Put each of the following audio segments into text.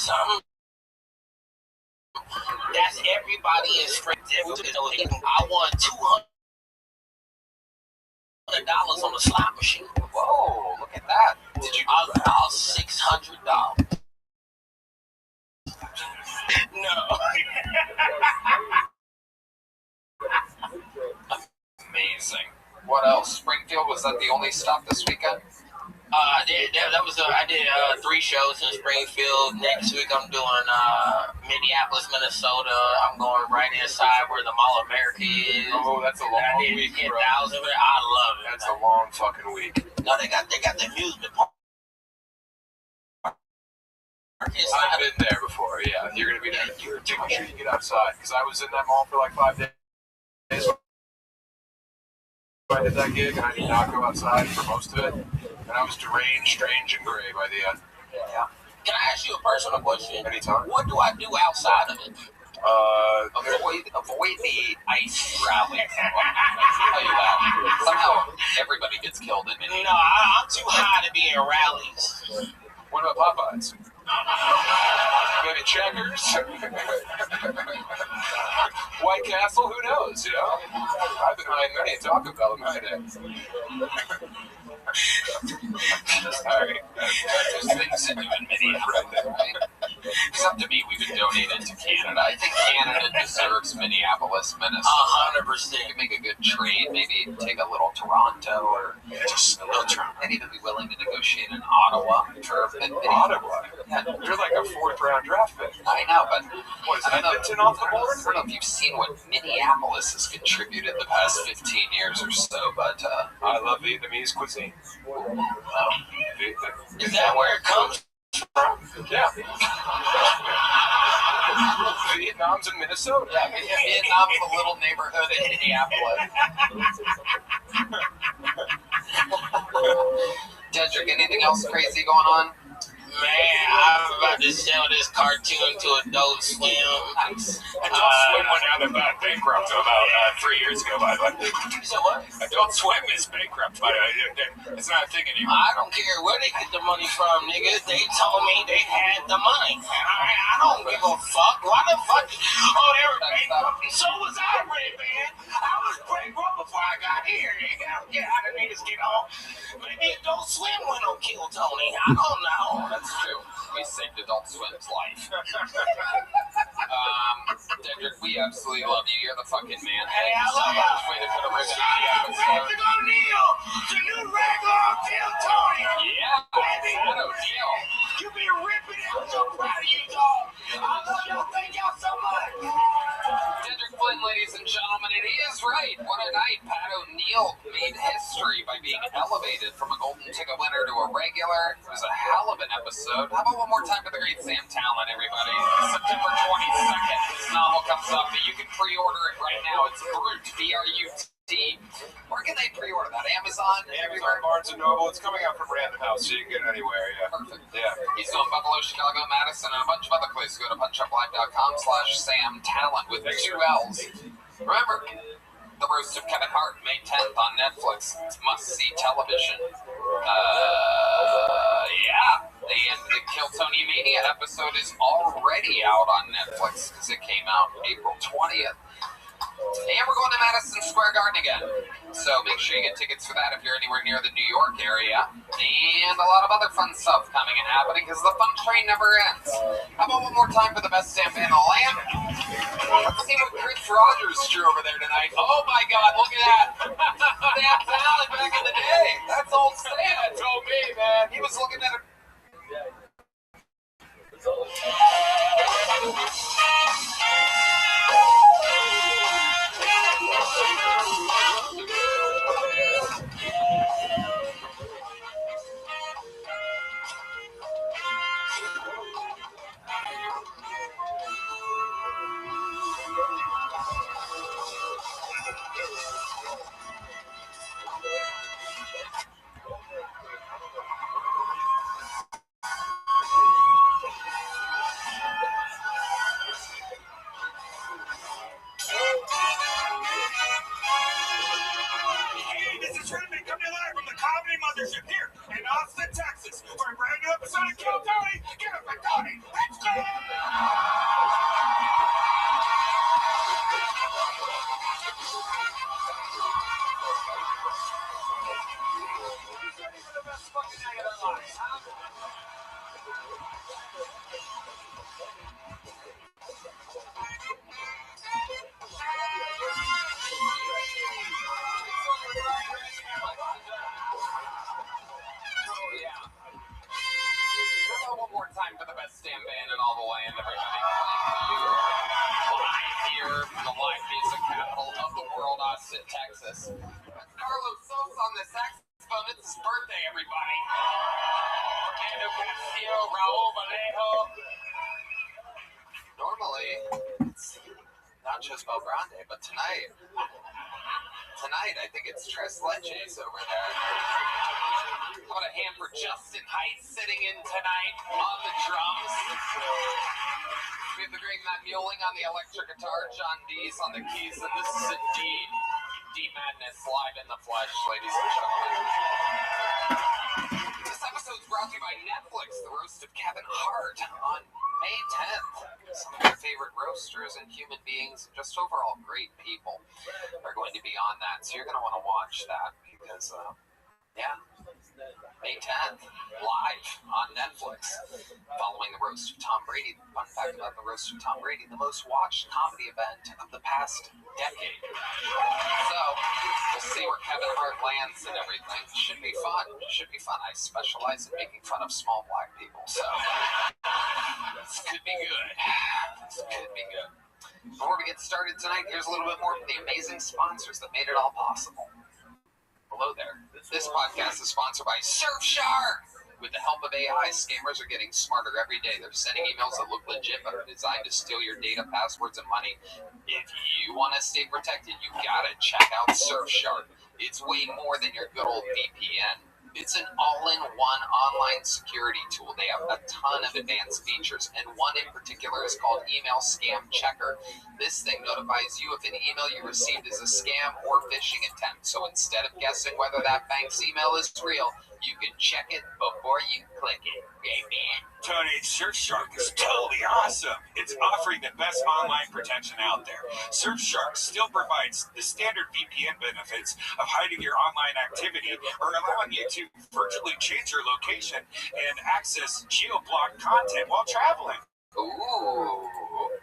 something. That's everybody is straight. I won $200 on the slot machine. Whoa, look at that. Did you? I lost $600. No. Amazing. What else? Springfield, was that the only stop this weekend? I did 3 shows in Springfield. Next week I'm doing Minneapolis, Minnesota. I'm going right inside where the Mall of America is. Oh, that's a long week, bro. I love it. That's a long fucking week. No, they got the amusement park. I've been there before, yeah. You're going to be there. Make sure you get outside, because I was in that mall for like 5 days. I did that gig, and I did not go outside for most of it. And I was deranged, strange, and gray by the end. Yeah. Can I ask you a personal question? Anytime. What do I do outside of it? Avoid the ice rally. I'll tell you that. Somehow, everybody gets killed in it. No, I'm too high to be in rallies. What about Popeyes? Maybe Checkers? White Castle? Who knows, you know? I've been high many a Taco Bell in my day. Sorry. There's things to do in Minneapolis, right? It's up to me. We've been donated to Canada. I think Canada deserves Minneapolis, Minnesota. 100%. You could make a good trade. Maybe take a little Toronto or just a little Toronto. I'd even be willing to negotiate in Ottawa for Ottawa. Yeah, you're like a 4th-round draft pick. I know, but what is Edmonton off the board? I don't know if you've seen what Minneapolis has contributed the past 15 years or so, but I love Vietnamese cuisine. Is that where it comes from? Yeah. Vietnam's in Minnesota. Yeah, Vietnam's a little neighborhood in Minneapolis. Dedrick, anything else crazy going on? Man, I'm about to sell this cartoon to Adult Swim. Nice. Adult Swim went out of bankrupt about 3 years ago, by the way. So what? Adult Swim is bankrupt, by the way. It's not a thing anymore. I don't care where they get the money from, niggas. They told me they had the money. I don't give a fuck. Why the fuck? Oh, they were bankrupt. So was I, Red Man. I was bankrupt before I got here. I don't care how the niggas get on. Maybe Adult Swim went on Kill Tony. I don't know. That's true. We saved Adult Swim's life. Dedrick, we absolutely love you. You're the fucking man. Hey, I love you. Way to put a ribbon Shout out to Red O'Neal, the new regular on Kill Tony. Yeah, baby. Red O'Neal. You be ripping it. I'm so proud of you, dog. I love y'all. Thank y'all so much. Dedrick Flynn, ladies and gentlemen, it is right. What a night. Pat O'Neal made history by being elevated from a golden ticket winner to a regular. It was a hell of an episode. How about one more time for the great Sam Talent, everybody? September 22nd, this novel comes up, but you can pre-order it right now. It's Brute, B-R-U-T. Where can they pre-order that? Amazon? Everywhere? Barnes & Noble. It's coming out from Random House, so you can get it anywhere, yeah. Perfect. Yeah. He's on Buffalo, Chicago, Madison, and a bunch of other places. Go to punchuplive.com/Sam Talent with 2 L's. Remember, The Roast of Kevin Hart, May 10th on Netflix. It's must-see television. Yeah. The Kill Tony Mania episode is already out on Netflix because it came out April 20th. And we're going to Madison Square Garden again. So make sure you get tickets for that if you're anywhere near the New York area. And a lot of other fun stuff coming and happening because the fun train never ends. How about one more time for the best Sam in the land? Let's see what Chris Rogers drew over there tonight. Oh my God, look at that. Sam Talent back in the day. That's old Sam. That's old me, man. He was looking at a... One more time for the best damn band in all the land, everybody. Live here from the live music capital of the world, Austin, Texas. Carlos Sosa on the saxophone. It's his birthday, everybody. Fernando Castillo, Raul Vallejo. Normally, it's not just Grande, but tonight, I think it's Tres Leches over there. How about a hand for Justin Height sitting in tonight on the drums? We have the great Matt Mueling on the electric guitar, John Dees on the keys, and this is indeed Deep Madness live in the flesh, ladies and gentlemen. This episode is brought to you by Netflix, the roast of Kevin Hart on May 10th. Some of your favorite roasters and human beings, and just overall great people, are going to be on that. So you're going to want to watch that because, May 10th, live on Netflix, following the roast of Tom Brady. Fun fact about the roast of Tom Brady, the most watched comedy event of the past decade. So, we'll see where Kevin Hart lands and everything. Should be fun. I specialize in making fun of small black people, so this could be good. Before we get started tonight, here's a little bit more from the amazing sponsors that made it all possible. Hello there. This podcast is sponsored by Surfshark. With the help of AI, scammers are getting smarter every day. They're sending emails that look legit but are designed to steal your data, passwords, and money. If you want to stay protected, you gotta check out Surfshark. It's way more than your good old VPN. It's an all-in-one online security tool. They have a ton of advanced features, and one in particular is called Email Scam Checker. This thing notifies you if an email you received is a scam or phishing attempt. So instead of guessing whether that bank's email is real, you can check it before you click it. Amen. Tony, Surfshark is totally awesome. It's offering the best online protection out there. Surfshark still provides the standard VPN benefits of hiding your online activity or allowing you to virtually change your location and access geo-blocked content while traveling. Ooh.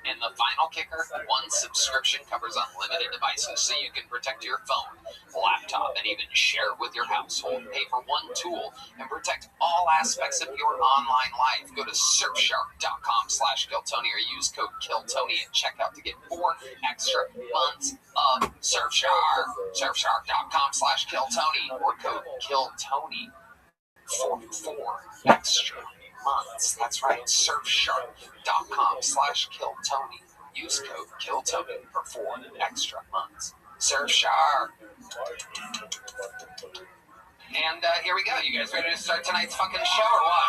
And the final kicker, one subscription covers unlimited devices so you can protect your phone, laptop, and even share it with your household. Pay for one tool and protect all aspects of your online life. Go to surfshark.com/Kiltony or use code KILLTONY at checkout to get 4 extra months of Surfshark. Surfshark.com/Kiltony or code KILLTONY for 4 extra months. That's right, surfshark.com/Kiltony. Use code KILLTONY for 4 extra months. Surfshark. And here we go. You guys ready to start tonight's fucking show or what?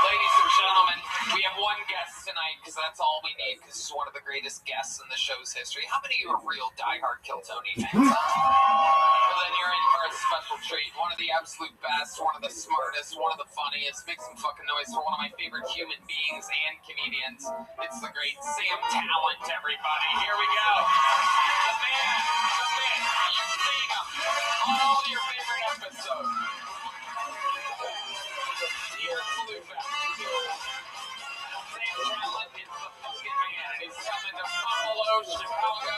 Ladies and gentlemen, we have one guest tonight because that's all we need because he's one of the greatest guests in the show's history. How many of you are real diehard Kiltony fans? Well, then you're in for a special treat. One of the absolute best, one of the smartest, one of the funniest. Make some fucking noise for one of my favorite human beings and comedians. It's the great Sam Talent, everybody. Here we go. The man, the myth. You've seen him on all your favorite episodes. Here's Fallujah. Sam Talent is the fucking man. He's coming to Buffalo, Chicago,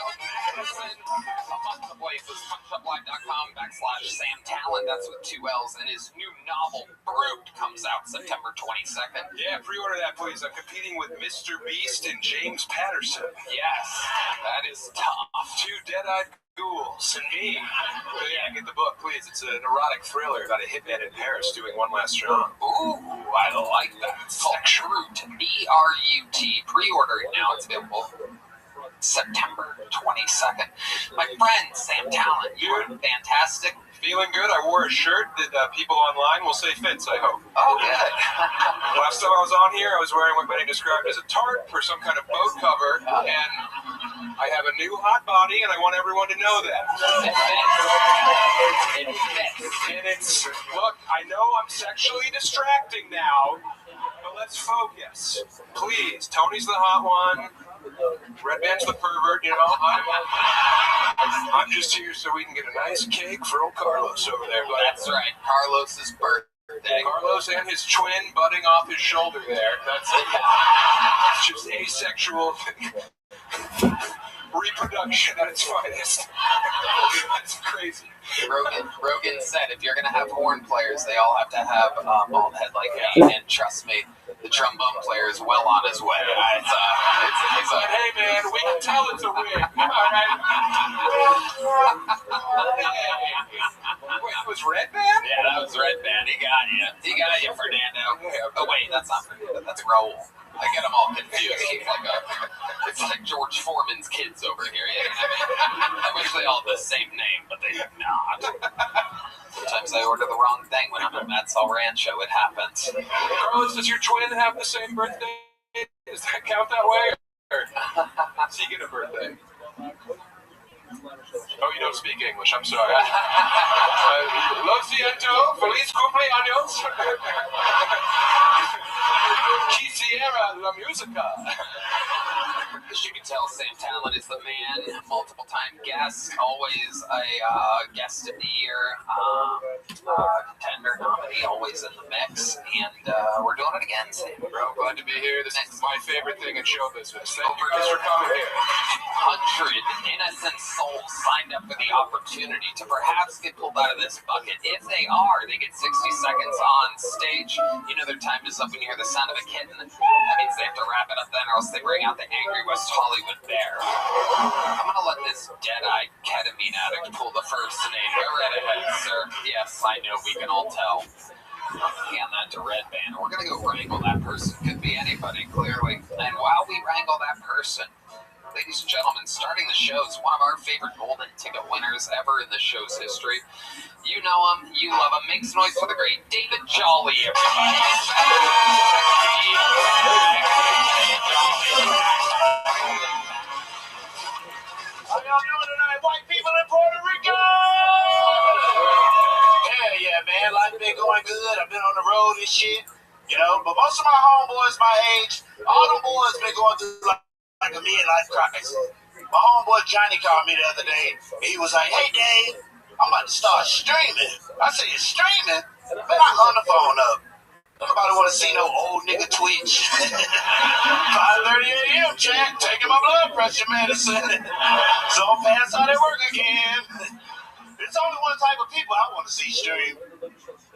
Madison, a bunch of places. PunchdUpLive.com/Sam Talent. That's with 2 L's. And his new novel, Brute, comes out September 22nd. Yeah, pre-order that, please. I'm competing with Mr. Beast and James Patterson. Yes, that is tough. 2 dead-eyed ghouls and me. But yeah, get the book, please. It's an erotic thriller about a hitman in Paris doing one last job. Ooh, I like that. It's called Brute, B-R-U-T. Pre-order it now. It's available September 22nd. My friend, Sam Talent, you are fantastic. Feeling good. I wore a shirt that people online will say fits, I hope. Oh, good. Last time I was on here, I was wearing what many described as a tarp or some kind of boat cover, and I have a new hot body, and I want everyone to know that. It fits. And it's, look, I know I'm sexually distracting now, but let's focus. Please, Tony's the hot one. Red Man's the pervert, you know. I'm just here so we can get a nice cake for old Carlos over there. But That's right. Carlos's birthday birthday. Carlos and his twin butting off his shoulder there. That's just asexual reproduction at its finest. That's crazy. Rogan said if you're going to have horn players, they all have to have a bald head like me. And trust me, the trombone player is well on his way. But hey, man, we can tell it's a wig. All right? Wait, it was Red Band? Yeah, that was Red Band. He got you. He got you, Fernando. Oh, wait, that's not Fernando. That's Raul. I get them all confused. It's like George Foreman's kids over here. You know what I mean? I wish they all had the same name, but they do not. Sometimes I order the wrong thing when I'm at Matt's El Rancho. It happens. Carlos, does your twin have the same birthday? Does that count that way? Or does he get a birthday? Oh, you don't speak English. I'm sorry. Lo siento. Feliz cumpleaños. Quisiera la música. As you can tell, Sam Talent is the man, multiple-time guest, always a guest of the year, contender, nominee, always in the mix, and we're doing it again, Sam. Bro, glad to be here. This is my favorite thing in show business. Thank you guys for coming here. 100 innocent souls signed up for the opportunity to perhaps get pulled out of this bucket. If they are, they get 60 seconds on stage. You know their time is up when you hear the sound of a kitten. That means they have to wrap it up then, or else they bring out the angry West Hollywood bear. I'm gonna let this dead-eyed ketamine addict pull the first name. Go right ahead, sir. Yes, I know, we can all tell. Hand that to Red Band. We're gonna go wrangle that person. Could be anybody, clearly. And while we wrangle that person, ladies and gentlemen, starting the show is one of our favorite golden ticket winners ever in the show's history. You know him, you love him. Make some noise for the great David Jolly, everybody. How y'all doing tonight, white people in Puerto Rico? Yeah, man, life been going good. I've been on the road and shit, you know. But most of my homeboys my age, all them boys been going through like a midlife crisis. My homeboy Johnny called me the other day. He was like, "Hey, Dave, I'm about to start streaming." I said, "You're streaming?" Man, I hung the phone up. Nobody want to see no old nigga Twitch. 5:30 a.m., Jack, taking my blood pressure medicine. So I'm pass out at work again. There's only one type of people I want to see stream.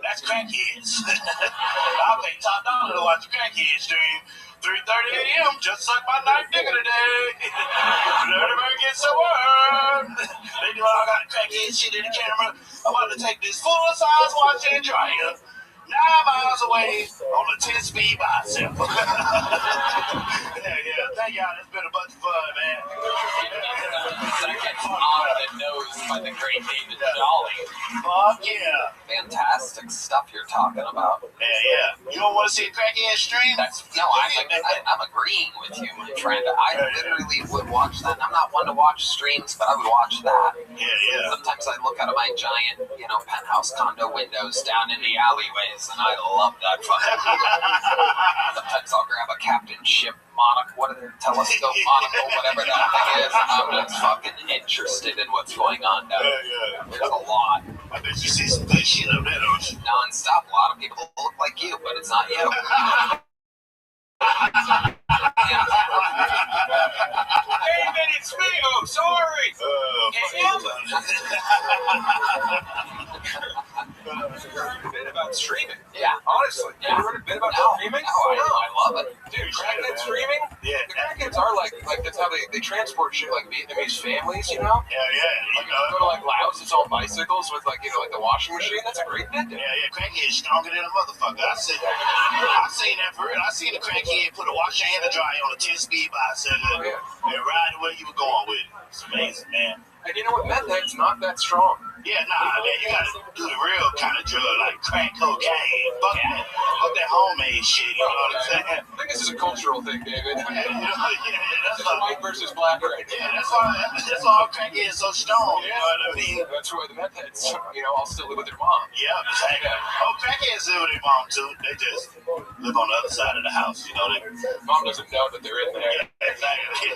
That's crackheads. I'll pay top dollar to watch a crackhead stream. 3:30 a.m., just suck my knife digger today. Everybody gets to work. They do all kind of crackhead shit in the camera. I'm about to take this full-size washer and dryer 9 miles away on a 10-speed bicycle. Yeah, thank y'all. It's been a bunch of fun, man. Second on the nose by the great David Jolly. Fuck yeah. Fantastic stuff you're talking about. Yeah. You don't want to see a crackhead stream? I'm agreeing with you, my friend. I literally would watch that. I'm not one to watch streams, but I would watch that. Yeah. Sometimes I look out of my giant, penthouse condo windows down in the alleyways, and I love that fucking. Sometimes I'll grab a captain ship telescope monocle, whatever that thing is. I'm just fucking interested in what's going on down there. Yeah. There's a lot. I bet you see some good shit up there, don't you? Non-stop. A lot of people look like you, but it's not you. David, it's me. Oh, sorry. You heard a bit about streaming. Yeah. Honestly. Yeah. You heard a bit about streaming? I love it. Dude, crackhead streaming? Yeah. The crackheads are like that's how they transport shit like Vietnamese families, you know? Yeah. Like, you go to like Laos, it's all bicycles with like the washing machine. That's a great thing. Yeah, crackhead stronger than a motherfucker. I seen that for real. I seen a crackhead put a washer and a dryer on a 10-speed bicycle and ride where you were going with it. It's amazing, man. And you know what? Meth head's not that strong. Yeah, man, you gotta do the real kind of drug, like crack cocaine. Fuck that homemade shit, you know what I'm saying? I think this is a cultural thing, David. That's It's white versus black right Yeah, that's why crack is so strong, you know what I mean? That's why the meth heads, all still live with their mom. Yeah, exactly. Oh, crackheads live with their mom, too. They just live on the other side of the house, you know? Mom doesn't know that they're in there. Yeah, exactly.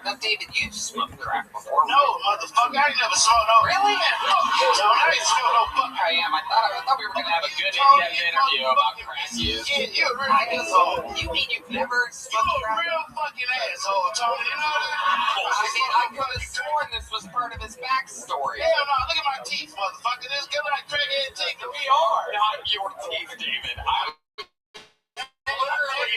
Now, David, you've smoked crack before. No, motherfucker. fuck, I ain't never smoked no. Really? Man, fuck you, Tony. I ain't smoked no fuck. I am. I thought we were gonna have a good in-depth interview about crack use. Yeah, you're a real asshole. You mean you've never You're smoked a crack? real fucking asshole, Tony. You know that? I mean, I could have sworn this was part of his backstory. Hell no, look at my teeth, motherfucker. This good like crackhead teeth. We are not your teeth, David. I'm literally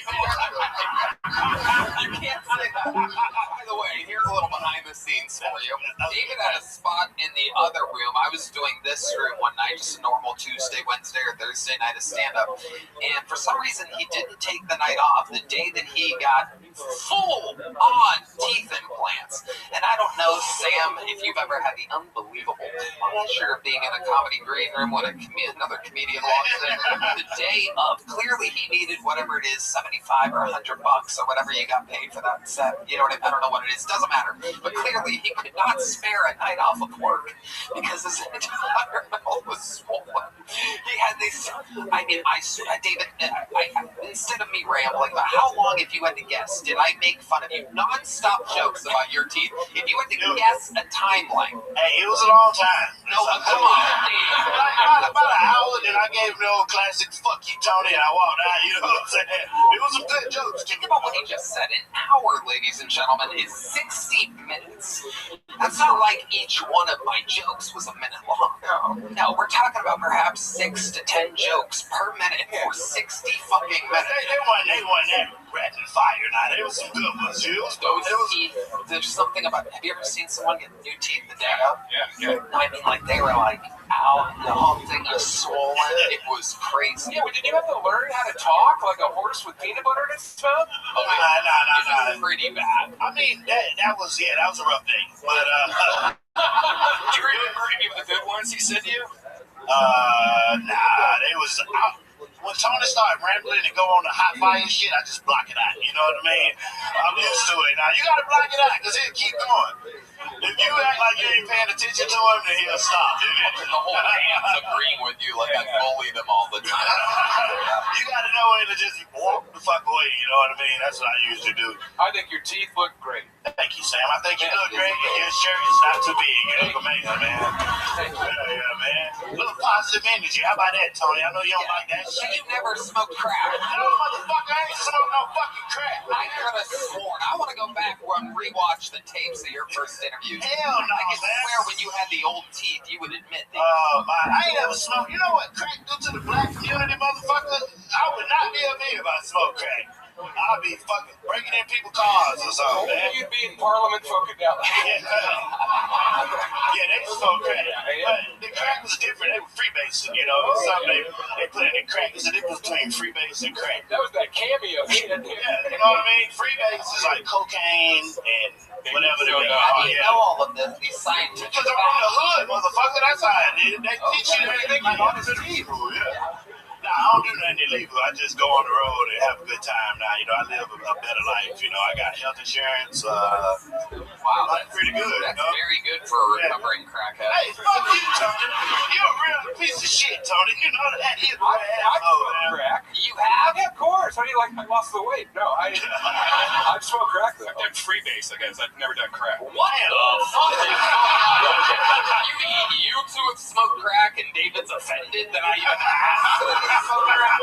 you can't say that. By the way, here's a little behind the scenes for you. David had a spot in the other room. I was doing this room one night, just a normal Tuesday, Wednesday, or Thursday night of stand-up. And for some reason, he didn't take the night off the day that he got full-on teeth implants. And I don't know, Sam, if you've ever had the unbelievable pleasure of being in a comedy green room when another comedian walks in. The day of, clearly he needed whatever it is, $75 or $100 or whatever you got paid for that set. You know what I mean? I don't know what it is. Doesn't matter. But clearly he could not spare a night off of work because his entire mouth was swollen. He had these. I mean, I swear, David. Instead of me rambling, but how long, if you had to guess, did I make fun of you? Non-stop jokes about your teeth. If you had to guess a timeline. Hey, it was a long time. No, come on, David. Like, about an hour, then I gave him the old classic, fuck you, Tony, and I walked out, you know what I'm saying? It was some good jokes. Think about what he just said. An hour, ladies and gentlemen, is 60 minutes. That's not like each one of my jokes was a minute long. No, we're talking about perhaps 6 to 10 jokes per minute for 60 fucking minutes. They weren't that rapid fire now. There was some good ones. Those teeth, there's something about, have you ever seen someone get new teeth the day of? Yeah. I mean, like, they were like, ow, the whole thing was swollen. It was crazy. Yeah, but did you have to learn how to talk like a horse with peanut butter in its mouth? Oh, Nah. it was pretty bad. I mean, that was a rough day. But, Do you remember any of the good ones he said to you? nah, it was... When Tony started rambling and go on the hot fire shit, I just block it out. You know what I mean? I'm used to it. Now, you got to block it out because it'll keep going. If you act like you ain't paying attention to him, then he'll stop. The whole band's agreeing with you like I bully them all the time. You got to know when to just walk the fuck away. You know what I mean? That's what I usually do. I think your teeth look great. Thank you, Sam. I think you look great. And your shirt is not too big. You look amazing, man. Yeah, man. A little positive energy. How about that, Tony? I know you don't like that So shit. you never smoked crack? No, motherfucker, I ain't smoking no fucking crack. I could have sworn. I want to go back and rewatch the tapes of your first interviews. Hell no, I can man. swear when you had the old teeth, you would admit that. I ain't ever smoked. You know what crack do to the black community, motherfucker? I would not be a me if I smoked crack. I'd be fucking breaking in people's cars or something, man. You'd be in Parliament Funkadelic. Yeah, they smoked crack. But the crack was different. They were freebasing, you know. Something they put in the crack. There's a difference between freebase and crack. That was that cameo shit. Yeah, you know what I mean? Freebase is like cocaine and whatever they How do you know all of this? These scientific Because I'm from the hood, motherfucker. That's how I did it. They teach you everything you want to do. Yeah. Nah, I don't do nothing illegal. I just go on the road and have a good time now. You know, I live a better life. You know, I got health insurance. Wow, that's pretty good. That's you know? very good for a recovering crackhead. Hey, fuck you, Tony. You're a real piece of shit, Tony. You know that. You're I asshole, smoked man. crack. You have? Yeah, of course. How do you like I lost the weight? No, I smoked crack. I've done freebase, I guess. I've never done crack. What the fuck is going on? You mean you two have smoked crack and David's offended that I even asked him to smoke crack?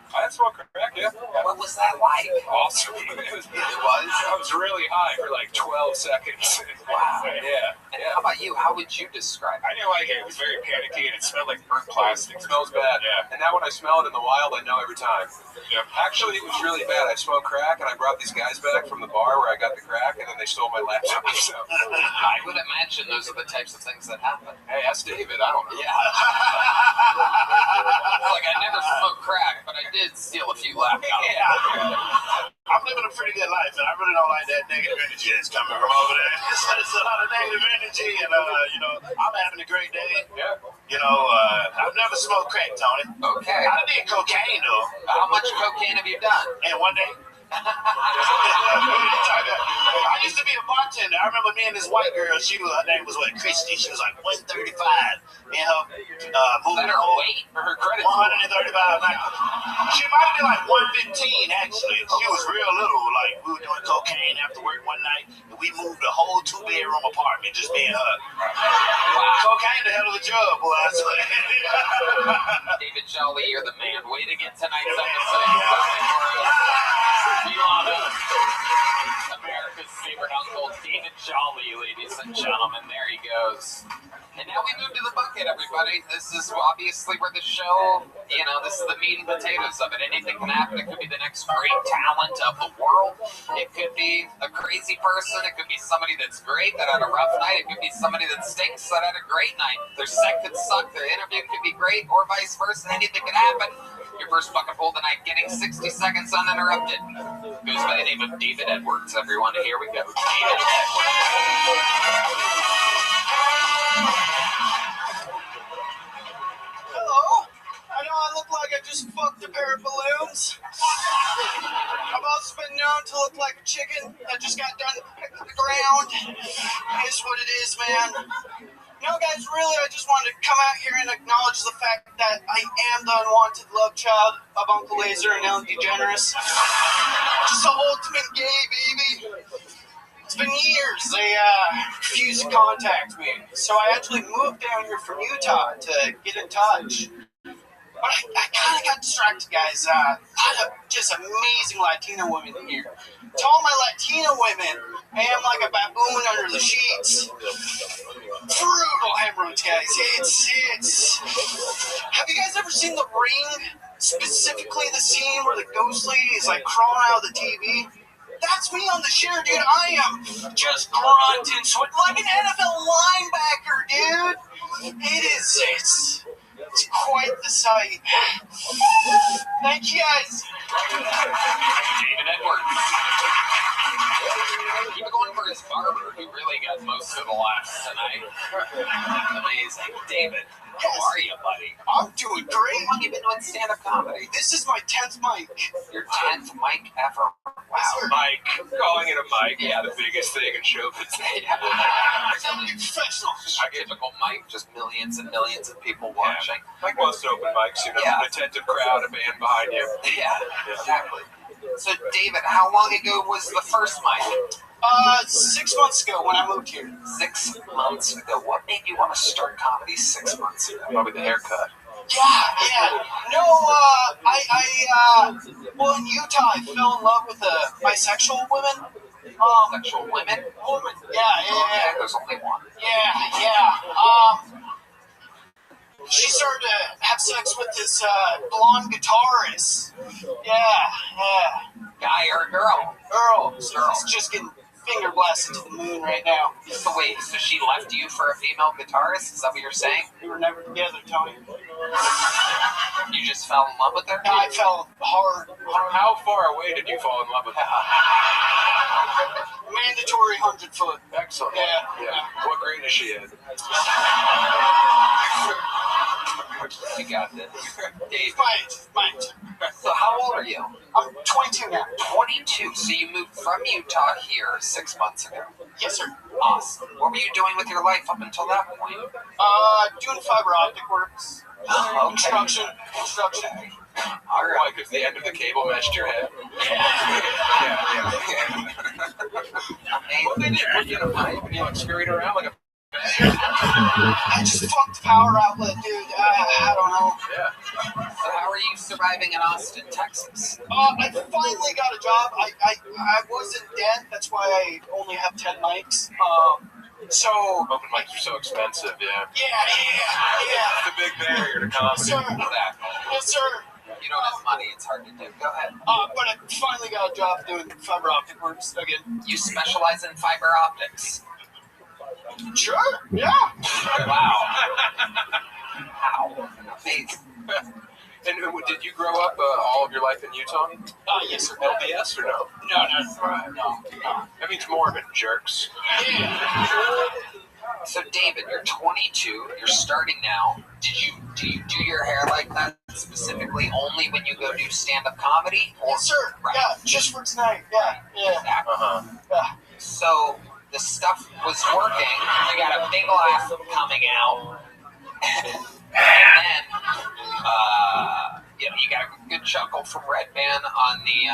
I had smoked crack, yeah. What was that like? Awesome. It was. I was really high for like 12 seconds. Wow. Yeah. And how about you? How would you describe it? I didn't like it. It was very panicky and it smelled like burnt plastic. It smells bad. Yeah. And now when I smell it in the wild, I know every time. Yeah. Actually, it was really bad. I smoked crack and I brought these guys back from the bar where I got the crack and then they stole my laptop. So. I would imagine those are the types of things that happen. Hey, ask David. I don't know. Yeah. Like, I never smoked crack, but I did steal a few laptops. Yeah. I'm living a pretty good life, and I really don't like that negative energy that's coming from over there. It's a lot of negative energy, and, you know, I'm having a great day. Yeah. You know, I've never smoked crack, Tony. Okay. I did cocaine, though. How much cocaine have you done? And one day, I used to be a bartender. I remember me and this white girl. Her name was Christy. She was like 135. And her moving weight for her credit. 135. She might have been like 115 actually. She was real little. Like we were doing cocaine after work one night, and we moved a whole 2-bedroom apartment just me and her. Wow. Cocaine the hell of a drug, boy. I swear. David Jolly, you're the man. Way to get tonight's episode. America's favorite uncle, David Jolly, ladies and gentlemen. There he goes. And now we move to the bucket, everybody. This is obviously where the show, this is the meat and potatoes of it. Anything can happen. It could be the next great talent of the world. It could be a crazy person. It could be somebody that's great that had a rough night. It could be somebody that stinks that had a great night. Their set could suck. Their interview could be great, or vice versa. Anything could happen. Your first bucket pull tonight, getting 60 seconds uninterrupted. Goes by the name of David Edwards, everyone. Here we go. David Edwards. Hello. I know I look like I just fucked a pair of balloons. I've also been known to look like a chicken that just got done picked to the ground. It's what it is, man. Guys, really, I just wanted to come out here and acknowledge the fact that I am the unwanted love child of Uncle Laser and Ellen DeGeneres. Just the ultimate gay, baby. It's been years. They refused to contact me. So I actually moved down here from Utah to get in touch. But I kind of got distracted, guys. A lot of just amazing Latino women here. To all my Latino women, I am like a baboon under the sheets. Brutal hemorrhoids, guys. It's. Have you guys ever seen The Ring? Specifically the scene where the ghost lady is like crawling out of the TV? That's me on the share, dude. I am just grunting, sweat like an NFL linebacker, dude. It's quite the sight. Thank you, guys. David Edwards. Even going for his barber, who really got most of the laughs tonight. Amazing. David, how are you, buddy? I'm doing great. How long have you been doing stand-up comedy? This is my 10th mic. Your 10th mic ever? Wow. Mike. Calling it a mic. Yeah, the biggest thing in show business. I'm a professional. Typical mic, just millions and millions of people watching. Like most open mics, an attentive crowd, a band behind you. Yeah, exactly. So, David, how long ago was the first mic? 6 months ago when I moved here. 6 months ago. What made you want to start comedy 6 months ago? Probably the haircut. Yeah. No, well, in Utah, I fell in love with a bisexual woman. Sexual women? Woman. Yeah. There's only one. Yeah. She started to have sex with this blonde guitarist. Yeah. Guy or girl? Girl. She's just getting finger blasted to the moon right now. So wait, so she left you for a female guitarist? Is that what you're saying? We were never together, Tony. You just fell in love with her? I fell hard. How far away did you fall in love with her? Mandatory 100-foot. Excellent. Yeah. What grade is she in? You got this. Dave. Mine. So how old are you? I'm 22 now. 22. So you moved from Utah here 6 months ago. Yes, sir. Awesome. What were you doing with your life up until that point? Doing fiber optic works. Okay. Construction. All right. Why, because the end of the cable meshed your head? Yeah. Amazing. Well, they did put you in a pipe and you scurried around like a... I just fucked the power outlet, dude. I don't know. Yeah. So how are you surviving in Austin, Texas? I finally got a job. I was in debt. That's why I only have 10 mics. So Open mics are so expensive, yeah. Yeah. It's a big barrier to comedy. Sir. Yes, sir. You don't have money, it's hard to do. Go ahead. But I finally got a job doing fiber optic works again. You specialize in fiber optics. Sure. Yeah. Wow. How? Amazing. And did you grow up all of your life in Utah? Yes, sir. LDS or no? No. That means Mormon, jerks. Yeah. So David, you're 22. You're starting now. Do you do your hair like that specifically only when you go do stand-up comedy? Or, Yes, sir. right. Yeah, just for tonight. Yeah. Exactly. Yeah. So the stuff was working. You got a big laugh coming out, and then you got a good chuckle from Red Band on the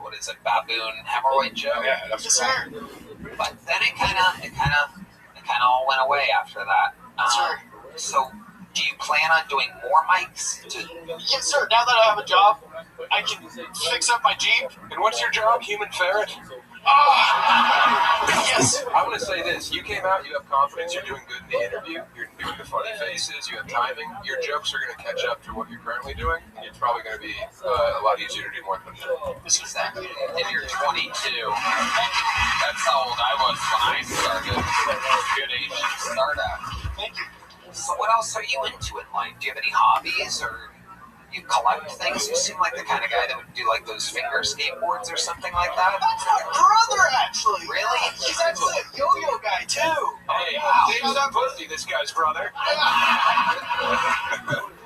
what is it, baboon hemorrhoid joke. Yeah, that's Yes, sir. But then it kind of all went away after that. Sir. So, do you plan on doing more mics? Yes, sir. Now that I have a job, I can fix up my Jeep. And what's your job, human ferret? Yes. I'm going to say this. You came out, you have confidence, you're doing good in the interview, you're doing the funny faces, you have timing, your jokes are going to catch up to what you're currently doing, and it's probably going to be a lot easier to do more than that. Exactly. And you're 22. That's how old I was when I started. Good age to start at. Thank you. So what else are you into in life? Do you have any hobbies, or you collect things? You seem like the kind of guy that would do like those finger skateboards or something like that. That's my brother, actually. Really? He's actually a yo-yo guy, too. Hey, wow. Dave's pussy, this guy's brother.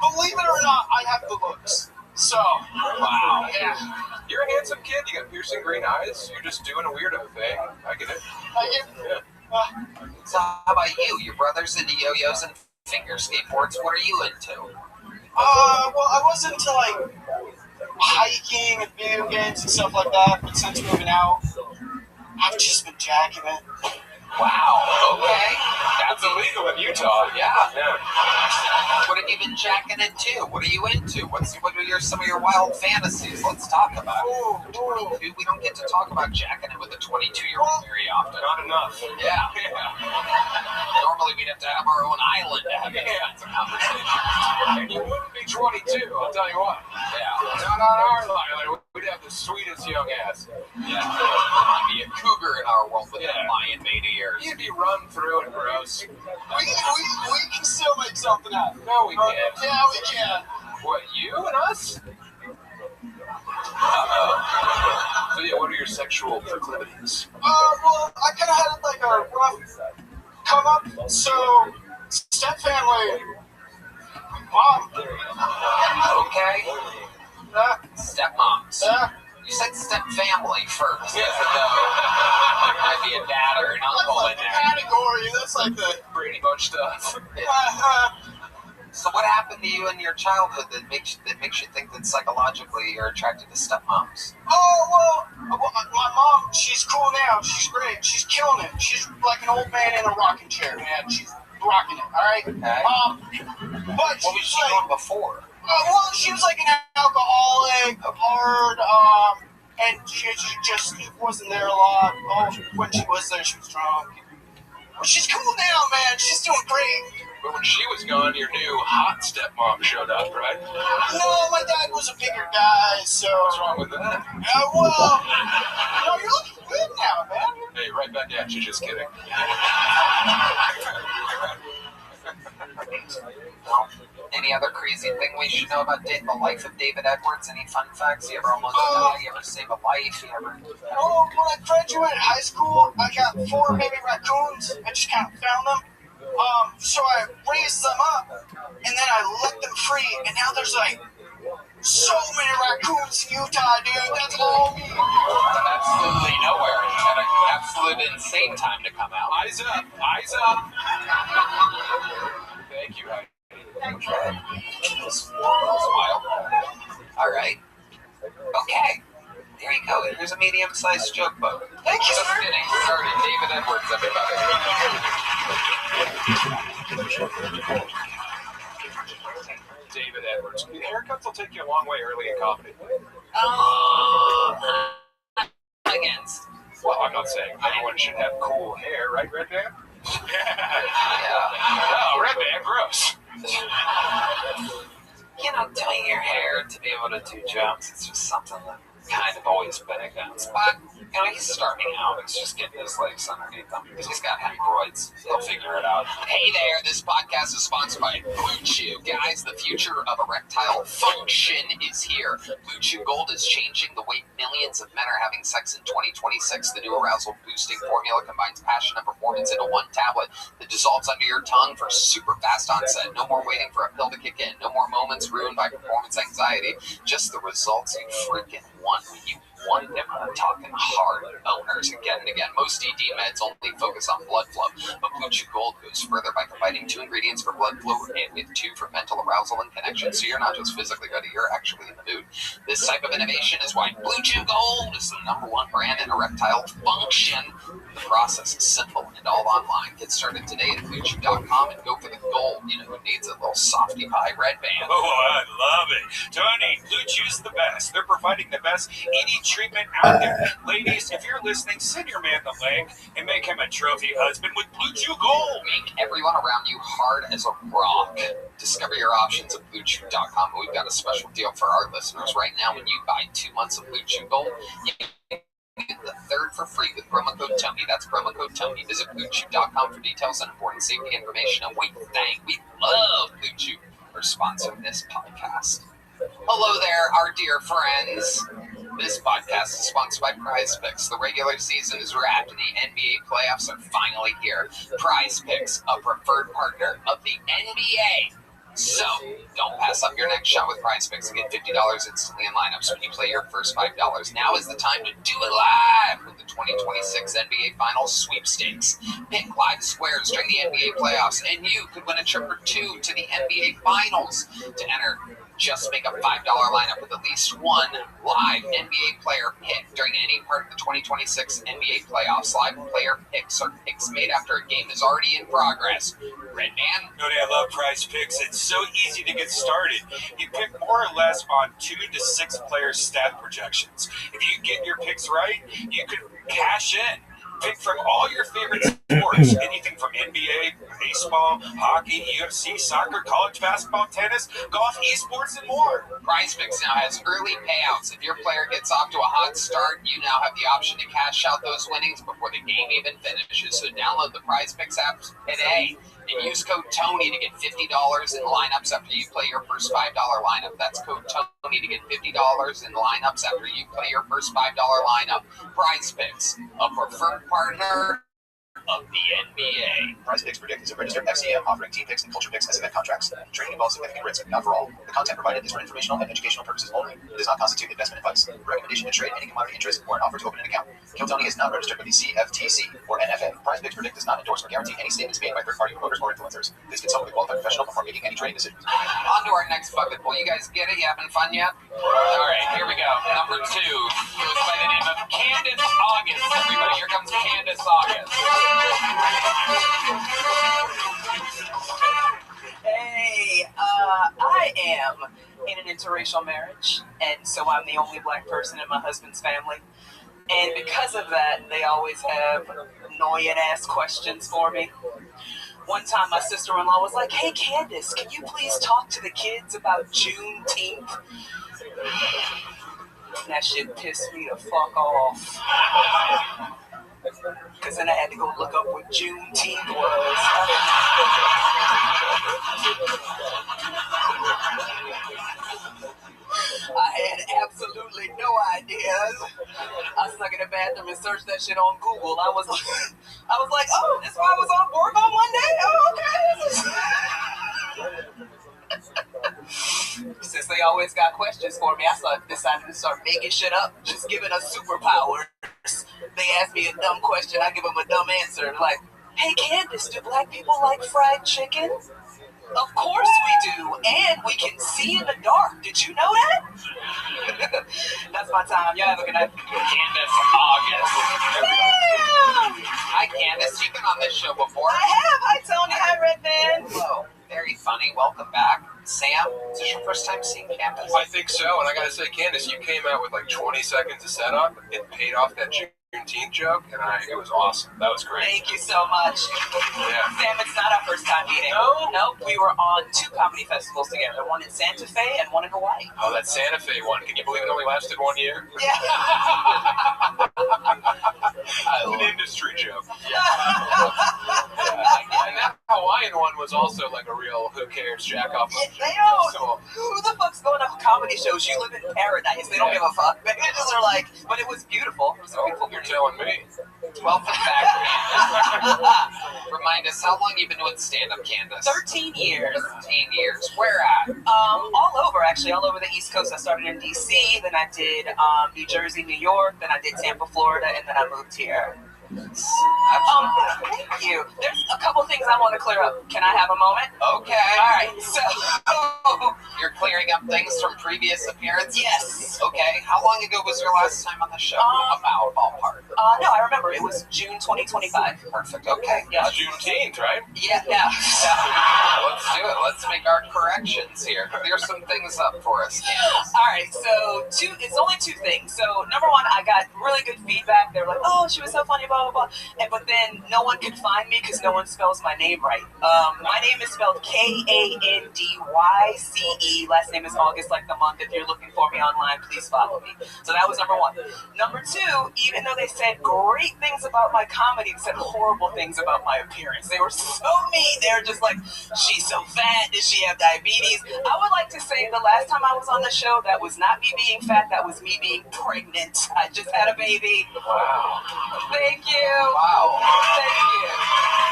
Believe it or not, I have the looks. So, Wow. yeah. You're a handsome kid, you got piercing green eyes, you're just doing a weirdo thing. I get it. I get, So how about you? Your brother's into yo-yos and finger skateboards. What are you into? well, I was into, like, hiking and video games and stuff like that, but since moving out, I've just been jacking it. Wow. Okay. That's illegal in Utah. Yeah. Yeah. What have you been jacking into? What are you into? What are some of your wild fantasies? Let's talk about it. 22. We don't get to talk about jacking it with a 22-year-old very often. Not enough. Yeah. Yeah. Normally we'd have to have our own island to have these kinds of conversations. And you wouldn't be 22, I'll tell you what. Yeah. Not on our island. We'd have the sweetest young ass. Yeah. You'd be a cougar in our world with Yeah. lion mane ears. You'd be run through and gross. We can still make something happen. No, we can't. Yeah, we can. What, you and us? So yeah, what are your sexual proclivities? Well, I kind of had like a rough come up, so step family, mom, Okay. Stepmoms. You said step family first. Yeah. There might be a dad or an that's uncle like in the there. category, that's like the, Brady Bunch stuff. So what happened to you in your childhood that makes you think that psychologically you're attracted to stepmoms? my mom, she's cool now, she's great, she's killing it, she's like an old man in a rocking chair, man, she's rocking it, alright? Okay. But What was she's she like, doing before? well, she was like an alcoholic, hard, and she just wasn't there a lot. Oh, when she was there, she was drunk. But she's cool now, man. She's doing great. But when she was gone, your new hot stepmom showed up, right? No, my dad was a bigger guy, so. What's wrong with that? Well, no, you're looking good now, man. Hey, right back at you, just kidding. Any other crazy thing we should know about the life of David Edwards? Any fun facts? You ever almost die? You ever save a life? You ever? Well, when I graduated high school, I got 4 baby raccoons. I just kind of found them. So I raised them up, and then I let them free, and now there's like so many raccoons in Utah, dude. That's all me. Absolutely nowhere. At an absolute insane time to come out. Eyes up, eyes up. Thank you, Heidi. Okay. That's wild. All right. Okay. There you go. Here's a medium-sized joke book. Thank you, Just sir. getting started. David Edwards, everybody. David Edwards. Haircuts will take you a long way early in comedy. Against. Well, I'm not saying anyone should have cool hair, right, Red Band? Yeah. Oh, Red Band, gross. You know, doing your hair to be able to do jokes, it's just something that kind of always been against. But You know, he's starting out. He's just getting his legs underneath him. He's got hemorrhoids. He'll figure it out. Hey there, this podcast is sponsored by Blue Chew. Guys, the future of erectile function is here. Blue Chew Gold is changing the way millions of men are having sex in 2026. The new arousal-boosting formula combines passion and performance into one tablet that dissolves under your tongue for super fast onset. No more waiting for a pill to kick in. No more moments ruined by performance anxiety. Just the results you freaking want when you want them. I'm talking hard boners again and again. Most ED meds only focus on blood flow, but Blue Chew Gold goes further by combining 2 ingredients for blood flow and with 2 for mental arousal and connection. So you're not just physically ready, you're actually in the mood. This type of innovation is why Blue Chew Gold is the #1 brand in erectile function. The process is simple and all online. Get started today at BlueChew.com and go for the gold. You know who needs a little softy pie red band. Oh, I love it. Tony, Blue Chew's the best. They're providing the best ED treatment out there. Ladies, if you're listening, send your man the link and make him a trophy husband with Blue Chew Gold. Make everyone around you hard as a rock. Discover your options at BlueChew.com. We've got a special deal for our listeners right now. When you buy 2 months of Blue Chew Gold, you get the 3rd for free with promo code Tony. That's promo code Tony. Visit BlueChew.com for details and important safety information. And we love Blue Chew for sponsoring this podcast. Hello there, our dear friends. This podcast is sponsored by Prize Picks. The regular season is wrapped and the NBA playoffs are finally here. Prize Picks, a preferred partner of the NBA. So, don't pass up your next shot with Prize Picks and get $50 instantly in lineups when you play your first $5. Now is the time to do it live with the 2026 NBA Finals sweepstakes. Pick live squares during the NBA playoffs, and you could win a trip or 2 to the NBA Finals. To enter, just make a $5 lineup with at least one live NBA player pick during any part of the 2026 NBA playoffs. Live player picks are picks made after a game is already in progress. Red man? Tony, I love Prize Picks. It's so easy to get started. You pick more or less on 2 to 6 player stat projections. If you get your picks right, you could cash in. Pick from all your favorite sports, anything from NBA, baseball, hockey, UFC, soccer, college basketball, tennis, golf, esports, and more. Prize Picks now has early payouts. If your player gets off to a hot start, you now have the option to cash out those winnings before the game even finishes. So download the Prize Picks app today and use code Tony to get $50 in lineups after you play your first $5 lineup. That's code Tony to get $50 in lineups after you play your first $5 lineup. Prize Picks, a preferred partner of the NBA. Prize Picks Predict is a registered FCM offering team picks and culture picks as event contracts. Trading involves significant risk, not for all. The content provided is for informational and educational purposes only. It does not constitute investment advice, recommendation to trade any commodity interest, or an offer to open an account. Kill Tony is not registered with the CFTC or NFA. Prize Picks Predict does not endorse or guarantee any statements made by third-party promoters or influencers. Please consult with a qualified professional before making any trading decisions. On to our next bucket pool. You guys get it? You having fun yet? All right, here we go. Number 2 goes by the name of Candace August. Everybody, here comes Candace August. Hey, I am in an interracial marriage, and so I'm the only black person in my husband's family. And because of that, they always have annoying-ass questions for me. One time, my sister-in-law was like, "Hey, Candace, can you please talk to the kids about Juneteenth?" That shit pissed me the fuck off. Because then I had to go look up what Juneteenth was. I had absolutely no idea. I snuck in the bathroom and searched that shit on Google. I was like, oh, that's why I was off work on Monday? Oh, okay. Since they always got questions for me, I decided to start making shit up, just giving us superpowers. They ask me a dumb question, I give them a dumb answer. Like, hey, Candace, do black people like fried chicken? Of course we do, and we can see in the dark. Did you know that? That's my time. Y'all have a good night. Candace August. Damn! Hi, Candace. You've been on this show before. I have. Hi, Tony. Hi, Red Band. Hello. Very funny. Welcome back. Sam, is this your first time seeing Candace? I think so, and I gotta say, Candace, you came out with like 20 seconds of setup. It paid off that Juneteenth joke, and it was awesome. That was great. Thank you so much. Yeah. Sam, it's not our first time meeting. No? Nope. We were on 2 comedy festivals together, one in Santa Fe and one in Hawaii. Oh, that Santa Fe one. Can you believe it only lasted 1 year? Yeah. An industry joke. And that Hawaiian one was also like a real who cares jack off. They don't. Who the fuck's going to comedy shows? You live in paradise. They don't give a fuck. They just are like, but it was beautiful. It was a beautiful. You're telling me. Well, back. Remind us, how long you been doing stand-up, Candace? 13 years. 13 years. Where at? All over, actually, all over the East Coast. I started in D.C., then I did New Jersey, New York, then I did Tampa, Florida, and then I moved here. Thank you. There's a couple things I want to clear up. Can I have a moment? Okay. All right. So you're clearing up things from previous appearances? Yes. Okay. How long ago was your last time on the show? About ballpark. No, I remember. It was June 2025. Perfect. Okay. Yeah. Juneteenth, right? Yeah. Let's do it. Let's make our corrections here. Clear some things up for us, Candace. All right. So it's only 2 things. So number 1, I got really good feedback. They were like, "Oh, she was so funny," blah blah blah. But then no one could find me because no one spells my name right. My name is spelled Kandyce. Last name is August, like the month. If you're looking for me online, please follow me. So that was number 1. Number 2, even though they said great things about my comedy, they said horrible things about my appearance. They were so mean. They were just like, "She's so fat. Does she have diabetes?" I would like to say the last time I was on the show, that was not me being fat. That was me being pregnant. I just had a baby. Wow. Thank you. Wow. Thank you.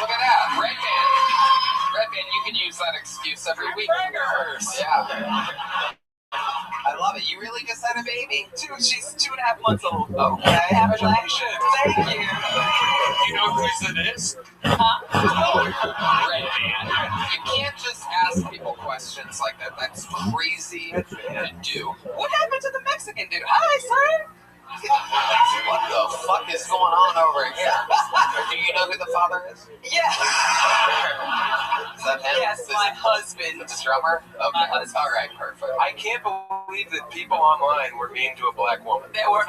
Look at that. Redman, you can use that excuse every week. Yeah. I love it. You really just had a baby. She's 2.5 months old. Okay. Congratulations. Thank you. You know whose it is? Redman, you can't just ask people questions like that. That's crazy to do. What happened to the Mexican dude? Hi, sir. What the fuck is going on over here? Do you know who the father is? Yeah. Is that him? Yes, my husband. The drummer? Okay. My husband. All right, perfect. I can't believe that people online were mean to a black woman. They were.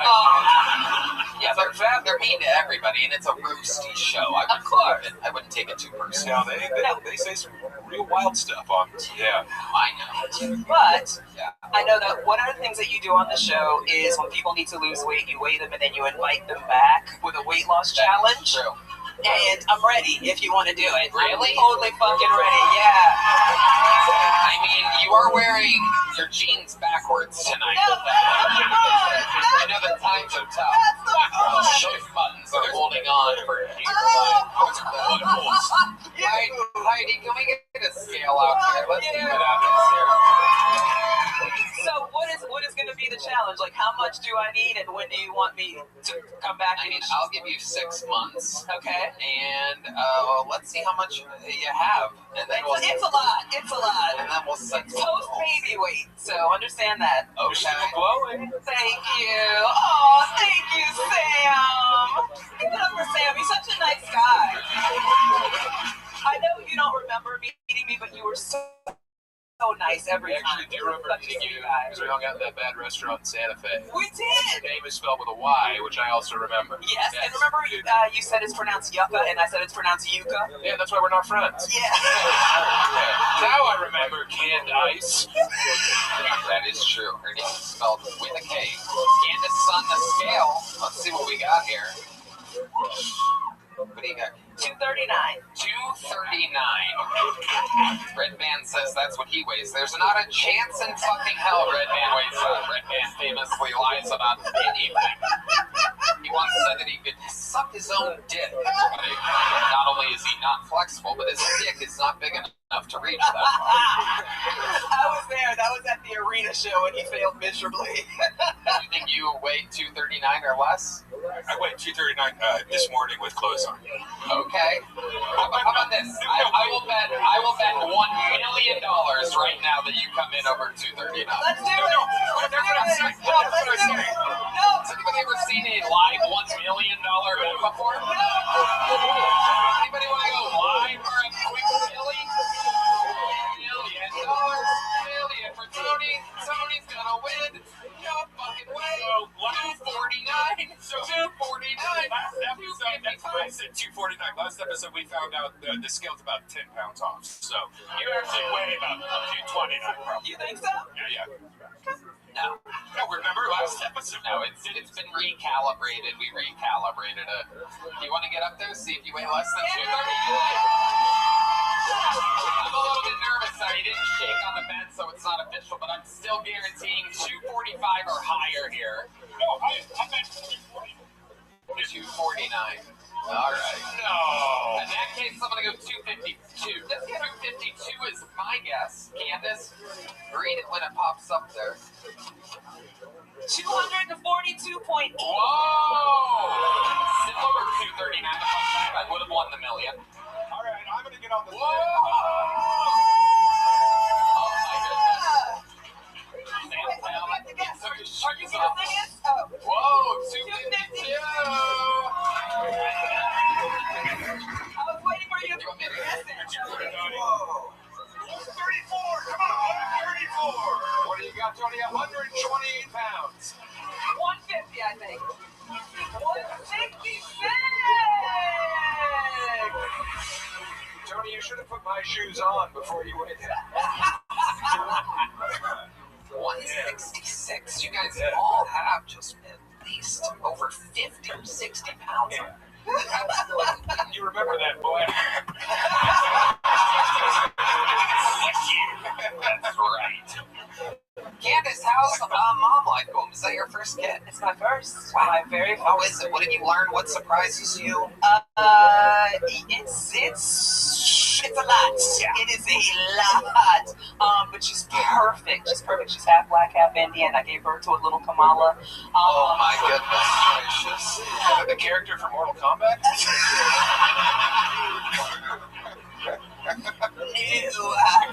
Yeah, they're mean to everybody, and it's a roasty show. Of course. I wouldn't take it too personally. No, they say some real wild stuff on it. Yeah. I know. But Yeah. I know that one of the things that you do on the show is when people need to lose weight, you weigh them and then you invite them back with a weight loss challenge. True. And I'm ready if you want to do it. Really? I'm totally fucking ready. Yeah. I mean, you are wearing your jeans backwards tonight. I know the times are tough. Shift buttons are holding on for Heidi, can we get a scale out here? Let's see what happens here. So what is going to be the challenge? Like, how much do I need, and when do you want me to come back? I mean, I'll give you 6 months. Okay. And let's see how much you have. And then It's a lot. It's a lot. And then we'll set Post baby weight, so understand that. You're still glowing. Thank you. Oh, thank you, Sam. Give it up for Sam. He's such a nice guy. I know you don't remember meeting me, but you were so nice every time. Actually, do you remember meeting you? Because we hung out in that bad restaurant in Santa Fe. We did. Your name is spelled with a Y, which I also remember. Yes, and remember you said it's pronounced yucca, and I said it's pronounced yucca. Yeah, that's why we're not friends. Yeah. Now I remember canned ice. That is true. Her name is spelled with a K. Candace is on the scale. Let's see what we got here. What do you got? 239. 239. Redman says that's what he weighs. There's not a chance in fucking hell Redman weighs that. Redman famously lies about anything. He once said that he could suck his own dick. Not only is he not flexible, but his dick is not big enough to reach that far. I was there. That was at the arena show, and he failed miserably. You think you weigh 239 or less? I weighed 239 this morning with clothes on. Okay. How about this? I will bet $1 million right now that you come in over 239. Let's do it. Let's do it. Has anybody ever seen a live $1 million bet before? Anybody want to go live for a quick million? $1 million for Tony Tony's gonna win. No fucking way. 249. So 249. last episode, that's what I said, 249. Last episode, we found out the scale's about 10 pounds off. So you actually weigh about 229, probably. You think so? Yeah. No. No, remember last episode? No, it's been recalibrated. We recalibrated it. Do you want to get up there, see if you weigh less than 230? I'm a little bit nervous that he didn't shake on the bed, so it's not official, but I'm still guaranteeing 245 or higher here. No, I meant 240. 249. All right. No. In that case, I'm going to go 252. 252 is my guess. Candace, read it when it pops up there. 242.8. Whoa! Still over 239. I would have won the million. All right, I'm going to get on the Whoa! Oh my goodness. Wait, let me have to guess. Are you guessing it? Oh. Whoa, 252. I was waiting for you to guess it. Whoa. 134. Come on, 134. What do you got, Tony? 128 pounds. 150, I think. 166. Tony, you should have put my shoes on before you weighed in. 166. You guys all have just at least over 50 or 60 pounds. You remember that, boy? That's right. Candace, how's mom life going? Is that your first kid? It's my first. My very first. How is it? What did you learn? What surprises you? It's a lot. Yeah. It is a lot. But she's perfect. She's perfect. She's half black, half Indian. I gave birth to a little Kamala. Oh my goodness gracious. The character from Mortal Kombat? Ew. She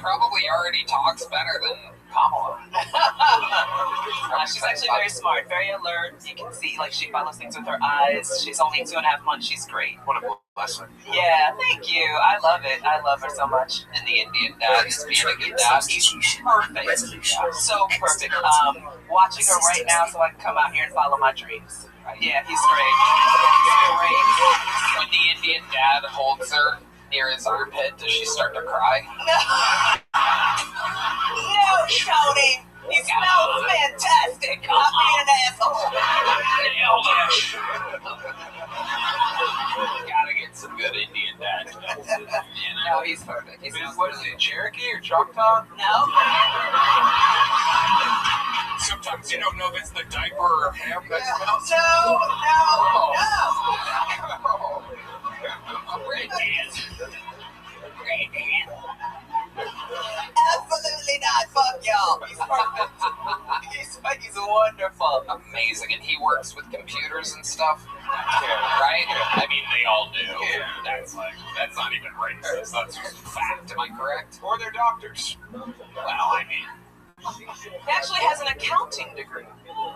probably already talks better than Kamala. She's actually very smart, very alert. You can see, like, she follows things with her eyes. She's only 2.5 months. She's great. What a blessing. Yeah, thank you. I love it. I love her so much. And the Indian dad is being a good dad. Perfect. So perfect. Watching her right now so I can come out here and follow my dreams. Yeah, he's great. He's great. When the Indian dad holds her near his armpit, does she start to cry? No, Tony. He smells fantastic. I'm being an asshole. Gotta get some good Indian dad. No, he's perfect. What is he, Cherokee or Choctaw? No. Sometimes you don't know if it's the diaper or ham that smells. No. Great dad. Great dad. Absolutely not. Fuck y'all. He's perfect. He's wonderful. Amazing. And he works with computers and stuff, Yeah. right? I mean, they all do. Yeah. That's not even racist. That's just fact. Am I correct? Or they're doctors. Well, I mean, He actually has an accounting degree.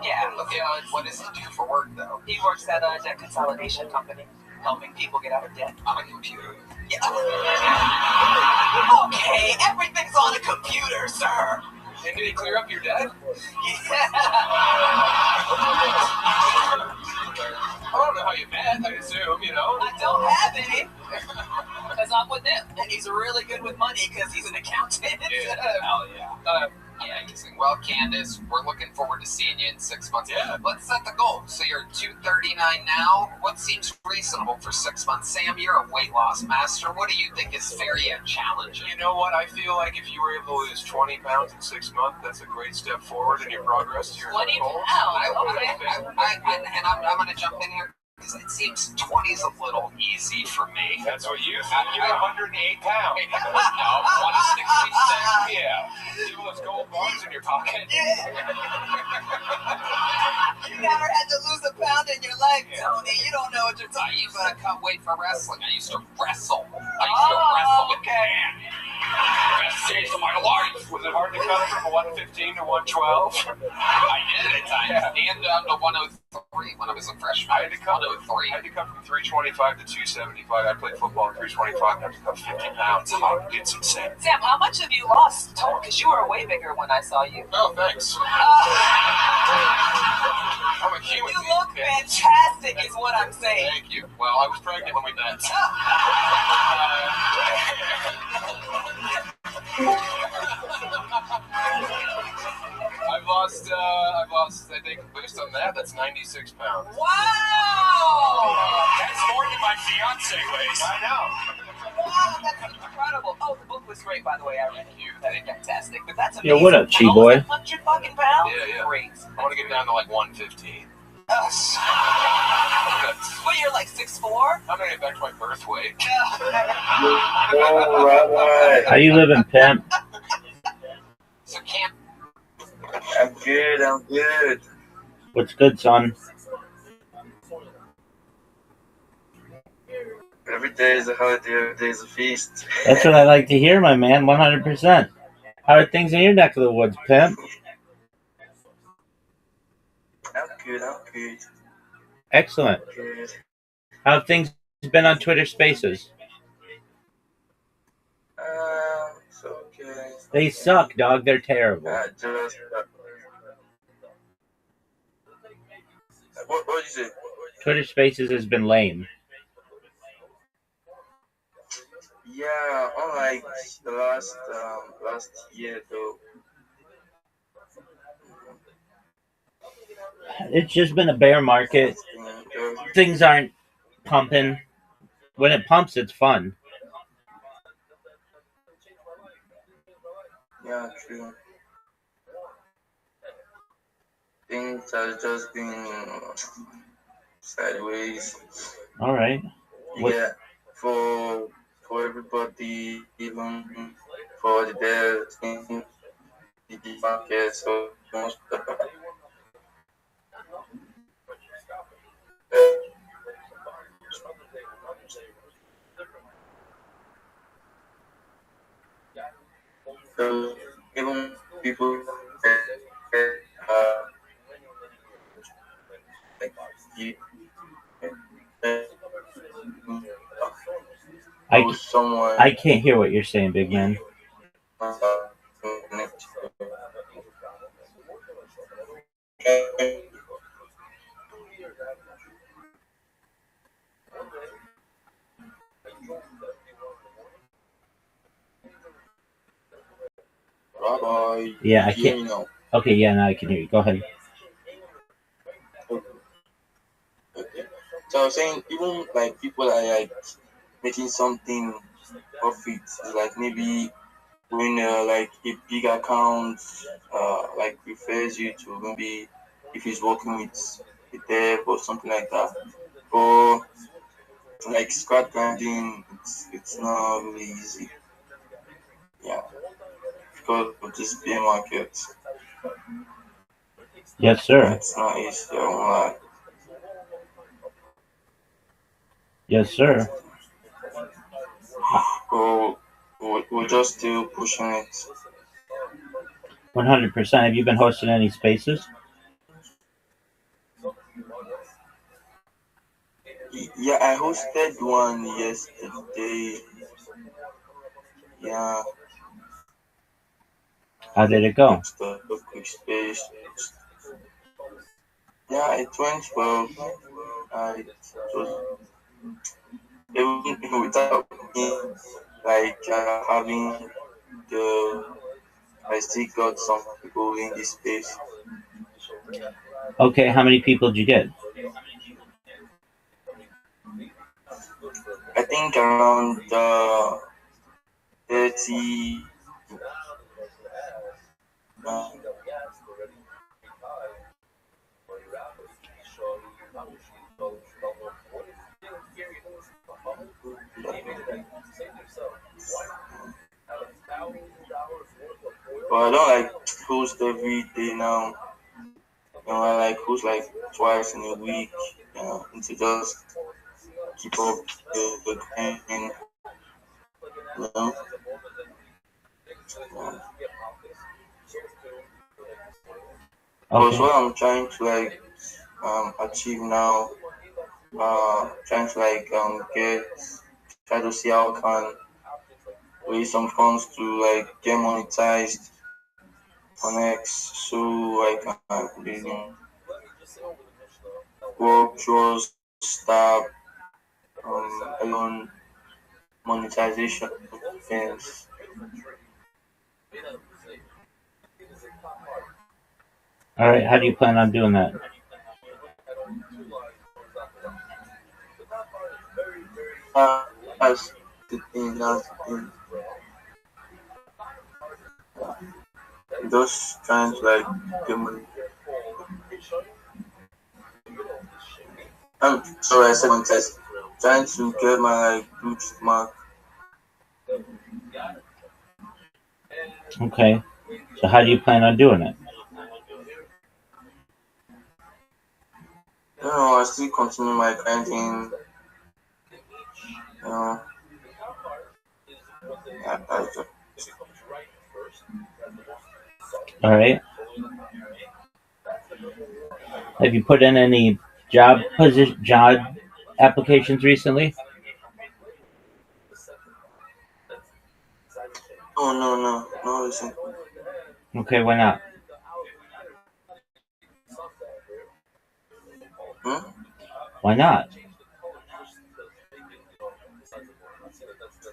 Yeah. okay, what does he do for work, though? He works at a debt consolidation company, helping people get out of debt. On a computer. Yeah. Okay, everything's on a computer, sir. And did he clear up your debt? Yeah. I don't know how you met, I assume, you know. I don't have any. Because I'm with him. And he's really good with money because he's an accountant. Hell yeah. Amazing. Well, Candace, we're looking forward to seeing you in 6 months. Yeah. Let's set the goal. So you're 239 now. What seems reasonable for 6 months? Sam, you're a weight loss master. What do you think is fair yet challenging? You know what? I feel like if you were able to lose 20 pounds in 6 months, that's a great step forward in your progress to your 20 goals. pounds. I'm going to jump in here because it seems 20 is a little easy for me. That's what you think. You're 108 pounds. No, 166. Yeah. You have those gold bars in your pocket. You never had to lose a pound in your life, Tony. You don't know what you're I talking used to about. cut weight for wrestling. I used to wrestle. I used to wrestle with okay. man. Best days of my life. Was it hard to cut from 115 to 112? I did at times. And down to 103 when I was a freshman. I had to cut 103. I had to cut from 325 to 275. I played football at 325. I had to cut 50 pounds. Oh, it's insane. Sam, how much have you lost total? Because you were way bigger when I saw you. Oh, thanks. I'm a human. You look fantastic, is what I'm saying. Thank you. Well, I was pregnant when we met. I've lost, I think, based on that, that's 96 pounds. Wow! That's more than my fiance weighs. I know. Wow, that's incredible. Oh, the book was great, by the way. I read it. That is fantastic. But that's amazing. Yo, what up, Chi boy? 100 fucking pounds? Yeah. Great. I want to get down to like 115. Well, you're like 6'4"? I'm going to get back to my birth weight. Whoa, Rabbi. How you living, pimp? So camp. I'm good. What's good, son? Every day is a holiday, every day is a feast. That's what I like to hear, my man. 100%. How are things in your neck of the woods, pimp? I'm good. Excellent. Good. How have things been on Twitter Spaces? It's okay. They suck, dog. They're terrible. What did you say? Twitter Spaces has been lame. Yeah, unlike the last year though. It's just been a bear market. Things aren't pumping. When it pumps, it's fun. Yeah, true. Things have just been sideways. All right. Yeah, for everybody, even for the devs in the market, so most so even people like you, someone I can't hear what you're saying, big man. Rabbi, Yeah, I can't. know. Okay, yeah, now I can hear you. Go ahead. Okay. So I was saying, even like people are like making something profit, like maybe when like a big account like refers you to maybe if he's working with a dev or something like that, or like scrap grinding, it's not really easy. Yeah, because of this bear market, Yes, sir. it's not easy. I won't lie. Yes, sir. We're just still pushing it. 100%. Have you been hosting any spaces? Yeah, I hosted one yesterday. Yeah. How did it go? It's the quick space. Yeah, it went well. It was even without me like having the. I still got some people in this space. Okay, how many people did you get? I think around 30. But I don't like host every day now. I like host like twice in a week. And to just keep up the grind. Because Okay. what I'm trying to like achieve now, trying to like try to see how I can raise some funds to like get monetized on X, so I can really work towards start alone monetization things. All right. How do you plan on doing that? That's the thing. That's the thing. Just trying to like get money. I'm sorry, I said monetize. Trying to get my like blue check mark. Okay. So how do you plan on doing it? I still continue my grinding. You know, I just, All right. Have you put in any job applications recently? no, listen. Okay. Why not? Hmm? Why not?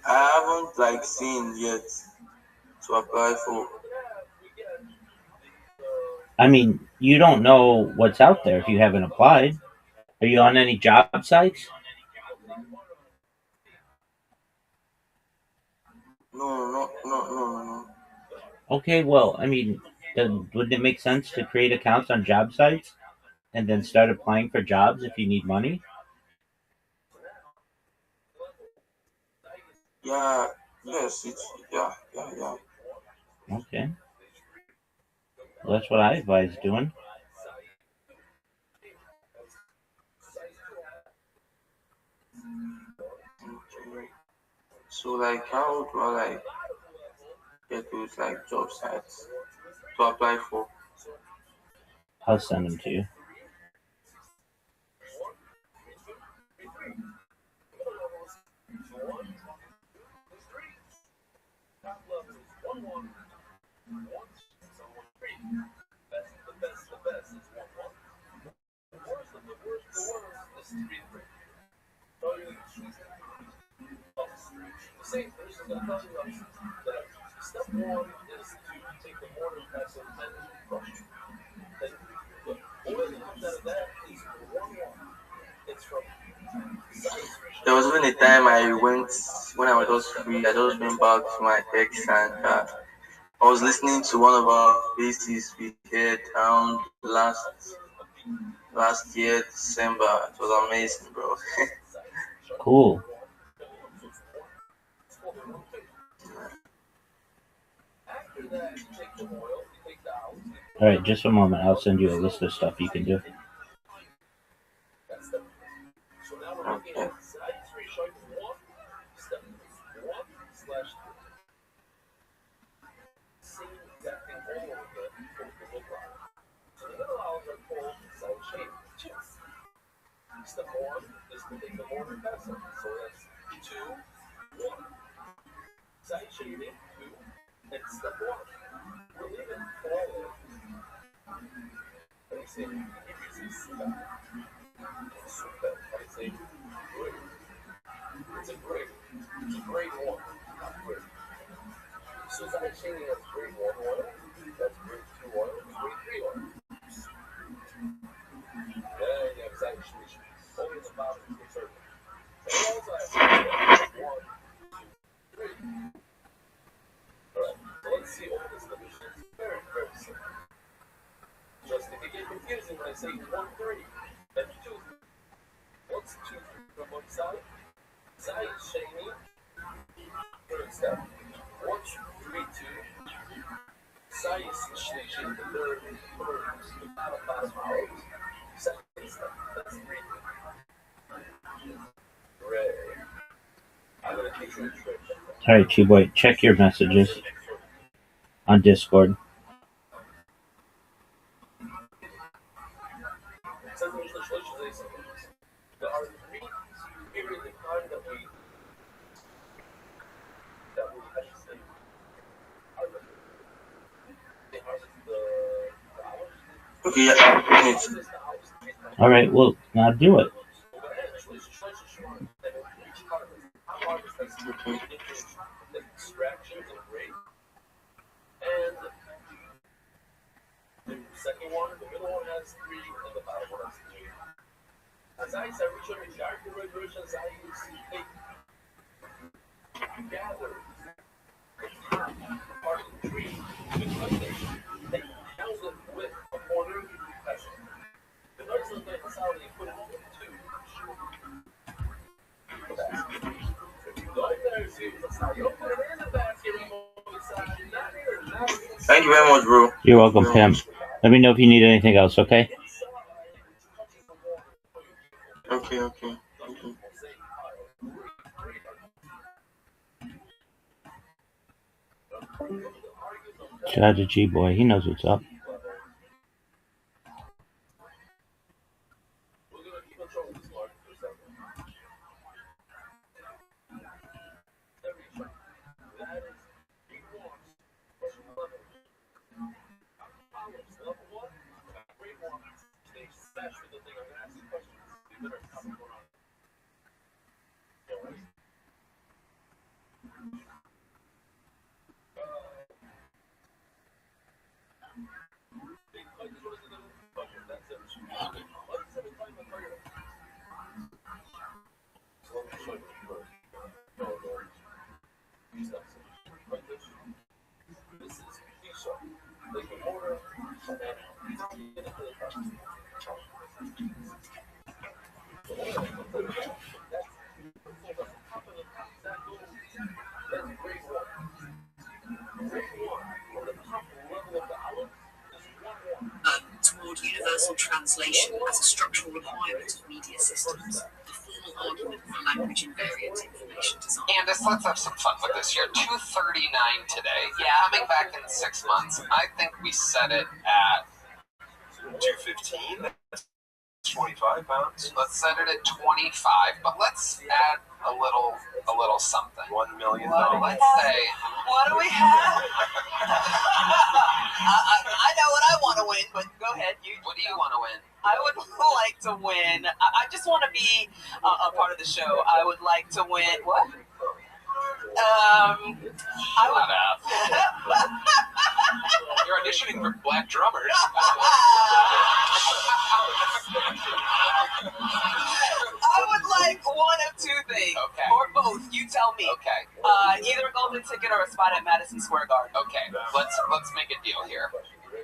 I haven't like seen yet to apply for. I mean, you don't know what's out there if you haven't applied. Are you on any job sites? No. Okay. Well, I mean, wouldn't it make sense to create accounts on job sites and then start applying for jobs if you need money? Yeah, yes, yeah. Okay. Well, that's what I advise doing. Okay. So like, how do I like get those like job sites to apply for? I'll send them to you. There was even a time I went when I was just free. I just went back to my ex and I was listening to one of our bases we had around last year December. It was amazing, bro. Cool. All right, just a moment. I'll send you a list of stuff you can do. Okay. All right, you boy, check your messages. on Discord. Okay, yeah. All right, well, now do it. Okay. Thank you very much, bro. You're welcome, Pam. Let me know if you need anything else, okay? Okay. Shout out to G-Boy. He knows what's up. Toward universal translation as a structural requirement of media systems. The formal argument for language invariant information design. Andis, let's have some fun with this. You're 239 today. Yeah, coming back in 6 months. I think we set it at 215. That's 25 pounds. Let's set it at 25, but let's add a little something. $1 million. Let's say. What do we have? I know what I want to win, but go ahead. What do you want to win? I would like to win. I just want to be a part of the show. I would like to win. What? Shut up. You're auditioning for black drummers. I would like one of two things. Okay. Or both. You tell me. Okay. Either a golden ticket or a spot at Madison Square Garden. Okay. Let's make a deal here.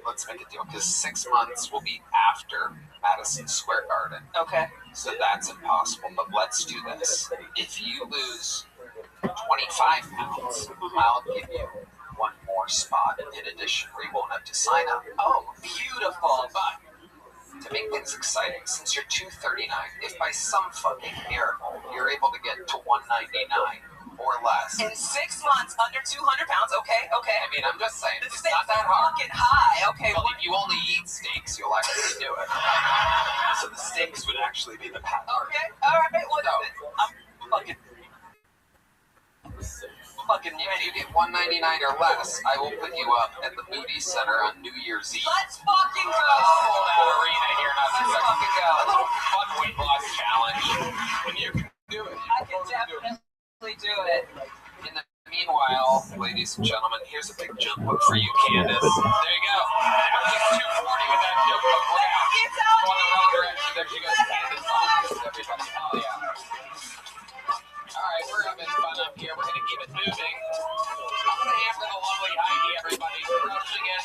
Let's make a deal because 6 months will be after Madison Square Garden. Okay. So that's impossible. But let's do this. If you lose 25 pounds, I'll give you one more spot in addition where you won't have to sign up. Oh, beautiful. But to make things exciting, since you're 239, if by some fucking miracle you're able to get to 199 or less. In 6 months, under 200 pounds, okay. I mean, I'm just saying, The it's stakes not that are hard. fucking high, okay. Well, if you only eat steaks, you'll actually do it. So the steaks would actually be the power. Okay, alright, what is it? I'm fucking If you get 199 or less, I will put you up at the Booty Center on New Year's Eve. Let's fucking go! Sold out arena here, not Let's too fucking go. A little fun weight loss challenge. When you can do it. I can definitely do it. In the meanwhile, ladies and gentlemen, here's a big jump hook for you, Candace. There you go. I'm just 240 with that jump hook. Look out. It's Go out in the here! wrong direction. There she goes, Candace. Everybody. Oh, yeah. All right, we're having fun up here. We're going to keep it moving. I'm going to hammer the lovely Heidi, everybody. Crushing it.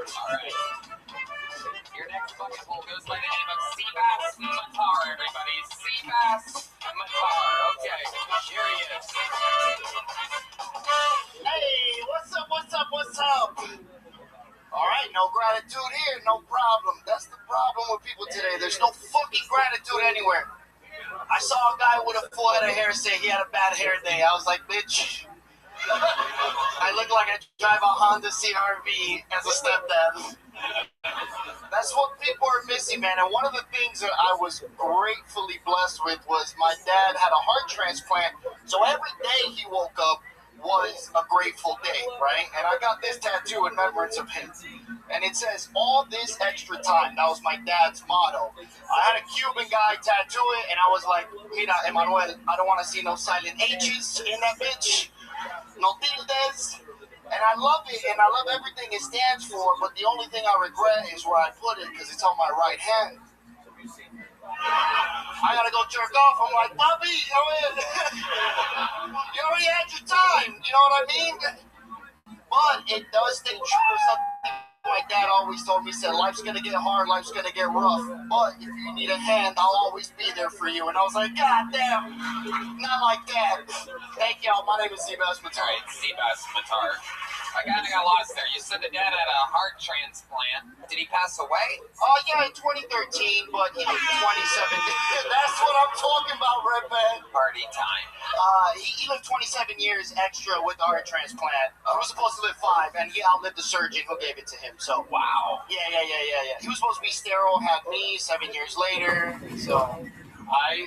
All right. Your next bucket hole goes by the name of Seabass Matar, everybody. Seabass Matar. Okay, here he is. Hey, what's up? All right, no gratitude here, no problem. That's the problem with people today. There's no fucking gratitude anywhere. I saw a guy with a full head of hair say he had a bad hair day. I was like, bitch, I look like I drive a Honda CR-V as a stepdad. That's what people are missing, man. And one of the things that I was gratefully blessed with was my dad had a heart transplant. So every day he woke up was a grateful day, right? And I got this tattoo in remembrance of him. And it says, all this extra time. That was my dad's motto. I had a Cuban guy tattoo it, and I was like, mira, Emmanuel, I don't want to see no silent H's in that bitch. No tildes. And I love it, and I love everything it stands for, but the only thing I regret is where I put it, because it's on my right hand. I gotta go jerk off. I'm like, Bobby, you already had your time, you know what I mean? But it does stay true to something my dad always told me. He said, life's gonna get hard, life's gonna get rough, but if you need a hand, I'll always be there for you. And I was like, God damn, not like that. Thank y'all. My name is Seabass Matar. All right, Seabass Matar. I got lost there. You said the dad had a heart transplant. Did he pass away? Oh, yeah, in 2013, but he was 27. That's what I'm talking about, Redman. Party time. He lived 27 years extra with the heart transplant. He was supposed to live 5, and he outlived the surgeon who gave it to him. So, wow. Yeah. He was supposed to be sterile, had me 7 years later. So,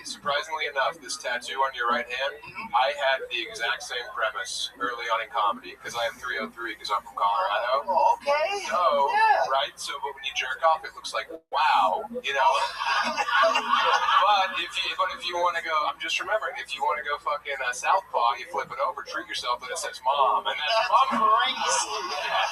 surprisingly enough, this tattoo on your right hand, I had the exact same premise early on in comedy, because I have 303 because I'm from Colorado. Oh, okay. So, yeah. right? So, but when you jerk off, it looks like, wow, you know. But if you want to go, I'm just remembering, if you want to go fucking southpaw, you flip it over, treat yourself, and it says mom, and that's mom. Crazy.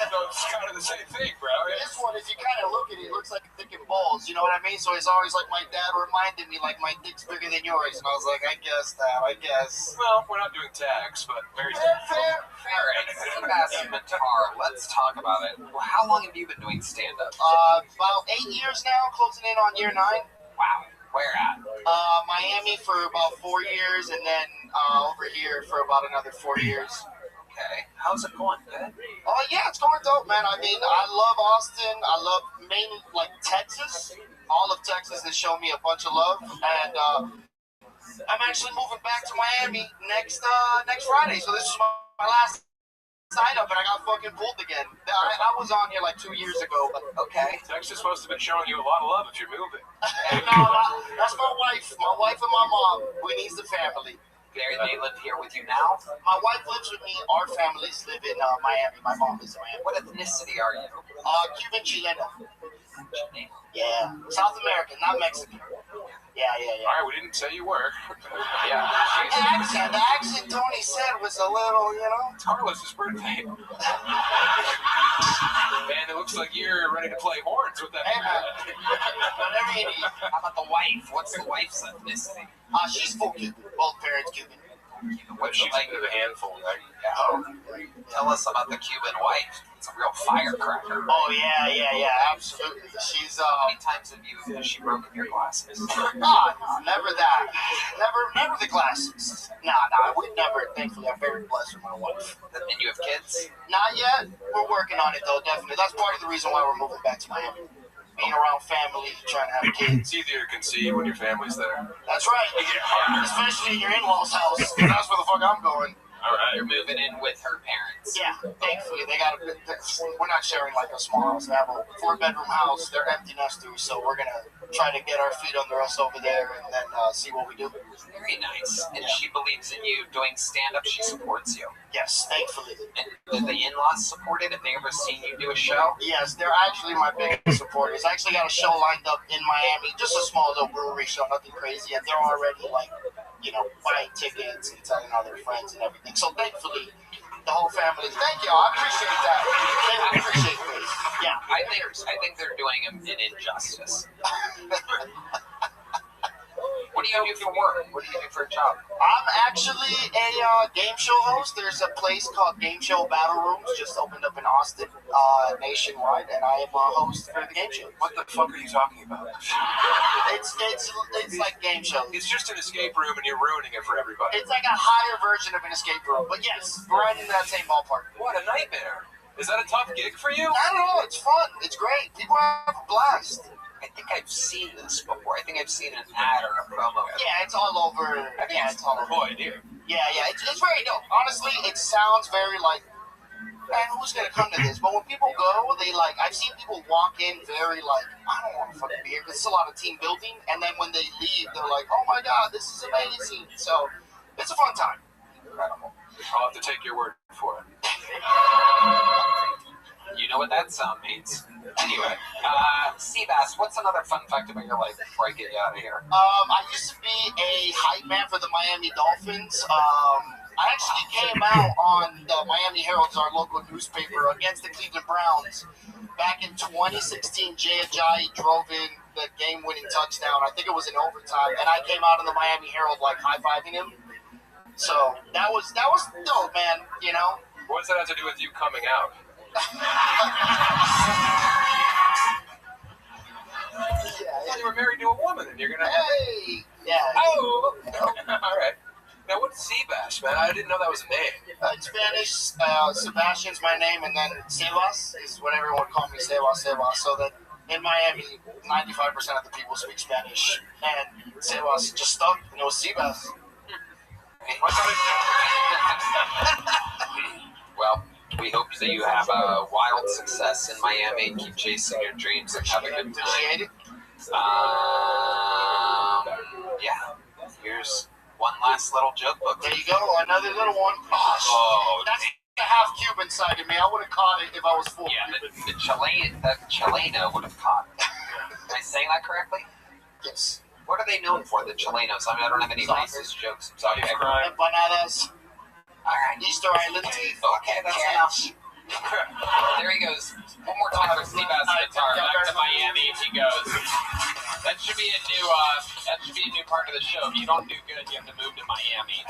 So it's kind of the same thing, bro. This one, if you kind of look at it, it looks like a dick and balls, you know what I mean? So it's always like my dad reminded me, like, my dick's bigger than yours, and I was like, I guess. Well, we're not doing tags, but very Fair. All right, Seabass Matar, let's talk about it. Well, how long have you been doing stand-up? About 8 years now, closing in on year 9. Wow. Where at? Miami for about 4 years, and then over here for about another 4 years. Okay. How's it going? Good? Oh, yeah, it's going dope, man. I mean, I love Austin. I love mainly, like, Texas. All of Texas has shown me a bunch of love, and I'm actually moving back to Miami next Friday, so this is my last sign up, and I got fucking pulled again. I was on here like 2 years ago, but okay. Texas is supposed to have been showing you a lot of love if you're moving. No, that's my wife. My wife and my mom. We need the family. They live here with you now? My wife lives with me. Our families live in Miami. My mom is in Miami. What ethnicity are you? Cuban Chileno. Yeah. South American, not Mexican. Yeah. All right, we didn't say you were. Yeah. The accent Tony said was a little, you know. It's Carlos's birthday. Man, it looks like you're ready to play horns with that. Hey, man. Whatever you need. How about the wife? What's the wife's ethnicity? She's full Cuban. Both parents Cuban. What's She's like? a handful, right? Yeah. Tell us about the Cuban wife. It's a real firecracker. Oh, yeah, absolutely. She's, How many times has she broken your glasses? No, never that. Never the glasses. Nah, we never, thankfully, I'm very blessed with my wife. And you have kids? Not yet. We're working on it, though, definitely. That's part of the reason why we're moving back to Miami. Being around family, trying to have kids. It's easier to conceive when your family's there. That's right. Especially in your in-laws' house. That's where the fuck I'm going. All right. You're moving in with her parents. Yeah, thankfully. We're not sharing like a small house. They have a 4-bedroom house. They're empty nesters, so we're going to try to get our feet under us over there and then see what we do. Very nice. And she believes in you doing stand-up. She supports you. Yes, thankfully. And do the in-laws support it? Have they ever seen you do a show? Yes, they're actually my biggest supporters. I actually got a show lined up in Miami, just a small little brewery show, nothing crazy, and they're already like, you know, buying tickets and telling all their friends and everything. So thankfully, the whole family. Thank you. I appreciate that. They appreciate this. Yeah. I think they're doing him an injustice. What do you do for work? What do you do for a job? I'm actually a game show host. There's a place called Game Show Battle Rooms just opened up in Austin, nationwide, and I am a host for the game show. What the fuck are you talking about? It's like game shows. It's just an escape room and you're ruining it for everybody. It's like a higher version of an escape room. But yes, we're right in that same ballpark. What a nightmare. Is that a tough gig for you? I don't know. It's fun. It's great. People have a blast. I think I've seen this before. I think I've seen an ad or a promo. Yeah, it's all over. Yeah, it's all over. Boy, dear. Yeah, it's very dope. Honestly, it sounds very like, man, who's gonna come to this? But when people go, they like, I've seen people walk in very like, I don't want to fucking be here because it's a lot of team building. And then when they leave, they're like, oh my god, this is amazing. So it's a fun time. Incredible. I'll have to take your word for it. You know what that sound means. Anyway, Seabass, what's another fun fact about your life before I get you out of here? I used to be a hype man for the Miami Dolphins. I actually came out on the Miami Herald, our local newspaper, against the Cleveland Browns. Back in 2016, Jay Ajayi drove in the game-winning touchdown. I think it was in overtime, and I came out in the Miami Herald like high-fiving him. So that was dope, man. You know. What does that have to do with you coming out? Yeah, You were married to a woman, and you're gonna. hey, yeah. Oh. All right. Now, what's Seabass, man? I didn't know that was a name. In Spanish, Sebastian's my name, and then Sebas is what everyone called me, Sebas. So that in Miami, 95% of the people speak Spanish, and Sebas just stuck, and it was Sebas. Well, we hope that you have a wild success in Miami. Keep chasing your dreams and have a good time. Appreciate it. Yeah. Here's one last little joke book. There you go, another little one. Oh, that's a half Cuban side of me. I would have caught it if I was full Cuban. The Chileno would have caught it. Am I saying that correctly? Yes. What are they known for, the Chilenos? I mean, I don't have any racist jokes. Okay. Empanadas. All right. Easter Island. Okay, that's enough. There he goes. One more time for Seabass guitar. Back to Miami if he goes. That should be a new part of the show. If you don't do good, you have to move to Miami.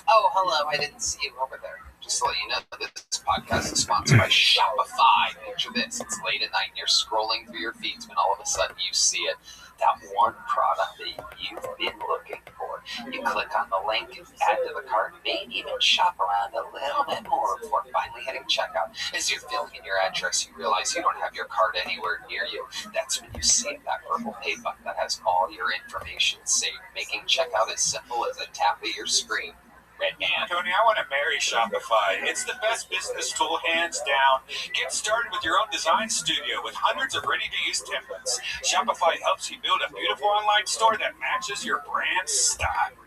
Oh, hello. I didn't see you over there. Just to let you know, this podcast is sponsored by Shopify. Picture this. It's late at night and you're scrolling through your feeds when all of a sudden you see it. That one product that you've been looking for. You click on the link, add to the cart, maybe even shop around a little bit more before finally hitting checkout. As you're filling in your address, you realize you don't have your cart anywhere near you. That's when you see that purple pay button that has all your information saved, making checkout as simple as a tap of your screen. Red man. Tony, I want to marry Shopify. It's the best business tool, hands down. Get started with your own design studio with hundreds of ready-to-use templates. Shopify helps you build a beautiful online store that matches your brand style.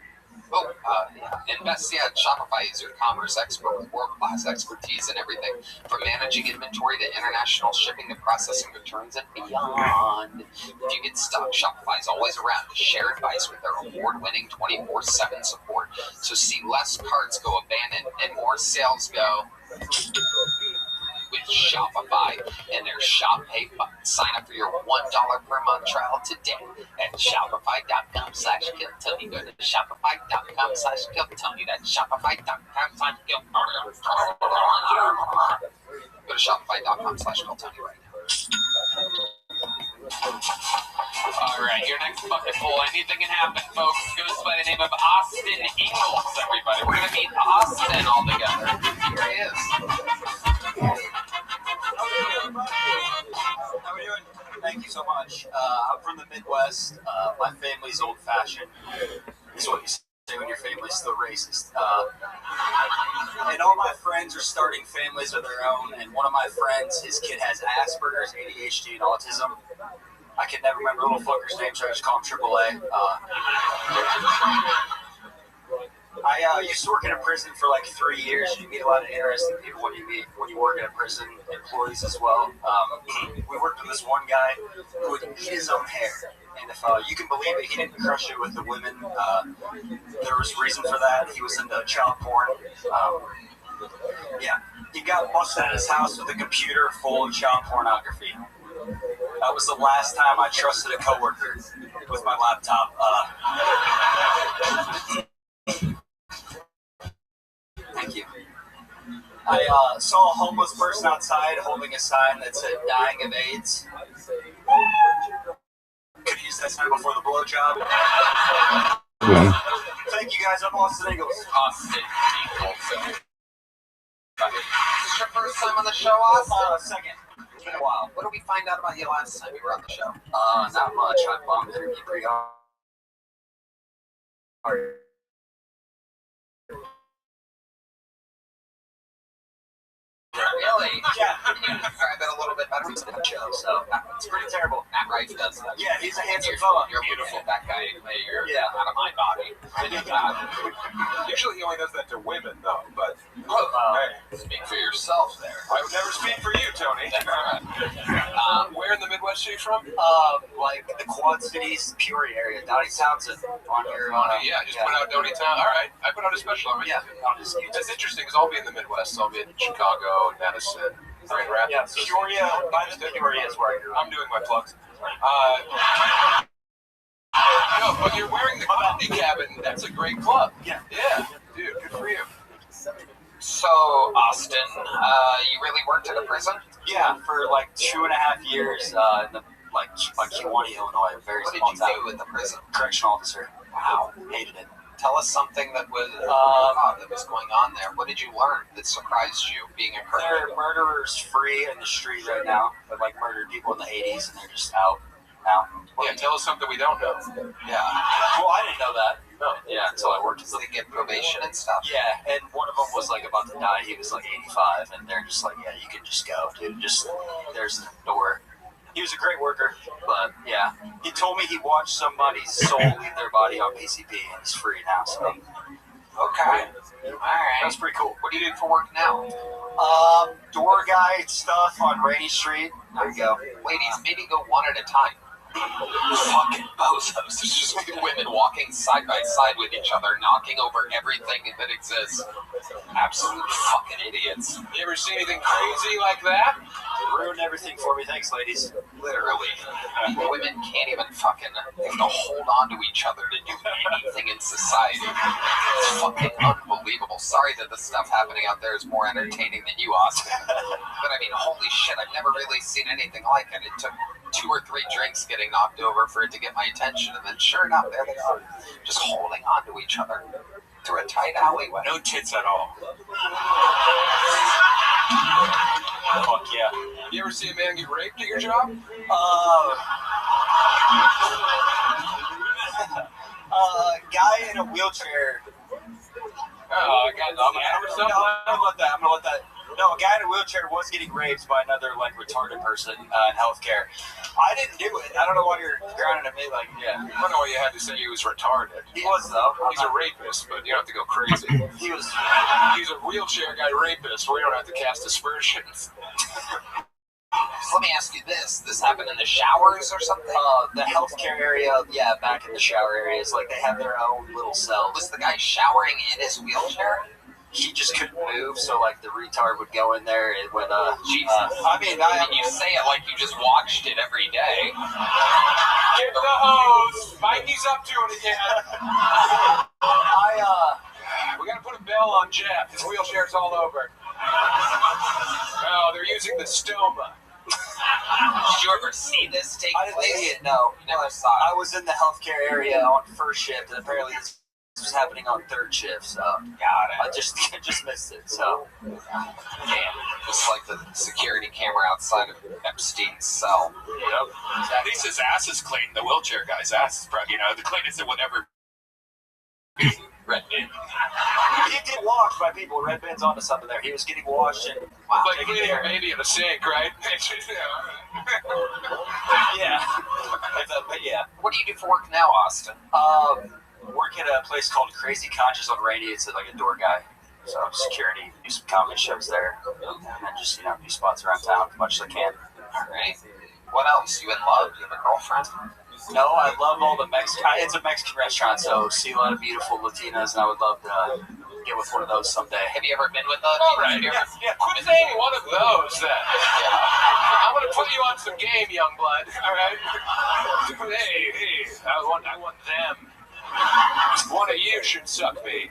Invest at Shopify is your commerce expert with world-class expertise in everything from managing inventory to international shipping to processing returns and beyond. If you get stuck, Shopify is always around to share advice with their award-winning 24/7 support. So see less carts go abandoned and more sales go with Shopify and their Shop Pay button. Sign up for your $1 per month trial today at shopify.com/KillTony. Go to shopify.com/KillTony. That's shopify.com/KillTony. Go to shopify.com/KillTony right now. All right, your next bucket full. Anything can happen, folks. Goes by the name of Austin Ingalls, everybody. We're going to meet Austin all together. Here he is. How are you doing? Thank you so much. I'm from the Midwest. My family's old-fashioned. Is what you say when your family's still racist. And all my friends are starting families of their own. And one of my friends, his kid has Asperger's, ADHD, and autism. I can never remember the little fucker's name, so I just call him AAA. I used to work in a prison for like 3 years. You meet a lot of interesting people when you work in a prison, employees as well. We worked with this one guy who would eat his own hair. And if you can believe it, he didn't crush it with the women. There was reason for that. He was into child porn. He got busted at his house with a computer full of child pornography. That was the last time I trusted a coworker with my laptop. Thank you. I saw a homeless person outside holding a sign that said dying of AIDS. Could use that sign before the blowjob. Thank you guys, I'm Austin Ingalls. Austin Ingalls. Is this your first time on the show, Austin? Second. It's been a while. What did we find out about you last time you were on the show? Not much. I bombed interview pretty hard. show, so it's pretty terrible. Matt Rife does that. Yeah, he's a handsome fella. You're beautiful. That guy, you're out of my body. Usually he only does that to women, though. But Speak for yourself there. I would never speak for you, Tony. Where in the Midwest are you from? Like the Quad Cities, Peoria area, Downeytown's on your. Just put out Downeytown. All right, I put out a special already. Yeah, on his YouTube. That's interesting because I'll be in the Midwest. I'll be in Chicago, Madison, Grand Rapids. Yeah, Peoria. By the Peoria is where I grew up. I'm doing my plugs. No, but you're wearing the Comedy Cabin. That's a great club. Yeah, dude, good for you. So, Austin, you really worked at a prison? Yeah, for like 2.5 years in the Kewanee, Illinois, a very What did small you town. do at the prison? Correctional officer. Wow. Hated it. Tell us something that was that was going on there. What did you learn that surprised you being a There criminal? are murderers free in the street right now. They like murdered people in the 80s and they're just out now. Yeah, tell us something we don't know. Yeah. Well, I didn't know that. No. Yeah, until I worked with So them. they get probation and stuff. Yeah, and one of them was like about to die. He was like 85, and they're just like, yeah, you can just go, dude. Just there's the door. He was a great worker, but yeah, he told me he watched somebody's soul leave their body on PCP, and he's free now. So Okay. All right. that's pretty cool. What do you do for work now? Door guy stuff on Rainy Street. There you go. Ladies, maybe go one at a time. Fucking bozos. There's just women walking side by side with each other, knocking over everything that exists. Absolute fucking idiots. You ever see anything crazy like that? Ruined everything for me. Thanks, ladies. Literally. Women can't even fucking, they have to hold on to each other to do anything in society. It's fucking unbelievable. Sorry that the stuff happening out there is more entertaining than you, Austin. But I mean, holy shit, I've never really seen anything like it. It took 2 or 3 drinks getting knocked over for it to get my attention, and then sure enough, there they are, just holding on to each other through a tight alleyway. No tits at all. Fuck yeah. You ever see a man get raped at your job? Guy in a wheelchair. Oh, I got I'm gonna let that. No, a guy in a wheelchair was getting raped by another like retarded person in healthcare. I didn't do it. I don't know why you're grounding at me like I don't know why you had to say he was retarded. He was though. He's a rapist, but you don't have to go crazy. He was. He's a wheelchair guy rapist. We don't have to cast aspersions. Let me ask you this. This happened in the showers or something? The healthcare area, back in the shower areas, like they have their own little cells. Was the guy showering in his wheelchair? He just couldn't move, so like the retard would go in there and would. Jesus. I mean, You say it like you just watched it every day. Get the hose. Mikey's up to it again. We gotta put a bell on Jeff. His wheelchair's all over. Oh, they're using the stoma. Did you ever see this take I didn't place? see it. No, You never saw it. I was in the healthcare area on first shift, and apparently this was happening on third shift. So Got I just missed it. So Damn. Just like the security camera outside of Epstein's cell. Yep. At least his ass is clean. The wheelchair guy's ass is probably, the cleanest it would ever be. Red bin. he did washed by people. Red Bin's onto something there. He was getting washed and Like taken cleaning care a of. baby in a sink, right? Yeah. But yeah. What do you do for work now, Austin? Work at a place called Crazy Conscious on Rainy. It's like a door guy. So security, do some comedy shows there, and then just do spots around town as much as I can. All right. What else? You in love? You have a girlfriend? No, I love all the Mexican. It's a Mexican restaurant, so see a lot of beautiful Latinas, and I would love to get with one of those someday. Have you ever been with a? All right. have you ever- Quit saying one of those then. I'm gonna put you on some game, young blood. All right. Hey, I want them. One of you should suck me.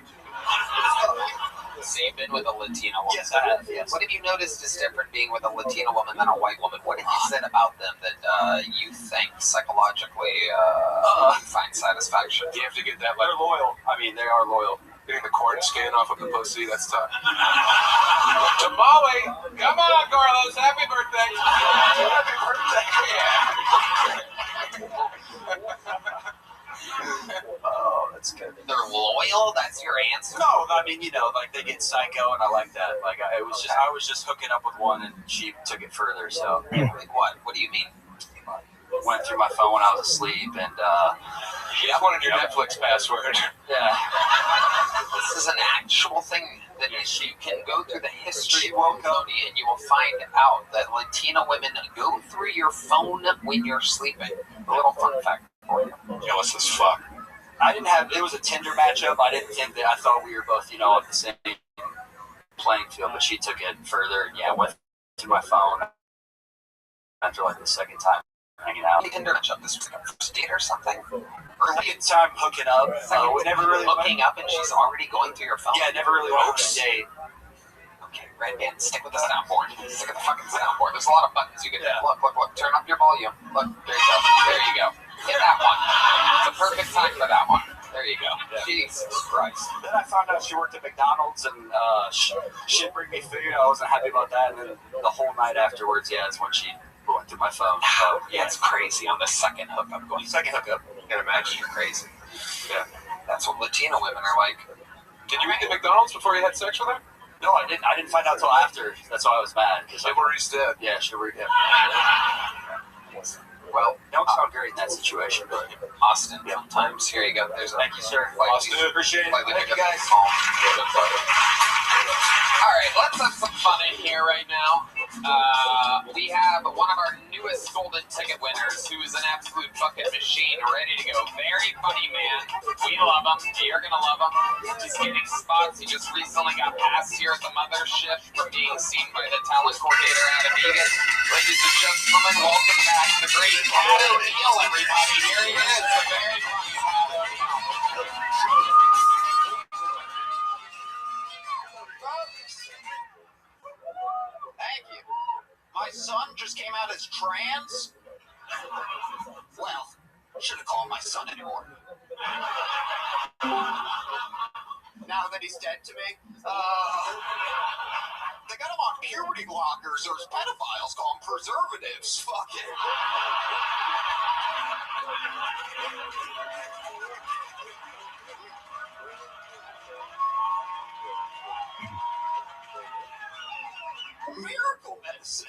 So you've been with a Latina woman. Yes, I have. Yes. What have you noticed is different being with a Latina woman than a white woman? What have you said about them that you think psychologically you find satisfaction? You have to get that They're loyal. I mean, they are loyal. getting the corn skin off of the pussy. That's tough. Tamale, come on, Carlos. Happy birthday. Happy birthday. Oh, that's good. They're loyal? That's your answer? No, I mean, you know, like they get psycho, and I like that. Like I was just hooking up with one, and she took it further. So Like what? What do you mean? went through my phone when I was asleep, and You just wanted your Netflix password. yeah, This is an actual thing that you can go through the history She of woke up- Tony, and you will find out that Latina women go through your phone when you're sleeping. A little fun fact for you. Jealous as fuck. I didn't have. It was a Tinder matchup. I didn't think that. I thought we were both, you know, on the same playing field, but she took it further. And, yeah, went through my phone after like the second time hanging out. Tinder matchup. This was like a first date or something. Second time hooking up. We never really Looking up, and she's already going through your phone. Yeah, never really went on a date. Okay, Red Band, stick with the soundboard. Stick with the fucking soundboard. There's a lot of buttons you can hit. Look. Turn up your volume. Look, there you go. There you go. Hit that one. It's a perfect time for that one. There you go. Yeah. Jesus Christ. Then I found out she worked at McDonald's, and she'd bring me food. I wasn't happy about that. And then the whole night afterwards, yeah, is when she went through my phone. So, Yeah, it's crazy on the second hookup going. second hookup. Can't imagine you're crazy. Yeah. That's what Latino women are like. Did you eat at McDonald's before you had sex with her? No, I didn't. I didn't find out till after. That's why I was mad. Because Chivalry's dead. yeah, chivalry. Yeah. Well, Don't sound great in that situation, but Austin, sometimes. Here you go. There's a thank you, sir. Austin, appreciate it. Thank you, guys. All right, let's have some fun in here right now. We have one of our newest golden ticket winners, who is an absolute fucking machine, ready to go. Very funny man. We love him. You're gonna love him. He's getting spots. He just recently got passed here at the mothership for being seen by the talent coordinator out of Vegas. Ladies and gentlemen, welcome back the great Pat O'Neill, everybody. Here he is, the very funny Pat O'Neill. Thank you. My son just came out as trans. Well, shouldn't call him my son anymore. Now that he's dead to me, they got him on puberty blockers. Those pedophiles call them preservatives. Fuck it. Miracle medicine.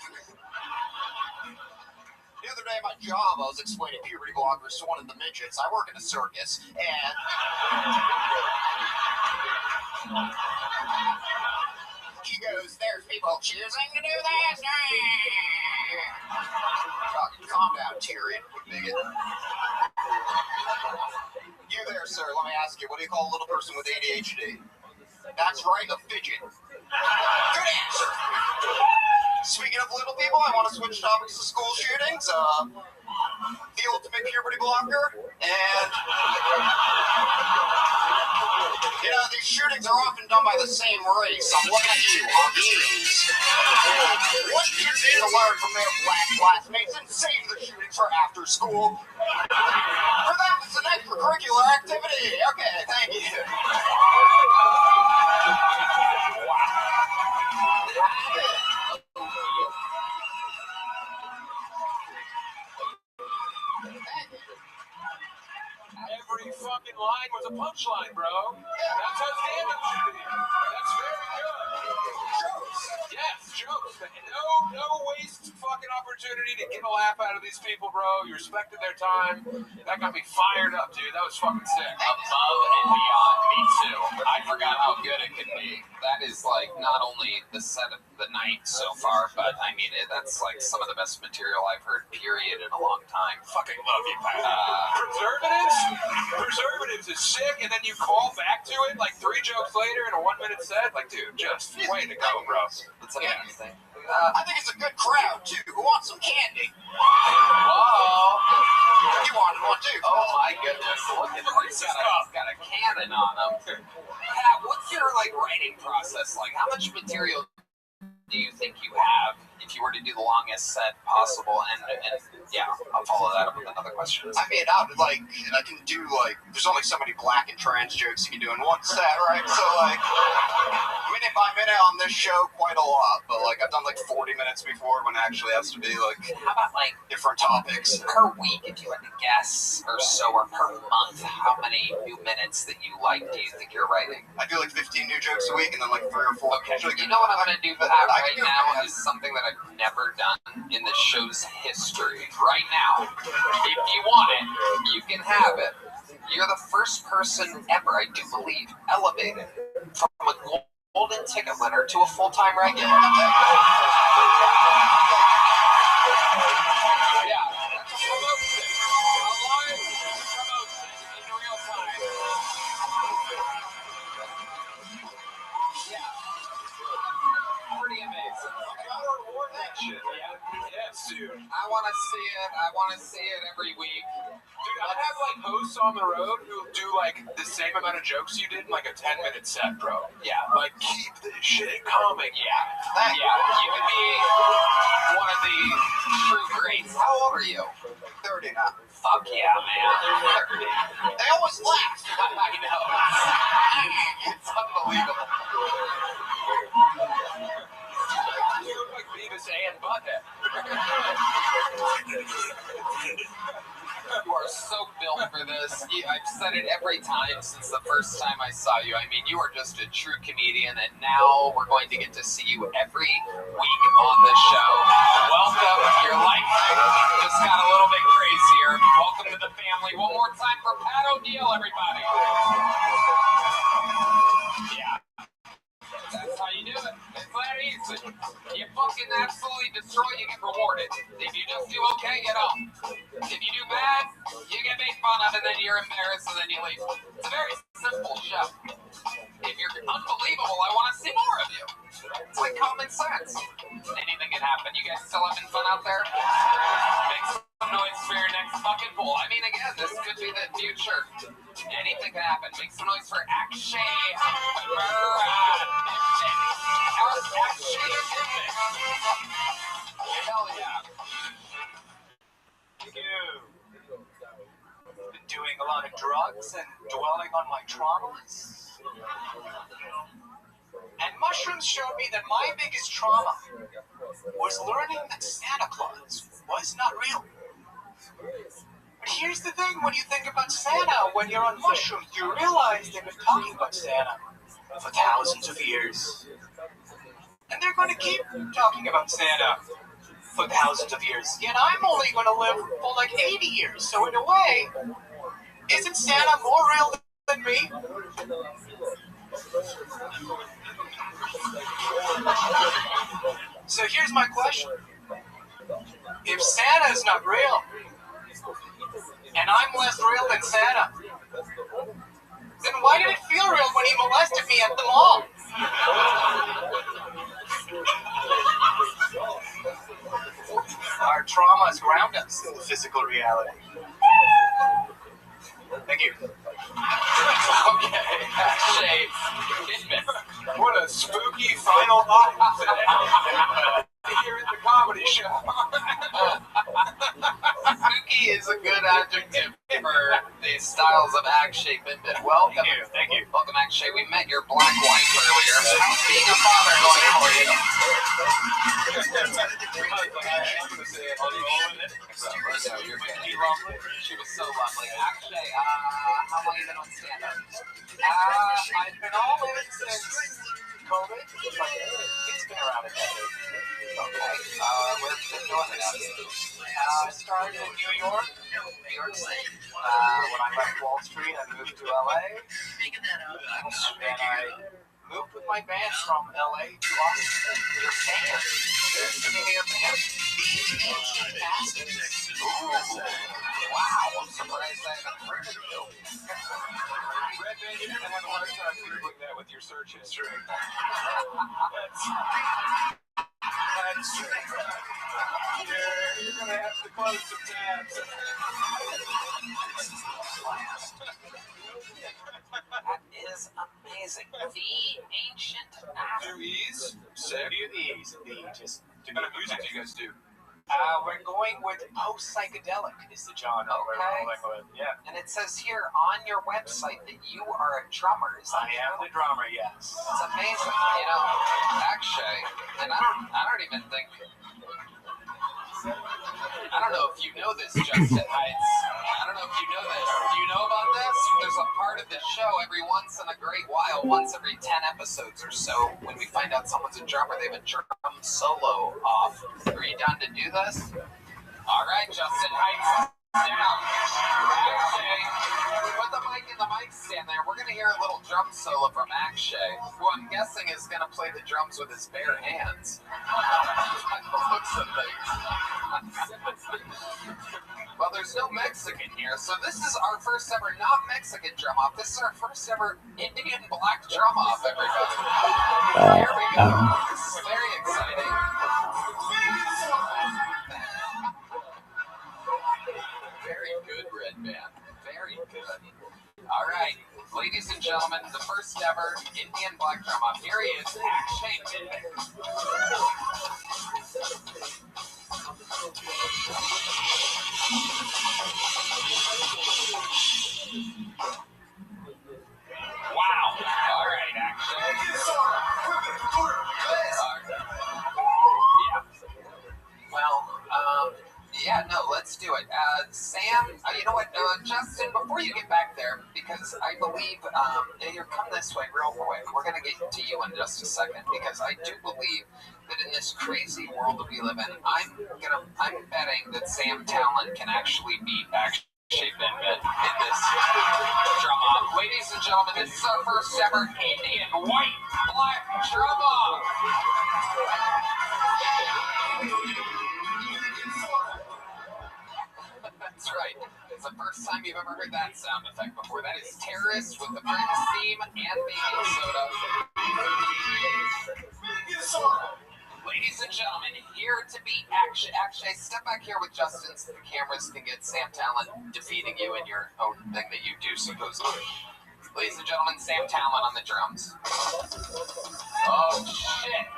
The other day at my job, I was explaining puberty blockers to one of the midgets. I work in a circus, and he goes, "There's people choosing to do this." Calm down, Tyrion, bigot. You there, sir, let me ask you, what do you call a little person with ADHD? That's right, a fidget. Good answer. Speaking of little people, I want to switch topics to school shootings. The ultimate puberty blocker, and you know, these shootings are often done by the same race. I'm looking at you, Hawkins. What kids need to learn from their black classmates and save the shootings for after school? For that, it's an extracurricular activity. Okay, thank you. Every fucking line was a punchline, bro. That's how stand-up should be. That's very good. Jokes. Yes, jokes. No waste fucking opportunity to get a laugh out of these people, bro. You respected their time. That got me fired up, dude. That was fucking sick. Above and beyond. Me too. I forgot how good it could be. That is like not only the set of the night so far, but I mean, that's like some of the best material I've heard, period, in a long time. Fucking love you, Pat. Preservatives? Preservatives is sick, and then you call back to it like 3 jokes later in a 1-minute set. Like, dude, just way to go, bro. It's amazing. I think it's a good crowd, too. Who wants some candy? Whoa. You wanted one, too. Oh my goodness. Look at him. He's got a cannon on him. Pat, what's your like writing process like? How much material do you think you have if you were to do the longest set possible, and yeah, I'll follow that up with another question. I mean, I can do, there's only so many black and trans jokes you can do in one set, right? So, minute by minute on this show, quite a lot. But, I've done, 40 minutes before when it actually has to be, how about, different topics. per week, if you had to guess, or so, or per month, how many new minutes that you do you think you're writing? I do, 15 new jokes a week, and then, 3 or 4. Okay, you know what I'm going to do for that right now is something that I've never done in the show's history. Right now, if you want it, you can have it. You're the first person ever, I do believe, elevated from a golden ticket winner to a full-time regular. Yeah, that's a promotion. A live promotion in real time. Yeah. Pretty amazing. Yes, dude. I want to see it. I want to see it every week. Dude, I'd have hosts on the road who do the same amount of jokes you did in a 10-minute set, bro. Yeah. Keep this shit coming. Yeah. Yeah. You could be one of the true greats. How old are you? 30 now. Fuck yeah, man. 30. They always laugh. I know. It's unbelievable. You look like Beavis and Butthead. You are so built for this. I've said it every time since the first time I saw you. I mean, you are just a true comedian, and now we're going to get to see you every week on the show. Welcome. Your life just got a little bit crazier. Welcome to the family. One more time for Pat O'Neill, everybody. Yeah. That's how you do it. It's that easy. You fucking absolutely destroy, you get rewarded. If you just do okay, you don't. If you do bad, you get made fun of, and then you're embarrassed, and then you leave. It's a very simple show. If you're unbelievable, I want to see more of you. It's like common sense. Anything can happen. You guys still having fun out there? Make some noise for your next fucking pool. I mean, again, this could be the future. Anything can happen. Make some noise for Akshay. Hell yeah. Thank you. Been doing a lot of drugs and dwelling on my traumas. And mushrooms showed me that my biggest trauma was learning that Santa Claus was not real. But here's the thing, when you think about Santa, when you're on mushrooms, you realize they've been talking about Santa for thousands of years. And they're going to keep talking about Santa for thousands of years. Yet I'm only going to live for 80 years. So in a way, isn't Santa more real than me? So here's my question. If Santa is not real, and I'm less real than Santa, then why did it feel real when he molested me at the mall? Our traumas ground us in the physical reality. Thank you. Okay, Akshay. What a spooky final thought here at the comedy show. Spooky is a good adjective for the styles of Akshay Bindit. Welcome. Thank you. Welcome, Akshay. We met your black wife earlier. How's being a father going for you? No, you're good. She was so lovely. Akshay, how long have you been on stand-up? I've been all in since COVID. It's been around a decade. Okay. Where have you been doing it at? I started in New York City. When I left Wall Street, I moved to LA. And then I moved with my band from LA to Austin. Your band. Where's the name of your band? Wow, I'm surprised I haven't heard of you. Red Man, you're going to have a hard time googling that with your search history. You're going to have to close some tabs. That is amazing. The ancient Two E's? Sick. Two E's. The just What kind of music do you guys do? We're going with post-psychedelic is the genre we're rolling with. Yeah. And it says here on your website that you are a drummer. Is that I am the drummer, yes. It's amazing. You know, actually, and I don't even think... I don't know if you know this, Justin Heights. I don't know if you know this. Do you know about this? There's a part of the show every once in a great while, once every 10 episodes or so, when we find out someone's a drummer, they have a drum solo off. Are you down to do this? All right, Justin Heights. Down. Akshay. Put the mic in the mic stand there. We're going to hear a little drum solo from Akshay, who I'm guessing is going to play the drums with his bare hands. By the looks of things. Well, there's no Mexican here, so this is our first ever not Mexican drum off. This is our first ever Indian black drum off, everybody. Here we go. This is very exciting. Very good, Red Band. Very good. All right, ladies and gentlemen, the first ever Indian black drum off. Here he is, Akshay Tidbit. Wow. All right, Akshay. Yeah. Well, yeah, no, let's do it. Sam, you know what, Justin, before you get back there, because I believe, here, come this way real quick. We're going to get to you in just a second, because I do believe that in this crazy world that we live in, I'm betting that Sam Talent can actually beat Akshay Tidbit in this drum off. Ladies and gentlemen, this is our first ever Indian white black drum off. That's right. It's the first time you've ever heard that sound effect before. That is Terrorist with the Prince theme and baking soda. Ladies and gentlemen, here to beat Akshay. Akshay, step back here with Justin so the cameras can get Sam Talent defeating you in your own thing that you do, supposedly. Ladies and gentlemen, Sam Talent on the drums. Oh, shit.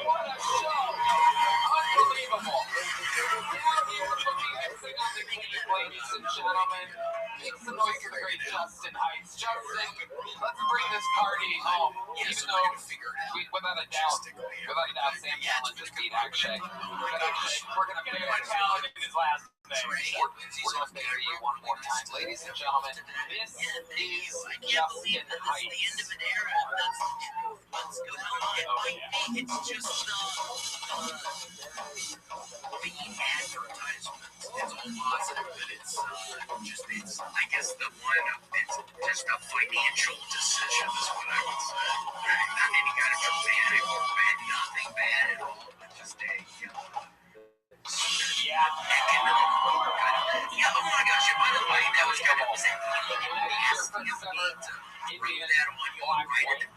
What a show! Unbelievable! Down here from the exit on the cave, ladies and gentlemen. Make some noise for the great Justin Heights. Justin, let's bring this party home. Even though, without a doubt, Sam Talent just beat Akshay. But Akshay, we're going to bury Talent in his last name. We're going to bury you one more time. Ladies and gentlemen, this is Justin Heights. What's going on? It's just the advertisement. It's all positive, but it's I guess it's just a financial decision is what I would say. Not any kind of dramatic or bad, nothing bad at all, but just a economical kind of. Yeah, oh my gosh, and by the way, that was kind of asking of me to bring that on you right now.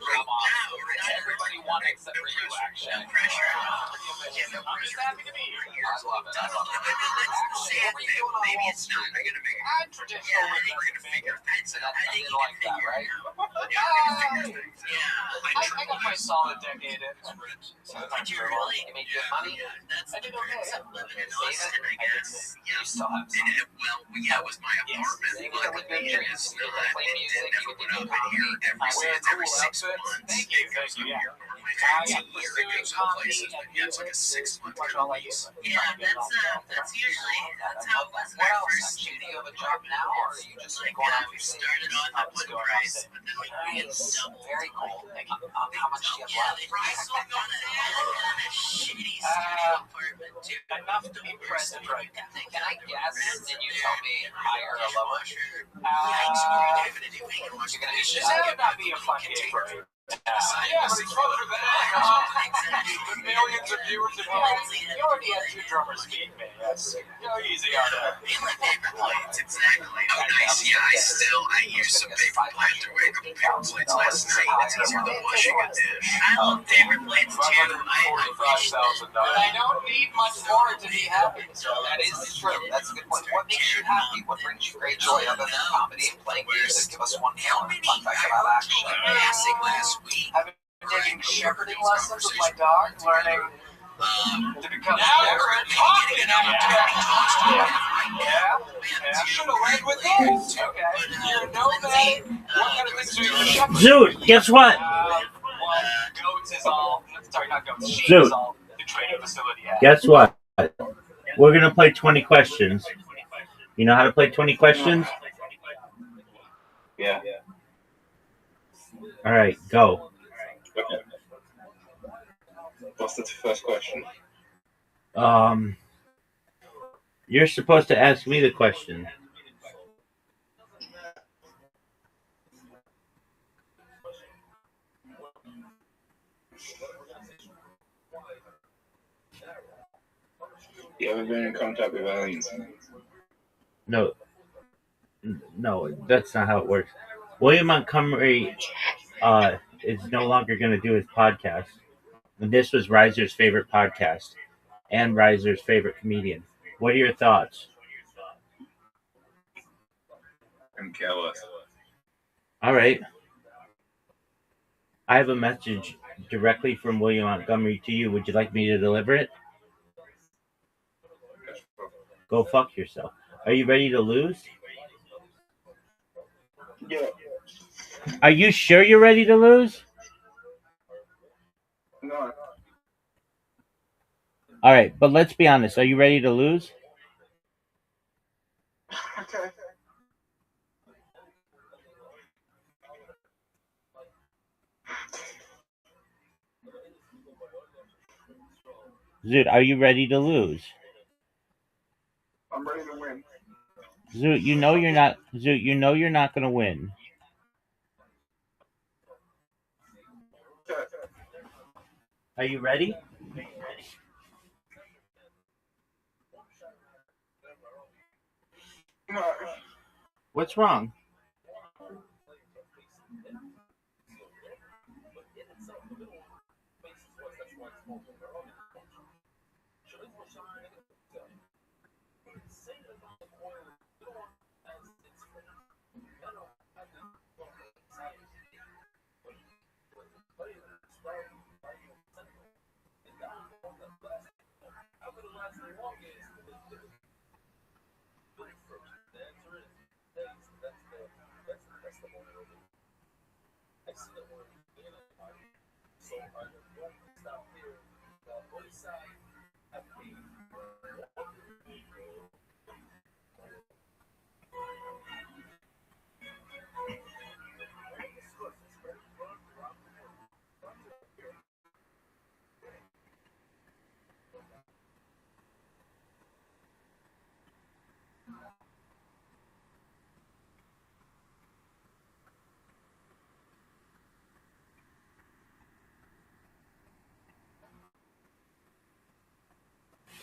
Everybody won except for you, Akshay. No pressure. I'm just happy to be here. I love it. Maybe it's not. I gotta make it. I'm traditional. I think we're gonna figure it out. I think you like can that, figure right? it out. Yeah, we're gonna figure things out. Yeah. I got my solid decade in. Did you really? You made good money? That's I did okay. living in Austin, I guess. You still have some. Well, yeah, it was my apartment. Luckily, it is not. It never went up in here every 6 months. Thank you. Yeah. It's a year to go some places, but yeah, it's like a 6-month lease. Yeah, that's usually how it was in our first studio of a job now, or are you just going out? We started on the one price, but then we doubled. Very cool. How much do you have left? Price on a shitty studio apartment too. Enough to be present right now. Can I guess? And you tell me higher or lower? That would not be a fun game for me. Yeah, but it's fun for that. The millions of viewers at home. You already have two drummers meet me. That's easy on that. Paper plates, exactly. Oh, nice. Yeah, I used some paper plates. There were a couple paper plates last night. It's easier than washing a dish. I love paper plates too. I don't need much more to be happy. So That is true. That's a good point. What makes you happy? What brings you great joy other than comedy and playing music? Give us one fun fact about action. Passing last week. I've been taking shepherding lessons with my dog, learning to become We're talking Yeah. Should have led with those. Okay. You're a nomad. What kind of things do you shepherd? Zoot, guess what? Well, goats is all. Sorry, not goats. Sheep Zoot. is all the training facility has. Guess what? We're going to play 20 questions. You know how to play 20 questions? Yeah. All right, go. Okay. What's the first question? You're supposed to ask me the question. You ever been in contact with aliens? No, that's not how it works. William Montgomery is no longer going to do his podcast. And this was Reiser's favorite podcast and Reiser's favorite comedian. What are your thoughts? I'm careless. All right. I have a message directly from William Montgomery to you. Would you like me to deliver it? Go fuck yourself. Are you ready to lose? Yeah. Are you sure you're ready to lose? No. All right, but let's be honest. Are you ready to lose? Okay. Zoot, are you ready to lose? I'm ready to win. Zoot, you know you're not. Zoot, you know you're not going to win. Okay. Are you ready? No. What's wrong?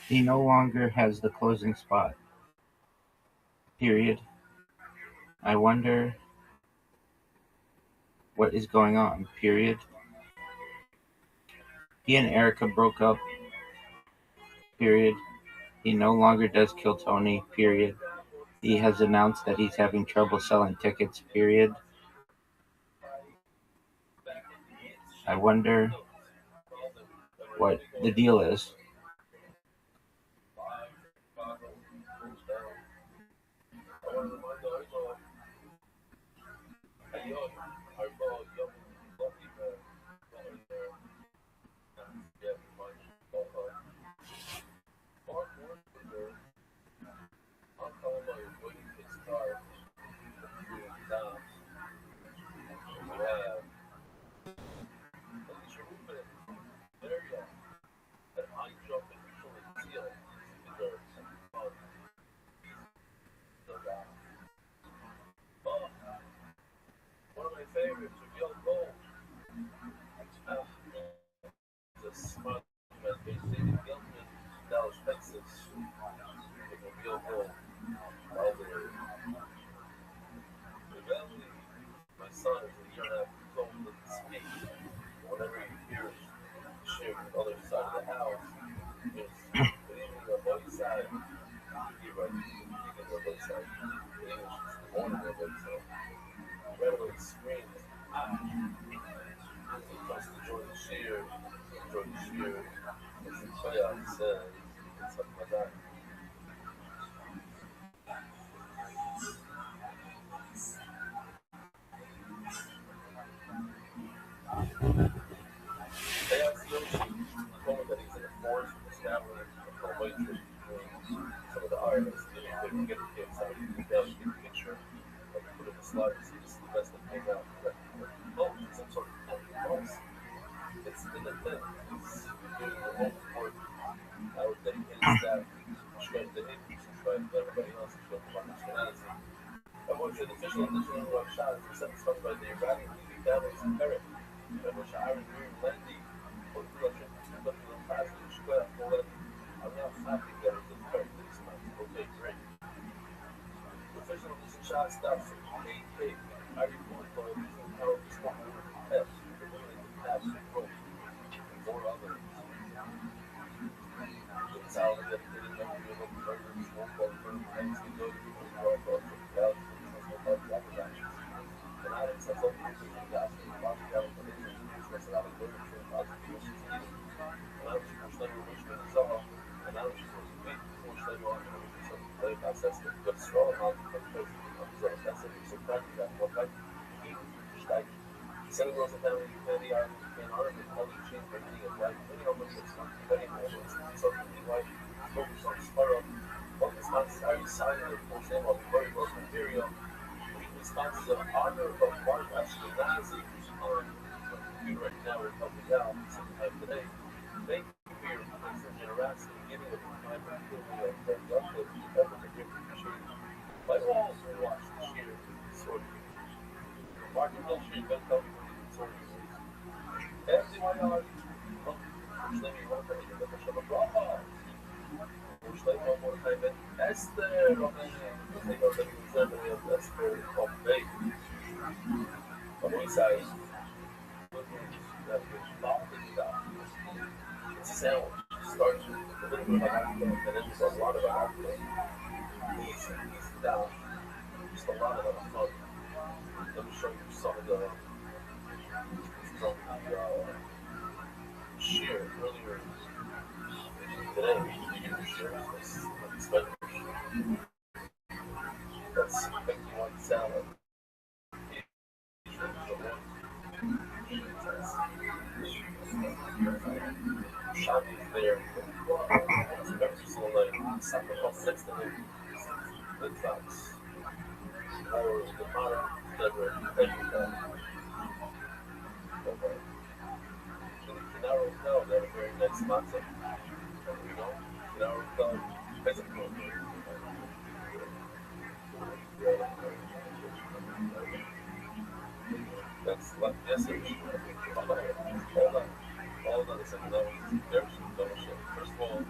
He no longer has the closing spot. Period. I wonder what is going on. Period. He and Erica broke up. Period. He no longer does Kill Tony. Period. He has announced that he's having trouble selling tickets. Period. I wonder what the deal is. They accidentally told me that he's in a forest with his family until waitress doing some of the irons. They couldn't get the kids out. They get a picture and put it in the slide to see this is the best that came out. Oh, it's some sort of device. It's in the thing. It's doing remote work. Our dedicated staff showed the him, subscribe to everybody else, and showed the fucking shenanigans. I was an official edition of Rabbi Rothschild for 7 by the Iranian TV families in Paris. I wish I would do Lendy or production of the past in Square for it. I'm not happy that it's in Paris this month. Okay, great. Official edition shot stops at 8K. I report for a reason how this one will test for doing the past approach and more others. It's how the dedicated member of the murder is one for and to go to the world of the reality of the actions. And I have some music and gas and lots of television, which was not a good for lots of music. And I was supposed to wish me the song, and I was supposed to be before they were on some play process that got strong on because that's it. So practice that one like like Seven Girls and Family, Candy are in art and how you change everything in life. Many of them it's not very important. Something in life, focus on spiral. What responses are you signing with for example, very close material? Responses of honor of Mark Ashkenazi, who's on you right now, we're helping out sometime today. Thank you for your constant generosity, giving of your time and feeling of very uplift, ever to give appreciated. My walls will watch this year sort of. Mark and Hilshire, don't tell me what you sort of is. FDYR, which let me one time in the Hashem of Raha. Which let one more time in Esther, on the thing of the Germany of Esther of Bay. On one side, that was bombing down. It's a sandwich. It starts with a little bit of Africa, and then there's a lot of Africa. Easy down. Just a lot of them fun. Let me show you some of the shear earlier today. You can share this special shear. That's 51 salad. Shadi is there. It's every single night. Sacrifice next to him. The thoughts. Or the modern never everything. Okay. So the Kinaro Hotel, they have a very nice sponsor. You know, Kinaro Hotel has a program. That's like yesterday. Hold on a second. That was there's some fellowship. First of all, the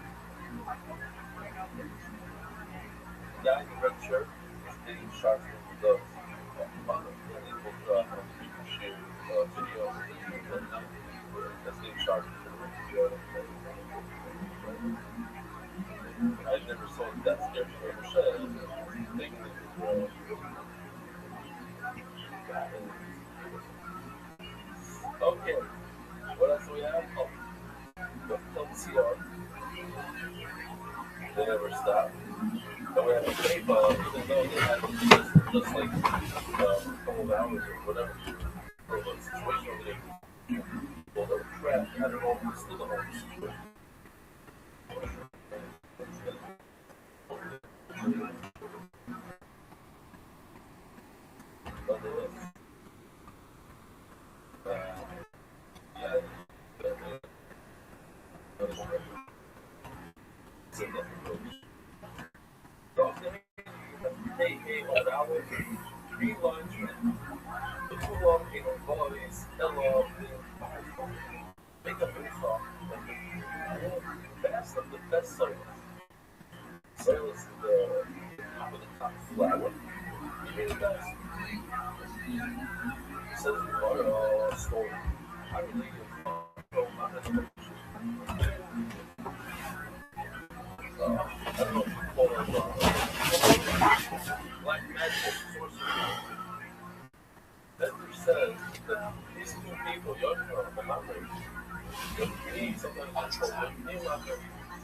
guy in the red shirt is getting sharp with the video that's getting sharp. I never saw that scary okay, what else do we have? Oh, the CR. They never stop. And we have a paper, even though they had just like a couple of hours or whatever for the situation over there. Well, they were trapped. I don't know if it's still the whole situation.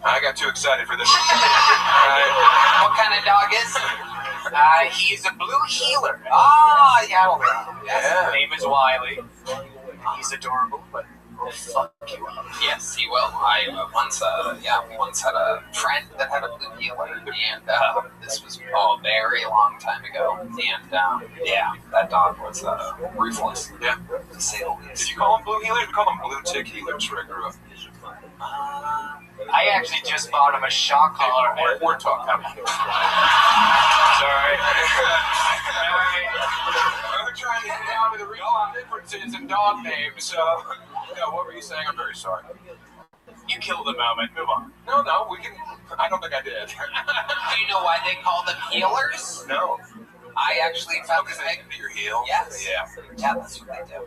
I got too excited for this. What kind of dog is he? He's a blue heeler. Oh, yeah. His name is Wiley. He's adorable, but he'll fuck you up. Yes, he will. I once had a friend that had a blue healer, and this was a very long time ago. And that dog was ruthless. Yeah. To say the least. Did you call them blue healers? We call them blue tick healers where I grew up. I actually just bought him a shock collar. We're talking. Sorry. I'm trying to get down to the real differences in dog names. So, what were you saying? I'm very sorry. You killed the moment. Move on. No, we can. I don't think I did. Do you know why they call them healers? No. I actually found Because they can be your heel. Yes. Yeah. Yeah, that's what they do.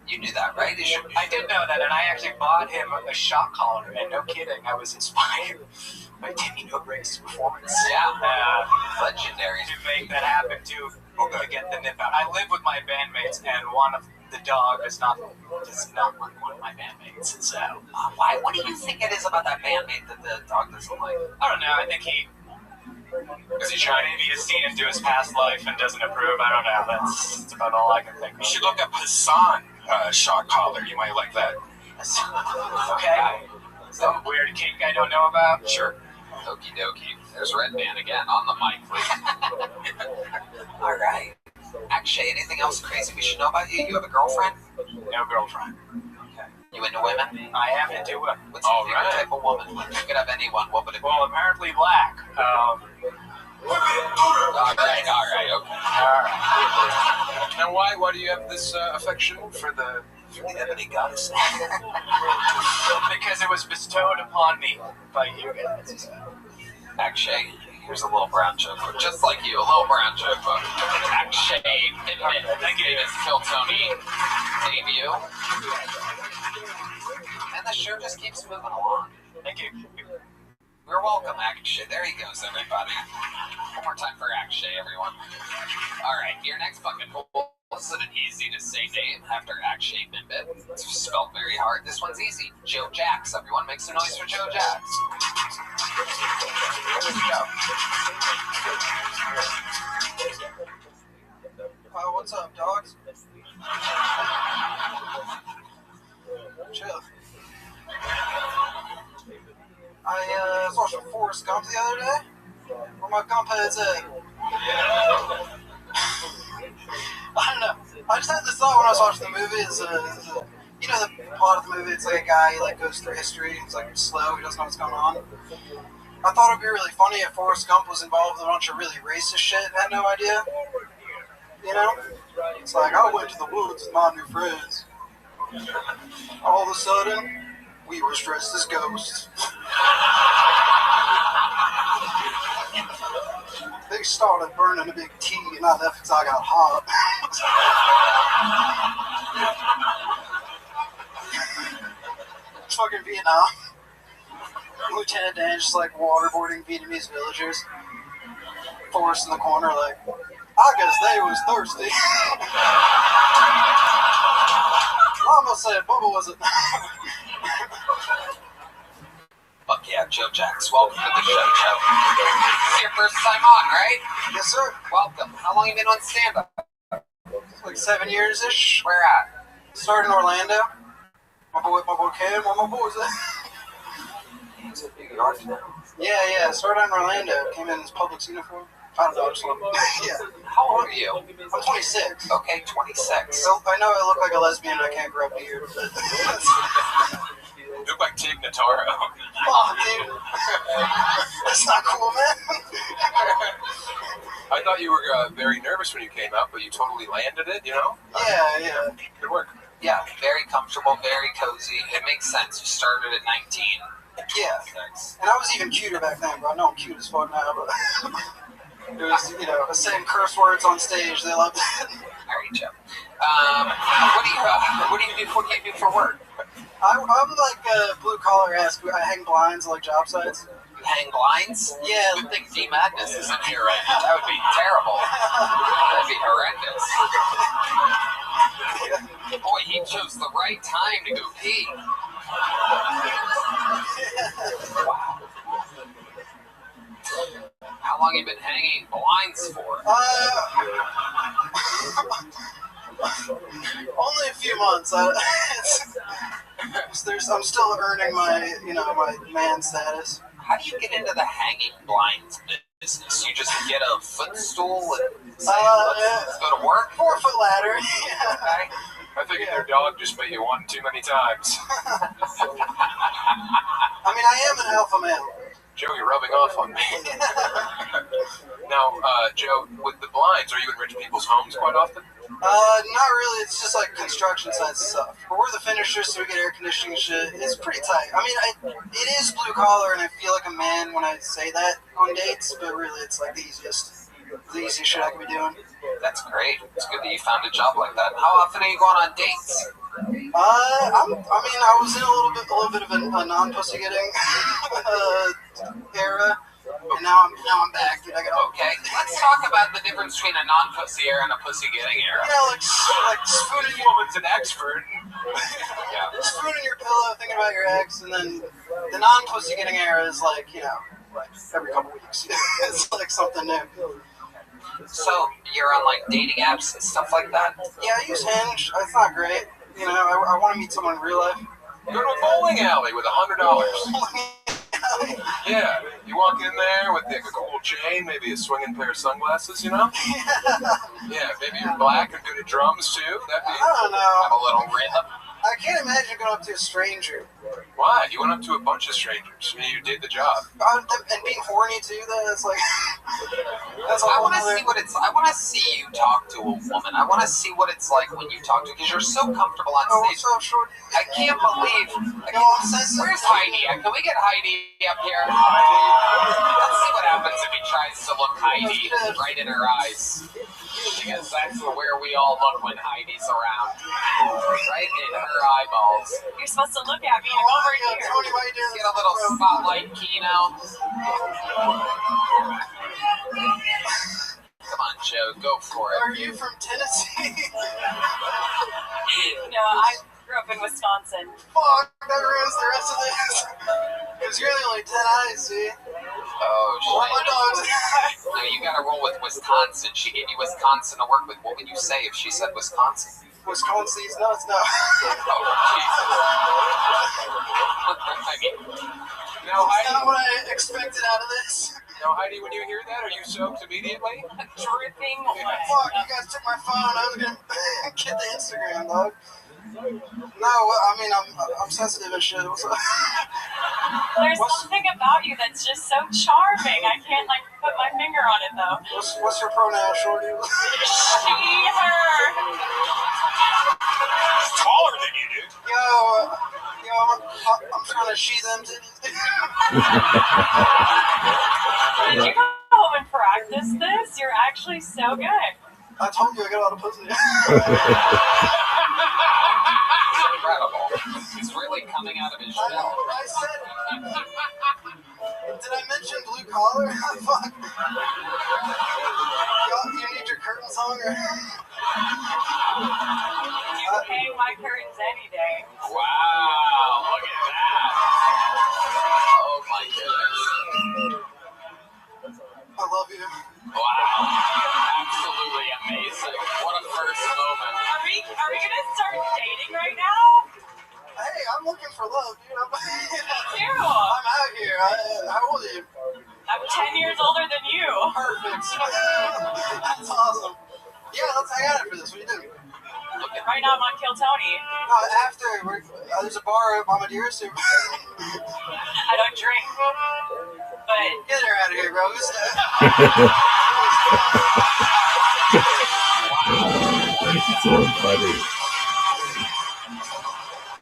You knew that, right? I did know that, and I actually bought him a shock collar, and no kidding, I was inspired by Timmy Nobrace's performance. Yeah. Legendary. To make that happen, to get the nip out. I live with my bandmates, and one of the dog does not like one of my bandmates, and so... Why? What do you think it is about that bandmate that the dog doesn't like? I don't know, I think is he trying to be a seen into his past life and doesn't approve? I don't know. That's about all I can think of. You should look up Hassan shock collar. You might like that. Okay. Some weird kink I don't know about? Sure. Okie dokie. There's Red Man again on the mic, please. All right. Actually, anything else crazy we should know about you? You have a girlfriend? No girlfriend. Okay. You into women? I am into women. What's your favorite type of woman? If you could have anyone, what would it be? Well, apparently black. All right, okay. Now, why do you have this affection for the ebony goddess? Because it was bestowed upon me by you guys. Actually, here's a little brown joke book. Just like you, a little brown joke book. Actually, thank you. It's Phil Tony debut. And the show just keeps moving along. Thank you. You're welcome, Akshay. There he goes, everybody. One more time for Akshay, everyone. Alright, your next fucking hole. This is an easy to say name after Akshay Bimbit. It's spelled very hard. This one's easy. Joe Jacks. Everyone make some noise for Joe Jacks. There we go. What's up, dogs? Chill. I was watching Forrest Gump the other day. Where my gump head's at? I don't know. I just had this thought when I was watching the movie. You know the plot of the movie? It's like a guy he goes through history. He's slow. He doesn't know what's going on. I thought it'd be really funny if Forrest Gump was involved with a bunch of really racist shit and had no idea. You know? It's like, I went to the woods with my new friends. All of a sudden, we were dressed as ghosts. They started burning a big tea, and I left because I got hot. Fucking Vietnam. Lieutenant Dan just waterboarding Vietnamese villagers. Forrest in the corner, I guess they was thirsty. Mama said Bubba wasn't. Fuck yeah, Joe Jacks. Welcome to the show, Joe. This is your first time on, right? Yes, sir. Welcome. How long have you been on stand-up? 7 years-ish. Where at? Started in Orlando. My boy Cam, where my boys at? He's in New York now. Yeah. Started in Orlando. Came in his Publix uniform. I don't know, just yeah. How old are you? I'm 26. Okay, 26. So I know I look like a lesbian and I can't grow a beard, but... You look like Tig Notaro. Oh, dude. That's not cool, man. I thought you were very nervous when you came out, but you totally landed it, you know? Yeah. Good work. Yeah, very comfortable, very cozy. It makes sense. You started at 19. Yeah. And I was even cuter back then, bro. I know I'm cute as fuck now, but... It was, saying curse words on stage. They loved it. All right, Joe. What do you do for work? I'm blue collar esque. I hang blinds on job sites. You hang blinds? Yeah. Good thing D Madness isn't here right now. That would be terrible. That'd be horrendous. Boy, he chose the right time to go pee. Wow. How long have you been hanging blinds for? Only a few months. I'm still earning my man status. How do you get into the hanging blinds business? You just get a footstool and say, let's go to work? 4-foot ladder. Yeah. Okay. I figured their dog just bit you one too many times. I mean, I am an alpha male. Joe, you're rubbing off on me. Now, Joe, with the blinds, are you in rich people's homes quite often? Not really. It's just like construction site stuff. But we're the finishers, so we get air conditioning and shit. It's pretty tight. I mean, it is blue collar, and I feel like a man when I say that on dates, but really it's like the easiest shit I could be doing. That's great. It's good that you found a job like that. How often are you going on dates? I was in a little bit of a non-pussy getting era, and now I'm back, dude. Okay, let's talk about the difference between a non-pussy era and a pussy-getting era. Yeah, like spooning This woman's an expert. Yeah. spooning your pillow, thinking about your ex, and then the non-pussy getting era is like every couple weeks. It's like something new. So you're on like dating apps and stuff like that? Yeah, I use Hinge. It's not great. You know, I want to meet someone in real life. Go to a bowling alley with $100. Yeah, you walk in there with like a cool chain, maybe a swinging pair of sunglasses, you know? Yeah, maybe you're black and good at drums too. That'd be. I don't know. Have a little rhythm. I can't imagine going up to a stranger. Why? You went up to a bunch of strangers. I mean, you did the job. And being horny too. That's like. That's I want to see what it's. I want to see you talk to a woman. I want to see what it's like when you talk to, because you're so comfortable on stage. So short. I can't believe. Where's Heidi? Can we get Heidi up here? Let's see what happens if he tries to look Heidi right in her eyes. Because that's where we all look when Heidi's around. Right in her eyeballs. You're supposed to look at me and over here. Tony, why you doing Get a little spotlight, Keno. Come on, Joe, go for it. Are you from Tennessee? No, I grew up in Wisconsin. Fuck, that ruins the rest of this. Because you're the only 10 eyes, see? Oh, My shit. dogs. No, you gotta roll with Wisconsin. She gave you Wisconsin to work with. What would you say if she said Wisconsin? Wisconsin's nuts, no. Oh, Jesus. I mean, Now, That's not Heidi, what I expected out of this. when you hear that, are you soaked immediately? Dripping wet. Fuck, you guys took my phone. I was gonna get the Instagram, dog. No, I mean, I'm sensitive and shit. There's something about you that's just so charming. I can't put my finger on it though. What's your pronoun, shorty? She, her. He's taller than you, dude. Yo, I'm trying to she them titties. Did you go home and practice this? You're actually so good. I told you I got a lot of pussy. incredible. He's really coming out of his shell. I said. Did I mention blue collar? Fuck. You need your curtains hung or? You hang my curtains any day. Wow, look at that. Oh my goodness. I love you. Wow. Absolutely amazing. What a first moment. Are we gonna start dating right now? Hey, I'm looking for love, dude. Me too. I'm out here. How old are you? I'm 10 years older than you. Perfect. That's awesome. Yeah, let's hang out after this. What are you doing? Right now I'm on Kill Tony. After, there's a bar at Mama Dearest. I don't drink. But Get her out of here, bro. It's so funny.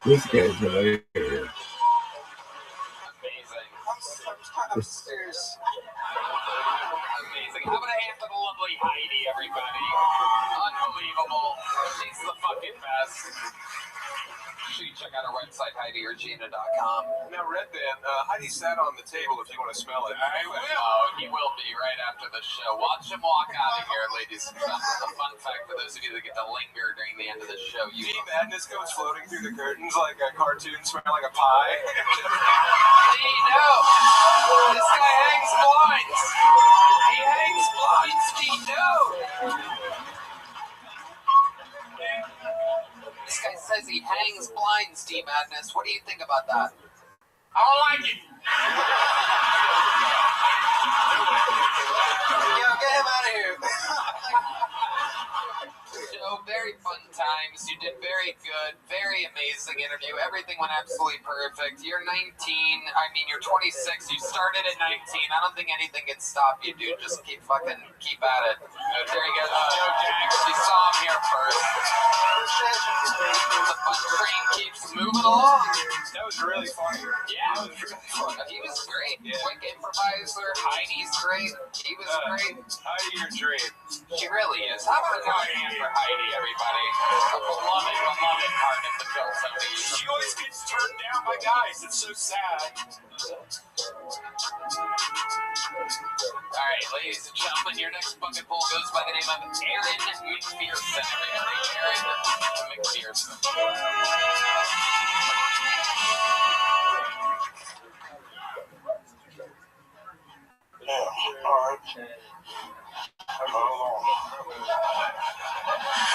This guy's hilarious. Amazing. I'm serious. Amazing. How about a hand for the lovely Heidi, everybody? Unbelievable. She's the fucking best. You check out our website, HeidiRegina.com. Now, Red Band, Heidi sat on the table if you want to smell it. I will. Oh, he will be right after the show. Watch him walk out of here, ladies and gentlemen. A fun fact for those of you that get to linger during the end of the show. Deep madness goes floating through the curtains like a cartoon smelling a pie. No! This guy hangs blinds! He hangs blinds, no! He hangs blinds, D Madness. What do you think about that? I don't like it. Yo, get him out of here. So, very fun times. You did very good. Very amazing interview. Everything went absolutely perfect. You're 19. You're 26. You started at 19. I don't think anything can stop you, dude. Just keep at it. There he goes. Joe Jax. You saw him here first. The fun train keeps moving along. That was really funny. Yeah. He was great. Yeah. Quick improviser. Heidi's great. He was great. Heidi, your dream. She really is. How about a hard hand for Heidi, everybody? A beloved part of the Bill 70s. She always gets turned down by guys. It's so sad. Alright, ladies and gentlemen, your next bucket full goes by the name of Aaron McPherson, everybody. Aaron McPherson. Alright.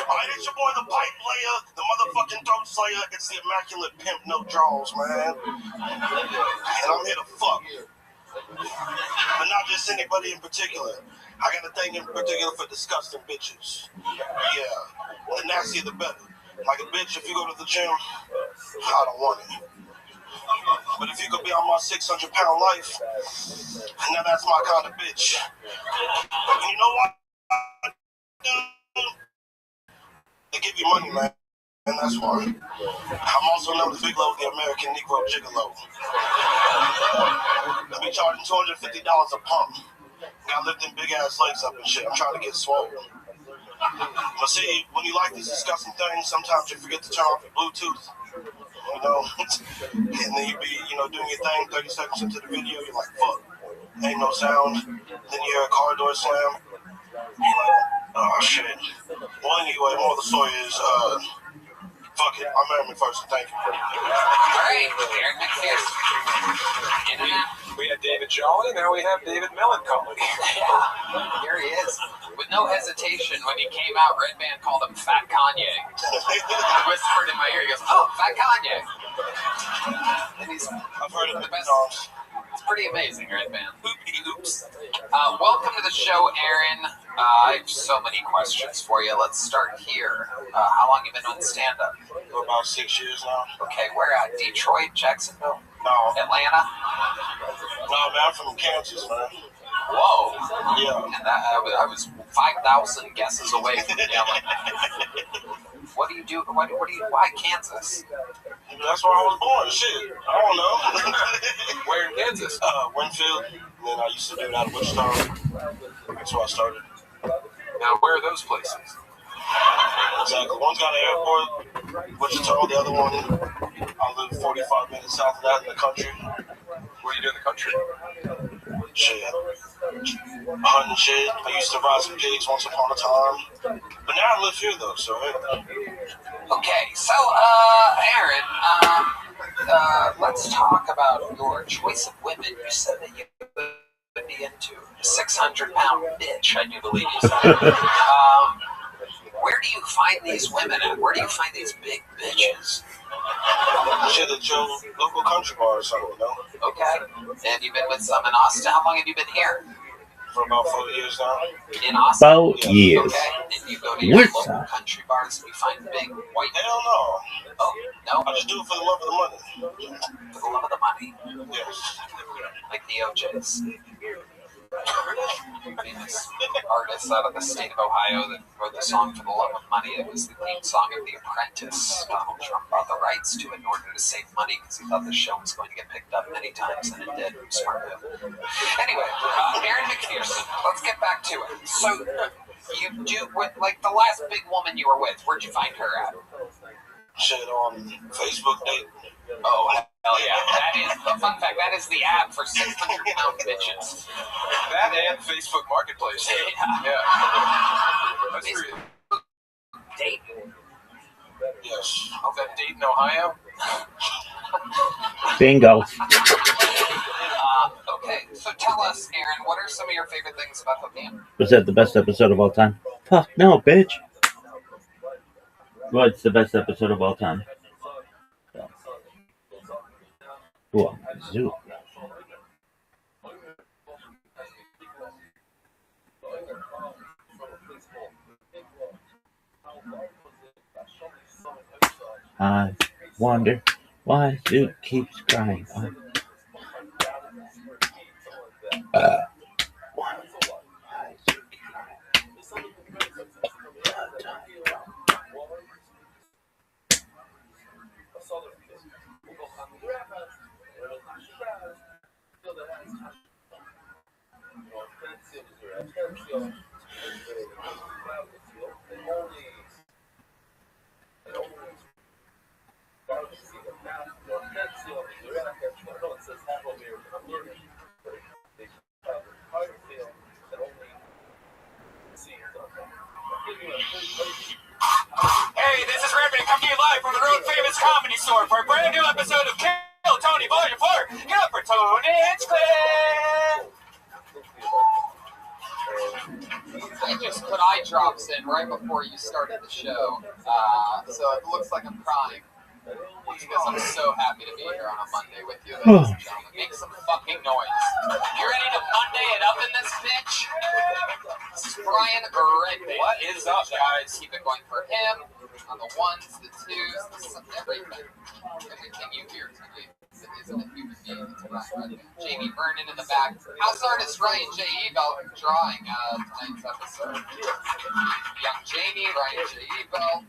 Alright, it's your boy, the pipe layer, the motherfucking throat slayer. It's the immaculate pimp, no draws, man. And I'm here to fuck. But not just anybody in particular. I got a thing in particular for disgusting bitches. Yeah. The nastier the better. Like a bitch, if you go to the gym, I don't want it. But if you could be on my 600-pound life, now that's my kind of bitch. And you know what? They give you money, man. And that's why. I'm also known as Big Low, the American Negro Gigolo. I be charging $250 a pump. Got lifting big ass legs up and shit. I'm trying to get swole. But see, when you like these disgusting things, sometimes you forget to turn off your Bluetooth. You know, and then you be, doing your thing, 30 seconds into the video, you're like, fuck, ain't no sound. Then you hear a car door slam. You're like, oh shit. Well, anyway, more of the story is, fuck it, I'm Aaron McPherson, thank you. Alright, Aaron McPherson. We had David Jolly, now we have David Melancholy. Yeah, here he is. With no hesitation, when he came out, Red Band called him Fat Kanye. He whispered in my ear, he goes, oh, Fat Kanye. And I've heard of the best. It's pretty amazing, Red Band. Oops. Welcome to the show, Aaron. I have so many questions for you. Let's start here. How long have you been on stand-up? For about 6 years now. Okay, where at? Detroit, Jacksonville? No. Atlanta? No, man, I'm from Kansas, man. Whoa. Yeah. And I was 5,000 guesses away from yelling. What do you do? Why Kansas? That's where I was born. Shit. I don't know. Where in Kansas? Winfield. And then I used to do it out of Wichita. That's where I started. Now, where are those places? Exactly. One's got an airport, Wichita. The other one, I live 45 minutes south of that in the country. What do you do in the country? Shit. Hunting shit. I used to ride some pigs once upon a time. But now I live here, though, so hey. Okay, so, Aaron, let's talk about your choice of women. You said that you would be into a 600-pound bitch, I do believe you said. Where do you find these women at? Where do you find these big bitches? Shit, at your local country bar or something, Okay. And you've been with some in Austin. How long have you been here? For about 4 years now. In Austin? About years. Okay. And you go to your local country bars and you find big white... Hell no. Oh, no? I just do it for the love of the money. For the love of the money? Yes. Like the OJs. Famous artist out of the state of Ohio that wrote the song For the Love of Money. It was the theme song of The Apprentice. Donald Trump bought the rights to it in order to save money because he thought the show was going to get picked up many times, and it did. Smart move. Anyway, Aaron McPherson, let's get back to it. So, you do, like the last big woman you were with, where'd you find her at? Shit, on Facebook date. Oh, hell yeah. That is, a fun fact, that is the app for 600-pound bitches. That and Facebook Marketplace. Yeah. That's Facebook dating. Yes. How's that date in Ohio? Bingo. Okay, so tell us, Aaron, what are some of your favorite things about hooking up? Was that the best episode of all time? Fuck no, bitch. What's the best episode of all time? Well, zoo. I wonder why Zoo keeps crying. Hey, this is Redman coming to you live from the Road Famous Comedy Store for a brand new episode of Kill Tony Volume 4. Get up for Tony Hinchcliffe! I just put eye drops in right before you started the show, so it looks like I'm crying. Because I'm so happy to be here on a Monday with you, ladies and gentlemen. Make some fucking noise. You ready to Monday it up in this bitch? This is Brian Redman. What is up, guys? Keep it going for him on the ones, the twos, everything. Everything you hear tonight isn't a human being. It's Brian Redman. Jamie Vernon in the back. House artist Ryan J. Ebel drawing tonight's episode. Young Jamie, Ryan J. Ebel.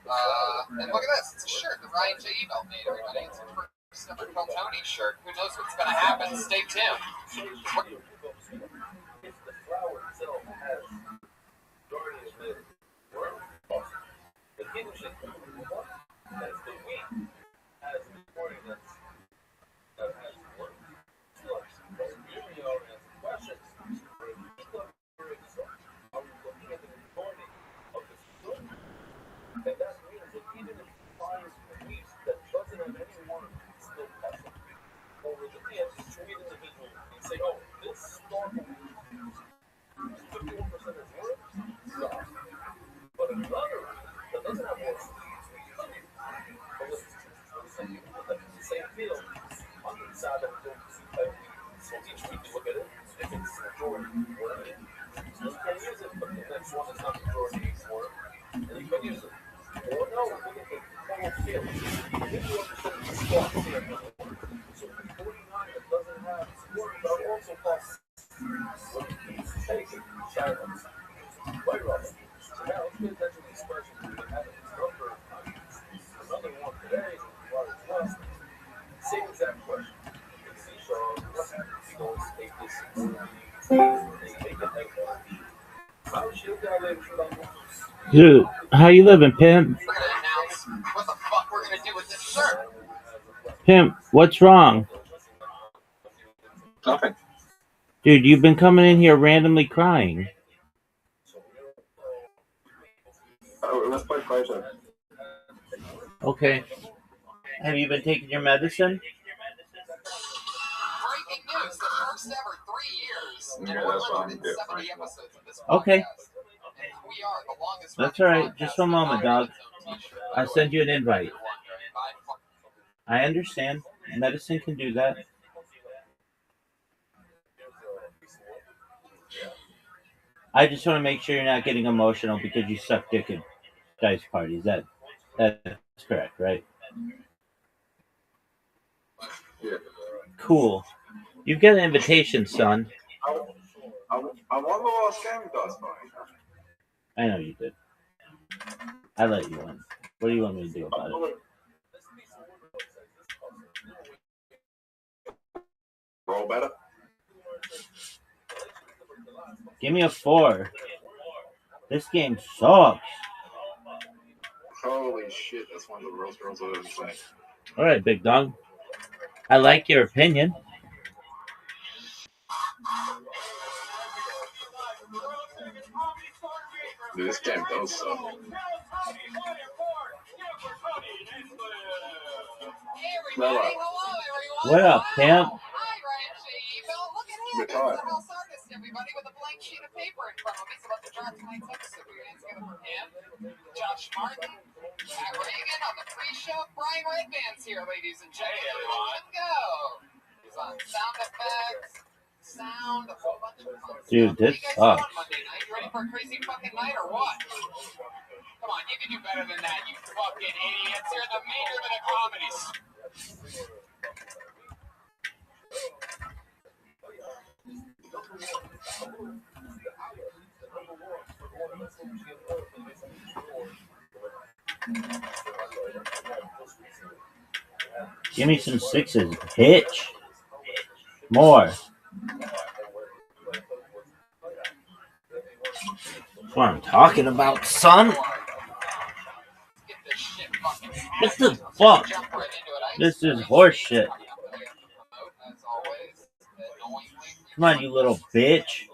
And look at this. It's a shirt that Ryan J. Ebel made, everybody. It's a first ever Kill Tony shirt. Who knows what's going to happen? Stay tuned. Dude, how you living, Pimp? We're going to announce what the fuck we're going to do with this shirt. Pimp, what's wrong? Nothing. Dude, you've been coming in here randomly crying. Let's play Fighter. Okay. Have you been taking your medicine? Breaking news, the first ever 3 years and 170 episodes of this podcast. Okay. And we are the longest That's alright. Just one moment, dog. I'll send you an invite. I understand. Medicine can do that. I just want to make sure you're not getting emotional because you suck dick at dice parties. That's correct, right? Yeah. Cool. You've got an invitation, son. I won the last game with Dice Party. I know you did. I let you win. What do you want me to do about it? Roll better. Give me a 4. This game sucks. Holy shit, that's one of the worst rolls I've ever seen. Alright, big dog. I like your opinion. Dude, this game does suck. What up, pimp? Hi, Ryan J. Ebel. Look at him. Good He's time. the house artist, everybody, with a blank sheet of paper in front of him. He's about to draw tonight's episode. We're going to together for him, Josh Martin, At Reagan on the pre-show, Brian Redman's here, ladies and gentlemen. Let's go. He's on sound effects, sound, a whole bunch of fun Dude, stuff. this What do you guys sucks. do on Monday night? You ready for a crazy fucking night or what? Come on, you can do better than that, you fucking idiots. You're the mater of the comedies. Give me some sixes, bitch. More. That's what I'm talking about, son. What the fuck? This is horse shit. Come on, you little bitch.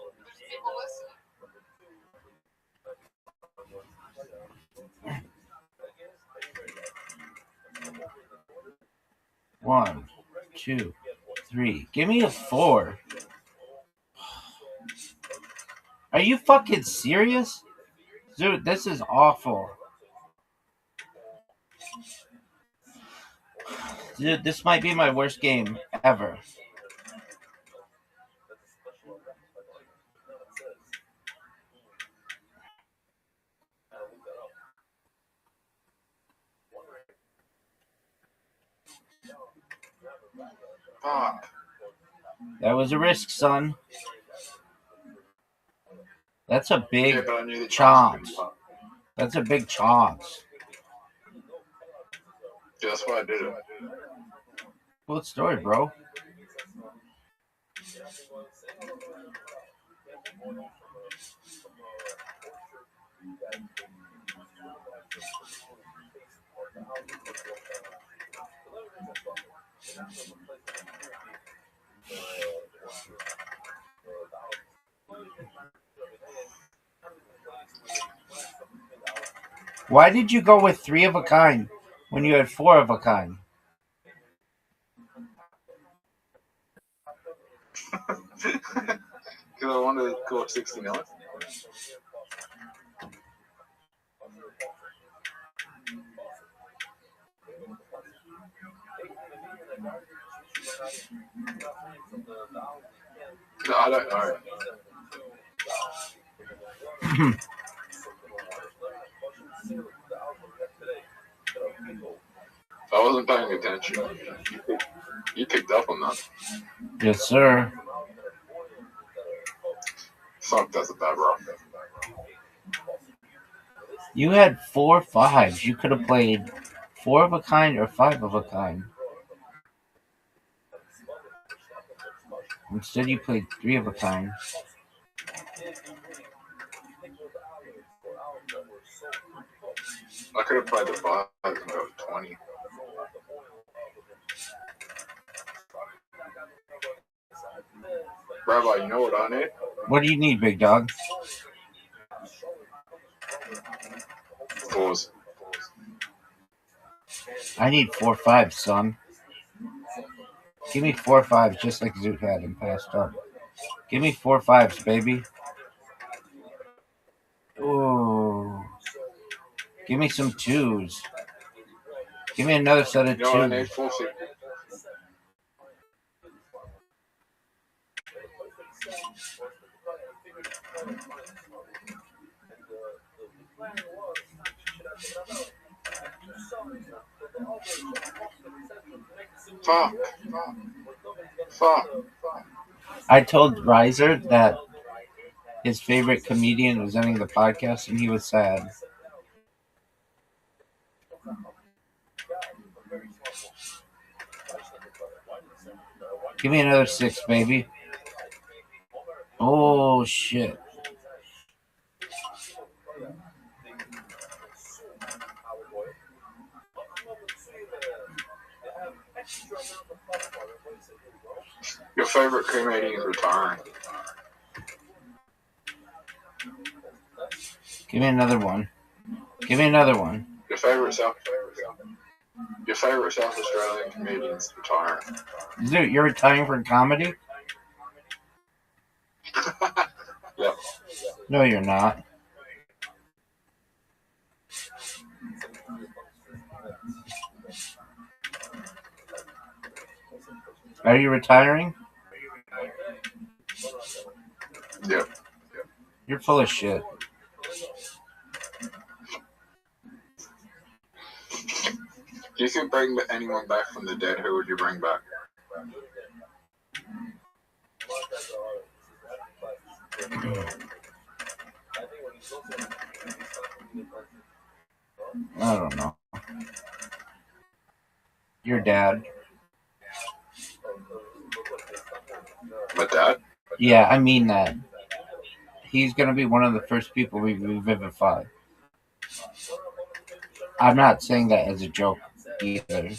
One, two, three. Give me a 4. Are you fucking serious? Dude, this is awful. Dude, this might be my worst game ever. Fuck. That was a risk, son. That's a big Yeah, but I knew the chance. chance. That's a big chance. Yeah, that's why I did it. Cool story, bro. Why did you go with 3 of a kind when you had 4 of a kind? Because I wanted to go up 60 million. No, I don't know. I wasn't paying attention. You picked up on that. Yes, sir. Fuck, that's a bad rock. You had 4 5s. You could have played 4 of a kind or 5 of a kind. Instead, you played 3 of a kind. I could have played the 5 and go to 20. Rabbi, you know what I need? What do you need, big dog? 4s. I need 4 5s, son. Give me 4 5s just like Zoot had and passed up. Give me 4 5s, baby. Ooh. Give me some 2s. Give me another set of 2s. You know what I need? 4 6. Fuck. Fuck. I told Riser that his favorite comedian was ending the podcast, and he was sad. Give me another 6, baby. Oh, shit. Your favorite comedian is retiring. Give me another one. Give me another one. Your favorite South Australian comedian is retiring. Dude, you're retiring from comedy? Yep. No, you're not. Are you retiring? Yep. You're full of shit. If you could bring anyone back from the dead, who would you bring back? I don't know. Your dad. My dad? Yeah, I mean that. He's gonna be one of the first people we revivify. I'm not saying that as a joke either.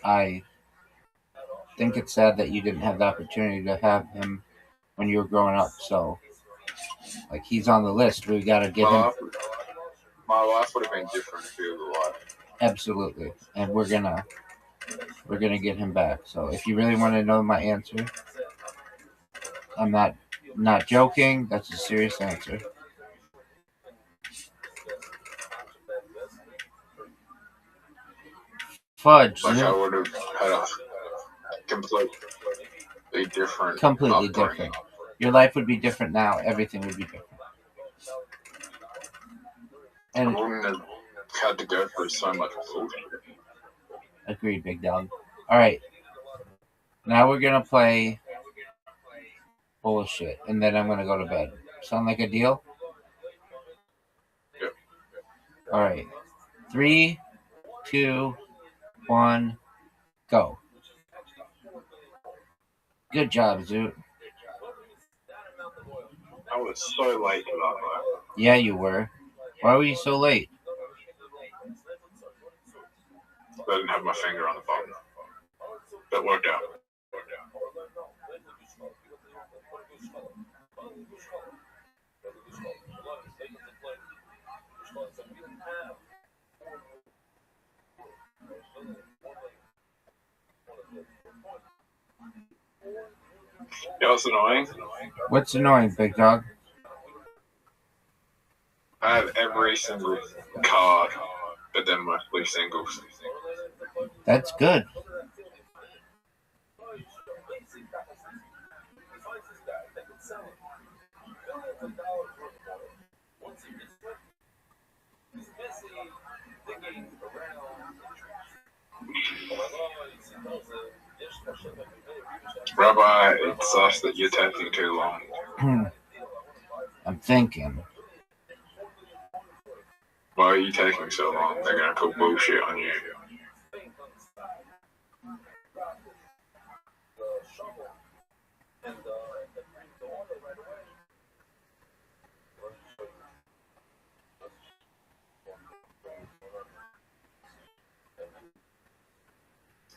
I think it's sad that you didn't have the opportunity to have him when you were growing up. So, like, he's on the list. We gotta get him. My life would have been different if he was alive. Absolutely, and we're gonna get him back. So, if you really want to know my answer, I'm not joking. That's a serious answer. Fudge. Like I would have had a completely different. Completely different. Your life would be different now. Everything would be different. And I wouldn't have had to go through so much bullshit. Agreed, big dog. All right. Now we're gonna play bullshit, and then I'm gonna go to bed. Sound like a deal? Yep. All right. 3, 2, 1, go. Good job, Zoot. I was so late for that. Yeah, you were. Why were you so late? I didn't have my finger on the button. That worked out. Yeah, what's annoying? What's annoying, big dog? I have every single card, but then mostly singles. That's good. Rabbi, it's us that you're taking too long. I'm thinking. Why are you taking so long? They're gonna put bullshit on you.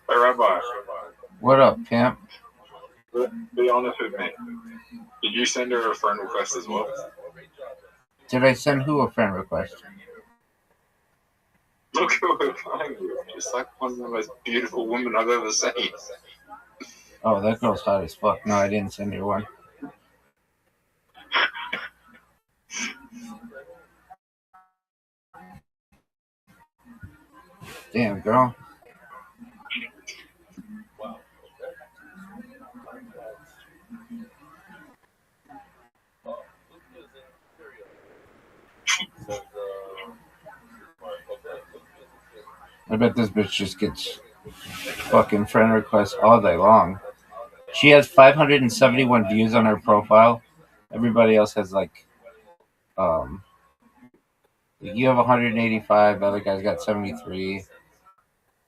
Hey, Rabbi. What up, pimp? Be honest with me. Did you send her a friend request as well? Did I send who a friend request? Look who we're playing with. Just like one of the most beautiful women I've ever seen. Oh, that girl's hot as fuck. No, I didn't send her one. Damn, girl. I bet this bitch just gets fucking friend requests all day long. She has 571 views on her profile. Everybody else has you have 185. The other guy's got 73.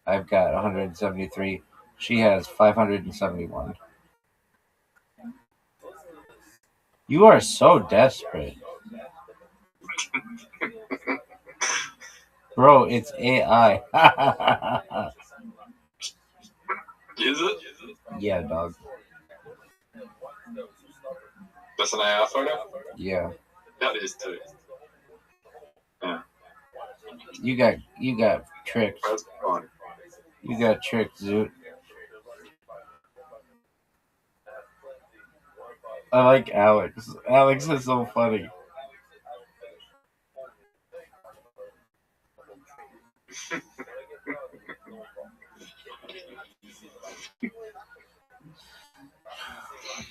I've got 173. She has 571. You are so desperate. Bro, it's AI. Is it? Yeah, dog. That's an AI photo? Yeah. That is too. Yeah. You got tricks. That's fun. You got tricks, Zoot. I like Alex. Alex is so funny.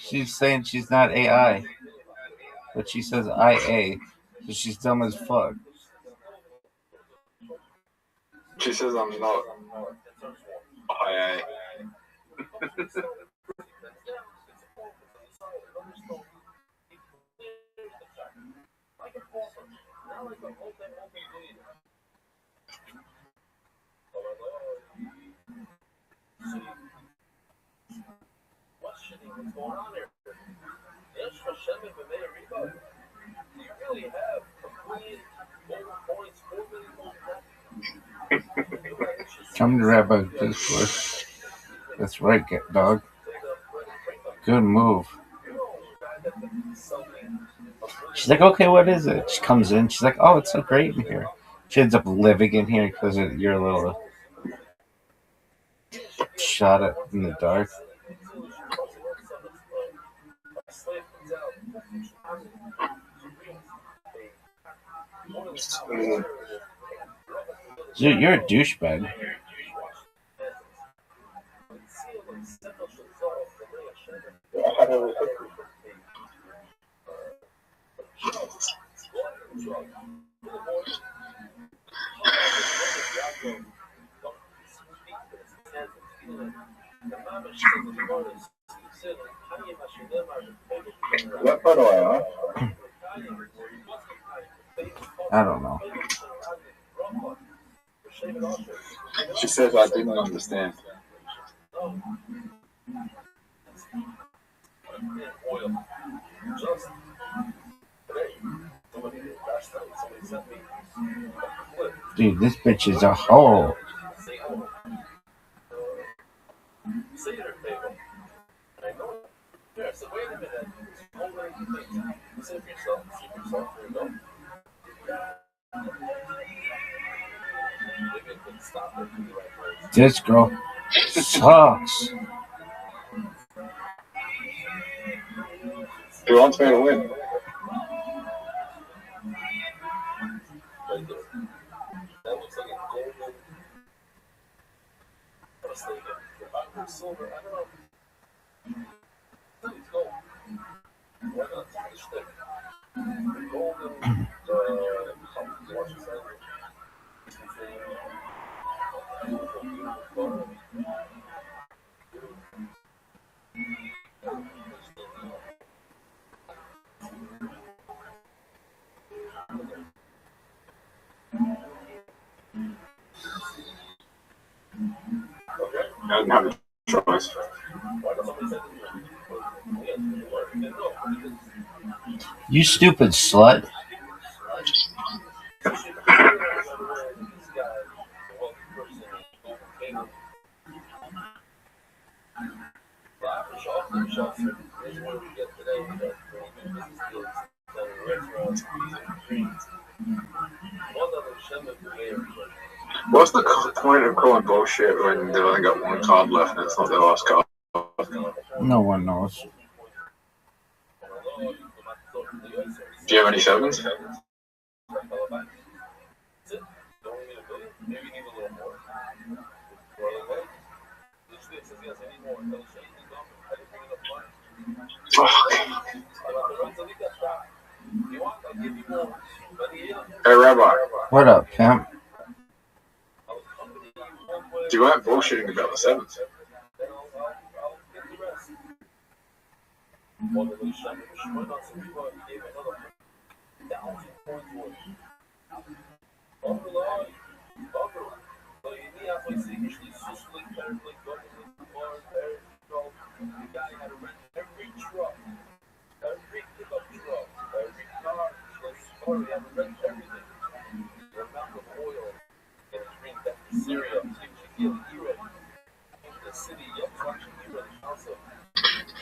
She's saying she's not AI, but she says IA, so she's dumb as fuck. She says I'm not IA. Come to Rabbi Discord. That's right, dog. Good move. She's like, okay, what is it? She comes in. She's like, oh, it's so great in here. She ends up living in here because you're a little shot at in the dark. Dude, you're a douchebag. What photo I I don't know. She says I didn't understand. Dude, this bitch is a hoe. This girl sucks. Who wants me to win? I didn't have a choice. You stupid slut. What's the point of calling bullshit when they've only got one card left and it's not their last card? No one knows. Do you have any sevens? Hey, Rabbi. What up, pimp? You weren't bullshitting about the sevens.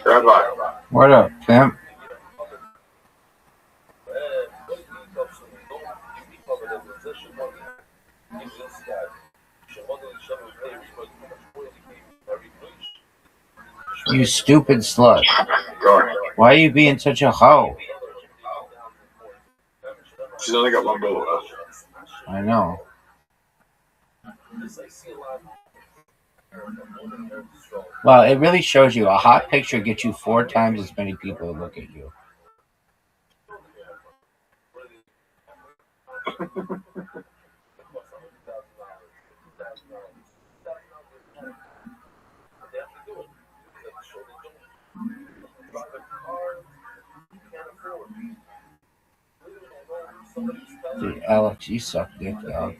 Rabbi. What up, pimp? You stupid slut. Why are you being such a hoe? She's only got one bullet left. I know. Well, it really shows you a hot picture gets you 4 times as many people to look at you. Dude, Alex, you suck dick, dog.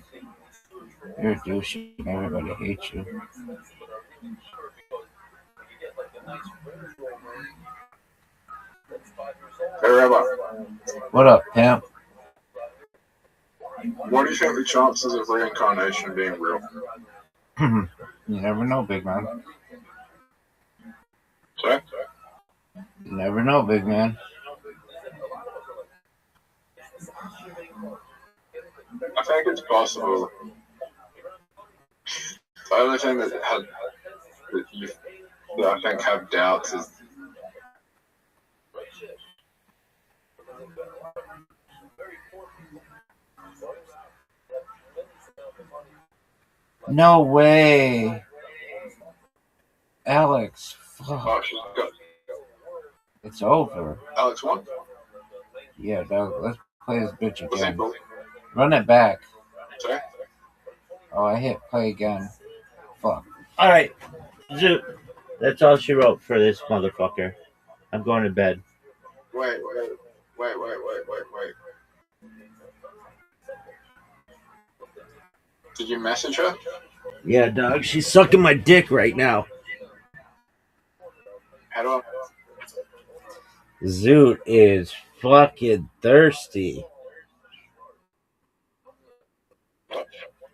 You're a douche and everybody hates you. Hey, Rabbi. What up, pimp? What do you think the chances of reincarnation being real? You never know, big man. Sorry? You never know, big man. I think it's possible. The only thing that I think have doubts is No way. Alex, fuck. oh, she's got It's over. Alex won. Yeah, dog, let's play this bitch Was he again. bullied? Run it back. Sorry? Oh, I hit play again. Fuck. All right, Zoot. That's all she wrote for this motherfucker. I'm going to bed. Wait. Did you message her? Yeah, dog. She's sucking my dick right now. How do I? Zoot is fucking thirsty.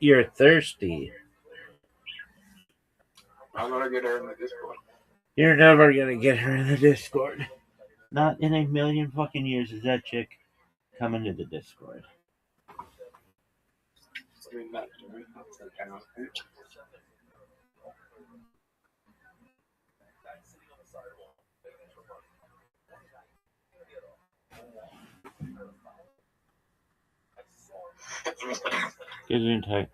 You're thirsty. I'm gonna get her in the Discord. You're never gonna get her in the Discord. Not in a million fucking years is that chick coming to the Discord. I mean, that's okay. Get in tight.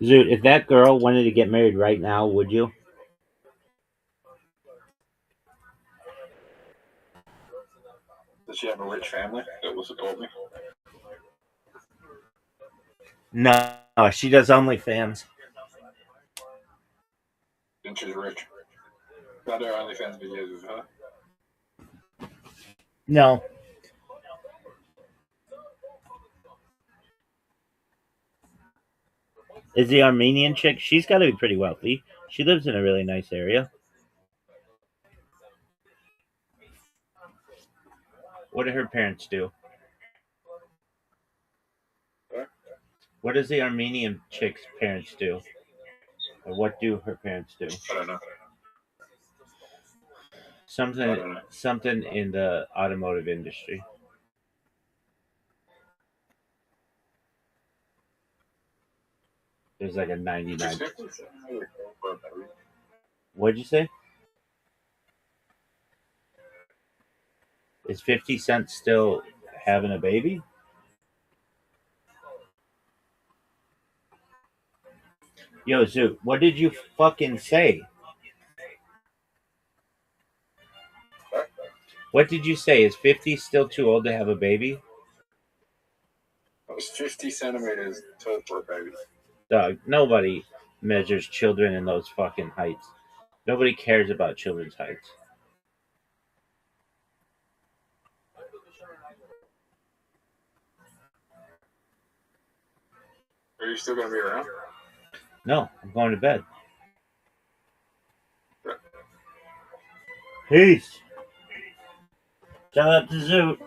Zoot, if that girl wanted to get married right now, would you? Does she have a rich family that will support me? No, she does OnlyFans. And she's rich. I do OnlyFans videos with her. No. Is the Armenian chick? She's got to be pretty wealthy. She lives in a really nice area. What do her parents do? What does the Armenian chick's parents do? Or what do her parents do? I don't know. Something in the automotive industry. There's like a 99. What'd you say? Is 50 Cent still having a baby? Yo, Zoot, what did you fucking say? What did you say? Is 50 still too old to have a baby? I was 50 centimeters tall for a baby. Dog, nobody measures children in those fucking heights. Nobody cares about children's heights. Are you still going to be around? No, I'm going to bed. Peace. Shout out to Zoot.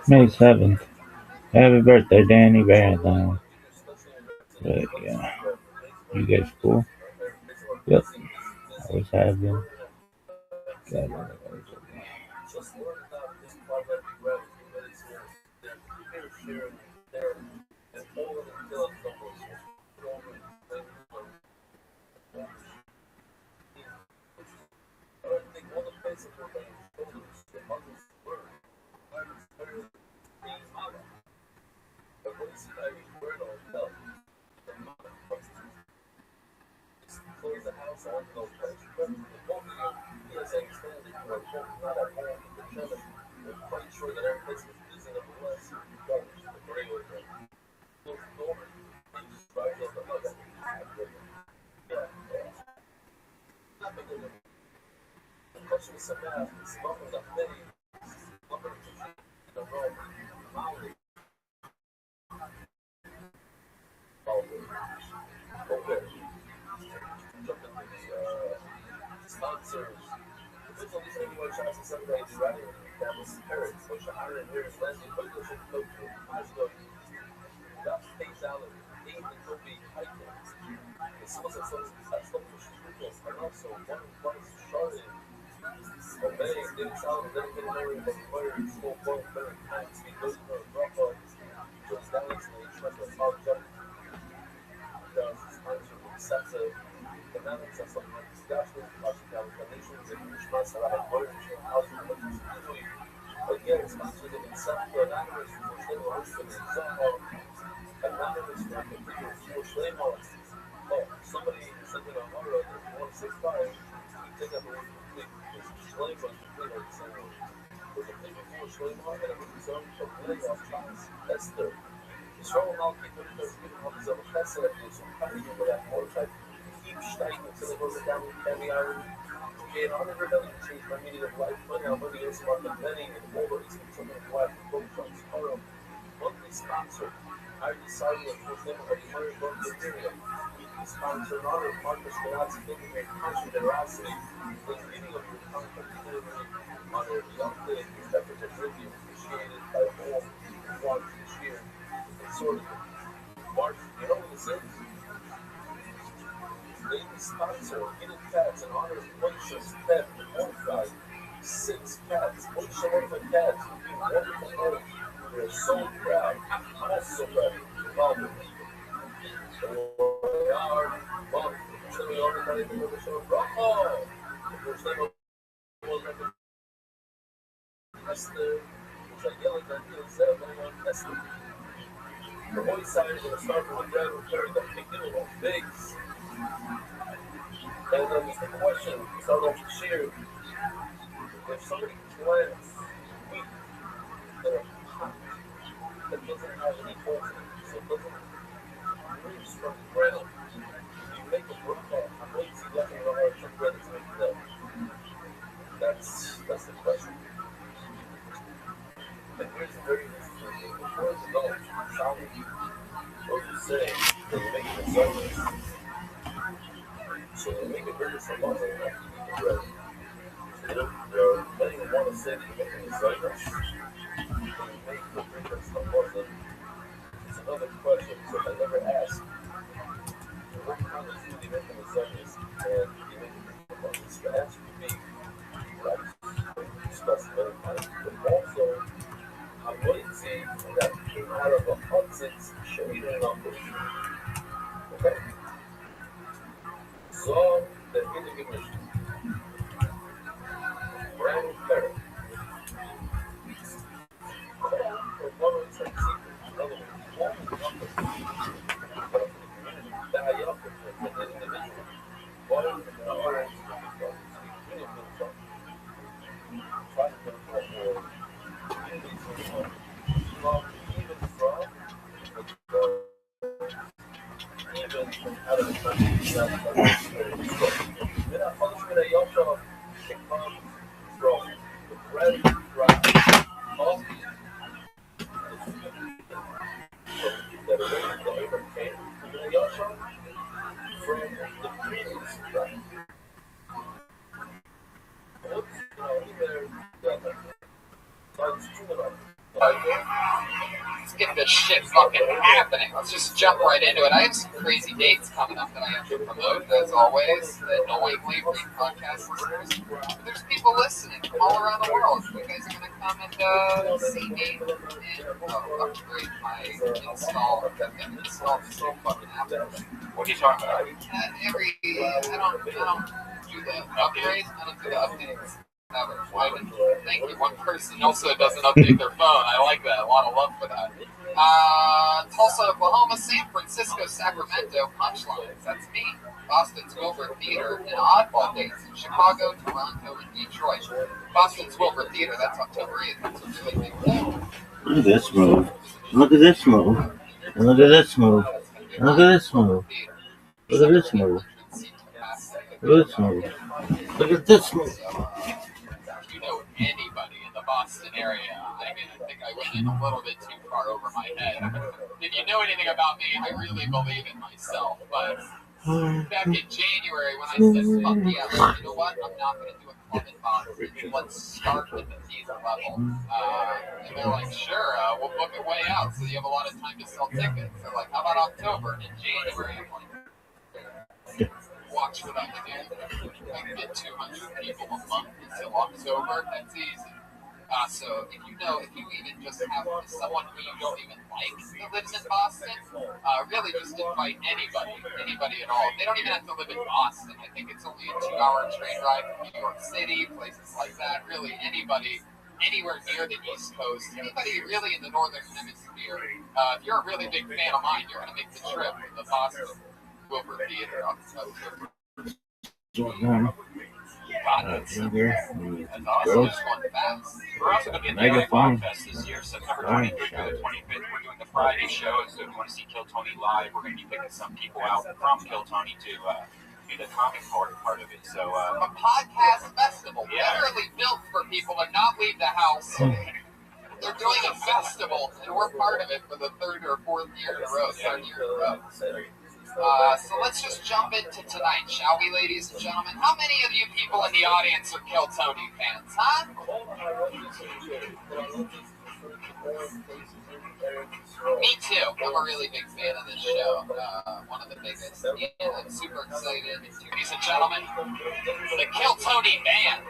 May 7th. Happy birthday, Danny Valentine. But yeah, you guys cool? Yep. Always have been. God, Let's get this shit fucking happening. Let's just jump right into it. I have some crazy dates coming up that I have to promote, as always, annoyingly for you podcast listeners. But there's people listening from all around the world. You guys are going to come and see me and upgrade my install. I've installed so fucking Apple. What are you talking about? I don't do the upgrades. I don't do the updates. Thank you. One person also doesn't update their phone. I like that. A lot of love for that. Tulsa, Oklahoma, San Francisco, Sacramento, Punchlines. That's me. Boston's Wilbur Theater and Oddball Dates in Chicago, Toronto, and Detroit. Boston's Wilbur Theater. That's October 8th. That's a really big deal. Look at this move. Look at this move. And look at this move. And look at this move. Look at this move. Look at this move. Look at this move. You know anybody in the Boston area. I mean, I think I went in a little bit too far over my head. If you know anything about me, I really believe in myself. But back in January when I said, fuck yeah, you know what? I'm not going to do a club in Boston. Let's start with the season level. And they're like, sure, we'll book it way out so you have a lot of time to sell tickets. They're like, how about October? And in January, I'm like, watch what I can do. I can get 200 people a month until October. That's easy. So if you even just have someone who you don't even like that lives in Boston, really just invite anybody at all. They don't even have to live in Boston. I think it's only a 2-hour train ride from New York City, places like that. Really, anybody, anywhere near the East Coast, anybody really in the Northern Hemisphere. If you're a really big fan of mine, you're going to make the trip to the Boston Wilbur Theater on October. That's We're also going to be at the LA Pod Fest this year, September 23rd through the 25th. We're doing the Friday show, so if you want to see Kill Tony live, we're going to be picking some people out from Kill Tony to be the comic part of it. So a podcast festival, literally built for people to not leave the house. They're doing a festival, and we're part of it for the third or fourth year in a row. So let's just jump into tonight, shall we, ladies and gentlemen? How many of you people in the audience are Kill Tony fans, huh? Me too. I'm a really big fan of this show. One of the biggest. And I'm super excited. Ladies and gentlemen, the Kill Tony Band.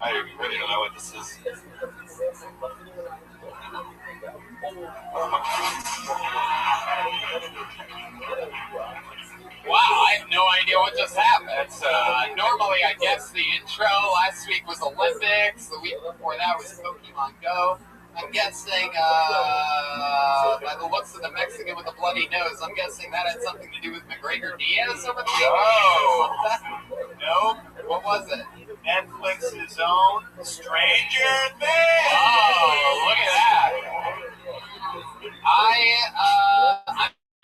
I really don't know what this is. Wow, I have no idea what just happened. Normally, I guess the intro last week was Olympics. The week before that was Pokemon Go. I'm guessing, by the looks of the Mexican with the bloody nose, I'm guessing that had something to do with McGregor Diaz over the weekend. No. What was it? Netflix's own Stranger Things. Oh, look at that.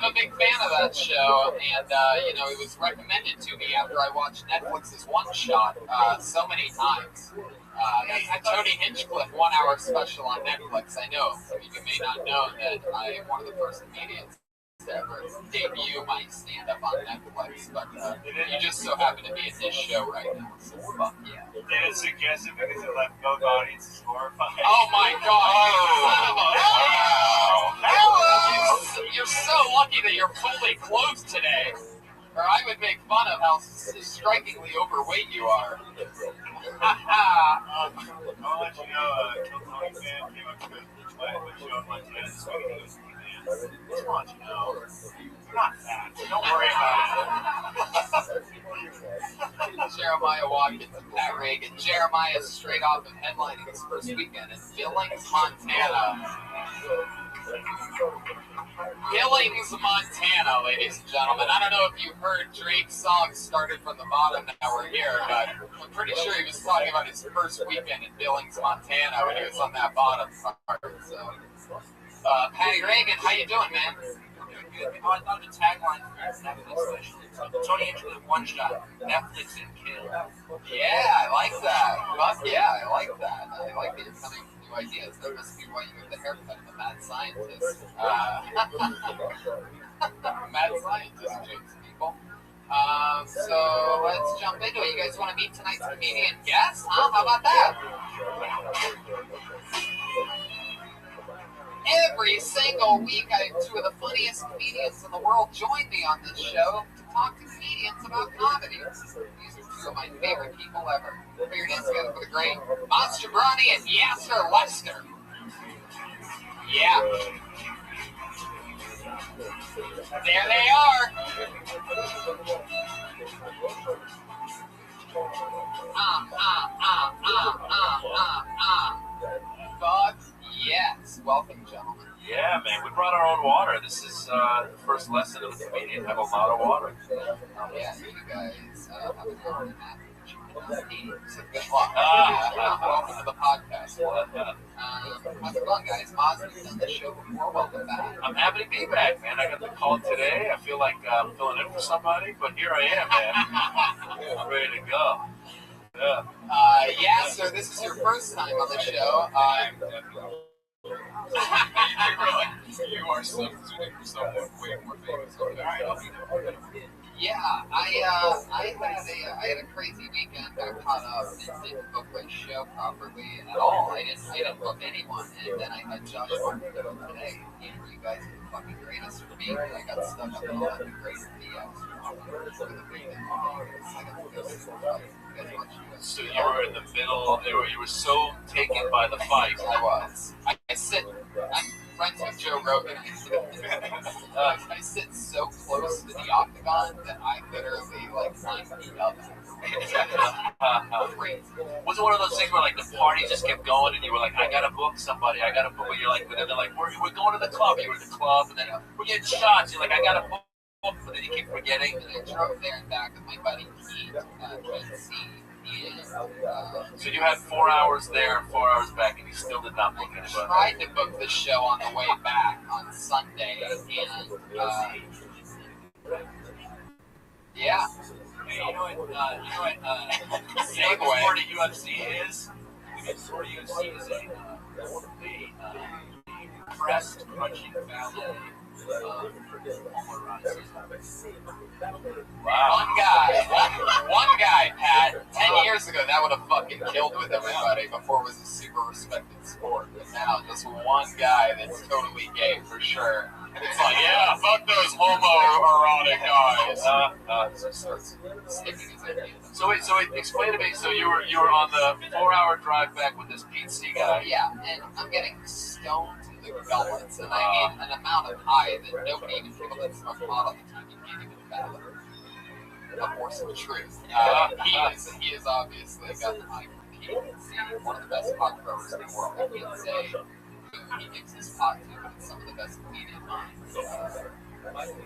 I'm a big fan of that show, and it was recommended to me after I watched Netflix's One Shot so many times. That's a Tony Hinchcliffe 1-hour special on Netflix. I know some of you may not know that I am one of the first comedians to ever debut my stand-up on Netflix, but you just so happen to be in this show right now, so fuck yeah. Did it suggest it because it left both audiences horrified? Oh my god! Hello! You're so lucky that you're fully clothed today, or I would make fun of how strikingly overweight you are. I'll let you know, Kill Tony fan came up to the show on Montana this week, and he goes, man, just want you to know, you're not fat, so don't worry about it. Jeremiah Watkins and Pat Reagan. Jeremiah straight off of headlining his first weekend in Billings, Montana. Billings, Montana, ladies and gentlemen. I don't know if you heard Drake's song Started from the Bottom, Now We're Here, but I'm pretty sure he was talking about his first weekend in Billings, Montana when he was on that bottom part. So, Patty Reagan, how you doing, man? Oh, I thought the tagline for your Netflix special. Tony Hinchcliffe One Shot, Netflix and Kill. Yeah, I like that. Fuck yeah, I like that. I like that you're coming with new ideas. That must be why you have the haircut of the mad scientist. Mad scientist jokes, people. So let's jump into it. You guys want to meet tonight's comedian guest? Huh? How about that? Every single week, I have two of the funniest comedians in the world join me on this show to talk to comedians about comedy. These are two of my favorite people ever. Put your hands together for the great Monster Bronny and Yasser Lester. Yeah. There they are. Fuck yes. Welcome, gentlemen. Yeah, man, we brought our own water. This is the first lesson of the comedian. Have a lot of water. Yeah, you guys have an hour and a half. So good luck. Welcome to the podcast. How's it going, guys? Moz, you've done this show before. Welcome back. I'm happy to be back, man. I got the call today. I feel like I'm filling in for somebody, but here I am, man. I'm ready to go. Yeah. Yeah, so this is your first time on the show. You are substituting for someone way more famous. Yeah, I had a crazy weekend. Got caught up and didn't book my show properly at all. I didn't book anyone, and then I had Josh Martin go today. You guys are the fucking greatest for me. I got stuck up in all that great DMs for the weekend. I got to go super fight. You guys watch UFC. So you were in the middle. You were so taken by the fight. I was. I'm friends with Joe Rogan. I sit so close to the octagon that I literally like 9 feet up. Crazy. Was it one of those things where like the party just kept going and you were like, I gotta book somebody, I gotta book, but you're like, but then they're like, we're going to the club. You were at the club and then we're getting shots. You're like, I gotta book, but then you keep forgetting. And I drove there and back with my buddy Keith, KC. So you had 4 hours there and 4 hours back, and you still did not book anybody. I tried to book the show on the way back on Sunday, and yeah. Hey, you know what? Segue. Before the UFC is, before the UFC is a pressed, punching ballet. One guy, Pat, 10 years ago, that would have fucking killed with everybody before it was a super respected sport. But now, just one guy that's totally gay for sure. And it's like, yeah, fuck those homoerotic guys. So starts sticking his ideas. So wait, explain to me. So you were on the 4 hour drive back with this Pete C guy. Yeah, and I'm getting stoned to the gullets, and I mean an amount of high that nobody, even people that smoke pot on the TV, can't even fathom. A force of truth. He is obviously got the high from Pete C, one of the best pot growers in the world. I can't say who he gives his pot to, but it's some of the best comedian minds.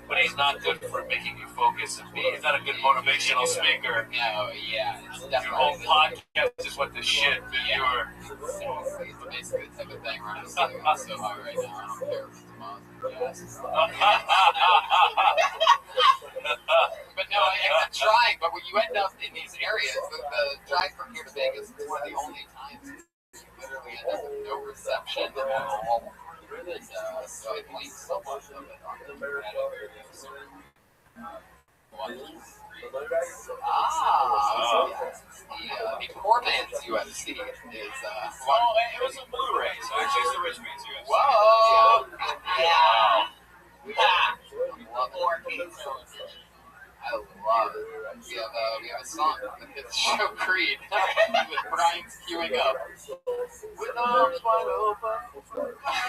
But he's not good for making you focus and he's not a good motivational speaker. No, yeah. Your whole podcast is what the shit that you were. It's basically the type of thing where I'm so high right now, I don't care if it's Maz or But no, I'm trying, but when you end up in these areas, the drive from here to Vegas is one of the only times you literally end up with no reception at all. And so I blame so much of it on the the poor man's UFC is it was a Blu-ray, so actually it's the rich man's UFC. Whoa! Yeah. I love it. We have a song on the fifth show, Creed, with Brian's queuing up. With arms wide open.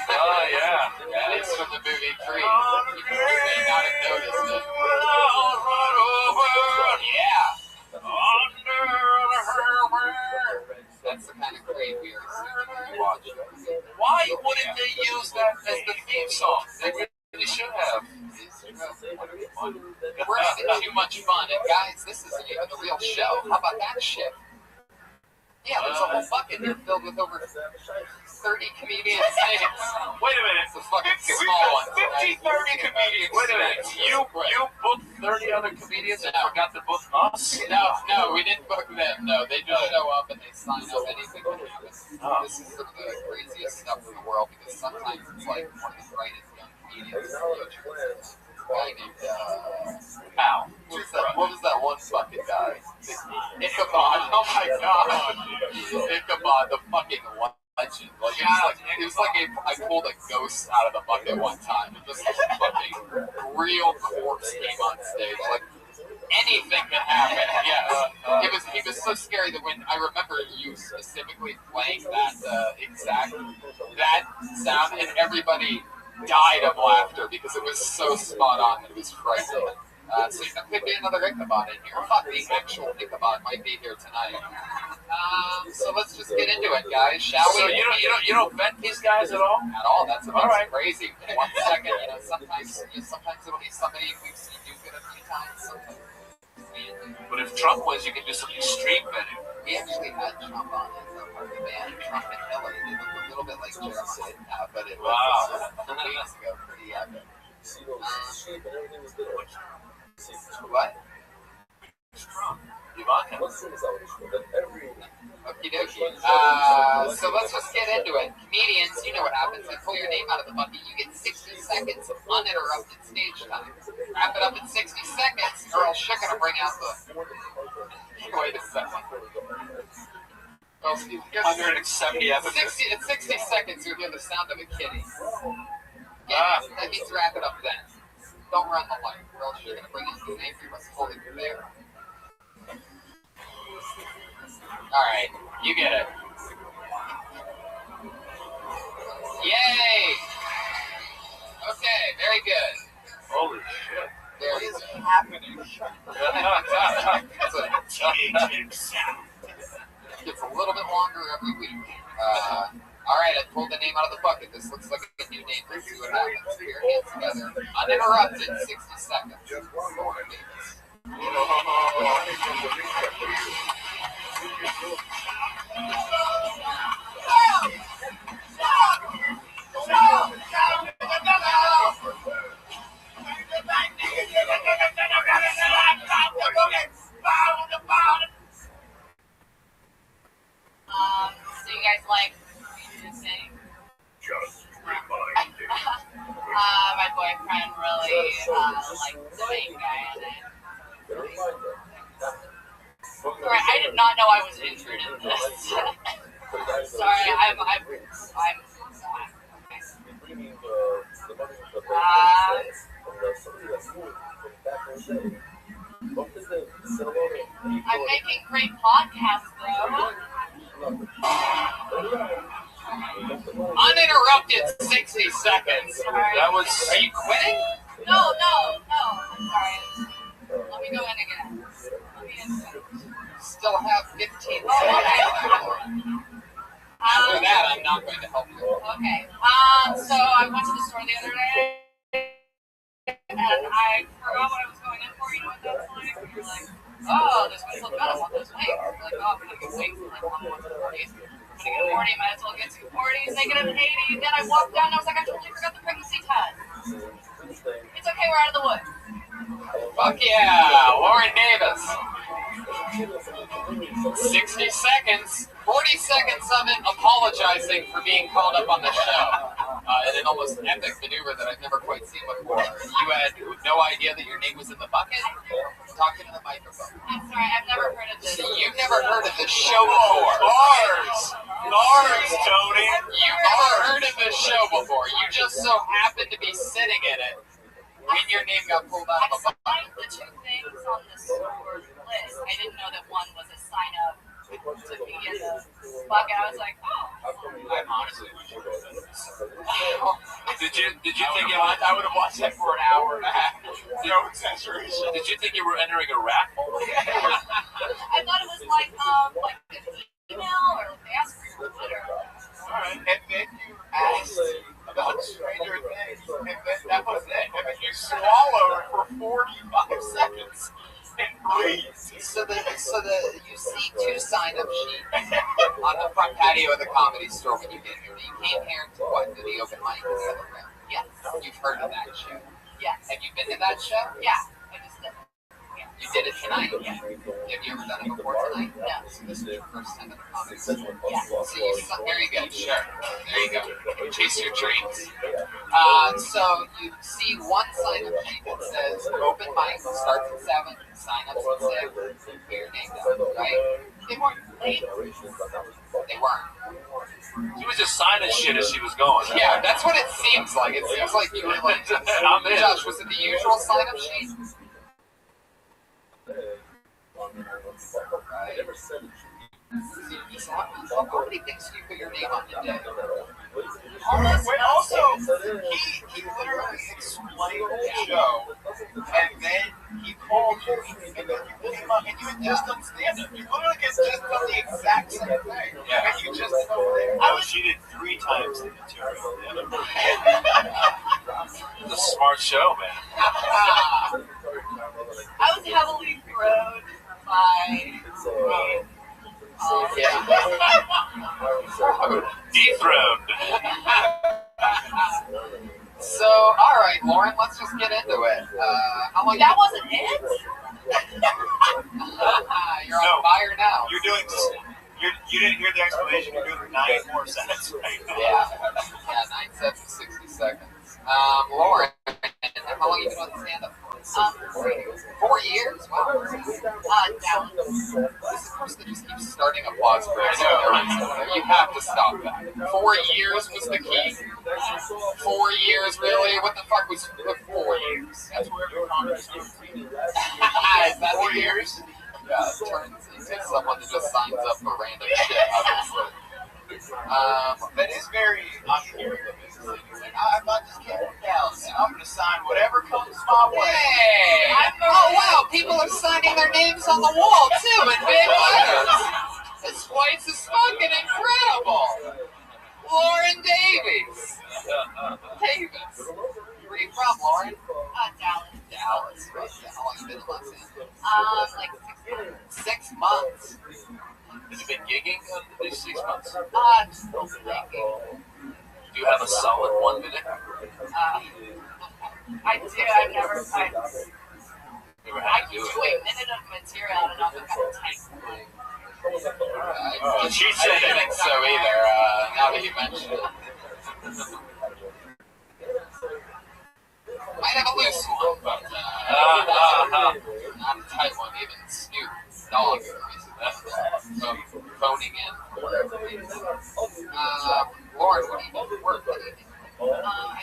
Oh, yeah. That is from the movie Creed. You may not have noticed it. Yeah. That's the kind of Creed we are seeing when we watch it. Why wouldn't they use that as the theme song? They really should have. We're having too much fun, and guys, this isn't even the real show. How about that shit? Yeah, there's a whole bucket here filled with over 30 comedians' names. Wait a minute. It's a fucking small one. 30 comedians. Wait a minute. You booked 30 other comedians and forgot to book us? No, we didn't book them. No, they just show up and they sign up. Anything can happen. This is some of the craziest stuff in the world because sometimes it's like one of the brightest young comedians in the future. Guy named, what was that one fucking guy? Ichabod. Oh my god. Ichabod, the fucking legend. Like, it was like I pulled a ghost out of the bucket one time. And just this fucking real corpse came on stage. Like, anything could happen. Yeah. He was so scary that when I remember you specifically playing that sound, and everybody died of laughter because it was so spot on that it was frightening. So there could be another Ichabod in here. Fuck, the actual Ichabod might be here tonight. So let's just get into it, guys, shall we? So you don't vet these guys at all? At all. That's crazy. 1 second, sometimes it'll be somebody we've seen do good a few times. Sometimes. But if Trump wins, you can do some extreme betting. We actually had Trump on as a part of the band. Trump and Hillary. They looked a little bit like Jeremiah, but it was 2 weeks ago. Pretty epic. What? Trump. Ivanka. Okie dokie. So let's just get into it. Comedians, you know what happens. They pull your name out of the bucket. You get 60 seconds of uninterrupted stage time. Wrap it up in 60 seconds, or else you're gonna bring out the. Wait a second. Well, 170 episodes. 60 seconds, you'll hear the sound of a kitty. Yeah, that means wrap it up then. Don't run the light, or else you're gonna bring out the name you must fully prepare. Alright, you get it. Yay! Okay, very good. Holy shit. There is happening. It's a little bit longer every week. Alright, I pulled the name out of the bucket. This looks like a new name. Let's see what happens. Put your hands together. Uninterrupted, 60 seconds. Lauren Davis. So you guys like to sing? Just remind me. My boyfriend really likes the main guy in it. Sorry, I did not know I was entered in this. Sorry, I'm okay. I'm making great podcasts, though. Uninterrupted 60 seconds. That was. Are you quitting? No. I'm sorry. Let me go in again. Let me in. Still have 15 seconds. After that, I'm not going to help you. Okay. So I went to the store the other day, and I forgot what I was going in for. You know what that's like? You're like, oh, this one's looking good. I want those wings. You're like, oh, I'm going to get wings for like 1 40s. I'm going to get a 40. Might as well get 2 40s. They get an 80. Then I walked down and I was like, I totally forgot the pregnancy test. It's okay. We're out of the woods. Fuck yeah, Lauren Davis. 60 seconds, 40 seconds of it apologizing for being called up on the show. In an almost epic maneuver that I've never quite seen before. You had no idea that your name was in the bucket? Talk into the microphone. I'm sorry, I've never heard of this. You've never heard of this show before. Bars, Tony. You've never heard of this show before. You just so happened to be sitting in it when your name got pulled out of a bucket. I signed the 2 things on the store list. I didn't know that one was a sign up to be in the bucket. I was like, oh. I'm honestly Did you think I would have watched that for an hour and a half. No exaggeration. Did you think you were entering a raffle? I thought it was like an email or like they asked for your Twitter. Alright, and then you asked about Stranger Things, and then that was it. And then you swallowed for 45 seconds and breathed. So you see 2 sign-up sheets on the front patio of the Comedy Store when you get here. You came here to what? To the open mic in the other room. Yes. You've heard of that show. Yes. Have you been to that show? Yeah. I just did. You did it tonight? Yeah. Have you ever done it before tonight? No. So this is your first time at the Comedy Store? Yeah. So there you go. Sure. There you go. Chase your dreams. So you see one sign-up sheet that says open mic starts at 7, sign-ups at 6, put your name down, right? They weren't late. They weren't. She was just signing shit as she was going. Yeah, that's what it seems like. It seems like you were like, I'm in. Josh, was it the usual sign-up sheet? How many things do you put your name on today? Also, he literally explained the show, and then he called you, and then you came up, and you had just done stand-up. You literally just done the exact same thing, and you just went over there. No, she did 3 times the material. It's a smart show, man. I was heavily thrown by. Dethroned. So, all right, Lauren, let's just get into it. How long? That wasn't it? You're on fire now. You television, you're doing 9 more sets right now. Yeah, 9 sets of 60 seconds. Lauren, how long have you been on the stand-up for? 4 years. 4 years? Wow. Dallas. This is the person that just keeps starting applause breaks. You have to stop that. 4 years was the key. 4 years, really? What the fuck was 4 years? That's where every Congress is. Is that 4 years? Yeah, it turns into someone that just signs up for random shit, obviously. That is very unhearing of it. It's like, I'm about to get from Dallas, and I'm going to sign whatever comes my way. Hey! Oh, wow, people are signing their names on the wall, too, in big letters. This place is fucking incredible. Lauren Davies. Davis. Where are you from, Lauren? Dallas. Dallas, right? Yeah, how long have you been in Los Angeles? Like 6 months. 6 months. Have you been gigging these 6 months? Still drinking. Do you have a solid 1 minute? I do. I've never. Never I had to can do do it. a minute of material. I don't know if I'm gonna type. She said didn't think so either, now that you mention it. Might have a loose one, but not a tight one. Even Snoop Dogg phoning in. Lauren, what do you do for work? What do you do? I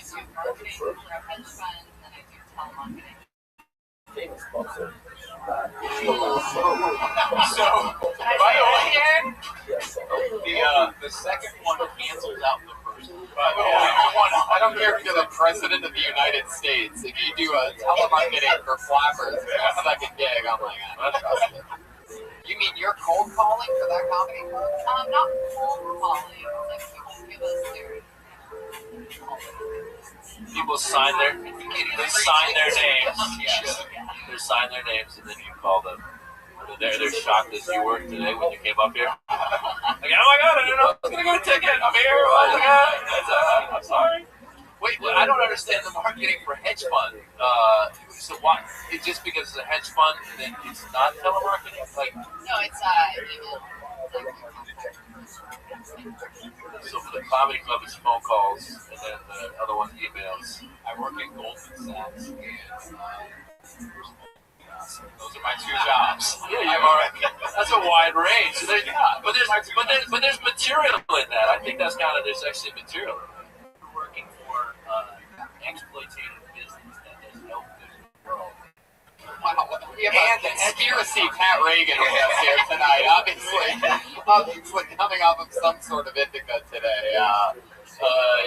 do marketing for a hedge fund, and then I do telemarketing. So, by the way, the second one cancels out the first one. I don't care if you're the president of the United States. If you do a telemarketing for flappers, it's a second gig. I'm like, I don't trust it. You mean you're cold calling for that comedy club? Not cold calling. Like people give us their. People sign their names. They sign their names, and then you call them. They're shocked as you were today when you came up here. Like, oh my god, I didn't know I was gonna get a ticket. I'm here. Oh my god, I'm sorry. Wait, I don't understand the marketing for hedge fund. So why? It's just because it's a hedge fund, then it's not telemarketing. Like, No, it's email. so for the comedy club, it's phone calls, and then the other one, emails. I work at Goldman Sachs, and those are my 2 jobs. Yeah, you are. That's a wide range. So there's material in that. I think that's kind of there's actually material. We're working for exploitative business that does help the world. Wow, we have a conspiracy Pat Reagan with us here tonight, obviously. Obviously coming off of some sort of indica today.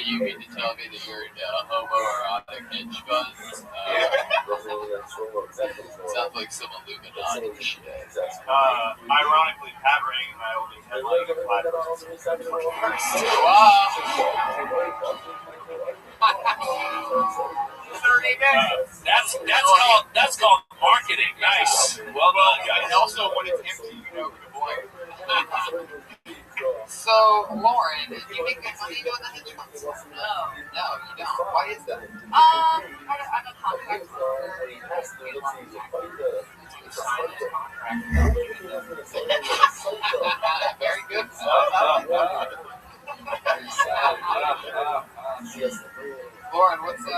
You mean to tell me that you're in homoerotic hedge funds? Sounds like some Illuminati shit. Ironically, Pat Reagan and I only had like 30 minutes. That's called marketing. Nice. Well done, guys. And also, when it's empty, you know who to blame. So, Lauren, do you make good money doing the hedge funds? No, you don't. Why is that? I'm a contract worker. Very good. Lauren, what's the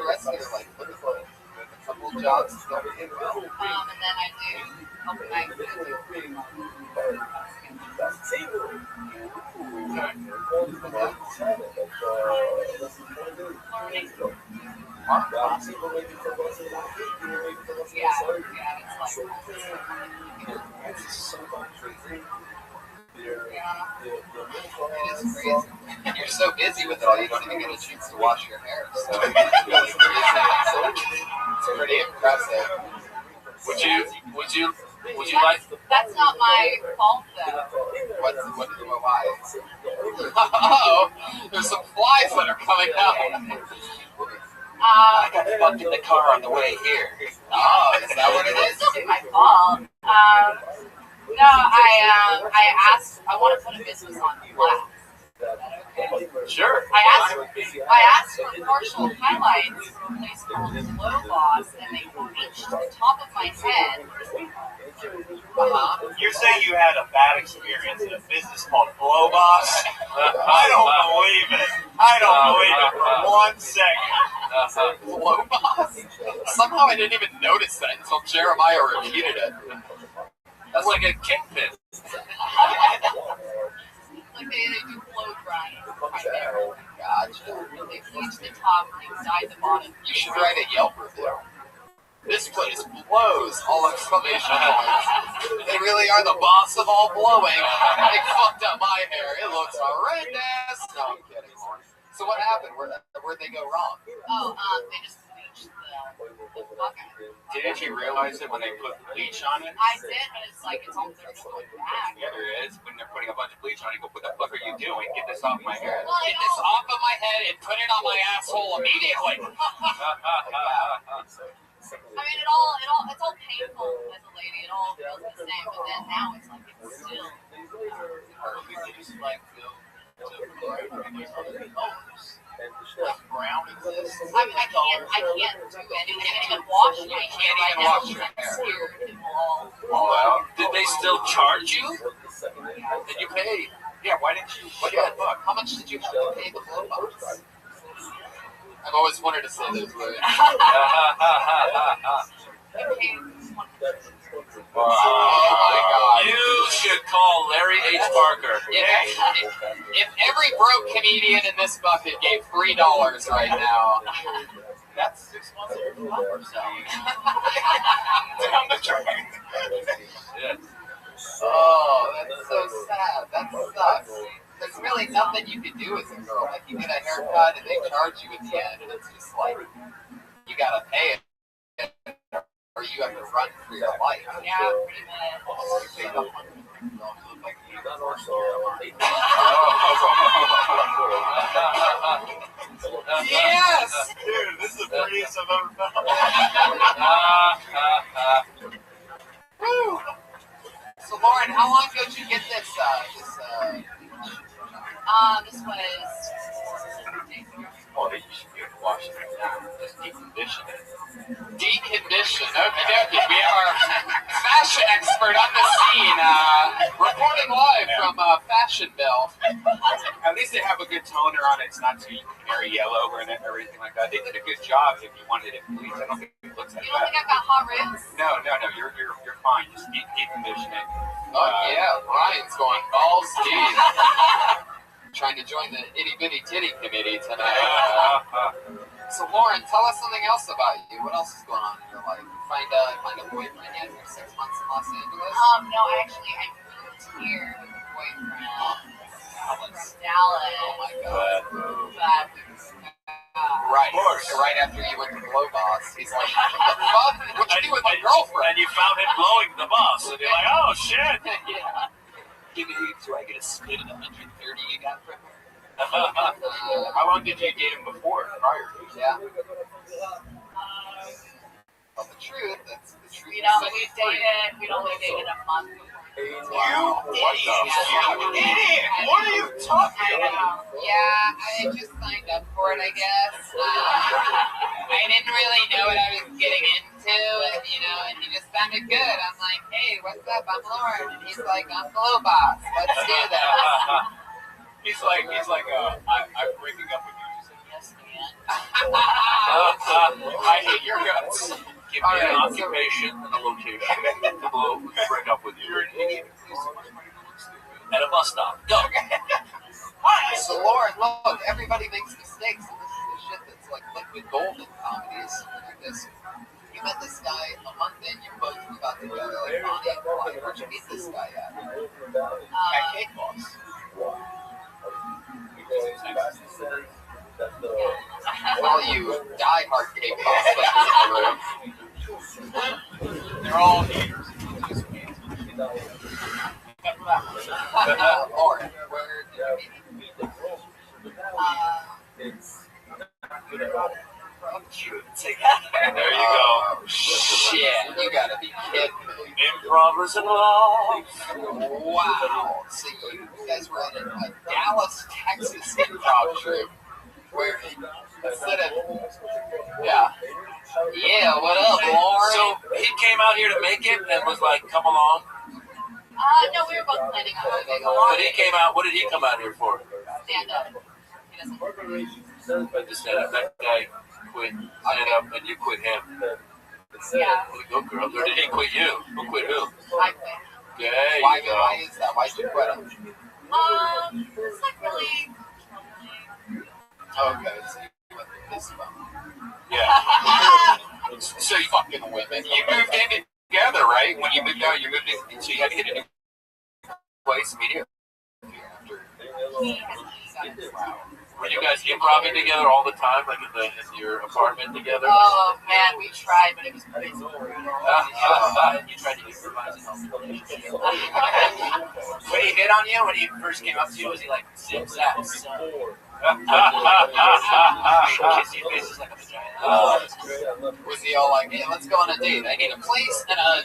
rest of your life looking like? A couple jobs still paying well. And then I do open mic. Learning. Yeah, It is crazy. You're so busy with it all, you don't even get a chance to wash your hair. So it's really crazy. It's pretty impressive. Would you like? That's not my fault, though. Why? Oh, there's some flies that are coming out. I got fucked in the car on the way here. Oh, is that what it It's is? still my fault. No, I asked. I want to put a business on blast. Sure. I asked for partial highlights from a place called Low Boss, and they reached the top of my head You're saying you had a bad experience in a business called Blow Boss? I don't believe it. I don't believe it for 1 second. Blow Boss? Somehow I didn't even notice that until Jeremiah repeated it. That's like a kingpin. Like they do blow drying primarily. Gotcha. They bleach the top and they dye the bottom. You should write a Yelp review. This place blows! All exclamation points. They really are the boss of all blowing. They fucked up my hair. It looks horrendous. No, I'm kidding. So what happened? Where'd they go wrong? Oh, they just bleached the fuck out of it. Didn't you realize it when they put bleach on it? I did, but it's like it's almost going back. Yeah, there is. When they're putting a bunch of bleach on it, you go, what the fuck are you doing? Get this off my hair. Well, Get this off of my head and put it on my asshole immediately. I mean, it's all painful as a lady. It all feels the same, but then now it's like it's still. Like brown exists. I mean, I can't do anything. I can't even wash my hair. Can't Right even now wash because your I'm hair. scared it will all. Well, Did they still charge you? Did you pay? yeah, why didn't you? What Shit. the fuck? How much did you have to pay the blow box? I've always wanted to say those words. Oh my god. You should call Larry H. Barker. If every broke comedian in this bucket gave $3 right now, That's 6 months of your or so. down the drain. Yeah. Oh, that's so sad. That sucks. There's really nothing you can do as a girl. Like, you get a haircut and they charge you at the end, and it's just like, you gotta pay it, or you have to run for your life. Yeah, pretty much. Yes! Dude, this is the prettiest I've ever felt. Woo! So, Lauren, how long ago did you get this, This was 4 days ago. Oh, you should be able to wash it now. Just decondition it. Decondition. Okay. We have our fashion expert on the scene, reporting live from Fashionville. At least they have a good toner on it. It's not too very yellow or everything like that. They did a good job if you wanted it bleached. I don't think it looks like You don't that. think I've got hot ribs? No, you're fine. Just decondition it. Oh, yeah. Ryan's going balls deep. Trying to join the itty bitty titty committee tonight. So, Lauren, tell us something else about you. What else is going on in your life? Find a boyfriend yet? You're 6 months in Los Angeles? No, I moved here with a boyfriend from Dallas. Oh my god. But Right. Right after you went to Blow Boss, he's like, what the fuck? What you do with my girlfriend? And you found him blowing the boss, and you're like, oh shit. Yeah. Do I get a split at 130 you got from her? How long did you date him before, prior to? Yeah. Well, the truth, that's the truth. we'd only dated a month before. You idiot! What are you talking about? Yeah, I just signed up for it, I guess. I didn't really know what I was getting into, and he just sounded good. I'm like, hey, what's up? I'm Lauren. And he's like, I'm Blow Boss. Let's do this. He's like, I'm breaking up with you. She said, yes, man. I hate your guts. Give me an occupation and a location to break up with you. You're an idiot. At a bus stop. Go. So, Lauren, look, everybody makes mistakes, and this is the shit that's like liquid gold in comedies. Like this. You met this guy a month in, you both got together like Bonnie and Clyde. Where'd you meet this guy at? At Cake Boss. All you die-hard Cake Boss fans in the room. They're all haters. Lauren, where did you meet him? There you go. Shit, you gotta be kidding me. Improvers in love. Wow. So you guys were in a Dallas, Texas improv troupe. where instead of yeah, what up, Lauren? So he came out here to make it and was like, come along. No, we were both planning on moving But along. he came out. What did he come out here for? Stand up. He doesn't. Just stand up. That guy quit stand up, and you quit him. Yeah. Way to go, girl. Or did he quit you? Who quit who? I quit. Okay. Why is that? Why'd you quit him? It's like really. Okay, so you went with this one. Yeah. So you fucking women. You moved in together, right? When you moved out, you moved in, so you had to get a new place immediately. Wow. Were you guys improvising together all the time, like in your apartment together? Oh man, we tried, but it was pretty brutal. You tried to improvise in healthy relationship. When he hit on you, when he first came up to you, was he like, zip zap, son? Kiss you faces like a vagina. Was he all like, hey, let's go on a date? I need a place and a.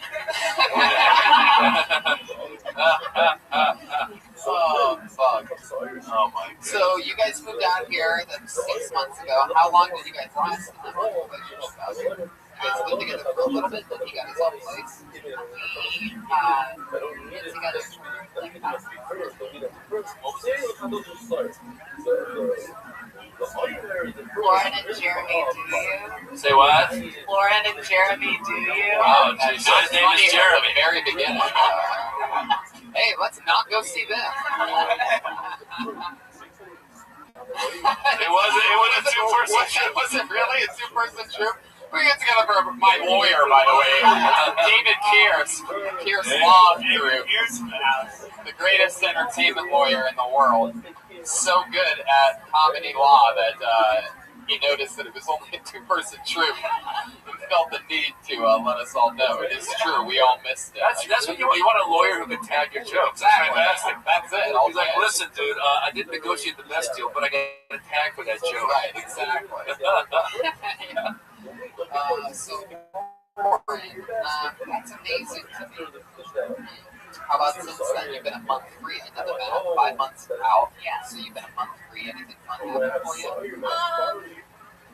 Oh, fuck. Oh, my. So, you guys moved out here 6 months ago. How long did you guys last in that relationship out here? You guys lived together for a little bit, then he got his own place. We been together for like about 4 years. Lauren and Jeremy, do you? Say what? Lauren and Jeremy, do you? Oh, geez. So his name is Jeremy. At the very beginning. Hey, let's not go see them. It was a two-person trip. Was it really a two-person trip? We get together for my lawyer, by the way, David Pierce Law Group, the greatest entertainment lawyer in the world. So good at comedy law that he noticed that it was only a two-person troupe and felt the need to let us all know. It is true, we all missed it. That's what you want. You want a lawyer who can tag your jokes. That's fantastic. That's it. He's like, listen, dude, I didn't negotiate the best deal, but I got a tag for that joke. Right, exactly. So, that's amazing to me. How about since then? You've been a month free. I know they've been 5 months out. Yeah. So you've been a month free. Anything fun happen for you?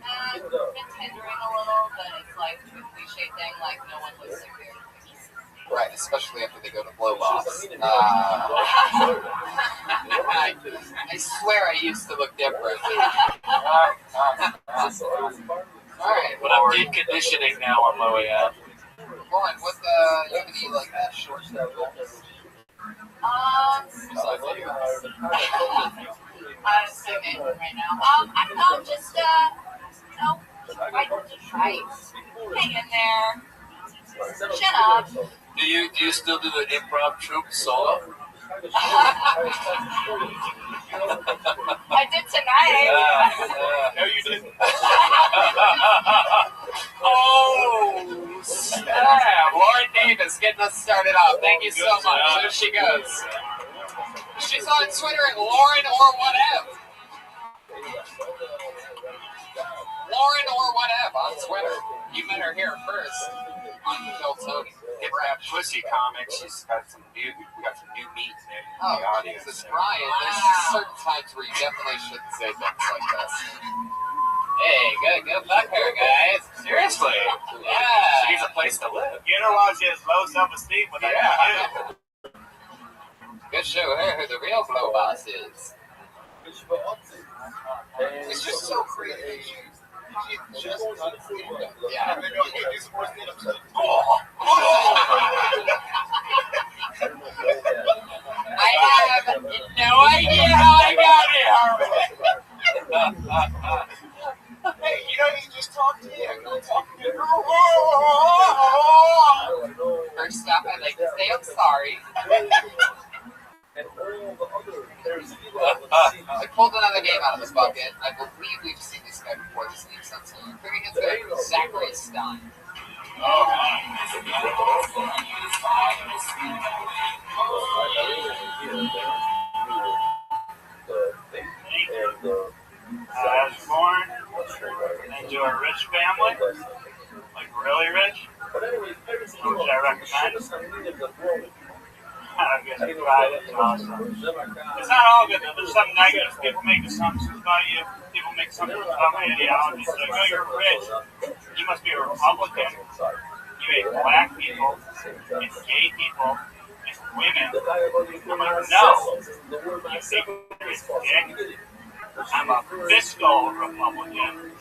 I've been tendering a little, but it's like the cliche thing, like no one lives there. Right, especially after they go to Blow Boss. I swear I used to look different. Alright, But I'm deep conditioning now on my way out. Lauren, what you have any like short-term goals? Besides what you I'm singing right now. I don't know, just right. Hang in there. Shut up. Do you still do the improv troupe solo? I did tonight. No, you didn't. Oh, snap. Lauren Davis getting us started off. Thank you so much. There she goes. She's on Twitter at Lauren or whatever. Lauren or whatever on Twitter. You met her here first on Kill Tony. Get that pussy comic. We got some new meat in the audience. Jesus, Brian, there's certain times where you definitely shouldn't say things like this. Hey, good luck her, guys. Seriously? Yeah. She needs a place to live. You know why she has low self-esteem with that? Yeah. Go show her who the real Blow Boss is. It's just so creative. Yeah. I have no idea how I got here. Hey, you know, you just talk to you. First off, I'd like to say I'm sorry. I pulled another name out of this bucket. I believe we've seen this guy before. This name sounds familiar. Bringing his guy, Zachary Stein. I was born into a rich family, like really rich, which I recommend. guess you tried it. It's awesome. It's not all good though. There's some negatives. People make assumptions about you. People make assumptions about my ideology. It's like, oh, you're rich. You must be a Republican. You hate black people and gay people and women. I'm like, no. You think it's dick? I'm a fiscal Republican.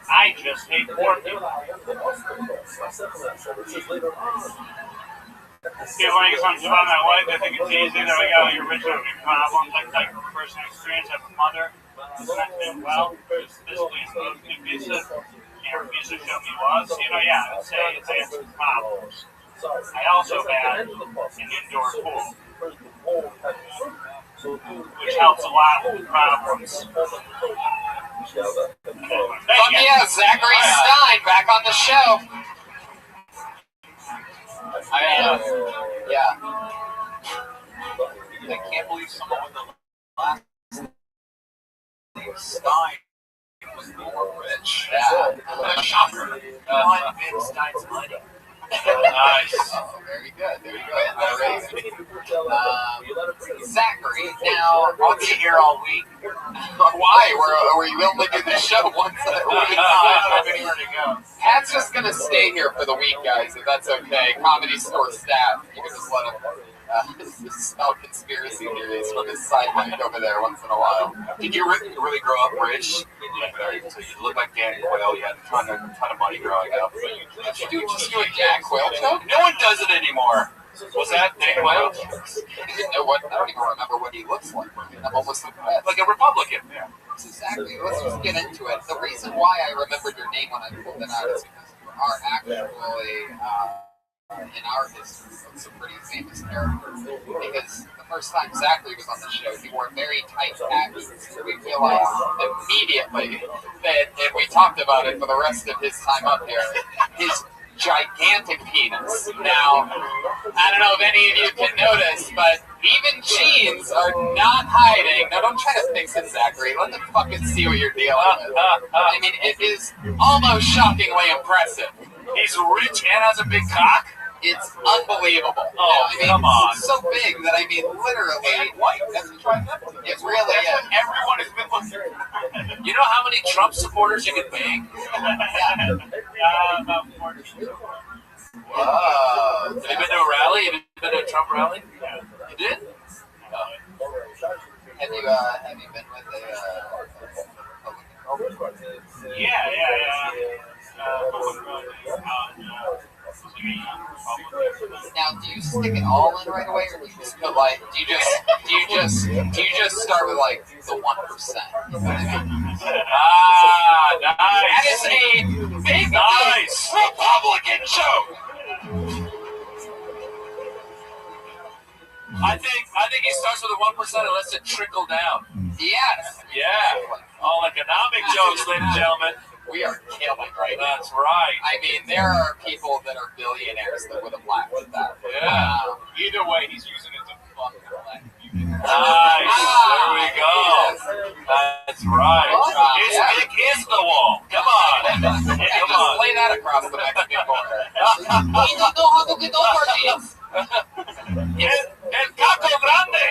I just hate poor people. People make assumptions about my wife. I think it's easy. They're like, oh, you're rich, don't have any problems. Like personal experience, I have a mother who's not doing well, who's physically and emotionally abusive, and her abusive showed me was. Yeah, I would say I have some problems. I also had an indoor pool, which helps a lot with problems. Fuck yeah, Zachary Stein back on the show. Yeah. I can't believe someone with the last name Stein was more rich. Yeah. What a shocker. On Vin Stein's money. Nice. Oh, very good. Very good. Zachary, now I'll be here all week. Why? Were you able to do this show once a week? I don't have anywhere to go. Pat's just gonna stay here for the week, guys, if that's okay. Comedy Store staff, you can just let him smell conspiracy theories from his side mic over there once in a while. Did you really grow up rich? So you look like Dan Quayle. You had a ton of money growing up. Did you just do a Dan Quayle joke? No one does it anymore. Was that Dan Quayle? You know what? I don't even remember what he looks like. I'm almost like a Republican. Yeah. Exactly. Let's just get into it. The reason why I remembered your name when I pulled it out is because you are actually, in our history, some pretty famous characters. Because the first time Zachary was on the show, he wore very tight khakis. So we realized immediately that, and we talked about it for the rest of his time up here, his gigantic penis. Now, I don't know if any of you can notice, but even jeans are not hiding. Now, don't try to fix it, Zachary. Let them fucking see what you're dealing with. I mean, it is almost shockingly impressive. He's rich and has a big cock? It's unbelievable. Oh, I mean, come on. It's so big that, I mean, literally, it really is. Everyone has been looking. You know how many Trump supporters you can bang? About 40. Whoa. Have you been to a rally? Have you been to a Trump rally? Yeah. You did? Have you been with a Now, do you stick it all in right away, or do you just put like? Do you just start with like the 1%? You know what I mean? Ah, nice. That is a big, nice Republican joke. I think he starts with a 1% and lets it trickle down. Yes. Yeah. All economic jokes, ladies and gentlemen. We are killing right now. That's right. I mean, there are people that are billionaires that would have laughed at that. Yeah. Either way, he's using it to fuck your life. Nice. There we go. That's right. His dick is the wall. Come on. Come on. Lay that across the Mexican border. We don't know how to get over this. El Caco Grande.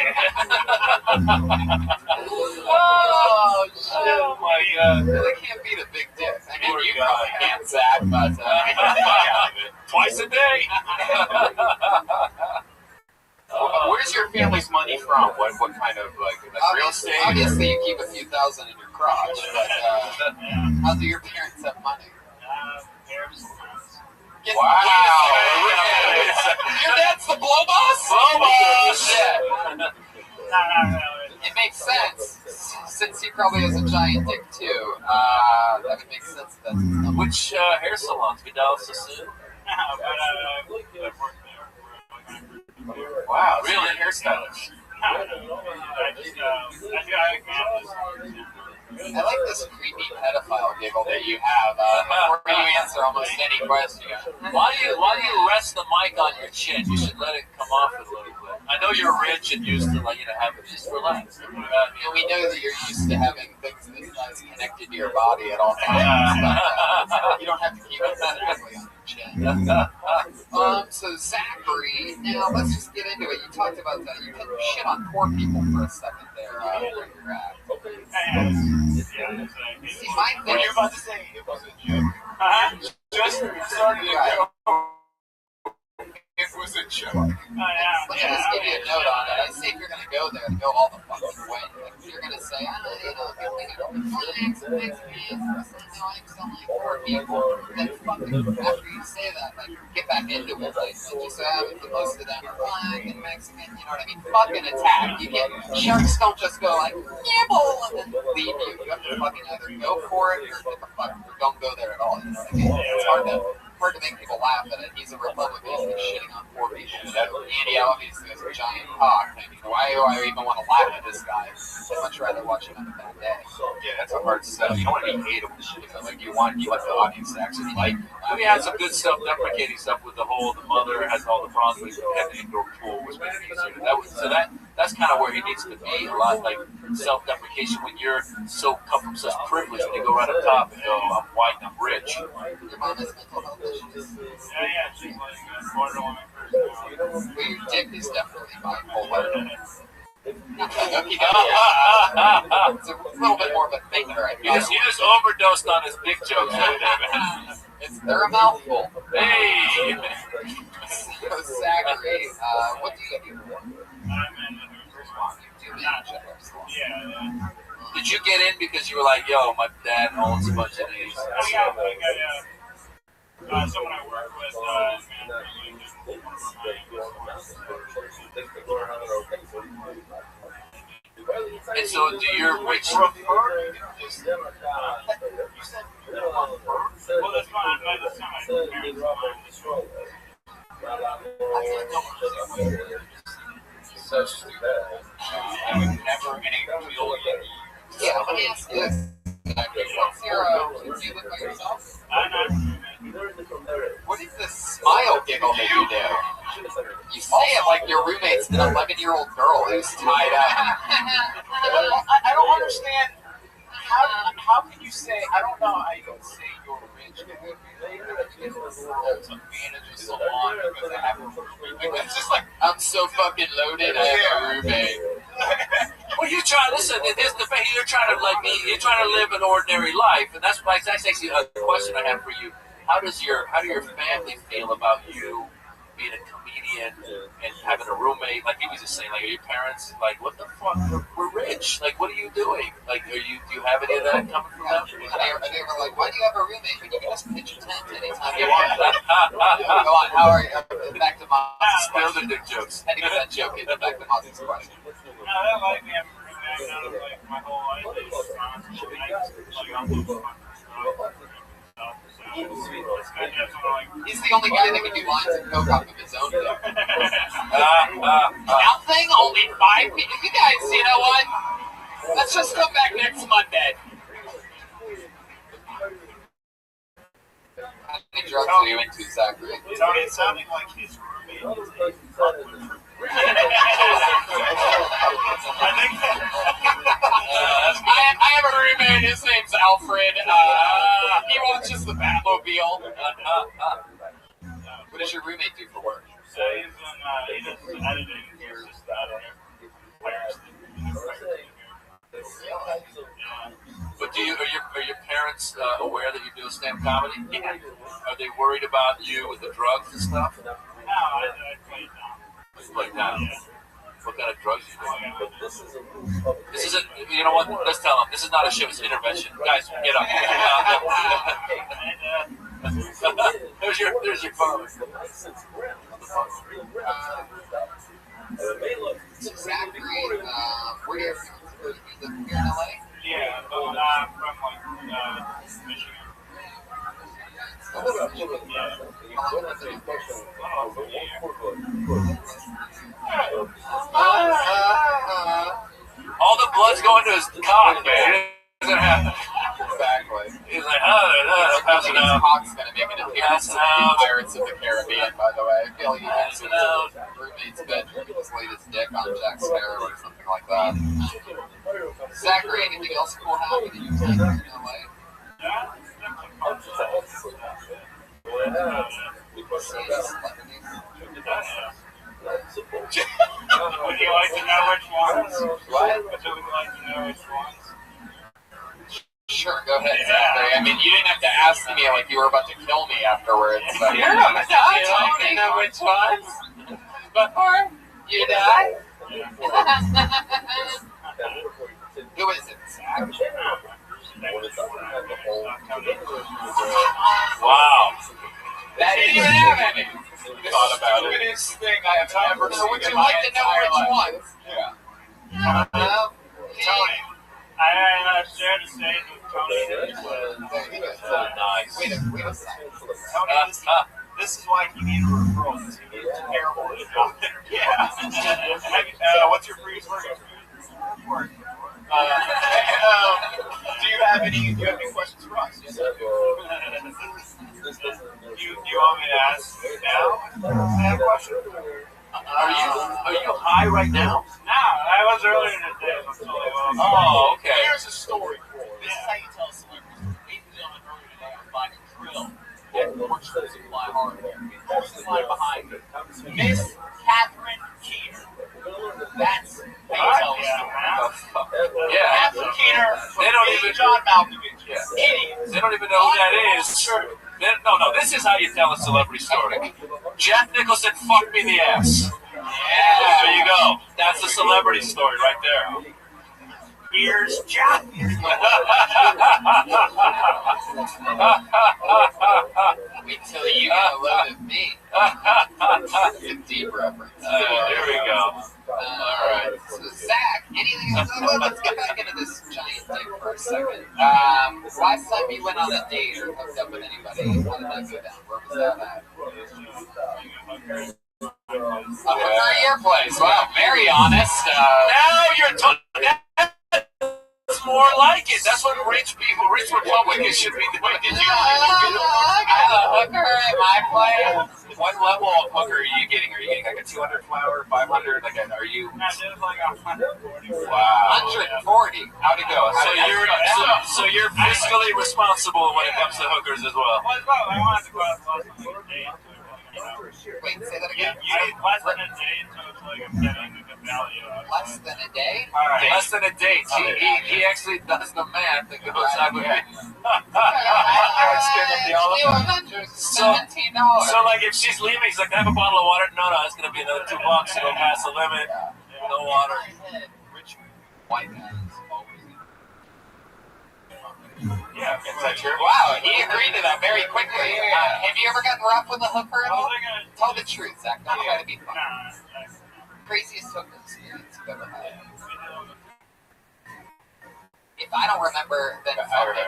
Oh, shit. Oh, my God. Really can't beat a big dick. I mean, you probably can't, Zach, but... Twice a day. Where's your family's money from? What kind of, like real estate? Obviously, you keep a few thousand in your crotch, but how do your parents have money? Wow. Your dad's the blow boss? Blow boss. Yeah. It makes sense, since he probably has a giant dick too. That would make sense. Which hair salons? Vidal Sassoon? Wow, really? Hairstylist? I like this creepy pedophile giggle that you have before you answer almost any question. Why do you rest the mic on your chin? You should let it come off a little bit. I know you're rich and used to have just relax. And we know that you're used to having things this size connected to your body at all times. But, you don't have to keep it exactly on your chin. So Zachary, now let's just get into it. You talked about that. You couldn't shit on poor people for a second there. Where you're at. See, my thing. What you're about to say, it was a joke. Just started to go. It was a joke. Let me just give you a note on it. I say if you're going to go there, go all the fucking way. Like, if you're going to say, good thing I don't relax, Mexicans, some like poor people, then fucking, after you say that, like, get back into it. Like, you say, most of them are black and Mexican, you know what I mean? Fucking attack. You get, sharks don't just go like, nibble, and then leave you. You have to fucking either go for it or don't go there at all. You know what I mean? It's hard to make people laugh at it. He's a Republican. He's shitting on poor people. Andy obviously has a giant cock. I mean, why do I even want to laugh at this guy? I'd much rather watch him on a bad day. Yeah, that's a hard sell. You don't want to be hateable. Like you want the audience to actually like. I mean, he had some good self-deprecating stuff with the mother has all the problems with the indoor pool was making it easier. That's kind of where he needs to be. A lot like self-deprecation when you're so come from such privilege and you go right up top and go, I'm white and I'm rich. Your mom has mental health issues. Yeah, she's like borderline personality. Well, your dick is definitely bipolar. It's a little bit more of a thinker, I guess. You just overdosed on his big jokes right there. They're a mouthful. Hey! So, Zachary, what do you do? Yeah. Did you get in because you were like, yo, my dad owns a bunch of these? Someone I work with, and so do your rich... well, that's fine. By the time my parents so stupid. I would never Yeah, let me ask you this. What's your, do you live by yourself? What is this smile giggle that you do? You say it like your roommate's an 11-year-old girl who's tied up. I don't understand. How can you say, I don't know how you can say you're rich to manage a salon because I have a roommate. It's just like, I'm so fucking loaded, I have a roommate. Well, you try. Listen, here's the thing. You're trying to You're trying to live an ordinary life, and that's actually a question I have for you. How do your family feel about you being a comedian and having a roommate? Like he was just saying, like, are your parents like, what the fuck? We're rich. Like, what are you doing? Like, do you have any of that coming from them? They were like, why do you have a roommate when you can just pitch a tent anytime you want? Go on. How are you? Back to Mozz's question. Dick jokes. I think it's that joke. Back to Mozz's question. No, I like me having a roommate. Like my whole life is constantly like I'm losing my stuff. He's the only guy that can do lines and coke off of his own dick. Nothing, only 5 people. You guys, you know what? Let's just come back next Monday. How many drugs are you into, Zachary? Tony, it sounded like his roommate is a fucking I have a roommate. His name's Alfred. He watches the Batmobile. What does your roommate do for work? So he does editing. He's just But are your parents aware that you do stand-up comedy? Yeah. Are they worried about you with the drugs and stuff? No, I play it down. You play it down? Yeah. What kind of drugs are you doing? This isn't, you know what, let's tell them, this is not a show, it's an intervention. Guys, get up. There's your phone. Zachary, where do you live here in LA? Yeah, but I'm from Michigan. All the blood's going to his cock, man. Exactly. He's like, I'm passing out. Hawk's going to make an appearance in Pirates of the Caribbean, by the way. I feel like he has his roommate's bedroom. laid his dick on Jack Sparrow or something like that. Zachary, anything else cool happened that you've done in LA? Would you like to know which ones? What? Would you like to know which ones? Sure, go ahead, Zachary. I mean, you didn't have to ask me like you were about to kill me afterwards. But You're not gonna tell me know which ones before you die. Who is it, Zach? Wow. That didn't even have any. Thought about it. Stupidest thing I have ever seen. Would you in my like to know which entire life. ones? Yeah. Tony. I shared a stage with Tony. Nice. Wait a second. Tony, this is why he needs referrals. He needs terrible. Yeah. What's your previous work experience? Do you have any questions for us? Yes, I do. Do you want me to ask now? I have a question. Are you high right now? No, I was earlier today. Oh, okay. Here's a story. This is how you tell celebrities. Ladies and gentlemen, earlier today I was buying a grill. Portugal Supply Hardware. Who's the line behind me? Miss Catherine Keener. That's how you tell a story. Yeah. Catherine Keener from They don't Big even- John Malkovich. Yeah. Idiots. They don't even know who that is. No, this is how you tell a celebrity story. Jack Nicholson fucked me in the ass. Yeah. There you go. That's a celebrity story right there. Here's Jack. Wait till you get a load of me. That's a deep reference. There we go. Alright. So, Zach, anything else? Let's get back into this giant dick for a second. Last time you went on a date or hooked up with anybody, how did that go down? Where was that at? Up at your place. Wow, very honest. Now you're talking. That's more like it. That's what rich Republicans should be doing. Did you? I got a hooker at my place. What level of hooker are you getting? Are you getting like a 200 flower, 500? Like, are you? No, there's like 140. Wow. 140. How'd it go? So you're fiscally responsible when it comes to hookers as well. I wanted to go out less than a day. Wait, say that again. You need less than a day until it's like I'm getting a good value. Less than a day? Alright. Less than a date. He actually does the math and goes out with me. So like if she's leaving, he's like, I have a bottle of water. No, it's gonna be another $2. It'll pass the limit. No water. Rich white guys always. Yeah, is that true? Wow, he agreed to that very quickly. Have you ever gotten rough with a hooker at all? Tell the truth, Zach. Don't try to be funny. Craziest hooker experience you've ever had. If I don't remember, then tell me.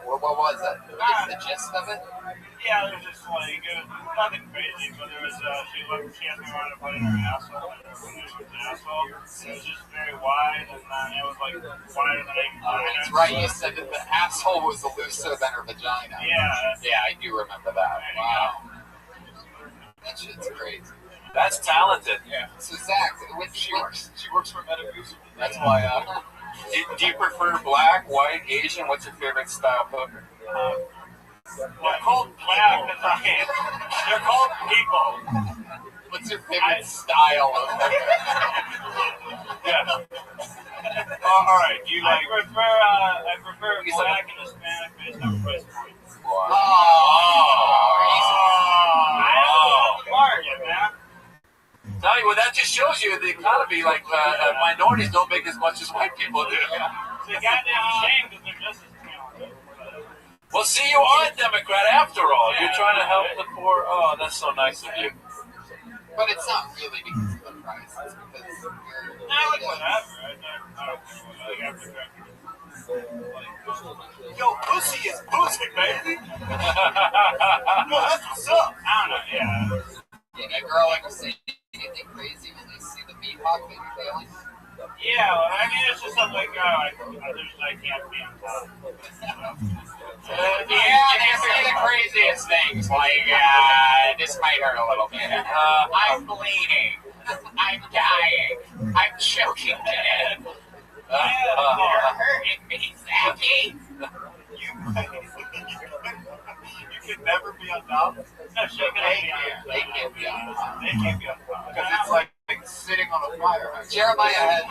What was it? What's the gist of it? Yeah, it was just like, it was nothing crazy, but there was, she asked me around to put in her asshole, and when it was an asshole, it was just very wide, and then it was like wider than I can do. That's right, you said that the asshole was looser than her vagina. Yeah. I do remember that. Wow. That shit's crazy. That's talented. Yeah. So Zach, She works for Metamucil. That's why. Do you prefer black, white, Asian? What's your favorite style hooker? They're called black because they're called people. What's your favorite style of hooker? Yeah. All right. Do you like? I prefer black and Hispanic based on price point. Oh. I don't know the market, man. Tell you what, that just shows you the economy. Like minorities don't make as much as white people do. It's a goddamn shame because they're just as talented. Well, see, you are a Democrat after all. You're trying to help the poor. Oh, that's so nice of you. But it's not really because of the price. It's because you're... Like whatever. Yo, pussy is pussy, baby. Yo, that's what's up. I don't know, yeah. Did a girl ever say anything crazy when they see the meat hog that you're feeling? Yeah, well, I mean, it's just something like, I can't be on top. Yeah, they say the craziest things, like, this might hurt a little bit. I'm bleeding. I'm dying. I'm choking to death. You're hurting me, Zappy. You can never be on top. No, she can They can't be on top. They can't be on top. Because it's like sitting on a fire. Jeremiah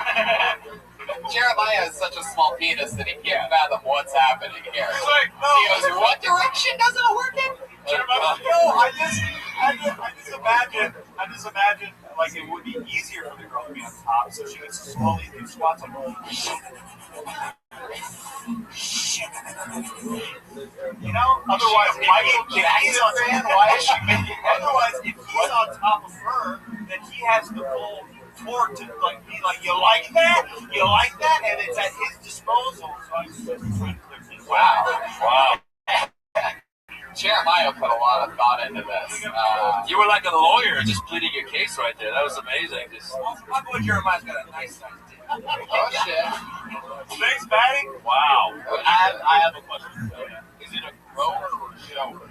has such a small penis that he can't fathom what's happening here. He's like, no. He goes, what direction doesn't it work in? Jeremiah's like, no, I just imagine like it would be easier for the girl to be on top, so she could slowly do squats like, you know, otherwise, why is she making? Otherwise, if he's on top of her, then he has the full torque to like be like, you like that, and it's at his disposal. So I'm just trying to clear things. Wow. Jeremiah put a lot of thought into this. You were like a lawyer just pleading your case right there. That was amazing. My boy Jeremiah's got a nice size dick. Oh shit. Thanks, Patty. Wow. I have a question. Is it a grower or a shower?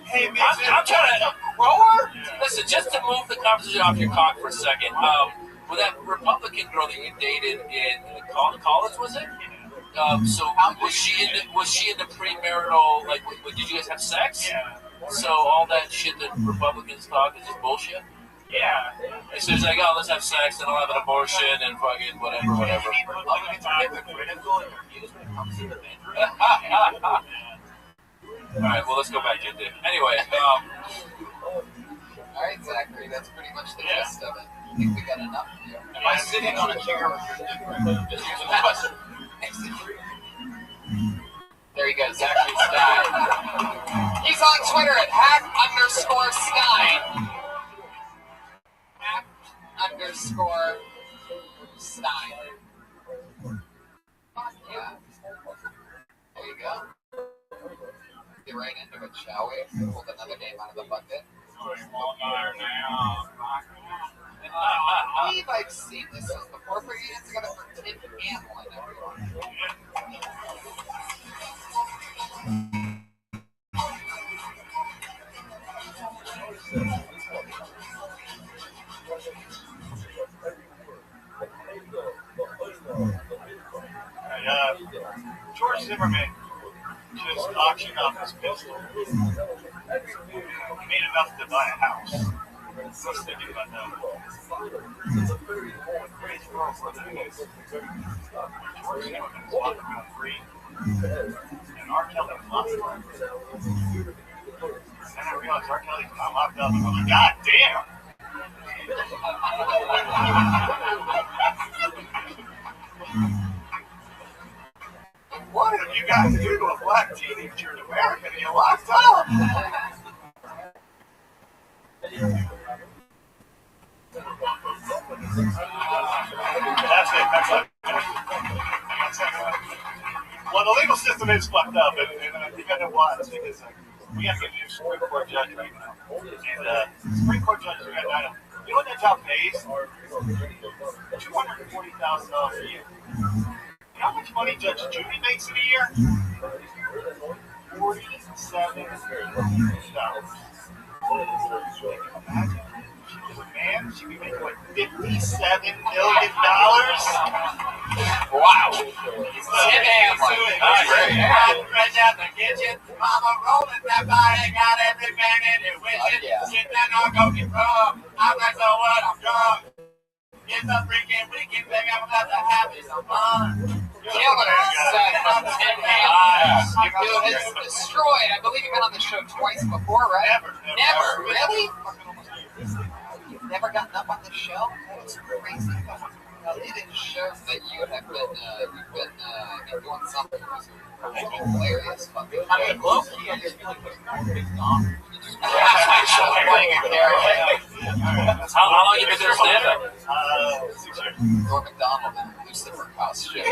Hey, man, I'm trying to grower. Listen, just to move the conversation off your cock for a second. With that Republican girl that you dated in college, was it? So was she into premarital? Like, did you guys have sex? Yeah. So all that shit that Republicans talk is just bullshit. Yeah. And so it's like, oh, let's have sex and I'll have an abortion and fucking whatever. Republicans are hypocritical in their views when it comes to the bedroom. All right, well, let's go back to it. Anyway. All right, Zachary, that's pretty much the gist of it. I think we got enough of you. Am I sitting on a chair with your dick right now? Just answer the question. There you go, Zachary Stein. He's on Twitter at @hack_Stein. @_Stein. Yeah. There you go. Get right into it, shall we? Pull another name out of the bucket. I believe I've seen this before. Put your hands together for Tim Hamlin, everyone. George Zimmerman just auctioned off his pistol. He made enough to buy a house. What's thinking about that? Crazy world for the news. George Zimmerman is walking around free, and R. Kelly was locked up. And I realized R. Kelly's not locked up. I'm like, God damn! What have you got to do to a black teenager in America to get locked up? That's it. Well, the legal system is fucked up, and I think I know why. It's because we have to get a new Supreme Court judge right now. And Supreme Court judge, you know what that job pays? $240,000 a year. How much money Judge Judy makes in a year? $47,000. Imagine she was a man, she'd be making like $57 million. Wow. Tim Hamlin. Right down the kitchen. Mama rolling that body, got everything in it with it. Get that narcotic rum. I'm like, so what? I'm drunk. It's a freaking weekend thing. I'm about to have it some fun. Killer set from Tim Hamlin. Dude, it's destroyed. I believe you've been on the show twice before, right? Never. Really? You've never gotten up on the show? That's crazy. It shows that you have been doing something hilarious. I mean, low-key, I just feel like there's no big dog. Playing a character. How long have you been doing stand-up? 6 years. Norm MacDonald and Lucifer House show.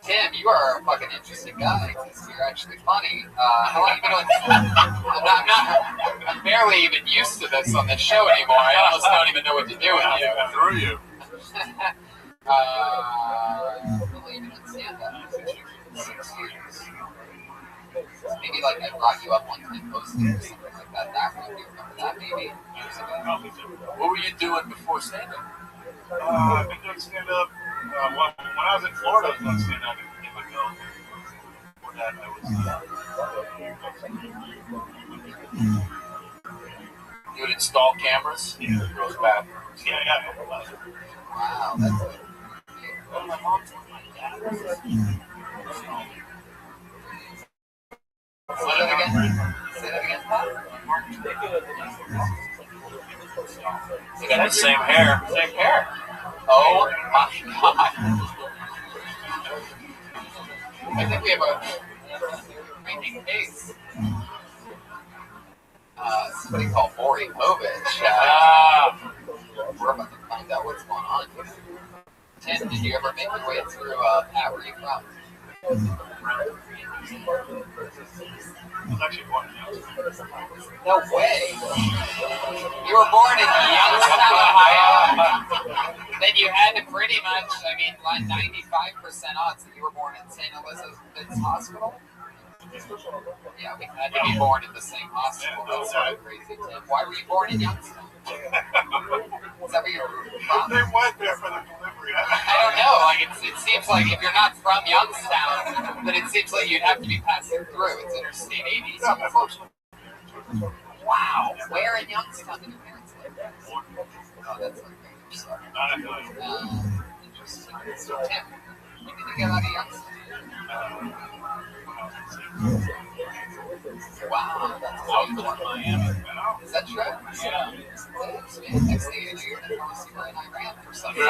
Tim, you are a fucking interesting guy. You're actually funny. How long have you been doing? I'm barely even used to this on the show anymore. I almost don't even know what to do with you. Through you. How long have you been doing stand-up? 6 years. Maybe like I brought you up one time posting or something like that. That week, you remember that maybe? Years ago. What were you doing before stand-up? I've been doing stand-up. When I was in Florida, I was doing stand-up in my film. Before that, I was. You would install cameras? Yeah. Girls' bathrooms? Yeah. Wow, that's good. Well, my mom told my dad. Say that again. Say that again, Pat. You got the same hair. Same hair. Oh my god. I think we have a making case. Somebody called Maury Povich. We're about to find out what's going on here. Tim, did you ever make your way through Pat, where you from? No way. You were born in Youngstown, Ohio. Then you had to pretty much, I mean, like 95% odds that you were born in St. Elizabeth's Hospital. Yeah, we had to be born in the same hospital. That's sort of crazy, Tim. Why were you born in Youngstown? Is that where you're from? They went there for the delivery. I don't know. Like it seems like if you're not from Youngstown, then it seems like you'd have to be passing through. It's Interstate 80. Wow. Where in Youngstown did your parents live? Oh, that's okay. I'm sorry. Interesting. So, Tim, when did you get out of Youngstown? Wow, that's awesome. Is that true? Yeah. Next thing you know, you're going to come see where I ran for some time.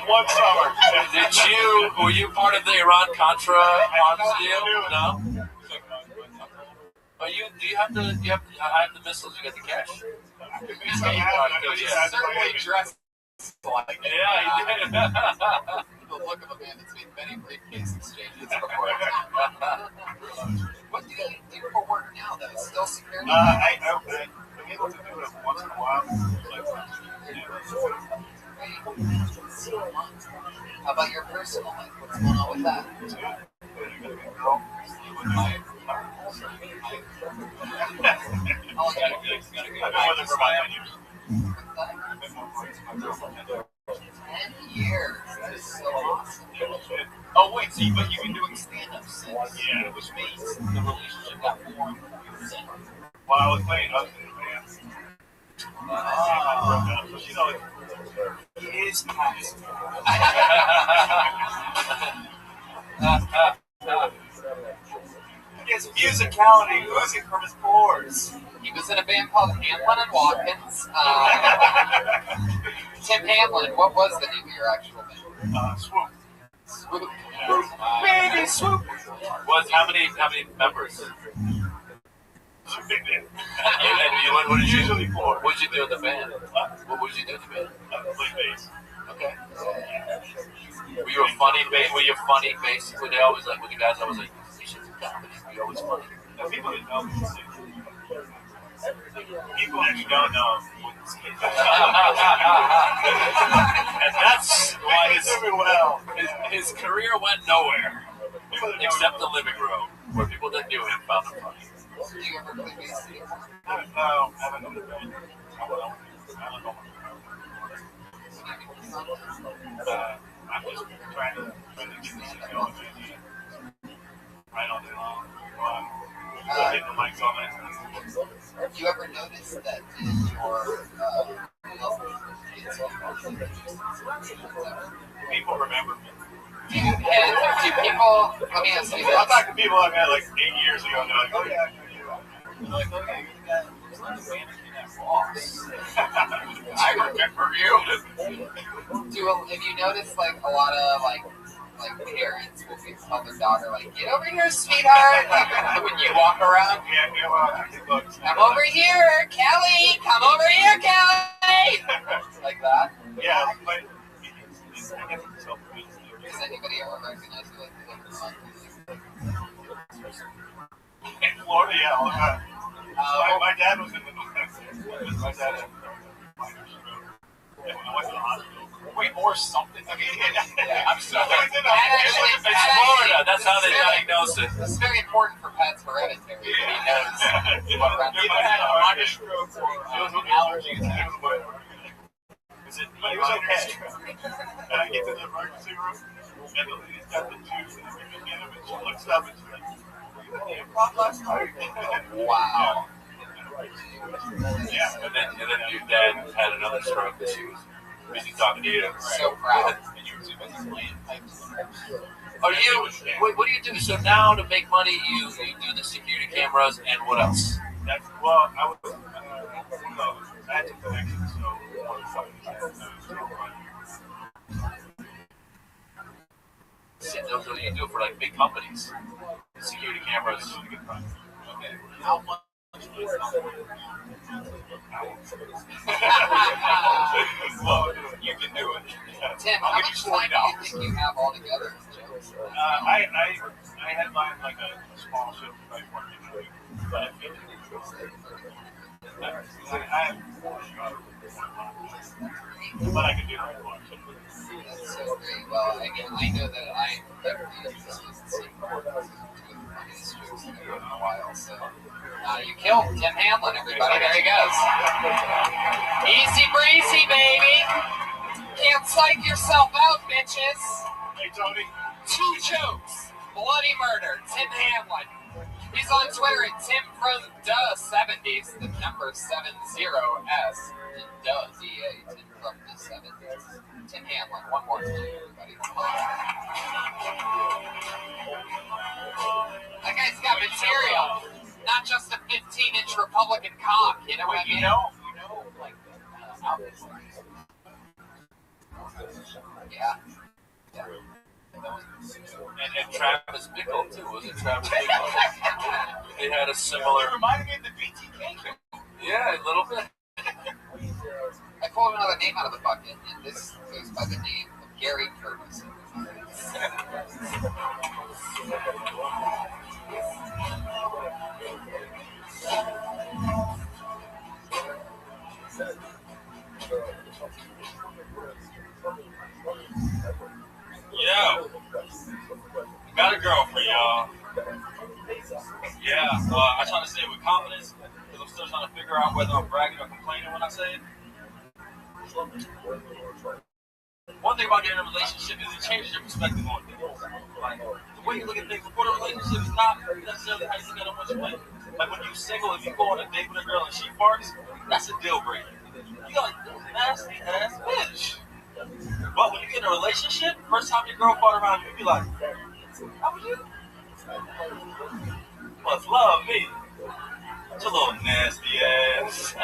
One summer. Were you part of the Iran-Contra arms deal? No? Do you have the missiles? You got the cash? You certainly dressed like it. Yeah, he did. The look of a man that's made many briefcase exchanges before. What do you do for work now, though? Still security? I'm able to do it once in a while. How about your personal life? What's going on with that? I've been with her for about 10 years. 10 years. That is so awesome. Oh, wait, so you've been doing stand-up since? Yeah. Which means the relationship got formed. While I was playing husband in bands. So she's always, he is nice. He gets musicality oozing from his pores. He was in a band called Hamlin and Watkins. Tim Hamlin, what was the name of your actual band? Swoop. Swoop. Baby Swoop. How many members? Big band. What did you Usually 4. What did you do in the band? What would you do in the band? Play bass. Okay. Were you a funny bass? Basically, they always like, with the guys, always like, you should do comedy. You're always funny. Now, people that know me say, people that you don't know wouldn't say And that's why his career went nowhere. Except the living room, where people that knew him found him funny. Do you ever play bass? No, I haven't done it. I'm just trying to get this going. Right on the long. Getting the mics on it. Have you ever noticed that in your people remember me? Do people, let me ask you this. I'm talking to people I met like 8 years ago, and they're like, oh yeah, I know you. I'm like, oh yeah, you're the guy who was like the mannequin at Ross. I remember you. Have you noticed like a lot of like parents will tell their daughter like, get over here, sweetheart, like when you walk around? Yeah, come over here, Kelly, come over here, Kelly. Like that? Yeah, but I guess it's helpful. Does anybody ever recognize you like in Florida, yeah, all the time. My dad was in the my dad had minor stroke. And when I went to the hospital, Wait, or something. I mean, I'm sorry. It's Florida. That's how they diagnose it. This is very important for pets hereditary. He knows what runs He had a minor stroke or it was an allergy attack. He was okay. And I get to the emergency room, and the lady's got the juice, and she looks up and she's like, "You popped last night." Wow. Yeah, and then your dad had another stroke because she was busy talking to you. So proud. What do you do? So now to make money, you do the security cameras and what else? I had some connections, so Those are what you do for like big companies. Security cameras. Okay. How much? Well, you can do it. Tim, how much time do you think you have altogether? I had mine like a small show like working, but I have but I can do it. That's so great. Well, again, I know that I definitely just in a while. So you killed Tim Hamlin, everybody. There he goes. Easy breezy, baby. Can't psych yourself out, bitches. Hey, Tony. 2 chokes. Bloody murder. Tim Hamlin. He's on Twitter at Tim from the 70s. The number 70S. DA. Tim from the 70s. Tim Hamlin. One more time, everybody. That guy's got material. Not just a 15-inch Republican cock. You know what I mean? You know, like, yeah. And Travis Bickle too, was it Travis Bickle? They had a similar. It reminded me of the BTK. Yeah, a little bit. I pulled another name out of the bucket, and this goes by the name of Gary Curtis. Yo, got a girl for y'all. Yeah, I try to say it with confidence because I'm still trying to figure out whether I'm bragging or complaining when I say it. One thing about getting in a relationship is it changes your perspective on things. Like, the way you look at things before the relationship is not necessarily how you look at them once you're with. Like, when you're single, if you go on a date with a girl and she farts, that's a deal breaker. You're like, nasty ass bitch. But when you get in a relationship, first time your girl fart around you, be like, how was you? Must love me. It's a little nasty ass.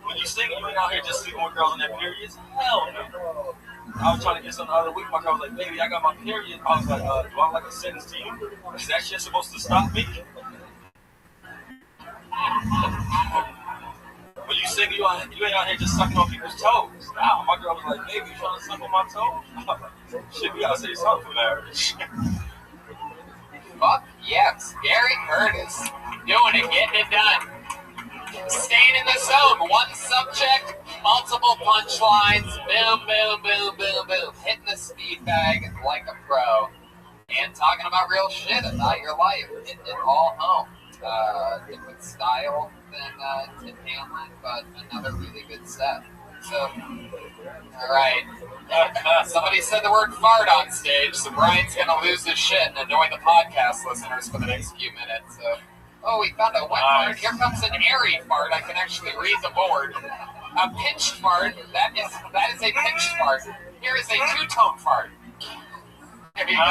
When you single, you ain't out here just sleeping with girls in their periods. Hell no. I was trying to get something the other week. My girl was like, baby, I got my period. I was like, do I like a sentence to you? Is that shit supposed to stop me? When you single, you ain't out here just sucking on people's toes. Now, my girl was like, baby, you trying to suck on my toes? Shit, we gotta say something for marriage. Fuck yes, Gary Curtis. Doing it, getting it done. Staying in the zone. One subject, multiple punchlines. Boom, boom, boom, boom, boom. Hitting the speed bag like a pro. And talking about real shit about your life. Hitting it all home. Different style than Tim Hamlin, but another really good set. So, alright. Somebody said the word fart on stage, so Brian's gonna lose his shit and annoy the podcast listeners for the next few minutes. So, oh, we found a wet fart. Here comes an airy fart. I can actually read the board. A pinched fart. That is a pinched fart. Here is a two-tone fart. There you go.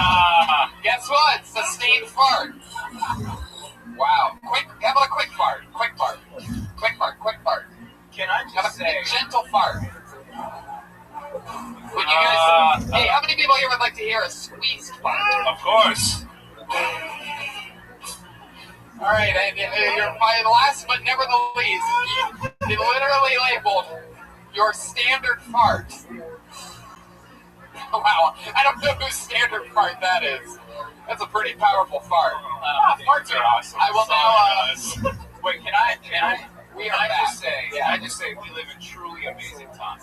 Guess what? Sustained fart. Wow. How about a quick fart? Quick fart. Quick fart. Quick fart. Can I just say, a gentle fart? Would you guys? Hey, how many people here would like to hear a squeezed fart? Of course. All right, you're by the last but never the least. They literally labeled your standard fart. Wow, I don't know whose standard fart that is. That's a pretty powerful fart. Farts are awesome. I will now. Wait, can I We are back. I just say we live in truly amazing good times.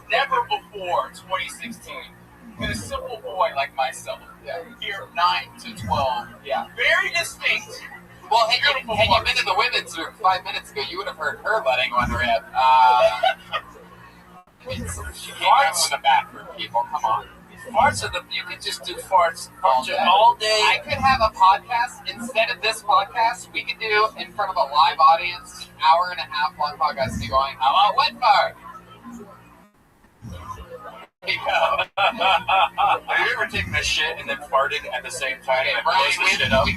Never before 2016 did a simple boy like myself hear 9 to 12. Very distinct. Well, had you been in the women's room 5 minutes ago, you would have heard her letting one rip. She farts in the bathroom, people. Come on. Farts are you could just do farts all day. I could have a podcast instead of this podcast. We could do in front of a live audience, hour and a half long podcast. Be going, how about wet fart? Have you ever taken a shit and then farted at the same time? Okay, Brian,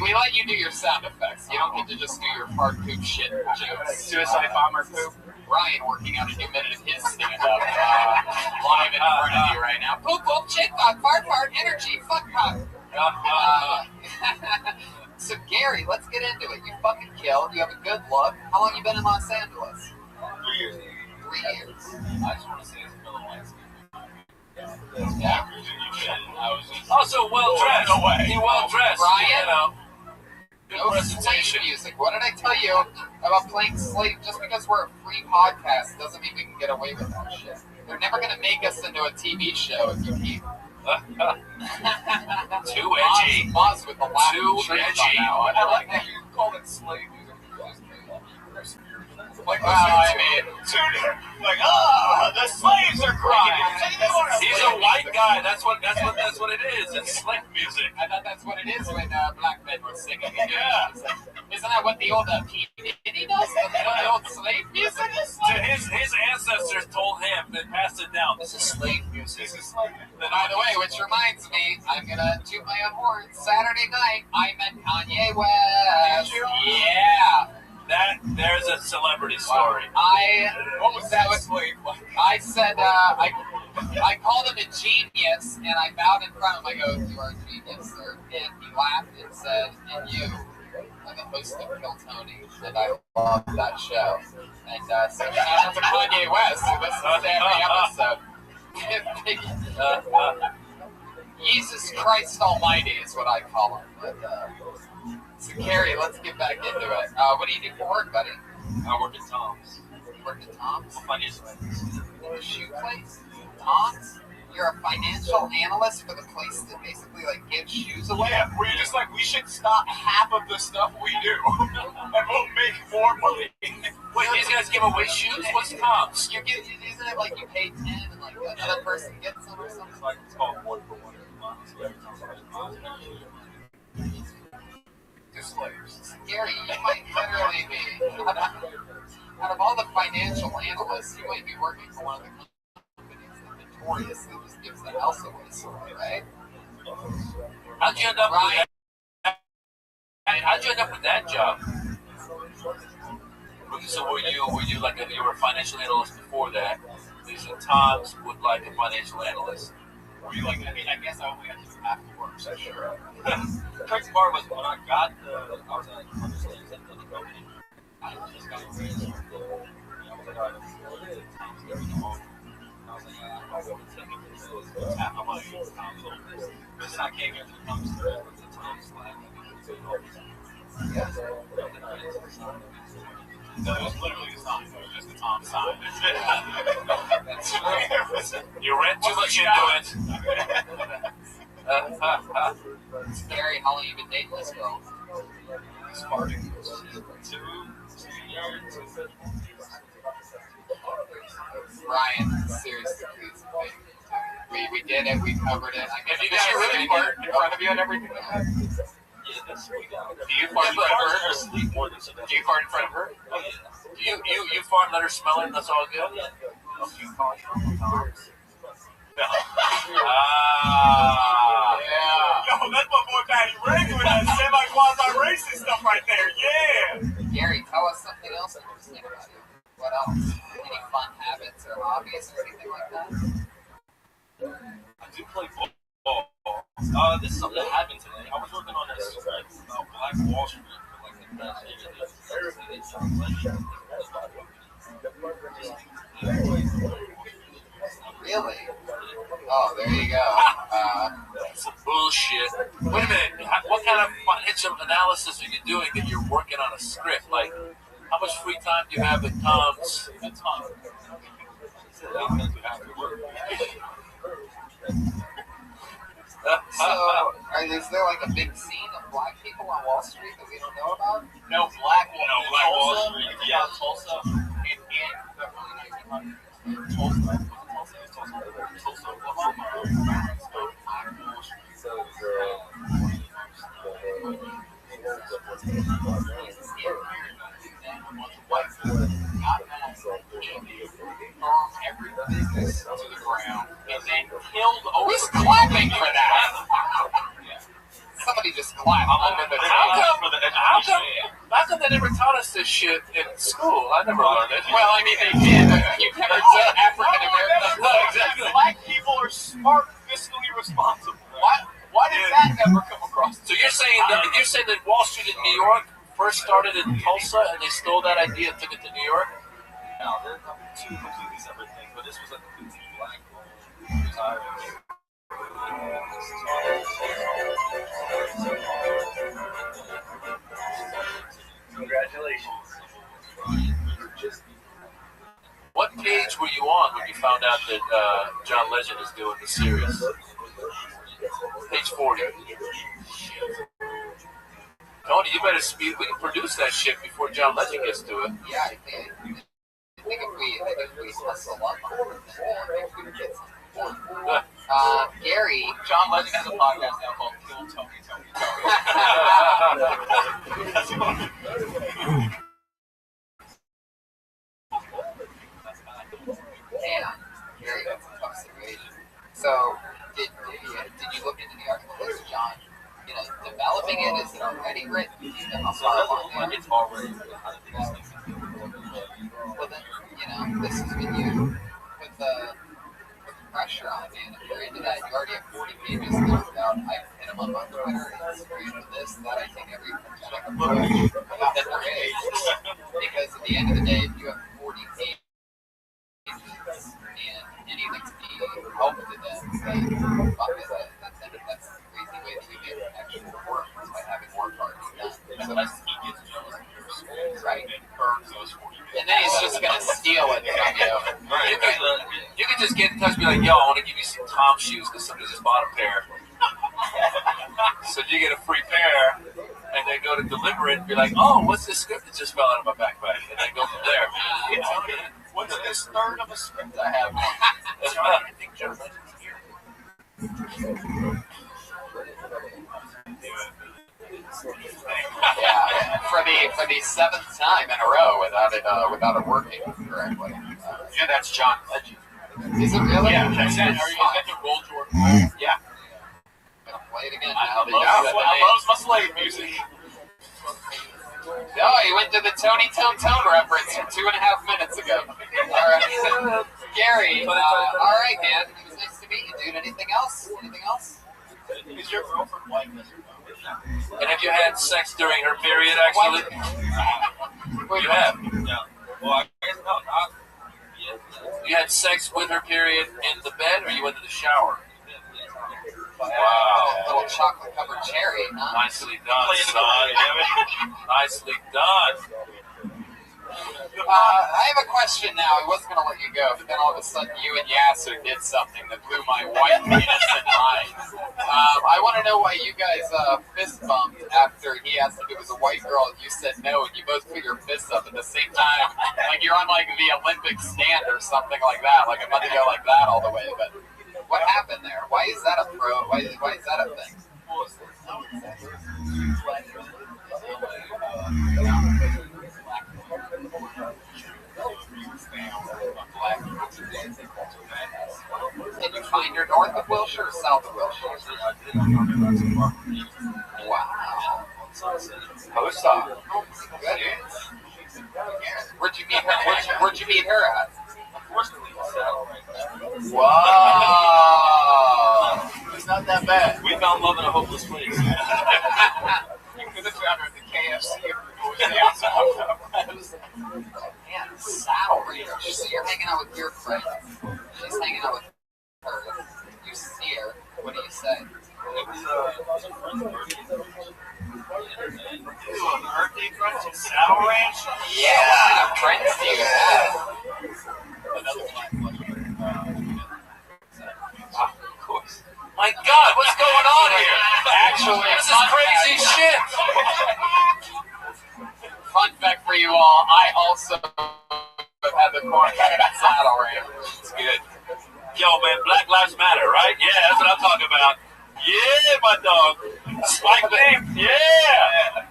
we let you do your sound effects. You don't get to just do your fart, poop, shit jokes. Suicide bomber poop. Ryan working out a new minute of his stand-up live in front of you right now. Poop, poop, shit, fuck, fart, energy, fuck, fuck. So, Gary, let's get into it. You fucking killed. You have a good look. How long you been in Los Angeles? 3 years. 3 years. I just want to say it's a little landscape. Also well dressed. No way. He well dressed. Ryan, you know. No slave music. What did I tell you about playing slave? Just because we're a free podcast doesn't mean we can get away with that shit. They're never going to make us into a TV show if you keep. Too edgy. Moz with the laugh. Too edgy. I like that you call it slave music. Like, I mean, the slaves are crying. He's a white guy. That's what it is. It's slave music. I thought that's what it is when black men were singing. Yeah. Isn't that what the old P. Diddy does? The old slave music is like? His ancestors told him and passed it down. This is slave music. By the way, which reminds me, I'm gonna toot my own horn. Saturday night, I met Kanye West. Yeah. There's a celebrity story. What was that? I said, I called him a genius, and I bowed in front of him. I go, you are a genius, sir. And he laughed and said, and you are the host of Kill Tony, and I loved that show. And so shout out to Kanye West, who listens to every episode. Jesus Christ Almighty is what I call him. But, so, Carrie, let's get back into it. What do you do for work, buddy? I work at Tom's. You work at Tom's? Financial analyst. In the shoe place? Tom's? You're a financial analyst for the place that basically, gives shoes away? Yeah, we're just we should stop half of the stuff we do, and we'll make more money. Wait, these guys give away shoes? What's Tom's? Isn't it you pay 10 and, another person gets them or something? It's called 1 for 1. Gary, you might literally be, out of all the financial analysts, you might be working for one of the companies that notoriously just gives the house away, right? How'd you end up with that job? So were you you were a financial analyst before that? These are Tom's with a financial analyst. Were you I guess I only had to do after work, so sure. The crazy part was when I got I was at the company. I just got a raise. I was like, all right, this is what it is. Tom's going home. I was like, I'm going to take it. This is half my money. Tom's over this. Because I came here to the Tom's store. It was a Tom's flag. No, it was literally the sign. It was just the Tom sign. You read too much into it. Gary, how long have you been dating this girl? Starting 2 years. Ryan, seriously, please. We did it. We covered it. Did you really fart in front of you and everything? Yeah, that's sweet. Do you fart in front of her? Sleep more than so. Do you fart in front of her? Oh, yeah. You fart and let her smell it, and that's all good? Yeah. You fart in front of Tom's? Yeah. Yo, that's my boy Patty Ray with that semi-quasi-racist stuff right there. Yeah. Gary, tell us something else interesting about you. What else? Any fun habits or hobbies or anything like that? I do play football. This is something that happened today. I was working on this Black Wall Street for the past Really? Oh, there you go. Some bullshit. Wait a minute. What kind of financial analysis are you doing that you're working on a script? How much free time do you have at Tom's? So, is there like a big scene of black people on Wall Street that we don't know about? No Black Wall Tulsa, Street. Yeah, Tulsa in the early 1900s. Tulsa, Oklahoma. Black Wall Street. White got mad, every business to the ground, and then killed over. Who's clapping for that? Somebody just clapped. How come they never taught us this shit in school? I never learned it. Well, I mean, they did, but you've never taught African Americans. No, exactly. Black people are smart, fiscally responsible. Why did that never come across? So you're saying that Wall Street in New York first started in Tulsa, and they stole that idea and took it to New York? No, they're two completely separate things. But this was a completely black retired. Congratulations. What page were you on when you found out that John Legend is doing the series? Page 40. Tony, you better speed. We can produce that shit before John Legend gets to it. Yeah, I think if we hustle up, we can get some. Gary, John Legend has a podcast now called Kill Tony. Yeah, Gary, that's a tough situation. So, did you look into the article? Is John, developing it? Is it already written? How far along? It's already written. Well, then, this is when you put the pressure on, man. If you're into that, you already have 40 pages knocked out. I hit him up on Twitter, Instagram, this, that. I think every check approach that there is. Because at the end of the day, if you have 40 pages and anything to be helpful to them, then fuck it. That's the crazy way to get actual work, is by having work already done. Unless he gets jealous of your school, right? And burns those 40 pages. And then he's just gonna steal it from you. You can just get in touch and be like, yo, I want to give you some Tom shoes because somebody just bought a pair. So you get a free pair, and then go to deliver it and be like, oh, what's this script that just fell out of my backpack? And then go from there. What's this third of a script I have? John, I think John Legend's here. Yeah, for the seventh time in a row without it working correctly. Yeah, that's John Legend. Is it really? Yeah, are you guys the Roll Jordan? Yeah. I'm gonna play it again I now. love my slave music. No, he went to the Tony Tone reference from 2.5 minutes ago. All right, Gary. All right, man. It was nice to meet you, dude. Anything else? Is your girlfriend white? And have you had sex during her period, actually? Wait, you have. No. Well, I guess not. You had sex with her period in the bed, or you went to the shower? Wow. A little chocolate covered cherry, huh? Nicely done, son. Nicely done. I have a question now. I wasn't going to let you go, but then all of a sudden you and Yasser did something that blew my white innocent mind. I want to know why you guys fist bumped after he asked if it was a white girl and you said no, and you both put your fists up at the same time. Like you're on like the Olympic stand or something like that. Like I'm about to go like that all the way. But what happened there? Why is that a throw? Why is that a thing? Did you find her north of Wilshire or south of Wilshire? Wow. Post op. Good. Where'd you meet her? Where'd you meet her at? Wow. It's not that bad. We found love in a hopeless place. You could have found her at the KFC. Man, salary. So you're hanging out with your friend. She's hanging out with her. You see her. What do you say? Birthday brunch at Saddle Ranch? Yeah, what kind of friends do you have? Another black one. My God, what's going on here? Actually, this is crazy shit. Fun fact for you all, I also have the corn saddle ram. It's good. Yo, man, Black Lives Matter, right? Yeah, that's what I'm talking about. Yeah, my dog. Spike name. Yeah.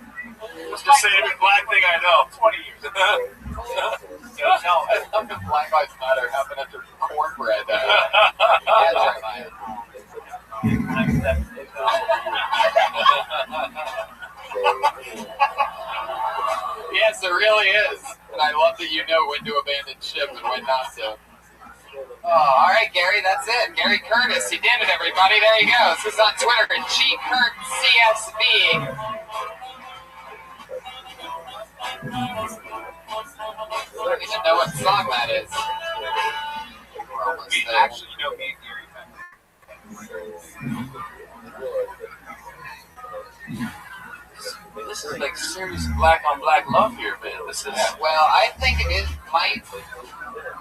It's the same black thing I know. 20 years. No, I love the Black Lives Matter happened after cornbread. Yes, it really is. And I love that you know when to abandon ship and when not to. Oh, all right, Gary, that's it. Gary Curtis, he did it, everybody. There he goes. This is on Twitter at GCurtCSB. I don't even know what song that is. We actually know me and Gary. This is like serious black on black love here, man. This is well, I think it might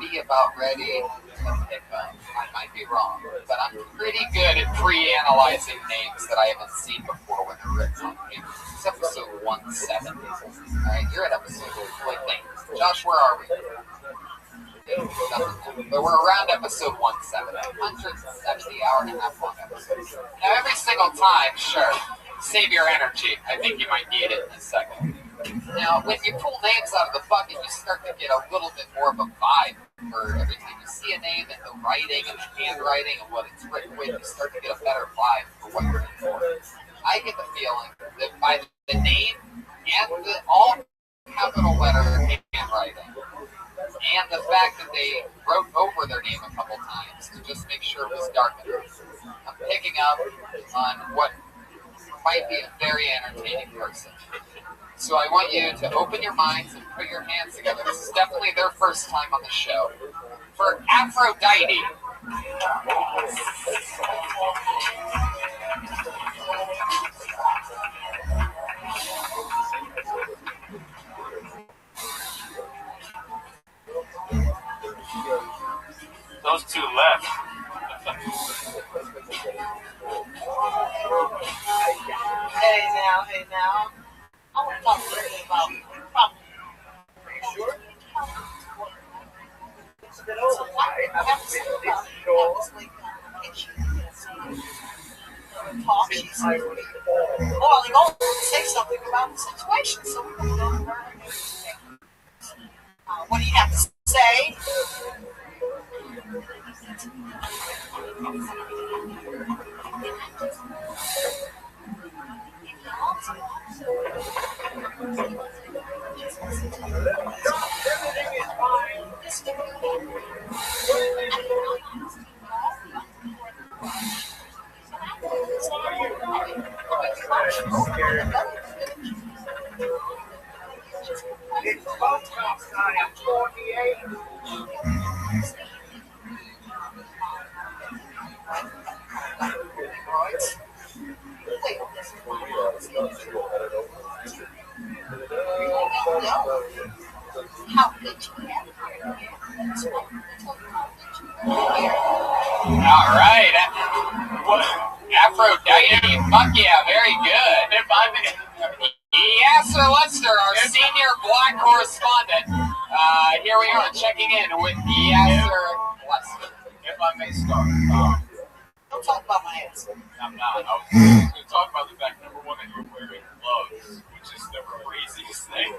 be about ready to pick up. I might be wrong, but I'm pretty good at pre-analyzing names that I haven't seen before when they're written on paper. It's episode 170. All right, you're at episode 170. Josh, where are we? But we're around episode 170. 170, hour and a half long episode. Now, every single time, sure, save your energy. I think you might need it in a second. Now, when you pull names out of the bucket, you start to get a little bit more of a vibe for every time you see a name and the writing and the handwriting and what it's written with, you start to get a better vibe for what you're in for. I get the feeling that by the name and the all capital letter handwriting, and the fact that they wrote over their name a couple times to just make sure it was darkened, I'm picking up on what might be a very entertaining person. So I want you to open your minds and put your hands together. This is definitely their first time on the show. For Aphrodite. those two left. Hey now. I want to talk a little bit about problem. Are you sure? It's been over. I have to say about this late conversation. Talk, she said, well, you all say something about the situation, so we can go over what do you have to say? It's both outside at 48. All right. Aphrodite. Fuck yeah, very good. Yasser Lester, our senior black correspondent. Here we are checking in with Yasser Lester. If I may start. Don't talk about my ass. I'm not. I was going to talk about the fact, number one, that you're wearing gloves, which is the craziest thing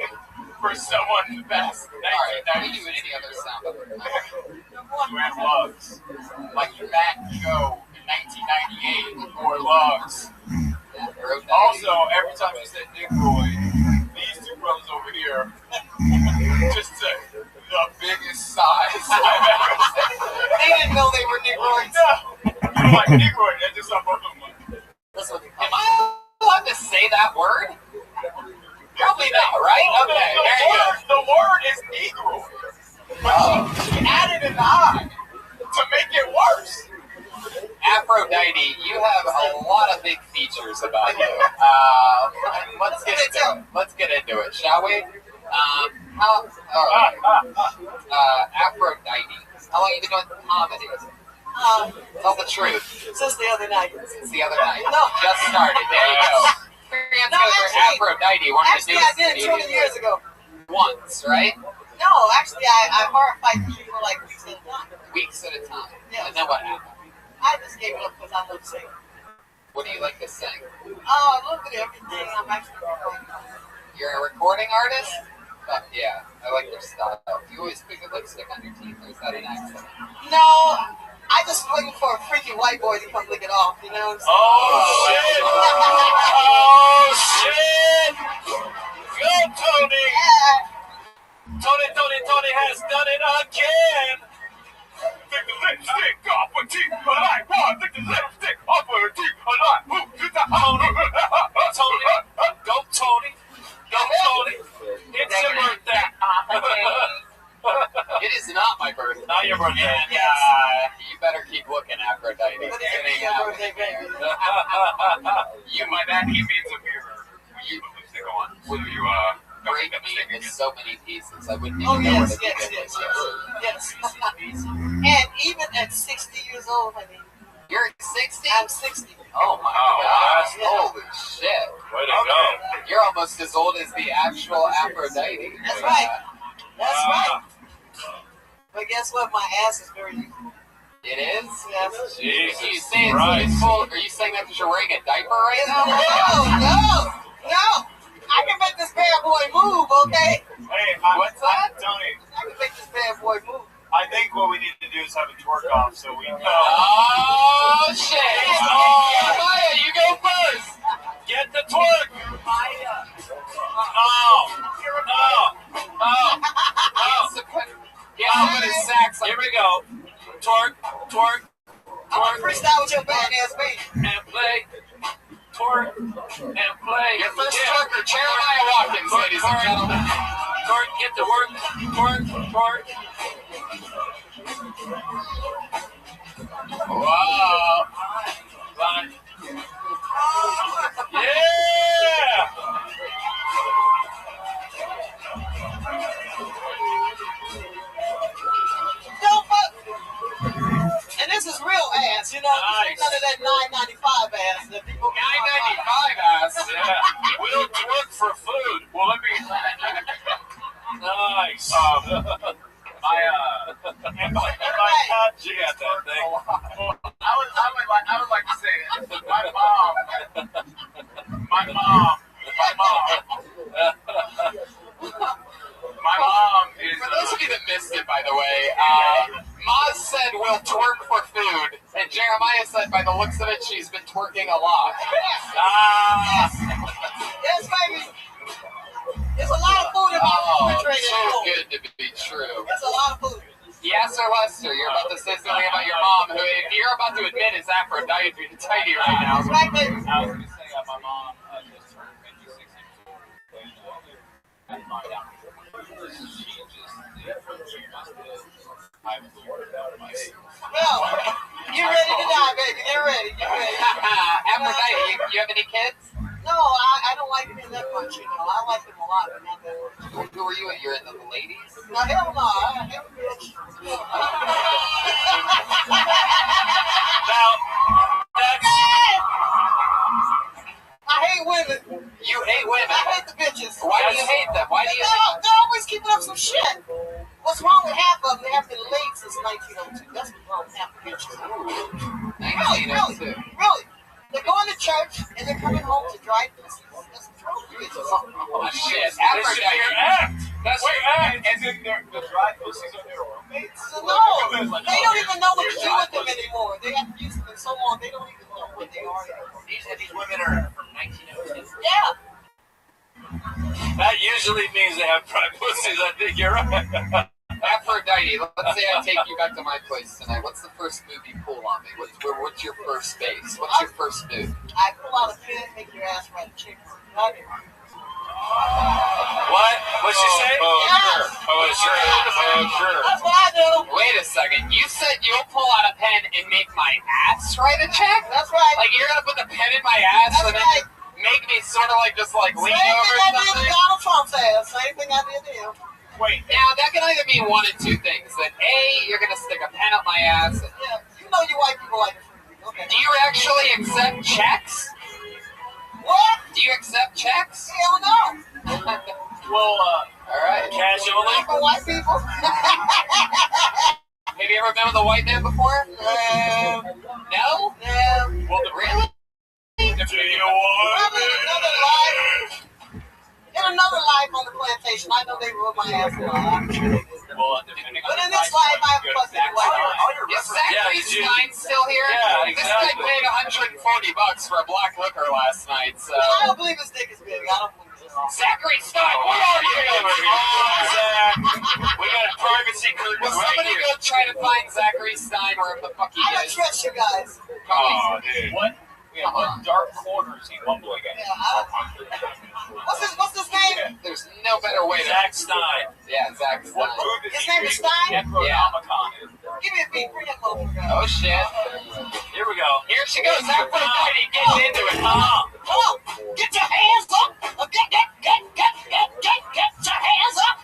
for someone that's Alright, now we do any other sound other than that. wearing gloves. Like Fat Joe in 1998 wore gloves. Also, every time you said Negroid, these two brothers over here just took the biggest size I've ever seen. They didn't know they were Negroids. No. I'm like, Negroid, I just saw both of them. Am I allowed to say that word? Probably not, right? Okay, there you go. The word is Negroid. But she added an I to make it worse. Aphrodite, you have a lot of big features about you. Let's get into it, shall we? Aphrodite, how long have you been doing comedy? Tell the truth. Since the other night. Since the other night. No. Just started. There you go. No, Aphrodite. actually, I did it 20 years ago. Once, right? No, actually, I horrified people for like weeks at a time. Weeks at a time. Yeah. And then what happened? I just gave it up because I love singing. What do you like to sing? Oh, a little bit of everything. I'm actually recording. You're a recording artist? Yeah, I like your style. Do you always put your lipstick on your teeth, or is that an accident? No, I just looking for a freaky white boy to come lick it off, you know what I'm saying? Oh, shit! Go, Tony! Yeah. Tony has done it again! Lick the lipstick off her teeth, a light one. Lick the lipstick off her teeth, a light. Tony, go, Tony. Go, Tony. It's your birthday. It is not my birthday. Not your birthday. You better keep looking, Aphrodite. But it's your birthday, baby. You might not He means a mirror. You put lipstick on. Will you, break me into so many pieces. I wouldn't even Oh, know yes. And even at 60 years old, I mean. You're 60? I'm 60. Oh my gosh. Holy shit. Way to go. You're almost as old as the actual Aphrodite. That's right. That's right. But guess what? My ass is very useful. It is? Yes. You say it's useful? Are you saying that because you're wearing a diaper right now? No. I can make this bad boy move, okay? Hey, what's that? Tony, I can make this bad boy move. I think what we need to do is have a twerk off so we know. Oh, shit. Oh, Maya, you go first. Get the twerk. Maya. Get him with his sax. Here we go. Twerk. I'm gonna freestyle with your badass baby. And play. Twerk. And play. Your first twerker, Jeremiah Watkins, ladies and gentlemen. Twerk, get to work. Twerk. Wow. Fine. Yeah! Don't fuck. And this is real ass, you know? Nice. None of that $9.95 ass that people $9.95 ass. Yeah. We'll twerk for food. Well, let me. Nice. She got that thing. I would like to say it. My mom is. For those of you that missed it, by the way, Maz said we'll twerk for food, and Jeremiah said by the looks of it, she's been twerking a lot. Yes, baby. There's a lot of food in my refrigerator. So good to be true. It's a lot of food. Yes, Sir Lester, you're about to say something about your mom, who, if you're about to admit, is Aphrodite right now. Right, baby. I was going to say my mom just turned 56 years old. And Well, get ready to die, baby. Get ready. Aphrodite, you have any kids? No, I don't like them that much, you know. I like them a lot, but not that much. Who are you? You're in the ladies? No, hell no. I hate bitch. Now, that's. I hate women. You hate women? I hate the bitches. Why do you hate them? Why do you hate them? They're always keeping up some shit. What's wrong with half of them? They haven't been late since 1902. That's what's wrong with half the bitches. Really. They're going to church and they're coming home to dry pussies. That's what's wrong with bitches. Oh, shit. That's your act. That's your act. And then the dry pussies are their roommates? No, they don't even know what to do with them anymore. They haven't used them so long, they don't even know what they are anymore. These women are from 1902. Yeah. That usually means they have dry pussies. I think you're right. Aphrodite, let's say I take you back to my place tonight. What's the first move you pull on me? What's your first base? What's your first move? I pull out a pin, make your ass right chick. What? What'd she say? Sure. That's what I do. Wait a second. You said you'll pull out a pen and make my ass write a check? That's right. Like you're gonna put the pen in my ass That's and then right. make me sort of like just like lean Same over thing I did something? to Donald Trump's ass. Same thing I did to him. Wait. Now that can either mean one of two things. That A, you're gonna stick a pen up my ass. Yeah, you know you white people like it. Okay. Do you actually accept checks? What? Do you accept checks? Hell no. Well, all right. Cash only. Not for white people. Have you ever been with a white man before? No? No. Well, really? Probably in another life on the plantation, I know they ruled my ass a lot. But in this life, I have fucked with white. Is Zachary Stein still here? Yeah, This guy paid $140 for a black hooker last night, so... I don't believe his dick is big. I don't believe it. Zachary Stein, where are you? Zach, we got a privacy curtain Will right somebody here. go try to find Zachary Stein wherever the fuck he I don't is? trust you guys. Oh, dude. What dark corner is he mumbling in? What's his name? There's no better way to... Zach Stein. Yeah, Zach Stein. What move is His he name is doing? Stein? Necronomicon is. Give me a beat. Bring that motherfucker. Oh, shit. Here we go. Here she goes. Aphrodite gets into it. Come on. Get your hands up. Get your hands up.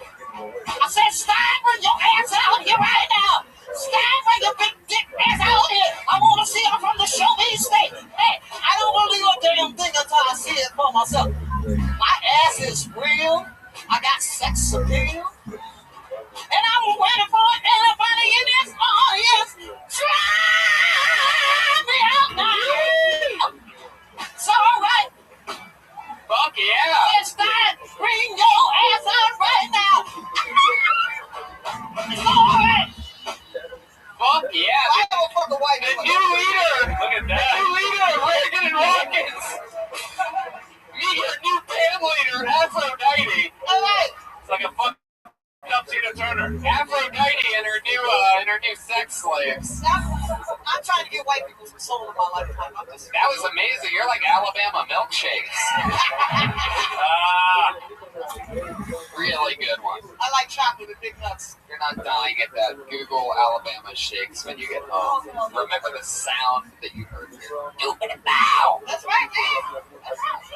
I said, Stein, bring your ass out here right now. Stein, bring your big dick ass out here. I want to see her from the show me state. Hey, I don't believe a damn thing until I see it for myself. My ass is real. I got sex appeal. And I'm waiting for anybody in this audience. Try me out now. It's all right. Fuck yeah. It's time. Bring your ass out right now. It's all right. Fuck yeah. I don't fuck a white The boy. new leader. Look at The that. new leader, Reagan and Watkins. Meet your new band leader, Aphrodite. All right. It's like a fucked up Tina Turner. Aphrodite and her new sex slaves. I'm trying to get white people some soul in my lifetime. That was amazing. You're like Alabama milkshakes. Really good one. I like chocolate with big nuts. You're not dying at that. Google Alabama shakes when you get home. Remember the sound that you heard. Do it now. That's right, man.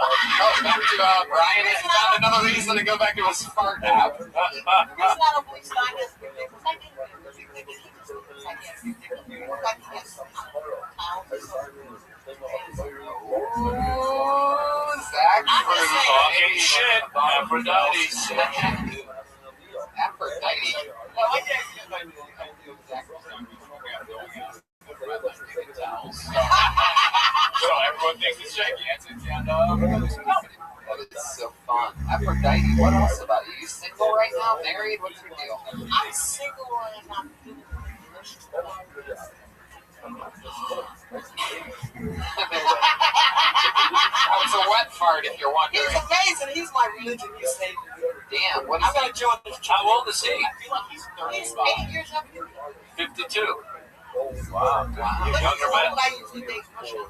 Oh, back to Brian has found another reason to go back to his fart nap. It's not a police sign. It's big dick. Zach, Talking shit. Aphrodite. Aphrodite. So everyone thinks it's shaky. That is so fun. Aphrodite, what else about you? You single right now? Married? What's your deal? I'm single and I'm doing That was a wet fart, if you're wondering. He's amazing. He's my religion. He's saving me. Damn, what I'm is gonna join this. How old is he? He's 8 years up. 52. Wow. That's Younger the man. old I usually date my show.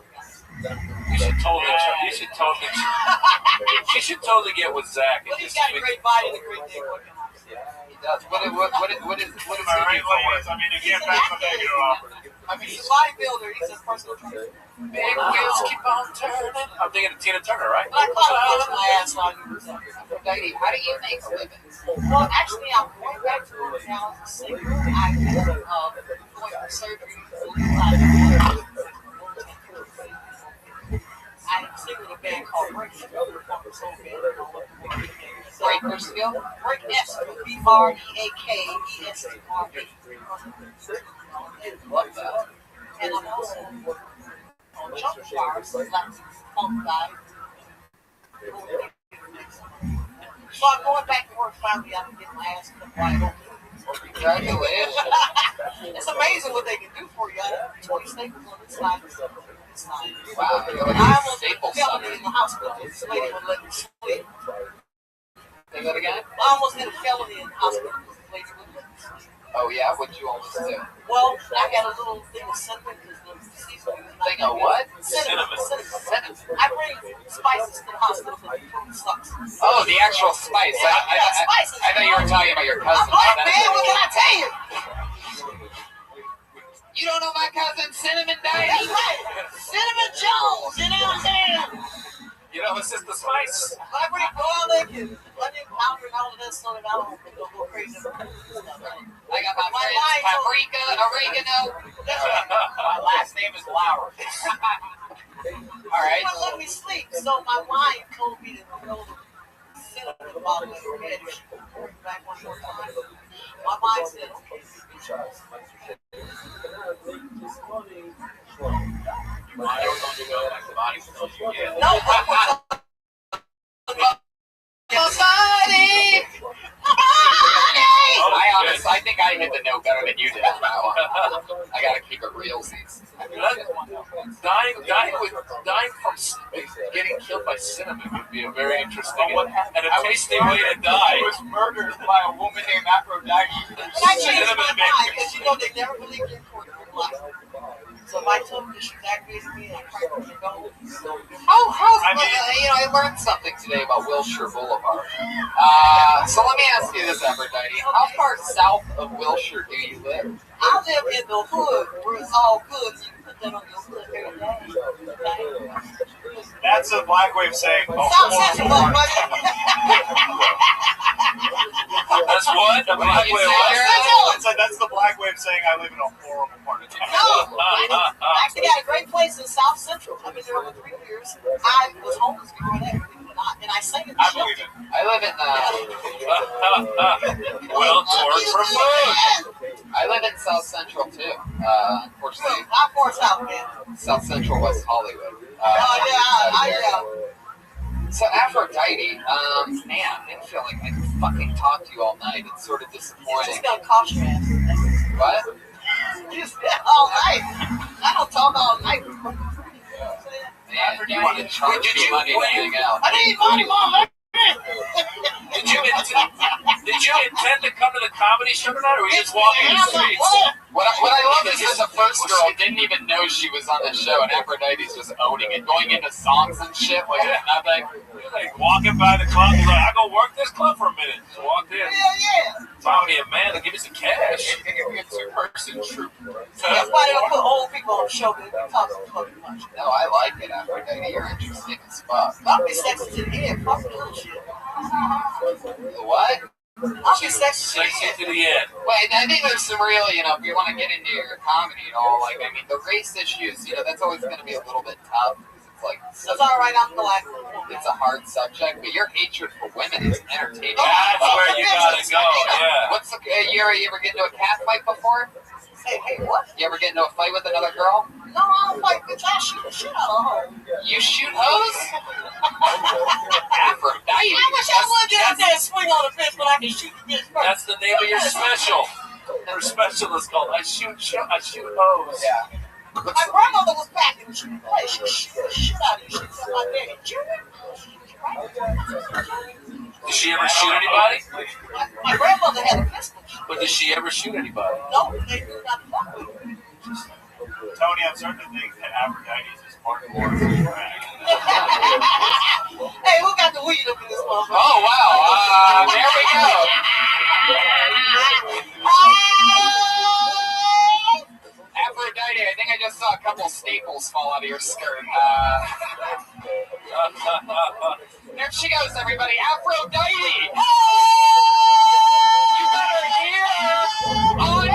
You should totally get with Zach. But he's got a great body and a great dick. He does. What is he All right, ladies. I mean, to get back to the I mean, he's a bodybuilder. He's a personal trainer. Big wheels keep on turning. I'm thinking of Tina Turner, right? But I caught him with my ass on you. Aphrodite, how do you make a living? Well, actually, I'm going back to work now as a singer. I had going for surgery. I sing with a band called Breakersfield. Breakersfield? Break S B-R-E-A-K-E-S-T-R-E. Love that. And I'm also on Jump Bars, like Funk Guy. So I'm going back to work finally. I can get my ass cut wide open. Congratulations. It's amazing what they can do for you. I have 20 staples on this side. Wow, you're like I a almost staple fell sucker. in the hospital. This lady would let me sleep. Say that again? I almost had a felony in the hospital. This lady wouldn't let me sleep. Oh yeah, what'd you almost do? Well, I got a little thing of cinnamon because the season was not Thing of what? Cinnamon. Cinnamon. I bring spices to the hospital because the food sucks. Oh, the actual spice. Yeah, I thought you were talking about your cousin. I'm black, man. What can I tell you? You don't know my cousin Cinnamon That's Dice? right. Cinnamon Jones. You know what I'm saying? You know, it's just the spice. I bring garlic and onion powder and all of that stuff. I don't go crazy. I got my friends paprika, oregano. My last name is Lauer. All right. They wouldn't let me sleep, so my wife told me to throw the cinnamon bottle in her head if she could bring it back one more time. My mind said, okay. No, I think I hit the note better than you did on that one. I gotta keep it real, Z's. Dying from getting killed by cinnamon would be a very interesting and a tasty way to die. I was murdered by a woman named Aphrodite. I changed my mind because you know they never really get for it in life. So if I told them that she was aggravating me, I probably wouldn't go. I learned something today about Wilshire Boulevard. So let me ask you this, Aphrodite. How far south of Wilshire do you live? I live in the hood where it's all good. So you can put that on your hood every day. That's a black way of saying. South Central, That's what? The black way of That's the black way of saying I live in a horrible part of town. No, I actually got a great place in South Central. I've been there over 3 years. I was homeless before that, believe it or not, and I sang in the I believe it. I live in well, torch for food. I live in South Central too. Unfortunately, I'm more South, man. South Central West Hollywood. Yeah. So Aphrodite, man, I didn't feel like I could fucking talk to you all night. It's sort of disappointing. Just gonna cost you, man. What? Just all night. I don't talk all night. Man, you want to charge me money to hang out. I need money, Mom. Did you intend to come to the comedy show tonight, or were you just walking the streets? What I love is that the first girl didn't even know she was on the show, and Aphrodite's just owning it, going into songs and shit like nothing. You're like walking by the club, you're like, I go work this club for a minute. Just walked in. Yeah. Found me a man to give me some cash. It's a two-person troupe. That's why they don't put old people on the show, because they talk so fucking much. No, I like it, Aphrodite. You're interesting as fuck. I'll be sexy to the end. Fuck the little shit. What? I'll be sexy to the end. Wait, I think there's some real, if you want to get into your comedy and all, the race issues, that's always going to be a little bit tough. It's like, That's all right, I'm black. It's a hard subject, but your hatred for women is entertaining. That's where you gotta go, yeah. What's you ever get into a cat fight before? Hey, what? You ever get into a fight with another girl? No, I don't fight, bitch. I shoot the shit out of her. You shoot hoes? Aphrodite. I wish I would get out there and swing on a bitch, but I can shoot the bitch first. That's the name of your special. Your special is called I Shoot Hoes. Yeah. My grandmother was back and she would play. She would shoot the shit out of you. She would tell my daddy, Junior. Did she ever shoot anybody? My grandmother had a pistol. But did she ever shoot anybody? No, they did not fuck with her. Tony, I'm starting to think that Aphrodite is Mark Lawrence in drag. Hey, who got the weed up in this motherfucker? Oh, wow. There we go. Aphrodite, I think I just saw a couple staples fall out of your skirt. There she goes, everybody. Aphrodite! You better hear on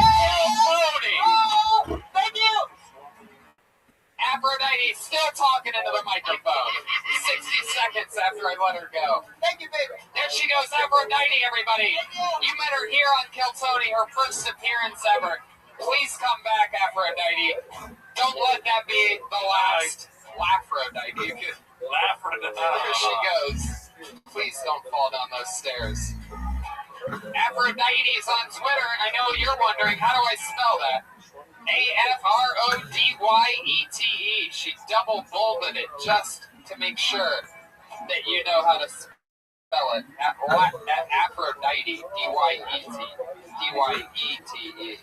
Cody. Thank you. Aphrodite still talking into the microphone. 60 seconds after I let her go. Thank you, baby. There she goes, Aphrodite, everybody. You met her here on Kill Tony, her first appearance ever. Please come back, Aphrodite. Don't let that be the last. Aphrodite. There she goes. Please don't fall down those stairs. Aphrodite's on Twitter. I know you're wondering, how do I spell that? Aphrodyete. She double bolded it just to make sure that you know how to spell it. Aphrodite. Dyete.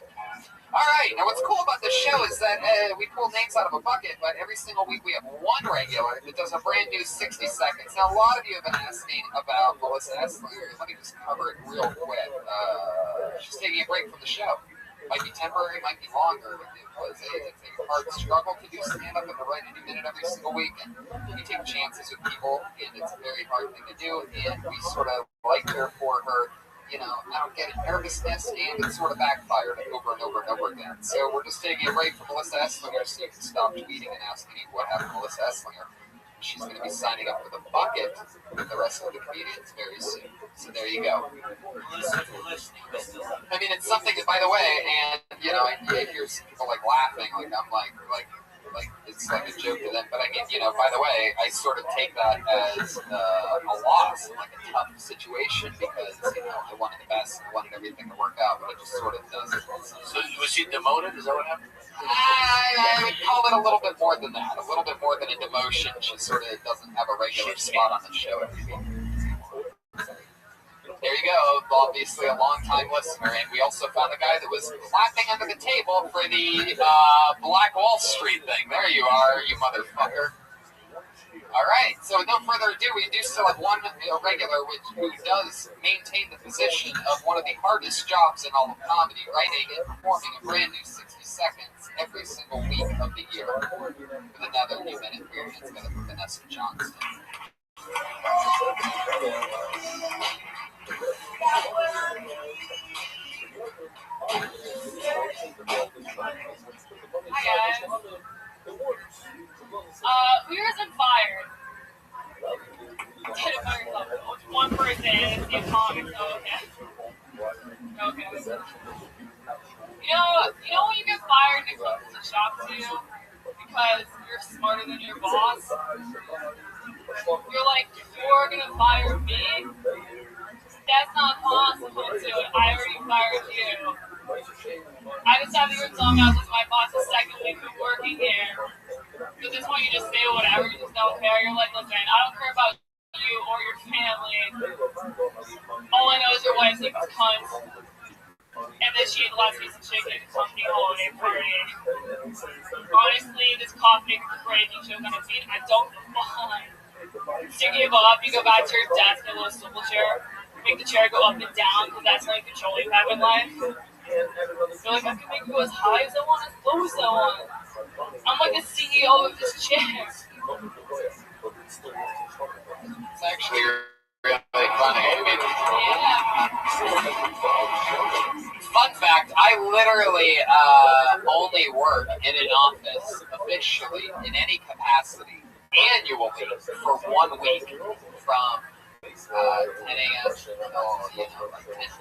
All right. Now, what's cool about this show is that we pull names out of a bucket, but every single week we have one regular that does a brand new 60 seconds. Now, a lot of you have been asking about Melissa Esslinger. Let me just cover it real quick. She's taking a break from the show. Might be temporary, might be longer. It's a hard struggle to do stand-up at the right minute every single week, and you take chances with people, and it's a very hard thing to do, and we sort of like her for her I don't get it. Nervousness, and it sort of backfired over and over and over again. So we're just taking a break from Melissa Esslinger so you can stop tweeting and asking me what happened to Melissa Esslinger. She's going to be signing up for the bucket with the rest of the comedians very soon. So there you go. I mean, it's something that, by the way, and, I hear some people, laughing, I'm it's like a joke to them. But I mean, by the way, I sort of take that as a loss, a tough situation, because, I wanted the best and I wanted everything to work out, but it just sort of doesn't. So was she demoted? Is that what happened? I would call it a little bit more than that. A little bit more than a demotion. She sort of doesn't have a regular spot on the show every week. There you go. Obviously a long-time listener. And we also found a guy that was clapping under the table for the Black Wall Street thing. There you are, you motherfucker. All right. So with no further ado, we do still have one regular who does maintain the position of one of the hardest jobs in all of comedy, writing and performing a brand new 60 seconds every single week of the year with another new minute period together with Vanessa Johnston. Hi guys. Who isn't fired? Did it by yourself. One person is the comics. Okay. You know when you get fired and it comes as a shock to you because you're smarter than your boss? You're like, you're gonna fire me? That's not possible, dude. I already fired you. I just have your tongue out with my boss the second week of working here. So this point you just say whatever, you just don't care. You're like, listen, I don't care about you or your family. All I know is your wife's like a cunt. And then she ate the last piece of chicken at the company holiday party. Honestly, this coffee makes a great joke on a scene. I don't mind. So you give up, you go back to your desk in a little swivel chair, make the chair go up and down because that's the only control you have in life. You're like, I can make it go as high as I want, as low as I want. I'm like the CEO of this chair. It's actually really funny. Fun fact, I literally only work in an office officially in any capacity annually for 1 week from 10 a.m. till 10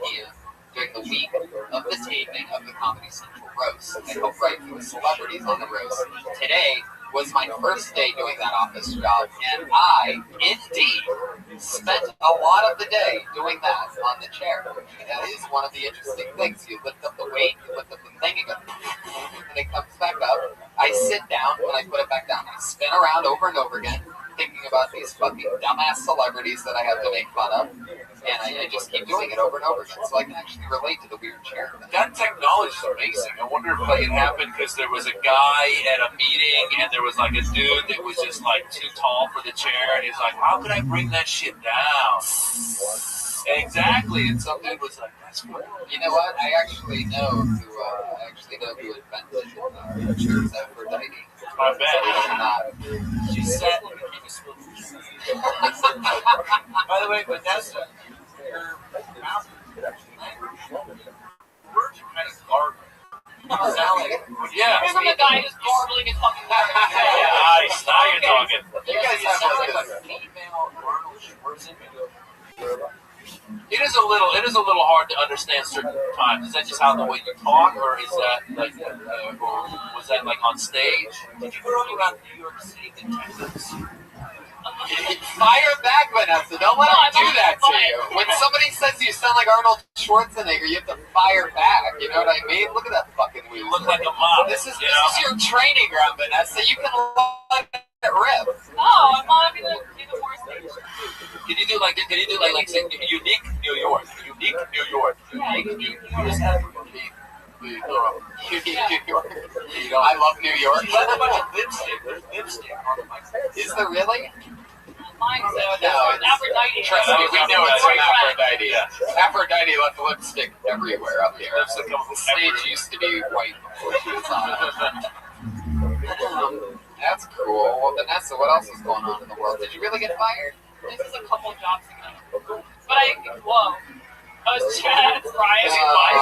p.m. during the week of the taping of the Comedy Central roast. I help write for the celebrities on the roast. Today was my first day doing that office job, and I, indeed, spent a lot of the day doing that on the chair. That is one of the interesting things. You lift up the weight, you lift up the thing, and it comes back up. I sit down, and I put it back down. I spin around over and over again, thinking about these fucking dumbass celebrities that I have to make fun of. And I just keep doing it over and over again, so I can actually relate to the weird chair. That technology is amazing. I wonder if it happened because there was a guy at a meeting and there was a dude that was just too tall for the chair, and he's like, how could I bring that shit down? Exactly, and some dude was like, that's cool. You know what? I actually know who invented the chair's Aphrodite. I bet. She sat and became a split. By the way, Vanessa, your mouth is words are kind of garbling. Yeah. Remember the guy who's garbling his fucking words? Nice. Now you're talking. You guys sound like a female Arnold Schwarzenegger. It is a little hard to understand certain times. Is that just how the way you talk, or is that or was that on stage? Did you grow up around New York City and Texas? Fire back, Vanessa. Don't let him do that to you. When somebody says you sound like Arnold Schwarzenegger, you have to fire back. You know what I mean? Look at that fucking wheel. You look like a mom. This is your training ground, Vanessa. You can let it rip. No, I'm not gonna do the worst thing. Can you do say unique New York? Unique New York. Yeah, unique New York. Unique New York. I love New York. There's a bunch of lipstick. There's lipstick on the microphone. Is there really? Mine is Aphrodite. Trust me, we know it's an Aphrodite. Aphrodite left lipstick everywhere up here. The stage used to be white before she was on it. That's cool. Well, Vanessa, what else is going on in the world? Did you really get fired? This is a couple jobs ago. But whoa. Oh, it's Chad. It's Brian.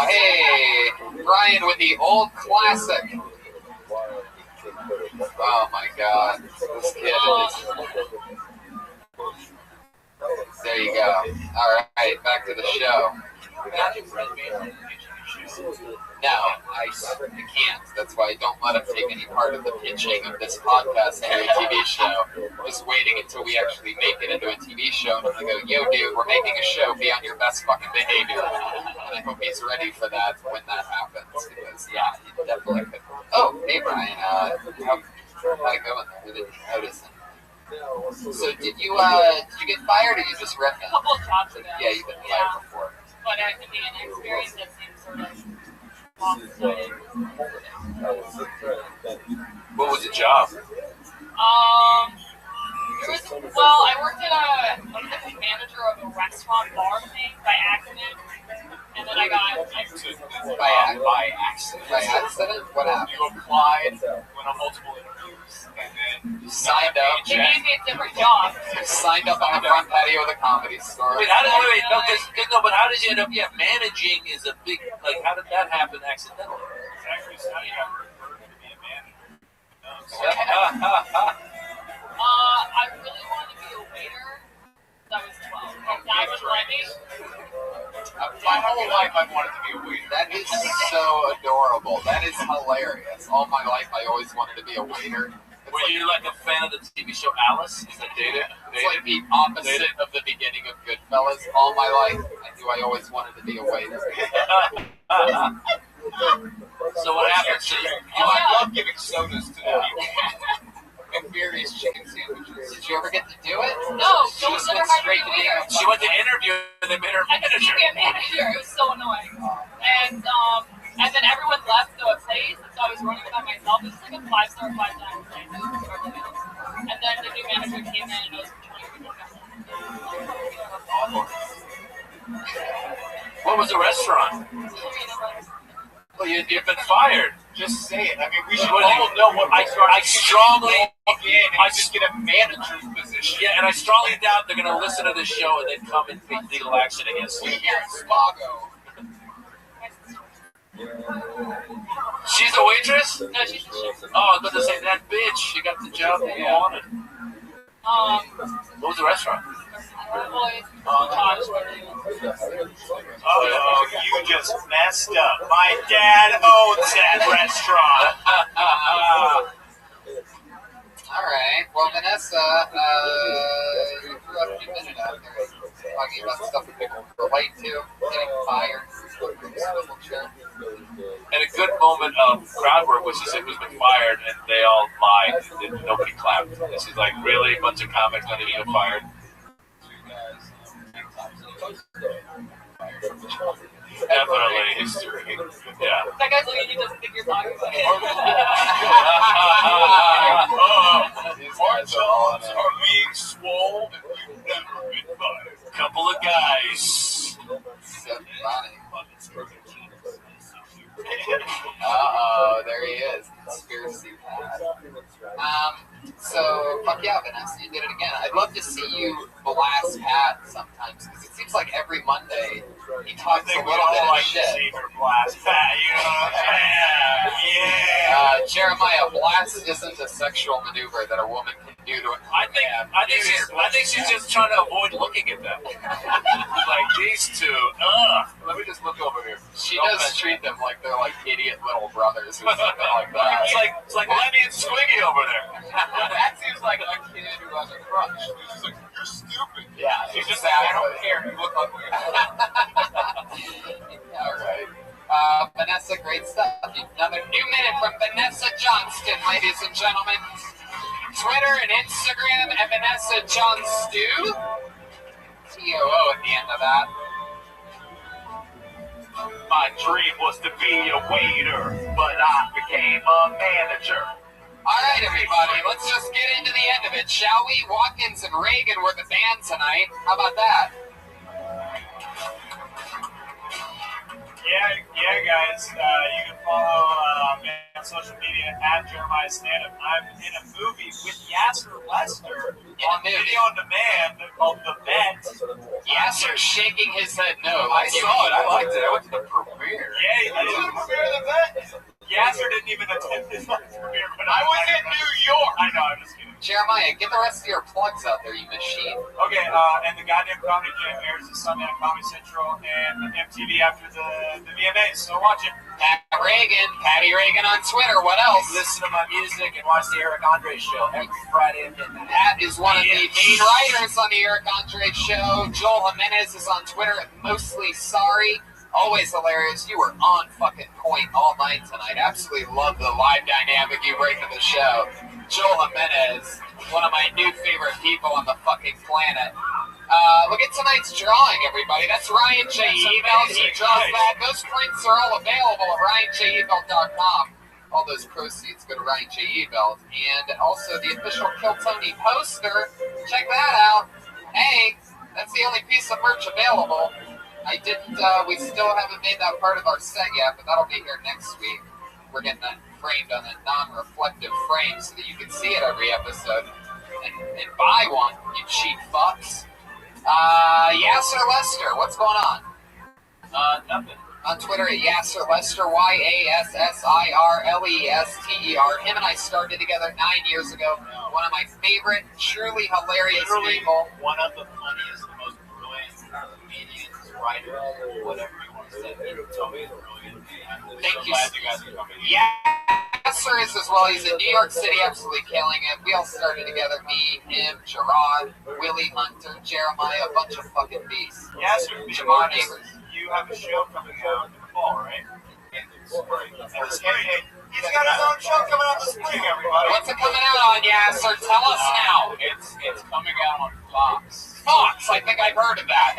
Hey, Brian with the old classic. Oh my God, this kid is. There you go. All right, back to the show. No, I can't. That's why I don't let him take any part of the pitching of this podcast into a TV show. Just waiting until we actually make it into a TV show, and I'm gonna go, yo, dude, we're making a show. Be on your best fucking behavior. And I hope he's ready for that when that happens, because yeah, he definitely could. Oh, hey Brian, how'd it go in there? We didn't notice him. So did you get fired, or you just ripped A couple of jobs ago. Yeah, you've been fired before. But I could be an experience that seems sort of long-sighted. What was the job? It was, well, I worked at I was the manager of a restaurant bar thing by accident, and then I got by accident. By accident? What happened? You applied, went on multiple interviews, and then you signed up. They gave me a different job. You signed up on the front patio of the Comedy Store. Wait, but how did you end up? Yeah, managing is a big. Like, how did that happen accidentally? Actually, studying to be a manager. I really wanted to be a waiter since I was 12. My dad would let me. My whole life I've wanted to be a waiter. That is so adorable. That is hilarious. All my life I always wanted to be a waiter. Were you like a fan of the TV show Alice? Is that dated? It's like the opposite of the beginning of Goodfellas. All my life I knew I always wanted to be a waiter. So what happened? So I love giving sodas to the people. And various chicken sandwiches. Did you ever get to do it? No, She just went straight to being a She went to interview and they made her I couldn't manager. be a manager. It was so annoying. And then everyone left the place, and so I was running it by myself. It was like a 5-star, 5-dime place. And then the new manager came in, and I was trying What was the restaurant? Well, you've been fired. Just say it. I mean, we should Well, all know what I strongly I just get a manager's position. Yeah, and I strongly doubt they're going to listen to this show and then come and take legal action against you. We here in Spago. She's a waitress? No, she's a chef. Oh, I was about to say, that bitch, she got the job that you wanted. What was the restaurant? Oh, you just messed up. My dad owns that restaurant. All right. Well, Vanessa, you threw up a minute out there talking about stuff that people relate to, getting fired, swivel chair. And a good moment of crowd work was just it was been fired and they all lied and nobody clapped. And she's like, really? A bunch of comics not even get fired? Definitely history. Yeah. That guy's looking at you, doesn't think you're talking about it. Our jobs are being swole and you've never been fired. Couple of guys. So funny. Uh-oh, there he is. Conspiracy pad. So, fuck yeah, Vanessa, you did it again. I'd love to see you blast Pat sometimes, because it seems like every Monday he talks a little bit of shit. Blast Pat, you know what I'm saying? Yeah. Jeremiah, blast isn't a sexual maneuver that a woman can do to a I think she's just trying to avoid looking at them. Like these two. Let me just look over here. She does treat them like they're like idiot little brothers or something like that. It's like Lenny and Squiggy over there. That seems like a kid who has a crush. She's like, you're stupid. Yeah, She's just exactly. like, I don't care. You look ugly. All right. Vanessa, great stuff. Another new minute from Vanessa Johnston, ladies and gentlemen. Twitter and Instagram at Vanessa Johnstew. TOO at the end of that. My dream was to be a waiter, but I became a manager. All right, everybody, let's just get into the end of it, shall we? Watkins and Reagan were the band tonight. How about that? Yeah, guys. You can follow on social media at Jeremiah Stand-Up. I'm in a movie with Yasser Lester on video on demand called The Bet. Yasser's shaking his head no. I saw it. I liked it. I went to the premiere. Yeah, you did the premiere of The Bet? Yasser didn't even attend this premiere, but I was in New York. I know, I'm just kidding. Jeremiah, get the rest of your plugs out there, you machine. Okay, and the Goddamn Comedy Jam airs this Sunday on Comedy Central and MTV after the VMAs, so watch it. Patty Reagan on Twitter. What else? Listen to my music and watch the Eric Andre show every Friday at midnight. That is one of the main writers on the Eric Andre show. Joel Jimenez is on Twitter at Mostly Sorry. Always hilarious. You were on fucking point all night tonight. Absolutely love the live dynamic you bring to the show. Joel Jimenez, one of my new favorite people on the fucking planet. Look at tonight's drawing, everybody. That's Ryan J. Evelt. He draws that. Those prints are all available at RyanJEvelt.com. All those proceeds go to Ryan J. Evelt. And also the official Kill Tony poster. Check that out. Hey, that's the only piece of merch available. We still haven't made that part of our set yet, but that'll be here next week. We're getting that framed on a non-reflective frame so that you can see it every episode. And buy one, you cheap fucks. Yasser Lester, what's going on? Nothing. On Twitter at Yasser Lester, YASSIRLESTER. Him and I started together 9 years ago. One of my favorite, truly hilarious people. One of the funniest, the most brilliant comedians, writers, whatever you want to say. Tony's brilliant. Thank you. Glad you guys are coming. Yasser is as well. He's in New York City, absolutely killing it. We all started together. Me, him, Gerard, Willie Hunter, Jeremiah, a bunch of fucking beasts. Yasser, Jamar Neighbors. you have a show coming out in the fall, right? In the spring. He's got his own show coming out in the spring, everybody. What's it coming out on, Yasser? Tell us now. It's coming out on Fox. Fox, I think I've heard of that.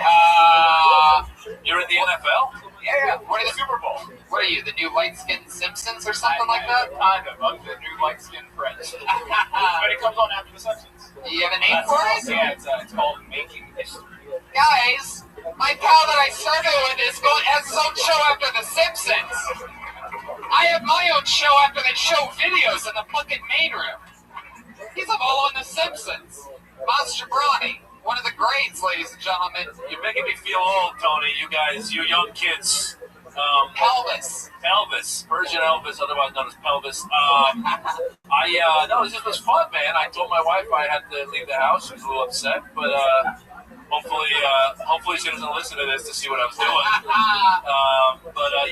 You're in the NFL? Yeah. What is the Super Bowl? What are you, the new light-skinned Simpsons or something like that? Kind of. I'm the new light-skinned Friends. But it comes on after the Simpsons. Do you have a name for it? Yeah, it's called Making History. Guys, my pal that I started with has his own show after the Simpsons. I have my own show after they show videos in the fucking main room. He's all in the Simpsons. Monster Brawny. One of the greats, ladies and gentlemen. You're making me feel old, Tony. You guys, you young kids. Elvis. Persian Elvis, otherwise known as Pelvis. No, it just was fun, man. I told my wife I had to leave the house. She was a little upset, but hopefully she doesn't listen to this to see what I was doing.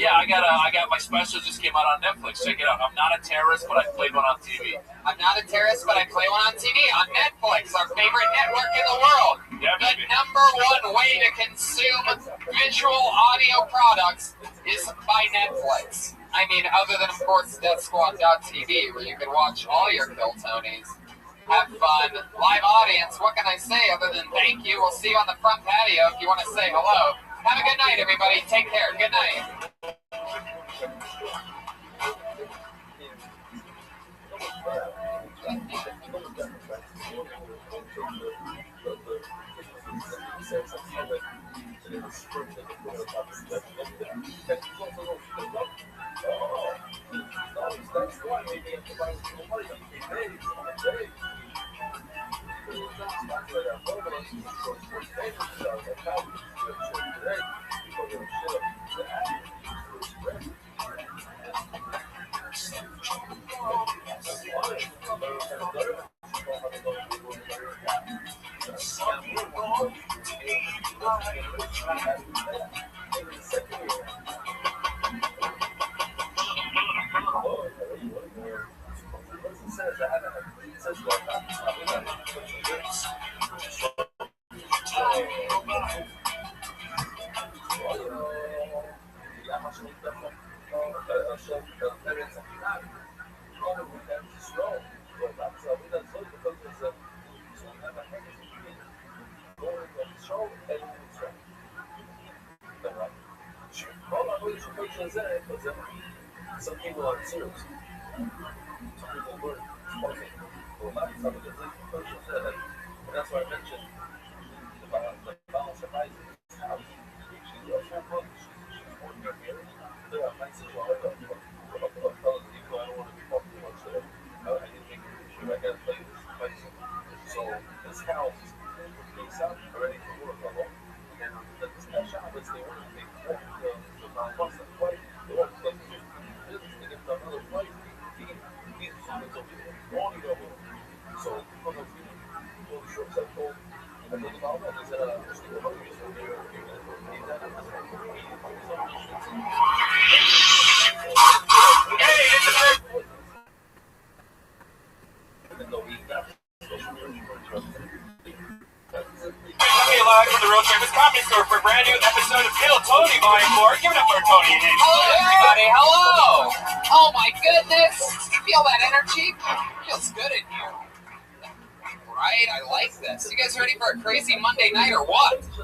I got my special just came out on Netflix. Check it out. I'm not a terrorist, but I played one on TV. I'm not a terrorist, but I play one on TV on Netflix, our favorite network in the world. Yeah, the #1 way to consume visual audio products is by Netflix. I mean, other than, of course, DeathSquad.tv, where you can watch all your Kill Tonys. Have fun. Live audience, what can I say other than thank you? We'll see you on the front patio if you want to say hello. Have a good night, everybody. Take care. Good night. Some people are serious. Some people work. That's why I mentioned the balance of life. There are places where I don't want to talk too much. I didn't make it sure I gotta play this fight. So this house is already to work on it. And this shop is the only thing for the non-muscle fight. The one that's just business to get another fight. He's on it over. So for the shorts I told about that is just the hungry. So Coming live from the Road Famous Comedy Store for a brand new episode of Kill Tony Volume 4. Give it up for Tony and Hank. Hello, everybody. Hello. Oh, my goodness. Feel that energy? Feels good in here. Right? I like this. You guys ready for a crazy Monday night or what? I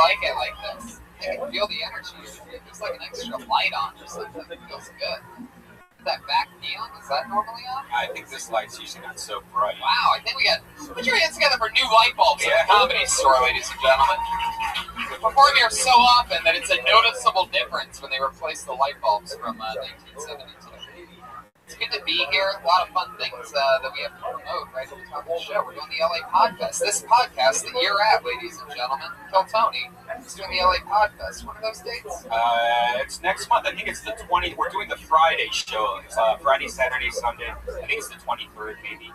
like it like this. I can feel the energy. There's like an extra light on or something. It feels good. Is that back neon? Is that normally on? I think this light's usually not so bright. Wow, I think we got... Put your hands together for new light bulbs at the Comedy Store, ladies and gentlemen. We perform here so often that it's a noticeable difference when they replace the light bulbs from 1972. It's good to be here. A lot of fun things that we have to promote right at the top of the show. We're doing the LA Podfest. This podcast that you're at, ladies and gentlemen, Kill Tony, is doing the LA Podfest. What are those dates? It's next month. I think it's the 20th. We're doing the Friday show. It's Friday, Saturday, Sunday. I think it's the 23rd, maybe.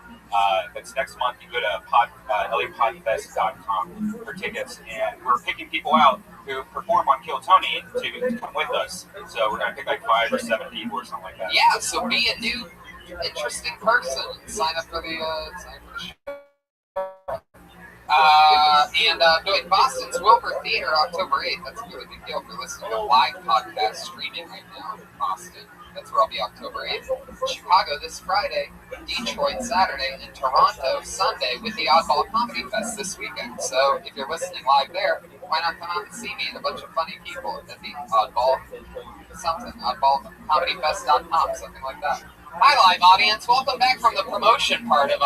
That's next month. You go to LAPodfest.com for tickets, and we're picking people out who perform on Kill Tony to come with us. So we're gonna pick like 5 or 7 people or something like that. Yeah. So be a new, interesting person. Sign up for the show. Doing Boston's Wilbur Theater October 8th. That's a really big deal if you're listening to a live podcast streaming right now in Boston. That's where I'll be October 8th. Chicago this Friday, Detroit Saturday, and Toronto Sunday with the Oddball Comedy Fest this weekend. So if you're listening live there, why not come out and see me and a bunch of funny people at the Oddball oddballcomedyfest.com, something like that. Hi, live audience. Welcome back from the promotion part of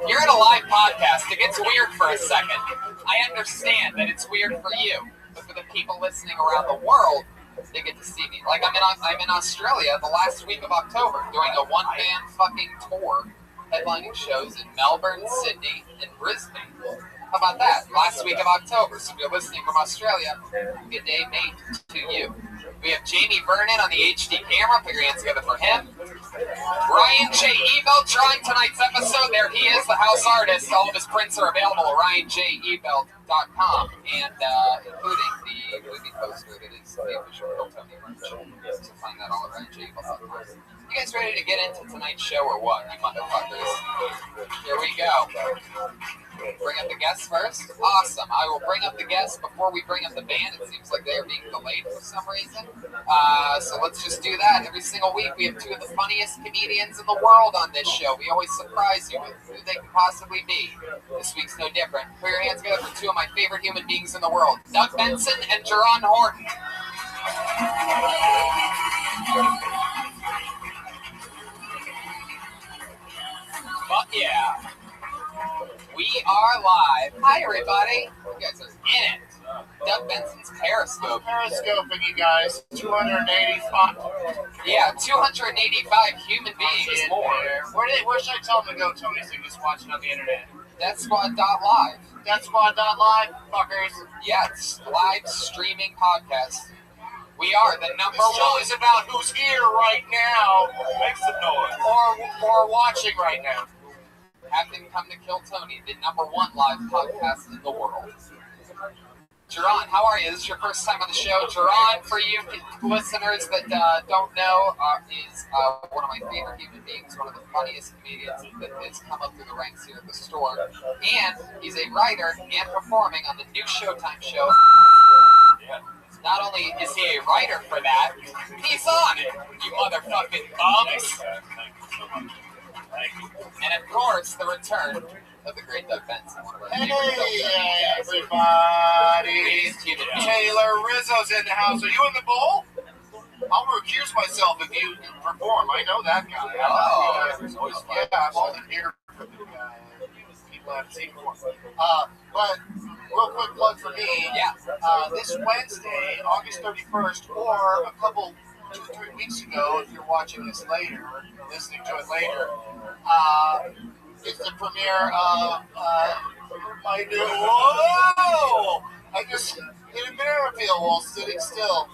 you're at a live podcast. It gets weird for a second. I understand that it's weird for you, but for the people listening around the world, they get to see me. Like I'm in Australia the last week of October doing a one-man fucking tour, headlining shows in Melbourne, Sydney, and Brisbane. How about that? Last week of October. So if you're listening from Australia, good day, mate, to you. We have Jamie Vernon on the HD camera. Put your hands together for him. Ryan J. Ebelt drawing tonight's episode. There he is, the house artist. All of his prints are available at RyanJEbelt.com, and including the movie poster that is the official Kill Tony merch. So find that all at RyanJEbelt.com. You guys ready to get into tonight's show or what, you motherfuckers? Here we go. Bring up the guests first? Awesome. I will bring up the guests before we bring up the band. It seems like they are being delayed for some reason. So let's just do that. Every single week we have 2 of the funniest comedians in the world on this show. We always surprise you with who they can possibly be. This week's no different. Put your hands together for 2 of my favorite human beings in the world, Doug Benson and Jerron Horton. Fuck yeah. We are live. Hi, everybody. You guys are in it. Doug Benson's Periscope. Periscoping, you guys. 285. Yeah, 285 human beings more. Where should I tell them to go, Tony, so you can just watch it on the internet? DeathSquad.live. DeathSquad.live, fuckers. Yes, live streaming podcast. We are the number this show one. Is about who's here right now. Make some noise. Or watching right now. Have them come to Kill Tony, the number 1 live podcast in the world. Jerron, how are you? This is your first time on the show. Jerron, for you listeners that don't know, is one of my favorite human beings, one of the funniest comedians that has come up through the ranks here at the store. And he's a writer and performing on the new Showtime show. Yeah. Not only is he a writer for that, he's on it, you motherfucking bums. And of course, the return of the great Doug Benson, one of our Hey, everybody. Taylor Rizzo's in the house. Are you in the bowl? I'll recuse myself if you perform. I know that guy. Yeah, I'm all in here for the people I haven't seen before. But real quick plug for me. Yeah. This Wednesday, August 31st, or a couple 3 weeks ago, if you're watching this later or listening to it later, it's the premiere of my new. Whoa! I just hit a mirror appeal while sitting still.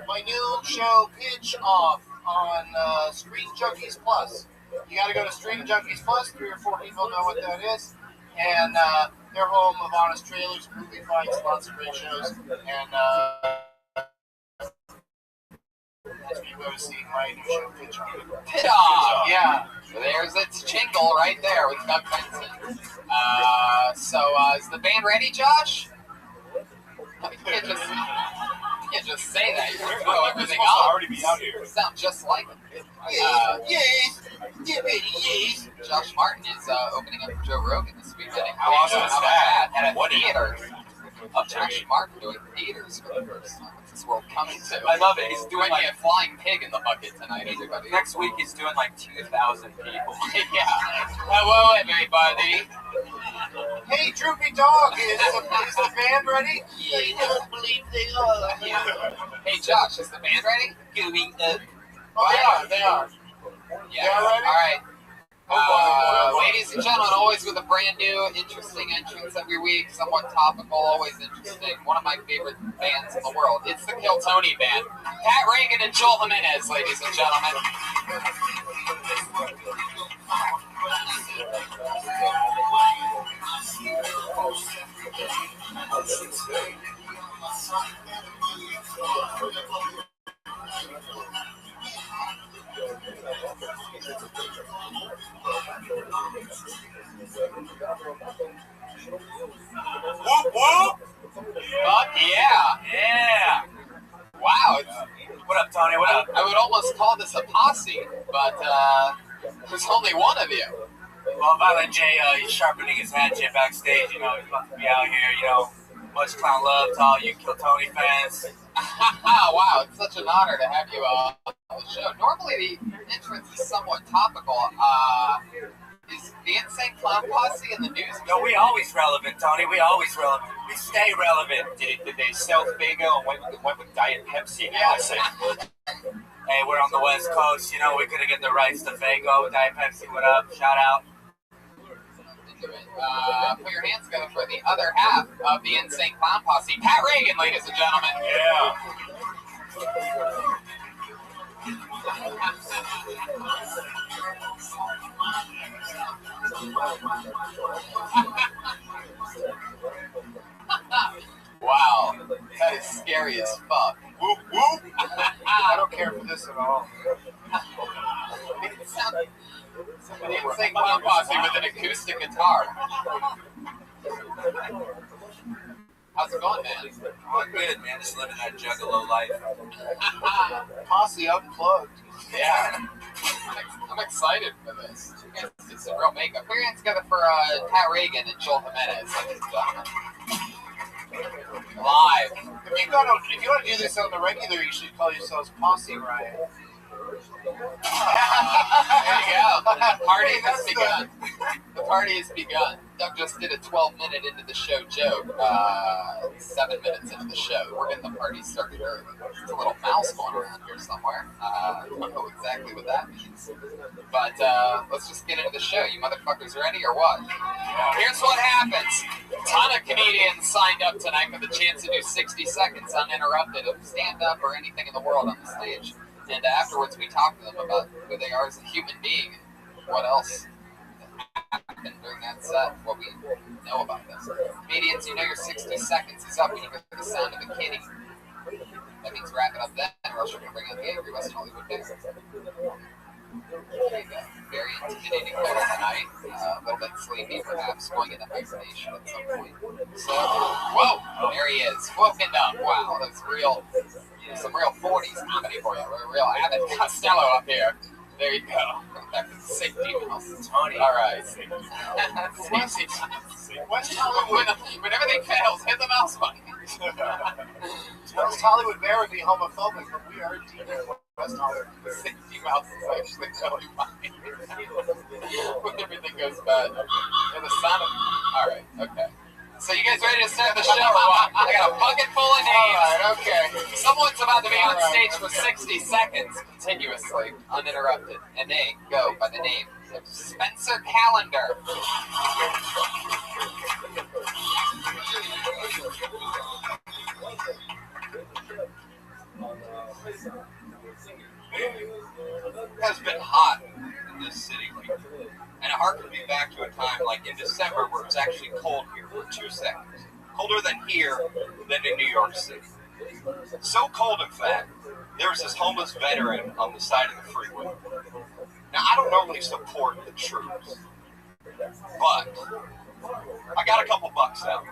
My new show, Pitch Off, on Screen Junkies Plus. You got to go to Screen Junkies Plus. 3 or 4 people know what that is, and they're home of Honest Trailers, Movie Fights, lots of great shows, and that's where you go to see my new show, Pitch Off. Pitch Off! Yeah. There's its jingle right there with Doug Benson. So is the band ready, Josh? You can't just say that. You're gonna throw everything off. Already be out here. You sound just like him. Yes. Josh Martin is opening up for Joe Rogan this weekend. How awesome is that? At a theater. Josh Martin doing theaters for the first time. What's this world coming to? I love it. He's doing Might be a flying pig in the bucket tonight, everybody. next week. He's doing like 2,000 people. Yeah. Hello, everybody. Hey, Droopy Dog, is the band ready? I don't believe they are. Yeah. Hey, Josh, is the band ready? Going up. Oh, they are. Yeah. They are ready? All right. Ladies and gentlemen, always with a brand new, interesting entrance every week, somewhat topical, always interesting. One of my favorite bands in the world. It's the Kill Tony Band. Pat Reagan and Joel Jimenez, ladies and gentlemen. Whoop whoop! Fuck yeah! Yeah! Wow. What up, Tony? What up? I would almost call this a posse, but there's only one of you. Well, Violent J, he's sharpening his hatchet backstage. You know, he's about to be out here. You know, much clown love to all you Kill Tony fans. Wow, it's such an honor to have you on the show. Normally, the entrance is somewhat topical. Is the Insane Clown Posse in the news? No, we always relevant, Tony. We always relevant. We stay relevant. Did they sell Fago and went with Diet Pepsi? Yeah. Hey, we're on the West Coast. You know, we couldn't get the rights to Fago. Diet Pepsi, what up? Shout out. Put your hands together for the other half of the Insane Clown Posse. Pat Reagan, ladies and gentlemen. Yeah. Wow, that is scary as fuck. Whoop, whoop. I don't care for this at all. It sounds like an Insane Clown Posse with an acoustic guitar. How's it going, man? Oh, good, man. Just living that juggalo life. Posse unplugged. Yeah. I'm excited for this. You guys did some real makeup. Put your hands together for Pat Reagan and Joel Jimenez, ladies and gentlemen. Live. If you want to do this on the regular, you should call yourselves Posse Riot. There you go. The party has begun. The party has begun. Doug just did a 12-minute into the show joke. 7 minutes into the show. We're getting the party started early. There's a little mouse going around here somewhere. I don't know exactly what that means. But let's just get into the show. You motherfuckers ready or what? Here's what happens. A ton of comedians signed up tonight for the chance to do 60 seconds uninterrupted of stand-up or anything in the world on the stage. And afterwards, we talk to them about who they are as a human being and what else happened during that set, what we know about them. Comedians, you know your 60 seconds is up when you hear the sound of a kitty. That means wrap it up then, or else you're going to bring out the angry West Hollywood Bear. There you go. Very intimidating host tonight. A little bit sleepy, perhaps, going into hibernation at some point. So, whoa, there he is. Woken up. Wow, that's real. Some real 40s comedy for you. Real Abbott Costello up here. There you go. Back to the safety mouse. Tony. All right. West Hollywood. When everything fails, hit the mouse button. West Hollywood Bear would be homophobic, but we are deep in West Hollywood. Safety mouse is actually really funny. When everything goes bad. And the sound of... All right, okay. So you guys ready to start the show or what? I got a bucket full of names. All right, okay. Someone's about to be on stage for 60 seconds continuously, uninterrupted. And they go by the name of Spencer Calendar. It has been hot in this city lately. And it harkened me back to a time like in December where it was actually cold here for 2 seconds. Colder than here than in New York City. So cold, in fact, there was this homeless veteran on the side of the freeway. Now, I don't normally support the troops, but I got a couple bucks out.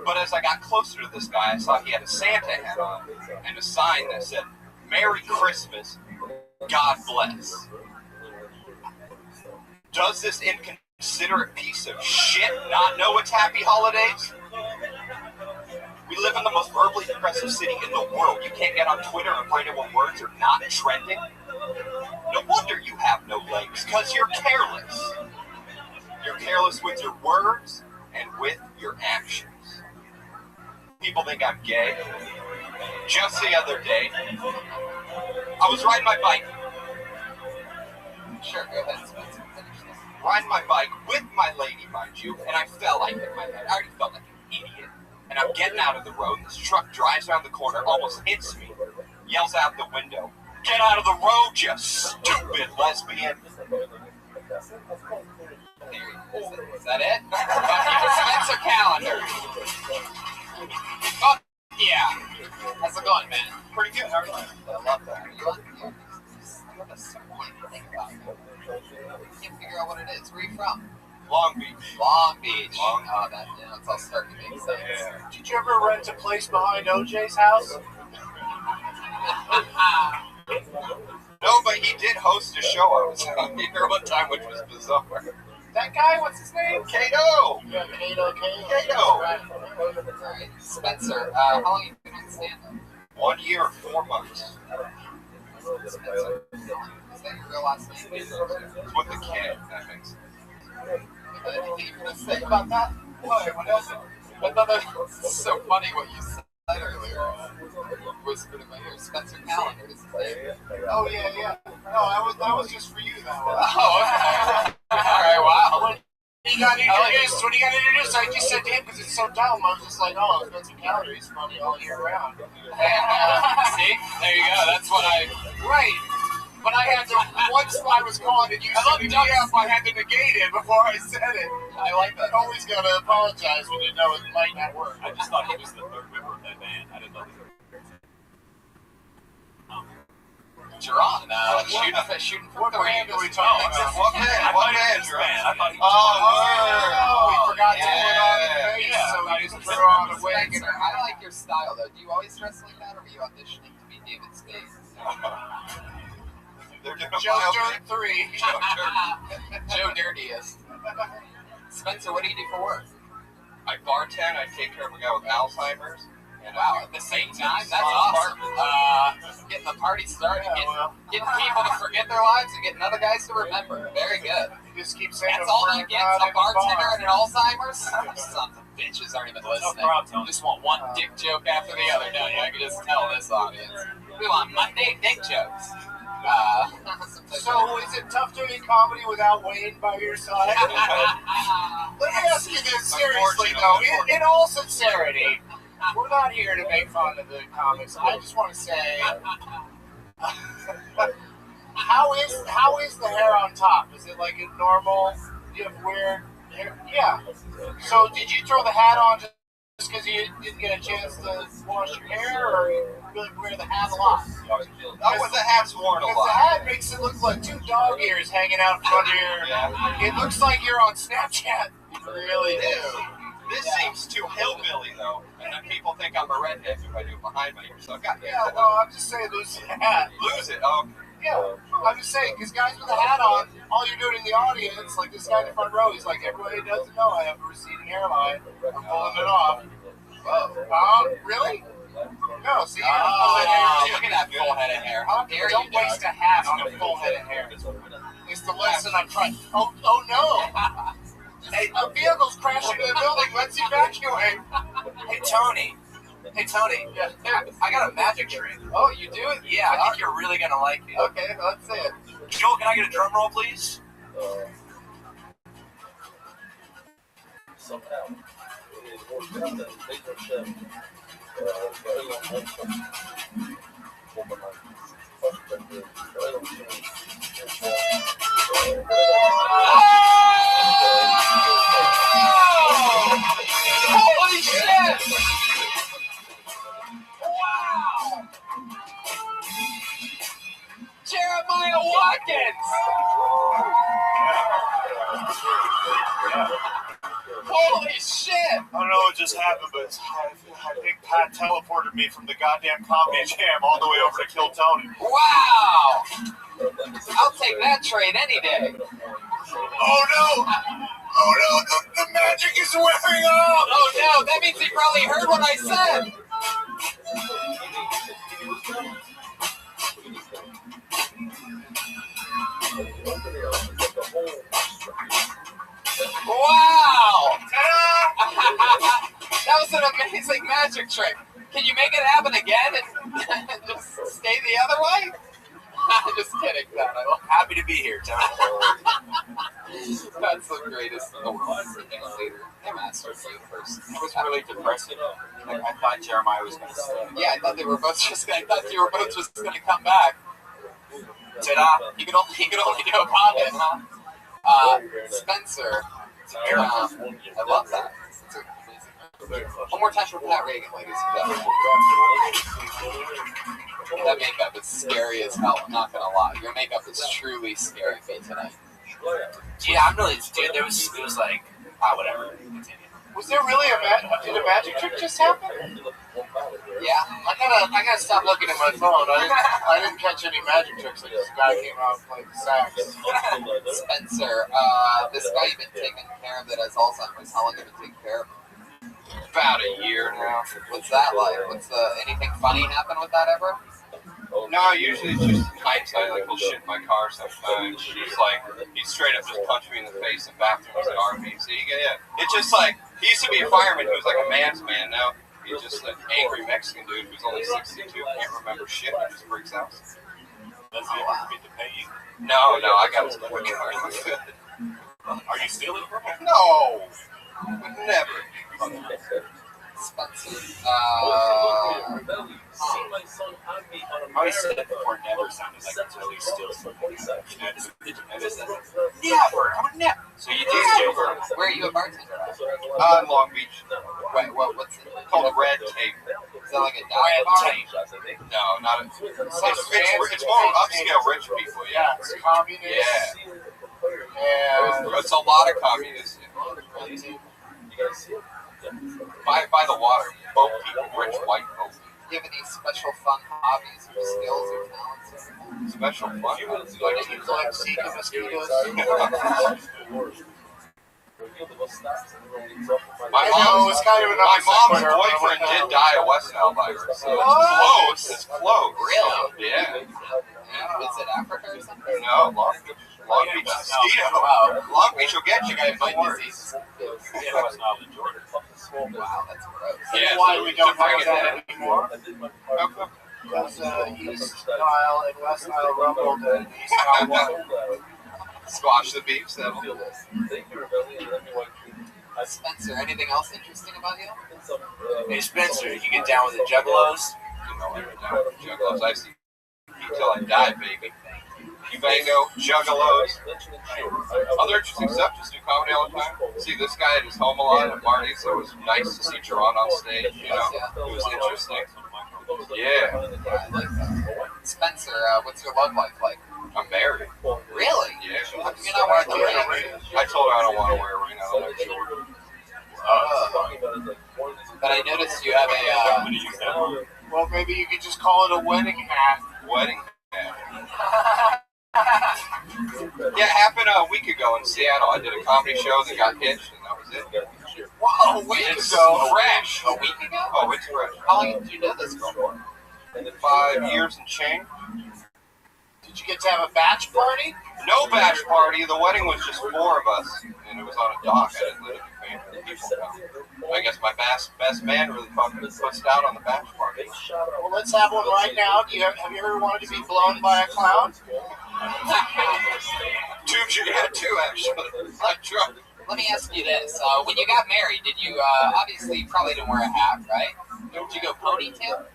But as I got closer to this guy, I saw he had a Santa hat on and a sign that said, "Merry Christmas, God bless." Does this inconsiderate piece of shit not know it's happy holidays? We live in the most verbally aggressive city in the world. You can't get on Twitter and find out what words are not trending. No wonder you have no legs, because you're careless. You're careless with your words and with your actions. People think I'm gay. Just the other day, I was riding my bike. Sure, go ahead, Spencer. Riding my bike with my lady, mind you, and I fell. I hit my head. I already felt like an idiot. And I'm getting out of the road, and this truck drives around the corner, almost hits me, yells out the window, "Get out of the road, you stupid lesbian." Is that it? Spencer Calendar. Oh, yeah. How's it going, man? Pretty good. How are you? I love that. I love a certain thing about it. I can't figure out what it is. Where are you from? Long Beach. Long Beach. Oh, that, you know, it's all starting to make sense. Yeah. Did you ever rent a place behind OJ's house? No, but he did host a show I was on here one time, which was bizarre. That guy, what's his name? Kato! Yeah, Kato. Kato! Alright, Spencer, how long have you been on stand-up? 1 year and 4 months. Spencer, is that your real last name? It's with the K, that makes sense. Anything you're going to say about that? What else? I thought that was so funny what you said earlier. Whispered in my ear. Spencer Calendar is his name. Oh, yeah. No, that was just for you, that one. Oh, okay. Alright, wow. When he got introduced, I just said to him because it's so dumb. I was just like, oh, Spencer Calendar, he's funny all year round. See? There you go. That's what I... Right. But I had to, once I was called and you said it, I had to negate it before I said it. I like that. Always got to apologize when you know it might not work. I just thought he was the third member of that band. I didn't know he was. Jerron, shooting from What three. band are we talking about? What band? What band, Jerron? I thought he was. We forgot to put on the face, so we just put on a wig. Spencer, I like your style, though. Do you always dress like that, or were you auditioning to be David Spade? Joe Dirt 3. Joe Dirtiest. Spencer, what do you do for work? I bartend. I take care of a guy with Alzheimer's. And Wow, at the same time? That's awesome. Getting the party started, getting people to forget their lives and getting other guys to remember. Very good. You just keep saying That's all you get? A bartender and an Alzheimer's? Sons of bitches aren't even listening. You just want one dick joke after the other, don't you? I can just tell this audience. We want Monday dick jokes. So is it tough doing comedy without Wayne by your side? Let me ask you this seriously, though. In all sincerity, we're not here to make fun of the comics. I just want to say, how is the hair on top? Is it like a normal? Do you have weird hair? Yeah. So did you throw the hat on just because you didn't get a chance to wash your hair, or you really wear the hat a lot? Oh, the hat's worn a Because lot. the hat makes it look like 2 dog ears hanging out from your. Yeah. It looks like you're on Snapchat. You really do. This seems too hillbilly, though. And then people think I'm a redneck if I do it behind my ears. So I've got Yeah, no, I'm just saying lose the hat. lose it. Oh, Yeah, I'm just saying, because guys with a hat on, all you're doing in the audience, like this guy in the front row, he's like, everybody doesn't know I have a receding hairline. I'm pulling it off. Whoa. Really? No, see, you have a full head of hair. Look at that full head of hair. How dare you? Don't waste a hat on a full head of hair. It's the lesson I'm trying. Oh no! Hey, a vehicle's crashing into the building. Let's evacuate. Hey, Tony. Yeah, I got a magic trick. oh, you do it? Yeah, I think you're really gonna like it. Okay, let's see it. Joel, can I get a drum roll, please? Somehow, it worked out that they were them. Holy shit! Wow! Jeremiah Watkins! Holy shit! I don't know what just happened, but I think Pat teleported me from the goddamn comedy jam all the way over to kill Tony. Wow! I'll take that trade any day. Oh no! Oh no! The magic is wearing off! Oh no, that means he probably heard what I said! Wow! That was an amazing magic trick. Can you make it happen again and just stay the other way? I'm just kidding, Dad. I'm happy to be here, Tony. That's the greatest in the world. They're masters of the universe. It was really depressing. Like, I thought Jeremiah was going to stay. Yeah, I thought you were both just going to come back. Ta-da! You could only do a pocket, huh? Spencer. I love that. It's amazing. One more time for Pat Reagan, ladies and gentlemen. That makeup is scary as hell. I'm not gonna lie. Your makeup is truly scaring me tonight. Yeah, I'm really. Dude, it was like, whatever. Continue. Was there really did a magic trick just happen? Yeah. I gotta stop looking at my phone. I didn't catch any magic tricks. Like this guy came out and played the sax. Spencer, this guy you've been taking care of that has Alzheimer's. How long have you been taking care of him? About a year now. What's that like? Anything funny happen with that ever? No, usually it's just hindsight. Like, he'll shit in my car sometimes. He straight up just punched me in the face in bathrooms at RVC. Yeah. It's just like, he used to be a fireman who's like a man's man. Now he's just an angry Mexican dude who's only 62, can't remember shit, and just freaks out. Does he ever get to pay you? No, I got his car. Are you stealing from him? No, never. Spencer. I always said that before, never sounded like it's really still something. Never. Never. So you do steal from him? Where are you a bartender? In Long Beach. Wait, what's it Called a red tape. Is that like a dive bar? No, not a. It's more upscale rich people. Yeah. It's communist. Yeah. Yeah. It's a lot of communists. By the water, boat people, rich white folk. Do you have any special fun hobbies or skills or talents? Special fun? Did you collect Zika mosquitoes? My mom's boyfriend did die of West Nile virus. So it's close. Really? Yeah. Is it Africa or something? No, Long Beach mosquito. Long Beach will get you guys. Fight disease. Wow, that's gross. Yeah, Why we don't have that it anymore? Because East Nile and West Nile rumbled and East Nile won. Squash the beef, so. Spencer, anything else interesting about you? Hey, Spencer, you get down with the Juggalos? You know, I get down with the Juggalos. I see you till I die, baby. Bango, Juggalos. Other interesting stuff, just do comedy all the time. See this guy at his home a lot at parties, so it was nice to see Jerron on stage, you know. It was interesting. Yeah. I like that. Spencer, what's your love life like? I'm married. Really? Yeah. How come you're not wearing the ring? I told her I don't want to wear a ring. I don't like Jordan. But I noticed you have a. Well, maybe you could just call it a wedding hat. Wedding hat. Yeah, it happened a week ago in Seattle. I did a comedy show that got hitched, and that was it. Whoa, a week ago? Fresh. A week ago? Oh, it's fresh. How long did you know this girl for? 5 years and change. Did you get to have a batch party? No batch party. The wedding was just 4 of us, and it was on a dock. I didn't let it be famous people come. I guess my best man really fucking pussed out on the batch party. Well, let's have one right now. Have you ever wanted to be blown by a clown? Two actually. Like drunk. Let me ask you this: when you got married, did you obviously you probably didn't wear a hat, right? Did you go ponytail?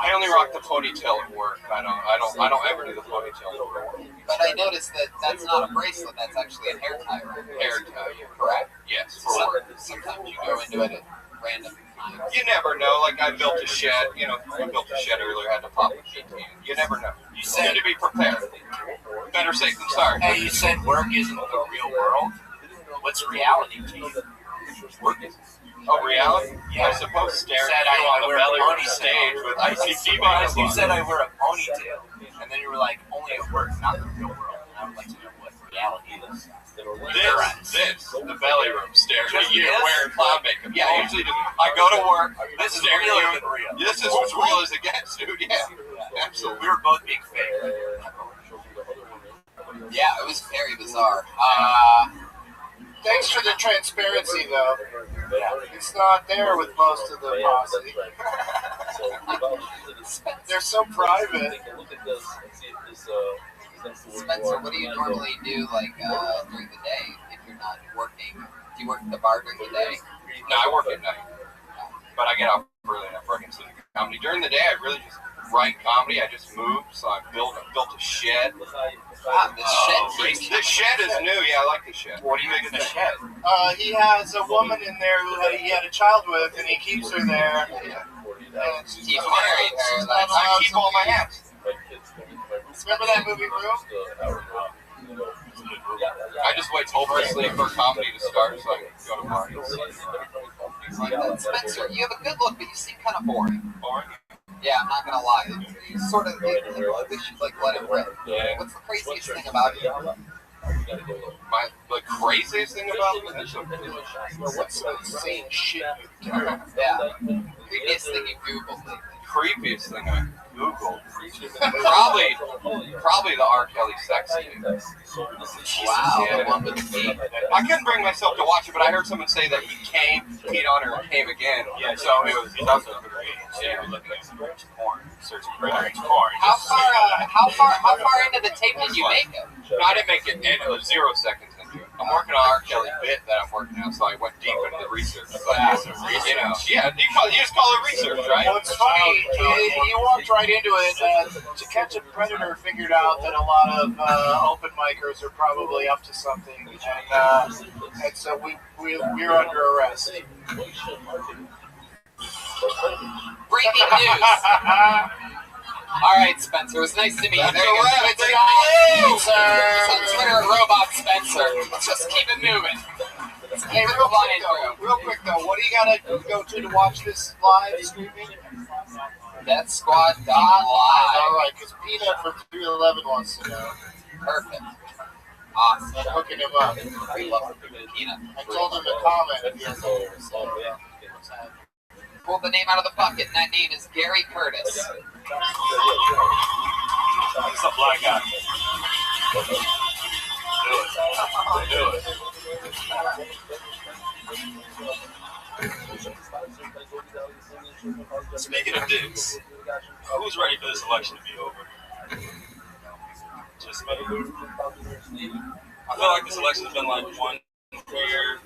I only rock the ponytail at work. I don't ever do the ponytail at work. But I noticed that that's not a bracelet. That's actually a hair tie, right? Hair tie, correct? Yes. Sometimes you go into it at random times. You never know. Like I built a shed. I built a shed earlier. I had to pop a key in. You never know. You said to be prepared. Better safe than sorry. Hey, you said work isn't the real world. What's reality to you? Work is. Oh, reality? Yeah. I suppose staring on the belly room stage with ICT bands. You said I wear a ponytail, and then you were like, only at work, not the real world. And I would like to know what reality is. This, the belly room staring at you wearing clown makeup. Yeah, Oh. usually I go to work, This is staring realer at than real. you. This is as real as it gets, dude. Yeah, absolutely. We were both being fake. Yeah, it was very bizarre. Thanks for the transparency, though. It's not there with most of the posse. They're so private. Spencer, what do you normally do during the day if you're not working? Do you work at the bar during the day? No, I work at night, but I get out early enough where I can sit in comedy. During the day, I really just write comedy. I just moved, so I built a shed. Wow, The shed is new. Yeah, I like the shed. What do you make in the shed? He has a woman in there who he had a child with, and he keeps her there. And she's He's married. I keep all my hats. Remember that movie Room? I just wait hopelessly for comedy to start so I can go to parties. Spencer, you have a good look, but you seem kind of boring. Boring? Yeah, I'm not gonna lie. You sort of, we should let it rip. Yeah. What's the craziest thing about you? The craziest thing about me? What's the insane shit you've done? Yeah. Creepiest thing you Googled lately. Creepiest thing I Googled? Probably the R. Kelly sex scene. Wow, Yeah. the one with the feet. I couldn't bring myself to watch it, but I heard someone say that he peed on her, and came again. Yeah, so it was looking at some porn, searching for porn. How far into the tape did you make it? No, I didn't make it. It was 0 seconds into it. I'm working on R. Kelly bit that I'm working on, so I went deep into the research. Yeah, you just call it research, right? Well, it's funny. He walked right into it. To Catch a Predator figured out that a lot of open micers are probably up to something, and so we're under arrest. Breaking news. All right, Spencer. It was nice to meet you. That's There you a go. wrap. Spencer. On Twitter at Robot Spencer. Let's just keep it moving. Hey, real quick though, what do you gotta go to watch this live streaming? DeathSquad.live. All right, because Peanut from 311 wants to know. Perfect. Awesome. I'm hooking him up. We love Peanut. I told him to comment if he has anything to say. Pulled the name out of the bucket, and that name is Gary Curtis. It's a black guy. Do it. Speaking of dicks, who's ready for this election to be over? Just me. I feel like this election has been like one weird,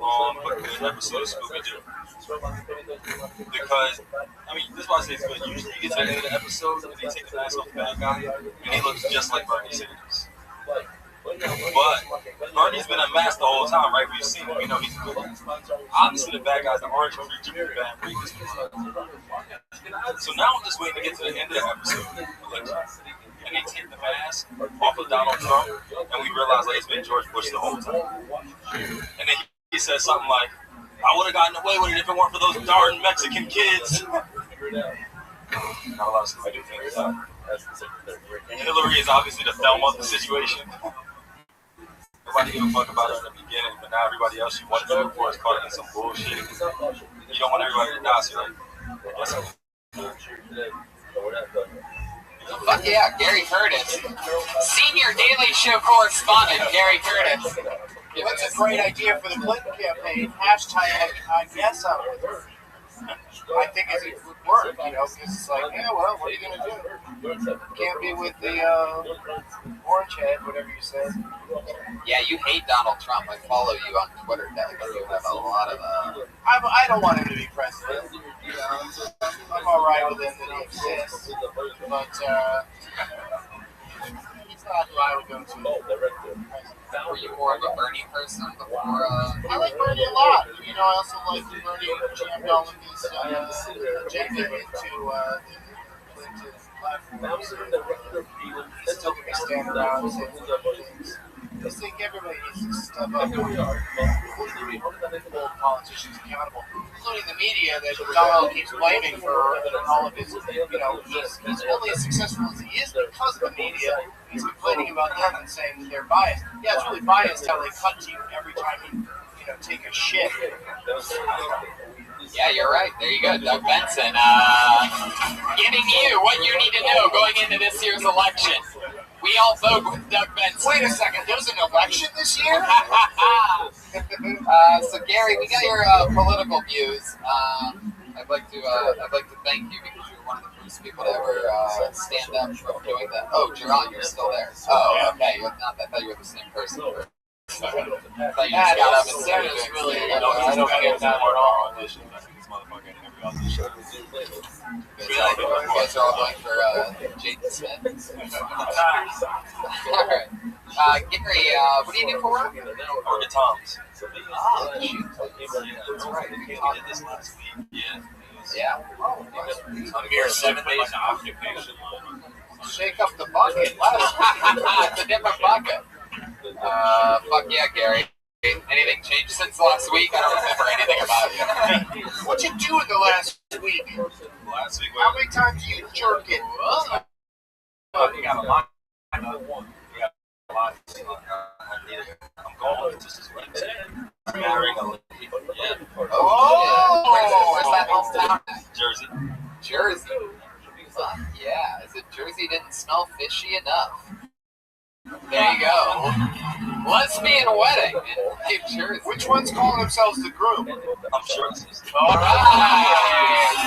long, but good episode of Scooby-Doo. Because, this is why I say it's good. Usually you get to the end of the episode and they take the mask off the bad guy, and he looks just like Bernie Sanders. But Bernie's been unmasked the whole time, right? We've seen him. We know he's good. Obviously, the bad guy's the orange creature, the bad rapist. So now I'm just waiting to get to the end of the episode. And they take the mask off of Donald Trump, and we realize it's been George Bush the whole time. And then he says something like, I would have gotten away with it if it weren't for those darn Mexican kids. Not a lot of stuff I do think about. Hillary is obviously the Thelma of the situation. Nobody gave a fuck about her in the beginning, but now everybody else she wanted to vote for is caught up in some bullshit. You don't want everybody to die, so you're like, yes, Fuck yeah, Gary Curtis. Senior Daily Show correspondent, Gary Curtis. What's a great idea for the Clinton campaign? Hashtag I guess I would. I think it would work, because it's like, yeah, well, what are you going to do? Can't be with the orange head, whatever you said. Yeah, you hate Donald Trump. I follow you on Twitter, Doug. You have a lot of... I don't want him to be president. You know, I'm all right with him that he exists. But he's not who I would go to. Were you more of a Bernie person before? I like Bernie a lot. You know, I also like Bernie jammed all of his agenda into the Clinton platform. So, he still can be standing around and saying things. I think everybody needs to step up and hold politicians accountable, including the media that Donald keeps blaming for all of his, you know, he's only as successful as he is because of the media. He's complaining about them and saying that they're biased. Yeah, it's really biased how they cut to you every time you know, take a shit. Yeah, you're right. There you go, Doug Benson. Giving you what you need to know going into this year's election. We all vote with Doug Benson. Wait a second, there's an election this year? So Gary, we got your political views. I'd like to thank you because you're one of the first people to ever stand up from doing that. Oh, Geron, you're still there. Oh, okay. I thought you were the same person. I thought you just got up and started doing I don't get that at all on this. You guys are all going for Jaden Smith. All right. Gary, what do you do for work? Work at Tom's. Oh, shoot. That's right. We did this last week. Yeah. I'm here 7 days of occupation. Shake up the bucket. It's a different bucket. Fuck yeah, Gary. Anything changed since last week? I don't remember anything about you. What'd you do in the last week? Last week, how many times do you jerk it? We got a lot. We got a lot. I'm going to this Wednesday. I'm marrying a lady. Yeah. Oh! Where's that hometown? Jersey. Jersey. Yeah. Is it Jersey didn't smell fishy enough? There you go. Lesbian wedding in New Jersey. Which one's calling themselves the group? I'm sure it's all right.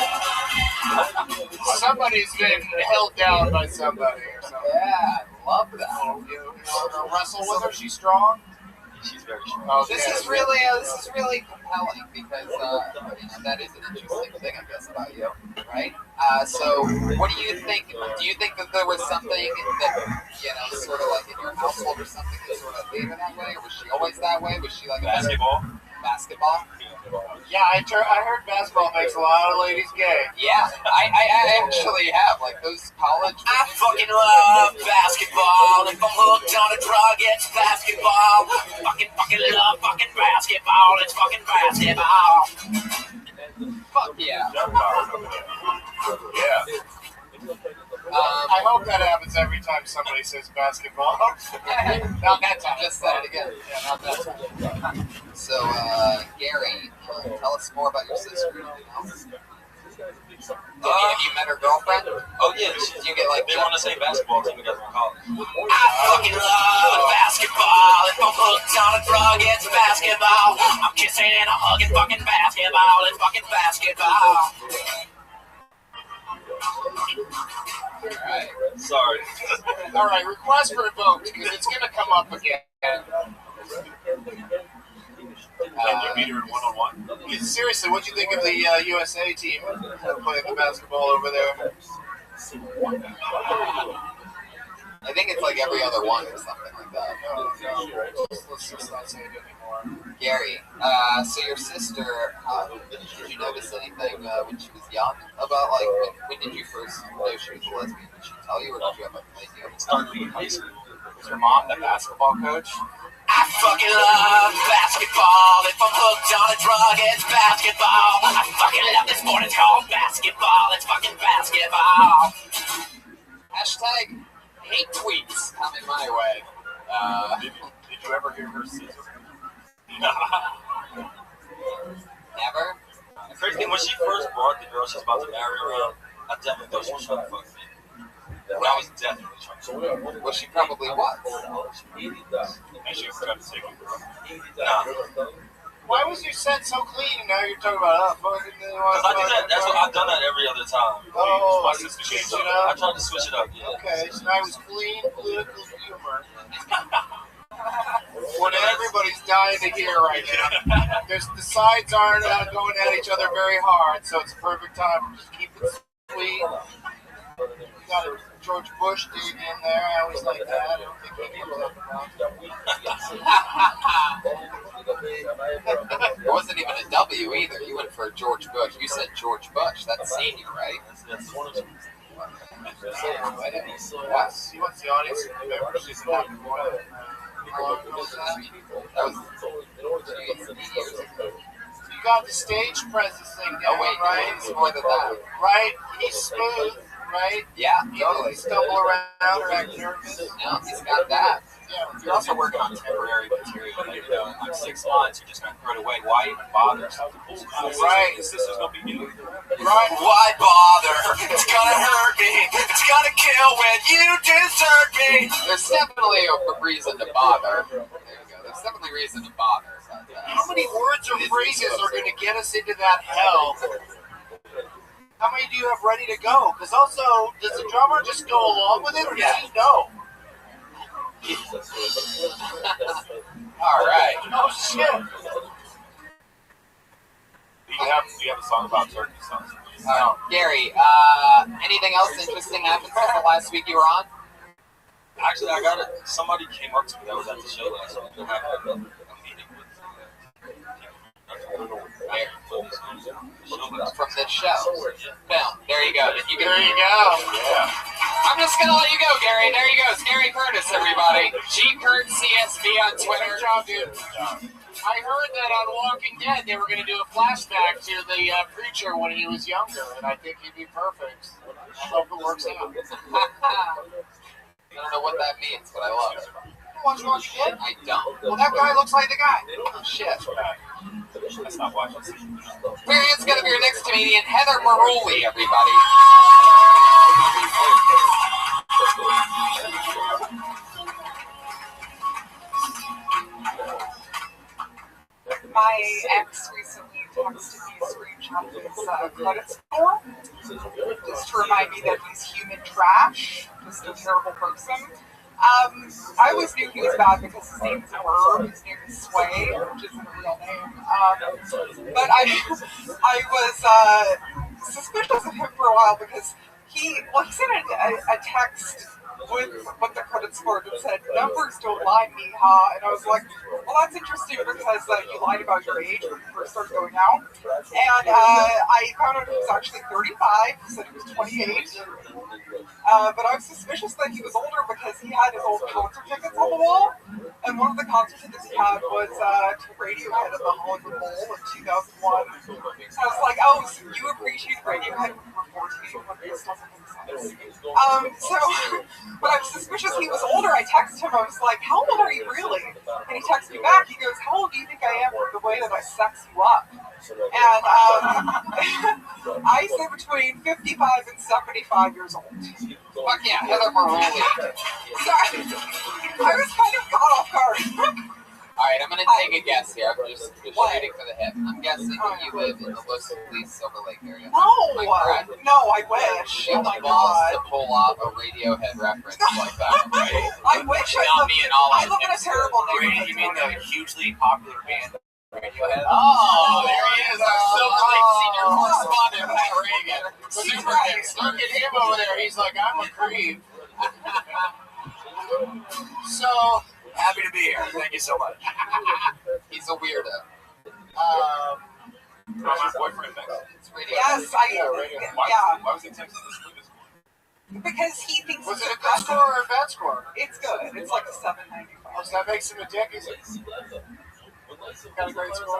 Somebody's been held down by somebody or something. Yeah, love that. You want to wrestle with her? She's strong. She's very strong. Oh, This is really compelling because that is an interesting thing, I guess, about you, right? So, what do you think? Do you think that there was something that sort of like in your household or something that sort of made her that way, or was she always that way? Was she like basketball? Basketball? Yeah, I heard basketball makes a lot of ladies gay. Yeah, I actually have, like, those college... I fucking love basketball. If I'm hooked on a drug, it's basketball. Fucking love fucking basketball. It's fucking basketball. Fuck yeah. Yeah. I hope that happens every time somebody says basketball. Not that time. Just said it again. Yeah, not that time. So, Gary, tell us more about your sister. Have you met her girlfriend? Oh yeah, Do you get like they were on the same basketball team together in college. I fucking love basketball. If I'm hooked on a drug, it's basketball. I'm kissing and I'm hugging fucking basketball. It's fucking basketball. Alright. Sorry. Alright, request revoked, because it's going to come up again. You meet her in one-on-one? Seriously, what'd you think of the USA team playing the basketball over there? I think it's like every other one or something like that. No. Let's just not say it anymore. Gary, so your sister, did you notice anything when she was young about, like, when did you first know she was a lesbian? Did she tell you, or did you have an idea? Started in high school. Was your mom the basketball coach? I fucking love basketball. If I'm hooked on a drug, it's basketball. I fucking love this sport. It's called basketball. It's fucking basketball. Hashtag hate tweets coming my way. Did you ever hear her scissor? Never? The crazy thing, when she first brought the girl she's about to marry around, I definitely thought she was trying to fuck me. But I was definitely trying. Well, she probably was. And she was trying to take it, bro. Nah. Why was your set so clean and now you're talking about fucking? Because I do that. That's what I've done that every other time. Oh, My sister change changed it up. up. I tried to switch it up. Yeah. Okay, so now it was clean political humor. What everybody's dying to hear right now. The sides aren't going at each other very hard, so it's a perfect time to just keep it sweet. You got a George Bush dude in there. I always like that. I don't think he gives up about It wasn't even a W either. You went for George Bush. You said George Bush. That's senior, right? That's one of them. Yes, he wants the audience to remember she's not more than how long ago was that? That was 8 years ago. You got the stage presence thing down, Oh wait, right? it's more than that. Right? He's smooth, right? Yeah, He totally. doesn't stumble around or act nervous. No, he's got that. Yeah. You're also working on temporary material. Like, you know, in like 6 months, you're just going to throw it away. Why even bother? Right. His sister's going to be new. Right. Why bother? It's gonna hurt me. It's gonna kill when you desert me. There's definitely a reason to bother. There you go. There's definitely reason to bother. How many words or phrases are going to get us into that hell? How many do you have ready to go? Because also, does the drummer just go along with it, or does he know? All right. Oh shit! Do you have a song about turkey songs? Gary, anything else interesting happened since the last week you were on? Actually, I got it. Somebody came up to me that was at the show last week. They had a meeting with From this show. Boom. There you go. There you go. Yeah. I'm just gonna let you go, Gary. There you go. It's Gary Curtis, everybody. G Kurt CSB on Twitter. Good job, dude. I heard that on Walking Dead they were going to do a flashback to the preacher when he was younger, and I think he'd be perfect. I hope it works out. I don't know what that means, but I love it. Watch Walking Dead? I don't. Well, that guy looks like the guy. Oh, shit. That's not watching. It's gonna be your next comedian, Heather Maruli, everybody. My ex recently texted me a screenshot of his credit score, just to remind me that he's human trash, just a terrible person. I always knew he was bad because his name is Herb, his name is Sway, which isn't a real name. But I was suspicious of him for a while because he sent a text with what the credit score and said, "Numbers don't lie, mija." And I was like, well, that's interesting because you lied about your age when you first started going out. And I found out he was actually 35, he said he was 28. But I was suspicious that he was older because he had his old concert tickets on the wall. And one of the concert tickets he had was to Radiohead at the Hollywood Bowl in 2001. So I was like, oh, so you appreciate Radiohead when you were 14, but this doesn't make sense. But I was suspicious he was older. I texted him, I was like, how old are you really? And he texted me back, he goes, how old do you think I am with the way that I sex you up? And I say between 55 and 75 years old. Fuck yeah, Heather Maruli. Sorry, I was kind of caught off guard. Alright, I'm gonna take a guess here. I'm just shooting for the hip. I'm guessing that you live in the Los Feliz Silver Lake area. No, I wish. You have the balls to pull off a Radiohead reference like that, right? I wish I live in a terrible neighborhood. You mean the hugely popular band Radiohead? Oh, there he is, our Silver Lake senior correspondent, Pat Reagan. Super hipster. Look at him over there. He's like, I'm a creep. So, happy to be here. Thank you so much. He's a weirdo. How's your boyfriend next? Yes, Why was he texting this? Because he thinks was it's it a good score or a bad score? It's good. It's like a 7.95. Oh, so that makes him a dick, is it? Got a great score.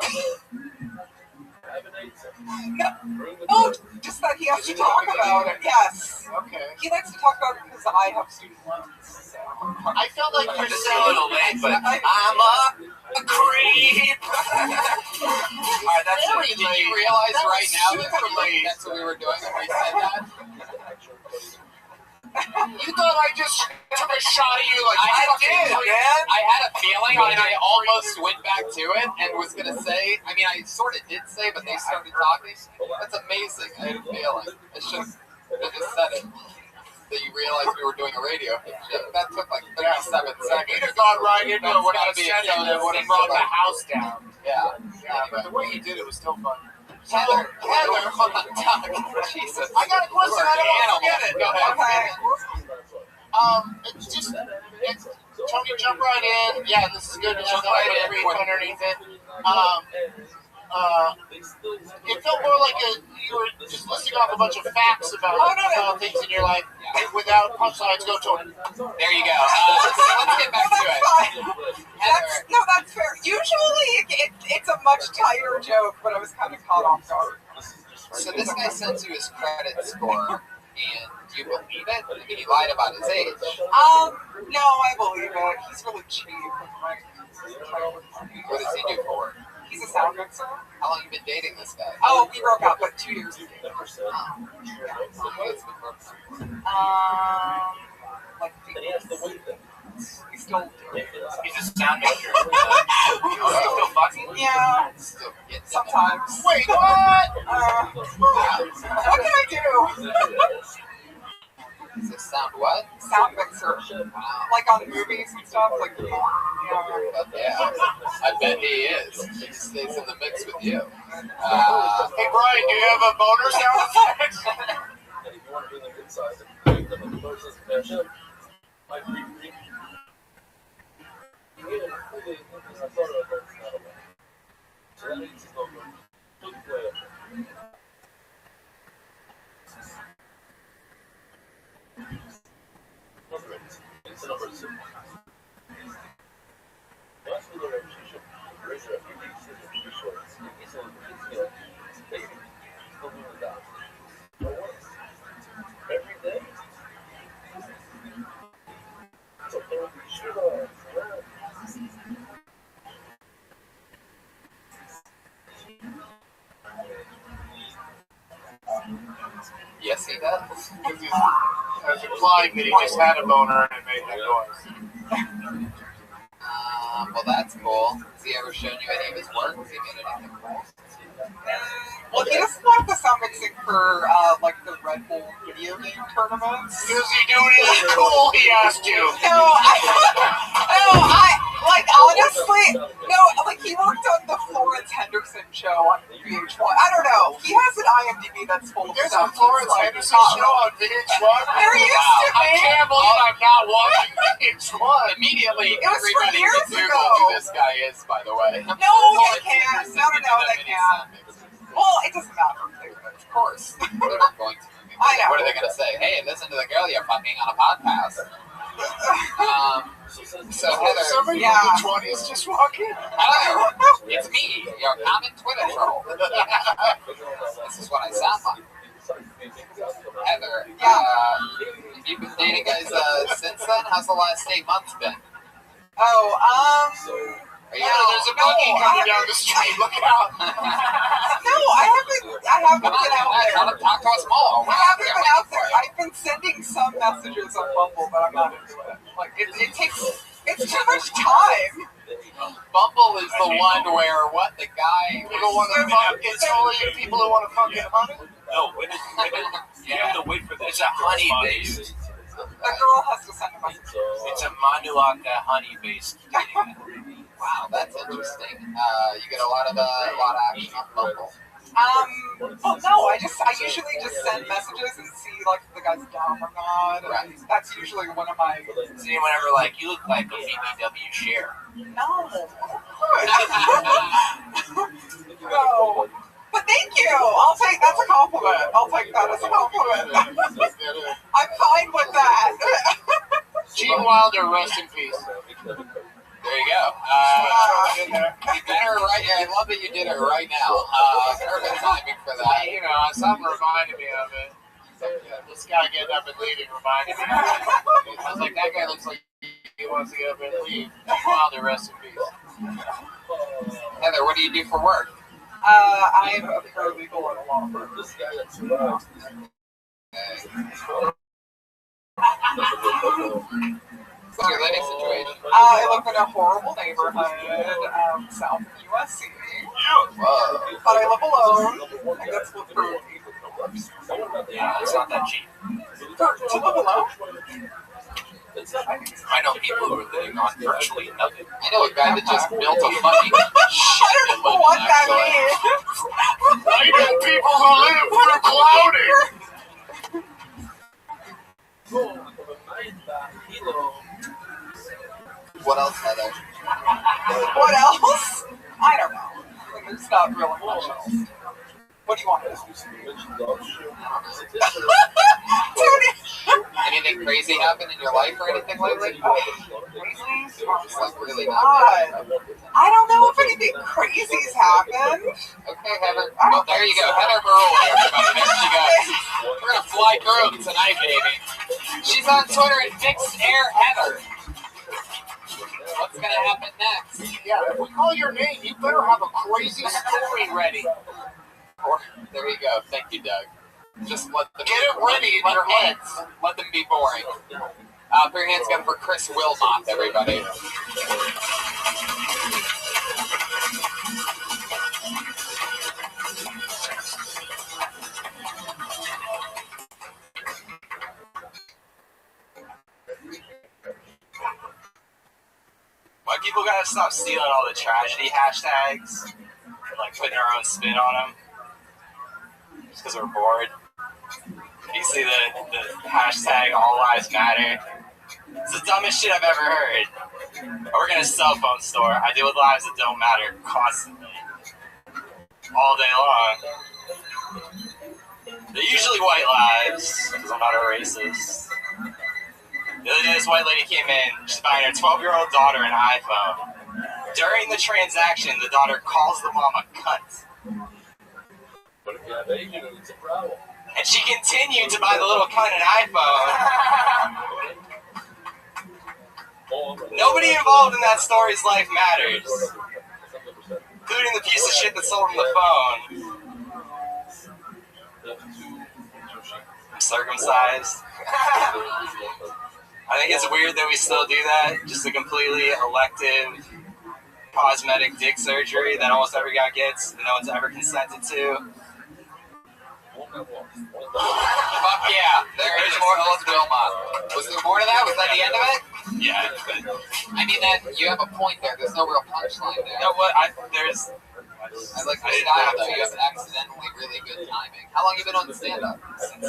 No, just that he has to talk about it. Yes. Okay. He likes to talk about it because I have student loans. So. I felt like you're just a little late, but I'm a creep. Alright, that's very it. Did late. you realize That right was now super late. that's what we were doing when we said that? You thought I just took a shot at you like I fucking did, man? I had a feeling, and I almost went back to it and was gonna say. I mean, I sort of did say, but they started talking. That's amazing. I had a feeling. I should have just said it. That you realized we were doing a radio show. That took like 37 seconds. You'd have gone right into it when I Gotta be said it, and it would have brought the house down. Yeah, but the way you did it was still fun. Heather, hold on, Doug. Jesus. I got a question. I don't want to forget it. Go ahead. It's just, Tony, jump right in. Yeah, this is good. Jump right in. Underneath it. It felt more like you were just listing off a bunch of facts about things in your life without punchlines. Go, Tony. There you go. Let's get back to it. That's fair. Usually it's a much tighter joke, but I was kind of caught off guard. So this guy sends you his credit score, and do you believe it? I mean, he lied about his age. No, I believe it. He's really cheap. What does he do for work? He's a sound mixer. How long have you been dating this guy? Oh, we broke up like 2 years ago. Like 8 years. We still do. He's a sound mixer. Still fucking? Yeah. Sometimes. Wait, what? What can I do? Does it sound what? Sound mixer. Like on movies and stuff. Like, yeah. I bet he is. He stays in the mix with you. Hey, Brian, do you have a boner sound effect? And if you want to bring them inside, then bring them in the person's mansion. My free. So that means it's not good. It's a number 6. That's the relationship. Raise your pretty short. It's baby. Still doing that. Every day. So we should Yes, he does. I was implying that he just had a boner and it made that noise. Well, that's cool. Has he ever shown you any of his work? Has he made anything cool? Well, he doesn't like the sound mixing for like the Red Bull video game tournaments. Is he doing anything cool? He asked you. No, like honestly, no, like he worked on the Florence Henderson show on VH1. I don't know. He has an IMDb that's full of There's stuff. a Florence Henderson show on VH1. There used to be. I can't believe I'm not watching VH1. Immediately, It was from everybody years can Google ago. who this guy is, by the way. No, they can't. No, they can't. Well, it doesn't matter. Of course. They're not going to. I know. What are they going to say? Hey, listen to the girl you're fucking on a podcast. So Heather, somebody in the 20s just walking. Hello, it's me, your common Twitter troll. This is what I sound like. Heather, you've been dating guys since then? How's the last 8 months been? There's a buggy coming down the street. Look out! No, I haven't been out there. Talk to us more. I haven't been out there. I've been sending some messages on Bumble, but I'm not into it. Like it's too much time. Bumble is the one where the guy People want to fuck. It's only people who want to fucking honey. No, women you have to wait for this. It's a honey based. The girl has to send a message. It's a Manuaka honey based. Wow, that's interesting. You get a lot of action on Bumble. Well, no, I usually just send messages and see like if the guy's dumb or not. Right. That's usually one of my. Is anyone ever like, you look like a BBW share? No. No. But thank you. That's a compliment. I'll take that as a compliment. I'm fine with that. Gene Wilder, rest in peace. There you go. You better I love that you did it right now. Perfect timing for that. Something reminded me of it. This guy getting up and leaving reminded me of it. I was like, that guy looks like he wants to get up and leave. Wilder, rest in peace. Heather, what do you do for work? I'm a paralegal at a law firm. What's your living situation? I live in a horrible neighborhood south of USC. Whoa. But I live alone. I get split fruit. Yeah, it's not that cheap. To live alone? I know people who are living on virtually nothing. I know a guy that just built a fucking I don't know what that means. I know people who live through clouding. What else, Heather? What else? I don't know. There's not really much else. What do you want to know? Anything crazy happened in your life or anything lately? Like really not. I don't know if anything crazy's happened. Okay, Heather. Well, there you go. Heather Maruli, everybody. There she goes. We're going to fly through them tonight, baby. She's on Twitter at FixedAirHeather. What's going to happen next? Yeah, if we call your name, you better have a crazy story ready. There you go. Thank you, Doug. Just let them Get it ready in your heads. Let them be boring. Put your hands together for Chris Wilmot, everybody. Why people gotta stop stealing all the tragedy hashtags and like putting our own spin on them? Just because we're bored. You see the hashtag All Lives Matter? It's the dumbest shit I've ever heard. I work in a cell phone store. I deal with lives that don't matter constantly. All day long. They're usually white lives, because I'm not a racist. The other day, this white lady came in. She's buying her 12-year-old daughter an iPhone. During the transaction, the daughter calls the mom a cunt. But if you have Asian, it's a problem. And she continued to buy the little cunt an iPhone. Nobody involved in that story's life matters, including the piece of shit that sold him the phone. I'm circumcised. I think it's weird that we still do that. Just a completely elective, cosmetic dick surgery that almost every guy gets and no one's ever consented to. Fuck yeah. There's more. Let's Wilmot. Was there more to that? Was that the end of it? Yeah. I mean, that you have a point there. There's no real punchline there. No, what? I like your style, though. You have accidentally really good timing. How long have you been on stand-up? Since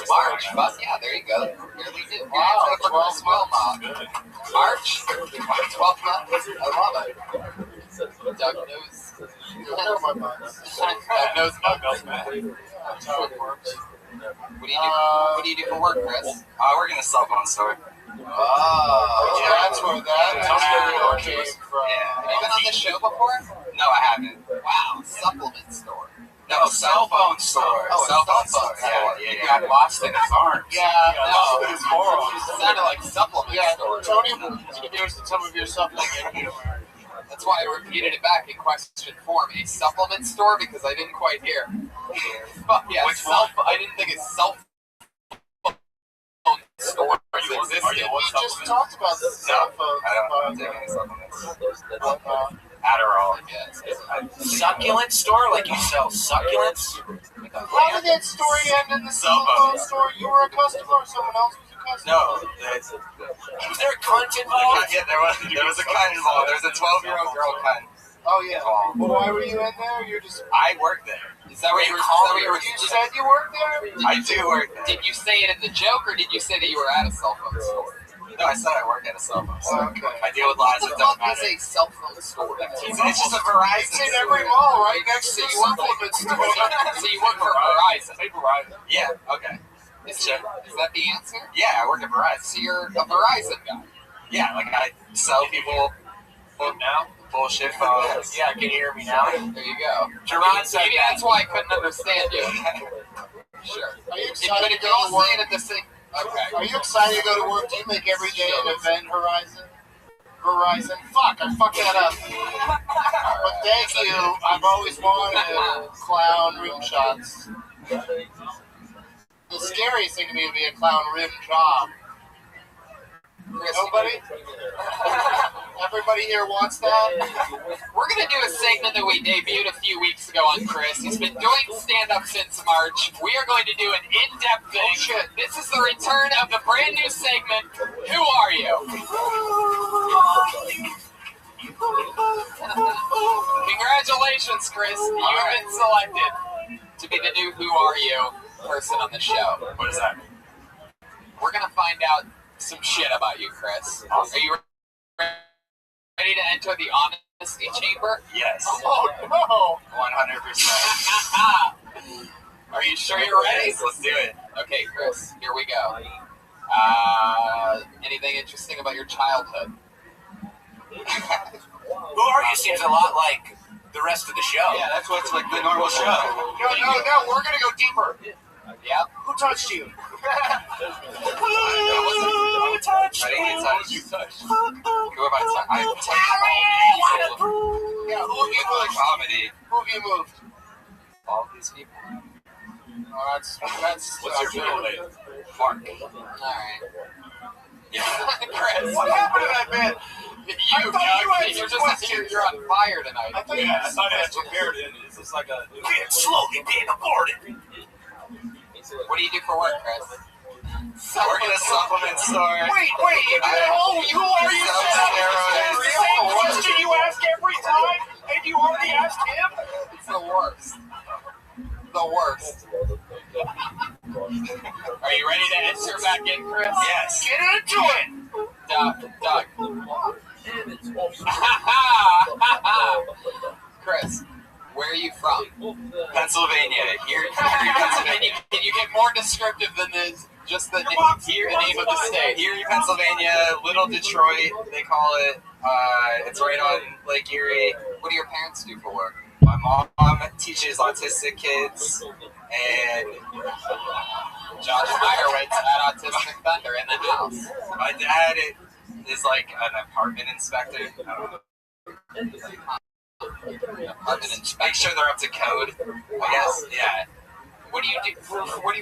March. Fuck yeah, there you go. Really do. Wow, 12 months. March? 12 months. I love it. Doug knows. Doug knows man. That's how it works. What do you do? What do you do for work, Chris? I work in a cell phone store. Oh, that's where that came from. Yeah. Have you been on this show before? No, I haven't. Wow, supplement store. No, cell phone store. Oh, cell phone store. Yeah. He got lost in his arms. Yeah, no. his forearms. It sounded like supplement store. Tony, here's some of your supplements. That's why I repeated it back in question form. A supplement store because I didn't quite hear. Fuck yeah, I didn't think it's cell phone store existed. We just talked about the cell phone. I don't take any supplements. Adderall. Succulent store? Like you sell succulents? How did that story end in the cell phone store? You were a customer or someone else was a customer? No, Was there a cunt involved? Yeah, there was a cunt involved. There was a 12-year-old girl cunt. Oh yeah. Well, why were you in there? You're just. I worked there. Is that what you were calling? You said you worked there. I do work there. Did you say it in the joke, or did you say that you were at a cell phone store? No, I said I work at a cell phone store. Okay. I deal with lives that don't matter. Is a cell phone store? It's just a Verizon. It's in every mall, right next to the supplement store. So you work for Verizon? Yeah. Okay. Is that the answer? Yeah, I work at Verizon. So you're a Verizon guy? Yeah, like I sell people now bullshit phones. Yeah, can you hear me now? There you go. Jerron said maybe that's why I couldn't understand you. Sure. Are you But excited if to you're go all to work? saying it the same. Okay. Are you excited to go to work? Do you make every day an event, Horizon? Verizon? Fuck, I fucked that up. But thank you. I've always wanted clown rim shots. The scariest thing to me would be a clown rim job. Nobody? Everybody here wants that? We're going to do a segment that we debuted a few weeks ago on Chris. He's been doing stand-up since March. We are going to do an in-depth thing. Oh, shit. This is the return of the brand new segment, Who Are You? Congratulations, Chris. You have been selected to be the new Who Are You person on the show. What does that mean? We're going to find out some shit about you, Chris. Awesome. Are you ready to enter the honesty chamber? Yes. Oh, no. 100%. Are you sure you're ready? Yes, let's do it. Okay, Chris, here we go. Anything interesting about your childhood? Who Are You seems a lot like the rest of the show. Yeah, that's what's like the normal show. No, we're going to go deeper. Yeah. Who touched you? Who touched me? I didn't get touched. You touched. Who have I touched? I've touched all these people. Yeah, who have you moved? Comedy. Who have you moved? All these people. Oh, that's What's your middle name? Mark. Alright. Yeah. Chris. What happened to that bit? You're on fire tonight. I thought you had prepared it. It's just like a... slowly being aborted. What do you do for work, Chris? I work at a supplement store. Wait, who are you? It's the same question you ask every time, and you already asked him? It's the worst. The worst. Are you ready to enter back in, Chris? Yes. Get into it! Doug. Chris, where are you from? Pennsylvania. Here in Pennsylvania. Can you get more descriptive than this? Just the name of the state. Here in Pennsylvania, Little Detroit, they call it. It's right on Lake Erie. What do your parents do for work? My mom teaches autistic kids, and Josh Meyerowitz at Autistic Thunder in the house. My dad is like an apartment inspector. I don't know. Make sure they're up to code, I guess. Yeah. What do you do? What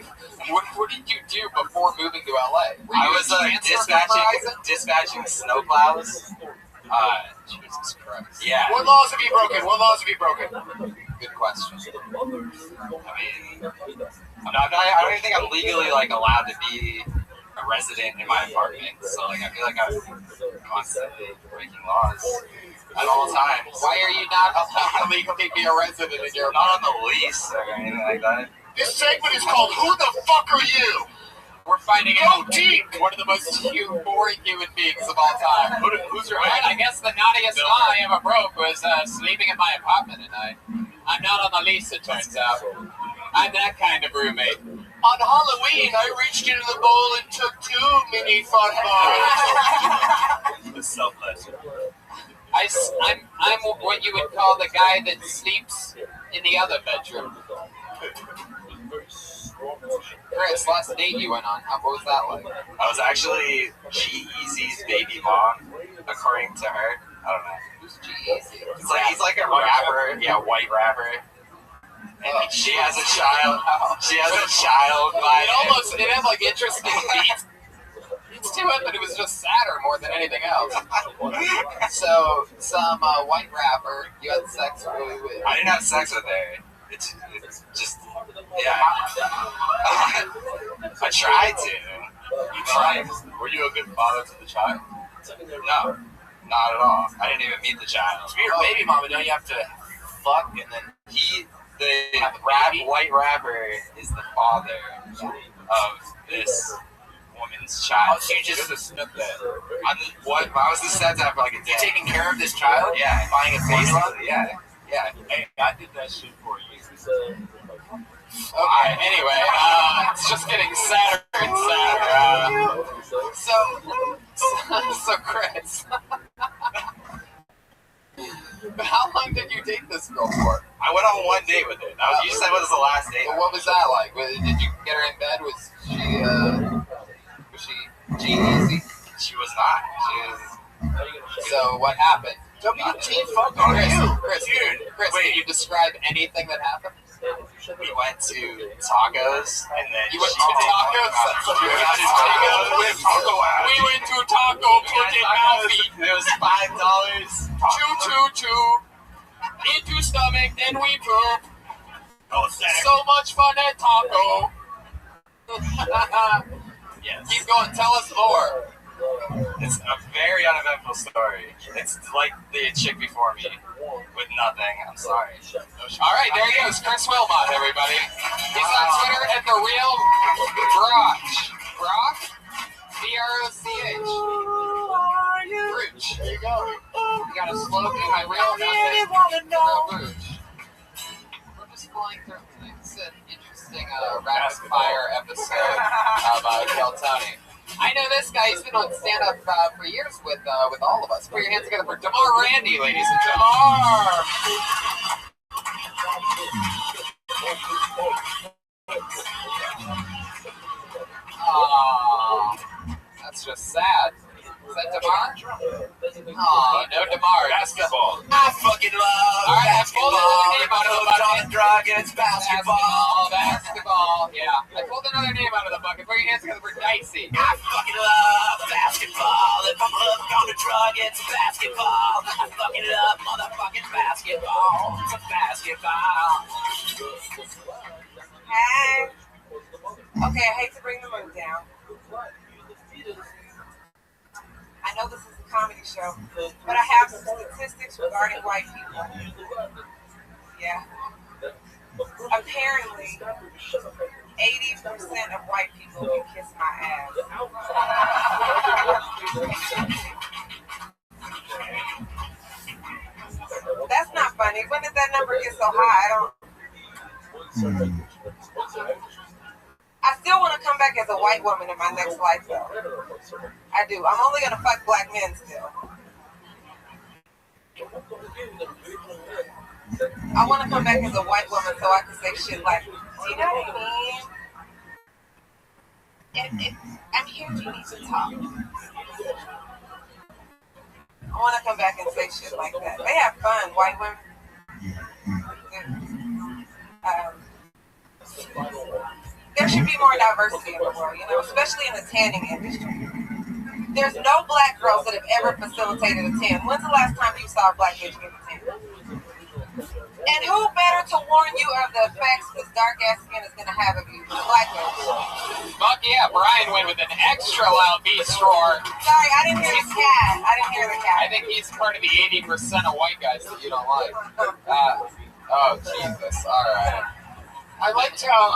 did you do before moving to LA? I was dispatching snowplows. Jesus Christ. Yeah. What laws have you broken? Good question. I mean, I don't even think I'm legally like allowed to be a resident in my apartment. So like I feel like I'm constantly breaking laws at all times. Why are you not allowed to legally be a resident in your Not on the lease or anything like that. This segment is called Who the Fuck Are You? We're finding out deep. One of the most boring human beings of all time. Who's your man? I guess the naughtiest law I ever broke was sleeping in my apartment at night. I'm not on the lease, it turns out. I'm that kind of roommate. On Halloween, I reached into the bowl and took 2 mini fun bars. The selfless. I'm what you would call the guy that sleeps in the other bedroom. Chris, last date you went on, what was that like? I was actually G-Eazy's baby mom, according to her. I don't know. Who's G-Eazy? He's like a rapper. Yeah, white rapper. And she has a child. She has a child by It had like interesting beats. It's to it, but it was just sadder more than anything else. So, some white rapper you had sex with. I didn't have sex with her. It's just, yeah. I tried to. You tried? Were you a good father to the child? No, not at all. I didn't even meet the child. To be your baby mama, don't you have to fuck and then the white rapper is the father of this woman's child. Oh, so you just snook that. I was the stepdad for like a day. You're taking care of this child? Yeah. Buying a formula? Yeah. Yeah. Hey, I did that shit for you. Okay, anyway, it's just getting sadder and sadder. So Chris, how long did you date this girl for? I went on one date with her. You said what was the last date? What was that like? Did you get her in bed? Was she G-Eazy? She was not. So what happened? WT fuck are you? Chris, can you describe anything that happened? We went to tacos, and then You went to tacos? We went to tacos. We went to taco Torte Malfi. It was $5. Choo. Into stomach, then we poop. So much fun at taco. Yes. Keep going, tell us more. It's a very uneventful story. It's like the chick before me with nothing. I'm sorry. All right, there he goes, Chris Wilmot, everybody. He's on Twitter at The Real Broch. Broch? B-R-O-C-H. Brooch. There you go. You got a slogan, I real nothing. Brooch. We're just flying through tonight. This is an interesting rapid fire episode of Kel Tony. I know this guy. He's been on stand-up for years with all of us. Put your hands together for Damar Randy, ladies and gentlemen. Oh, that's just sad. Is that Damar? Oh, no Damar. Basketball. I fucking love basketball. I pulled another name out of the bucket. Drug, it's basketball. Basketball. Yeah. I pulled another name out of the bucket. Put your hands together for Dicey. I fucking love basketball. If I'm hooked on the drug, it's basketball. I fucking love motherfucking basketball. It's basketball. Hey. Okay, I hate to bring the mood down. I know this is a comedy show, but I have some statistics regarding white people. Yeah. Apparently, 80% of white people can kiss my ass. That's not funny. When did that number get so high? I still want to come back as a white woman in my next life, though. I do. I'm only going to fuck black men still. I want to come back as a white woman so I can say shit like, do you know what I mean? I'm here, you need to talk. I want to come back and say shit like that. They have fun, white women. There should be more diversity in the world, especially in the tanning industry. There's no black girls that have ever facilitated a tan. When's the last time you saw a black bitch get a tan? And who better to warn you of the effects this dark-ass skin is going to have of you? Black bitch. Fuck yeah, Brian went with an extra loud beast roar. Sorry, I didn't hear the cat. I think he's part of the 80% of white guys that you don't like. Oh, Jesus. All right. I liked how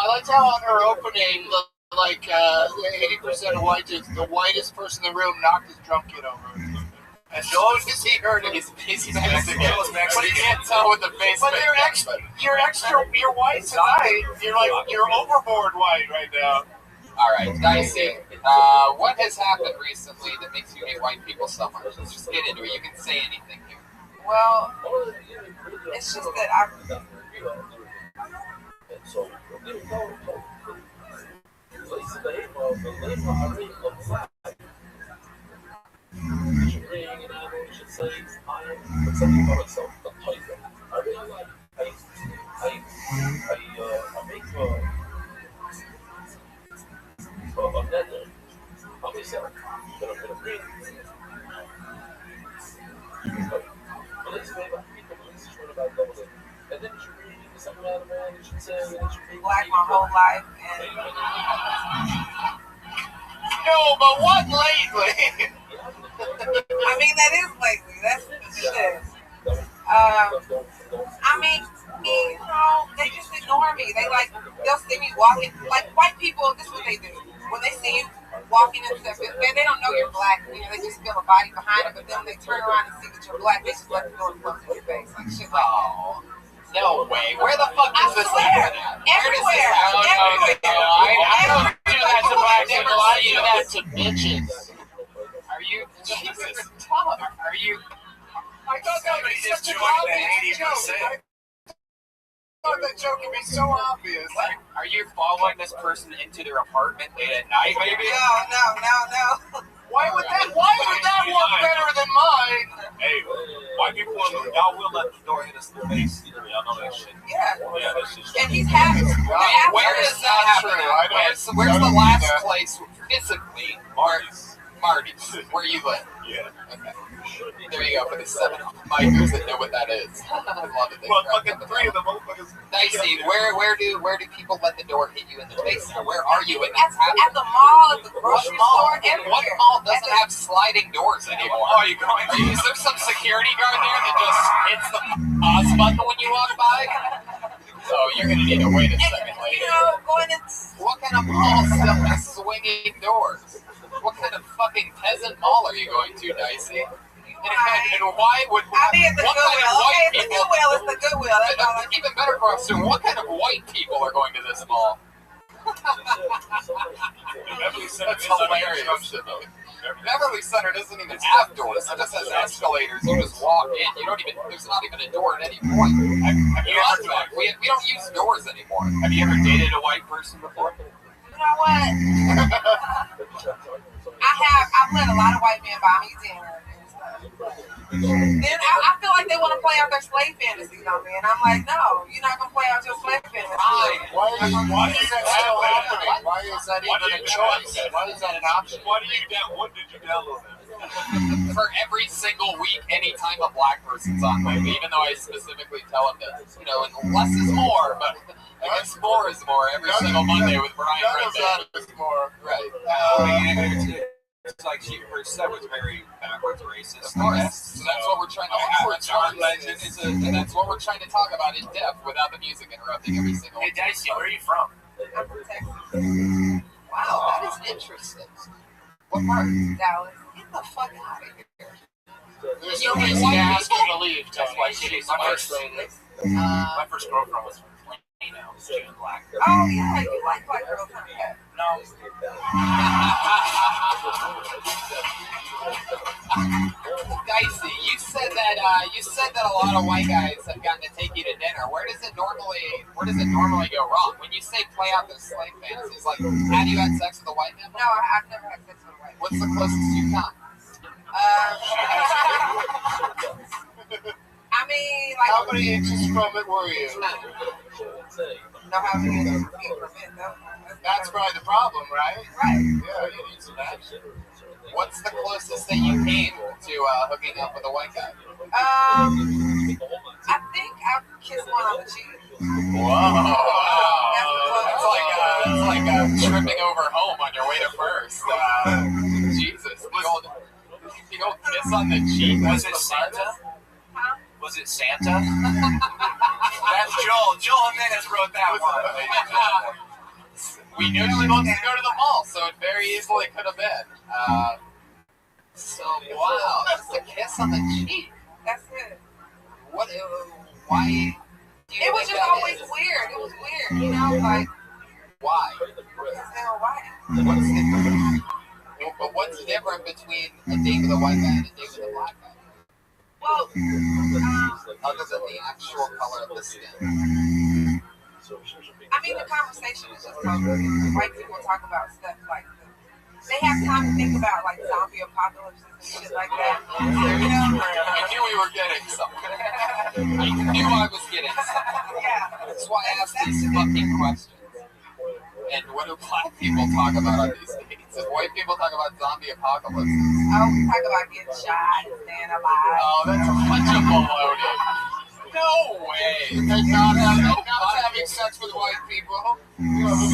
on her opening, 80% of white dudes, the whitest person in the room knocked his drunk kid over. As long as he heard it, he's Mexican. But you can't tell with the face. But you're white tonight. You're overboard white right now. All right, Dicey. What has happened recently that makes you hate white people so much? Let's just get into it. You can say anything here. Well, it's just that I'm. Black my whole life, and no, but what lately? I mean that is lately. That's the shit. They just ignore me. They'll see me walking. Like white people, this is what they do. When they see you walking into their business, they don't know you're black. They just feel a body behind it, but then they turn around and see that you're black. They just let the door close in your face, like shit like that. No way. Where the fuck does this happen? Everywhere. I don't do that to black people. I do that to bitches. Are you? Jesus. Are you? I thought that would be such an obvious joke. I thought that joke would be so obvious. Are you following this person into their apartment late at night, maybe? No. Why would that work better than mine? Hey, why white people, y'all will let the door hit us in the face. Y'all know that shit. Yeah. Yeah, that's just. And he's happy. Where does that happen? Where's the last place physically? Marty's. Where you live? Yeah. Okay. There you go for the 7 micers that know what that is. I love it. Well, fucking 3 of the motherfuckers. Dicey, where do people let the door hit you in the face? Or where are you in that at the mall, at the grocery store, everywhere. What mall doesn't have sliding doors anymore? Oh, you going? Is there some security guard there that just hits the pause button when you walk by? Oh, you're gonna need to wait a second later. You know, going in. What kind of mall still has swinging doors? What kind of fucking peasant mall are you going to, Dicey? And why would I mean, it's the what kind of Goodwill. white Okay, it's the people? Goodwill. It's the Goodwill. That's all I Even better question: what kind of white people are going to this mall? That's hilarious to me. Beverly Center doesn't even have doors. It just has escalators. You just walk in. You don't even. There's not even a door at any point. Have you ever? We don't use doors anymore. Have you ever dated a white person before? You know what? I've let a lot of white men buy me dinner. Then I feel like they want to play out their slave fantasies on me, and I'm like, no, you're not gonna play out your slave fantasies. Why is that still happening? Why is that even a choice? Why is that an option? What did you download? For every single week, anytime a black person's on my even though I specifically tell them that, less is more, but I guess more is more every single Monday with Brian Redman. Is more. Right. It's like she said was very backwards racist. Of course. So that's what we're trying to and that's what we're trying to talk about in depth without the music interrupting every single. Hey, Dicey, where are you from? I'm from Texas. Wow, that is interesting. What part? Dallas. Get the fuck out of here. There's no reason to ask you to leave. That's why she's my first girlfriend was from Plano. She was black. Oh yeah, you like black girls, huh? No. Dicey, you said that a lot of white guys have gotten to take you to dinner. Where does it normally go wrong? When you say play out those slave fantasies, like have you had sex with a white man? No, I've never had sex with a white man. What's the closest you come? I mean, like how many inches from it were you? No, how many inches from it? No. That's probably the problem, right? Right. Yeah, you need some action. What's the closest that you came to hooking up with a white guy? I think I've kissed one on the cheek. Whoa! It's like tripping over home on your way to first. Jesus, the old kiss on the cheek. Was it Santa? Huh? Was it Santa? That's Joel. Joel Jimenez wrote that one. We knew she wanted to go to the mall, so it very easily could have been. So wow, just a kiss on the cheek. That's it. What? Why? It was just always weird. It was weird, you know, like why? Because they were white. What's different between a date with a white guy and a date with a black guy? Well, other than the actual color of the skin. I mean, the conversation is just so good. White people talk about stuff like they have time to think about like zombie apocalypses and shit like that. You know? I knew we were getting something. I knew I was getting something. Yeah. That's why I asked these fucking questions. And what do black people talk about on these dates? And white people talk about zombie apocalypses. Oh, we talk about getting shot and staying alive. Oh, that's a bunch of baloney. No way. They're not having sex with white people.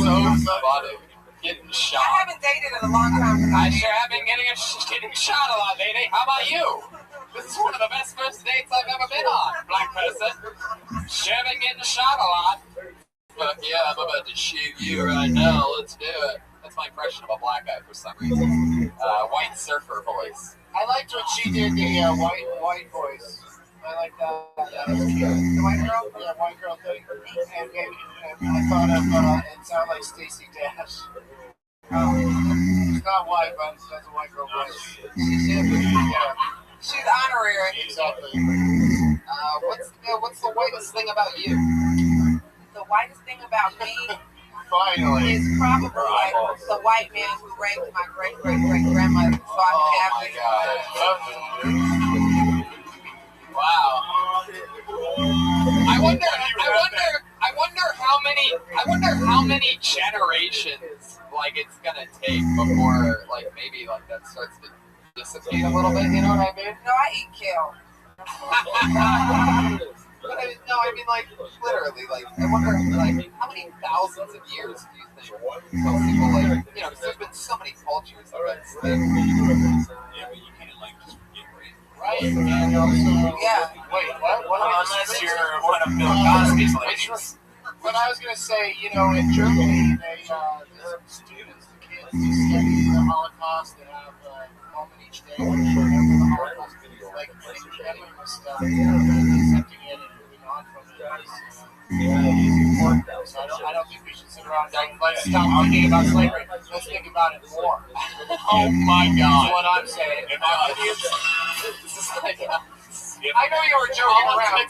So funny. Getting shot. I haven't dated in a long time. I sure have been getting shot a lot, lady. How about you? This is one of the best first dates I've ever been on, black person. Sure been getting shot a lot. But yeah, I'm about to shoot you right now. Let's do it. That's my impression of a black guy for some reason. White surfer voice. I liked when she did the white voice. I like that. Yeah, that's cute. The white girl? Yeah, white girl thing. And I thought of it sounded like Stacey Dash. She's not white, but that's a white girl voice. She should be. Yeah. She's honorary. Exactly. What's the whitest thing about you? The whitest thing about me Finally. is probably like the white man who raped my great-great-great-grandmother so I could have this. Wow, Wow. I wonder how many generations like it's gonna take before like maybe like that starts to dissipate a little bit. You know what I mean? No, I eat kale. But I mean like literally like I wonder like how many thousands of years do you think those people like because there's been so many cultures that Yeah, but you can't like just get Right. And also, Yeah. wait, what Unless you're one of Bill Cosby's ladies. But I was going to say, in Germany, the students, the kids, who study the Holocaust, they have a moment each day to remember the Holocaust, like forgetting this stuff, accepting it, and moving on from it. So I don't think we should sit around and let's stop thinking about slavery. Let's think about it more. Oh my God! That's what I'm saying. I know you were joking around.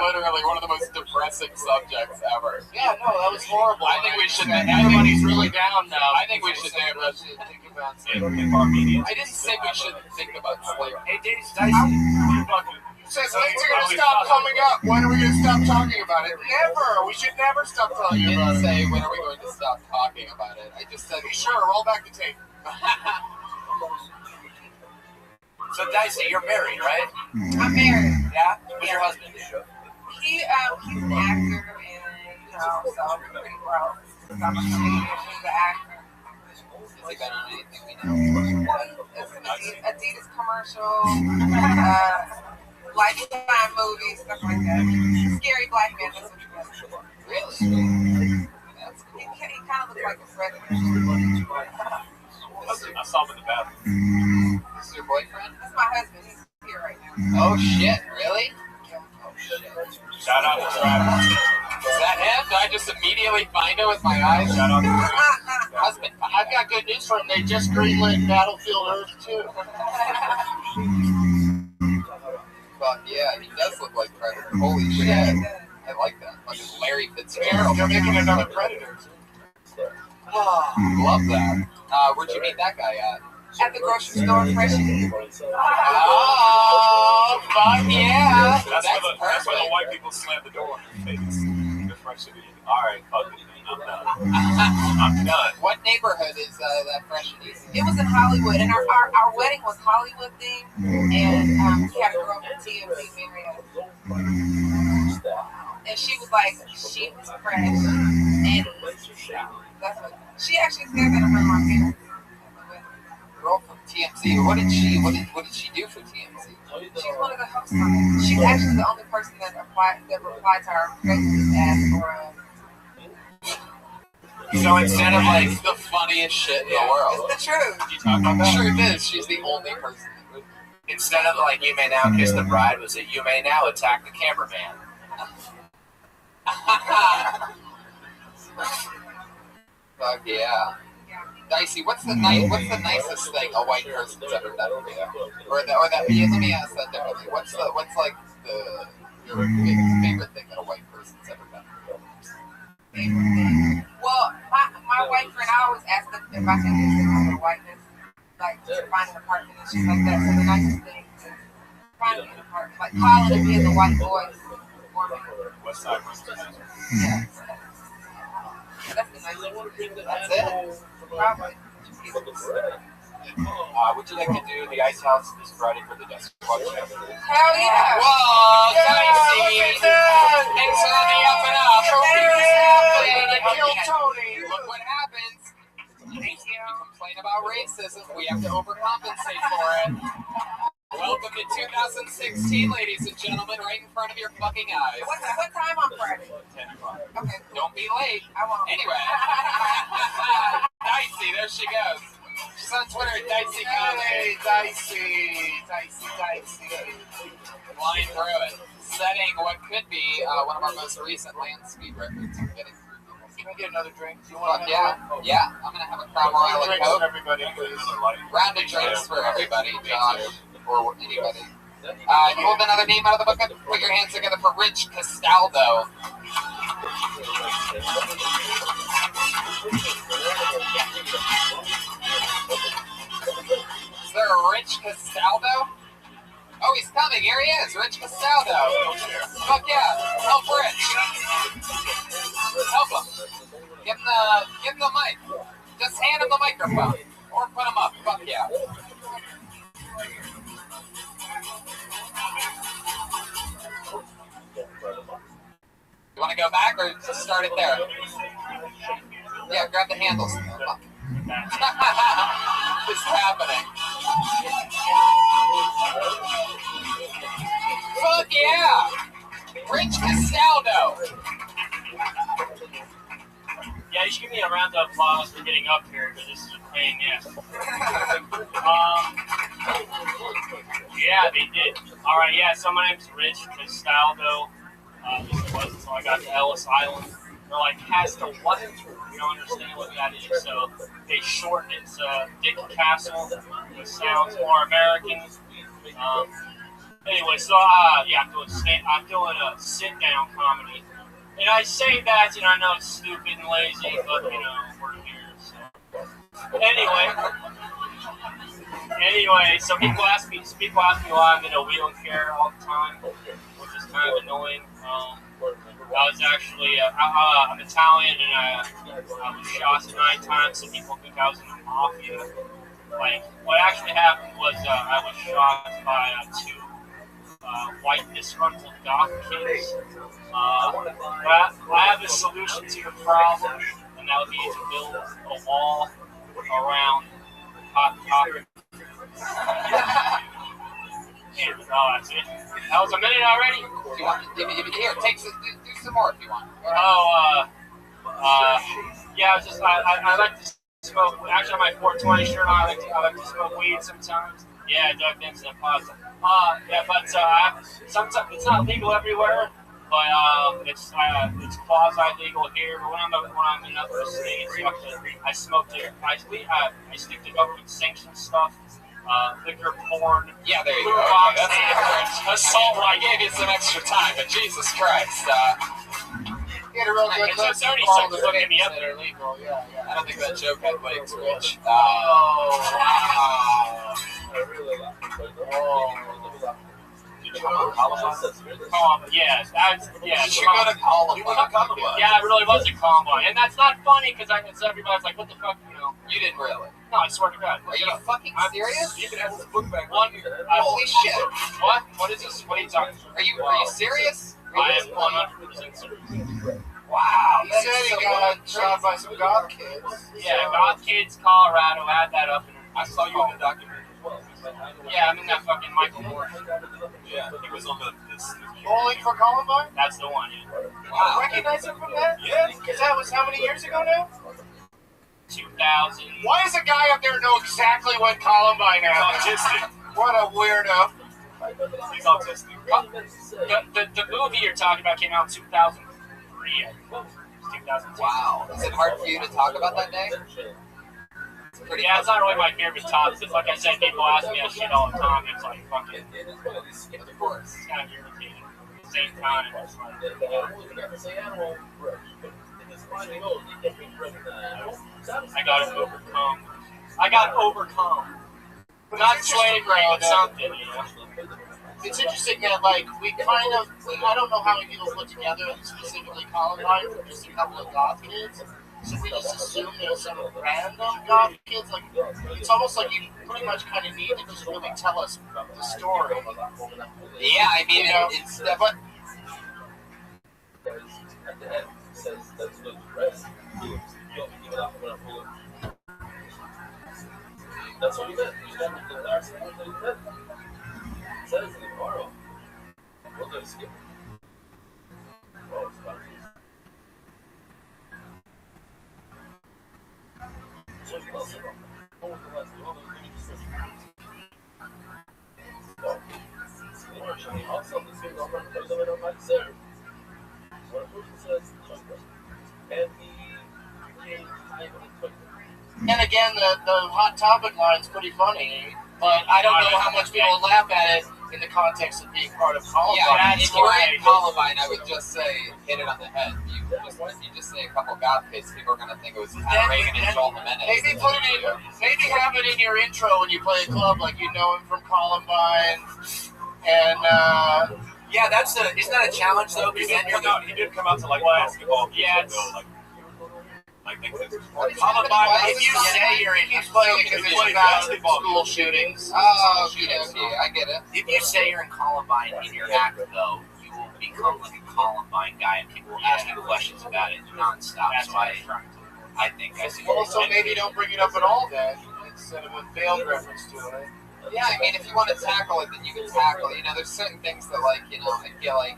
Literally one of the most depressing subjects ever. Yeah, no, that was horrible. I think we should. Everybody's really down now. I think we should think about Armenians. I didn't say we should think about slavery. Hey, Dicey. Says things are going to stop coming up. When are we going to stop talking about it? Never. We should never stop talking I about didn't it. say when are we going to stop talking about it. I just said Sure, roll back the tape. So Dicey, you're married, right? I'm married. Yeah. What's your husband do? He's an actor, and so pretty broke. He's an actor. Is he better than anything we know? It's an Adidas commercial, Lifetime movies, stuff like that. Scary black man. That's what he does. Really? That's cool. He kind of looks like a predator. I saw him in the bathroom. This is your boyfriend? That's my husband. He's here right now. Oh shit! Really? Oh shit! Shout out to Travis. Is that him? Did I just immediately find it with my eyes? Shout out to Travis. Husband. I've got good news for him. They just greenlit Battlefield Earth 2. But yeah, he does look like Predator. Holy shit! I like that. Like Larry Fitzgerald. They're making another Predator. Oh, love that. Where'd you meet that guy at? At the grocery store, fresh and easy. Oh, fuck yeah! That's where the white people slam the door in their face. They're fresh and easy. All right, fuck it. I'm done. I'm done. What neighborhood is that fresh and easy? It was in Hollywood, and our wedding was Hollywood themed, and he had a girl from TMZ married us. And she was like, she was fresh, and that's what she actually said that in her parents. Girl from TMZ. What did she do for TMZ? She's one of the hosts on it. She's actually the only person that replied to our Facebook ask for a. So instead of like It's the funniest shit in the world. It's the truth. You talk about that? Sure it is. She's the only person that would. instead of like you may now kiss the bride, was it you may now attack the cameraman? Fuck yeah. Dicey, what's the nicest thing a white person's ever done for you? Or that let me ask that differently. What's like your biggest favorite thing that a white person's ever done for you? Well, my white friend, I always ask them if I can do something with whiteness, like to find an apartment and shit like that. So the nicest thing is find me an apartment, like calling and being the white boys for me. West Side. Yeah. That's the nicest thing. That's it. Probably. Would you like to do the Ice House this Friday for the Desk Watch? Hell yeah! Whoa, Dicey! Look at that! Thanks for the up and up. I killed Tony. Look what happens. We complain about racism. We have to overcompensate for it. Welcome to 2016, ladies and gentlemen, right in front of your fucking eyes. What time on Friday? 10 o'clock. Okay. Don't be late. I won't. Anyway. Dicey, there she goes. She's on Twitter at Dicey Comedy. Dicey. Flying through it. Setting what could be one of our most recent land speed records. We're getting through people. Can I get another drink? Do you want Fuck yeah. Yeah, I'm going to have a Crown Royal and drinks for Coke. everybody, please? Round of drinks for everybody, Josh, or anybody. You hold another name out of the bucket. Put your hands together for Rich Castaldo. Is there a Rich Castaldo? Oh, he's coming. Here he is, Rich Castaldo. Fuck yeah. Help Rich. Help him. Give him the mic. Just hand him the microphone. Or put him up. Fuck yeah. You want to go back or just start it there? Yeah, grab the handles. Fuck. What's happening? Fuck yeah! Rich Castaldo! Yeah, you should give me a round of applause for getting up here, because this is a pain, yes. Yeah, they did. Alright, yeah, so my name's Rich Castaldo. This was until I got to Ellis Island. They're like, Casta what? You don't understand what that is, so they shortened it to Dick Castle. It sounds more American. Anyway, so yeah, I'm doing a sit-down comedy, and I say that, you know, I know it's stupid and lazy, but you know, we're here. So anyway, so people ask me why I'm in a wheelchair all the time, which is kind of annoying. I was actually, I'm Italian, and I was shot 9 times, so people think I was in the mafia. Like, what actually happened was I was shot by 2 white disgruntled goth kids. But I have a solution to your problem, and that would be to build a wall around Hot Topic. That's it. That was a minute already? Do you want to here, do some more if you want. Yeah, I like to smoke. Actually, on my 420 shirt, I like to smoke weed sometimes. Yeah, Doug Benson and pasta. Yeah, but sometimes it's not legal everywhere, but it's quasi legal here. But when I'm in other states, I smoke to I stick to government sanctioned stuff. Liquor, porn. Yeah, there you go. Okay, assault. I gave you some extra time, but Jesus Christ. Get a real good look. It's already something looking me up. That are legal. Yeah. I don't think that joke had legs, Rich. Yes, you should go to Columbine. Yeah, it really was a Columbine, and that's not funny because everybody's like, "What the fuck?" You know. You didn't really. No, I swear to God. Are you fucking serious? You can have this book back. Holy shit! What? What is this? What are you talking about? Are you serious? I am 100% serious. Wow. He said he got shot by some goth kids. Yeah, Goth Kids, Colorado. Add that up. I saw you in the documentary as well. Yeah, I'm in that fucking Michael Moore. Yeah, he was on this. Bowling for Columbine? That's the one. Yeah. Wow. Recognize him from that? Yeah. Because that was how many years ago now? 2000. Why does a guy up there know exactly when Columbine happened? Autistic. What a weirdo. He's autistic. The movie you're talking about came out in 2003. 2002. Wow. Is it hard for you to talk about that day? Yeah, it's not really my favorite topic. It's like I said, people ask me that shit all the time. It's like fucking. Of course. It's kind of irritating. At the same time, it's like. I got overcome. Not slave grade, something, you know. It's interesting that, like, we kind of, I don't know how many people put together, specifically Columbine, for just a couple of goth kids. So we just assume there's some random goth kids. Like, it's almost like you pretty much kind of need to just really tell us the story. Yeah, I mean, it's but. That's what he meant. Says in the borrow. We'll go skip. Oh, it's fine. Also, this is all about the serve. What a person says, and And again, the Hot Topic line's pretty funny, but I don't know how much people laugh at it in the context of being part of Columbine. Yeah, if you were at Columbine, I would just say, hit it on the head. If you just say a couple goth kids, people are going to think it was Reagan and Joel Jimenez. Maybe have it in your intro when you play a club, like you know him from Columbine. And yeah, isn't that a challenge though? He did come out to like basketball. Yeah, Columbine, if you say you're in, he's playing because it's about school shootings. Oh, okay, I get it. If you say you're in Columbine in your act, though, you will become like a Columbine guy, and people will ask you questions about it nonstop. So I think I see. Also, maybe don't bring it up at all then, instead of a veiled reference to it. Yeah, I mean, if you want to tackle it, then you can tackle it. You know, there's certain things that, like, you know, I feel like,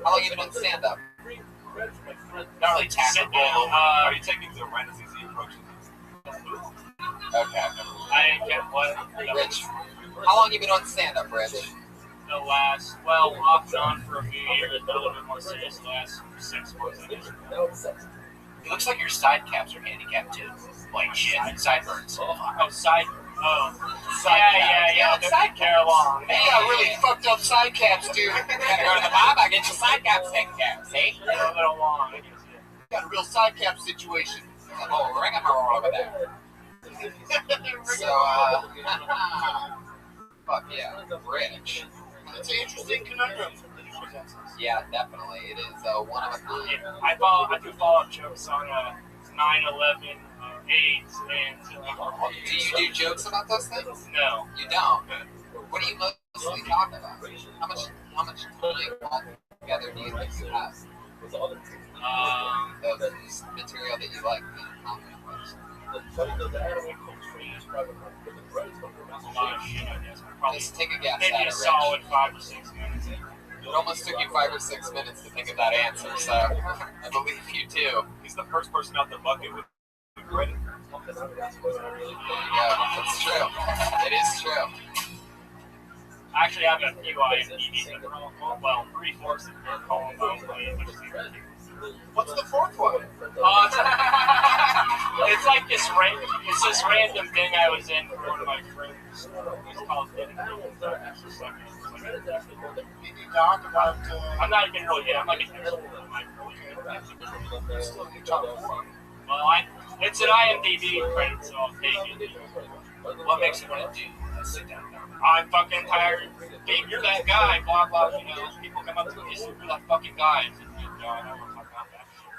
how long have you been doing stand-up? Not really tackle. Are you taking the Ren as easy approach? Okay. I didn't get what. Rich, how long have you been on stand-up, Rich? The last, well, off and on for a few years, but a little bit more serious the last 6 months, I guess. It looks like your side caps are handicapped too. Like shit, sideburns. Oh, side. Oh, yeah. Side care long. They got really fucked up side caps, dude. Gotta go to the barber, get your side caps taken care of, see? A little long, I guess, yeah. Got a real side cap situation. Oh, rigmarole over there. So, fuck yeah, Rich. It's an interesting conundrum. Yeah, definitely. It is one of a kind. Yeah, I do follow up jokes on 9/11, AIDS, and. Do you do jokes about those things? No. You don't? What do you mostly talk about? How much time altogether do you think you have? Of material that you like to comment Just take a guess. Maybe a solid 5 or 6 minutes. It almost took you 5 or 6 minutes to think of that answer, so I believe you do. He's the first person out the bucket with credit. Yeah, that's true. It is true. I actually have a few IMDb's that are, well, 3/4 that are Columbine, which is What's the fourth one? It's like this random thing I was in for one of my friends. It's called Did you talk about? I'm not even really good. I'm like an expert in my Well, it's an IMDb credit, so I'll take it. What makes you want to do a sit down? I'm fucking tired. Hey, you're that guy. Blah blah. You know, people come up to me, you're that fucking guy. I don't want to talk about that shit.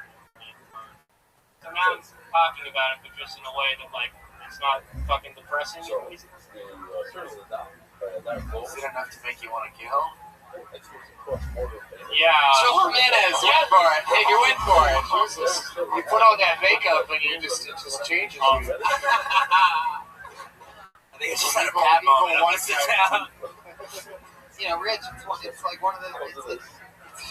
So now I'm talking about it, but just in a way that, like, it's not fucking depressing. So, Is it enough to make you want to kill? Yeah. So Jimenez, went for it. Hey, you went for it. Jesus. You put on that makeup and it just changes you. I think it's just like a bad moment. I sit down. You know, Rich, it's like one of the.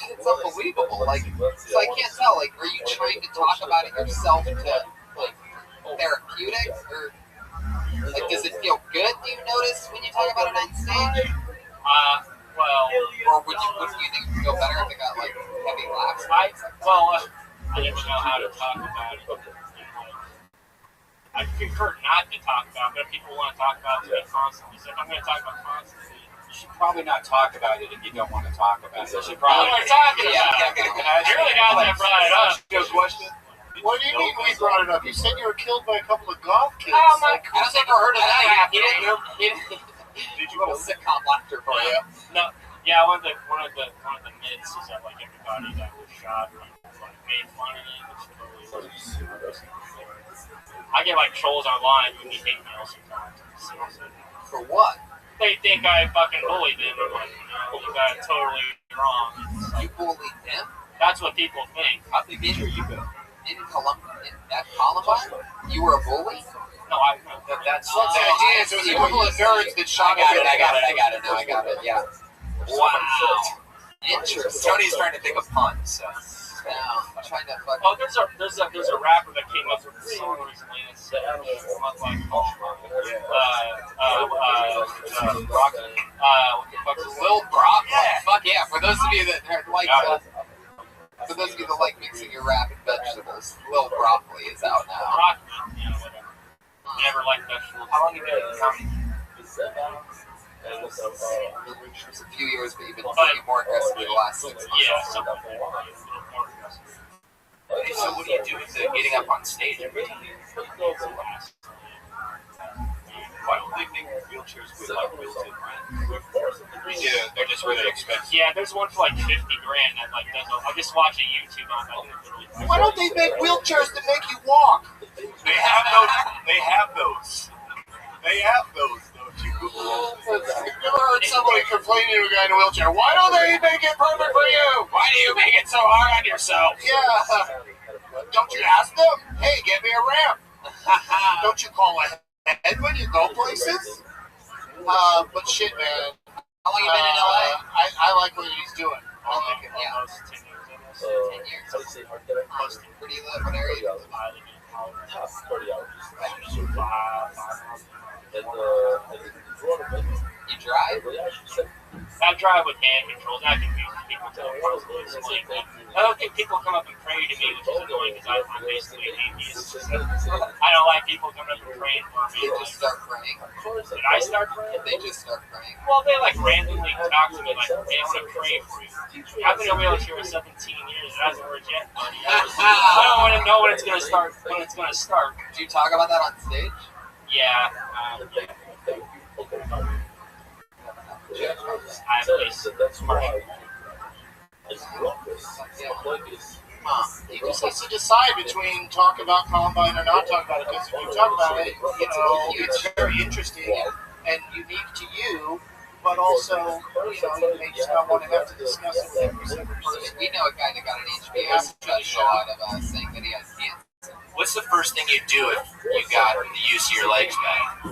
It's unbelievable. Like, so I can't tell. Like, are you trying to talk about it yourself to, like, therapeutic, or like, does it feel good? Do you notice when you talk about it on stage? Well, or would you think it would feel better if it got like heavy laughs? I didn't know how to talk about it. I prefer not to talk about it, but if people want to talk about it constantly, so if I'm going to talk about it constantly. You should probably not talk about it if you don't want to talk about it. You should probably. probably. Really now that I brought it up. Good question. What do you mean we brought it up? You said you were killed by a couple of goth kids. Oh my God! I've never heard of that. Did you little sitcom laughter for you? No. Yeah, one of the myths is that, like, everybody that was shot like made fun of it, which totally was. I get like trolls online who hate me all sometimes. For what? They think I fucking bullied them. Like, you got it totally wrong. You bullied them? That's what people think. How big is you go? In at Columbine? You were a bully? No, that's the idea. Is it was a couple of nerds that shot at it. I got it. Yeah. Wow. Interesting. Tony's trying to think of puns. So. I'm trying to fuck. Oh, there's a rapper that came up with a song recently that said, Rocky. What the fuck is Lil Brock? Yeah. Fuck yeah. For those of you that like mixing your rap and vegetables, Lil Broccoli is out now. Broccoli, whatever. Never liked vegetables. How long have you been in comedy? It was a few years, but you've been working more aggressively the last 6 months. Yeah, something more aggressive. Okay, so what do you do with getting up on stage every time? Why don't they make wheelchairs with like built-in rent? Yeah, they're just really expensive. Yeah, there's one for like $50,000 that like does. I'll just watch a YouTube on that. Why don't they make wheelchairs that make you walk? They have those. They have those. They have those. Don't you? I've never heard somebody complaining to a guy in a wheelchair. Why don't they make it perfect for you? Why do you make it so hard on yourself? Yeah. Don't you ask them? Hey, get me a ramp. Don't you call ahead when you go places? But shit, man. How long you been in LA? I like what he's doing. I like it. Yeah. Almost 10 years. 10 years. Where do you live? What area do you live in? I live in 30 hours. You drive? I drive with hand controls. I confuse people to explain that. I don't think people come up and pray to me, which is annoying because I'm basically an atheist. I don't like people coming up and praying for me. They just start praying. Did I start praying? They just start praying. Well, they like randomly talk to me like, hey, I want to pray for you. I've been in a wheelchair for 17 years. It hasn't worked yet. I don't want to know when it's going to start. When it's going to start. Do you talk about that on stage? Yeah. I have this partial. He just has to decide between talk about Columbine or not talk about it. Because if you talk about it, it's very interesting and unique to you, but also, you may just not want to have to discuss it with every single person. We know a guy that got an HBO show out of saying that he has cancer. What's the first thing you do if you got the use of your legs back?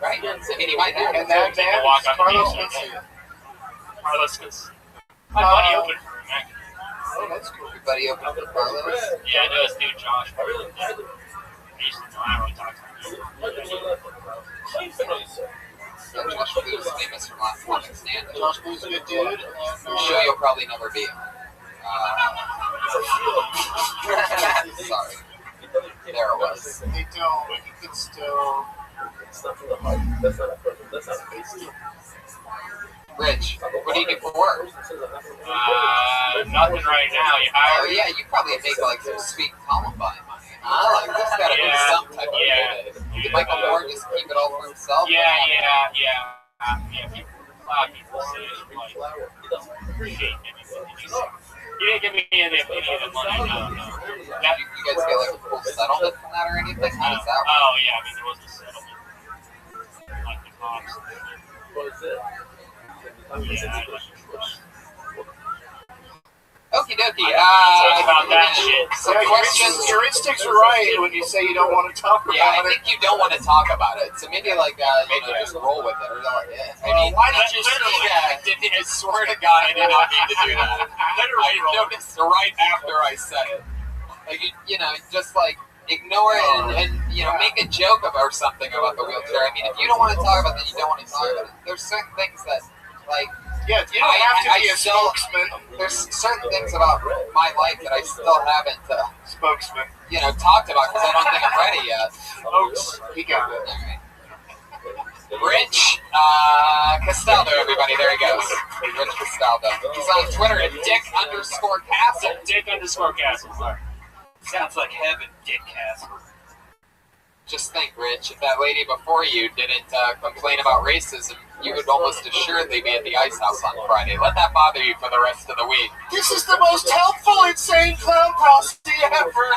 Right? I mean, he might have. And that man, walk on the Carlos beach, can see it. Carlos gets. My buddy opened for him, actually. Oh, that's cool. Your buddy opened for Carlos? Yeah, I know this dude, Josh. I used to know. I don't really talk to him. So Josh Blue's famous from last one stand. Josh Blue's a good dude. I'm sure you'll probably never be on. Sorry. There it was. They don't. You can still. Rich, what do you do for work? Nothing right now. You hire? Oh yeah, you probably make like some sweet Columbine money. Like there's gotta be some type of way to. Did Michael Moore just keep it all for himself? Yeah. People say like, shit. You didn't give me any of the money. No. You guys get like a full settlement from that or anything? How does that work? Oh yeah, I mean there was a settlement. Like the cops. Okie dokie. Talk about that shit. Some questions. Your instincts are right when you say you don't want to talk about it. Yeah, I think you don't want to talk about it. So maybe like just roll with it or like I mean, why did you say that? I swear to God, I did not mean to do that. I noticed right after I said it. Like just like ignore it and make a joke or something about the wheelchair. I mean, if you don't want to talk about it, you don't want to talk about it. There's certain things that like. Yeah, you don't have to be a spokesman. There's certain things about my life that I still haven't spokesman. Talked about because I don't think I'm ready yet. Oops, he got it. Rich Castaldo, everybody. There he goes. Rich Castaldo. He's on Twitter at Dick_Castle. Dick_Castle. Sounds like heaven, Dick Castle. Just think, Rich, if that lady before you didn't complain about racism, you would almost assuredly be at the Ice House on Friday. Let that bother you for the rest of the week. This is the most helpful insane clown posse ever.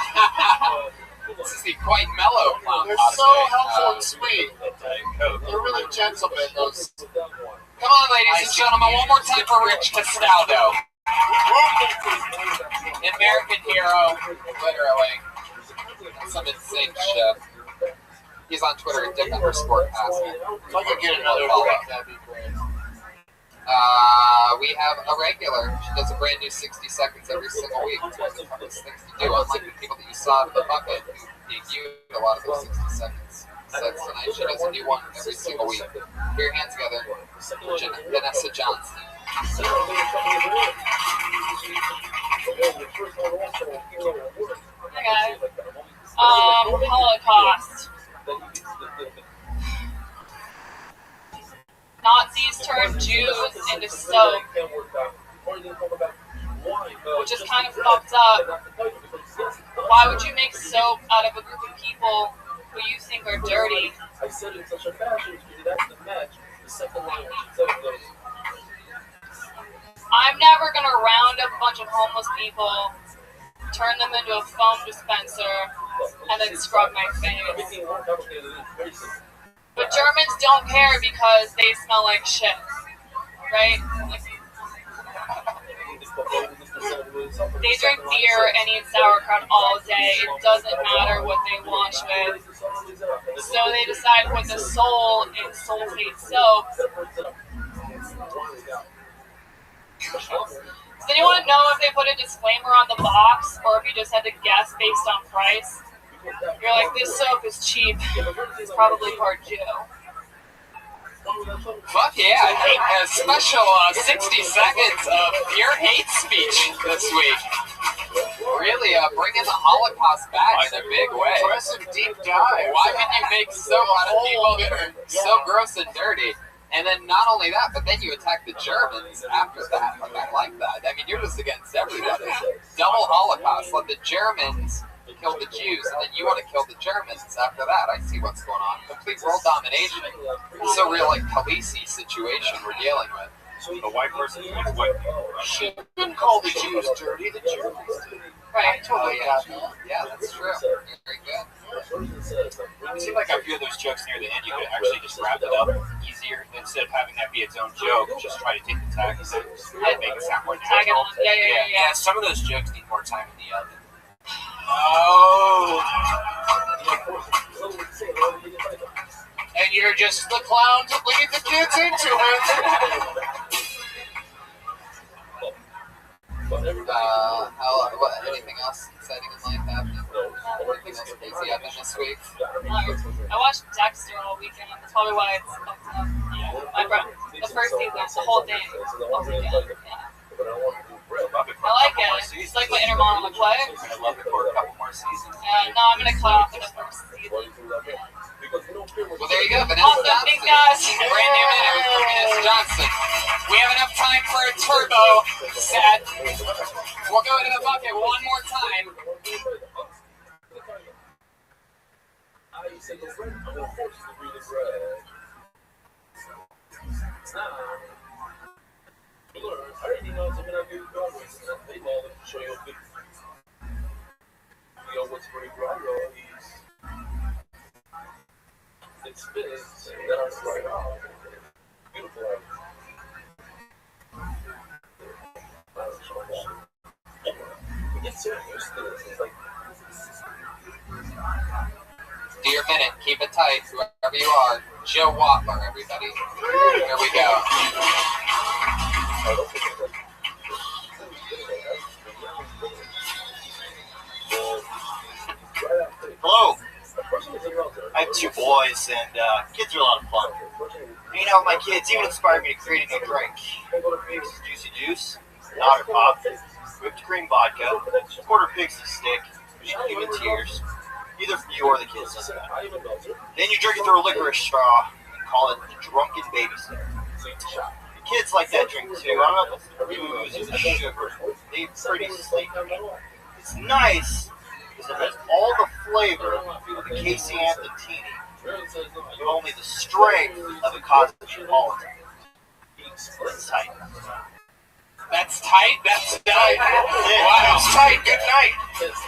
This is the quite mellow clown They're posse. so helpful and sweet. They're really gentlemen. Those. Come on, ladies and gentlemen, one more time for Rich Castaldo. American hero, literally. Some insane shit. He's on Twitter at Dick_Castle. If I could get another break, that'd be great. We have a regular. She does a brand new 60 seconds every single week. It's one of the toughest things to do. Unlike the people that you saw in the bucket who debuted a lot of those 60 seconds. So tonight she does a new one every single week. Put your hands together for Vanessa Johnson. Hi guys. Holocaust. Nazis turned Jews into soap, which is kind of fucked up. Why would you make soap out of a group of people who who you think are dirty. I said it in such a fashion because that's the match. The second line said it goes. I'm never gonna round up a bunch of homeless people, turn them into a foam dispenser, and then scrub my face. But Germans don't care because they smell like shit, right? Like, they drink beer and eat sauerkraut all day. It doesn't matter what they wash with. So they decide to put the soul in sulfate soap. Does anyone know if they put a disclaimer on the box or if you just had to guess based on price? You're like, this soap is cheap. It's probably part Jew. Fuck yeah, a special 60 seconds of pure hate speech this week. Really bringing the Holocaust back in a big way. Impressive deep dive. Why would you make so much people that are so gross and dirty? And then not only that, but then you attack the Germans after that. Like, I like that. I mean, you're just against everybody. Double Holocaust. Let the Germans kill the Jews, and then you want to kill the Germans after that. I see what's going on. Complete world domination. It's a real, like, Khaleesi situation we're dealing with. The white person is white people. She didn't call the Jews dirty, the Germans did. Right. Totally got that. Yeah, that's true. Very good. It seemed like a few of those jokes near the end, you could actually just wrap it up easier instead of having that be its own joke. Just try to take the tag and make it sound more natural. Yeah. Some of those jokes need more time in the oven. Oh. And you're just the clown to lead the kids into it. Anything else exciting in life happening? Anything else crazy happened this week? I watched Dexter all weekend. That's probably why it's fucked up. My friend, the first season, the whole thing. All weekend. Yeah. I like it. It's like my inner monologue play. I'd love it for a couple more seasons. No, I'm gonna cut off in the first season. Well, there you go. Vanessa Awesome, Johnson. thanks, guys. Brand new minute for Vanessa Johnson. We have enough time for a turbo set. We'll go into the bucket one more time. It's spins that are right off. Beautiful. It's serious. It's like. Do your minute. Keep it tight, whoever you are. Joe Wattler, everybody. Here we go. Hello. I have two boys, and kids are a lot of fun. Hanging out with my kids even inspired me to create a new drink. Pig's Juicy Juice, Otter Pop, whipped cream vodka, quarter Pig's stick, human tears, either for you or the kids. Then you drink it through a licorice straw and call it the drunken babysitter. The kids like that drink too. I don't know if it's the booze or the sugar. They're pretty sleepy. It's nice because it has all the flavor of the Casey Anthony, but only the strength of the Cosmopolitan. It's tight. That's tight. That's tight. Wow. It's tight. Good night.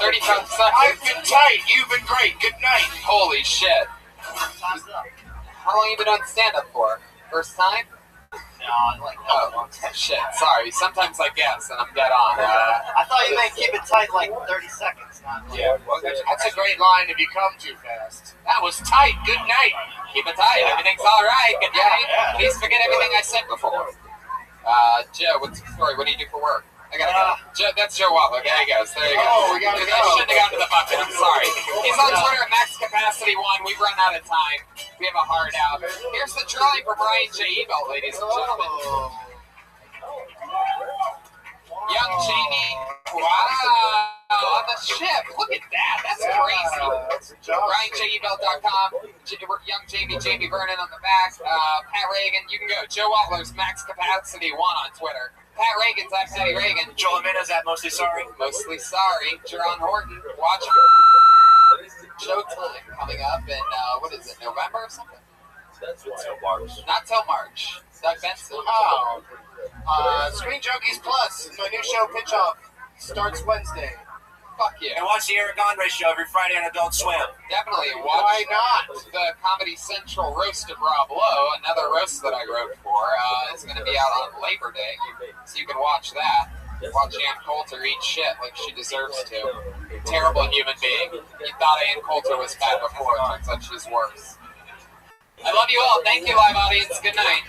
35 seconds. I've been tight. You've been great. Good night. Holy shit. How long you been on stand-up for? First time? No, like, oh, shit. Sorry. Sometimes I guess, and I'm dead on. I thought you meant keep it tight like 30 seconds. Yeah. Well, that's a great line if you come too fast. That was tight. Good night. Keep it tight. Everything's all right. Good night. Yeah. Please forget everything I said before. Joe, what's the story? What do you do for work? I gotta go. Joe, that's Joe Wattler. There he goes. There you go. Oh, we gotta go. I shouldn't have gone to the bucket. I'm sorry. He's on Twitter at Max Capacity 1. We've run out of time. We have a hard out. Here's the trolley for Brian J. Ebel, ladies and gentlemen. Young Jamie. Wow. On the ship. Look at that. That's crazy. BrianJEbel.com. Young Jamie Vernon on the back. Pat Reagan. You can go. Joe Wattler's Max Capacity 1 on Twitter. Pat Reagan's at Patty Reagan. Joel Amina's at Mostly Sorry. Mostly Sorry. Jerron Horton. Watch him. Showtime coming up in, what is it, November or something? Until March. Not till March. Doug Benson. Oh. Screen Junkies Plus, my new show Pitch Off, starts Wednesday. Fuck yeah. And watch the Eric Andre show every Friday on Adult Swim. Definitely watch. Why not? The Comedy Central roast of Rob Lowe, another roast that I wrote for. It's going to be out on Labor Day, so you can watch that. Watch Ann Coulter eat shit like she deserves to. Terrible human being. You thought Ann Coulter was bad before. Turns out she's worse. I love you all. Thank you, live audience. Good night.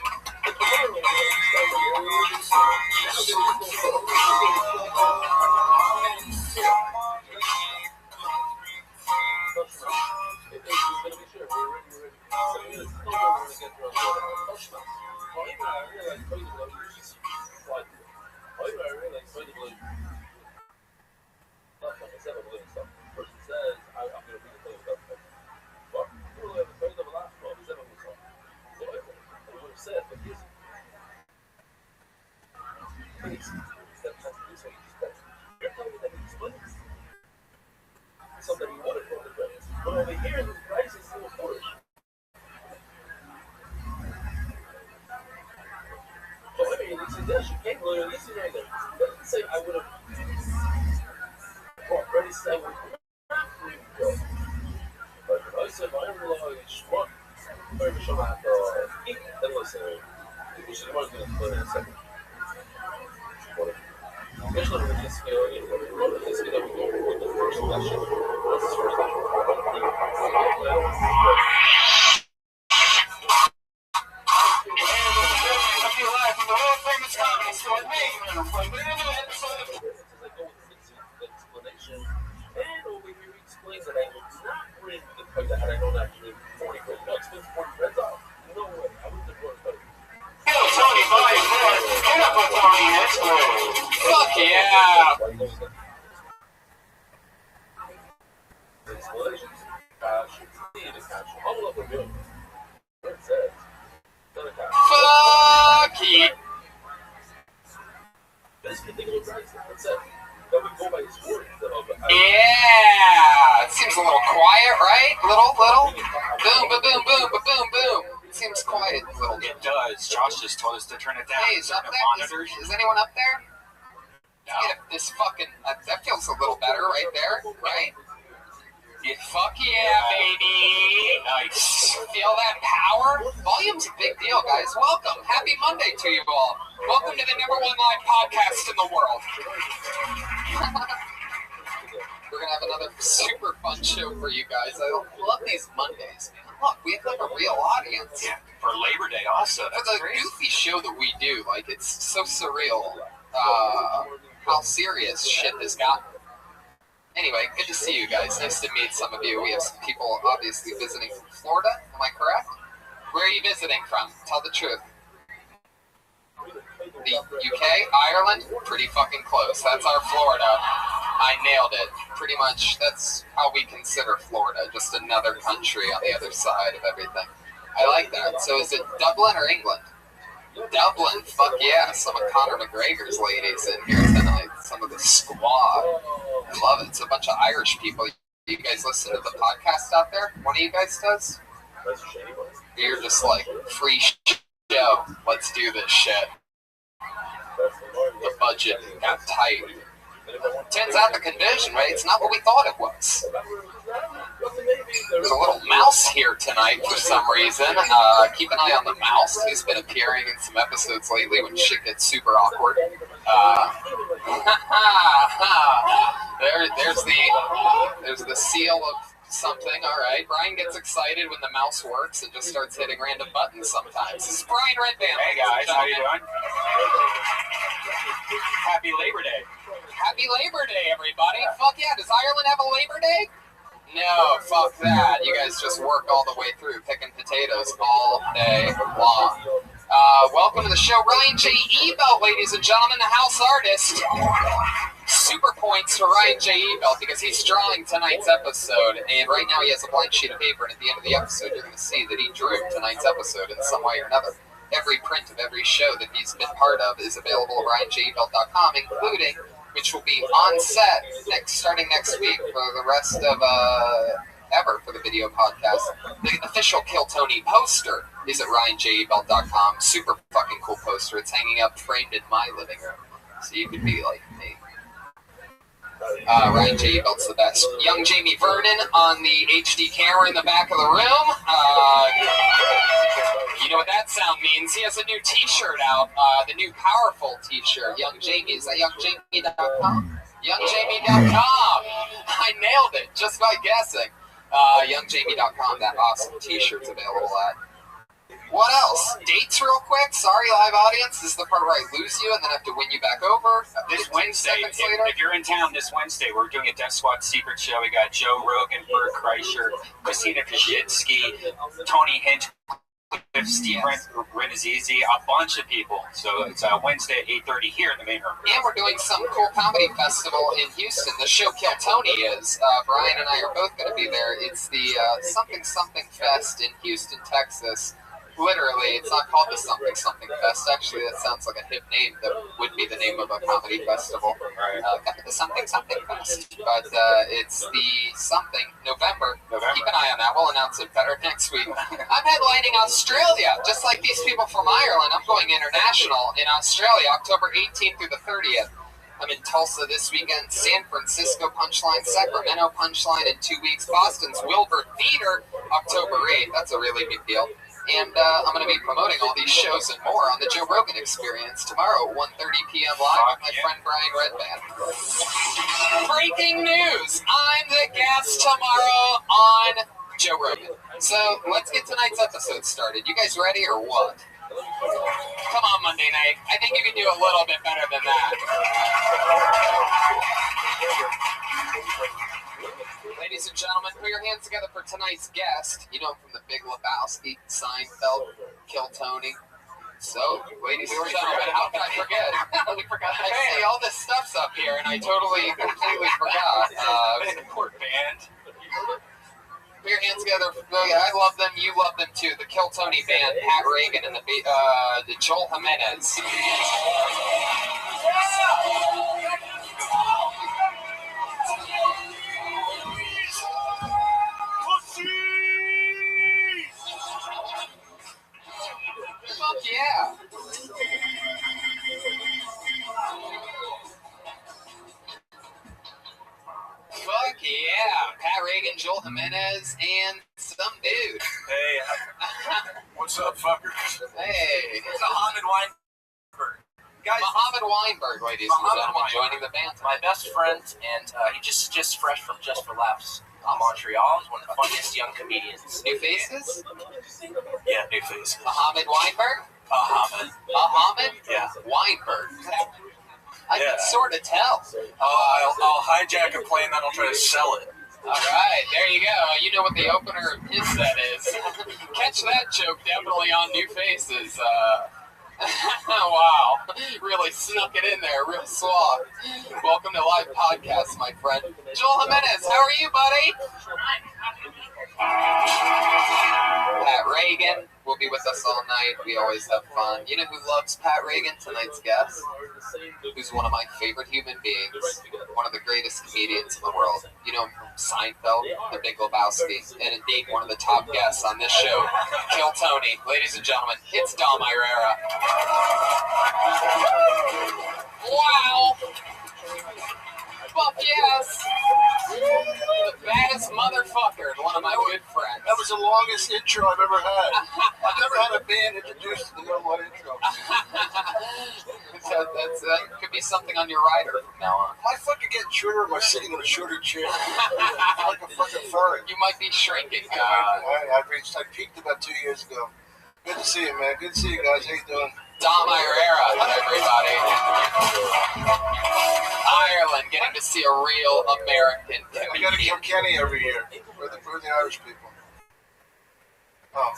Fuck yeah! Fuck yeah! Yeah! It seems a little quiet, right? Little. Boom, boom, boom, boom, boom, boom. It seems quiet a little bit. It does. Josh just told us to turn it down. Hey, is up there? Is anyone up there? No. Yeah, this fucking, that feels a little better right there, right? Yeah, fuck yeah, baby! Nice. Feel that power? Volume's a big deal, guys. Welcome. Happy Monday to you all. Welcome to the #1 live podcast in the world. We're gonna have another super fun show for you guys. I love these Mondays, man. Look, we have like a real audience. Yeah, for Labor Day also. For the goofy show that we do, like, it's so surreal how serious shit has gotten. Anyway, good to see you guys. Nice to meet some of you. We have some people obviously visiting from Florida. Am I correct? Where are you visiting from? Tell the truth. The UK? Ireland? Pretty fucking close. That's our Florida. I nailed it. Pretty much, that's how we consider Florida. Just another country on the other side of everything. I like that. So is it Dublin or England? Dublin, fuck yeah. Some of Conor McGregor's ladies in here tonight. Some of the squad. I love it. It's a bunch of Irish people. You guys listen to the podcast out there? One of you guys does? You're just like, free show. Let's do this shit. The budget got tight. Turns out the conversion rate's not what we thought it was. There's a little mouse here tonight for some reason. Keep an eye on the mouse. He's been appearing in some episodes lately when shit gets super awkward. There's the seal of something. All right, Brian gets excited when the mouse works and just starts hitting random buttons sometimes. This is Brian Redband. Hey guys, how you doing? Happy Labor Day. Happy Labor Day, everybody. Fuck yeah, does Ireland have a Labor Day? No, fuck that. You guys just work all the way through, picking potatoes all day long. Welcome to the show, Ryan J. Ebelt, ladies and gentlemen, the house artist. Super points to Ryan J. Ebelt because he's drawing tonight's episode, and right now he has a blank sheet of paper, and at the end of the episode, you're going to see that he drew tonight's episode in some way or another. Every print of every show that he's been part of is available at RyanJEbelt.com, including, which will be on set starting next week for the rest of ever for the video podcast. The official Kill Tony poster is at RyanJebelt.com. Super fucking cool poster. It's hanging up framed in my living room. So you could be like me. Ryan J. Belt's the best. Young Jamie Vernon on the HD camera in the back of the room. You know what that sound means. He has a new t-shirt out, the new Powerful t-shirt. Young Jamie, is that youngjamie.com? Youngjamie.com! I nailed it just by guessing. Youngjamie.com, that awesome t-shirt's available at. What else? Dates real quick. Sorry, live audience. This is the part where I lose you and then I have to win you back over. This Wednesday, if you're in town this Wednesday, we're doing a Death Squad secret show. We got Joe Rogan, Bert Kreischer, Christina Kaczynski, Tony Hinchcliffe, Steve Renazizi, a bunch of people. So it's Wednesday at 8:30 here in the main room. And we're doing some cool comedy festival in Houston. The show Kill Tony is. Brian and I are both going to be there. It's the Something Something Fest in Houston, Texas. Literally, it's not called the Something Something Fest. Actually, that sounds like a hip name that would be the name of a comedy festival. The Something Something Fest. But it's the something, November. Keep an eye on that. We'll announce it better next week. I'm headlining Australia, just like these people from Ireland. I'm going international in Australia, October 18th through the 30th. I'm in Tulsa this weekend, San Francisco Punchline, Sacramento Punchline in 2 weeks, Boston's Wilbur Theater, October 8th. That's a really big deal. And I'm going to be promoting all these shows and more on the Joe Rogan Experience tomorrow at 1:30 p.m. live with my friend Brian Redband. Breaking news! I'm the guest tomorrow on Joe Rogan. So let's get tonight's episode started. You guys ready or what? Come on, Monday night. I think you can do a little bit better than that. Ladies and gentlemen, put your hands together for tonight's guest. You know him from The Big Lebowski, Seinfeld, Kill Tony. So, ladies and gentlemen, how can I forget? I say all this stuff's up here, and I totally, completely forgot. Support band. Put your hands together. I love them. You love them too. The Kill Tony band, Pat Reagan, and the Joel Jimenez. Fuck yeah. Fuck yeah. Pat Reagan, Joel Jimenez, and some dude. Hey, what's up, fuckers? Hey. It's Mohammed Weinberg. Guys, Mohammed Weinberg, ladies and gentlemen, joining the band. My best friend, and he just fresh from Just for Laughs. Montreal. He's one of the funniest young comedians. New faces? Yeah, new faces. Mohammed Weinberg? Mohammed? Yeah. Weinberg. I can sort of tell. I'll hijack a plane, then I'll try to sell it. All right, there you go. You know what the opener of his set is. Catch that joke definitely on New Faces. Wow, really snuck it in there, real suave. Welcome to Live Podcast, my friend. Joel Jimenez, how are you, buddy? Pat Reagan will be with us all night. We always have fun. You know who loves Pat Reagan? Tonight's guest, who's one of my favorite human beings, one of the greatest comedians in the world. You know him from Seinfeld, The Big Lebowski, and indeed one of the top guests on this show, Kill Tony. Ladies and gentlemen, it's Dom Irera. Wow! Fuck yes! The baddest motherfucker, one of my good friends. That was the longest intro I've ever had. I've never had a band introduced to the number one intro. That could be something on your rider from now on. Am I fucking getting shorter or am I sitting in a shorter chair? I'm like a fucking furry. You might be shrinking. I peaked about 2 years ago. Good to see you, man. Good to see you guys. How you doing? Dom Irera, everybody. Ireland, getting to see a real American comedian. We gotta kill Kenny every year. We're the Irish people. Oh.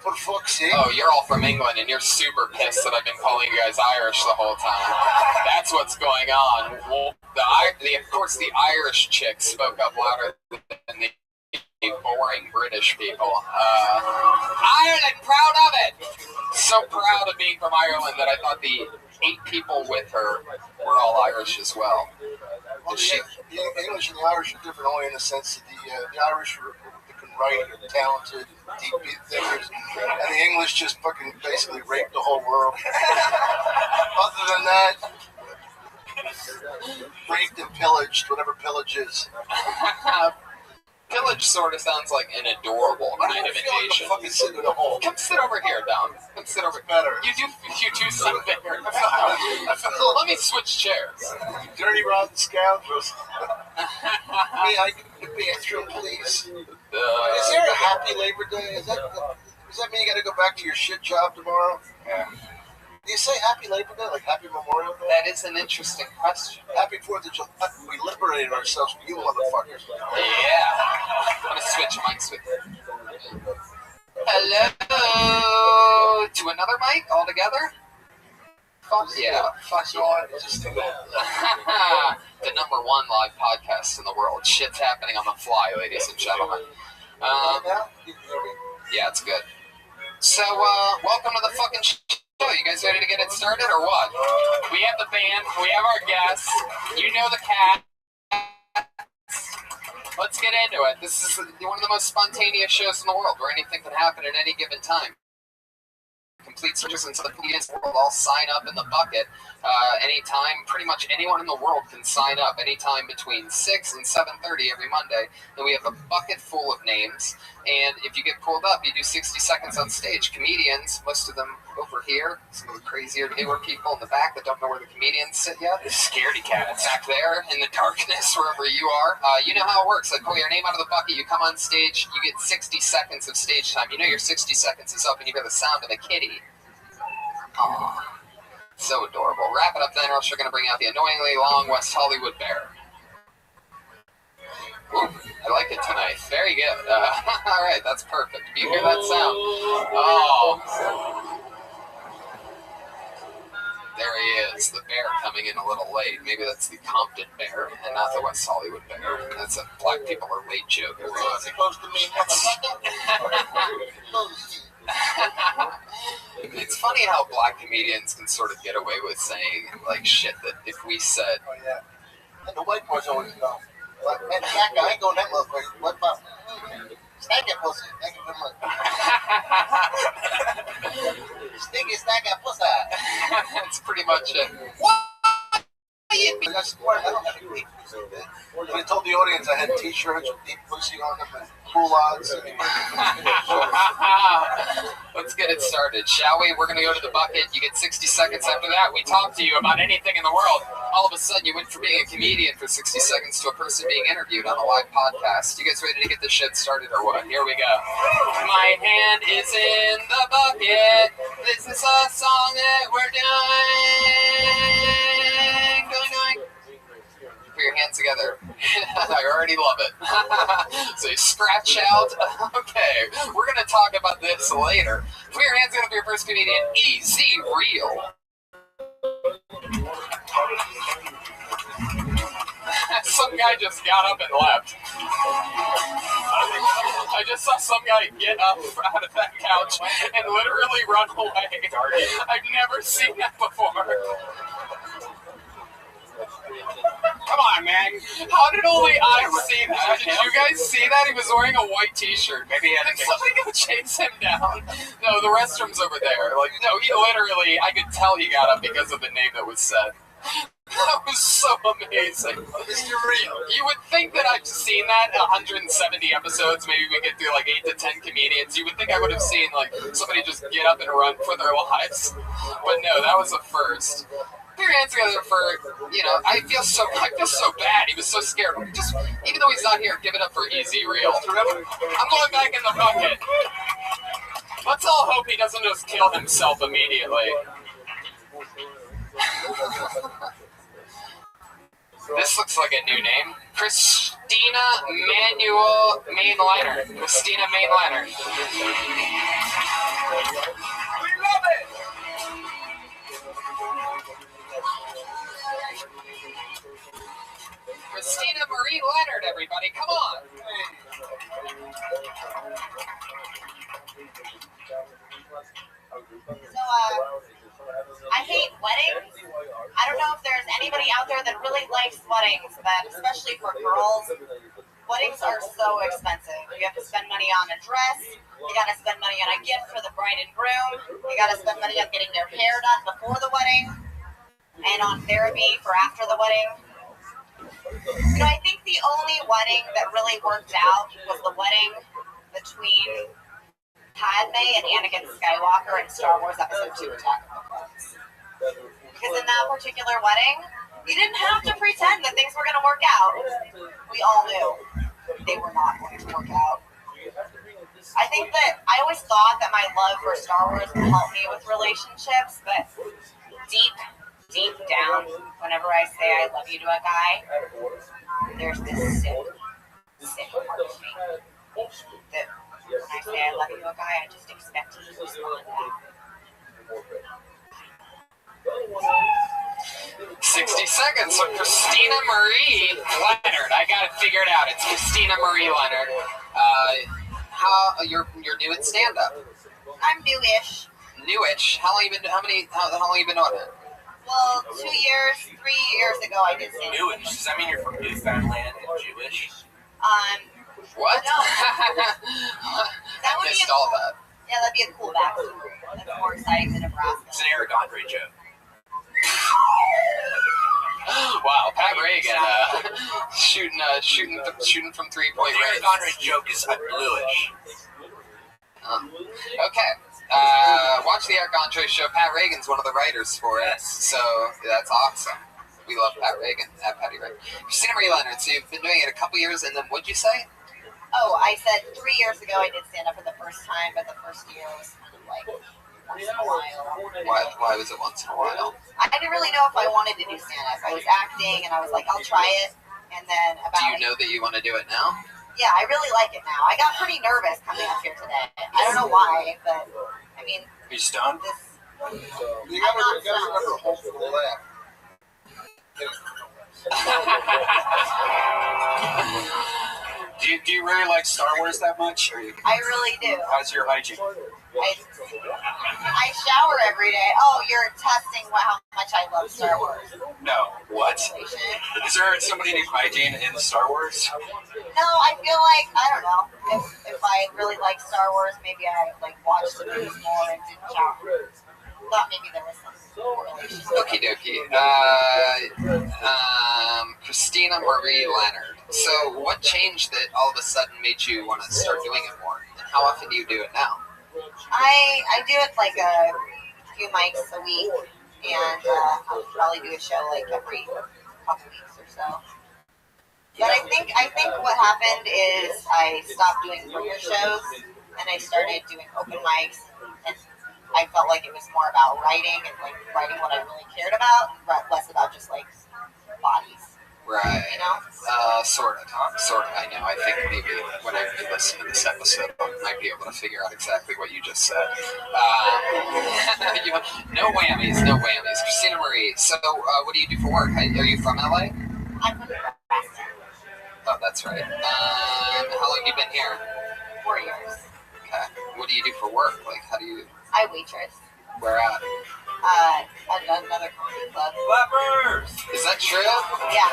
For fuck's sake. Oh, you're all from England, and you're super pissed that I've been calling you guys Irish the whole time. That's what's going on. Well, of course, the Irish chick spoke up louder than the boring British people. Ireland, proud of it! So proud of being from Ireland that I thought the 8 people with her were all Irish as well. Well, Is she? the English and the Irish are different only in the sense that the Irish can write, are talented, deep thinkers, and the English just fucking basically raped the whole world. Other than that, raped and pillaged, whatever pillage is. Pillage sort of sounds like an adorable kind of invasion. Fucking sit in a hole. Come sit over here, Dom. Come sit over better. You do sit better. Let me switch chairs. Dirty rotten scoundrels. May I get the bathroom, please? Is there a happy Labor Day? Does that mean you got to go back to your shit job tomorrow? Yeah. Do you say Happy Labor Day, like Happy Memorial Day? That is an interesting question. Happy 4th of July. We liberated ourselves from you motherfuckers. Yeah. I'm going to switch mics with you. Hello to another mic altogether? Fuck yeah. Fuck yeah. The number 1 live podcast in the world. Shit's happening on the fly, ladies and gentlemen. Yeah, it's good. So, welcome to the fucking show. You guys ready to get it started or what? We have the band, we have our guests, you know the cat. Let's get into it. This is one of the most spontaneous shows in the world where anything can happen at any given time. Complete searches into the comedians world all sign up in the bucket anytime. Pretty much anyone in the world can sign up anytime between 6 and 7:30 every Monday. And we have a bucket full of names. And if you get pulled up, you do 60 seconds on stage. Comedians, most of them over here, some of the crazier, newer people in the back that don't know where the comedians sit yet. The scaredy cats back there in the darkness, wherever you are. You know how it works. I pull your name out of the bucket, you come on stage, you get 60 seconds of stage time. You know your 60 seconds is up and you hear the sound of a kitty. Aww. So adorable. Wrap it up then, or else you're going to bring out the annoyingly long West Hollywood bear. Ooh, I like it tonight. Very good. All right, that's perfect. Do you hear that sound? Oh. There he is, the bear coming in a little late. Maybe that's the Compton bear and not the West Hollywood bear. That's a black people are late joke. It's supposed to mean It's funny how black comedians can sort of get away with saying like shit that if we said. Oh, yeah. And the white boys always go. Like, man, that guy ain't going that little quick. What about? Snag that pussy. Thank you very much. Stinky snag that pussy. That's pretty much it. What? That's smart. I don't have any deep pussy. I told the audience I had t-shirts with deep pussy on them and culottes. Let's get it started, shall we? We're going to go to the bucket. You get 60 seconds after that. We talk to you about anything in the world. All of a sudden, you went from being a comedian for 60 seconds to a person being interviewed on a live podcast. You guys ready to get this shit started or what? Here we go. My hand is in the bucket. This is a song that we're doing. Put your hands together. I already love it. So you scratch out. Okay, we're going to talk about this later. Put your hands together for your first comedian, Easy Real. Some guy just got up and left. I just saw some guy get up out of that couch and literally run away. I've never seen that before. Come on, man. How did only I see that? Did you guys see that? He was wearing a white t-shirt. Maybe he had somebody go chase him down. No, the restroom's over there. Like, no, he literally, I could tell he got up because of the name that was said. That was so amazing. Mr. Real. You would think that I've seen that in 170 episodes. Maybe we get through like 8 to 10 comedians. You would think I would have seen like somebody just get up and run for their lives. But no, that was a first. Put your hands together for, you know, I feel so bad. He was so scared. Just, even though he's not here, give it up for Easy Real. I'm going back in the bucket. Let's all hope he doesn't just kill himself immediately. This looks like a new name. Christina Mainliner. Christina Mainliner. We love it! Christina Marie Leonard, everybody, come on! I hate weddings. I don't know if there's anybody out there that really likes weddings, but especially for girls, weddings are so expensive. You have to spend money on a dress. You got to spend money on a gift for the bride and groom. You got to spend money on getting their hair done before the wedding and on therapy for after the wedding. You know, I think the only wedding that really worked out was the wedding between Padme and Anakin Skywalker in Star Wars Episode 2 Attack of the Clones. Because in that particular wedding, you didn't have to pretend that things were going to work out. We all knew they were not going to work out. I think that I always thought that my love for Star Wars would help me with relationships, but deep down, whenever I say I love you to a guy, there's this sick part of me that when I say I love you to a guy, I just expect him to respond back. 60 seconds with Christina Marie Leonard. I got it figured out. It's Christina Marie Leonard. How you're new at stand-up? I'm newish. Newish. How long you been doing it? Well, 3 years ago I did stand-up. Newish? Does that mean you're from Newfoundland and Jewish? What? No. That would missed all that. Yeah, that'd be a cool backstory. That's more exciting than Nebraska. It's an Eric Andre joke. Wow, Pat Reagan shooting from 3-point range. Eric Andre's joke is bluish. Okay. Watch the Eric Andre show. Pat Reagan's one of the writers for it, so that's awesome. We love Pat Reagan at Patty Reagan. Christina Marie Leonard, so you've been doing it a couple years, and then what'd you say? Oh, I said 3 years ago I did stand up for the first time, but the first year was kind of like once in a while. Why was it once in a while? I didn't really know if I wanted to do stand up. I was acting, and I was like, I'll try it. And then Do you know that you want to do it now? Yeah, I really like it now. I got pretty nervous coming up here today. I don't know why, but I mean. Are you stoned? You gotta remember hold for the laugh. Do you really like Star Wars that much? I really do. How's your hygiene? I shower every day. Oh, you're testing how much I love Star Wars. No. What? Is there somebody named Hygiene in Star Wars? No, I feel like, I don't know. If I really like Star Wars, maybe I watched the movies more and didn't shower. Thought maybe there was some correlation. Okie dokie. Christina Marie Leonard. So what changed that all of a sudden made you want to start doing it more? And how often do you do it now? I do it like a few mics a week, and I'll probably do a show like every couple weeks or so. But I think what happened is I stopped doing premiere shows, and I started doing open mics, and I felt like it was more about writing and writing what I really cared about, less about just bodies. Right. You know? Sort of. I know. I think maybe when I listen to this episode, I might be able to figure out exactly what you just said. No whammies. Christina Marie. So, what do you do for work? Are you from LA? I'm from Nebraska. Oh, that's right. How long have you been here? 4 years. Okay. What do you do for work? How do you? I waitress. Where at? Another comedy club. Flappers! Is that true? Yeah.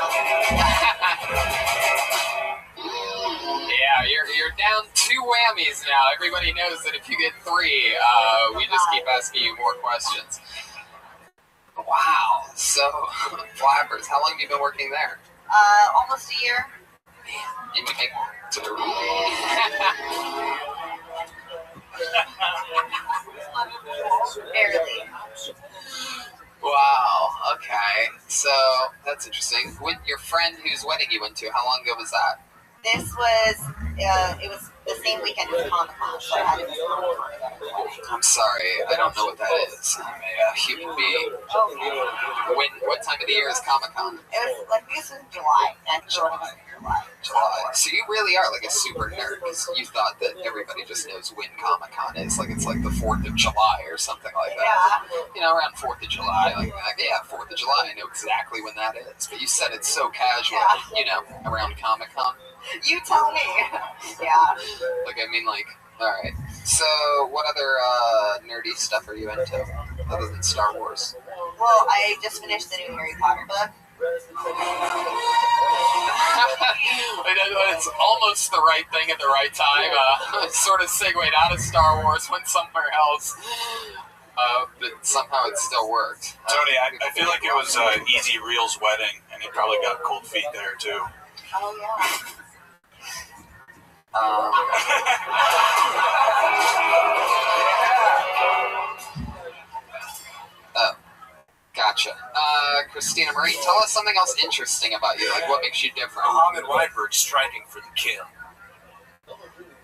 Yeah, you're down 2 whammies now. Everybody knows that if you get 3, we just keep asking you more questions. Wow. So, Flappers, how long have you been working there? Almost a year. Man, and you make Barely. Wow, okay. So, that's interesting. Your friend whose wedding you went to, how long ago was that? This was, it was the same weekend as Comic-Con, so I had to miss Comic-Con. I'm sorry, I don't know what that is. I'm a human being. What time of the year is Comic-Con? It was, this was in July. July. So you really are a super nerd, because you thought that everybody just knows when Comic-Con is. It's the 4th of July or something like that. Yeah. Around 4th of July. 4th of July, I know exactly when that is. But you said it's so casual, around Comic-Con. You tell me. Yeah. Alright. So, what other nerdy stuff are you into other than Star Wars? Well, I just finished the new Harry Potter book. It's almost the right thing at the right time. Sort of segued out of Star Wars, went somewhere else. But somehow it still worked. Tony, I feel like it was Easy Real's wedding, and he probably got cold feet there too. Oh yeah. Oh, gotcha. Christina Marie, tell us something else interesting about you. Like, what makes you different? Mohammed Weinberg striking for the kill.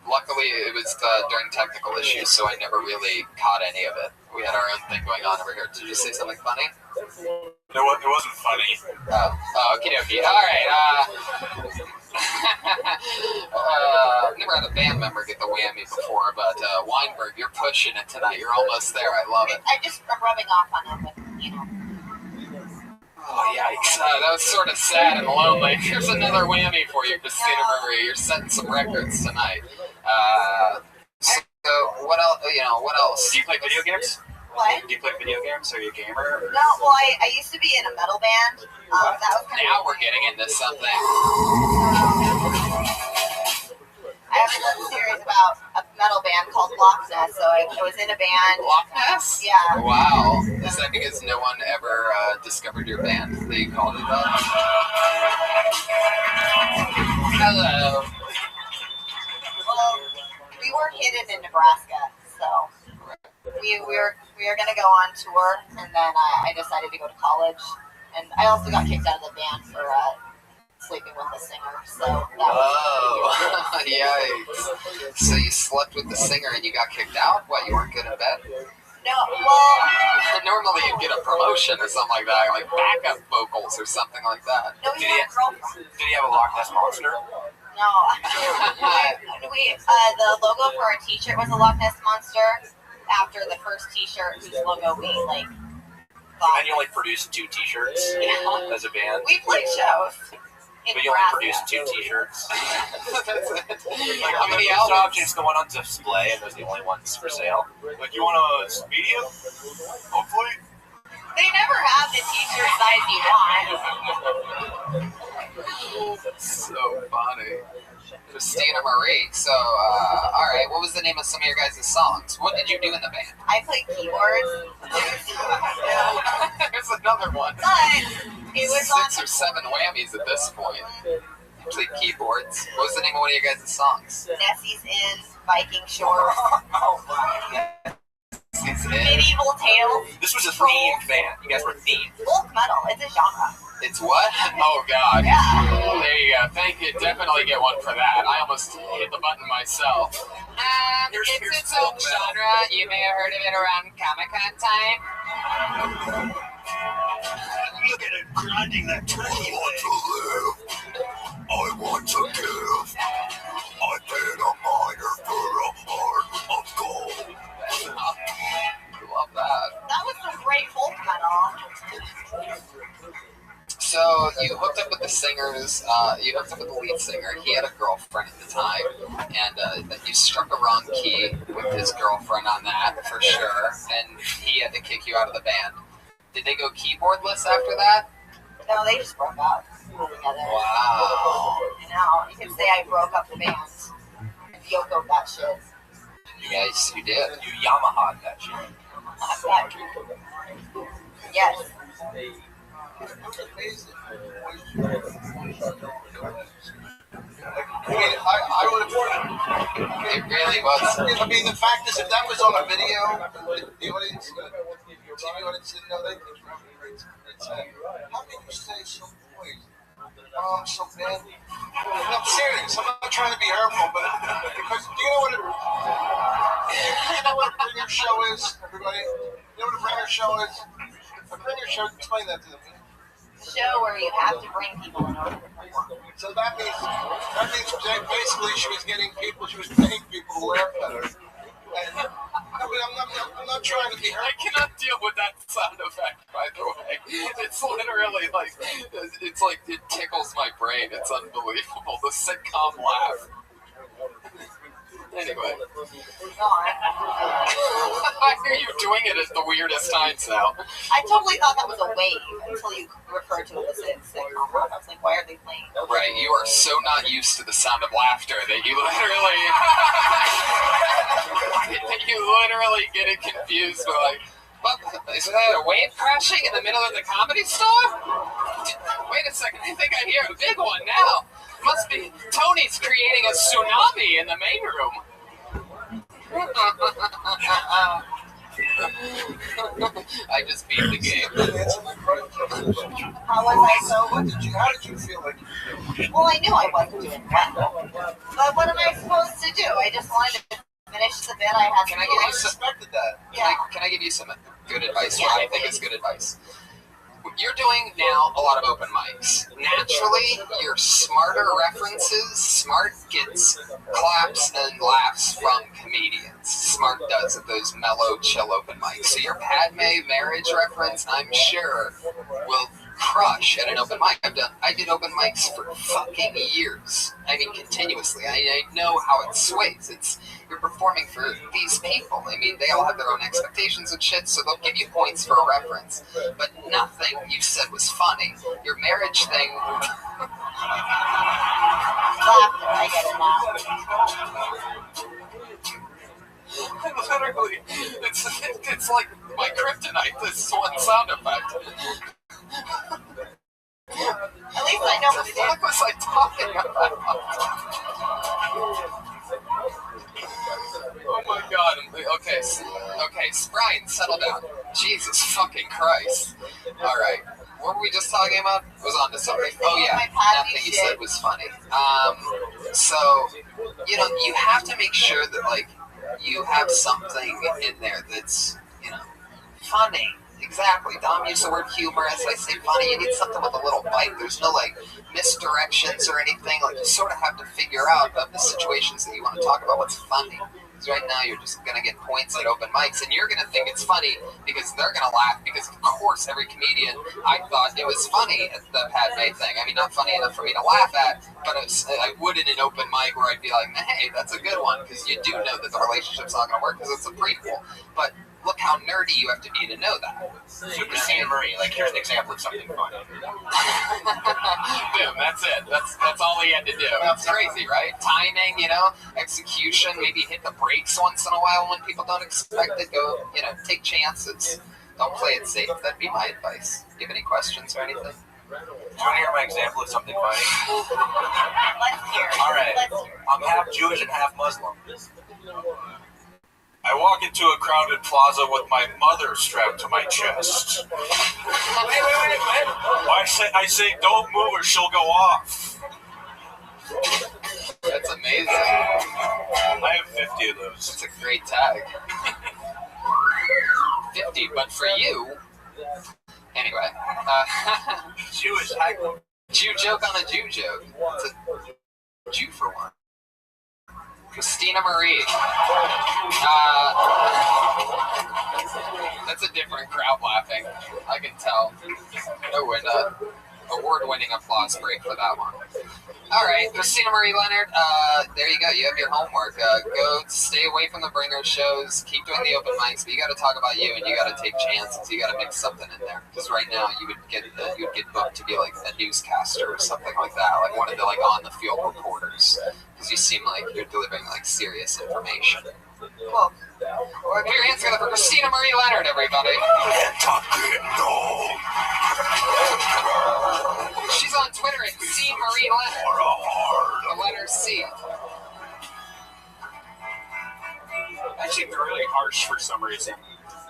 Luckily, it was during technical issues, so I never really caught any of it. We had our own thing going on over here. Did you say something funny? It wasn't funny. Oh, okie dokie. All right. I've never had a band member get the whammy before, but Weinberg, you're pushing it tonight. You're almost there. I love it. I'm rubbing off on him, but you know. Oh, yikes. That was sort of sad and lonely. Here's another whammy for you, Christina Marie. You're setting some records tonight. So, what else? What else? Do you play video games? What? Do you play video games? Are you a gamer? No, well, I used to be in a metal band. That was now we're getting into something. I have a web series about a metal band called Loch Ness, so I was in a band. Loch Ness? Yeah. Wow. Is that because no one ever discovered your band that you called it that? Hello. Well, we were hidden in Nebraska, so we were gonna go on tour, and then I decided to go to college, and I also got kicked out of the band for sleeping with the singer. So that was Yikes! So you slept with the singer and you got kicked out? What? You weren't good in bed? No. Well, normally you get a promotion or something like that, like backup vocals or something like that. No, he had a girlfriend. Did he have a Loch Ness monster? No. The logo for our T-shirt was a Loch Ness monster. After the first T-shirt, whose logo we like. And you only produced 2 T-shirts as a band. We played shows. But you only produced 2 T-shirts. Like, how many objects going on display, and those are the only ones for sale? Like, you want a medium? Hopefully. They never have the T-shirt size you want. That's so funny. Christina Marie. So, alright, what was the name of some of your guys' songs? What did you do in the band? I played keyboards. There's another one. But it was 6 or 7 whammies at this point. You played keyboards. What was the name of one of your guys' songs? Nessie's in Viking Shores. Medieval Tales. This was a themed band. You guys were themed. Folk metal. It's a genre. It's what? Oh, God. Yeah. There you go. Thank you. Definitely get one for that. I almost hit the button myself. It's its own genre. You may have heard of it around Comic-Con time. Look at it grinding that turkey. I want to live. I want to give. I paid a miner for a heart of gold. Love that. That was some great folk metal. So you hooked up with the singers, you hooked up with the lead singer. He had a girlfriend at the time, and you struck a wrong key with his girlfriend on that, for sure, and he had to kick you out of the band. Did they go keyboardless after that? No, they just broke up together. Wow. I know. You could say I broke up the band. Yoko that shit. Yes, you did. You Yamaha'd that shit. Yes. I would have. It really was. I mean, the fact is, if that was on a video, the audience, TV audience didn't know that. How can you say so poised? Oh, I'm so bad. I'm serious. I'm not trying to be hurtful, but because do you know what a bringer show is, everybody? You know what a bringer show is? A bringer show. Explain that to them. Show where you have to bring people in order to perform. So that means basically she was getting people. She was paying people to laugh at her. And I'm not trying to be hurtful. I cannot deal with that sound effect, by the way. It's literally like, it's like, it tickles my brain. It's unbelievable. The sitcom laugh. Anyway. I hear you doing it at the weirdest times now. I totally thought that was a wave until you referred to it as a sitcom. I was like, why are they playing? Right, you are so not used to the sound of laughter that you literally get it confused with like, what, is that a wave crashing in the middle of the Comedy Store? Wait a second, I think I hear a big one now. Must be Tony's creating a tsunami in the main room. I just beat the game. How was I so? How did you feel like? Well, I knew I wasn't doing well. But what am I supposed to do? I just wanted to finish the bit I had to do. I suspected that. Can I give you some good advice? What I think is good advice. You're doing now a lot of open mics. Naturally, your smarter references, Smart gets claps and laughs from comedians. Smart does at those mellow, chill open mics. So your Padme marriage reference, I'm sure, will crush at an open mic. I did open mics for fucking years. I mean, continuously. I know how it sways. You're performing for these people. I mean, they all have their own expectations and shit, so they'll give you points for a reference. But nothing you said was funny. Your marriage thing... I get it now. Literally, it's like my kryptonite, this one sound effect. At least I know what it is. What was I talking about? Oh my god. Okay, Brian, settle down. Jesus fucking Christ. Alright. What were we just talking about? It was on to something. Oh yeah, nothing you said was funny. So, you have to make sure that, like, you have something in there that's, funny. Exactly. Dom used the word humorous. I say funny. You need something with a little bite. There's no, like, misdirections or anything. Like, you sort of have to figure out of the situations that you want to talk about what's funny. Because right now you're just going to get points at open mics, and you're going to think it's funny because they're going to laugh because, of course, every comedian, I thought it was funny at the Padme thing. I mean, not funny enough for me to laugh at, but I would in an open mic where I'd be like, hey, that's a good one, because you do know that the relationship's not going to work because it's a prequel. But look how nerdy you have to be to know that. So Christina Marie, like, here's an example of something funny. Boom, that's it. That's all he had to do. That's crazy, right? Timing, execution, maybe hit the brakes once in a while when people don't expect it. Go, take chances. Don't play it safe. That'd be my advice. Do you have any questions or anything? Do you want to hear my example of something funny? Let's hear it. All right. I'm half Jewish and half Muslim. I walk into a crowded plaza with my mother strapped to my chest. Wait. I say, don't move or she'll go off. That's amazing. I have 50 of those. That's a great tag. 50, but for you... Anyway. Jewish. Jew joke on a Jew joke. It's a Jew for one. Christina Marie. That's a different crowd laughing. I can tell. Oh, and award-winning applause break for that one. All right, Christina Marie Leonard. There you go. You have your homework. Go stay away from the bringer shows. Keep doing the open mics, but you got to talk about you, and you got to take chances. You got to mix something in there. Because right now, you would get booked to be like a newscaster or something like that, like one of the on-the-field reporters. Because you seem like you're delivering like serious information. Cool. Put your hands together for Christina Marie Leonard, everybody. She's on Twitter at C Marie Leonard. The letter C. That seemed really harsh for some reason.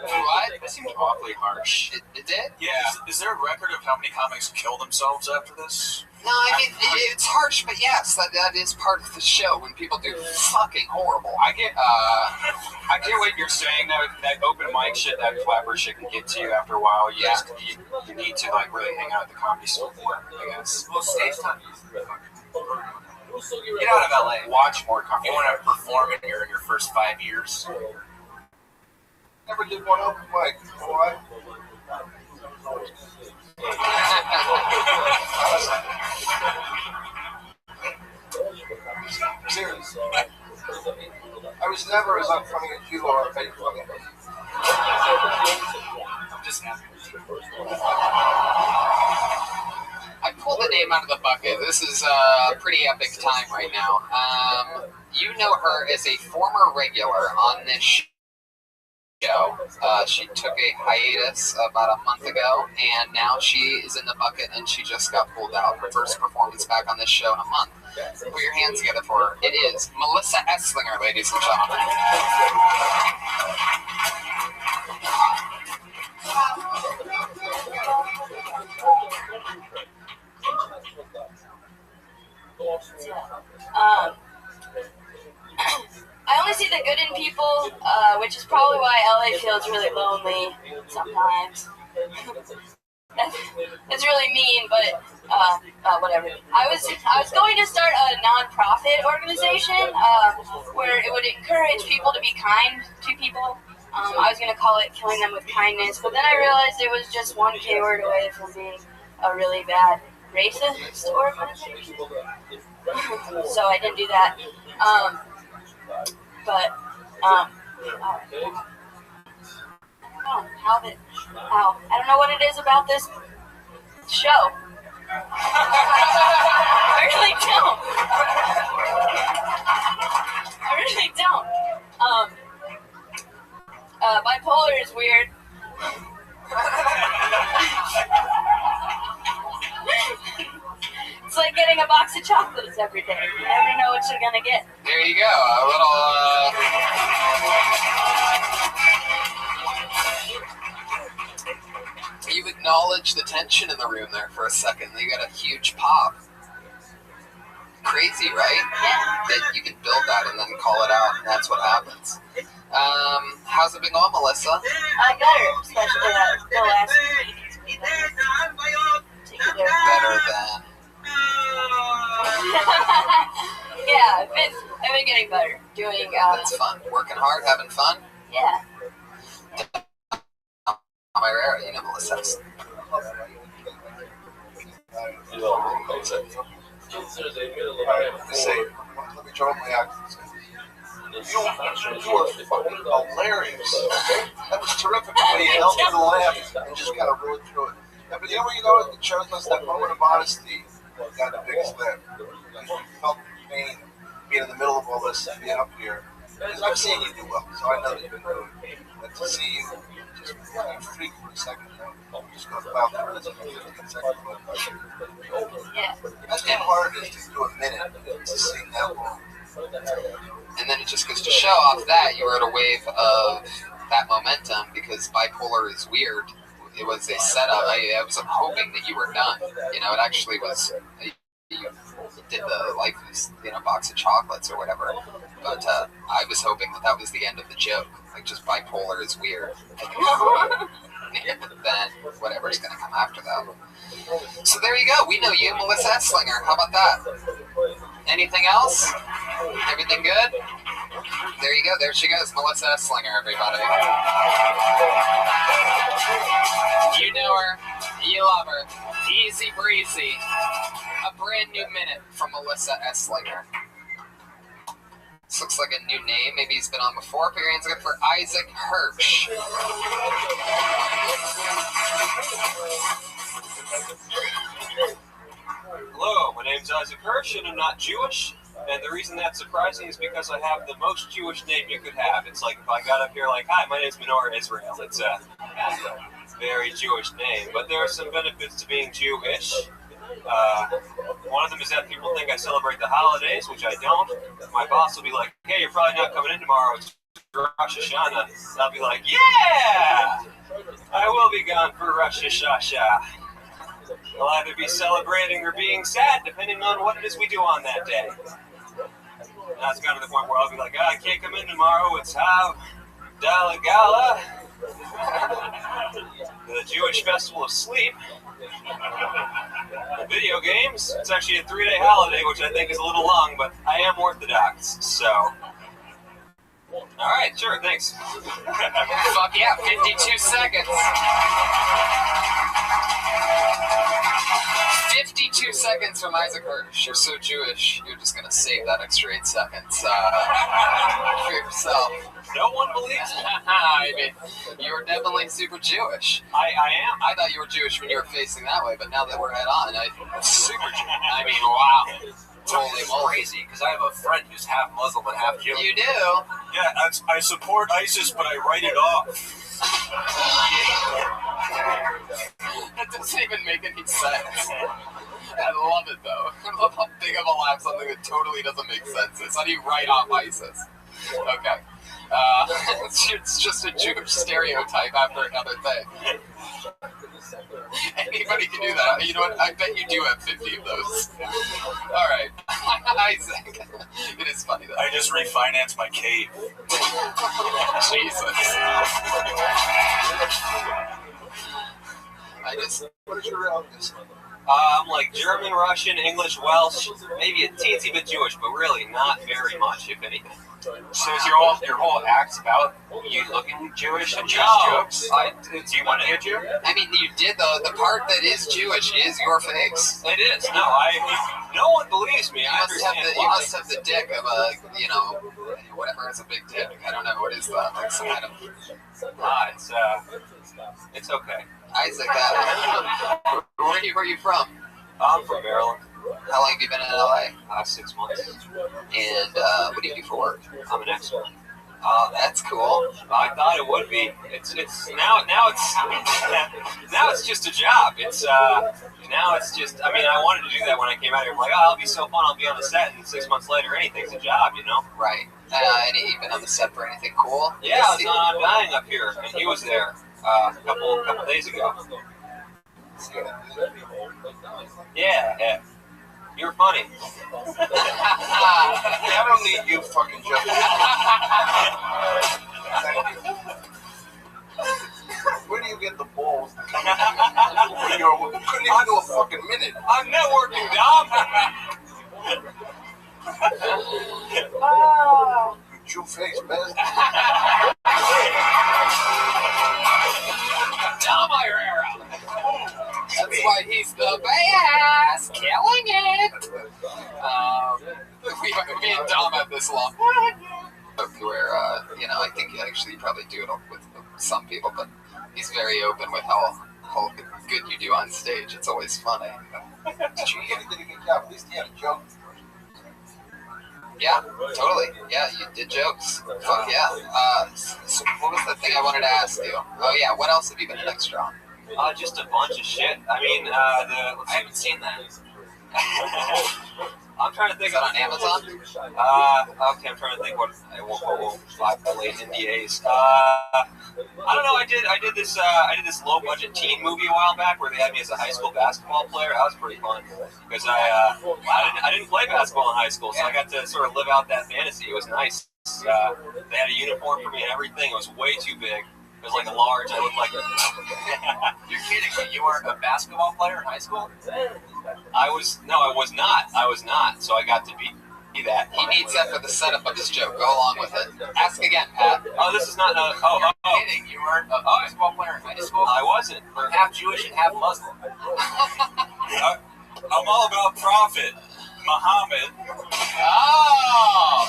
What? That seemed awfully harsh. It did? Yeah. Is there a record of how many comics kill themselves after this? No, I mean, it's harsh, but yes, that is part of the show when people do fucking horrible. I get what you're saying, that open mic shit, that flapper shit can get to you after a while. You need to, like, really hang out at the Comedy Store more, I guess. Well, stage time. Get out of LA. Watch more comedy. You want to perform in your first 5 years? Never did one open mic. Why? Serious. was never as unfunny as you are. I'm just happy. I pulled the name out of the bucket. This is a pretty epic time right now. You know her as a former regular on this show. She took a hiatus about a month ago, and now she is in the bucket, and she just got pulled out. Her first performance back on this show in a month. Put your hands together for her. It is Melissa Esslinger, ladies and gentlemen. I only see the good in people, which is probably why LA feels really lonely sometimes. It's really mean, but whatever. I was going to start a non-profit organization where it would encourage people to be kind to people. I was going to call it Killing Them with Kindness, but then I realized it was just one K-word away from being a really bad racist organization. So I didn't do that. I don't know what it is about this show. I really don't. Bipolar is weird. It's like getting a box of chocolates every day. You never know what you're gonna get. There you go. A little, You acknowledge the tension in the room there for a second. You got a huge pop. Crazy, right? Yeah. That you can build that and then call it out, and that's what happens. How's it been going, Melissa? Better, especially the last week. Better than... Yeah, I've been getting better. Doing That's fun. Working hard, having fun? Yeah. Amirera, you know Melissa. Let me draw my accents. You are fucking hilarious. That was terrific. You helped me to laugh and just kind of rode through it. Yeah, but you know, it shows us that moment of honesty got the biggest laugh. You felt the pain being in the middle of all this and being up here. Because I've seen you do well, so I know that you've been doing it. But to see you just freak for a second, just go about that rhythm for 15 seconds. Yeah. That's how hard it is to do a minute to sing that long. And then it just goes to show off that you rode a wave of that momentum because bipolar is weird. It was a setup. I was hoping that you were done. You know, it actually was. You did the box of chocolates or whatever. But I was hoping that was the end of the joke. Like, just bipolar is weird. Then whatever's going to come after that. So there you go. We know you, Melissa Esslinger. How about that? Anything else? Everything good? There you go. There she goes. Melissa Esslinger, everybody. You know her. You love her. Easy breezy. A brand new minute from Melissa Esslinger. This looks like a new name. Maybe he's been on before. Put your hands together for Isaac Hirsch. Hello, my name's Isaac Hirsch, and I'm not Jewish. And the reason that's surprising is because I have the most Jewish name you could have. It's like if I got up here like, hi, my name's Menorah Israel. It's a very Jewish name. But there are some benefits to being Jewish. One of them is that people think I celebrate the holidays, which I don't. My boss will be like, hey, you're probably not coming in tomorrow. It's Rosh Hashanah. And I'll be like, yeah! I will be gone for Rosh Hashanah. I'll either be celebrating or being sad, depending on what it is we do on that day. And that's kind of the point where I'll be like, I can't come in tomorrow. It's Dala Gala, the Jewish Festival of Sleep. The video games, it's actually a 3-day holiday, which I think is a little long, but I am Orthodox, so... Alright, sure, thanks. Fuck yeah, 52 seconds. 52 seconds from Isaac Hirsch. You're so Jewish, you're just gonna save that extra 8 seconds for yourself. No one believes me. I mean, you're definitely super Jewish. I am. I thought you were Jewish when you were facing that way, but now that we're head on, super Jewish. I mean, wow. Totally crazy, because I have a friend who's half Muslim and half Jewish. You do? Yeah, I support ISIS, but I write it off. That doesn't even make any sense. I love it, though. I love how big of a laugh something that totally doesn't make sense is. How do you write off ISIS? Okay. It's just a Jewish stereotype after another thing. Anybody can do that. You know what? I bet you do have 50 of those. All right. Isaac. It is funny, though. I just refinanced my cave. Jesus. What is your realness? I'm like German, Russian, English, Welsh, maybe a teensy bit Jewish, but really not very much, if anything. So is your whole act about you looking Jewish and Jewish jokes? Do you want to be a Jew? I mean, you did, though. The part that is Jewish is your face. It is. No one believes me. I understand you must have the dick of a, whatever is a big dick. I don't know. What is that? Like some kind of... it's okay. Isaac, where are you from? I'm from Maryland. How long have you been in LA? 6 months. And what do you do for work? I'm an expert. Oh, that's cool. I thought it would be. Now it's just a job. Now it's just. I mean, I wanted to do that when I came out here. I'm like, oh, it'll be so fun. I'll be on the set, and 6 months later, anything's a job, you know? Right. And you've been on the set for anything cool? Yeah, I was on Dying up here, and he was there a couple days ago. Yeah. You're funny. I don't need you fucking joking. Where do you get the balls to come in? You couldn't even do a fucking minute. I'm networking, Dom. Jew face, man. Dom Irera. That's why he's the best, killing it. Me and Dom have this long where, I think actually you probably do it with some people, but he's very open with how good you do on stage. It's always funny. Did you did a good job? At least he had a joke. Yeah, totally. Yeah, you did jokes. Fuck yeah. So what was the thing I wanted to ask you? Oh yeah, what else have you been an extra on? Just a bunch of shit. I mean, I haven't seen that. I'm trying to think. Is that on Amazon? Okay, I'm trying to think what violate NDAs. I don't know. I did this low budget teen movie a while back where they had me as a high school basketball player. That was pretty fun because I didn't play basketball in high school, so I got to sort of live out that fantasy. It was nice. They had a uniform for me and everything. It was way too big. It was like a large. I looked like a... You're kidding me. You weren't a basketball player in high school? I was not. So I got to be that. He needs that for the setup of his joke. Go along with it. Ask again, Pat. Oh, this is not... You're kidding. You weren't a basketball player in high school? I wasn't. I'm half Jewish and half Muslim. I'm all about profit. Muhammad. Oh!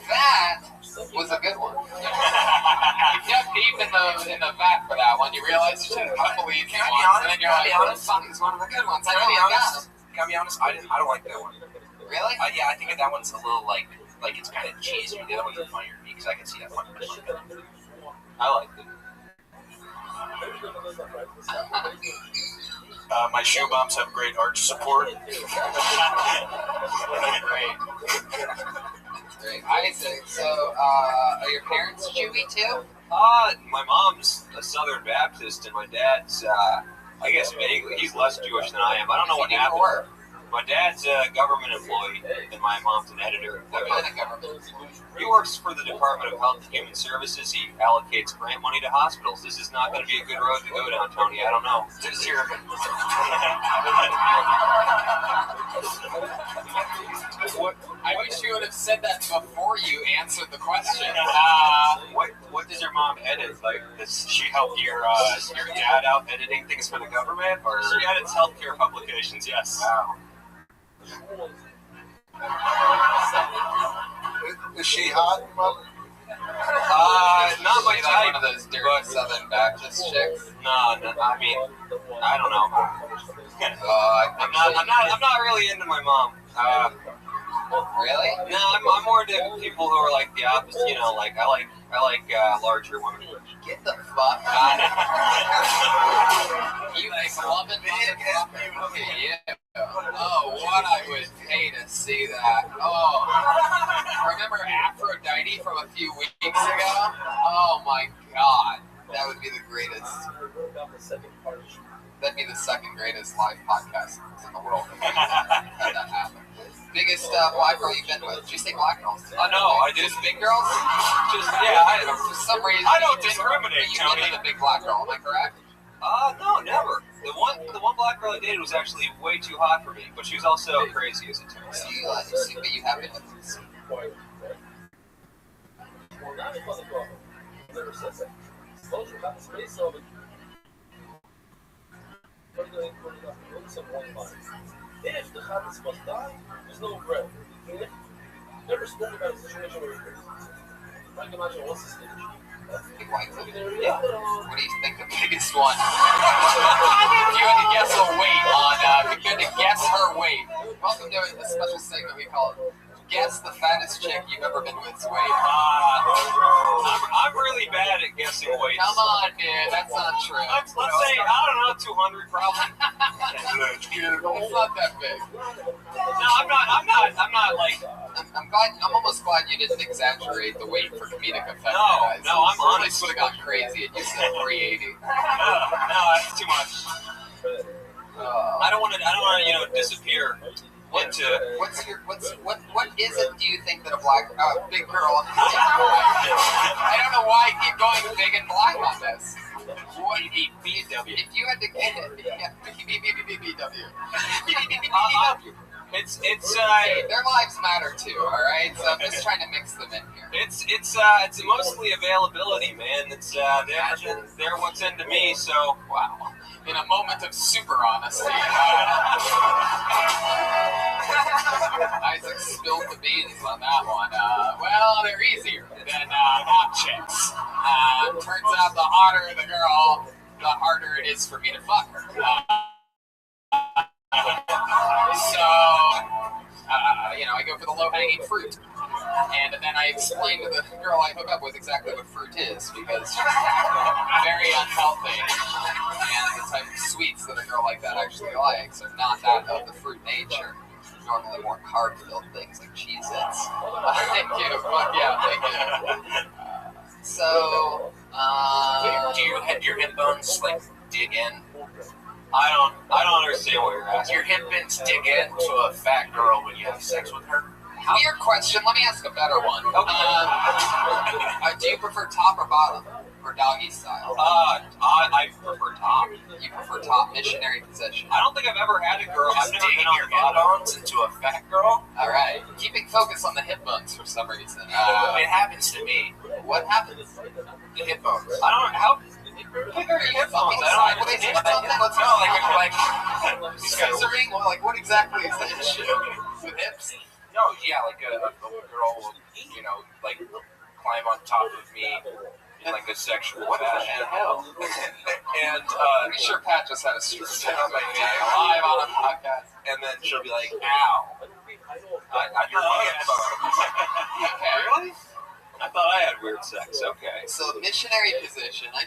That was a good one. You dug deep in the vat for that one. You realized you should have a couple easy ones, and then you're like, "Something's one of the good ones." Can I be honest? I don't like that one. Really? Yeah, I think that one's a little like it's kind of cheesy. The other ones are funnier to me because I can see that one. I liked it. My shoe bombs have great arch support. Great. Isaac, so are your parents Jewy too? My mom's a Southern Baptist, and my dad's, I guess vaguely, he's less Jewish than I am. I don't know what happened. My dad's a government employee, and my mom's an editor. What kind of government? He works for the Department of Health and Human Services. He allocates grant money to hospitals. This is not going to be a good road to go down, Tony. I don't know. Does your what? I wish you would have said that before you answered the question. What does your mom edit? Like, does she help your dad out editing things for the government, or she edits healthcare publications? Yes. Wow. Is she hot? Not my type. One of those dirty Southern Baptist chicks. No. I mean, I don't know. I'm not really into my mom. Really? No, I'm more into people who are like the opposite. You know, like I like larger women. Get the fuck out of here. You clubbing motherfucker. Yeah. Oh, what I would pay to see that. Oh. Remember Aphrodite from a few weeks ago? Oh my god. That would be the greatest. That'd be the second greatest live podcast in the world. Had that happen. Biggest black girl you've been with? Did you say black girls? Oh, no, I did. Just big girls? Just, yeah. For some reason, I don't discriminate, you've Tony. been with a big black girl, am I correct? No, never. The one black girl I dated was actually way too hot for me, but she was also crazy as it turns out. So but you have been with them. If the habits must die, there's no bread. Never spoke about a situation where I can imagine what's the stage. Big white woman. Yeah. What do you think the biggest one? If you had to guess a weight on, if you had to guess her weight. Welcome to a special segment we call it Guess the Fattest Chick You've Ever Been With's Weight. I'm really bad at guessing weights. Come on, dude, that's not true. Let's say, I don't know, 200 probably. It's not that big. No, I'm not like. I'm almost glad you didn't exaggerate the weight for comedic effect. No, I'm honest. Would have gone crazy and you said 380. No, that's too much. I don't want to, disappear. What is it? Do you think that a big girl? I don't know why I keep going big and black on this. What BW? If you had to get BW. It's their lives matter too, all right. So I'm just trying to mix them in here. It's mostly availability, man. It's they're what's into me. So wow. In a moment of super honesty, Isaac spilled the beans on that one. Well, they're easier than hot chicks. Turns out the hotter the girl, the harder it is for me to fuck her. I go for the low-hanging fruit. And then I explain to the girl I hook up with exactly what fruit is, because very unhealthy. And the type of sweets that a girl like that actually likes are not that of the fruit nature. Normally more carb-filled things like Cheez-Its. Thank you. Fuck yeah, thank you. Do you have your hip bones like dig in? I don't understand what you're asking. Your hip bones dig into a fat girl when you have sex with her? Weird question. Let me ask a better one. Do you prefer top or bottom? Or doggy style? I prefer top. You prefer top, missionary position. I don't think I've ever had a girl. I've never been on your hip bones into a fat girl? Alright. Keeping focus on the hip bones for some reason. It happens to me. What happens? The hip bones. I don't know how. Pick her hip bones. I don't know. Let's go. Like scissoring? Well, like what exactly is that shit? With hips? No, yeah, like a girl will, like climb on top of me in like a sexual fashion. Hell? And pretty sure Pat just had a stroke live on a podcast. And then she'll be like, "Ow!" You're Really? I thought I had weird sex. Okay. So missionary position. I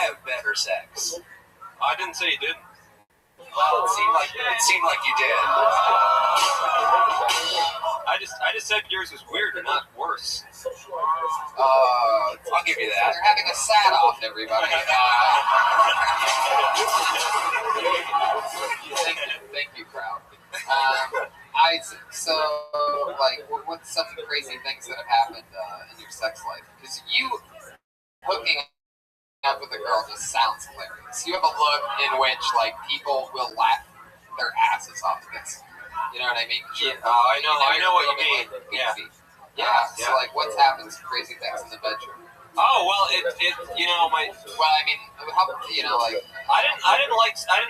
have better sex. I didn't say you didn't. Well, it seemed like you did. I just said yours was weird and not worse. I'll give you that. They're having a sad off, everybody. Thank you, crowd. Isaac, so, like, what's some crazy things that have happened in your sex life? Because you hooking up with a girl just sounds hilarious. You have a look in which, like, people will laugh their asses off at this. You know what I mean? Yeah, I know what you mean. Like, yeah. So, like, what's happened? Some crazy things in the bedroom. Oh well, it you know my. Well, I mean, how like. I didn't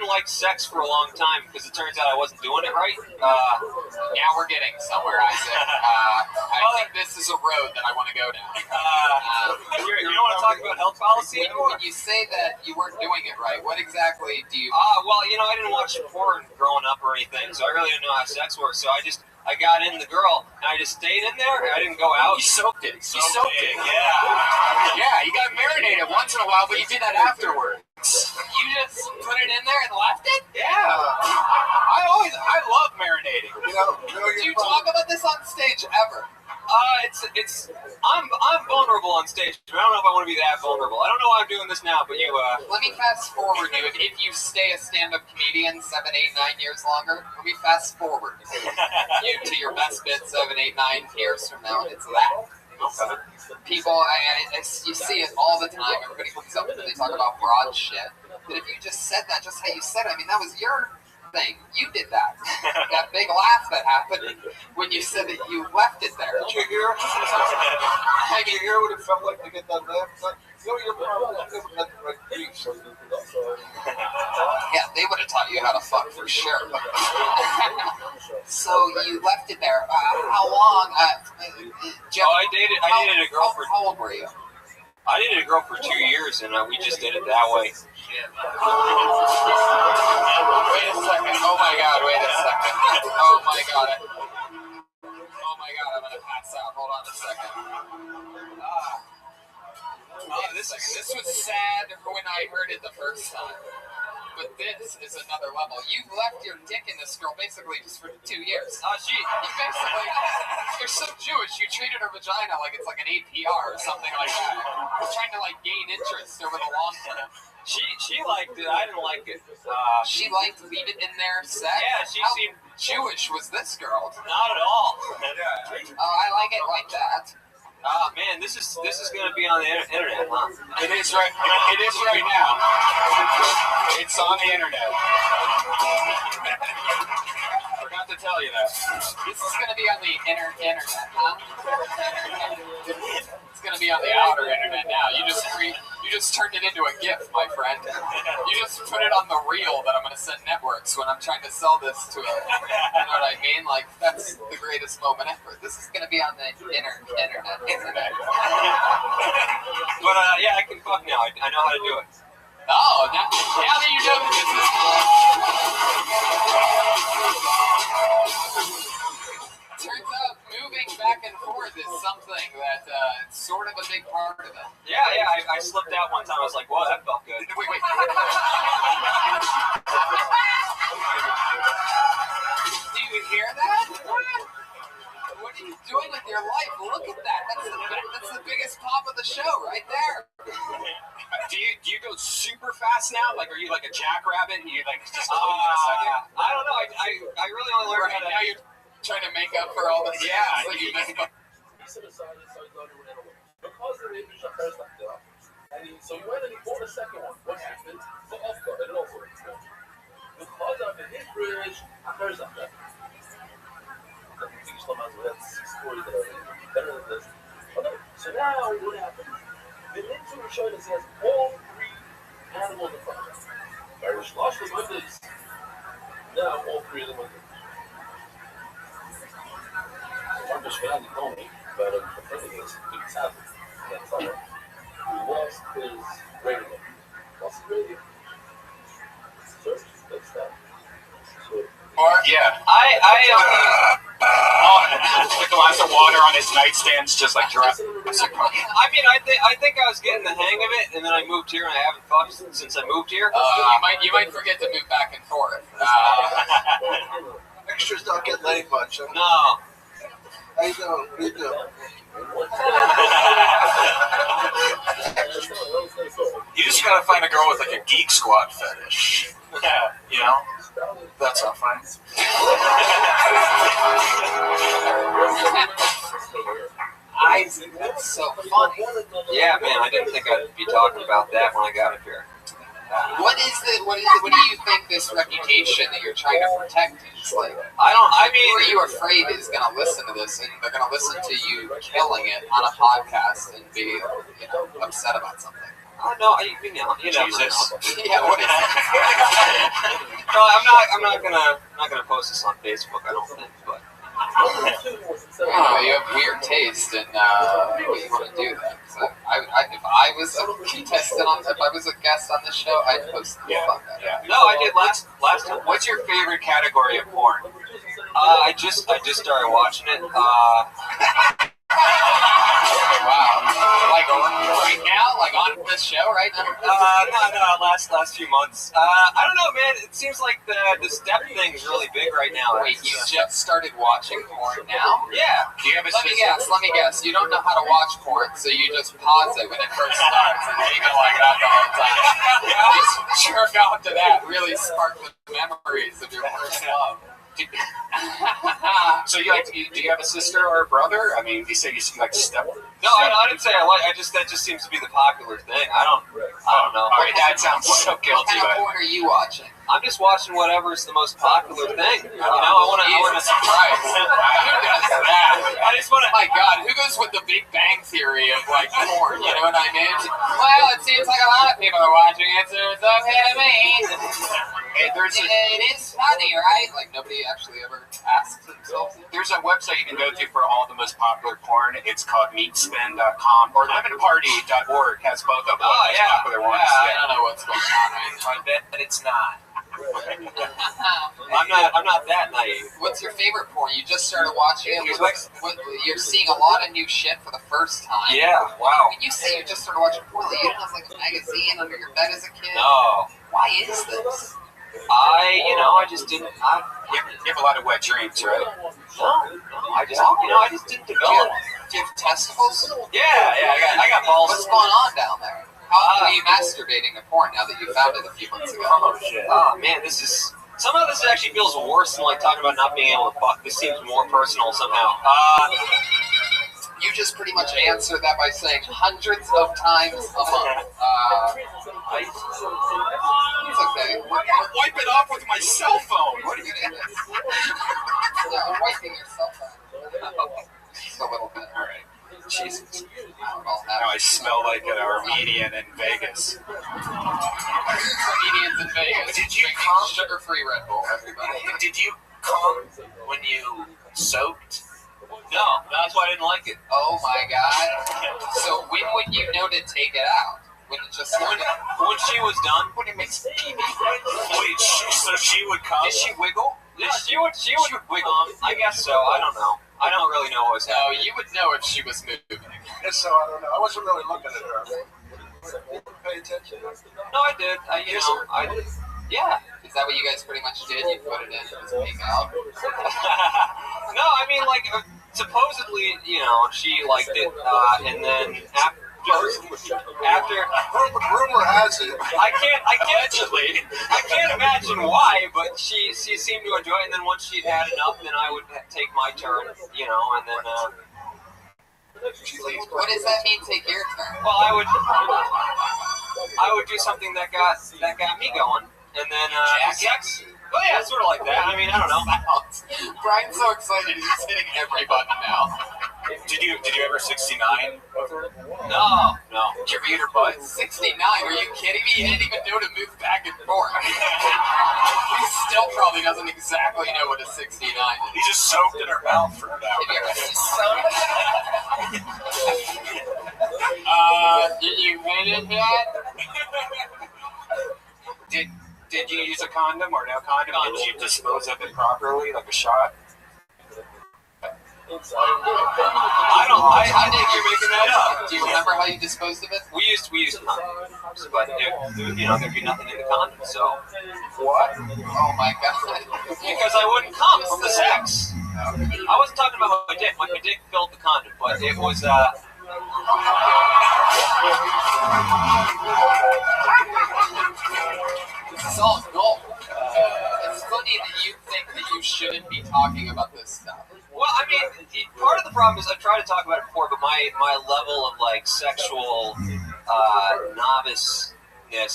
like sex for a long time because it turns out I wasn't doing it right. Now we're getting somewhere, Isaac. I think this is a road that I want to go down. You don't want to talk about health policy anymore? When you say that you weren't doing it right, what exactly do you? Well, I didn't watch porn growing up or anything, so I really didn't know how sex works. So I got in the girl, and I just stayed in there. I didn't go out. You soaked it. Yeah. Yeah, you got marinated once in a while, but you did that afterwards. You just put it in there and left it? Yeah. I love marinating. Do you talk about this on stage ever? I'm vulnerable on stage, but I don't know if I want to be that vulnerable. I don't know why I'm doing this now, but Let me fast forward you. If you stay a stand-up comedian 7, 8, 9 years longer, let me fast forward you to your best bit 7, 8, 9 years from now, and it's that. Okay. People, you see it all the time. Everybody comes up and they talk about broad shit. But if you just said that, just how you said it, I mean, that was your thing. You did that. That big laugh that happened when you said that you left it there. Did you hear? Did you hear what it felt like to get that laugh? You're probably not the right piece. Yeah, they would have taught you how to fuck for sure. So you left it there. How long? Jeff, I dated a girl for. How old were you? I dated a girl for 2 years, and we just did it that way. Wait a second. Oh my god, wait a second. Oh my god, I'm gonna pass out. Hold on a second. This was sad when I heard it the first time. But this is another level. You left your dick in this girl basically just for 2 years. You're so Jewish, you treated her vagina like it's like an APR or something like that. You're trying to like gain interest over the long term. She liked it, I didn't like it. She liked to leave it in there sex? Yeah, she seemed Jewish was this girl? Not at all. I like it like that. Oh man, this is going to be on the internet, huh? It is right now. It's on the internet. Forgot to tell you that. This is going to be on the internet, huh? It's going to be on the outer internet now. You just turned it into a GIF, my friend. You just put it on the reel that I'm going to send networks when I'm trying to sell this to it. You know what I mean? Like, that's the greatest moment ever. This is going to be on the internet. But yeah, I can fuck now. I know how to do it. Oh, now that you know this is... Turns out moving back and forth is something that it's sort of a big part of it. Yeah, I slipped out one time. I was like, whoa, that felt good. Wait. Do you hear that? What are you doing with your life? Look at that. That's the biggest pop of the show right there. Do you go super fast now? Like, are you like a jackrabbit and you like just go in a second? I don't know. I really only learned how to... Now you're trying to make up for all the Yeah. Because the name is so you went and bought a second one. What happened? So I've got it also. Because of the hit bridge, there's that. That's 640 better than this. Okay, so now what happened? The ninja will show us he has all 3 animals in front of us. Very lost the windows. Now all 3 of them are good. I'm just glad told me, but the thing is, it's happened. That's all. He lost his radio. Lost his radio. Search, that's that. So, yeah. With a glass of water on his nightstands, just like Jurassic Park. I mean, I think I was getting the hang of it, and then I moved here, and I haven't fucked since I moved here. You might forget to move back and forth. Extras don't get laid much. Huh? No. How you doing? What are you doing? You just gotta find a girl with like a Geek Squad fetish. Yeah. You know? That's not fine. I think that's so funny. Yeah, man, I didn't think I'd be talking about that when I got up here. What do you think this reputation that you're trying to protect is like? Who are you afraid is going to listen to this and they're going to listen to you killing it on a podcast and be, upset about something? No, you never Jesus. know. Yeah, what is that? No, I'm not gonna post this on Facebook. I don't think, but you have weird taste, and you want to do that. So if I was a contestant if I was a guest on this show, I'd post the fuck out. Yeah. No, I did last time. What's your favorite category of porn? I just started watching it. Wow. Like right now? Like on this show right now? No, last few months. I don't know, man. It seems like the step thing is really big right now. Wait, you just started watching porn now? Yeah. Do you have let me guess. You don't know how to watch porn, so you just pause it when it first starts and leave it like that the whole time. Just jerk out to that. Really spark the memories of your first love. So do you have a sister or a brother? I mean, you say you like step. No, I didn't say I like. That just seems to be the popular thing. I don't know. All right, that sounds so guilty. What kind of porn are you watching? I'm just watching whatever's the most popular thing. I want to surprise. Who does that? I just want to. My God, who goes with the Big Bang Theory of like porn? You know what I mean? Well, it seems like a lot of people are watching it, so it's okay to me. It is funny, right? Like nobody actually ever asks themselves. There's a website you can go to for all the most popular porn. It's called meatspin.com or lemonparty.org has both of the most popular ones. Yeah, I don't know what's going on right now. I bet that it's not. I'm not that naive. What's your favorite porn? You just started watching it. You're seeing a lot of new shit for the first time. Yeah, wow. When you say you just started watching porn, you didn't have like a magazine under your bed as a kid? No. Why is this? I just didn't. You have a lot of wet dreams, right? No. I just didn't develop. Do you have testicles? Yeah. I got balls. What's going on down there? How are you masturbating to porn now that you found it a few months ago? Oh shit! Oh man, somehow this actually feels worse than like talking about not being able to fuck. This seems more personal somehow. You just pretty much answered that by saying hundreds of times a month. It's okay. Wipe it off with my cell phone. What are you doing? I'm wiping your cell phone. Just a little bit. All right. Jesus. Now I smell like an Armenian in Vegas. Armenians in Vegas. Did you come? Sugar-free Red Bull, everybody. Did you come when you soaked? No, that's why I didn't like it. Oh my God. So when would you know to take it out? When it just when she was done? When it makes pee-pee. Wait, so she would come? Did she wiggle? Yeah, she would wiggle. I guess so. I don't know. I don't really know what was happening. No, you would know if she was moving. So I don't know. I wasn't really looking at her. Pay attention. No, I did. I did. Yeah. Is that what you guys pretty much did? You put it in and just make out? No, I mean, like, supposedly, she liked it, and then after rumor has it. I can't imagine why, but she seemed to enjoy it. And then once she'd had enough, then I would take my turn, and then what does that mean? Take your turn? Well, I would do something that got me going, and then sex. Oh yeah, sort of like that. I mean, I don't know. Brian's so excited; he's hitting every button now. Did you ever 69 with her? No. Did you ever eat her butt? 69? Are you kidding me? He didn't even know to move back and forth. He still probably doesn't exactly know what a 69 is. He just soaked in her mouth for an hour. Did you hit it yet? Did you use a condom or no condom? Did you dispose of it properly, like a shot? I think you're making that up. Do you remember how you disposed of it? We used condoms, but there'd be nothing in the condom. So what? Oh my God! Because I wouldn't come from the sex. I wasn't talking about my dick. My dick filled the condom, but it was This is all gold. It's funny that you think that you shouldn't be talking about this stuff? Well, I mean, part of the problem is I've tried to talk about it before, but my level of like sexual noviceness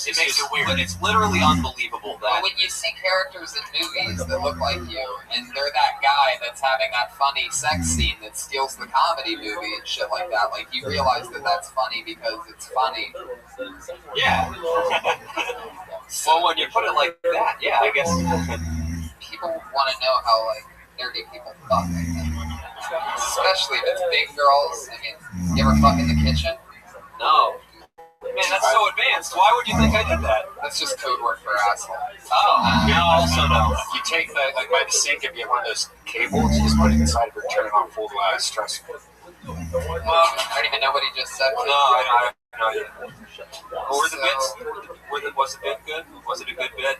It makes it weird. But it's literally unbelievable that But when you see characters in movies that look like you, and they're that guy that's having that funny sex scene that steals the comedy movie and shit like that, like you realize that that's funny because it's funny. Yeah. Well, when you put it like that, yeah, I guess people want to know how like nerdy people fuck. I think. Especially if it's big girls. I mean, you ever fuck in the kitchen? No. Man, that's so advanced. Why would you think I did that? That's just code word for asshole. Oh, no, also no. You take the, like by the sink, if you have one of those cables, you just put it inside of it, turn it on full blast, trust me. Well, I don't even know what he just said. No, I have no idea. Were the bits? Was the bit good? Was it a good bit?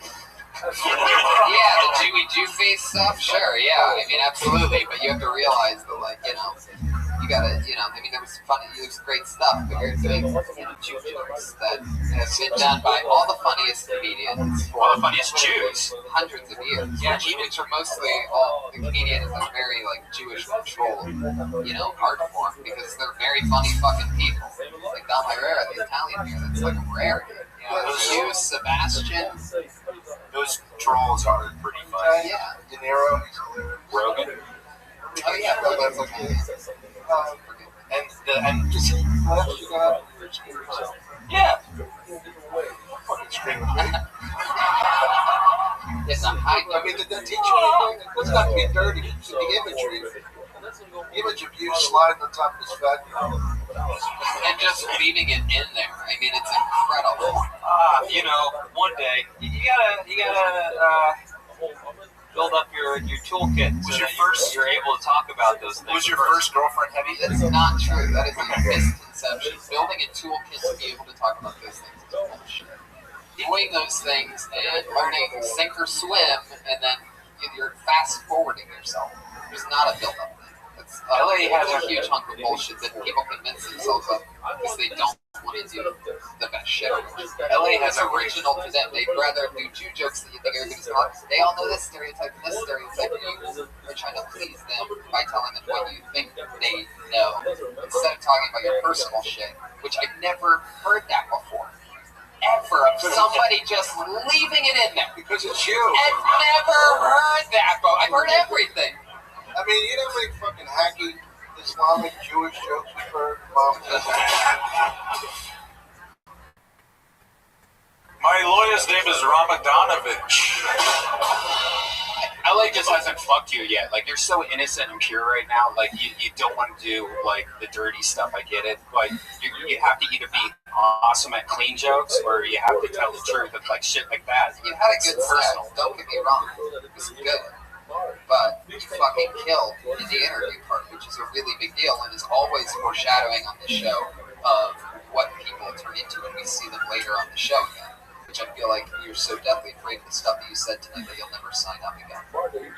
Yeah, the Jewy Jew face stuff, sure, yeah, I mean, absolutely, but you have to realize that, like, you know, you gotta, you know, I mean, there was great stuff, but you're doing, you know, Jew jokes that have been done by all the funniest comedians, all the funniest Jews, hundreds of years, yeah, which are mostly all the comedians that are very, like, Jewish controlled, you know, art form, because they're very funny fucking people, like Dom Herrera, the Italian here, that's like a rarity, you know, Hugh, Sebastian. Those trolls are pretty funny. Yeah. De Niro, Rogan. Oh yeah, Rogan's okay. And just yeah. Fucking screaming. It's a high. I mean, did that teach you anything? It doesn't have to be dirty. It's the imagery. Image of you sliding on top of his fat and just leaving it in there. I mean, it's incredible. You know, one day you gotta build up your toolkit so that you're able to talk about those things. Was your first girlfriend heavy? That's not true. That is a misconception. Building a toolkit to be able to talk about those things is bullshit. Doing those things and learning sink or swim, and then you're fast forwarding yourself. There's not a build up. LA has a huge hunk of bullshit that people convince themselves of because they don't want to do the best shit. LA has original to them. They'd rather do Jew jokes that you think everybody's not. They all know this stereotype and this stereotype, and you are trying to please them by telling them what you think they know instead of talking about your personal shit, which I've never heard that before. Ever of somebody just leaving it in there. Because it's you. I've never heard that, bro. I've heard everything. I mean, you know how many fucking hacky Islamic Jewish jokes we've heard? My lawyer's name is Ramadanovich. LA just hasn't fucked you yet. Like, you're so innocent and pure right now. Like, you don't want to do, like, the dirty stuff. I get it. But you have to either be awesome at clean jokes or you have to tell the truth of, like, shit like that. You had a good set. Don't get me wrong. It was good. But you fucking killed in the interview part, which is a really big deal and is always foreshadowing on the show of what people turn into when we see them later on the show again. Which I feel like you're so deathly afraid of the stuff that you said tonight that you'll never sign up again.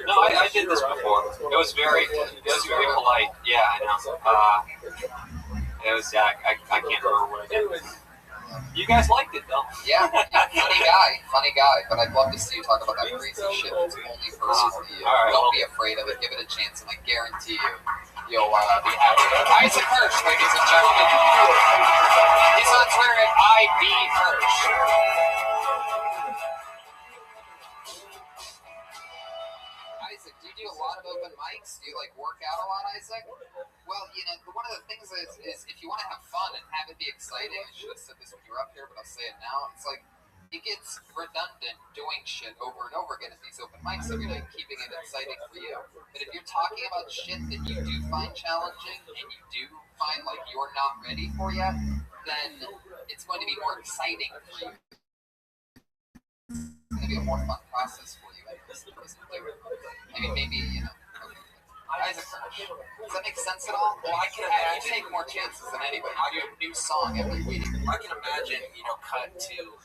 No, I did this before. It was very polite. Yeah, I know. It was, I can't remember what I did. You guys liked it, though. Yeah, funny guy. But I'd love to see you talk about that crazy shit that's only personal to you. Right, Don't be afraid of it. Give it a chance, and I guarantee you'll be happy. Isaac Hirsch, ladies and gentlemen. He's on Twitter at IBHirsch. Isaac, do you do a lot of open mics? Do you like work out a lot, Isaac? Well, you know, one of the things is if you want to have fun and have it be exciting, I should have said this when you were up here, but I'll say it now. It's like it gets redundant doing shit over and over again at these open mics every night, keeping it exciting for you. But if you're talking about shit that you do find challenging and you do find like you're not ready for yet, then it's going to be more exciting for you. It's going to be a more fun process for you. I mean, maybe, you know. Isaac, does that make sense at all? Well, I can imagine. You take more chances than anybody. You do a new song every week. I can imagine, cut to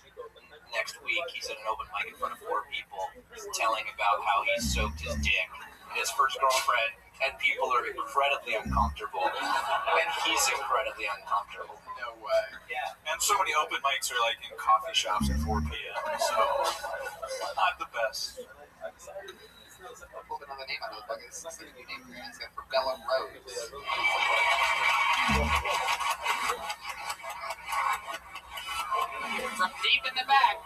next week, he's at an open mic in front of 4 people, telling about how he soaked his dick in his first girlfriend, and people are incredibly uncomfortable, and he's incredibly uncomfortable. No way. Yeah. And so many open mics are like in coffee shops at 4 p.m. So not the best. Pulled another name out of the bucket. This is a new name for you. It's got for Bella Rose. From deep in the back.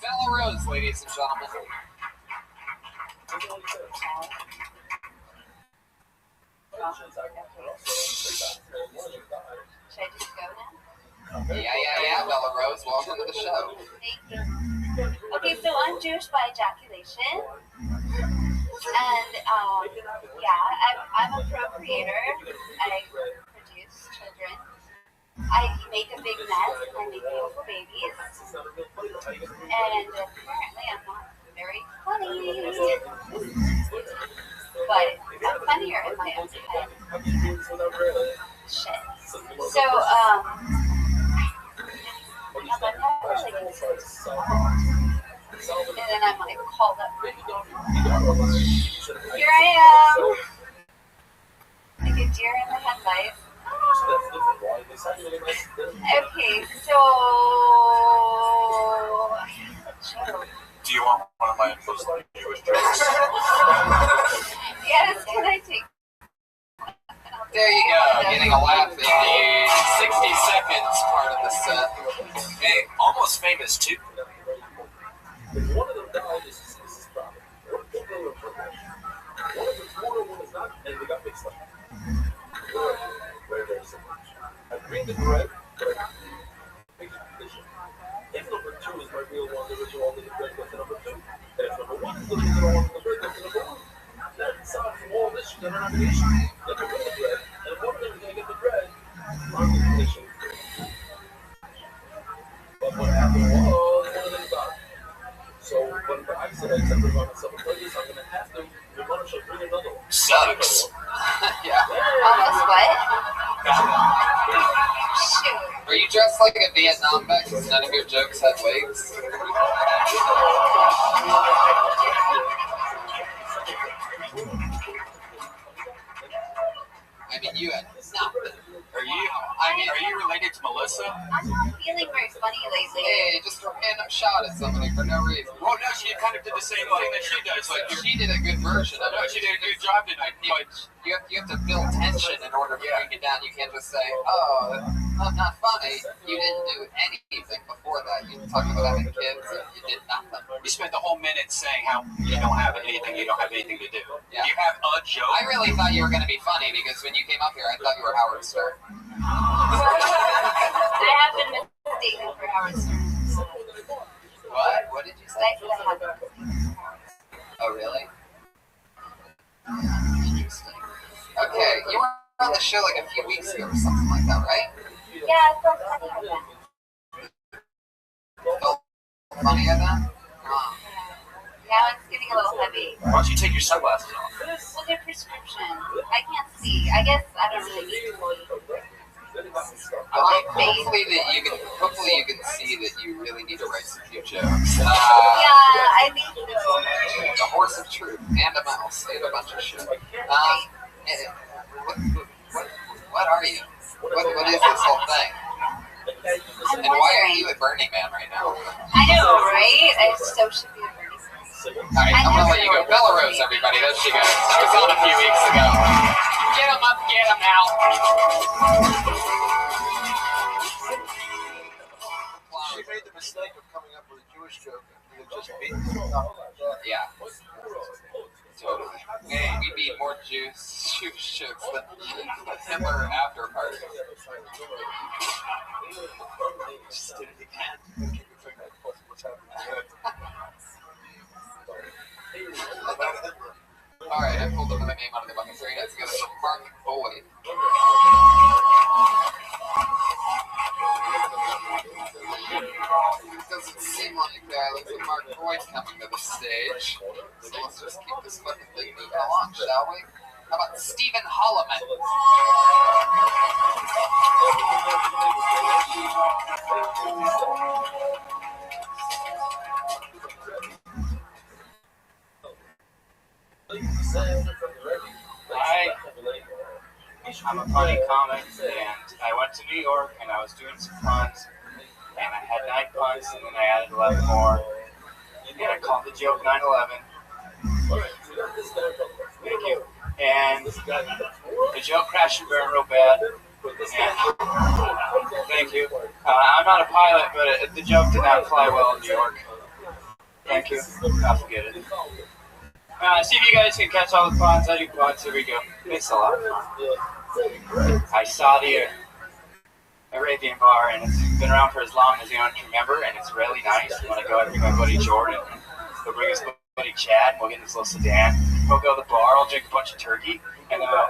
Bella Rose, ladies and gentlemen. Should I just go now? Yeah, Bella Rose. Welcome to the show. Thank you. Okay, so I'm Jewish by ejaculation. And, I'm a procreator. I produce children. I make a big mess and I make beautiful babies. And apparently I'm not very funny. But I'm funnier in my own head. Shit. So, I'm never like and then I'm like called up. Here I am. Like a deer in the headlights. Okay, so Do you want one of my most Jewish jokes? yes, can I take? There you go, getting a laugh in the 60 seconds part of the set. Hey, Almost Famous too. One of them died is his problem. One of them were pregnant. One of them's water, one is not, and they got mixed up. Very, very simple. I bring the bread, but I make a condition. If number 2 is my real one, the original one, then the bread goes to number 2. And if number 1 is the original one, the bread goes to number 1. Then aside from all this, you're gonna have an issue. Then you bring the bread, and one of them is gonna get the bread on the condition. But what happened was, one of them died. So when I said I accepted on some places, I'm gonna have to. Your mother should bring another one. Sucks. Yeah. Almost what? Shoot. Are you dressed like a Vietnam vet because none of your jokes had legs? I mean, you had nothing. Are you related to Melissa? I'm not feeling very funny lately. Hey, just a random shot at somebody for no reason. Well, no, she kind of did the same thing that she does. Like, She did a good version of no, it. she did a good job tonight. But You have to build tension in order to bring it down. You can't just say, "Oh, I'm not funny." You didn't do anything before that. You talked about having kids, and you did nothing. you spent the whole minute saying how you don't have anything to do. Yeah. You have a joke. I really thought you were going to be funny because when you came up here, I thought you were Howard Stern. I have been mistaken for Howard Stern. What? What did you say? I have been mistaken. Oh, really? Interesting. Okay, you were on the show like a few weeks ago or something like that, right? Yeah, I felt funny with that. Felt funnier then? Now it's getting a little heavy. Why don't you take your sunglasses off? Well, they're prescription. I can't see. I guess I don't really need to see. Hopefully you can see that you really need to write some few jokes. Yeah, I think so. The horse of truth and a mouse and a bunch of shit. What are you? What is this whole thing? And why are you at Burning Man right now? I know, right? I so should be a Burning Man. Alright, I'm gonna let you go. Bella Rose, everybody. There she goes. She was on a few weeks ago. Get him up, get him out. She made the mistake of coming up with a Jewish joke and just beating something like that. Yeah. Totally. We need more Jewish jokes than the Hitler after party. Just did it again. What's happening? Alright, I pulled another name out of the bucket. 3 nights together for Mark Boyd. It doesn't seem like looks like Mark Boyd's coming to the stage. So let's just keep this fucking thing moving along, shall we? How about Stephen Holloman? I'm a funny comic, and I went to New York, and I was doing some puns, and I had 9 punts, and then I added 11 more, and I called the joke 9/11. Thank you. And the joke crashed and burned real bad. And, thank you. I'm not a pilot, but the joke did not fly well in New York. Thank you. I'll forget it. See if you guys can catch all the punts. I do punts. Here we go. It's a lot of fun. I saw the Arabian bar, and it's been around for as long as anyone can remember, and it's really nice. I'm going to go out with my buddy Jordan. He'll bring his buddy Chad, and we'll get in this little sedan. We'll go to the bar, I'll drink a bunch of turkey, and then we'll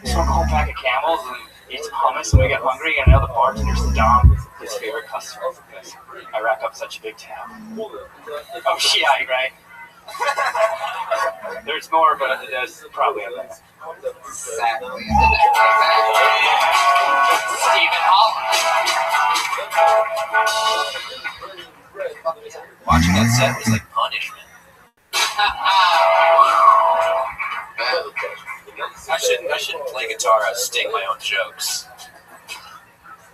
smoke a whole pack of Camels and eat some hummus when we get hungry. And I know the bartender's Saddam, his favorite customer, because I rack up such a big tab. Oh, Shiite, right? There's more, but there's probably a limit. Exactly. Stephen Holland. Watching that set was like punishment. I shouldn't play guitar. I sting my own jokes.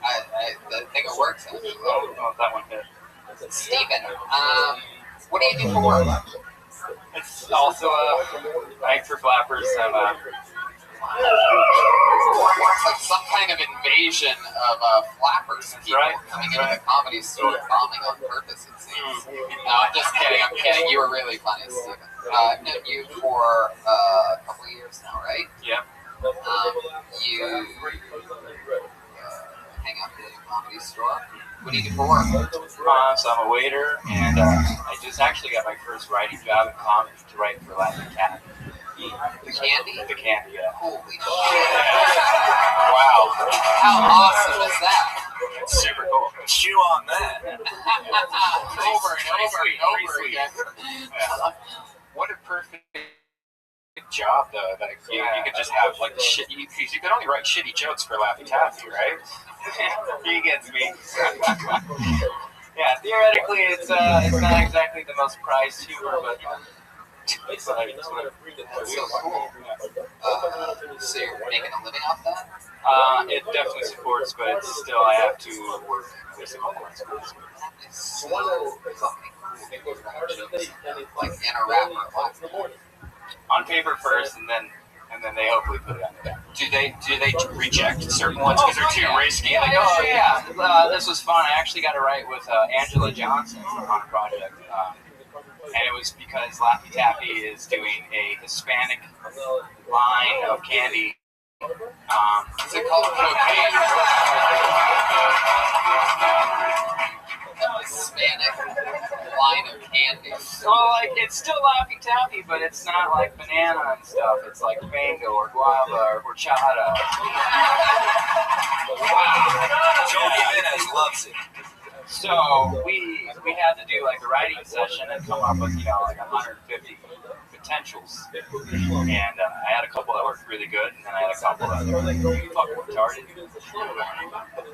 I think it works. Actually. Oh, that one hit. Stephen, what do you do for work? It's also I act for flappers. I'm It's like some kind of invasion of flappers. People coming into the comedy store, bombing on purpose, it seems. No, I'm just kidding. I'm kidding. You were really funny, Stephen. I've known you for a couple of years now, right? Yep. You hang out at the comedy store. What do you do for work? So I'm a waiter, and I just actually got my first writing job in comedy to write for Laughing Cat. The Candy? The Candy, yeah. Holy shit. Wow. How awesome is that? It's super cool. Chew on that. Over and over again. Yeah. What a perfect job, though. That you could just have like the shit. Because you can only write shitty jokes for Laughing Taffy, right? He gets me. Yeah, theoretically, it's not exactly the most prized humor, but. That's so cool. So you're making a living off that? It definitely supports, but it's still I have to work this couple months. So like in a rapper, on paper first, and then they hopefully put it on the back. Do they reject certain ones because they're too risky? Yeah, like, oh yeah, this was fun. I actually got to write with Angela Johnson on a project. And it was because Laffy Taffy is doing a Hispanic line of candy. Is it called cocaine? A Hispanic line of candy. Well, like, it's still Laffy Taffy, but it's not like banana and stuff. It's like mango or guava or horchata. Joe Jimenez loves it. So we had to do like a writing session and come up with like 150 potentials, and I had a couple that worked really good, and then I had a couple that were like fucking retarded.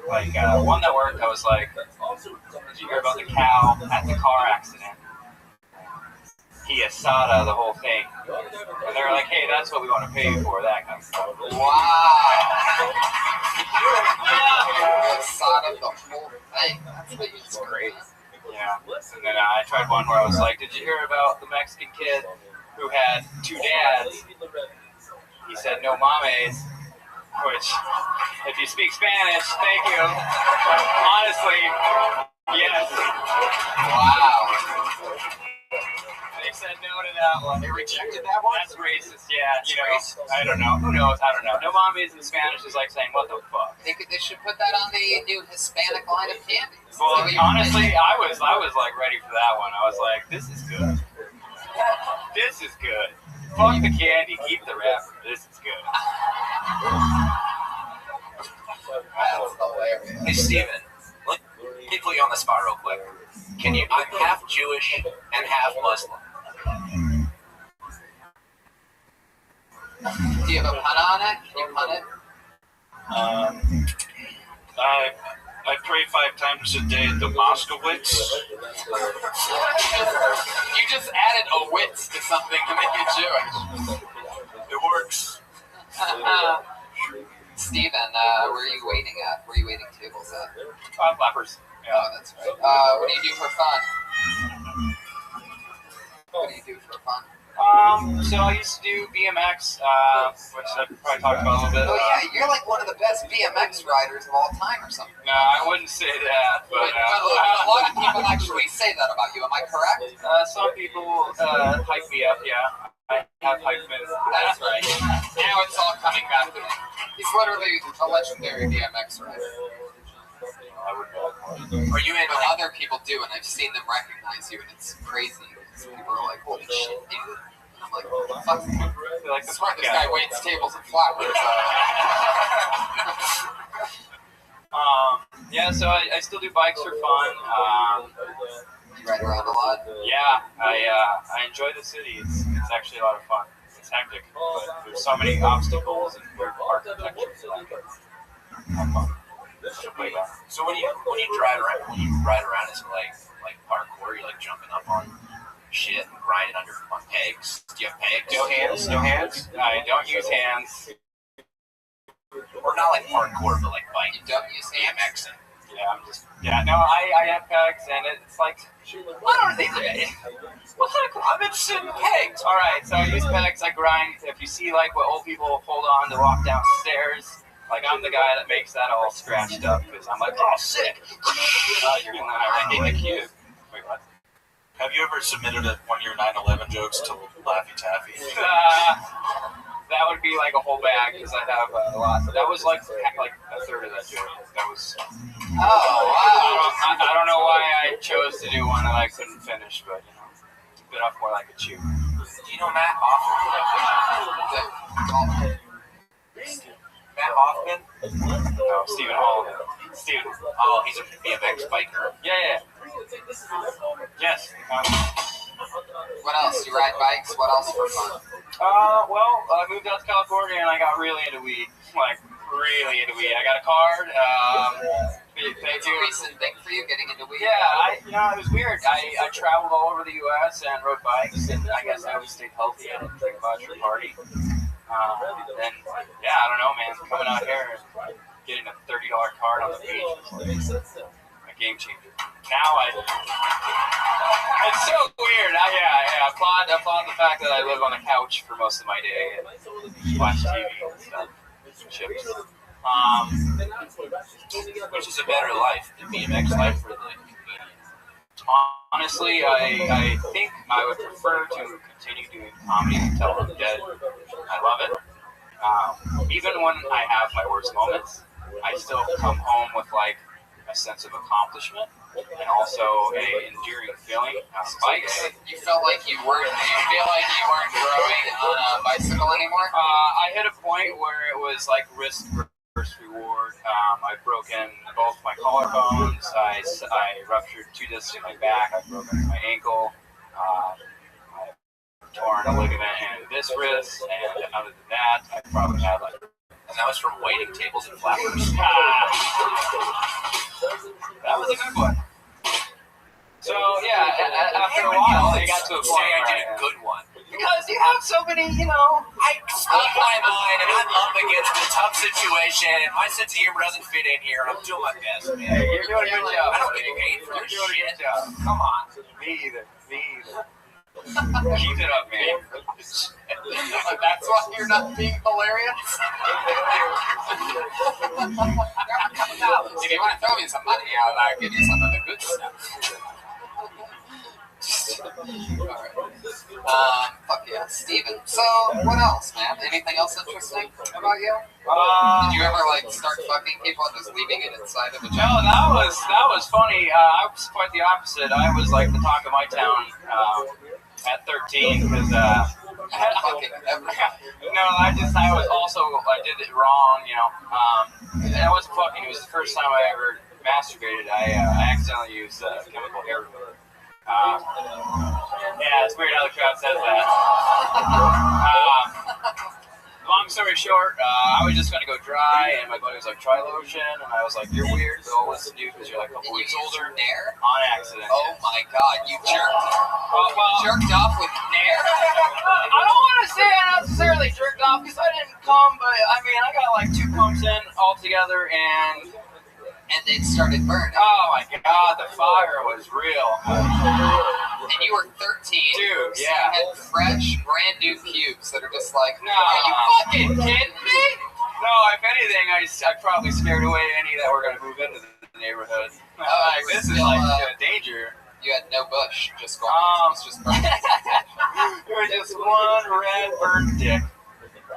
Like one that worked, I was like, "Did you hear about the cow at the car accident? He asada the whole thing," and they were like, "Hey, that's what we want to pay you for," that kind of stuff. Wow. Asada the whole thing. That's great. Yeah. And then I tried one where I was like, "Did you hear about the Mexican kid who had 2 dads?" He said, "No mames," which, if you speak Spanish, thank you. Honestly, yes. Wow. They said no to that one. They rejected that one? That's racist, yeah. I don't know. Who knows? I don't know. No mames in Spanish is like saying, what the fuck? They should put that on the new Hispanic line of candy. Well, honestly, I was like ready for that one. I was like, this is good. This is good. Fuck the candy, keep the rapper. This is good. That's hilarious. Hey, Steven, let me put you on the spot real quick. I'm half Jewish and half Muslim. Do you have a pun on it? Can you pun it? I pray 5 times a day at the Moskowitz. You just added a witz to something to make it Jewish. It works. Steven, where are you waiting at? Where are you waiting tables at? Flappers. Yeah. Oh, that's right. What do you do for fun? What do you do for fun? So I used to do BMX, which I probably talked about a little bit. Oh yeah, you're like one of the best BMX riders of all time or something. No, I wouldn't say that, but a lot of people actually say that about you. Am I correct? some people hype me up. Yeah, I have hype men. That's right. Now it's all coming back to me. He's literally a legendary BMX rider. Or you and other people do, and I've seen them recognize you, and it's crazy. People are like, "Holy shit, dude!" And I'm like, "What the fuck?" Like, this guy waits tables and flappers. Yeah, so I still do bikes for fun. You ride around a lot? Yeah, I enjoy the city. It's actually a lot of fun. It's hectic, but there's so many obstacles and weird architecture. So when you ride around, is it like parkour? You're like jumping up on shit and grinding on pegs. Do you have pegs? No hands. I don't use hands. Or not like parkour, but like bike. You don't use BMX. I have pegs, and it's like, What are these? What kind of? I'm interested in pegs. all right. So I use pegs. I grind. If you see like what old people hold on to walk downstairs, like I'm the guy that makes that all scratched up because I'm like, oh, sick. You're gonna I hate the cube. Wait, what? Have you ever submitted one of your 9/11 jokes to Laffy Taffy? That would be like a whole bag because I have a lot. So that was like a third of that joke. That was. Oh wow! I don't know why I chose to do one that I couldn't finish, but bit off more like a chew. Do you know Matt Hoffman? Matt Hoffman? No, Stephen Hall. Stephen. Oh, he's a BMX biker. Yeah. Yes. What else? You ride bikes? What else for fun? Well, I moved out to California and I got really into weed. Like, really into weed. I got a card. It's a recent thing for you, getting into weed? Yeah, it was weird. I traveled all over the U.S. and rode bikes, and I guess I always stayed healthy. I didn't drink much or party. I don't know, man. Coming out here and getting a $30 card on the beach was like a game changer. Now it's so weird. I applaud the fact that I live on a couch for most of my day and watch TV and stuff. Chips. Which is a better life, the BMX life for the comedian? Honestly, I think I would prefer to continue doing comedy until I'm dead. I love it. Even when I have my worst moments, I still come home with like a sense of accomplishment and also a endearing feeling. Bikes. You felt like you weren't. Do you feel like you weren't growing on a bicycle anymore? I hit a point where it was like risk versus reward. I've broken both my collarbones. I ruptured 2 discs in my back. I've broken my ankle. I've torn a ligament in this wrist. And other than that, I probably had like. And that was from waiting tables and flappers. That was a good one. So after a while, it got to a point where I did a good one. Because you have so many, I speak my mind, and I'm up against a tough situation, and my sense of humor doesn't fit in here, and I'm doing my best, man. Hey, you're doing a good job. I don't get paid for this shit. Come on. Me either. Keep it up, man. That's why you're not being hilarious? If you want to throw me some money, I'll give you some of the good stuff. Fuck yeah, Steven. So, what else, man? Anything else interesting about you? Did you ever start fucking people and just leaving it inside of the No, that was funny. I was quite the opposite. I was like the talk of my town at 13 because I did it wrong, and it wasn't fucking. It was the first time I ever masturbated. I accidentally used chemical hair remover. It's weird how the crowd says that. Long story short, I was just gonna go dry, and my buddy was like, "Try lotion," and I was like, "You're weird, but I'll listen to you because you're like a couple weeks older." Nair? On accident. Oh my god, you jerked. Well, jerked off with Nair? I don't want to say I necessarily jerked off because I didn't come, but I mean, I got like 2 pumps in altogether, and and it started burning. Oh my god, the fire was real. And you were 13. Dude, so yeah. You had fresh, brand new pubes that are just like, No. are you fucking kidding me? No, if anything, I probably scared away any that were going to move into the neighborhood. Like, this is like danger. You had no bush, just going. It was just burning. There was just one red burnt dick.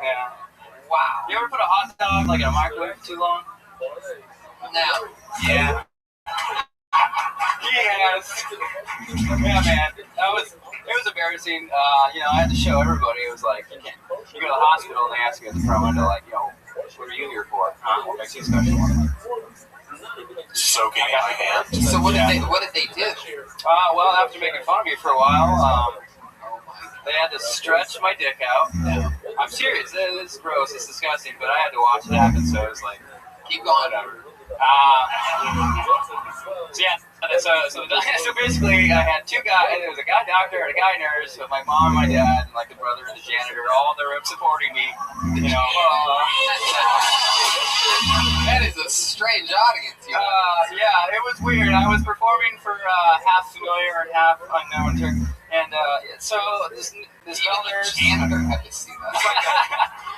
Yeah. Wow. You ever put a hot dog like in a microwave too long? No. Yeah. Yes. Yeah, man. It was embarrassing. I had to show everybody. It was like, you go to the hospital and they ask you at the front window, like, what are you here for? What makes you special? Soaking in my hand. So what did they do? Well, after making fun of me for a while, they had to stretch my dick out. I'm serious. It's gross. It's disgusting. But I had to watch it happen, so it was like, keep going. Whatever. So basically, I had two guys. There was a guy doctor and a guy nurse, with my mom, my dad, and like the brother and the janitor, all in the room supporting me. That is a strange audience. Yeah, it was weird. I was performing for half familiar and half unknown, and so this nurse janitor had to see that.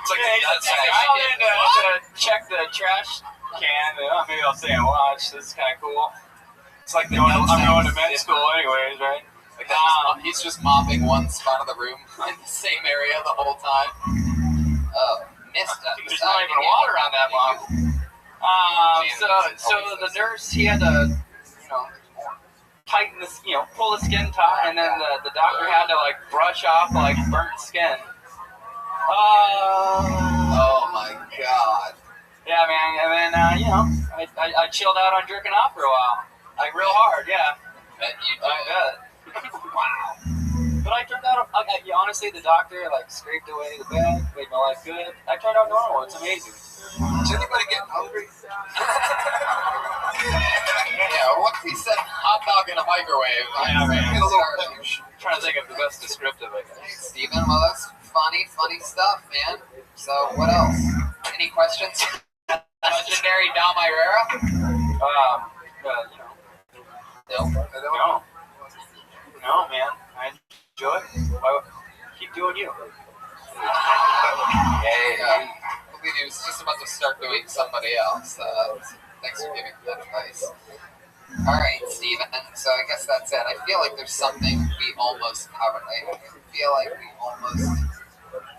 It's like I called in to check the trash can. Maybe I'll stay and watch. This is kind of cool. It's like I'm going to med school anyways, right? Like he's just mopping one spot of the room in the same area the whole time. Missed that. There's not even water on that mop. So the nurse, he had to, tighten this, pull the skin taut, and then the doctor had to like brush off like burnt skin. Oh my god. Yeah, man. And then I chilled out on jerking off for a while, like real hard. Yeah. Bet you did. I bet. Wow. But I turned out, honestly, the doctor like scraped away the bed, made my life good. I turned out normal. It's amazing. Is anybody getting hungry? Yeah, what he said, hot dog in a microwave. Yeah, man. I'm trying to think of the best descriptive, I guess. Hey, Steven, well, that's funny stuff, man. So, what else? Any questions? Legendary Dom Irera? No, man. I enjoy it. Keep doing you. Hey, I believe he was just about to start doing somebody else. Thanks for giving that advice. Alright, Steven, so I guess that's it. I feel like there's something we almost covered. I feel like we almost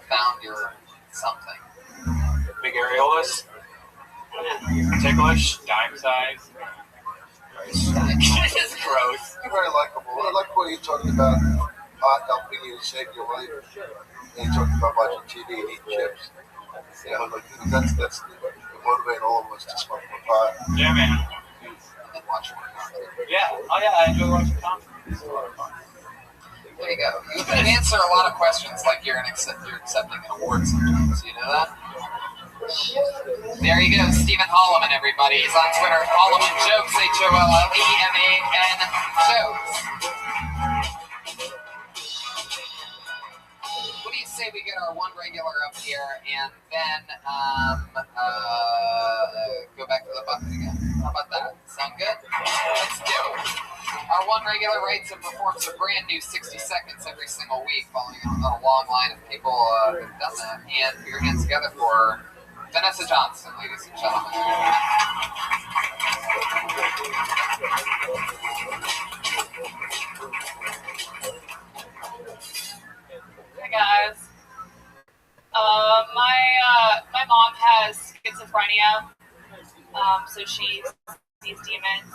found your something. Big areolas. Ticklish. Dime size. It's gross. You're very likable. I like what you're talking about. Pot helping you save your life. And you're talking about watching TV and eating chips. That's motivating all of us to smoke more pot. Yeah, man. And watch Yeah. Oh, yeah. I enjoy watching comedy. It's a lot of fun. There you go. You can answer a lot of questions like you're accepting an award sometimes. You know that? There you go, Stephen Holloman, everybody. He's on Twitter. Holloman Jokes, HOLLEMAN Jokes. What do you say we get our one regular up here and then go back to the bucket again? How about that? Sound good? Let's do it. Our one regular writes and performs a brand new 60 seconds every single week, following on a long line of people who've done that. And put your hands together for Vanessa Johnson, ladies and gentlemen. Hi guys. My mom has schizophrenia, so she sees demons.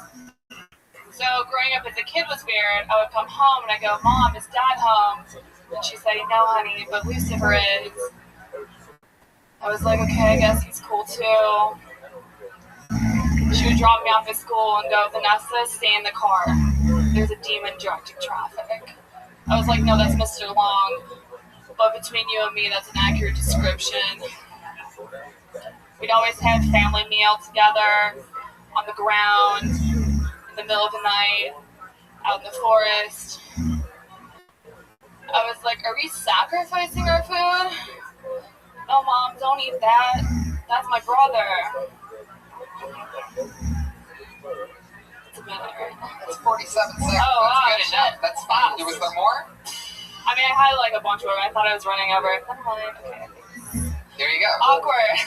So growing up as a kid was weird. I would come home and I go, "Mom, is Dad home?" And she'd say, "No, honey, but Lucifer is." I was like, okay, I guess he's cool too. She would drop me off at school and go, "Vanessa, stay in the car. There's a demon directing traffic." I was like, "No, that's Mr. Long. But between you and me, that's an accurate description." We'd always have family meal together on the ground, in the middle of the night, out in the forest. I was like, "Are we sacrificing our food?" "No, Mom, don't eat that. That's my brother." minute right now. It's 47 seconds. Oh, wow, That's good shit. enough. That's fine. Was there more? I mean, I had like a bunch of them. I thought I was running over. Never mind. Okay. There you go. Awkward.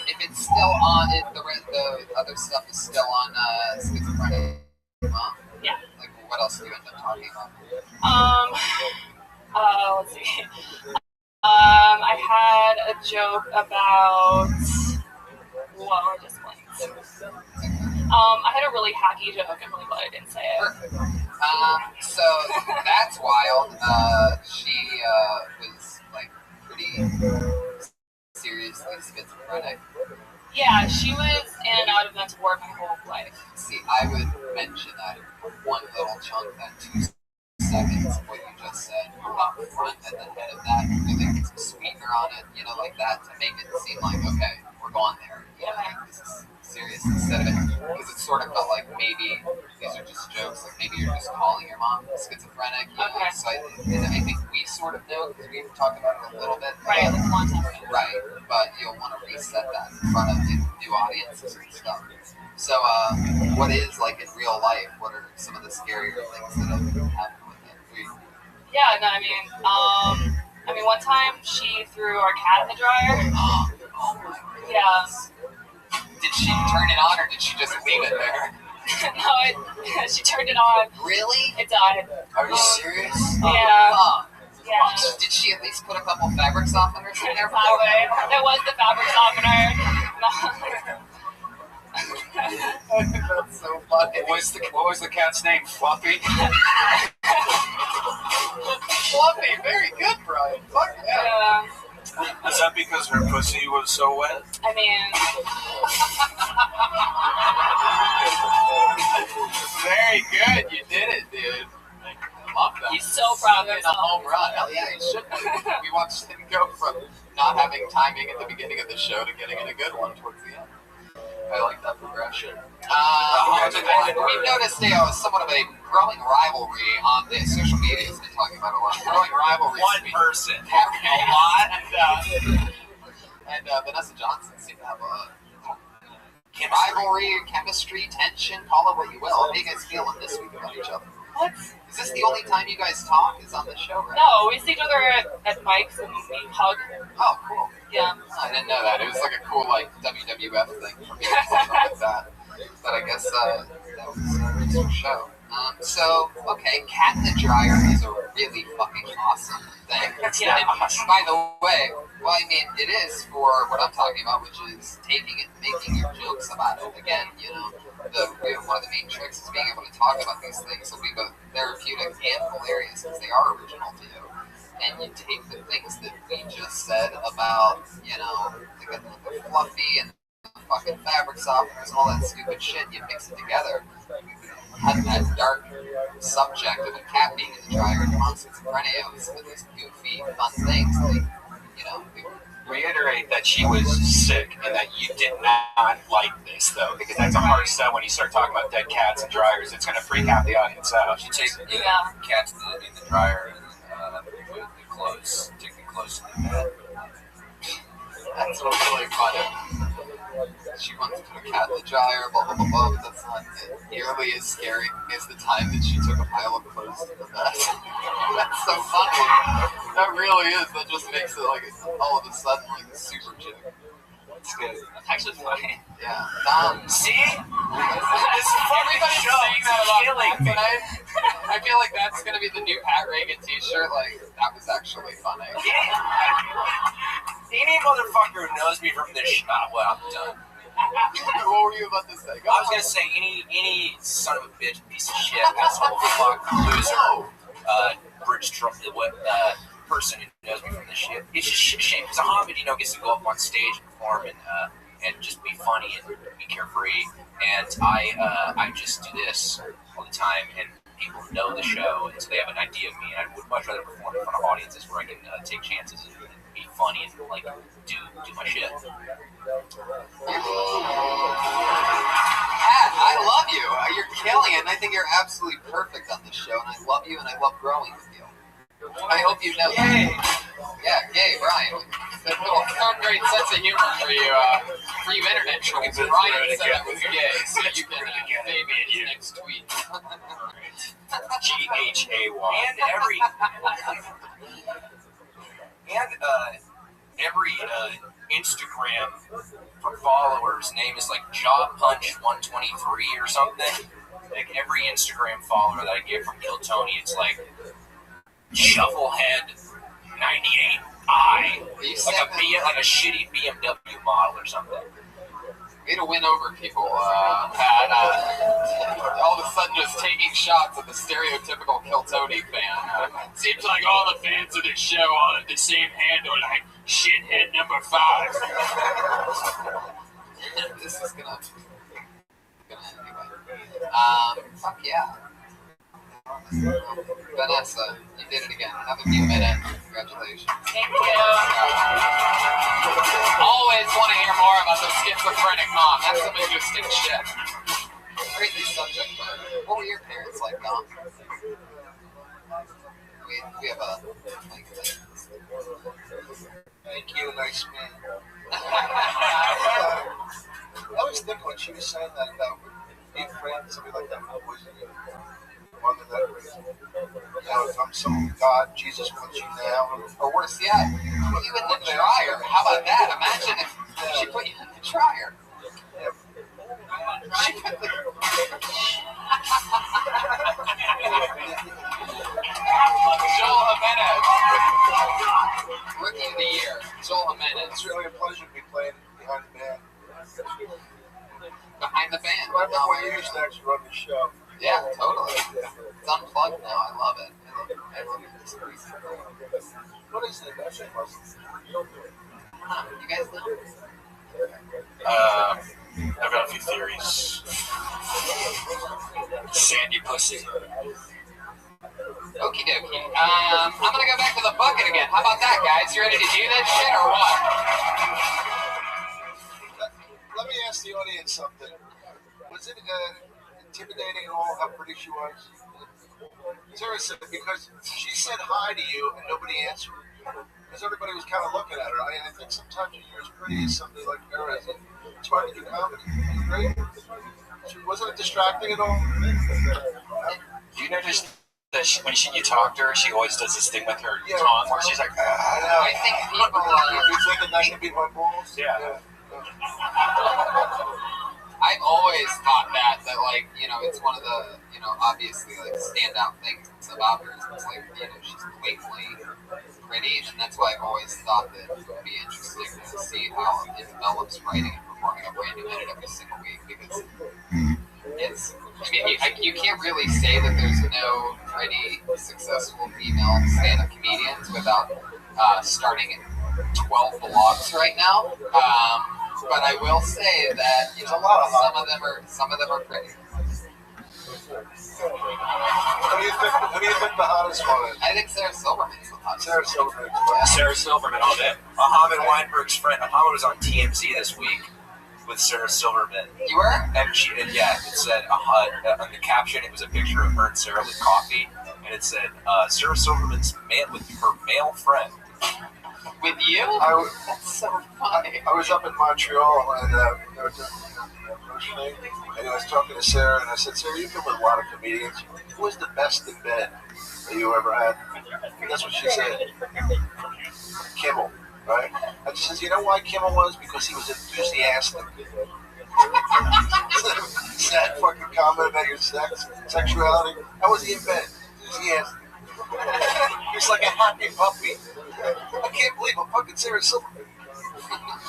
If it's still on, if the other stuff is still on schizophrenia, yeah. Like, what else do you end up talking about? Let's see. I had a joke about. Whoa, I just blanked. I had a really hacky joke. I'm really glad I didn't say it. Perfect. So that's wild. She was like pretty seriously schizophrenic. Yeah, she was in and out of mental ward my whole life. See, I would mention that one little chunk, that 2 seconds of what you just said, up front at the head of that, really some sweetener on it, you know, like that, to make it seem like, okay, we're going there. You know, like, this is serious instead of it, because it sort of felt like maybe these are just jokes, like maybe you're just calling your mom schizophrenic, you know, so I think we sort of know, because we've talked about it a little bit. Right, right, but you'll want to reset that in front of new audiences and stuff. So, what is, like, in real life, what are some of the scarier things that have happened with it? Yeah, no, I mean, one time she threw our cat in the dryer. Oh my goodness. Yeah. Did she turn it on, or did she just leave it there? No, she turned it on. Really? It died. Are you serious? Yeah. Yeah. Did she at least put a couple fabric softeners in there? Probably. It was the fabric softener. That's so funny. What was the cat's name? Fluffy? Fluffy, very good, Brian. Fuck yeah. Is that because her pussy was so wet? I mean... Very good. You did it, dude. I love that. He's so proud of himself. A home run. Hell yeah, he should be. We watched him go from not having timing at the beginning of the show to getting in a good one towards the end. I like that progression. We've noticed somewhat of a growing rivalry on the social media. Has been talking about a lot. Growing rivalry. One person. A lot. And Vanessa Johnson seemed to have a rivalry, chemistry, tension, call it what you will. How do you guys feel in this week about each other? What? Is this the only time you guys talk? Is on the show, right? No, we see each other at Mike's and we hug. Oh, cool. Yeah. I didn't know that. It was like a cool, like, WWF thing for me. Something like that. But I guess that was a show. So, okay, cat in the dryer is a really fucking awesome thing. Yeah. And by the way, well, I mean, it is for what I'm talking about, which is taking it and making your jokes about it. Again, you know, one of the main tricks is being able to talk about these things will be both therapeutic and hilarious because they are original to you. And you take the things that we just said about, you know, the fluffy and the fucking fabric softeners and all that stupid shit, you mix it together. Have that dark subject of a cat being in the dryer and schizophrenia with some of these goofy, fun things, like, you know. Reiterate that she was sick and that you did not like this, though, because that's a hard sell when you start talking about dead cats and dryers. It's going to freak out the audience out. She takes the cats in the dryer and put the clothes, take the clothes to the bed. That's really funny. She wants to put a cat in the dryer, blah, blah, blah, blah, but that's not nearly as scary as the time that she took a pile of clothes to the bed. That's so funny. That really is. That just makes it like all of a sudden like a super joke. It's good. That's actually funny. Yeah. See? Everybody's saying that about Pat tonight. I feel like that's going to be the new Pat Reagan t-shirt. Like, that was actually funny. Any motherfucker who knows me from this shop, well, I'm done. What were you about to say? I was gonna say any son of a bitch, piece of shit, asshole, fuck, loser, bridge trump, person who knows me from this shit. It's just shame because a hobbit, you know, gets to go up on stage and perform and just be funny and be carefree. And I just do this all the time, and people know the show, and so they have an idea of me. And I would much rather perform in front of audiences where I can take chances and be funny and like do my shit. Pat, I love you. You're killing it, and I think you're absolutely perfect on this show, and I love you, and I love growing with you. I hope you know. Yay! Yeah, yay, Brian. That little great sense of humor for you internet trolls. Brian said that was gay, so you can baby his next tweet. GHAY. Every Instagram for followers name is like Jaw Punch 123 or something. Like every Instagram follower that I get from Kill Tony, it's like Shovelhead 98i, like a shitty BMW model or something. Way to win over people, Pat. All of a sudden just taking shots at the stereotypical Kill Tony fan. Seems like all the fans of this show all have the same handle, like shithead number 5. This is gonna anyway. Fuck yeah. Vanessa, you did it again. Another few minutes. Congratulations. Thank you. Always want to hear more about the schizophrenic mom. That's some interesting shit. Crazy subject, but what were your parents like, Dom? We have a like this. Thank you, nice man. I was thinking when she was saying that about being friends, something like that, was mother that was, I'm so God, Jesus wants you now. Or worse yet, put you in the dryer. How about that? Imagine if she put you in the dryer. She put the... Joel Jimenez. Rookie of the year. Joel Jimenez. It's really a pleasure to be playing behind the band. Behind the band. Right before you used to actually run the show. Yeah, totally. It's unplugged now. I love it. What is it? You guys know? I've got a few theories. Sandy pussy. Okie dokie. I'm gonna go back to the bucket again. How about that, guys? You ready to do that shit or what? Let me ask the audience something. Was it intimidating at all how pretty she was? Seriously, because she said hi to you and nobody answered. Because everybody was kind of looking at her. I think sometimes you're as pretty as somebody like her. It's hard to do comedy. Right? Wasn't it distracting at all? Do you notice that you talk to her, she always does this thing with her tongue where she's like, I think people are... You thinking that could be my balls? Yeah. I've always thought that like, you know, it's one of the, you know, obviously like standout things about her. It's like, you know, she's blatantly pretty, and that's why I've always thought that it would be interesting to see how it develops writing and performing a brand new minute every single week, because it's, I mean, you can't really say that there's no pretty successful female stand-up comedians without starting 12 blogs right now. But I will say that, you know, some of them are pretty. Who do you think the hottest one is? I think Sarah Silverman's the hottest. Sarah Silverman. Sarah Silverman all day. Muhammad Weinberg's friend. Muhammad was on TMZ this week with Sarah Silverman. You were? And it said on the caption, it was a picture of her and Sarah with coffee, and it said Sarah Silverman's with her male friend. With you? That's so funny. I was up in Montreal and they were doing the push thing, and I was talking to Sarah, and I said, Sarah, you've been with a lot of comedians. Who was the best in bed that you ever had? And that's what she said. Kimmel, right? And she says, you know why Kimmel was? Because he was enthusiastic. Sad fucking comment about your sexuality. How was he in bed? Enthusiastic. He's like a happy puppy. I can't believe I'm fucking Sarah Silverman. I'm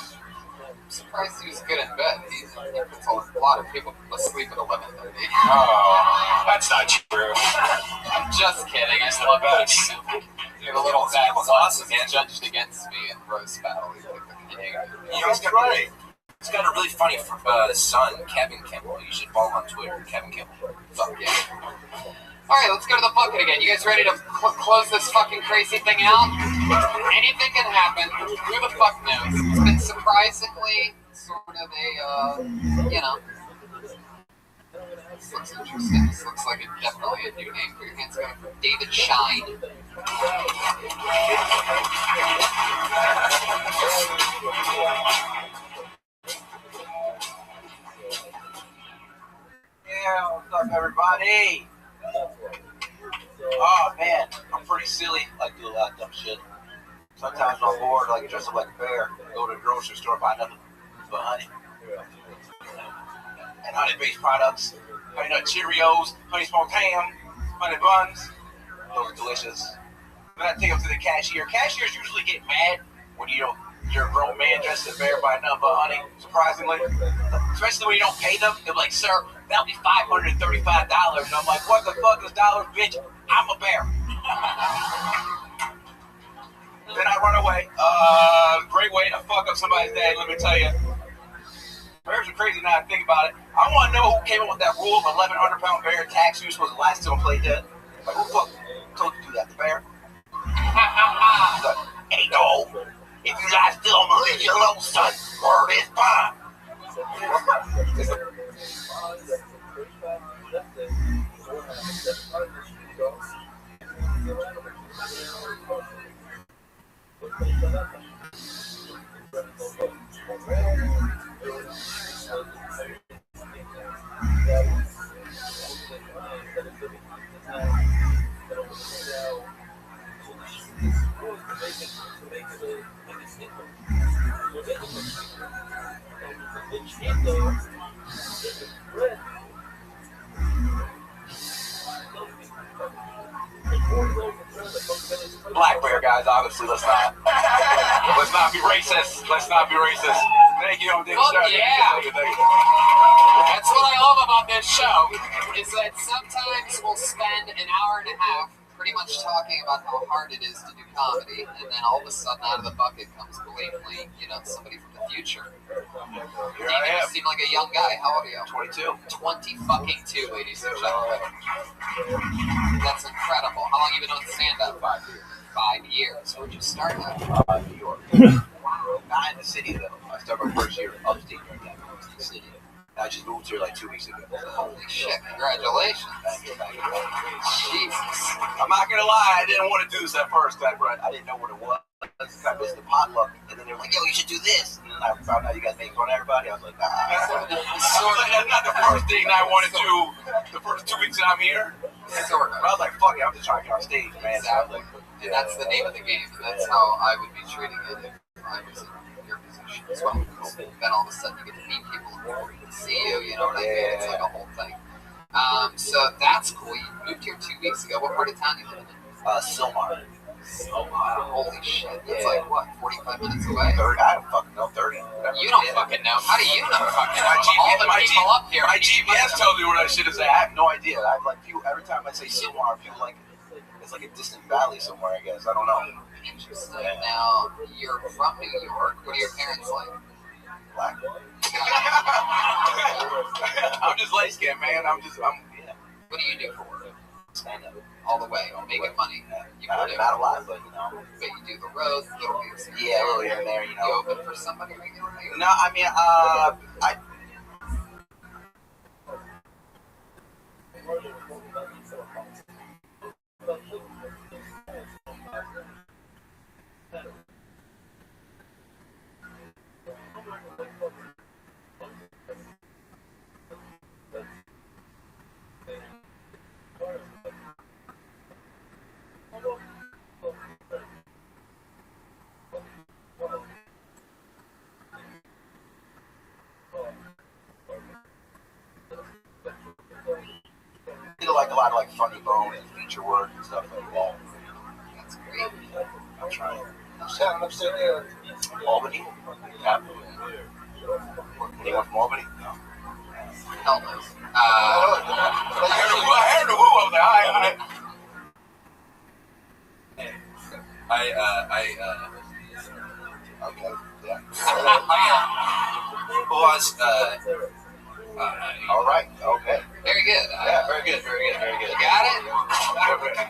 surprised he was good in bed. He puts a lot of people asleep at 11:30. Oh, that's not true. I'm just kidding. I love that. You have a little Zach Awesome man judged against me in roast battle. He's like the king. You know, he's got a really funny son, Kevin Kimmel. You should follow him on Twitter, Kevin Kimmel. Fuck yeah. Alright, let's go to the bucket again. You guys ready to close this fucking crazy thing out? Anything can happen. Who the fuck knows? It's been surprisingly sort of a, you know. This looks interesting. This looks like definitely a new name for your hands going for David Shine. Yeah, what's up, everybody? Oh man, I'm pretty silly. I like to do a lot of dumb shit. Sometimes when I'm bored, I like to dress up like a bear, go to the grocery store, buy nothing but honey and honey-based products, honey nut Cheerios, honey smoked ham, honey buns. Those are delicious. Then I take them to the cashier. Cashiers usually get mad when you're a grown man dressed as a bear buying nothing but honey. Surprisingly, especially when you don't pay them, they're like, "Sir, that'll be $535." And I'm like, "What the fuck is dollars, bitch? I'm a bear." Then I run away. Great way to fuck up somebody's day, let me tell you. Bears are crazy now I think about it. I want to know who came up with that rule of 1,100-pound bear tax use was the last time play dead. Like, who the fuck told you to do that, the bear? Like, hey, dog, if you lie still, I'm gonna leave you alone, son. Word is bond. Black bear guys, obviously, let's not be racist. Let's not be racist. Thank you, Dick. Yeah. Thank you. That's what I love about this show, is that sometimes we'll spend an hour and a half pretty much talking about how hard it is to do comedy, and then all of a sudden out of the bucket comes blatantly, somebody from the future. Here I am. You seem like a young guy. How old are you? 22. 20-fucking-2, ladies and gentlemen. That's incredible. How long have you been doing stand-up? 5 years. 5 years. Where'd you start at? New York. Not in the city, though. I started my first year upstate New York, the city. I just moved here like 2 weeks ago. Holy shit, congratulations. Thank you. Jesus. I'm not going to lie, I didn't want to do this at first. I didn't know what it was. I missed the potluck. And then they were like, "Yo, you should do this." And then I found out you guys make fun of everybody. I was like, that's not the first thing I want to do the first 2 weeks that I'm here. Sort of. But I was like, fuck it, I'm just trying to get on stage, man. Exactly. And that's the name of the game. And that's how I would be treating it if I was in your position as well. Then all of a sudden you get to meet people who can see you, you know what I mean? It's like a whole thing. So that's cool. You moved here 2 weeks ago. What part of town you live in? Sylmar. Holy shit. It's like, what, 45 minutes away? 30, I don't fucking know, 30. You don't fucking know. How do you know fucking know? All the people up here. My GPS tells me where that shit is at. I have no idea. I have like people, every time I say Sylmar, people like, it's like a distant valley somewhere, I guess. I don't know. Interesting. Now, you're from New York. What are your parents like? Black. I'm just light skinned, man. Yeah. What do you do for work? Stand up. All the way, making money. Not a lot, but But you do the roads, little gigs. Yeah, a little here and there, You open for somebody regularly? No, I mean, I. Like a lot of like funny bone and feature work and stuff like that. That's great. I'm trying. I'm still there. Albany? Yeah. Anyone from Albany? No. Hell no. I heard the woo of that. Okay. Yeah. All right. Okay. Very good. Yeah. Very good. You got it?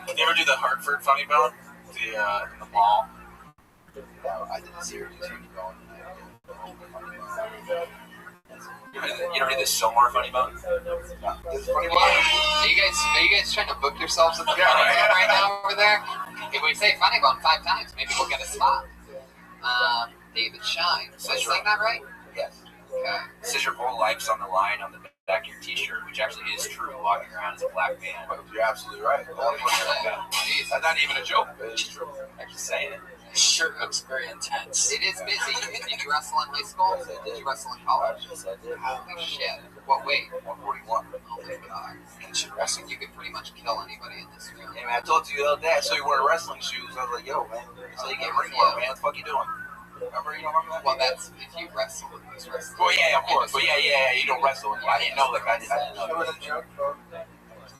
Did you ever do the Hartford Funny Bone? In the mall? No, I did the Syracuse Funny Bone. You ever did the Sylmar Funny Bone? No. This Funny Bone. Are you guys trying to book yourselves at the Funny Bone right now over there? If we say funny bone 5 times, maybe we'll get a spot. David Shine. Did I say that right? Yes. Okay. Says your whole life's on the line on the back of your t-shirt, which actually is true walking around as a black man. You're absolutely right. Jeez, that's not even a joke. It's true. I'm just saying it. His shirt looks very intense. It is busy. Did you wrestle in high school? Yes, I did. Did you wrestle in college? Yes, I did. Holy shit. What weight? 141. Oh my god. Wrestling, you could pretty much kill anybody in this room. Hey man, I told you the other day, I saw you wearing wrestling shoes. I was like, yo man, so you get ring work, man. What the fuck you doing? Remember, you don't remember that? Well, that's if you wrestle with who's wrestling. Well, yeah, of course. But yeah, you don't wrestle. I didn't know, like, I didn't know. Remember the joke about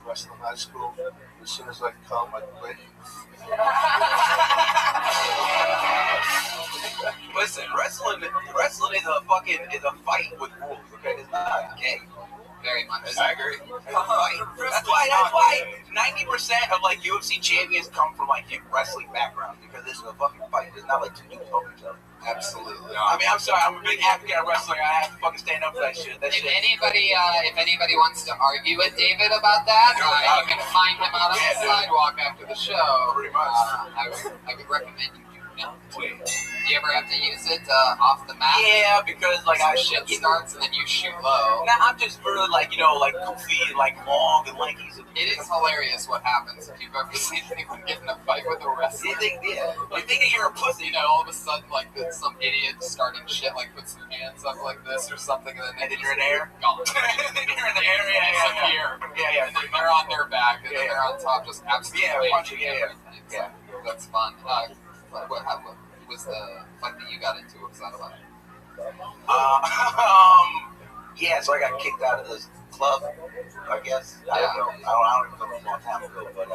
wrestling in high school? As soon as I come, I quit. Listen, wrestling is a fight with rules, okay? It's not a game. Very much. I agree. That's why 90% of like UFC champions come from like wrestling backgrounds because this is a fucking fight. It's not like two dudes poking each other. Absolutely. I mean, I'm sorry. I'm a big advocate of wrestling. I have to fucking stand up for that shit. If anybody wants to argue with David about that, you can find him out on the sidewalk after the show. Pretty much. I would recommend you do not. Do you ever have to use it off the mat? Yeah, because like shit starts and then you shoot low. Nah, I'm just really like goofy and like long and lanky. It is hilarious what happens if you've ever seen anyone get in a fight with a wrestler. You think that you're a pussy. You know, all of a sudden, like, some idiot starting shit, like, puts their hands up like this or something, and then you're in the air? Gone. You're in the air, yeah. And then they're on their back, and then they're on top, just absolutely punching everything. Yeah. That's fun. What was the fight that you got into? What was that about? Yeah, so I got kicked out of this club, I guess. I don't know. I don't even know it was a long time ago, but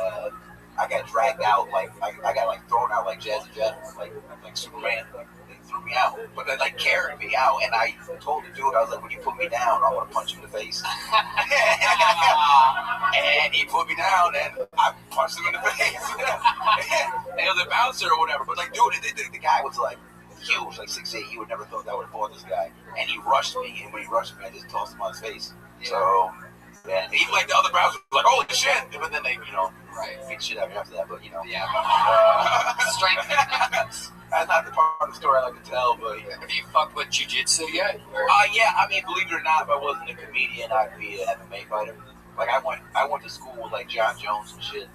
I got dragged out, like, I got, like, thrown out like Jazzy Jeff, like Superman. They threw me out, but they, like, carried me out, and I told the dude, I was like, when you put me down, I want to punch you in the face. And he put me down, and I punched him in the face. And it was a bouncer or whatever, but, like, dude, the guy was, like, huge, like 6'8". You would never thought that would have fought this guy. And he rushed me, and when he rushed me, I just tossed him on his face. So, yeah, even like the other bouncers were like, holy shit! But then they, beat shit out of me after that, but, Yeah. Strength. That's not the part of the story I like to tell, but... Have you fucked with jiu-jitsu yet? Yeah, I mean, believe it or not, if I wasn't a comedian, I'd be an MMA fighter. Like, I went to school with, like, John Jones and shit.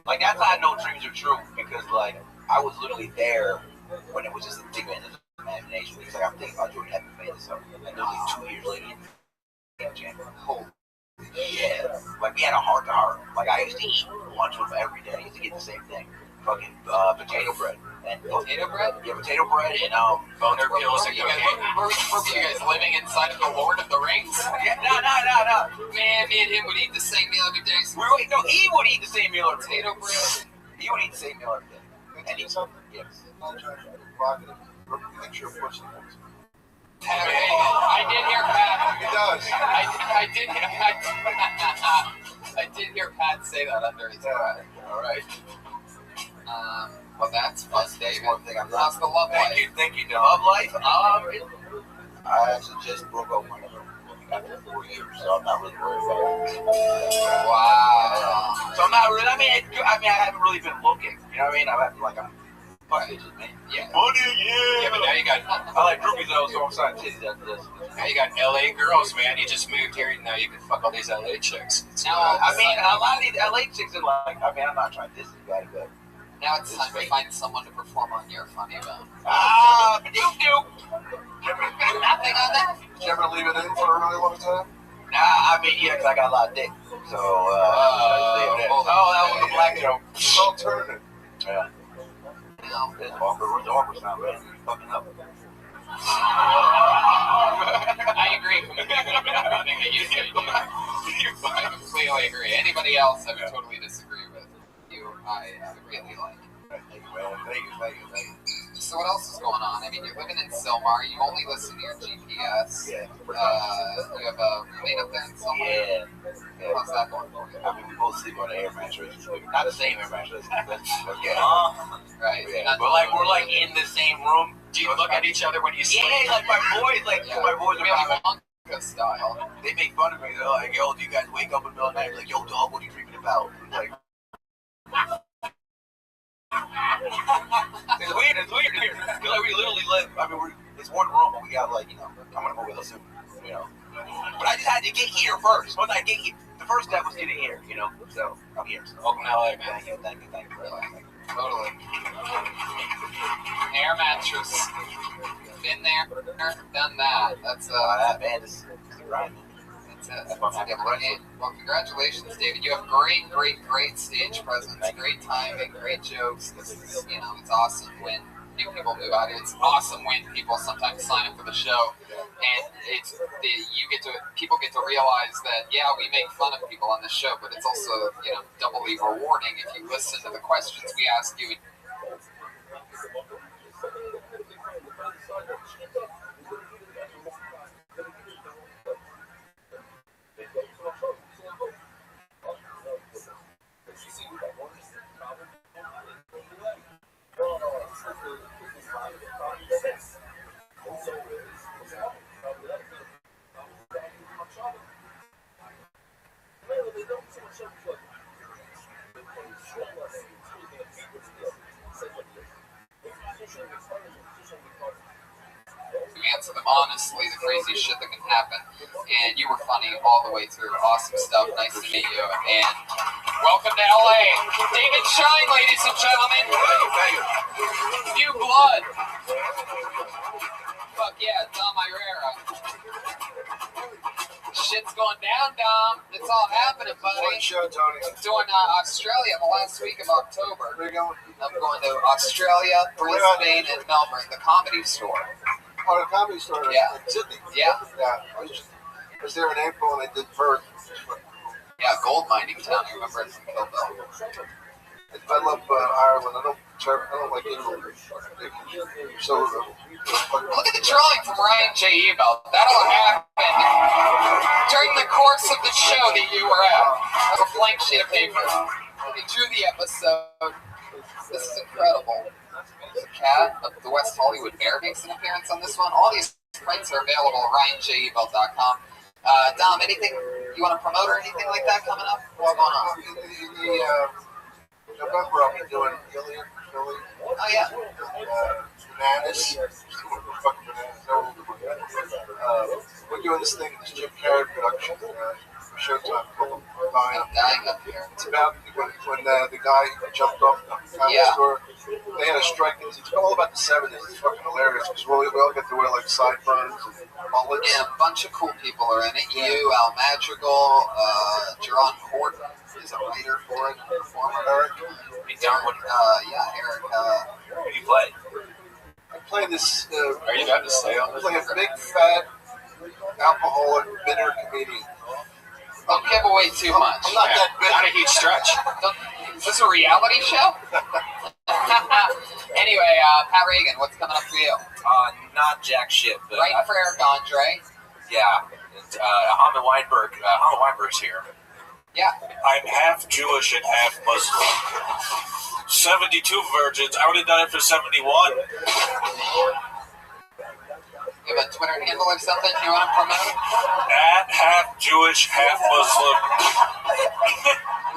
Like, that's how I know dreams are true, because, like, I was literally there when it was just a big man in the imagination. Because, like, I'm thinking about doing MMA this summer. And literally 2 years later, holy shit. Like, we had a heart-to-heart. Like, I used to eat lunch with him every day. I used to get the same thing. Fucking potato bread. And potato bread? Yeah, potato bread and boner pills. Were you guys living inside of the Lord of the Rings? Yeah, no. Man, me and him would eat the same meal every day. No, he would eat the same meal every day. Potato bread. He would eat the same meal every day. And he something? Yes. I'm trying to be provocative. Make sure pussy knows. I did hear Pat. He does. I did hear Pat say that under his breath. All right. Well, that's fun, David. One thing I'm How's the love life? Thank you. The love life? I actually just broke up with her after 4 years, so I'm not really worried about it. Wow. So I'm not really. I mean, I haven't really been looking. You know what I mean? I'm fuck bitches, man. Yeah. Money, yeah. Yeah, but now you got. I like groupies though, so I'm signing titties after this. Now you got LA girls, man. You just moved here, and now you can fuck all these LA chicks. Now, I mean, a lot of these LA chicks are like. I mean, I'm not trying to diss anybody, but. Now it's time to find someone to perform on your funny bone. Nothing on that. Did you ever leave it in for a really long time? Nah, I mean, yeah, because I got a lot of dick. So, that was a black joke. It's alternative. Yeah. It's awkward sound, man. You're fucking up. I agree with everything that you said. I completely agree. Anybody else, I would totally disagree with. I really like. Thank you, man. Thank you. So what else is going on? I mean, you're living in Sylmar. You only listen to your GPS. Yeah. You have a roommate up there in Sylmar. Yeah. How's that going for you? I mean, we both sleep on an air mattress. Not the same air mattress. Okay. Right. Yeah. But like, we're like in the same room. Do you look at each other when you sleep? Yeah, like my boys, my boys are like style. They make fun of me. They're like, yo, do you guys wake up in the middle of the night? Like, yo, dog, what are you dreaming about? Like, It's weird. It's weird here because we literally live. I mean, it's one room, but we got like I'm gonna move with us soon. But I just had to get here first. Once I get here, the first step was getting here. So I'm here. So welcome to LA, man. Thank you. Totally. Air mattress. Been there, done that. That's that man is right. That's it. Well, congratulations, David. You have great stage presence, great timing, great jokes. This is, it's awesome when new people move out. It's awesome when people sometimes sign up for the show, and people get to realize that we make fun of people on the show, but it's also doubly rewarding if you listen to the questions we ask you. Answer them honestly, the crazy shit that can happen, and you were funny all the way through. Awesome stuff. Nice to meet you, and welcome to LA, David Shine, ladies and gentlemen. New blood. Fuck yeah, Dom Irera. Shit's going down, Dom. It's all happening, buddy. One show, Tony. I'm doing Australia the last week of October. Where are you going? I'm going to Australia, Brisbane, and Melbourne, the Comedy Store. Oh, the Comedy Store in Sydney. Yeah. I was there in April and I did Perth. Yeah, gold mining town. I remember it from Kill Bill. I love Ireland. I don't like England. So look at the drawing from Ryan J. Ebel. That'll happen during the course of the show that you were at. I have a blank sheet of paper. He drew the episode. This is incredible. There's a cat of the West Hollywood Bear makes an appearance on this one. All these prints are available at RyanJebel.com. Dom, anything you want to promote or anything like that coming up? What's going on? In the November, I'll be doing Philly. Oh, yeah. Bananas. We're doing this thing, this Jim Carrey production for Showtime called Vine. It's about when the guy jumped off the Comedy Store. They had a strike. It's all about the 70s. It's fucking hilarious because we all get to wear like sideburns and mullets. Yeah, a bunch of cool people are in it. You, Al Madrigal, Jerron Horton is a writer for it, performer. Eric. Eric. Who do you play? I play this. Are you about to say on this? Like a big, fat, alcoholic, bitter comedian. Don't give away too much. I'm not that bitter. Not a huge stretch. Is this a reality show? Anyway, Pat Reagan, what's coming up for you? Not jack shit. But Writing for Eric Andre. Yeah. Hamid Weinberg's here. Yeah. I'm half Jewish and half Muslim. 72 virgins. I would have done it for 71. You have a Twitter handle or something you want to promote? At half Jewish, half Muslim.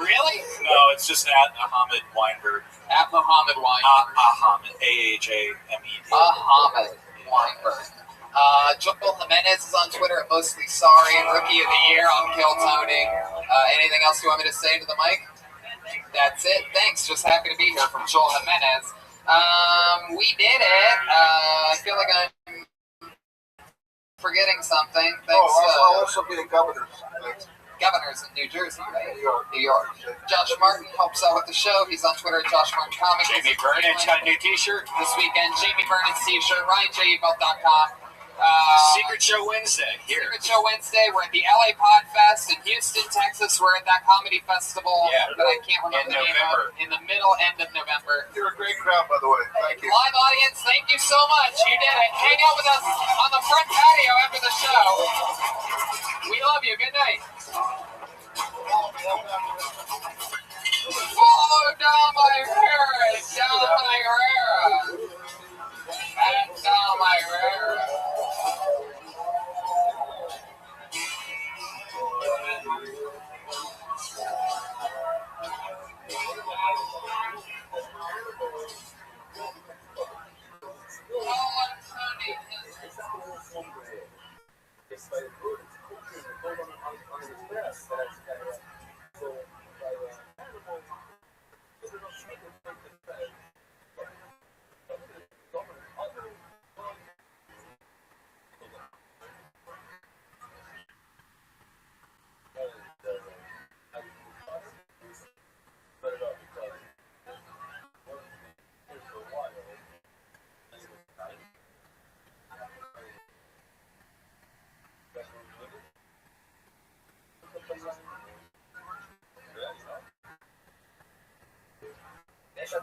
Really? No, it's just at Hamid Weinberg. At Muhammad Weinberg. Hamid. AHAMED. Hamid Weinberg. Joel Jimenez is on Twitter at Mostly Sorry. Rookie of the Year on Kill Tony. Anything else you want me to say to the mic? That's it. Thanks. Just happy to be here from Joel Jimenez. We did it. I feel like I'm forgetting something. Thanks. I'll also be a governor's. Governor's in New Jersey, right? New York. Josh Martin helps out with the show. He's on Twitter at Josh Martin Comics. Jamie Burnett got a new t-shirt this weekend. Jamie Burnett's t-shirt. RyanJebel.com. Secret Show Wednesday. Secret Show Wednesday. We're at the LA Podfest in Houston, Texas. We're at that comedy festival that I can't remember the name of. In the end of November. You're a great crowd, by the way. Thank you. Live audience, thank you so much. You did it. Hang out with us on the front patio after the show. We love you. Good night. Follow Dom Irera. Dom Irera. At Dom Irera. Hey,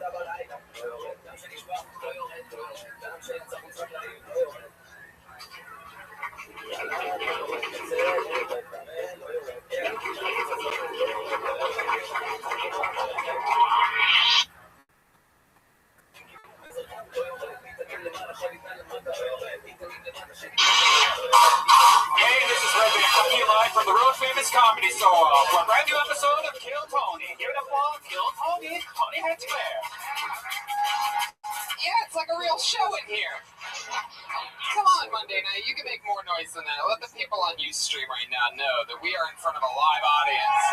this is Red Band coming to you live from the Road Famous Comedy Store for a brand new episode of Kill Tony. Give it up for Kill Tony, Tony Hinchcliffe. Yeah, it's like a real show in here. Come on, Monday night, you can make more noise than that. Let the people on Ustream right now know that we are in front of a live audience,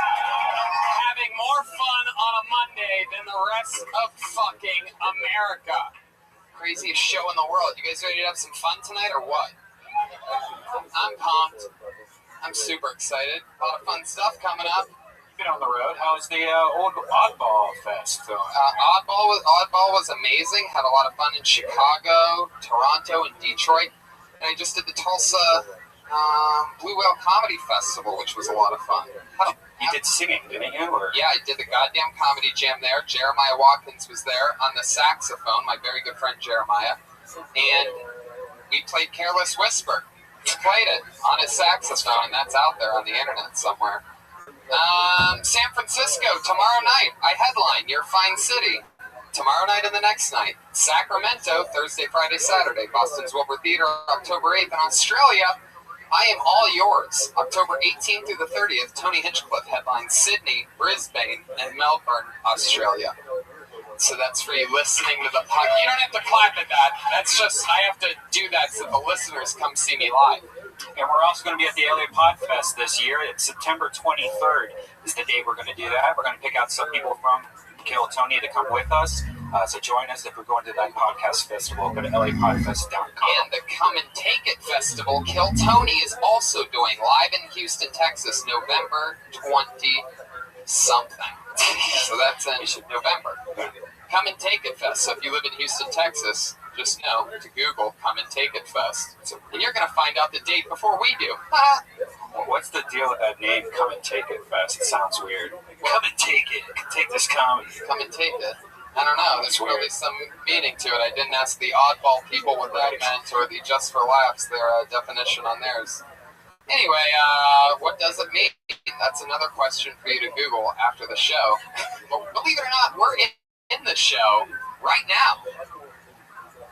having more fun on a Monday than the rest of fucking America. Craziest show in the world. You guys ready to have some fun tonight or what? I'm pumped. I'm super excited. A lot of fun stuff coming up. Been on the road. How's the old Oddball Fest going? Oddball was amazing. Had a lot of fun in Chicago, Toronto, and Detroit. And I just did the Tulsa Blue Whale Comedy Festival, which was a lot of fun. You did singing, didn't you? Or? Yeah, I did the goddamn comedy jam there. Jeremiah Watkins was there on the saxophone, my very good friend Jeremiah. And we played Careless Whisper. He played it on his saxophone, and that's out there on the internet somewhere. San Francisco, tomorrow night, I headline Your Fine City. Tomorrow night and the next night. Sacramento, Thursday, Friday, Saturday. Boston's Wilbur Theater, October 8th. And Australia, I Am All Yours. October 18th through the 30th, Tony Hinchcliffe headlines Sydney, Brisbane, and Melbourne, Australia. So that's for you listening to the podcast. You don't have to clap at that. That's just, I have to do that so the listeners come see me live. And we're also going to be at the LA Podfest this year. It's September 23rd is the day we're going to do that. We're going to pick out some people from Kill Tony to come with us. So join us if we're going to that podcast festival. Go to lapodfest.com. And the Come and Take It Festival, Kill Tony is also doing live in Houston, Texas, November 20-something. So that's in November. Come and Take It Fest. So if you live in Houston, Texas, just know to Google Come and Take It Fest. And you're going to find out the date before we do. Well, what's the deal with that name, Come and Take It Fest? It sounds weird. Come and take it. Take this comedy. Come and take it. I don't know. There's probably some meaning to it. I didn't ask the oddball people what that meant or the Just for Laughs, their definition on theirs. Anyway, what does it mean? That's another question for you to Google after the show. But believe it or not, we're in the show right now.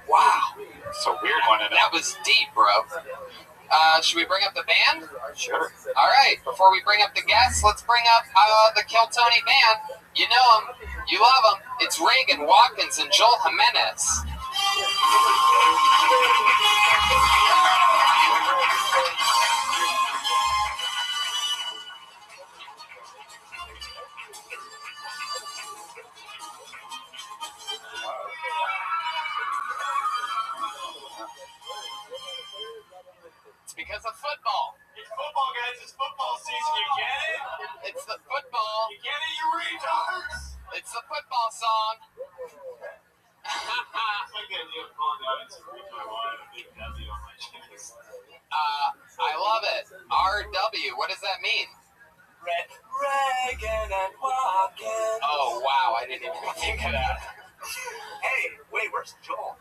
Wow. It's a weird one. That was deep, bro. Should we bring up the band? Sure. All right. Before we bring up the guests, let's bring up the Kill Tony band. You know them. You love them. It's Reagan Watkins and Joel Jimenez. It's because of football. It's football, guys. It's football season. You get it? It's the football. You get it, you retards? It's the football song. I love it. RW. What does that mean? Reagan and Watkins. Oh, wow. I didn't even think of that. Hey, wait, where's Joel?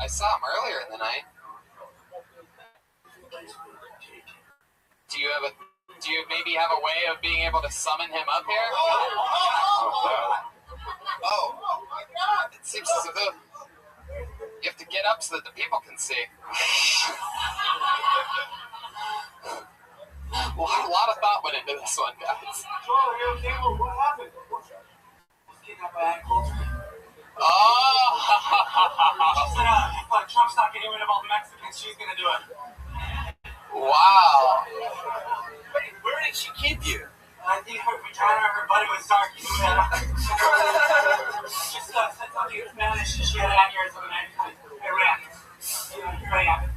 I saw him earlier in the night. Do you maybe have a way of being able to summon him up here? Oh my God! It seems as though you have to get up so that the people can see. A lot of thought went into this one, guys. What happened? Oh! If Trump's not getting rid of all the Mexicans, she's gonna do it. Wow. Wait, where did she keep you? I think her vagina or her butt was dark. Just said something in Spanish. She had aneurysm and I ran.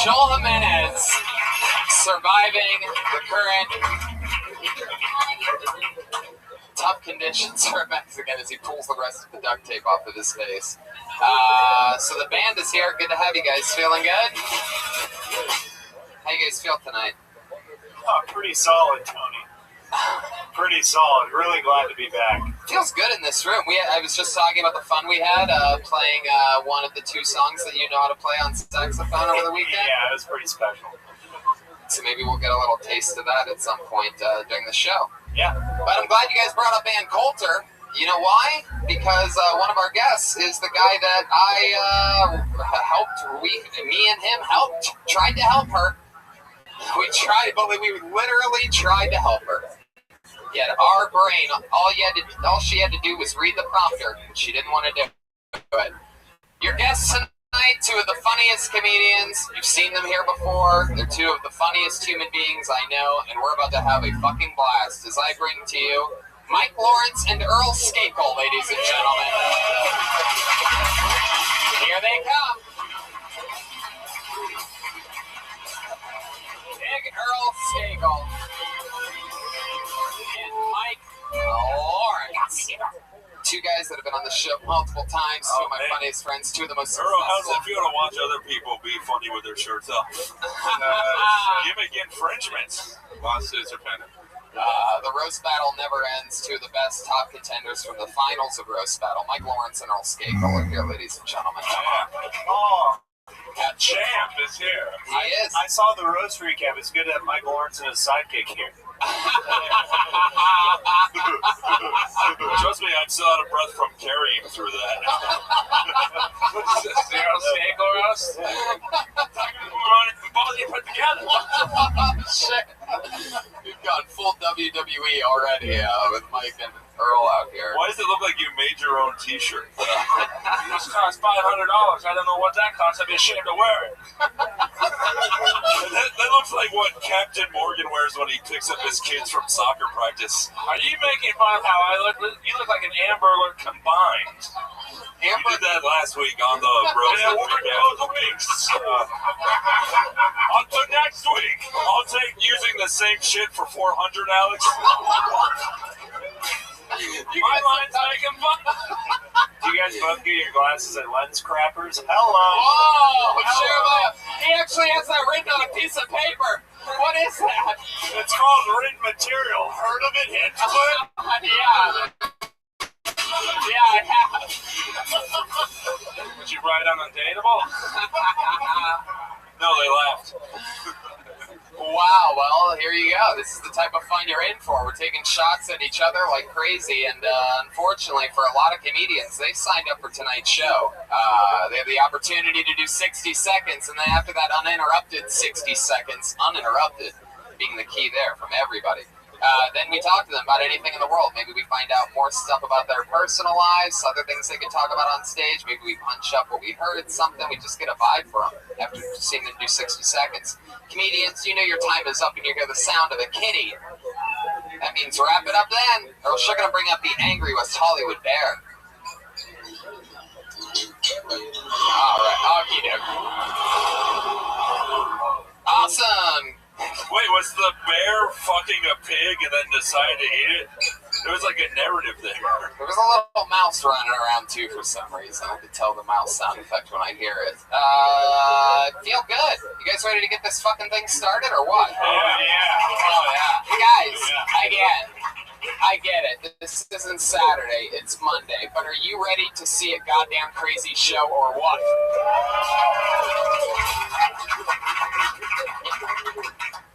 Joel Jimenez surviving the current tough conditions for a Mexican as he pulls the rest of the duct tape off of his face. So the band is here. Good to have you guys. Feeling good? How you guys feel tonight? Oh, pretty solid, Tony. Pretty solid. Really glad to be back. Feels good in this room. I was just talking about the fun we had playing one of the two songs that you know how to play on saxophone over the weekend. Yeah, it was pretty special. So maybe we'll get a little taste of that at some point during the show. Yeah. But I'm glad you guys brought up Ann Coulter. You know why? Because one of our guests is the guy that I helped. Me and him tried to help her. We tried, but we literally tried to help her. Yet our brain, all she had to do was read the prompter, and she didn't want to do it. Your guests tonight, two of the funniest comedians. You've seen them here before. They're two of the funniest human beings I know, and we're about to have a fucking blast as I bring to you Mike Lawrence and Earl Skakel, ladies and gentlemen. Here they come. Big Earl Skakel and Mike Lawrence. Two guys that have been on the show multiple times, two of my funniest friends, two of the most Earl, how's it feel to watch other people be funny with their shirts off? Gimmick infringement. Lawsuits are pending. The roast battle never ends. Two of the best top contenders from the finals of roast battle, Mike Lawrence and Earl Skakel, are here, ladies and gentlemen. Oh, that champ is here. He is. I saw the roast recap. It's good to have Mike Lawrence and his sidekick here. Trust me, I'm still out of breath from carrying through that. What is this, the Earl Skakel roast? Both of you put together. Shit. We've gone full WWE already with Mike and Earl out here. Why does it look like you made your own t-shirt? This costs $500. I don't know what that costs. I'd be ashamed to wear it. that looks like what Captain Morgan wears when he picks up his kids from soccer practice. Are you making fun of how I look? You look like an Amber Alert combined. You did that last week on the roast. Yeah, we're going to go weeks. On to next week. I'll take using the same shit for $400, Alex. My line's making fun. Do you guys both get your glasses at Lens Crappers? Hello. Whoa! Sure, he actually has that written on a piece of paper. What is that? It's called written material. Heard of it, Hitchfoot? Yeah. Yeah, I have. Did you write on Undateable? No, they laughed. Wow, well, here you go. This is the type of fun you're in for. We're taking shots at each other like crazy, and unfortunately for a lot of comedians, they signed up for tonight's show. They have the opportunity to do 60 seconds, and then after that uninterrupted 60 seconds, uninterrupted being the key there from everybody. Then we talk to them about anything in the world. Maybe we find out more stuff about their personal lives, other things they could talk about on stage. Maybe we punch up what we heard, something. We just get a vibe from them after seeing them do 60 seconds. Comedians, you know your time is up and you hear the sound of a kitty. That means wrap it up then, or else you're going to bring up the angry West Hollywood bear. All right, okie doke. Awesome. Wait, was the bear fucking a pig and then decided to eat it? There was like a narrative there. There was a little mouse running around too for some reason. I could tell the mouse sound effect when I hear it. Feel good. You guys ready to get this fucking thing started or what? Oh, yeah. Oh, yeah. Guys, again, I get it. This isn't Saturday, it's Monday. But are you ready to see a goddamn crazy show or what?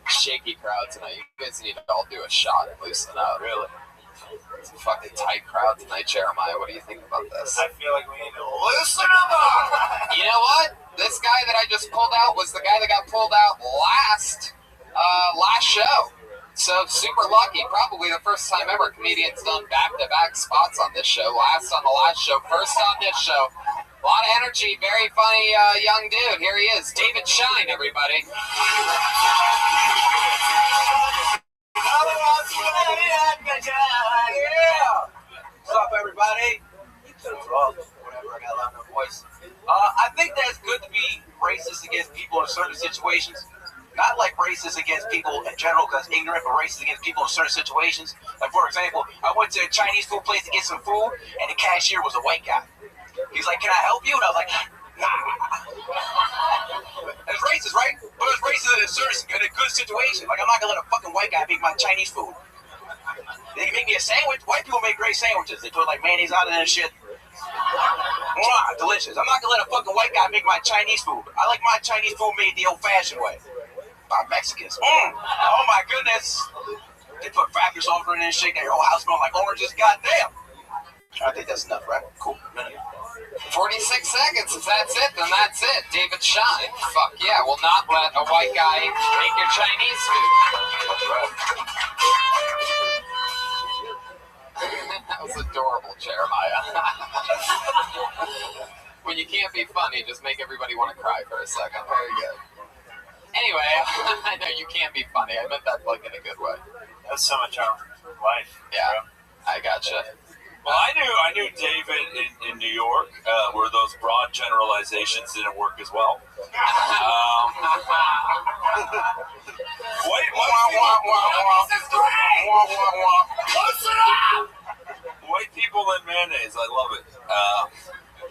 Shaky crowd tonight. You guys need to all do a shot and loosen up. Really? It's a fucking tight crowd tonight, Jeremiah. What do you think about this? I feel like we need to loosen them up. You know what? This guy that I just pulled out was the guy that got pulled out last show. So super lucky. Probably the first time ever comedians done back-to-back spots on this show. Last on the last show, first on this show. A lot of energy, very funny young dude. Here he is, David Shine, everybody. Yeah. What's up, everybody? Whatever, I got a loud voice. I think that it's good to be racist against people in certain situations. Not like racist against people in general because ignorant, but racist against people in certain situations. Like, for example, I went to a Chinese food place to get some food, and the cashier was a white guy. He's like, "Can I help you?" And I was like, "Nah." It's racist, right? But Well, it's racist in a good situation. Like, I'm not gonna let a fucking white guy make my Chinese food. They can make me a sandwich. White people make great sandwiches. They put like mayonnaise on it and shit. Mwah, delicious. I'm not gonna let a fucking white guy make my Chinese food. I like my Chinese food made the old-fashioned way by Mexicans. Oh my goodness. They put cracker sauce in it and shit. Their whole house smells like oranges. Goddamn. I think that's enough, right? Cool. 46 seconds. If that's it, then that's it. David Shine. Fuck yeah. Will not let a white guy make your Chinese food. That was adorable, Jeremiah. When you can't be funny, just make everybody want to cry for a second. Very good. Anyway, I know you can't be funny. I meant that like in a good way. That's so much our life. Yeah, I gotcha. Well, I knew David in New York, where those broad generalizations didn't work as well. White people and mayonnaise, I love it.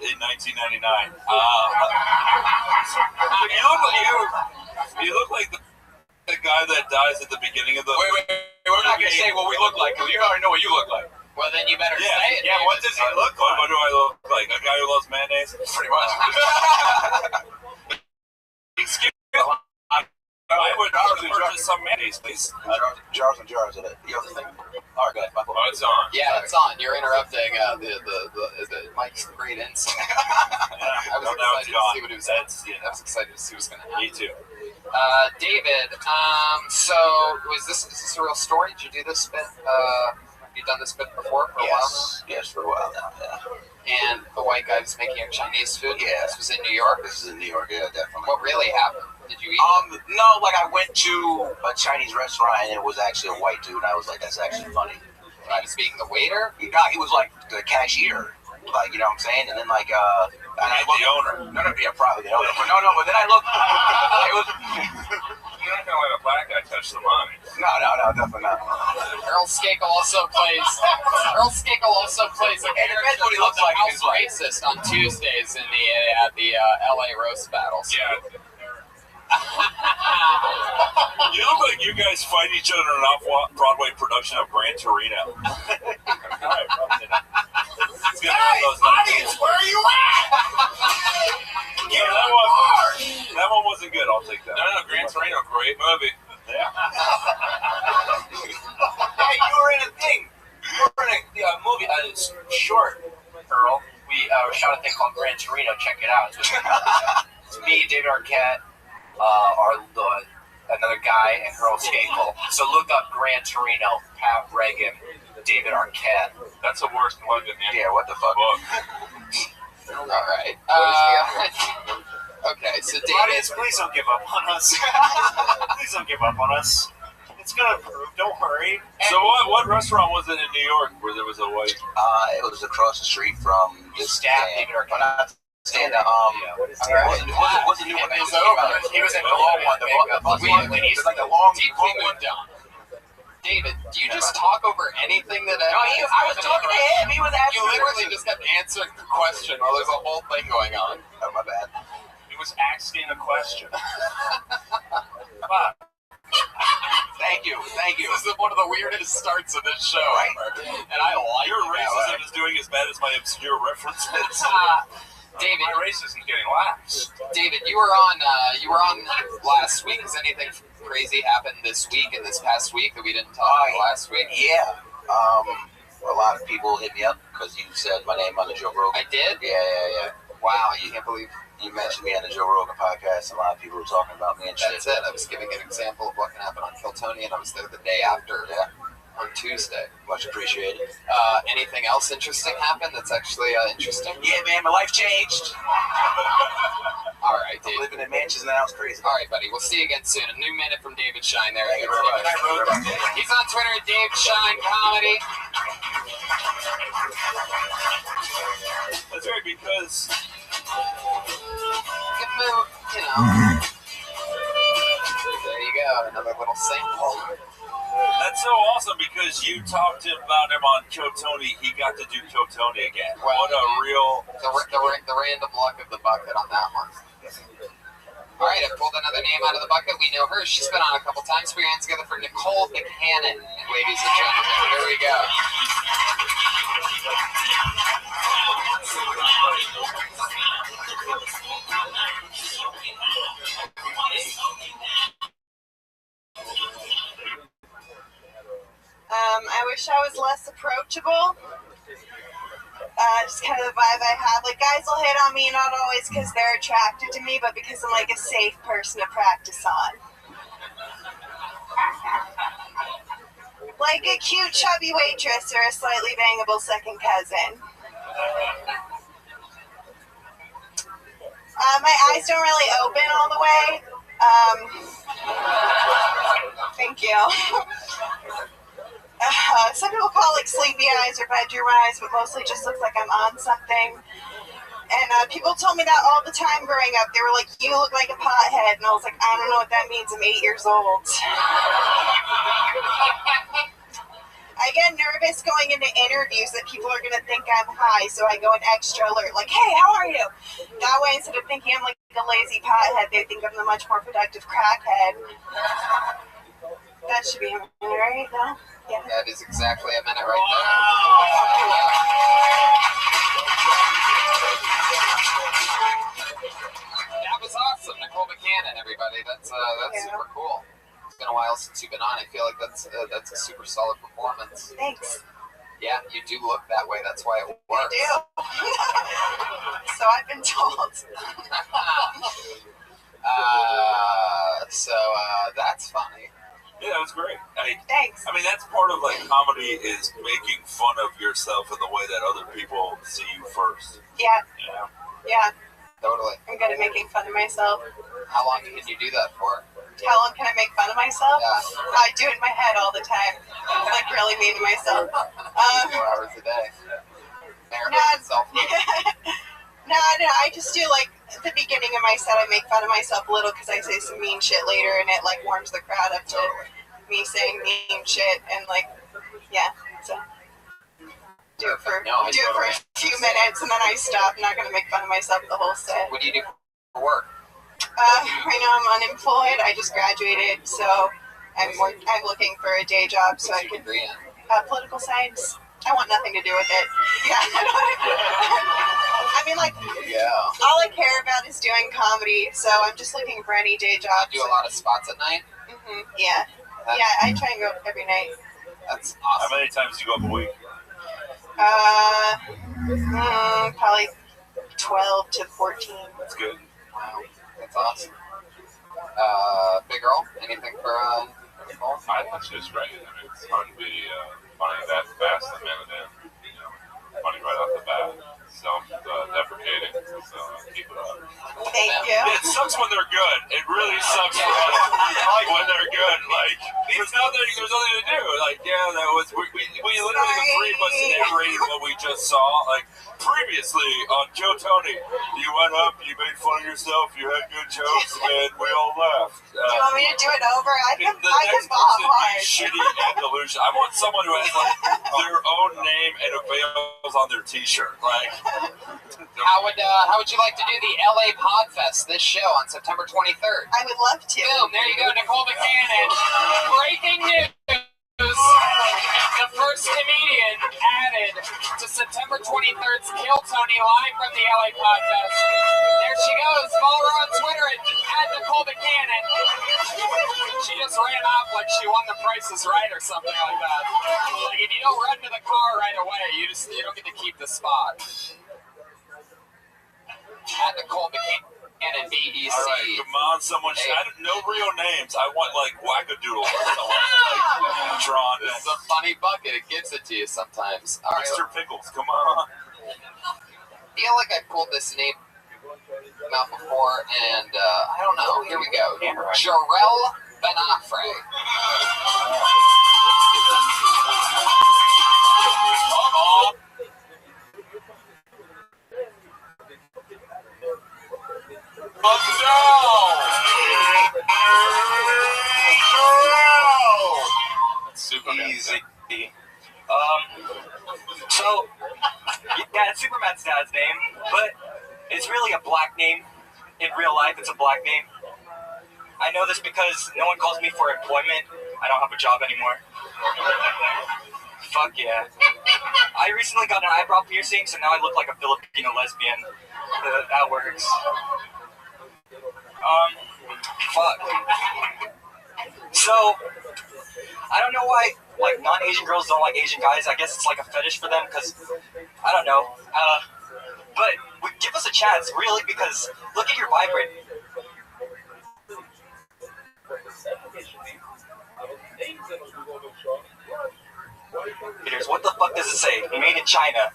In 1999. You look like the guy that dies at the beginning of the... Wait, we're not going to say what we look like, because you already know what you look like. Well, then you better say it. Yeah, what does he look like? What do I look like? A guy who loves mayonnaise? Pretty much. Excuse me. I would purchase some mayonnaise, please. Jars and jars of it. You have the thing? All right, go ahead. Oh, it's on. Yeah, it's on. You're interrupting the Mike's great insight. I was excited to see what he was saying. I was excited to see what's going to happen. Me too. David, so is this a real story? Did you do this bit? Have you done this bit before for a while? Yes, for a while now, yeah. And the white guy was making Chinese food? Yeah. This was in New York? This is in New York, yeah, definitely. What really happened? Did you eat? No, like I went to a Chinese restaurant and it was actually a white dude, and I was like, that's actually funny. He was being the waiter? He was like the cashier, like, you know what I'm saying? And then like, and I looked, the owner. No, yeah, probably the owner. But no, but then I looked, it was... You're not going to let a black guy touch the money. No, definitely not. Earl Skakel also plays a character what he looks like house racist on Tuesdays in the LA roast battles. Yeah. You look like you guys fight each other in an off-Broadway production of Gran Torino. Audience, where are you at? That one wasn't good. I'll take that. No, Gran Torino, great movie. Yeah. Hey, you were in a thing. You were in a movie. It's short, Earl. We shot a thing called Gran Torino. Check it out. It's me, David Arquette, another guy, and Earl Skakel. So look up Gran Torino, Pat Reagan, David Arquette. That's the worst one, man. Yeah, what the fuck? All right. Okay, so David... Audience, please don't give up on us. Please don't give up on us. It's gonna prove. Don't hurry. So what restaurant was it in New York where there was a white? It was across the street from this staff, David Arquette. And what's the new one? He was in the long one. He's like the long, deeply moved on. David, do you just talk over anything that? I was talking to him. He was asking. You literally just kept answering the question while there's a whole thing going on. Oh, my bad. He was asking a question. Fuck. Thank you. This is one of the weirdest starts of this show, right? And I like your racism is doing as bad as my obscure references. David, my racism is getting laughs. David, you were on last week. Has anything crazy happened this week and this past week that we didn't talk about last week? Yeah. A lot of people hit me up because you said my name on the Joe Rogan. I did? Yeah. Wow, you can't believe you mentioned me on the Joe Rogan podcast. A lot of people were talking about me and shit. That's it. I was giving an example of what can happen on Kiltony, and I was there the day after. Yeah. On Tuesday. Much appreciated. Anything else interesting happened that's actually interesting? Yeah, man, my life changed. All right, David. I'm living in mansions now. It's crazy. All right, buddy. We'll see you again soon. A new minute from David Shine there. Thank you very much. He's on Twitter at Dave Shine Comedy. That's right, because... There you go. Another little sample. That's so awesome because you talked about him on Kiltony. He got to do Kiltony again. Well, what a real... The random luck of the bucket on that one. All right, I've pulled another name out of the bucket. We know her. She's been on a couple times. Put your hands together for Nicole Buchanan, ladies and gentlemen. Here we go. I wish I was less approachable. Just kind of the vibe I have. Like, guys will hit on me, not always because they're attracted to me, but because I'm like a safe person to practice on. Like a cute, chubby waitress or a slightly bangable second cousin. My eyes don't really open all the way. Thank you. Some people call it like sleepy eyes or bedroom eyes, but mostly just looks like I'm on something. And people told me that all the time growing up. They were like, you look like a pothead. And I was like, I don't know what that means. I'm 8 years old. I get nervous going into interviews that people are going to think I'm high, so I go in extra alert, like, hey, how are you? That way, instead of thinking I'm like a lazy pothead, they think I'm the much more productive crackhead. That should be a minute, right? No? Yeah. That is exactly a minute right there. That was awesome, Nicole Buchanan, everybody. That's super cool. It's been a while since you've been on. I feel like that's a super solid performance. Thanks. Yeah, you do look that way. That's why it works. I do. So I've been told. That's funny. Yeah, that was great. Thanks. I mean, that's part of like comedy is making fun of yourself in the way that other people see you first. Yeah. Yeah. Yeah. Totally. I'm good at making fun of myself. How long can you do that for? How long can I make fun of myself? Yeah. I do it in my head all the time. I'm like really mean to myself. 4 hours a day. No, I just do like at the beginning of my set, I make fun of myself a little because I say some mean shit later, and it like warms the crowd up to me saying mean shit, and like, yeah. So do it for a few minutes, and then I stop. I'm not gonna make fun of myself the whole set. What do you do for work? Right now I'm unemployed. I just graduated, so I'm looking for a day job so I can. Political science. I want nothing to do with it. Yeah. I mean, like, all I care about is doing comedy, so I'm just looking for any day job. You do a lot of spots at night? Yeah. Yeah, I try and go every night. That's awesome. How many times do you go up a week? Probably 12 to 14. That's good. Wow, that's awesome. Big girl, anything for Nicole? I thought she was great. I mean, it's hard to be funny that fast a minute in. Funny right off the bat. Self-deprecating. So keep it up. Thank you. It sucks when they're good. It really sucks for us. Like when they're good. Like there's nothing to do. Like that was we literally the three of us narrated what we just saw. Like previously on Joe Tony, you went up, you made fun of yourself, you had good jokes, and we all laughed. Do you want me to do it over? I can bob hard. Shitty and delusional. I want someone who has like their own name and avails on their T-shirt. Like. How would you like to do the LA Podfest, this show on September 23rd? I would love to. Boom, there you go, Nicole Buchanan. Breaking news. The first comedian added to September 23rd's Kill Tony live from the LA Podfest. There she goes. Follow her on Twitter at Nicole Buchanan. She just ran off like she won the Price is Right or something like that. Like if you don't run to the car right away, you don't get to keep the spot. At Nicole Buchanan, BEC. All right, come on, someone. I don't know real names. I want like Wackadoodle or someone like drawn. This is a funny bucket. It gives it to you sometimes. All right, Mr. Pickles, come on. I feel like I pulled this name out before, and I don't know. Here we go. Jarrell Benafre. Super easy. So, yeah, it's Superman's dad's name, but it's really a black name. In real life, it's a black name. I know this because no one calls me for employment. I don't have a job anymore. Fuck yeah. I recently got an eyebrow piercing, so now I look like a Filipino lesbian. That works. Fuck. So, I don't know why, like, non-Asian girls don't like Asian guys. I guess it's like a fetish for them, because, I don't know. But give us a chance, really, because look at your vibrant. Peters, what the fuck does it say? Made in China.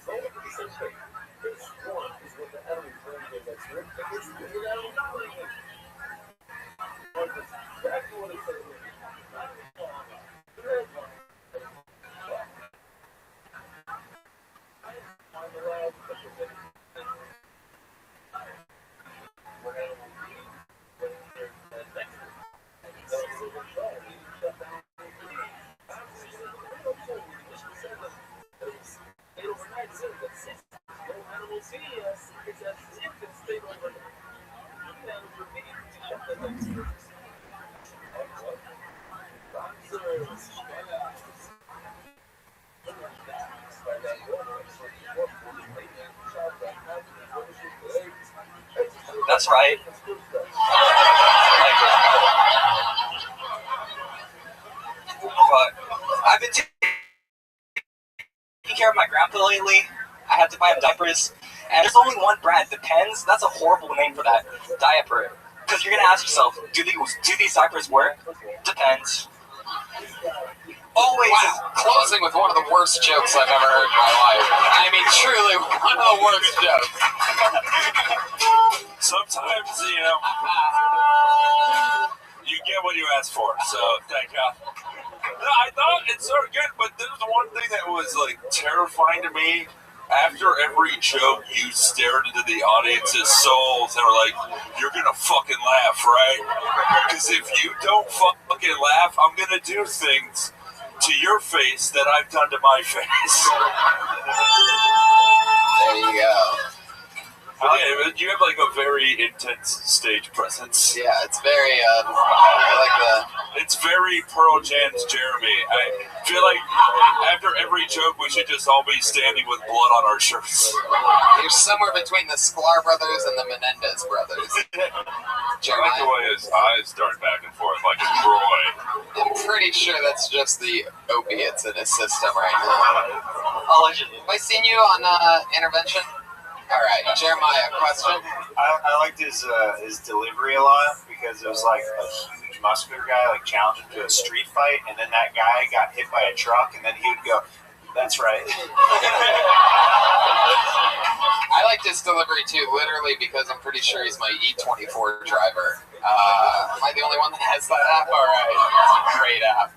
That's right. But I've been taking care of my grandpa lately. I had to buy him diapers. And there's only one brand, Depends. That's a horrible name for that diaper. Because you're going to ask yourself, do these diapers work? Depends. Always closing with one of the worst jokes I've ever heard in my life. I mean, truly one of the worst jokes. Sometimes, you get what you ask for, so thank God. No, I thought it's sort of good, but there was one thing that was, like, terrifying to me. After every joke, you stared into the audience's souls and were like, you're gonna fucking laugh, right? Because if you don't fucking laugh, I'm gonna do things to your face that I've done to my face. There you go. Yeah, you have like a very intense stage presence. Yeah, it's very, I like the... It's very Pearl Jam's Jeremy. I feel like after every joke, we should just all be standing with blood on our shirts. You're somewhere between the Sklar brothers and the Menendez brothers. I like the way his eyes dart back and forth like a Roy. I'm pretty sure that's just the opiates in his system right now. Allegedly. Have I seen you on Intervention? All right, Jeremiah, question? I liked his delivery a lot because it was like a huge muscular guy like challenged him to a street fight, and then that guy got hit by a truck, and then he would go, "That's right." I liked his delivery too, literally because I'm pretty sure he's my E24 driver. Am I the only one that has that app? All right, it's a great app.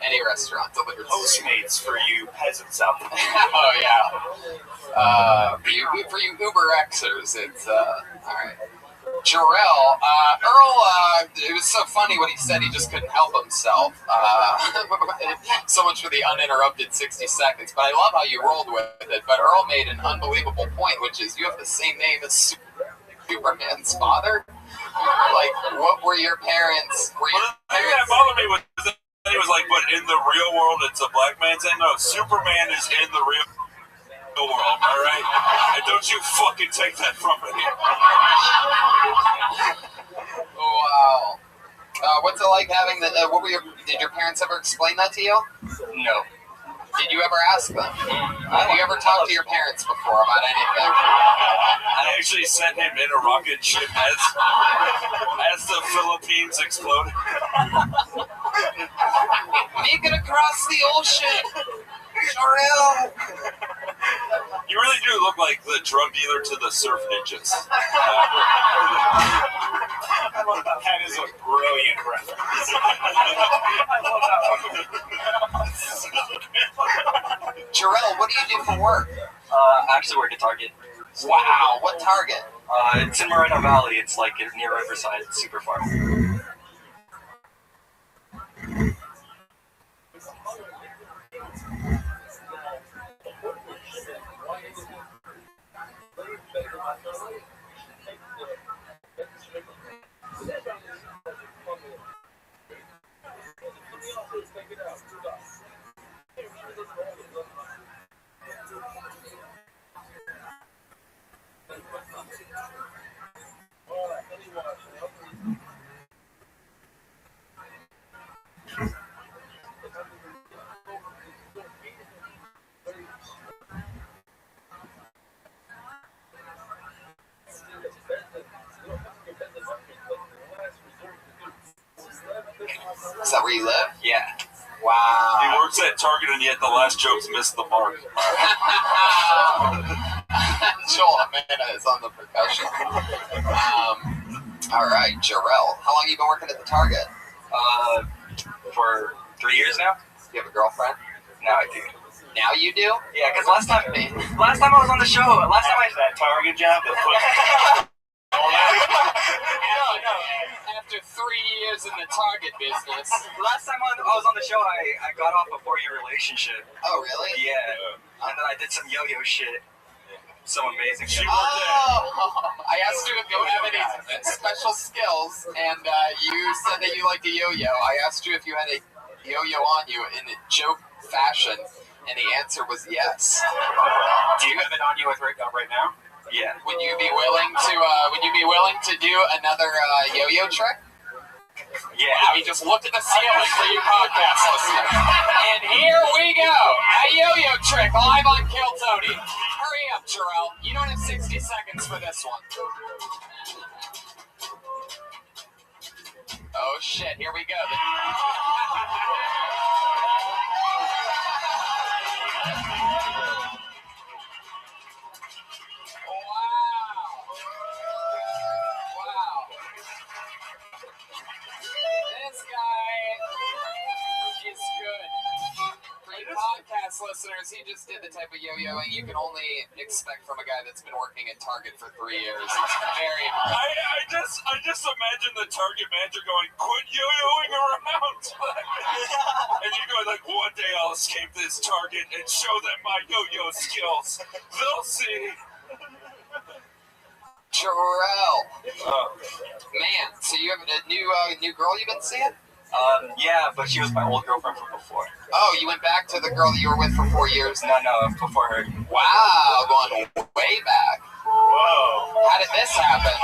Any restaurant delivers. Postmates for you peasants out there. Oh yeah. For you Uber Xers, it's all right. Jarrell, Earl, it was so funny what he said. He just couldn't help himself. So much for the uninterrupted 60 seconds. But I love how you rolled with it. But Earl made an unbelievable point, which is you have the same name as Superman's father. Like, what were your parents? The thing that bothered me was that he was like, but in the real world, it's a black man's name. No, Superman is in the real world, all right? And don't you fucking take that from me. Wow. What's it like having the? Did your parents ever explain that to you? No. Did you ever ask them? Have you ever talked to your parents before about anything? I actually sent him in a rocket ship as the Philippines exploded. Make it across the ocean, Jarrell. You really do look like the drug dealer to the surf ninjas. That is a brilliant reference. I love that one. Jarrell, what do you do for work? I actually work at Target. Wow, what Target? It's in Moreno Valley. It's like near Riverside. It's super far. Is that where you live? Yeah. Wow. He works at Target, and yet the last jokes missed the mark. Joel Amanda is on the percussion. All right, Jarrell. How long have you been working at the Target? For 3 years now. You have a girlfriend? Now I do. Now you do? Yeah, because last time I was on the show, that Target job that put. No. After 3 years in the Target business. Last time I was on the show, I got off a 4-year relationship. Oh, really? Yeah. And then I did some yo-yo shit. Some amazing shit. I asked you if you have any special skills, and you said that you like to yo-yo. I asked you if you had a yo-yo on you in a joke fashion, and the answer was yes. Do you have it on you right now? Yeah. Would you be willing to do another yo-yo trick? Yeah. Wow, he just looked at the ceiling for you podcast listeners. And here we go. A yo-yo trick live on Kill Tony. Hurry up, Jarrell. You don't have 60 seconds for this one. Oh shit, here we go. This guy is good. For you podcast listeners, he just did the type of yo-yoing you can only expect from a guy that's been working at Target for 3 years. It's very impressive. I just imagine the Target manager going, "Quit yo-yoing around," and you go like, "One day I'll escape this Target and show them my yo-yo skills. They'll see." Jarrell. Man, so you have a new girl you've been seeing? Yeah, but she was my old girlfriend from before. Oh, you went back to the girl that you were with for 4 years? No, before her. Wow, going way back. Whoa. How did this happen?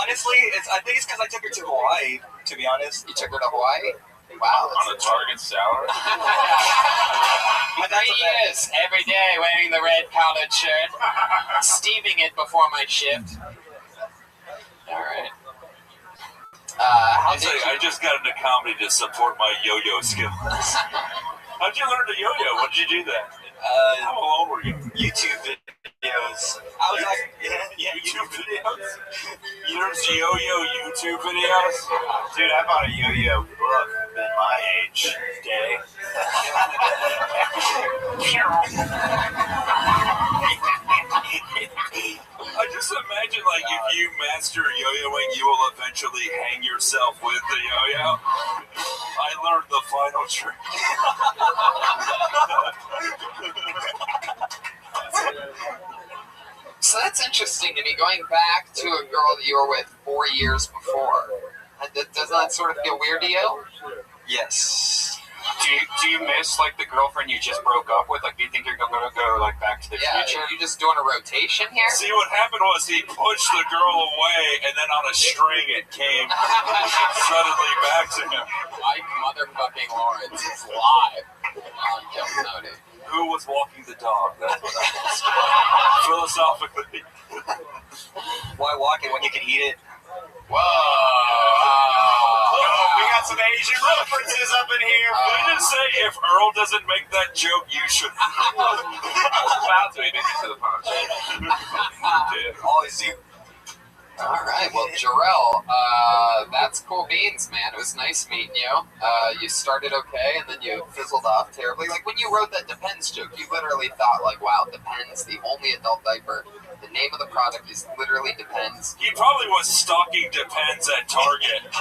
Honestly, I think it's because I took her to Hawaii, to be honest. You took her to Hawaii? Wow. On a Target salary? 3 years, every day, wearing the red collared shirt, steaming it before my shift. All right. I just got into comedy to support my yo-yo skills. How'd you learn to yo-yo? When did you do that? How old were you? YouTube videos. I was like, YouTube videos? You learned yo-yo YouTube videos? Dude, I bought a yo-yo book in my age day. I just imagine, like, if you master yo-yoing, you will eventually hang yourself with the yo-yo. I learned the final trick. So that's interesting to me, going back to a girl that you were with 4 years before. Does that sort of feel weird to you? yes. Do you miss like the girlfriend you just broke up with? Like, do you think you're gonna go like Back to the Future? Are you just doing a rotation here? See, what happened was he pushed the girl away, and then on a string it came suddenly back to him. Mike motherfucking Lawrence is live on Kill Tony. Who was walking the dog? That's what I was. Philosophically. Why walk it when you can eat it? Whoa! We got some Asian references up in here. Can I just say, if Earl doesn't make that joke, you should. I was about to. He made me to the punch. Always you. All right, well, Jarrell, that's cool beans, man. It was nice meeting you. You started okay, and then you fizzled off terribly. Like, when you wrote that Depends joke, you literally thought, like, wow, Depends, the only adult diaper. The name of the product is literally Depends. He probably was stocking Depends at Target. It's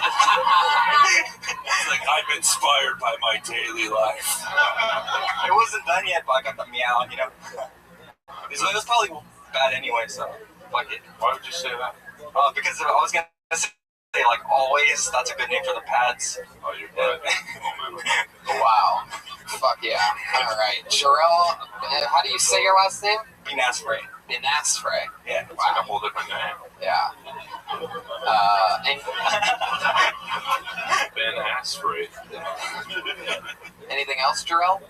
like, I'm inspired by my daily life. It wasn't done yet, but I got the meow, you know? It was probably bad anyway, so fuck it. Why would you say that? Because I was going to say, like, always, that's a good name for the pads. Oh, you're right. Wow. Yeah. All right. Jarrell, how do you say your last name? Binasfrey. Binasfrey. Yeah. It's like a whole different name. Yeah. And Ben Asprey. anything else, Jarrell?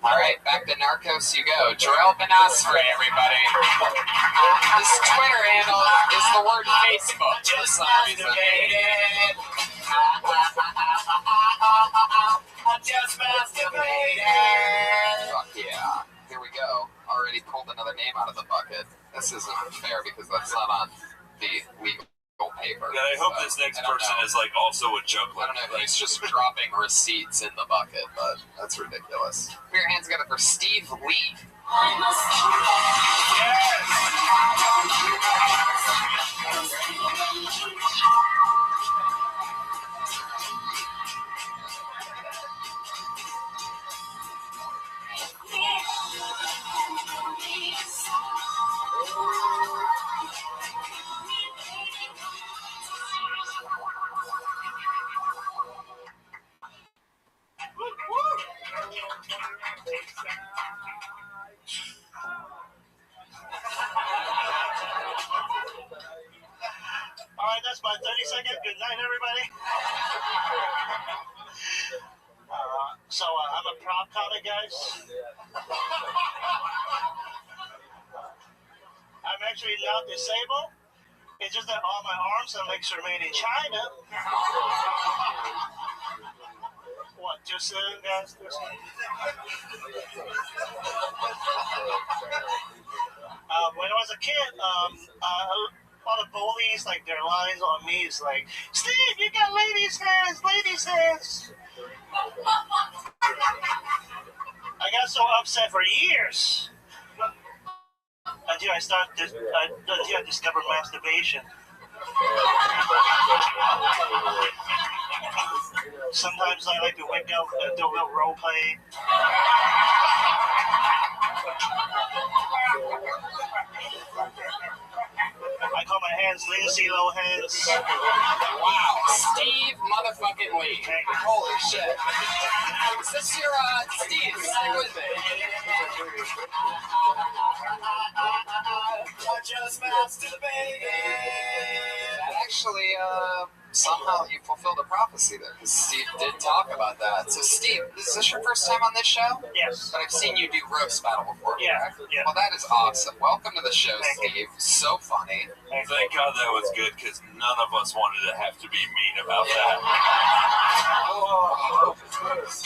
All right, back to Narcos you go. Jarrell Benasfrey, everybody. His Twitter handle is the word Facebook for some reason. Just masturbated. Fuck yeah. Here we go. Already pulled another name out of the bucket. This isn't fair because that's not on the legal paper. Yeah, I hope this next person is like also a juggler. I don't know if he's just dropping receipts in the bucket, but that's ridiculous. Put your hands together for Steve Lee. All right, that's my 30-second. Good night, everybody. I'm a prop comic, guys. I'm actually not disabled. It's just that all my arms and legs are made in China. What, just guys? When I was a kid, all the bullies, like their lines on me is like, Steve, you got ladies' hands, ladies' hands. I got so upset for years until I discovered masturbation. Sometimes I like to wake up and do a little role play. I call my hands Lindsay Lohan's. Wow, Steve motherfucking Lee. Holy shit. Is this your, Steve, stay with me. Just masturbated. That actually, somehow you fulfilled a prophecy there, because Steve did talk about that. So, Steve, is this your first time on this show? Yes. But I've seen you do roast battle before. Yeah. Correct? Yeah. Well, that is awesome. Welcome to the show, Steve. So funny. Thank God that was good, because none of us wanted to have to be mean about that. Oh.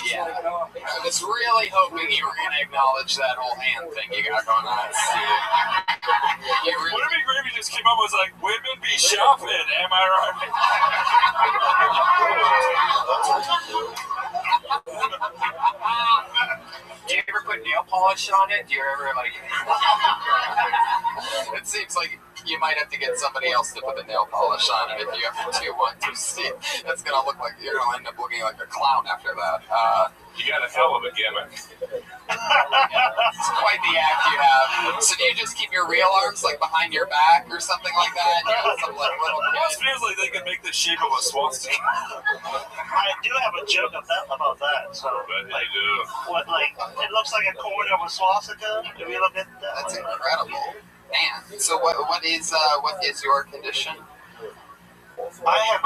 Yeah. I was really hoping you were going to acknowledge that whole hand thing you got going on, Steve. Would it be great if you just came up with like, women be shopping, am I right? Do you ever put nail polish on it? Do you ever, like... It seems like you might have to get somebody else to put the nail polish on it if you ever do want to, Steve. That's going to look like you're going to end up looking like a clown after that. You got a hell of a gimmick. It's quite the act you have. So do you just keep your real arms like behind your back or something like that? You have some like little It feels like they can make the shape of a swastika. I do have a joke about that. So, But you do. what, like, it looks like a corner of a swastika. If you look at that. That's incredible. Man, so what is your condition? I have.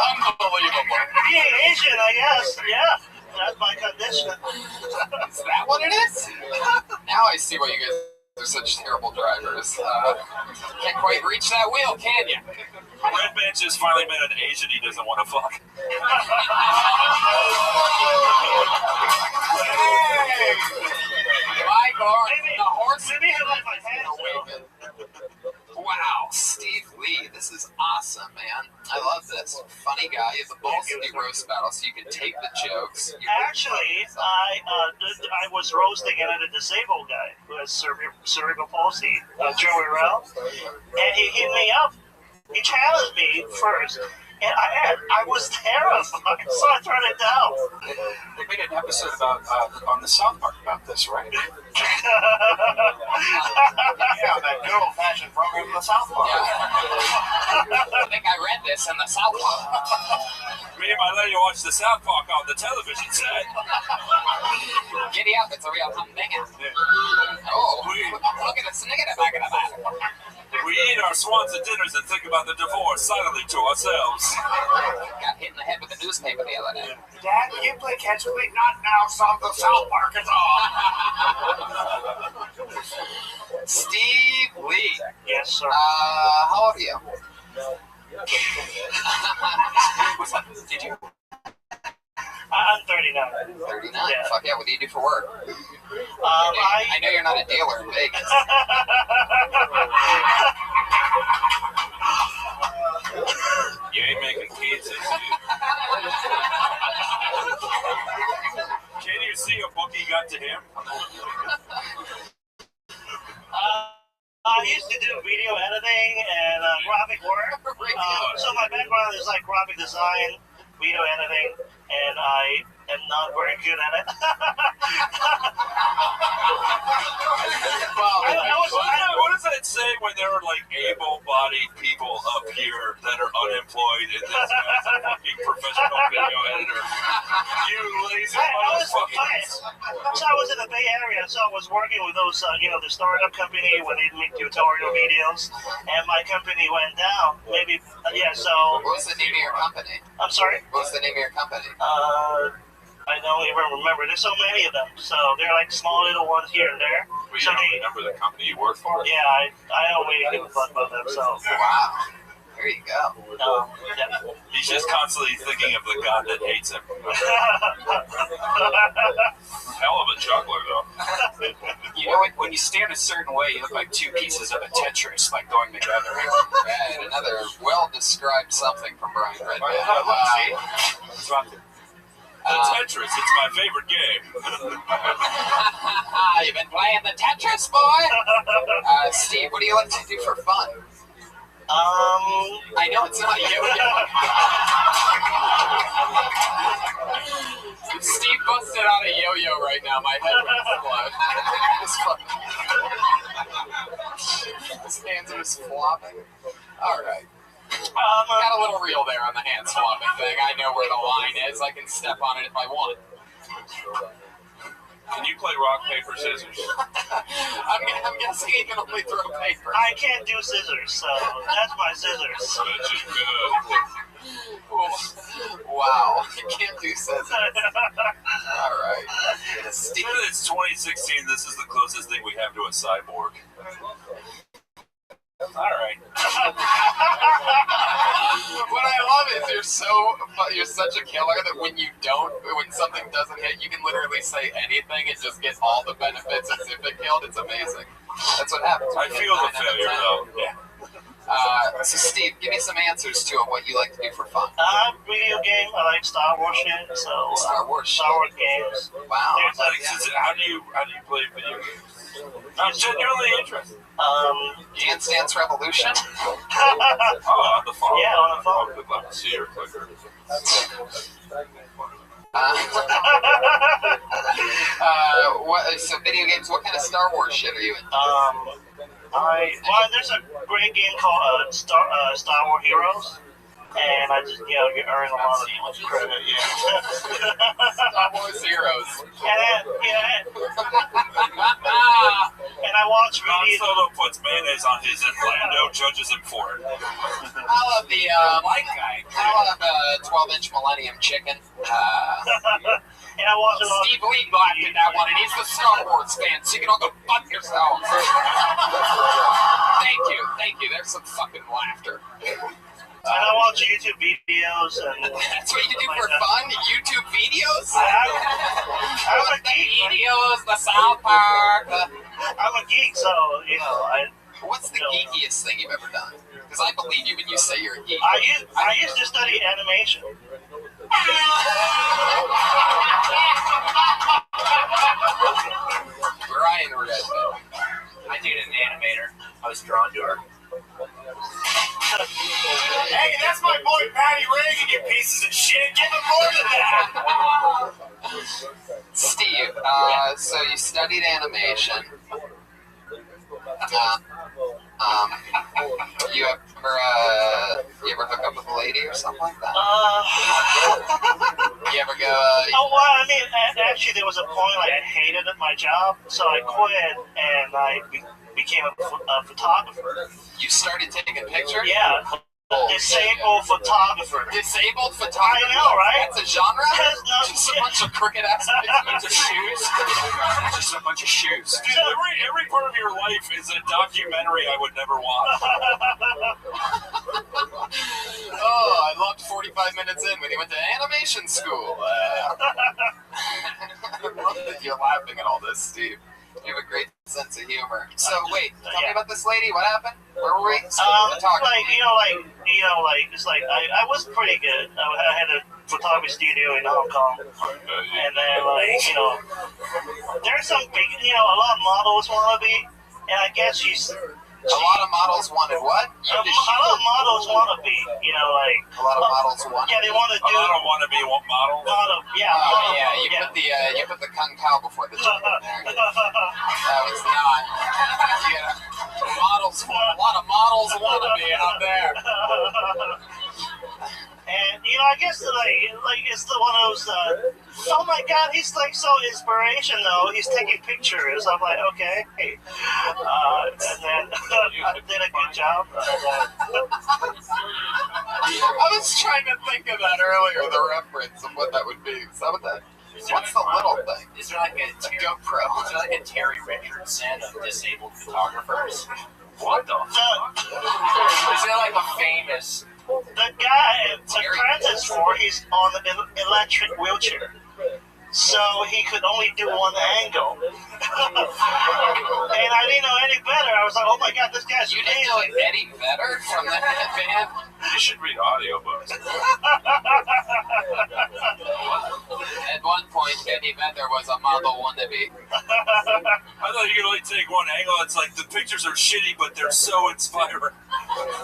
Unbelievable. Being Asian, I guess. Yeah, that's my condition. Is that what it is? Now I see why you guys are such terrible drivers. Can't quite reach that wheel, can you? Red Bench just finally met an Asian he doesn't want to fuck. Hey! My God, the horse Maybe I left my hands awakened. Wow, Steve Lee, this is awesome, man. I love this. Funny guy. You have the balls to do roast battle, so you can take the jokes. Actually, I was roasting another disabled guy who has cerebral palsy, Joey Rell, and he hit me up. He challenged me first, and I was terrified, so I turned it down. They made an episode about on the South Park about this, right? Yeah, that good old-fashioned program in the South Park. Yeah. I think I read this in the South Park. game, I let you watch the South Park on the television set. Giddy up, it's a real humdinger. Oh, look at the snicket back in the back. We eat our Swanson dinners and think about the divorce silently to ourselves. Got hit in the head with a newspaper the other day. Dad, will you play catch with me? Not now, son. The South Park is on. Steve Lee. Yes, sir. How old are you? Did you? I'm 39. 39? Yeah. Fuck yeah, what do you do for work? I know you're not a dealer in Vegas. You ain't making pizzas, Can you see a bookie got to him? I used to do video editing and graphic work. So my background is like graphic design, video editing, and I am not very good at it. What does that say when there are like able-bodied people up here that are unemployed and this guy's a fucking professional video editor? You lazy motherfuckers. So I was in the Bay Area, so I was working with those, the startup company when they make tutorial videos, and my company went down. Maybe, so. What was the name of your company? I'm sorry? What was the name of your company? I don't even remember. There's so many of them, so they're like small little ones here and there. Well, you don't remember the company you work for? Yeah, I don't really give a fuck about them, so. Wow. There you go. Yeah. He's just constantly thinking of the god that hates him. Hell of a juggler, though. You know, when you stand a certain way, you look like two pieces of a Tetris, like going together. And another well-described something from Brian Redman. Tetris, it's my favorite game. You've been playing the Tetris, boy? Steve, what do you like to do for fun? I know it's not yo-yo. Steve busted out a yo-yo right now. My head would explode. His hands are just flopping. All right. Got a little reel there on the hand swapping thing. I know where the line is. I can step on it if I want. Can you play rock, paper, scissors? I'm guessing he can only throw paper. I can't do scissors, so that's my scissors. Wow, you can't do scissors. All right. Steve, it's 2016. This is the closest thing we have to a cyborg. All right. What I love is you're such a killer that when something doesn't hit, you can literally say anything and just get all the benefits as if it killed. It's amazing. That's what happens. I feel the failure though. Yeah. So Steve, give me some answers to what you like to do for fun. Video game. I like Star Wars shit. So Star Wars games. Wow. How do you play video games? I'm genuinely interested. Dance Dance Revolution? On the phone. Yeah, on the phone. I'd love to see your clicker. So video games, what kind of Star Wars shit are you in? There's a great game called Star Wars Heroes. And I just, you earn a lot of credit, yeah. Star Wars Heroes. And I watch Han Solo puts mayonnaise on his and Lando judges him for it. I love the, white guy. I love the 12-inch Millennium Chicken. And I watch Steve Lee blacked in that one, and he's the Star Wars fan, so you can all go fuck yourselves. Thank you. There's some fucking laughter. And I watch YouTube videos, and that's what you do for fun? YouTube videos? I'm a geek. Videos, the South Park. I'm a geek, so What's the geekiest thing you've ever done? Because I believe you when you say you're a geek. I used to study animation. Brian Redman. I dated an animator. I was drawn to her. Hey, that's my boy Patty Reagan, you pieces of shit. Give him more than that. Steve, so you studied animation. You ever hook up with a lady or something like that? well, I mean, actually, there was a point like I hated my job, so I quit and I became a photographer. You started taking pictures? Yeah. Disabled photographer. Disabled photographer? I know, right? That's a genre? No, just a bunch of crooked ass pictures of shoes? Just a bunch of shoes. Dude, every part of your life is a documentary I would never watch. Oh, I loved 45 minutes in when he went to animation school. I love that you're laughing at all this, Steve. You have a great sense of humor. So wait, tell me about this lady. What happened? Where were we? It's like I was pretty good. I had a photography studio in Hong Kong, and then there's some big, a lot of models want to be, and I guess she's. A lot of models wanted what? A lot of models want to be, a lot of models want. Yeah, they want to do. A lot of wannabe models. You put the kung pao before the chicken there. That was not. Models. A lot of models want to be out there. And I guess it's the one of those. Oh my God, he's like so inspirational. He's taking pictures. I'm like, okay. And then I did a good job. I was trying to think of that earlier, the reference of what that would be. Some of that. What's the little thing? Is there like a GoPro? Is there like a Terry Richardson of disabled photographers? What the fuck? Is there like a famous? The guy, the Francis for, he's on an electric wheelchair. So he could only do one angle. And I didn't know any better. I was like, oh my God, this guy's You didn't know any better from that band? You should read audiobooks. At one point, Eddie Vedder was a model wannabe. I thought you could only take one angle. It's like the pictures are shitty, but they're so inspiring.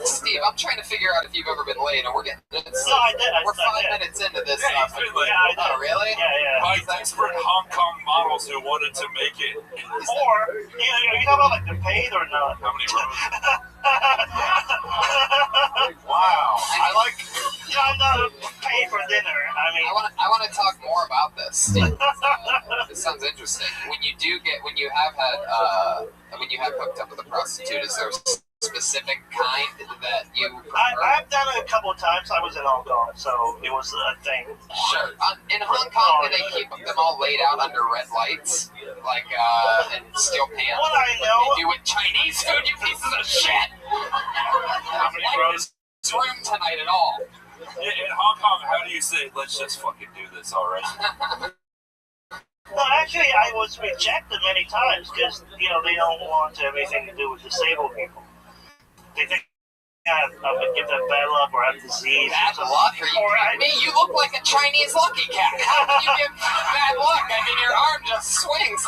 Steve, I'm trying to figure out if you've ever been late, and we're getting. No, I did. We're 5 minutes into this. Yeah, I did. Oh, really? Yeah. By desperate Hong Kong models who wanted to make it. Or, you know about like the paid or not? How many rooms? Wow. I'm not paid for dinner. I mean, I want to talk more about this, Steve. This sounds interesting. When you have hooked up with a prostitute, is there a specific kind that you prefer? I've done it a couple of times. I was in Hong Kong, so it was a thing. Sure. In Hong Kong, do they keep them all laid out under red lights, and steel pans? What I know. They do with Chinese food, you pieces of shit. How many rows? This room tonight at all. In Hong Kong, how do you say, let's just fucking do this already? No, actually, I was rejected many times because, they don't want to have anything to do with disabled people. They think I would give them bad luck or have disease. Bad luck? You look like a Chinese lucky cat. How can you give bad luck? I mean, your arm just swings.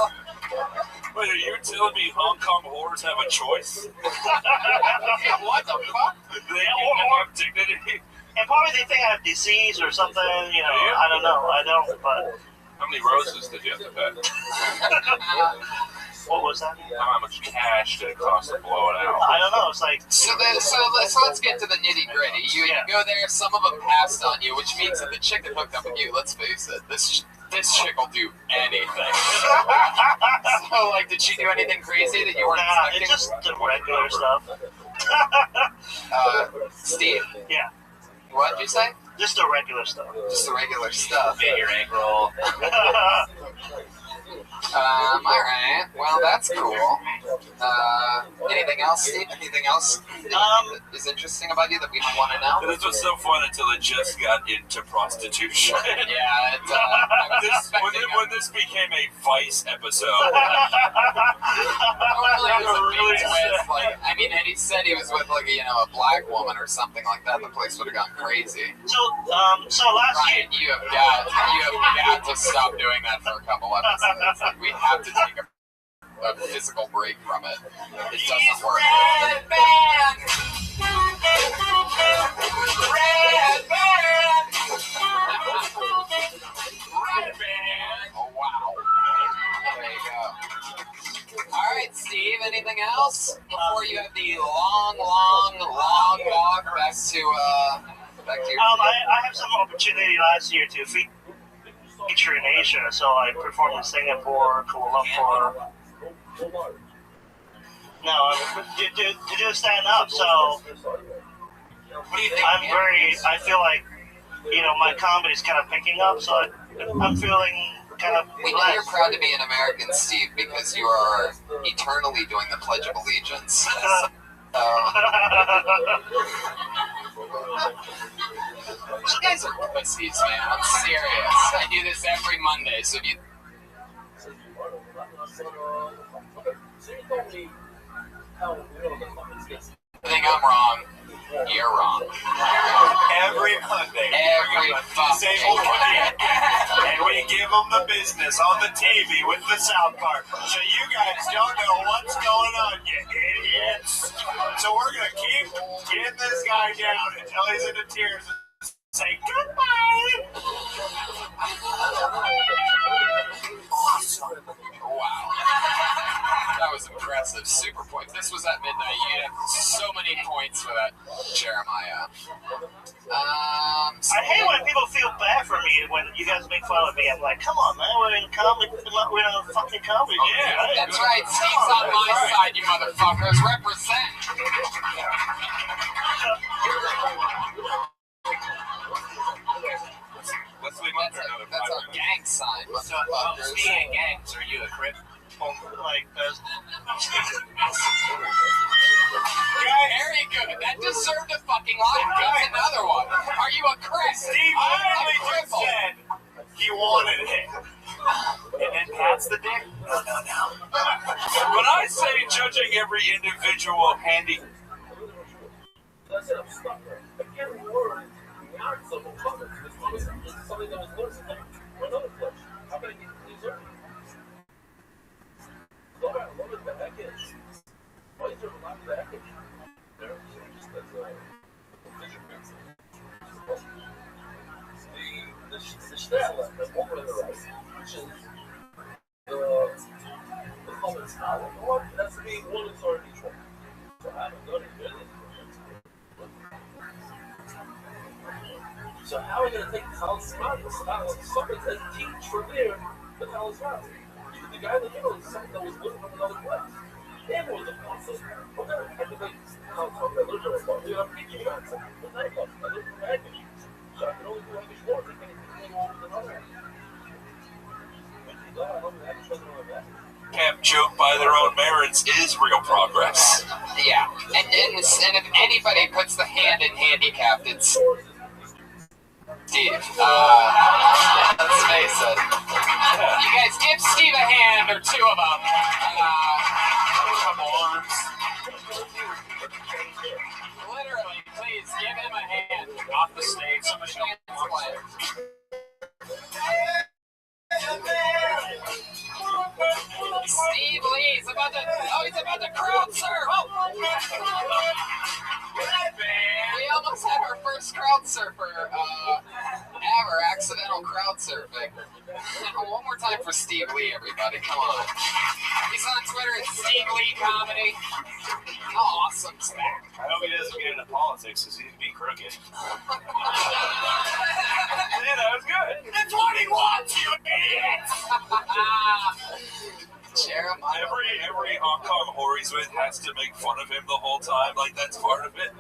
Wait, are you telling me Hong Kong whores have a choice? What the fuck? They have dignity. And probably they think I have disease or something, I don't know. I don't, but... How many roses did you have to pay? What was that? How much cash did it cost to blow it out? I don't know. It's like... So let's get to the nitty-gritty. You go there, some of them passed on you, which means that the chick that hooked up with you, let's face it, this chick will do anything. So, did she do anything crazy that you weren't expecting? It's just the regular stuff. Steve? Yeah. What did you say? Just the regular stuff. Just the regular stuff. Get your egg roll. Alright. Well, that's cool. Anything else, Steve? Anything else that is interesting about you that we want to know? This was so fun until it just got into prostitution. Yeah, when this became a Vice episode. Eddie said he was with a black woman or something like that. The place would have gone crazy. So last Ryan, you have got to stop doing that for a couple episodes. We have to take a physical break from it. It doesn't work. Red band! Red band! Red band! Oh, wow. There you go. All right, Steve, anything else before you have the long walk back to your I have some opportunity last year to feed. feature in Asia. So I performed in Singapore, Kuala Lumpur. No, to do stand up. So What do you think? I feel like, my comedy is kind of picking up. So I'm feeling kind of We know you're proud to be an American, Steve, because you are eternally doing the Pledge of Allegiance. You guys are pussies, man. I'm serious. I do this every Monday, so if you... I think I'm wrong. You're wrong. Every Monday. Every fucking Monday. And we give them the business on the TV with the South Park. So you guys don't know what's going on, you idiots. So we're going to keep getting this guy down until he's into tears and say goodbye. Awesome. Wow. That was impressive. Super points. This was at midnight. You had so many points for that, Jeremiah. I hate when people feel bad for me when you guys make fun of me. I'm like, come on, man, we're in comedy. We're in a fucking comedy. Yeah, that's right. Steve's on my side, you motherfuckers. Represent. That's our gang sign, motherfuckers. Speaking of gangs, are you a crip? Like, very good. That deserved a fucking line. That's another one. Are you a crip? Steve literally just said he wanted it. And then pats the dick? No. But I say judging every individual handy. That's it, I'm stuck there. I can't word the arts of a puppet. It's something that was learned from another place. How can I get these earnings? What is the heck is? Why is there a lot of the heck? There, just as a vision pencil. The stella that's over to the right, which is the color style. What has to be one that's already each one. So I haven't done it really. So how are we going to take the college spot? Somebody says teach from there, the college spot. The guy in the middle is something that was living from another place. And was a process. But then I had to make college spot that little bit about. I'm teaching you guys. But I live from English. So I can only do English once. I can't do it over another. Can't joke by their own merits is real progress. Yeah, and if anybody puts the hand in handicapped, it's Steve. Let's face it. You guys give Steve a hand, or two of them. Couple arms. Literally, please give him a hand. Off the stage. Somebody Steve Lee's about to. Oh, he's about to crowd surf. We almost had our first crowd surfer ever. Accidental crowd surfing. One more time for Steve Lee, everybody. Come on. He's on Twitter at Steve Lee Comedy. How awesome is that? I hope he doesn't get into politics because he'd be crooked. Yeah, that was good. That's what he wants, you idiots! Jeremiah. Every Hong Kong whore he's with has to make fun of him the whole time. Like, that's part of it.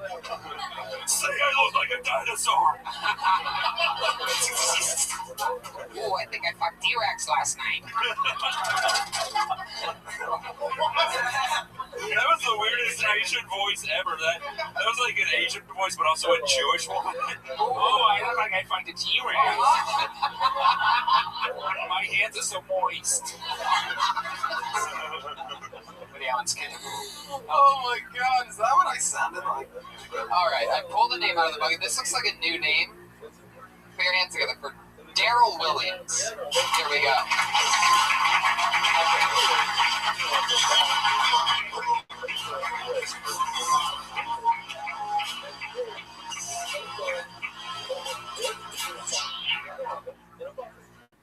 Say I look like a dinosaur. Oh, I think I fucked T-Rex last night. That was the weirdest Asian voice ever. That was like an Asian voice, but also a Jewish one. Oh, I look like I fucked a T-Rex. My hands are so moist. Oh my god, is that what I sounded like? Alright, I pulled a name out of the bucket. This looks like a new name. Put your hands together for Daryl Williams. Here we go.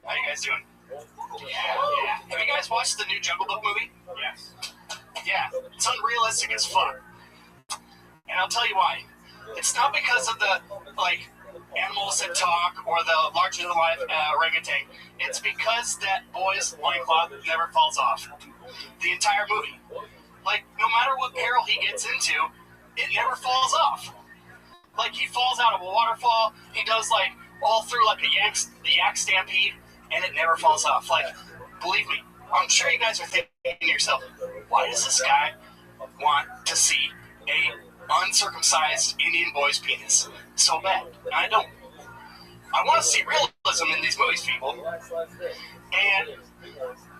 How you guys doing? Yeah. Have you guys watched the new Jungle Book movie? Yes. Yeah, it's unrealistic as fuck. And I'll tell you why. It's not because of the, animals that talk or the larger-than-life orangutan. It's because that boy's loincloth never falls off. The entire movie. Like, no matter what peril he gets into, it never falls off. Like, he falls out of a waterfall, he does, like, all through, like, the yak stampede, and it never falls off. Like, believe me, I'm sure you guys are thinking to yourself, why does this guy want to see a uncircumcised Indian boy's penis so bad? I don't. I want to see realism in these movies, people. And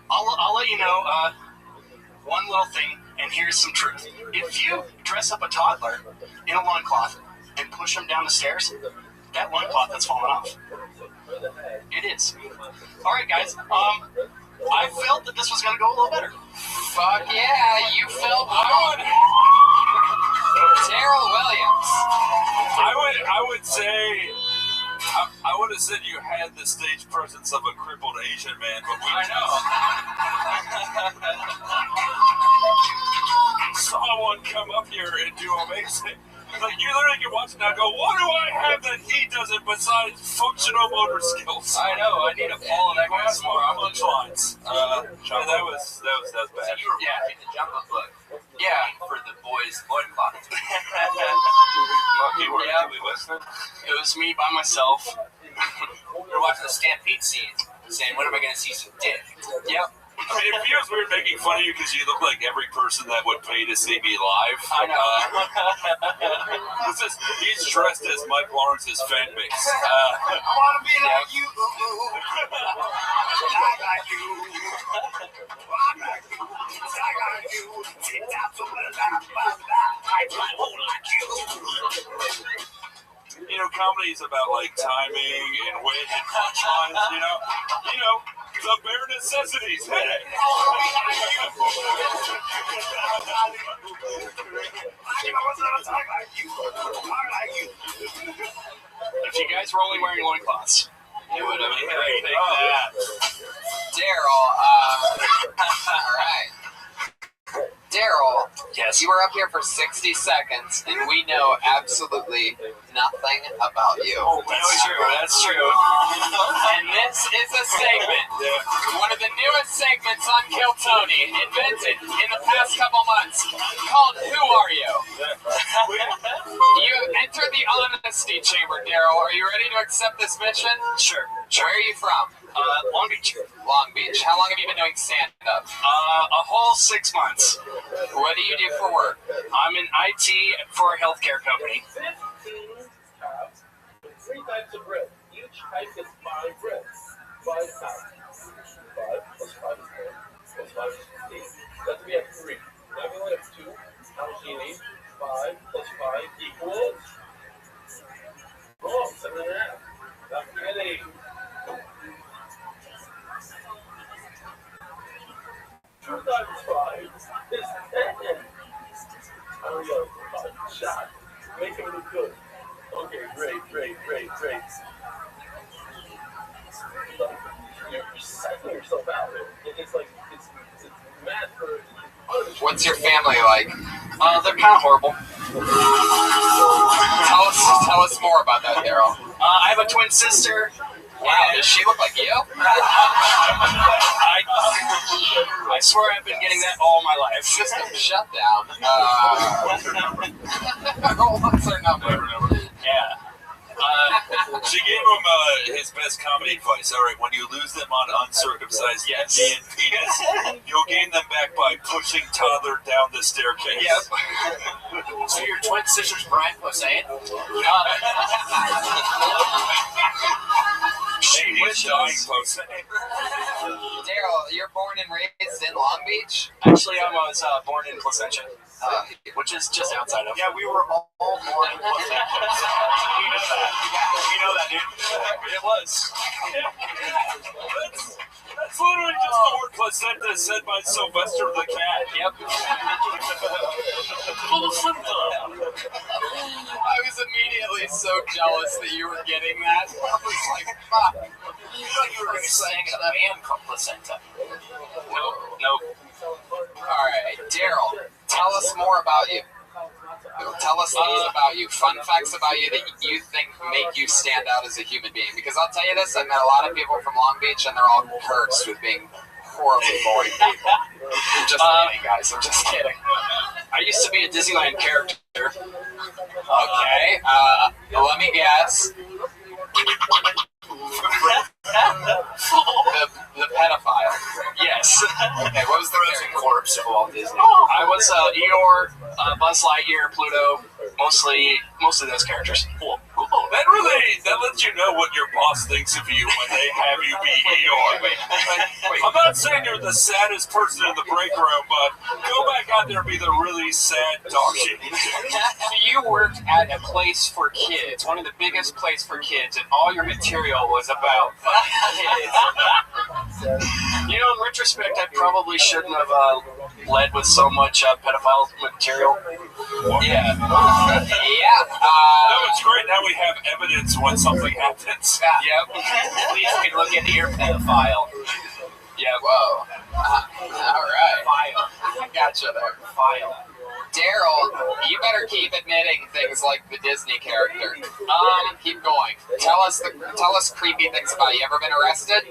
I'll let you know one little thing, and here's some truth. If you dress up a toddler in a loincloth and push him down the stairs, that loincloth that's falling off. It is. All right, guys. I felt that this was going to go a little better. Fuck yeah, you felt good. Daryl Williams. I would say I would have said you had the stage presence of a crippled Asian man, but we saw one come up here and do amazing. Like, you literally can watch it now and go, what do I have that he doesn't besides functional motor skills? I know, I need to follow that guy some more. Punchlines. That was bad. So you were in the Jungle Book. Yeah. For the boys' loincloth. You were actually listening? It was me by myself. We're watching the Stampede scene, saying, when am I going to see some dick? Yep. I mean, it feels weird making fun of you because you look like every person that would pay to see me live. I know. He's dressed as Mike Lawrence's fan base. I want to be like you. I like you. I like you. I like you. I won't like you. You know, comedy is about like timing and wit and punchlines. You know, the bare necessities. Hey. If you guys were only wearing loincloths, it would have been great. Daryl, alright. Daryl, yes, you were up here for 60 seconds, and we know absolutely nothing about you. Oh, that's true. That's true. And this is a segment, one of the newest segments on Kill Tony, invented in the past couple months, called Who Are You? You enter the honesty chamber, Daryl. Are you ready to accept this mission? Sure. Where are you from? Long Beach. Long Beach. How long have you been doing stand-up? A whole 6 months. What do you do for work? I'm in IT for a healthcare company. 3 types of bread. Each type is 5 breads. 5 pounds. 5 plus 5 is 10. Plus 5 is 15. That's we have 3. Now we only have 2. How much do you need? 5 plus 5 equals... Oh, 7.5. Not kidding. 2 times 5 is 10. Hurry up. Shot. Make him look good. Okay, great. You're psyching yourself out. It's like, it's mad for... What's your family like? They're kind of horrible. Tell us more about that, Daryl. I have a twin sister. Wow, does she look like you? I swear I've been getting that all my life. System shutdown. What's her number? Yeah. She gave him his best comedy advice. All right, when you lose them on uncircumcised Indian penis, you'll gain them back by pushing toddler down the staircase. Yep. So your twin sister's Brian Posehn? She is dying Posehn. Daryl, you're born and raised in Long Beach? Actually, I was born in Placentia, which is just outside of. Yeah, we were all born in Placentia. You know that, dude. It was. That's literally just the word placenta said by Sylvester the cat. Yep. I was immediately so jealous that you were getting that. I was like, fuck. You thought you were going to sing a band called Placenta. Nope. Alright, Daryl, tell us more about you. Tell us things about you, fun facts about you that you think make you stand out as a human being. Because I'll tell you this, I've met a lot of people from Long Beach, and they're all cursed with being horribly boring people. I'm just kidding, guys. I'm just kidding. I used to be a Disneyland character. Okay. Let me guess. The pedophile. Yes. Okay, what was the frozen corpse of Walt Disney? I was Eeyore, Buzz Lightyear, Pluto, mostly those characters. Cool. That lets you know what your boss thinks of you when they have you be Eeyore. Wait. I'm not saying you're the saddest person in the break room, but go back out there and be the really sad dog shit. You worked at a place for kids, one of the biggest places for kids, and all your material was about fucking kids. You know, in retrospect, I probably shouldn't have led with so much pedophile material. Yeah. No, it's great. Now we have evidence when something happens. Yep. Please can look into your pedophile. Yeah, whoa. Alright. File. I gotcha there. File. Daryl, you better keep admitting things like the Disney character. Keep going. Tell us creepy things about you. Ever been arrested?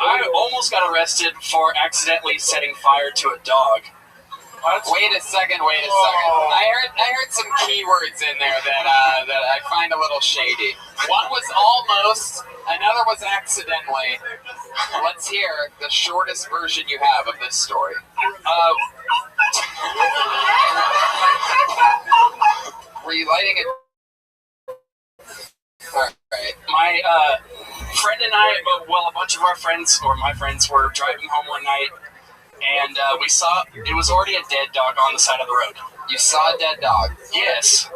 I almost got arrested for accidentally setting fire to a dog. Wait a second. I heard some keywords in there that I find a little shady. One was almost, another was accidentally. Let's hear the shortest version you have of this story. Were you lighting it? Alright. My friend and I, well, a bunch of our friends, or my friends, were driving home one night, and we saw, it was already a dead dog on the side of the road. You saw a dead dog? Yes.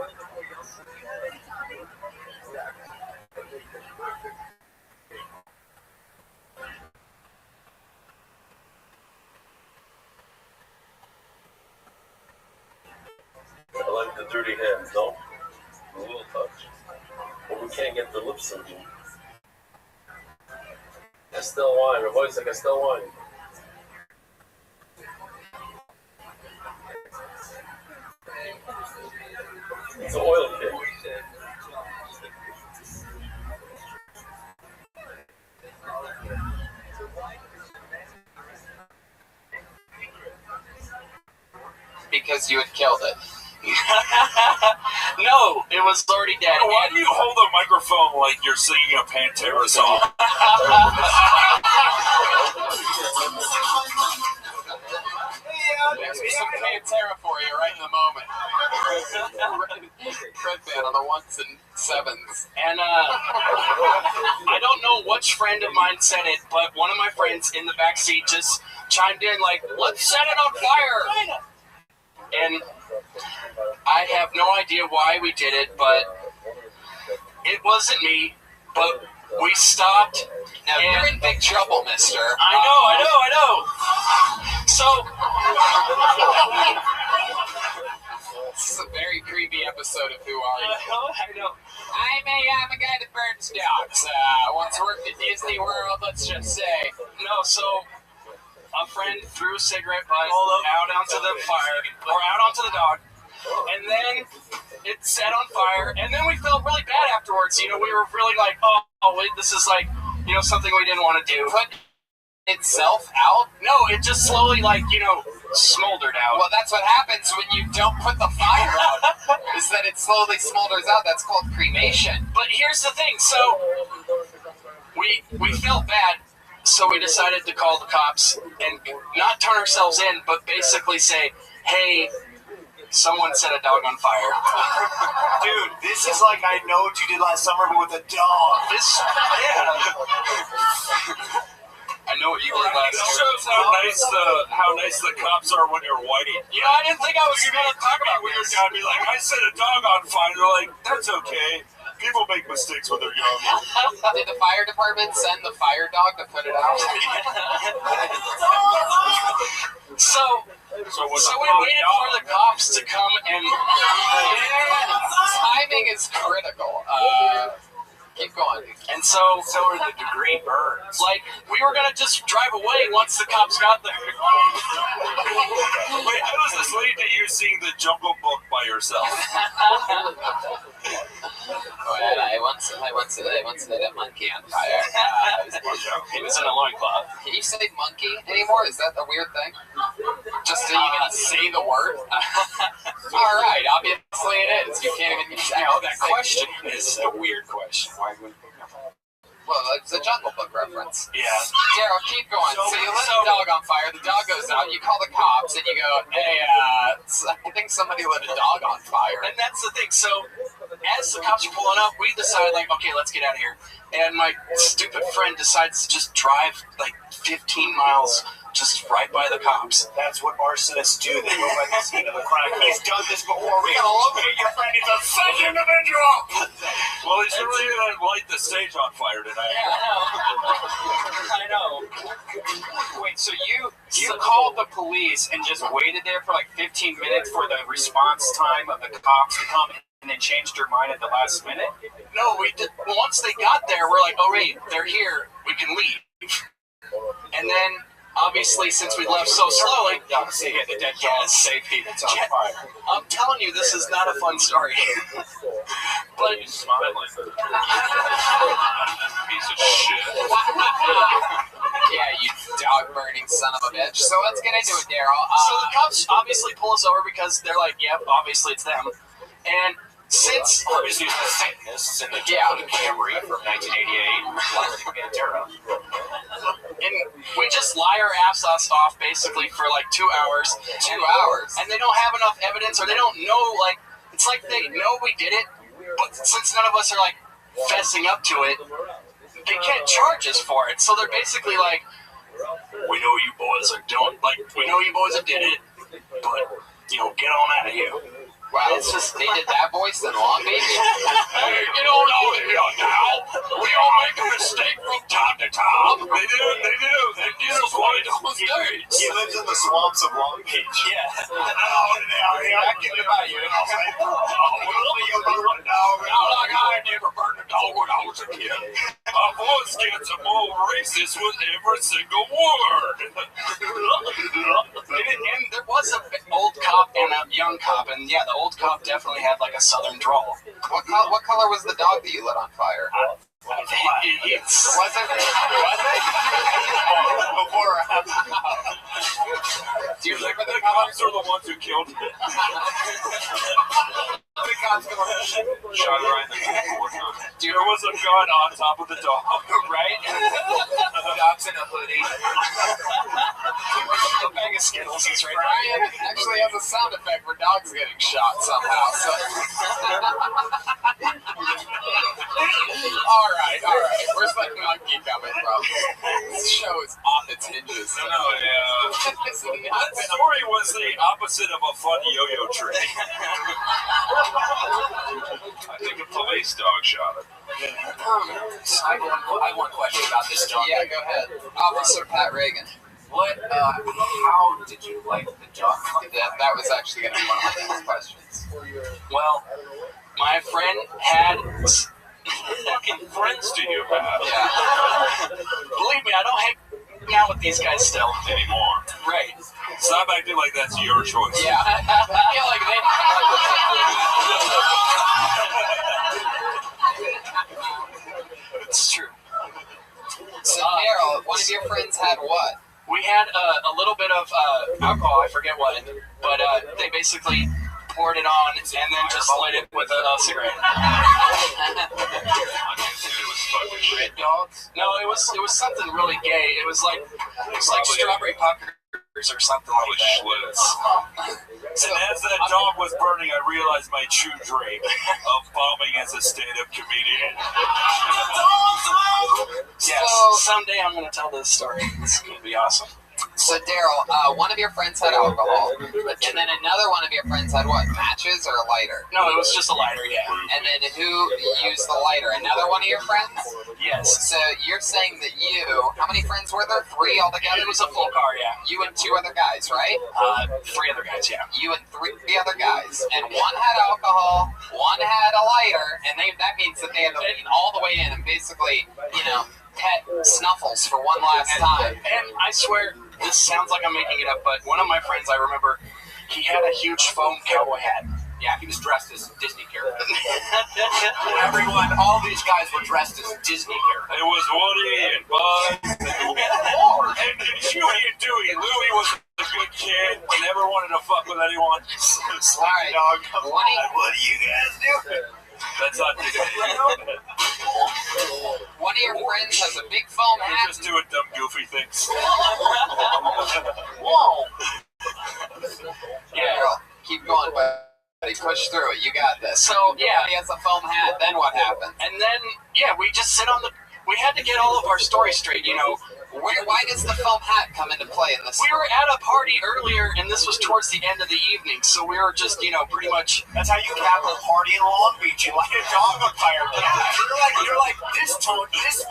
I like the dirty hands, no? A little touch. But we can't get the lips in here. Estelle wine, her voice like Estelle wine. It's an oil kit. Because you had killed it. No, it was already dead. Why do you hold the microphone like you're singing a Pantera song? There's some Pantera for you right in the moment. Red band on the ones and sevens. And I don't know which friend of mine said it, but one of my friends in the backseat just chimed in like, "Let's set it on fire." And I have no idea why we did it, but it wasn't me. But we stopped. Now you're in big trouble, mister. I know. So this is a very creepy episode of Who Are You? I know. I'm a guy that burns dogs. Once worked at Disney World, let's just say. No, so a friend threw a cigarette butt out onto the fire, or out onto the dog, and then it set on fire, and then we felt really bad afterwards. You know, we were really like, oh wait, this is like, you know, something we didn't want to do. Put itself out? No, it just slowly, like, you know, smoldered out. Well, that's what happens when you don't put the fire out, is that it slowly smolders out. That's called cremation. But here's the thing, so we felt bad, so we decided to call the cops and not turn ourselves in, but basically say, hey, someone set a dog on fire. Dude, this is like I Know What You Did Last Summer, but with a dog. I know what you did last This year. shows how nice the cops are when you're whiting. You know, I didn't think I was going to talk about weird guy. Be like, I set a dog on fire. They're like, that's okay. People make mistakes when they're young. Did the fire department send the fire dog to put it out? So we waited for the cops to come and... Timing is critical. Keep going. And so are the degree burns. Like, we were going to just drive away once the cops got there. Wait, how does this lead to you seeing the Jungle Book by yourself? I once lit a monkey on fire. He was in a loincloth. Can you say monkey anymore? Is that a weird thing? Just so you can say the word? All right, obviously it is. You can't even use that. That question is a weird question. Why would Well, it's a Jungle Book reference. Yeah. Daryl, keep going. So you let the dog on fire. The dog goes out. You call the cops, and you go, "Hey, I think somebody lit a dog on fire." And that's the thing. So as the cops are pulling up, we decide, like, okay, let's get out of here. And my stupid friend decides to just drive like 15 miles just right by the cops. That's what arsonists do. They go by the scene of the crime. He's done this before. We gotta locate your friend. He's a such individual. Well, he's really going to light the stage on fire tonight. Yeah, I know. Wait, so you called the police and just waited there for like 15 minutes for the response time of the cops to come and then changed your mind at the last minute? No, we did. Once they got there, we're like, oh, wait, they're here. We can leave. And then, obviously, since we left so slowly, Obviously, hit the dead dog. safety. It's on fire. I'm telling you, this is not a fun story. But You smiling. Piece of shit. Yeah, you dog burning son of a bitch. So let's get into it, Daryl. So the cops obviously pull us over because they're like, yep, obviously it's them. And since Obviously, it's the Satanists in the Camry from 1988. and we just lie our ass off basically for like 2 hours. 2 hours. And they don't have enough evidence, or they don't know, like, it's like they know we did it, but since none of us are like fessing up to it, they can't charge us for it. So they're basically like, we know you boys are doing, like, we know you boys have did it, but, you know, get on out of here. Wow, it's just they did that voice in Long Beach. Hey, get on out of here now. We all make a mistake from time to time. They do. They do. This is one of those days. He lives in the swamps of Long Beach. Yeah. I get about you. I never burned a dog when I was a kid. My voice gets more racist with every single word. And there was an old cop and a young cop, and yeah, the old cop definitely had like a southern drawl. What color was the dog that you lit on fire? Was it? Was it? Before or after? Do you remember the The cops are the ones who killed him. The cops go, Shot right in the head 4 times. There was a gun on top of the dog. Right? Dog's in a hoodie. The bag of Skittles is right there. Brian actually has a sound effect for dogs getting shot somehow. So. All right. Where's that monkey coming from? This show is off its hinges. No, yeah. That story was the opposite of a fun yo-yo trick. I think a police dog shot it. I have one question about this dog. Yeah, go ahead. Officer Pat Reagan. What? How did you light the dog? That was actually going to be one of my next questions. Well, my friend had. Fucking friends do you have? Yeah. Believe me, I don't hang out with these guys still. Anymore. Right. Stop acting like that's your choice. Yeah. I feel like they. It's true. So, Daryl, one of your friends had what? We had a little bit of alcohol, I forget what, but they basically poured it on and then just lit it with a cigarette. Red dogs? No, it was something really gay. It was like strawberry puckers or something like that. And as that dog was burning, I realized my true dream of bombing as a stand-up comedian. Yes, someday I'm going to tell this story. It's going to be awesome. So So Daryl, one of your friends had alcohol, and then another one of your friends had what? Matches or a lighter? No, it was just a lighter, yeah. And then who used the lighter? Another one of your friends? Yes. So you're saying that how many friends were there? 3 altogether? It was a full car, yeah. You and 2 other guys, right? 3 other guys, yeah. You and 3 other guys, and one had alcohol, one had a lighter, and that means that they had to lean all the way in and basically, pet Snuffles for one last time. And I swear, this sounds like I'm making it up, but one of my friends, I remember, he had a huge foam cowboy hat. Yeah, he was dressed as a Disney character. All these guys were dressed as Disney characters. It was Woody and Buzz and Chewie and Dewey. Louie was a good kid and never wanted to fuck with anyone. Alright, Dog comes what do you guys do? That's not one of your friends has a big foam hat. We're just doing dumb, goofy things. Whoa! Yeah, girl, keep going, buddy. Push through it. You got this. So, yeah. He has a foam hat. Then what happens? And then, we just sit on we had to get all of our stories straight, Why does the foam hat come into play in this? We were at a party earlier, and this was towards the end of the evening, so we were just, pretty much... That's how you cap a party in Long Beach. You light a dog on fire. Yeah, you're like, this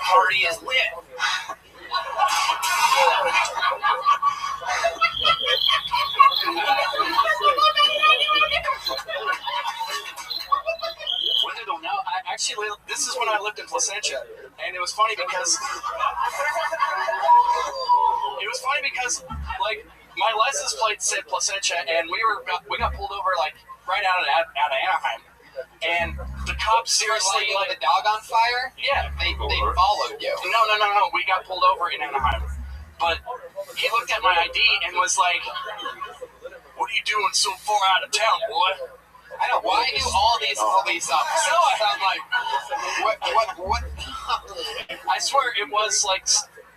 party is lit. Actually, this is when I lived in Placentia, and it was funny because my license plate said Placentia, and we got pulled over right out of Anaheim, and the cops seriously the dog on fire. Yeah, they followed you. No, we got pulled over in Anaheim, but he looked at my ID and was like, "What are you doing so far out of town, boy?" I know. Why do all these police officers sound like what? I swear it was like,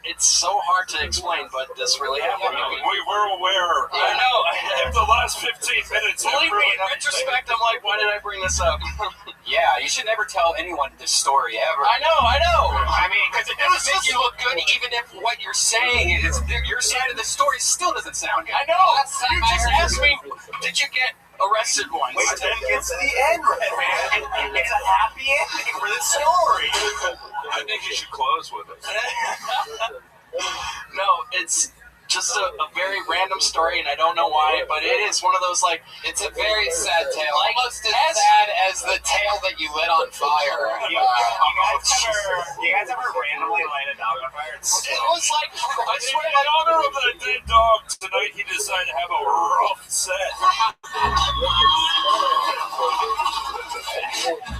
it's so hard to explain, but this really happened. We were aware. I know. In the last 15 minutes. Believe me, in retrospect, I'm like, why did I bring this up? Yeah, you should never tell anyone this story ever. I know. I mean, because it doesn't make you look good, even if what you're saying is your side of the story still doesn't sound good. I know. You just asked me, did you get arrested once? Wait till you get to the end, man. It's a happy ending for the story. I think you should close with it. No, it's just a very random story, and I don't know why, but it is one of those, it's a very sad tale. Almost as sad as the tale that you lit on fire. You guys ever randomly light a dog on fire? It was like, I swear, In honor of the dead dog, tonight he decided to have a rough set.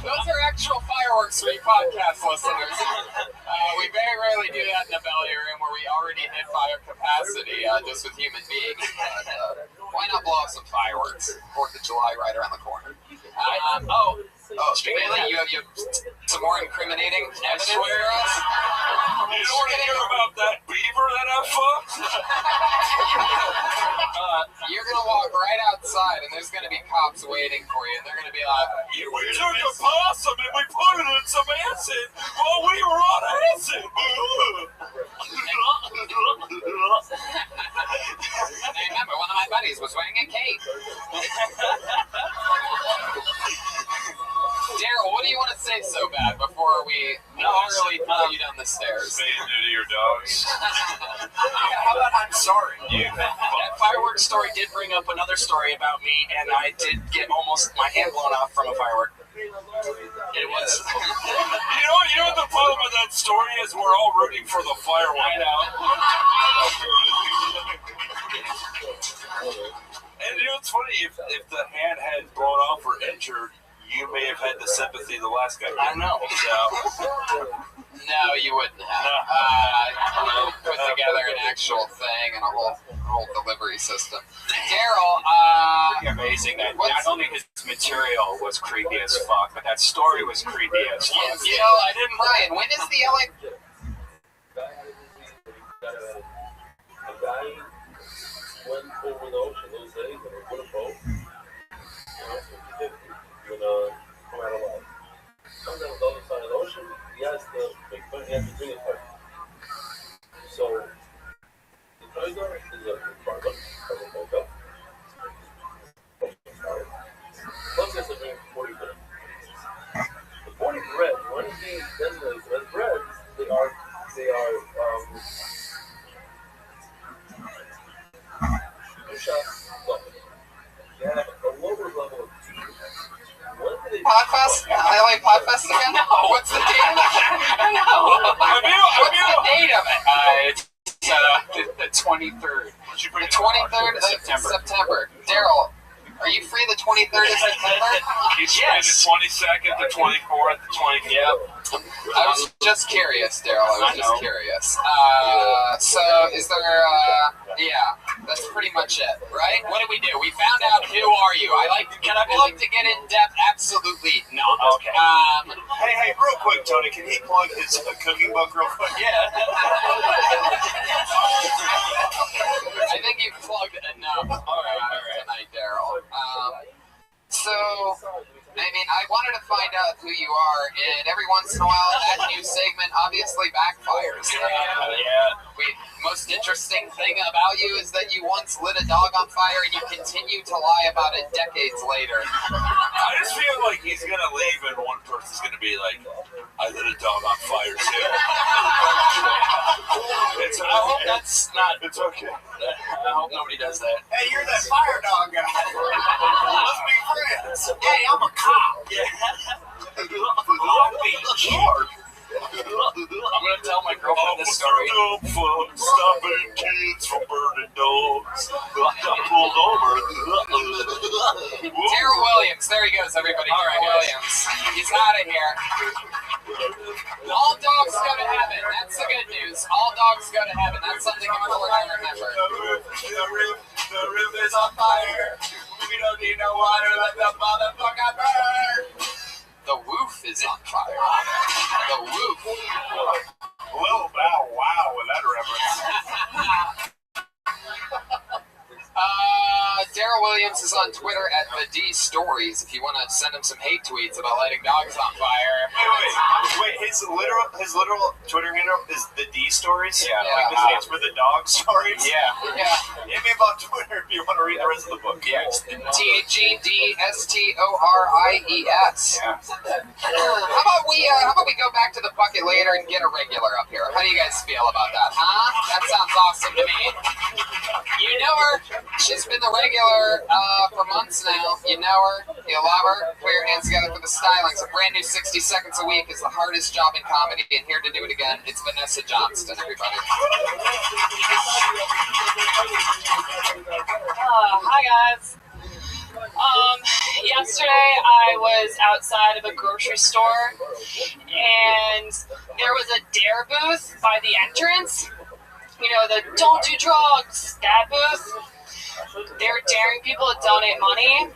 Those are actual fireworks for you podcast listeners. We very rarely do that in a belly room where we already hit fire capacity just with human beings. But, why not blow up some fireworks? 4th of July right around the corner. Bailey, you have some more incriminating evidence for us? You don't want to hear about that beaver that I fucked? You're going to walk right outside, and there's going to be cops waiting for you, and they're going to be like, we took a possum and we put it in some acid while we were on acid. I remember one of my buddies was wearing a cape. Daryl, what do you want to say so bad before we literally pull you down the stairs? Say it to your dogs. How about I'm sorry? That fireworks story did bring up another story about me, and I did get almost my hand blown off from a firework. It was. You know what the problem with that story is? We're all rooting for the firework. I know. And it's funny, if the hand had blown off or injured, you may have had the sympathy the last guy. I know. So, no, you wouldn't have. Put together an actual thing and a whole delivery system. Daryl, pretty amazing that not only his material was creepy as fuck, but that story was creepy as fuck. I didn't. Brian, when is the LA? A guy went over the ocean those days and he put a boat. 50-50. You're gonna come out alive. Comes out on the other side of the ocean. He has to bring it back. So the treasure is a this again? No. What's the date of it? No. What's the date of it? It's the 23rd. The 23rd of September. Daryl, are you free the 23rd of September? He's free the 22nd, the 24th, the 25th. Yep. I was just curious, Daryl. I was just curious. So, is there, yeah, that's pretty much it, right? What did we do? We found out who are you. I like to get in depth. Absolutely not. Okay. Hey, real quick, Tony, can he plug his cooking book real quick? Yeah. I think you've plugged enough tonight, Daryl. So, I mean, I wanted to find out who you are, and every once in a while, that new segment obviously backfires. Most interesting thing about you is that you once lit a dog on fire, and you continue to lie about it decades later. I just feel like he's gonna leave, and one person's gonna be like, "I lit a dog on fire too." I hope that's not. It's okay. I hope nobody does that. Hey, you're that fire dog guy. Let's be friends. Hey, I'm a cop. I'm gonna tell my girlfriend this story. Stopping kids from burning dogs. I got pulled over. Daryl Williams, there he goes, everybody. All right, Williams, he's out of here. All dogs go to heaven. That's the good news. All dogs go to heaven. That's something important to remember. The roof is on fire. We don't need no water. Let the motherfucker burn. The woof is on fire. The woof. Little bow wow with that reference. Daryl Williams is on Twitter at the D Stories. If you want to send him some hate tweets about lighting dogs on fire. Wait, his literal Twitter handle is the D Stories. Yeah, like the stands for the dog stories. Yeah. Hit me up on Twitter if you want to read the rest of the book. Yeah, TGDSTORIES. Yeah. How about we go back to the bucket later and get a regular up here? How do you guys feel about that? Huh? That sounds awesome to me. You know her. She's been the regular for months now. You know her. You love her. Put your hands together for the stylings. A brand new 60 Seconds a Week is the hardest job in comedy, and here to do it again, it's Vanessa Johnston, everybody. Hi, guys. Yesterday I was outside of a grocery store, and there was a DARE booth by the entrance. You know, the don't do drugs, that booth. They were daring people to donate money.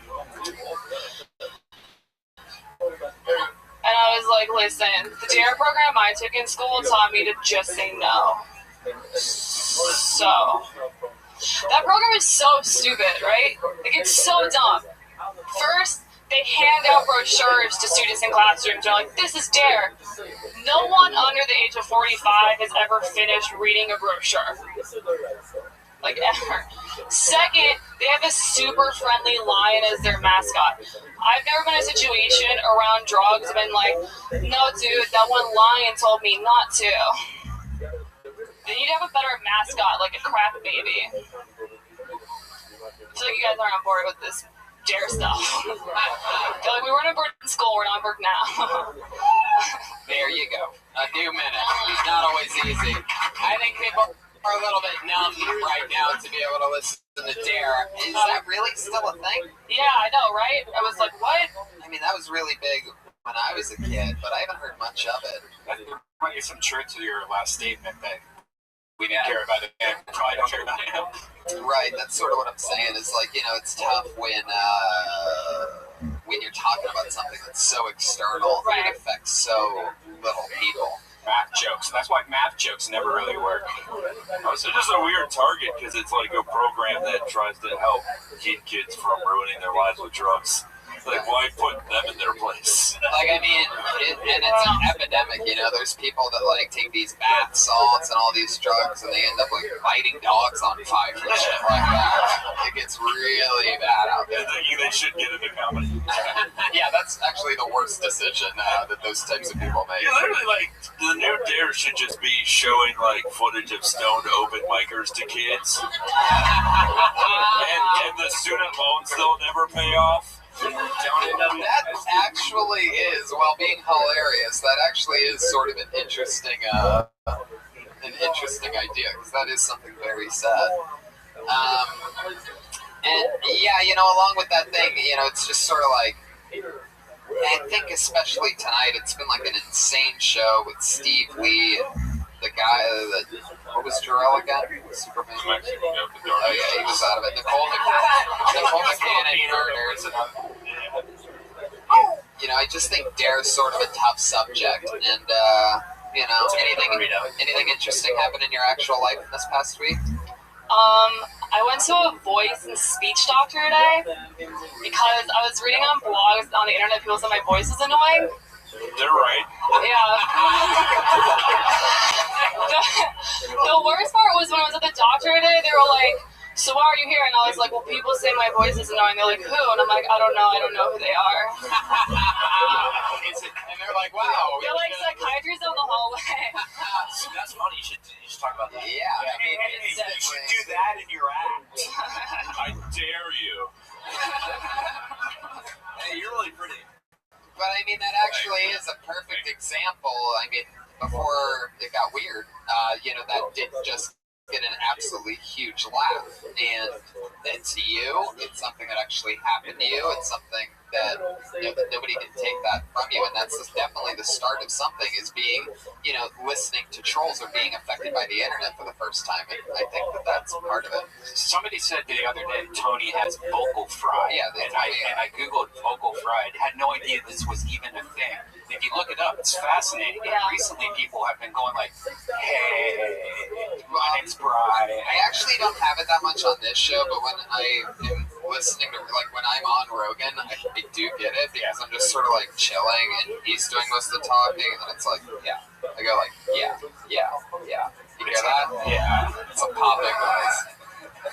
And I was like, listen, the DARE program I took in school taught me to just say no. So, that program is so stupid, right? Like, it's so dumb. First, they hand out brochures to students in classrooms. They're like, this is DARE. No one under the age of 45 has ever finished reading a brochure. Like, ever. Second, they have a super friendly lion as their mascot. I've never been in a situation around drugs and been like, no, dude, that one lion told me not to. They need to have a better mascot, like a crap baby. So you guys aren't on board with this DARE stuff. They're like, we weren't on board in school, we're not on board now. There you go. A new minute. It's not always easy. I think people are a little bit numb right now to be able to listen to DARE. Is that really still a thing? Yeah, I know, right? I was like, what? I mean, that was really big when I was a kid, but I haven't heard much of it. That might be some truth to your last statement that we didn't care about it and probably don't care about it. Right, that's sort of what I'm saying is like, you know, it's tough when you're talking about something that's so external and it affects so little people. Math jokes. That's why math jokes never really work. Oh, so just a weird target because it's like a program that tries to help keep kids from ruining their lives with drugs. Like, why put them in their place? Like, I mean, and it's an epidemic, you know, there's people that, like, take these bath salts and all these drugs, and they end up, like, lighting dogs on fire and shit like that. It gets really bad out there. Thinking they should get into comedy. Yeah, that's actually the worst decision that those types of people make. Yeah, literally, like, the new DARE should just be showing, like, footage of stoned open micers to kids. and the student loans they'll never pay off. That actually is, while being hilarious, that actually is sort of an interesting idea, because that is something very sad. And yeah, along with that thing, it's just sort of like, I think especially tonight, it's been like an insane show with Steve Lee, the guy that, what was Jarrell again? Superman? Oh yeah, he was out of it. Nicole McCannon murders. I just think Dare's sort of a tough subject, and anything interesting happened in your actual life this past week? I went to a voice and speech doctor today because I was reading on blogs on the internet. People said my voice is annoying. They're right. Yeah. The worst part was when I was at the doctor today, they were like, so why are you here? And I was like, well, people say my voice is annoying. They're like, who? And I'm like, I don't know who they are. And they're like, wow. They're like psychiatrists down the hallway. That's funny. You should talk about that. Yeah. I mean, you should do that in your act. I dare you. Hey, you're really pretty. But I mean, that actually is a perfect example. I mean, before it got weird, that did just get an absolutely huge laugh. And to you, it's something that actually happened to you. It's something that, that nobody can take that from you. And that's just definitely the start of something, is being, listening to trolls or being affected by the internet for the first time. And I think that's part of it. Somebody said the other day Tony has vocal fry. Yeah, and I googled vocal fry. I had no idea this was even a thing. If you look it up, it's fascinating. Yeah. And recently, people have been going like, "Hey, my name's Brian." I actually don't have it that much on this show, but when I am listening to, like, when I'm on Rogan, I do get it, because I'm just sort of like chilling, and he's doing most of the talking, and it's like, yeah. I go like, yeah. You hear that? Yeah. It's a popping noise.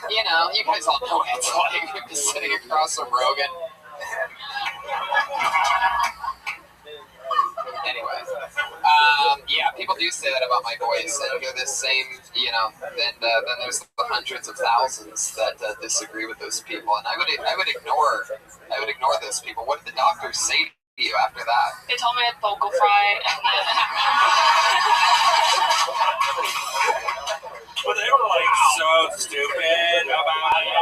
You guys all know what it's like. You're just sitting across from Rogan. Anyway, people do say that about my voice, and they're the same, then there's the hundreds of thousands that disagree with those people, and I would ignore those people. What did the doctors say to you after that? They told me I had vocal fry, and then... But they were like so stupid about it.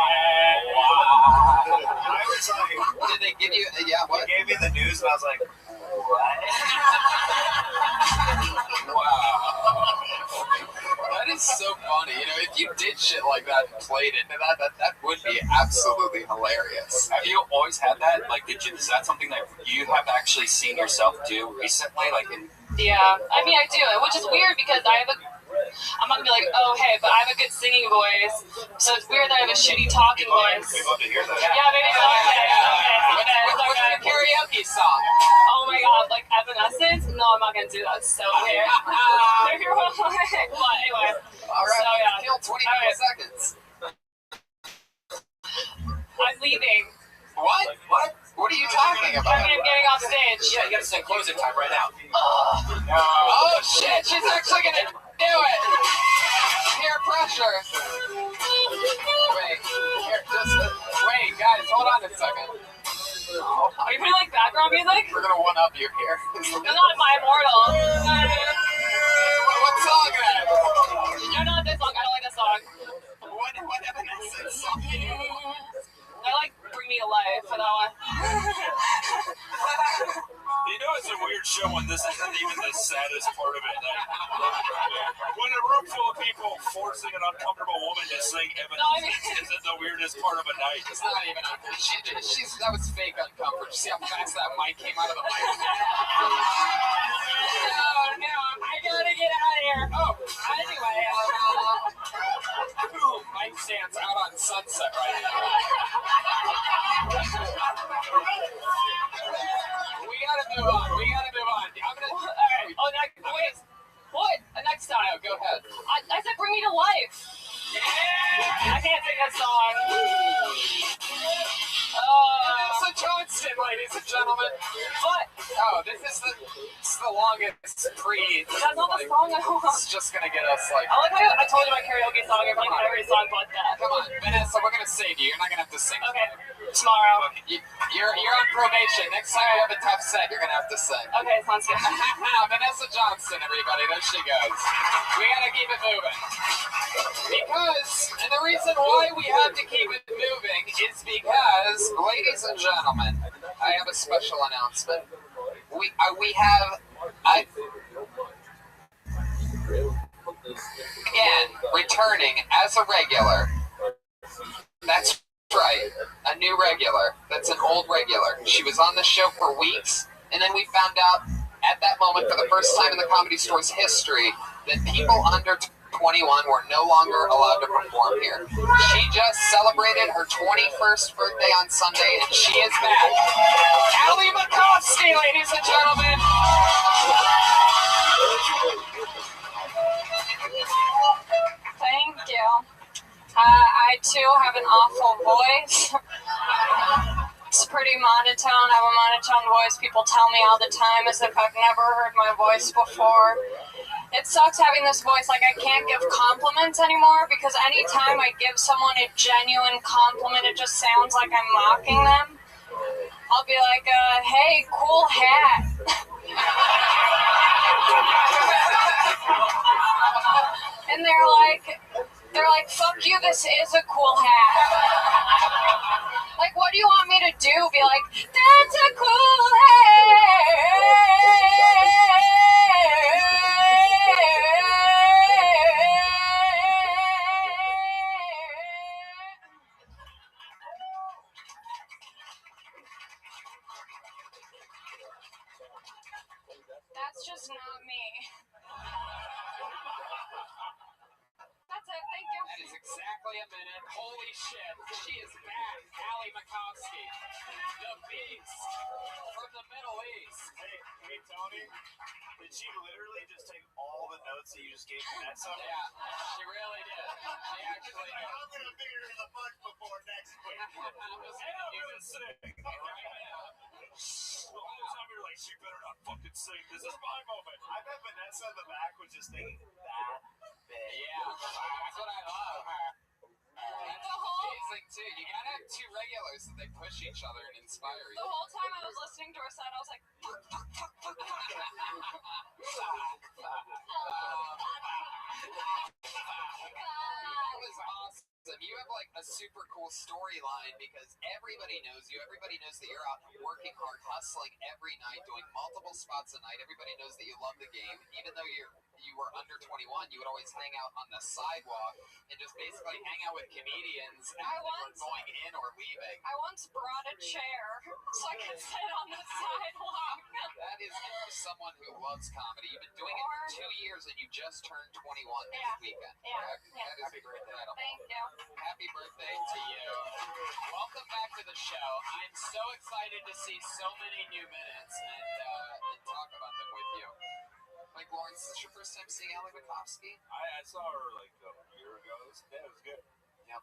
Wow. I was like, did they give you? What? They gave me the news, and I was like, what? Wow. That is so funny. If you did shit like that and played into that would be absolutely hilarious. Have you always had that? Like, is that something that you have actually seen yourself do recently? Yeah, I mean, I do, which is weird because I'm not gonna be like, oh, hey, but I have a good singing voice, so it's weird that I have a shitty talking voice. We'd love to hear that. Yeah, maybe so. Okay. What's your karaoke song? Oh my god, like Evanescence? No, I'm not gonna do that. It's so weird. But anyway. Alright, so, yeah. kill 20 seconds. I'm leaving. What? What are you talking about? I'm getting off stage. Yeah, you gotta say closing time right now. Oh shit, she's actually gonna do it! Peer pressure. Wait, guys, hold on a second. Are you putting like background music? We're gonna one up you here. You're not my immortal. What song is that? You're not this song. I don't like this song. What Evanescence song? I like Bring Me to Life for that one. It's a weird show when this isn't even the saddest part of it. When a room full of people forcing an uncomfortable woman to sing Evanescence isn't the weirdest part of a night. It's not even that was fake uncomfort. See how fast that mic came out of the mic? No, I gotta get out of here. Oh, anyway, mic stands out on Sunset right now. We gotta move on. I'm gonna. Alright. Oh, wait. What? Next time. Go ahead. I said Bring Me to Life. Yeah. I can't sing that song. Vanessa Johnston, ladies ladies and gentlemen. What? Oh, this is the longest pre. That's not the song I want. It's just gonna get us like. I like how I told you my karaoke song. Every song but that. Come on, Vanessa, we're gonna save you. You're not gonna have to sing. Okay. Tomorrow. You're on probation. Next time you have a tough set, you're gonna have to sing. Okay, sounds good. Vanessa Johnson, everybody. There she goes. We gotta keep it moving. And the reason why we have to keep it moving is because, ladies and gentlemen, I have a special announcement. We have again returning as a regular. That's right, a new regular. That's an old regular. She was on the show for weeks, and then we found out at that moment, for the first time in the Comedy Store's history, that people under 21 were no longer allowed to perform here. She just celebrated her 21st birthday on Sunday, and she is back. Allie Makovsky, ladies and gentlemen. Thank you. I too have an awful voice. It's pretty monotone. I have a monotone voice. People tell me all the time as if I've never heard my voice before. It sucks having this voice. Like, I can't give compliments anymore because anytime I give someone a genuine compliment, it just sounds like I'm mocking them. I'll be like, hey, cool hat. And they're like, fuck you, this is a cool hat. Like, what do you want me to do? Be like, that's a cool hat. That's just not me. That's it, thank you. That is exactly a minute. Holy shit, she is back. Allie Makovsky, the beast from the Middle East. Hey, Tony, did she literally just take all the notes that you just gave Vanessa? Yeah, she really did. She actually did. I'm going to beat her in the punch before next week. I'm gonna sing right now. The whole time you're like, she better not fucking sing. This is my moment. I bet Vanessa in the back was just thinking that big. Yeah, that's what I love. That's amazing too. You gotta have two regulars that they push each other and inspire each The other. whole time I was listening to her set, I was like, That was awesome. You have like a super cool storyline because everybody knows you. Everybody knows that you're out working hard, hustling every night, doing multiple spots a night. Everybody knows that you love the game. Even though you were under 21, you would always hang out on the sidewalk and just basically hang out with comedians as they were going in or leaving. I once brought a chair so I could sit on the sidewalk. That is someone who loves comedy. You've been doing it for 2 years and you just turned 21 this weekend. Correct? That is incredible. Thank you. Happy birthday to you. Welcome back to the show. I'm so excited to see so many new minutes and talk about them with you. Like, Lawrence, is this your first time seeing Allie Makovsky? I saw her like a year ago. It was good. Yep.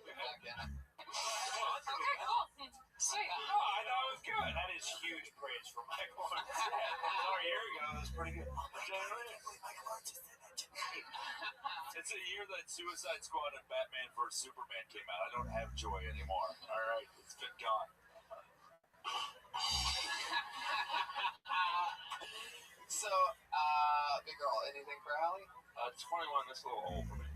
You're back in it. Okay, cool. Sweet. No, I thought it was good. That is huge praise for Mike Lawrence. A year ago, it was pretty good. Mike Lawrence did that to me. It's a year that Suicide Squad and Batman vs Superman came out. I don't have joy anymore. All right, it's been gone. So, big girl, anything for Allie? 21, that's a little old for me.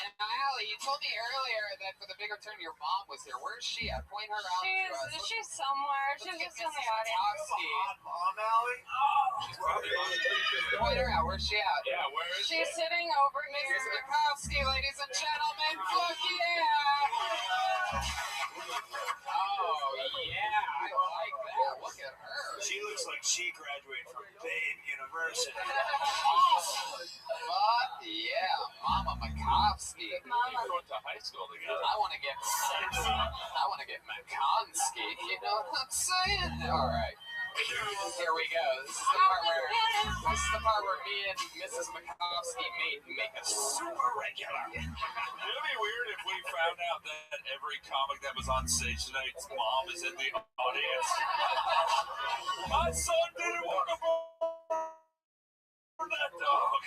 And Allie, you told me earlier that for the big return, your mom was here. Where is she at? Point her out to us. She's somewhere. She's just in the audience. Mom, Allie? She's probably on. Point her out. Where's she at? Yeah, where is she? She's sitting over here. Mrs. Makovsky, ladies and gentlemen. Fuck yeah! Oh, yeah. I like that. Look at her. She looks like she graduated from Babe University. Fuck yeah. Mama Makovsky. We went to high school together. I want to get McConsky. You know what I'm saying? All right. Here we go. This is the part where me and Mrs. Makovsky make a super regular. It would be weird if we found out that every comic that was on stage tonight's mom is in the audience. My son didn't want to burn that dog.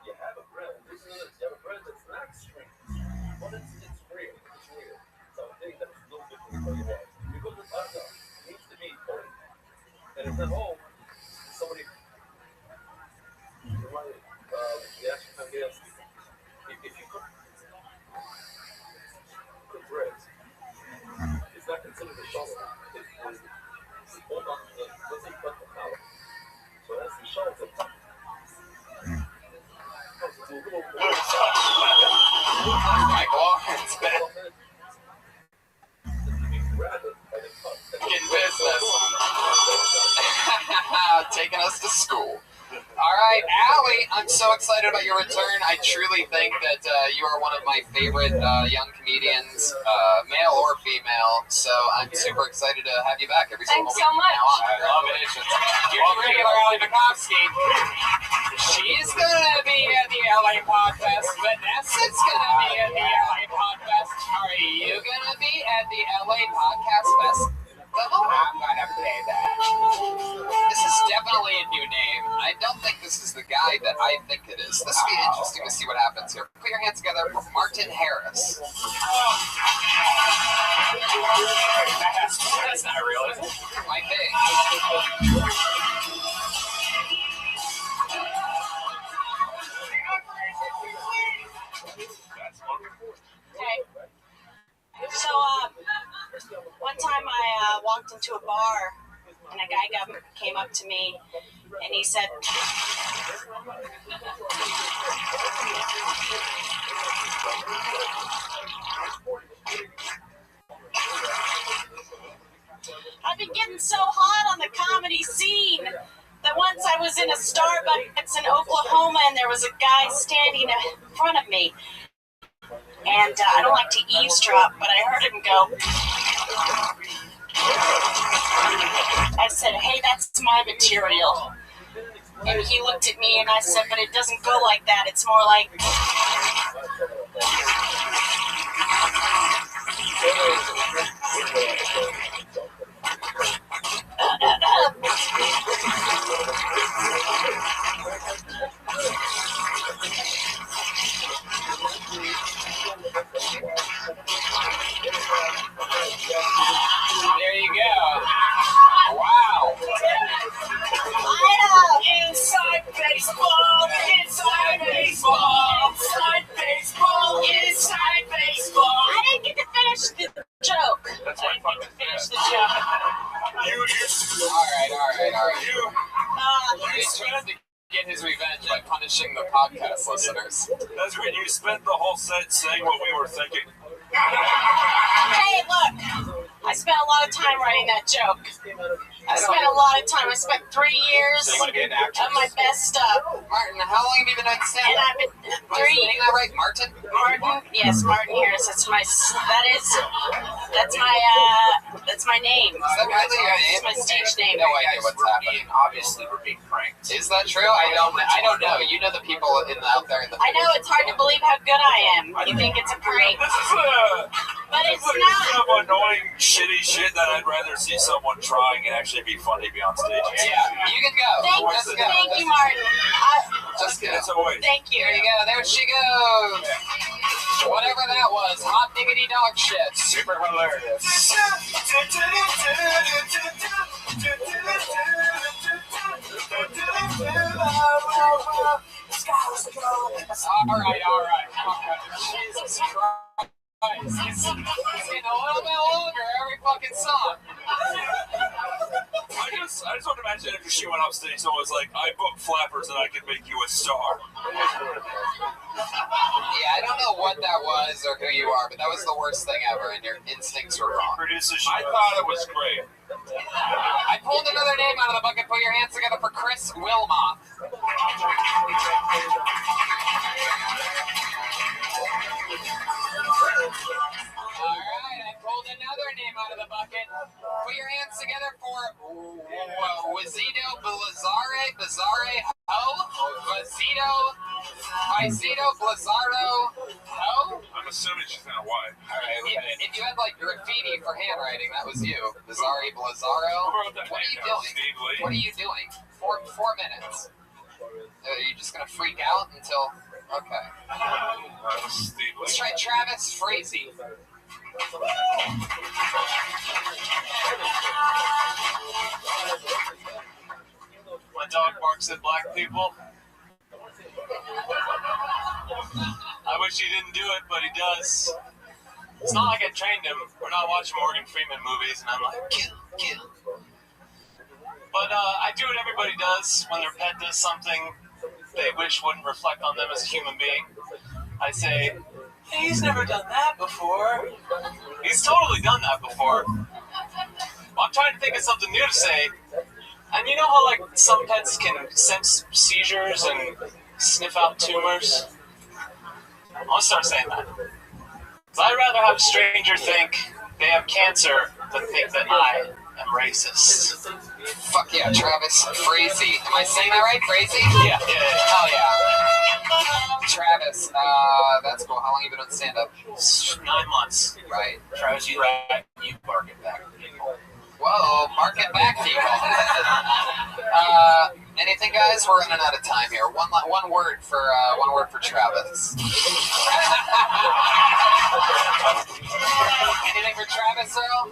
You have a brand. This is you have a brand that's not extreme, but it's real. It's real. So I think that's a little bit for you guys. Because the hot dog needs to be old. And if at home, somebody if you cook bread, it's not considered a shovel. It's hold on to the, let's say you cut the flour. So that's the shovel at the top. Michael, it's been in business. Taking us to school. All right, Allie, I'm so excited about your return. I truly think that you are one of my favorite young comedians, male or female. So I'm super excited to have you back every single week. Thanks so much. Now on. Congratulations. Your regular Allie Makovsky. She's gonna be at the LA Podfest. Vanessa's gonna be at the LA Podfest. Are you gonna be at the LA Podcast Fest? I'm gonna play that. This is definitely a new name. I don't think this is the guy that I think it is. This will be interesting to see what happens here. Put your hands together for Martin Harris. That's not real, is it? Might be. Okay. So, one time I walked into a bar and a guy came up to me and he said, I've been getting so hot on the comedy scene that once I was in a Starbucks in Oklahoma and there was a guy standing in front of me. And I don't like to eavesdrop, but I heard him go. I said, hey, that's my material. And he looked at me and I said, but it doesn't go like that. It's more like. There you go. Wow. Inside baseball, inside baseball, inside baseball, inside baseball. I didn't get to finish the joke. That's why I fucking Finish the joke. All right. He's trying to get his revenge by punishing the podcast listeners. That's when you spent the whole set saying what we were thinking. Hey, look. I spent a lot of time writing that joke. I spent a lot of time. I spent 3 years So you want to be an actress? of my best stuff. Martin, how long have you been on stand? And I've been Am I saying that right, Martin? Martin, yes, Martin Harris. That's my name. Is that really your name? It's my stage name. No idea what's happening. Obviously, we're being pranked. Is that true? I don't know. You know the people out there in the. I know it's hard to believe how good I am. You think it's a prank, This is but it's kind not. of annoying, shitty shit that I'd rather see someone trying and actually be funny be on stage. Yeah, you can go. Thank you, Martin. Just go. It's a waste. Thank you. There you go. There she goes. Whatever that was, hot diggity dog shit. Super hilarious. All right. Jesus Christ. He's getting a little bit longer every fucking song. I just want to imagine if she went up stage, someone was like, I book flappers and I can make you a star. Yeah, I don't know what that was or who you are, but that was the worst thing ever, and your instincts were wrong. Produces I thought it was great. I pulled another name out of the bucket. Put your hands together for Chris Wilmoth. Alright, I pulled another name out of the bucket. Put your hands together for Wazito Bizarre Ho? Vizito Blizzardo Ho? I'm assuming she's not white. Alright, if you had like graffiti for handwriting, that was you. Bizarre Blizzardo. What are you doing? What are you doing? Four minutes. Are you just gonna freak out until... Okay. Let's try Travis Frazee. My dog barks at black people. I wish he didn't do it, but he does. It's not like I trained him. We're not watching Morgan Freeman movies, and I'm like, kill. But I do what everybody does when their pet does something they wish wouldn't reflect on them as a human being. I say, hey, he's never done that before. He's totally done that before. Well, I'm trying to think of something new to say. And you know how, like, some pets can sense seizures and sniff out tumors? I'm gonna start saying that. 'Cause I'd rather have a stranger think they have cancer than think that I am racist. Fuck yeah, Travis Frazee. Am I saying that right? Frazee? Yeah. Hell yeah. Travis, that's cool. How long have you been on stand-up? 9 months. Right. Travis, you right. You bark it back. Whoa, mark it back, people. Anything, guys? We're running out of time here. One word for Travis. Anything for Travis, Earl?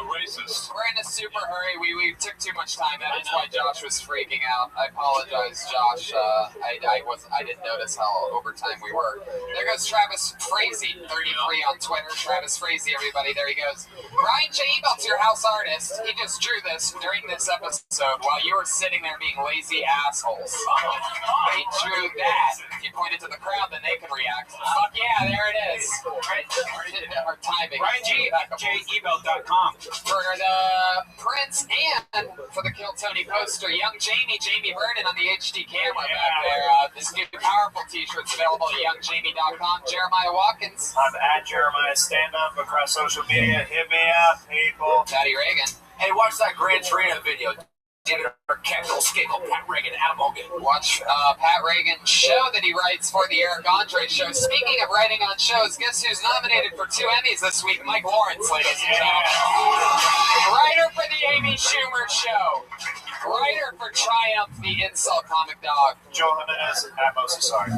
Racist. We're in a super hurry. We took too much time. That's why Josh was freaking out. I apologize, Josh. I didn't notice how over time we were. There goes Travis Frazee, 33 on Twitter. Travis Frazee, everybody. There he goes. Ryan J. Ebelt's your house artist. He just drew this during this episode while you were sitting there being lazy assholes. He drew that. If you pointed to the crowd, then they could react. Fuck yeah, there it is. Or timing. RyanJebelt.com. For the Prince and for the Kill Tony poster, young Jamie Vernon on the HD camera back there. This new powerful t-shirt's available at youngjamie.com. Jeremiah Watkins. I'm at Jeremiah Stand Up across social media. Hit me up, people. Patty Reagan. Hey, watch that Gran Torino video. Capital Skickle, Pat Reagan, Adam Hogan. Watch Pat Reagan's show that he writes for the Eric Andre show. Speaking of writing on shows, guess who's nominated for 2 Emmys this week? Mike Lawrence, ladies and gentlemen. Writer for the Amy Schumer show. Writer for Triumph, the insult comic dog. Joe Jimenez at Mosasari.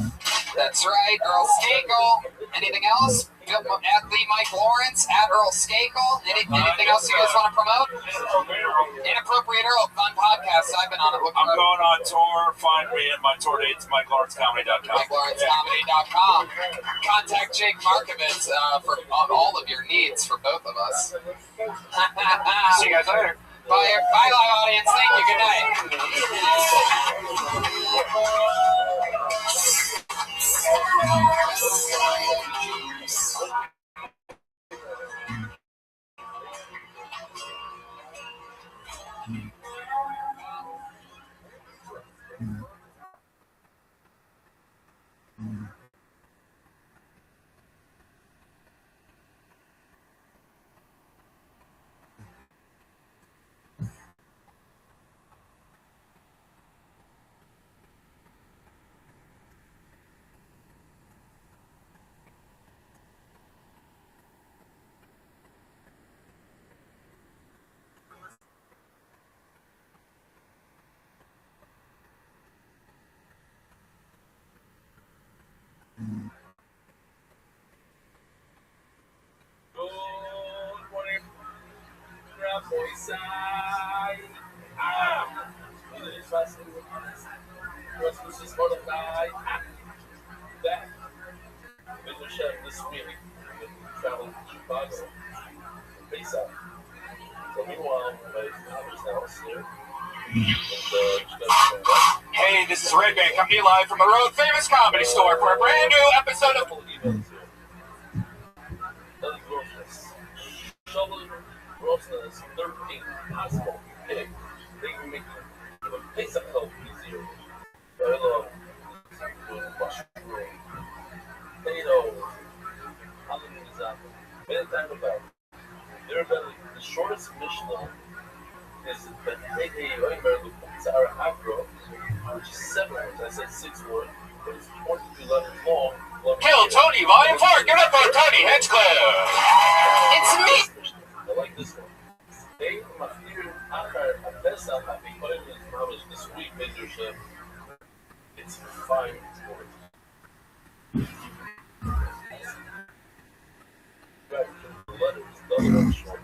That's right, Earl Skakel. Anything else? At the Mike Lawrence, at Earl Skakel. Anything else you guys want to promote? Inappropriate Earl, fun podcast. I've been on it. I'm going on tour. Find me at my tour dates, MikeLawrenceComedy.com. MikeLawrenceComedy.com. Contact Jake Markovitz for all of your needs for both of us. See you guys later. Bye, live audience. Thank you. Good night. Hey, this is Red Band coming to you live from the Road Famous Comedy Store for a brand new episode of the shortest submission level is the Hey American Sarah Afro, which is 7 words. I said 6 words, but it's 42 letters long. Kill Tony, Volume 4. Give it up for Tony Hinchcliffe. It's me. I like this one. Hey, my favorite best I have been putting in published this week, mentorship. It's 5 words. The letters, those short.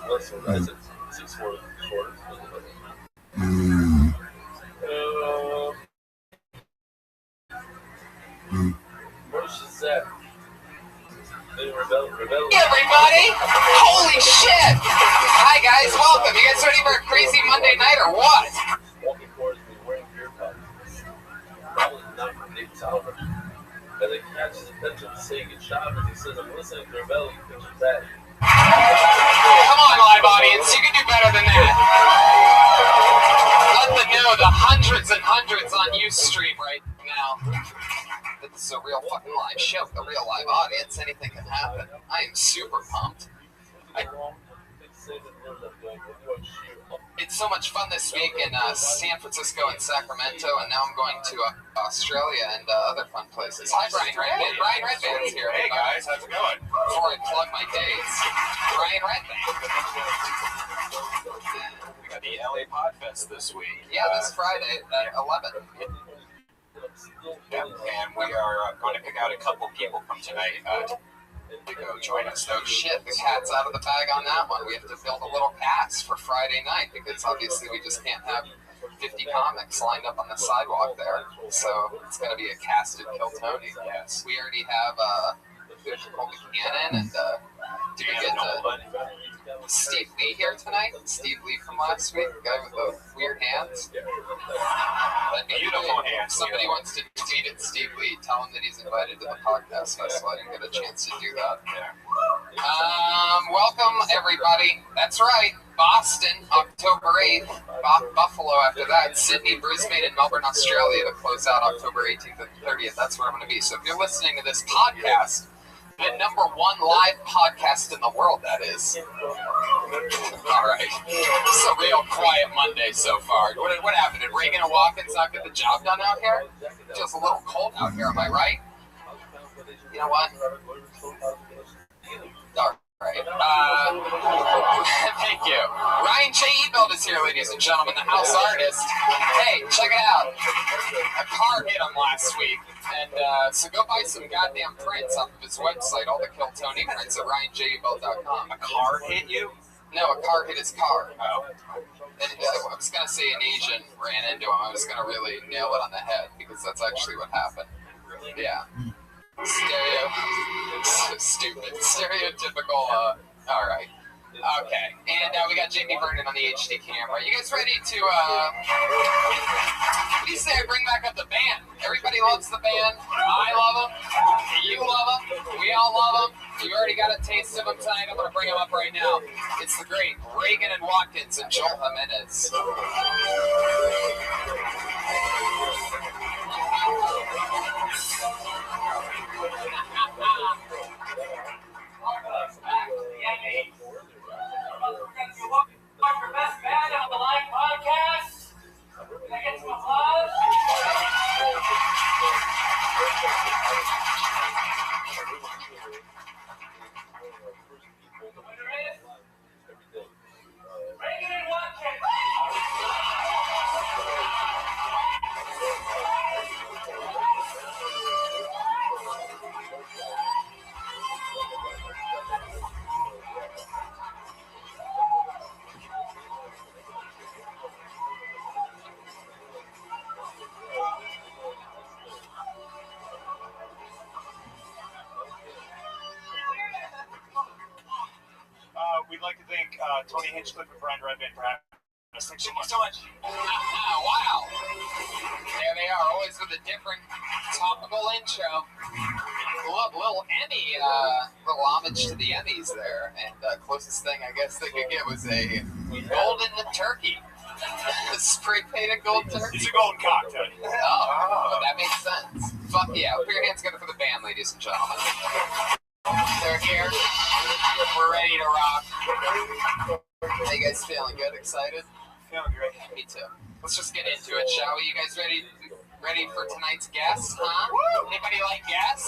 Less than I said 6 words shorter. What is that? Everybody! Holy shit! Hi guys, welcome. You guys ready for a crazy Monday night or what? Walking towards me wearing beer cups. Probably not from David's album. And then catches attention saying it shot as he says, I'm listening to Rebellion, picture that. Come on, live audience, you can do better than that. Let them know the hundreds and hundreds on Ustream right now. This is a real fucking live show with a real live audience. Anything can happen. I am super pumped. It's so much fun this week in San Francisco and Sacramento, and now I'm going to Australia and other fun places. Hi, Brian Redband. Brian Redband's here. Hey guys, how's it going? Before I plug my dates, Brian Redband. We got the LA Podfest this week. Yeah, this Friday at 11. Yeah, and we are going to pick out a couple people from tonight to go join us. So shit, the cat's out of the bag on that one. We have to build a little cast for Friday night because obviously we just can't have 50 comics lined up on the sidewalk there. So it's going to be a casted Kill Tony. Yes. We already have Colby Cannon and did we get Steve Lee here tonight? Steve Lee from last week, the guy with the weird hands. Beautiful hands. Somebody wants to tweet at Steve Lee, tell him that he's invited to the podcast festival. I didn't get a chance to do that. Welcome everybody. That's right. Boston, October 8th. Buffalo after that. Sydney, Brisbane, and Melbourne, Australia to close out October 18th and 30th. That's where I'm going to be. So if you're listening to this podcast, the #1 live podcast in the world, that is. All right. It's a real quiet Monday so far. What happened? Did Reagan and Watkins not get the job done out here? It's just a little cold out here, am I right? You know what? All right. Thank you. Ryan J. Ebelt is here, ladies and gentlemen, the house artist. Hey, check it out. A car hit him last week. And so go buy some goddamn prints off of his website, all the Kill Tony prints at RyanJebelt.com. A car hit you? No, a car hit his car. Oh. And I was going to say an Asian ran into him. I was going to really nail it on the head because that's actually what happened. Yeah. Stupid. Stereotypical, all right. Okay. And we got Jamie Vernon on the HD camera. You guys ready to, what do you say I bring back up the band? Everybody loves the band. I love them. You love them. We all love them. You already got a taste of them tonight. I'm going to bring them up right now. It's the great Reagan and Watkins and Joel Jimenez. Your best band on the live podcast. Can I get some applause? Reagan and Watkins. We'd like to thank Tony Hinchcliffe and Brian Redband for having us. Thank you so much. Wow. There they are, always with a different topical intro. Little Emmy, little homage to the Emmys there. And closest thing I guess they could get was a golden turkey. A spray-painted gold turkey. It's a golden cock, Tony. Oh, that makes sense. Fuck yeah. Put your hands together for the band, ladies and gentlemen. They're here. We're ready to rock. How you guys feeling? Good? Excited? Feeling great. Me too. Let's just get into it, shall we? You guys ready for tonight's guests, huh? Anybody like guests?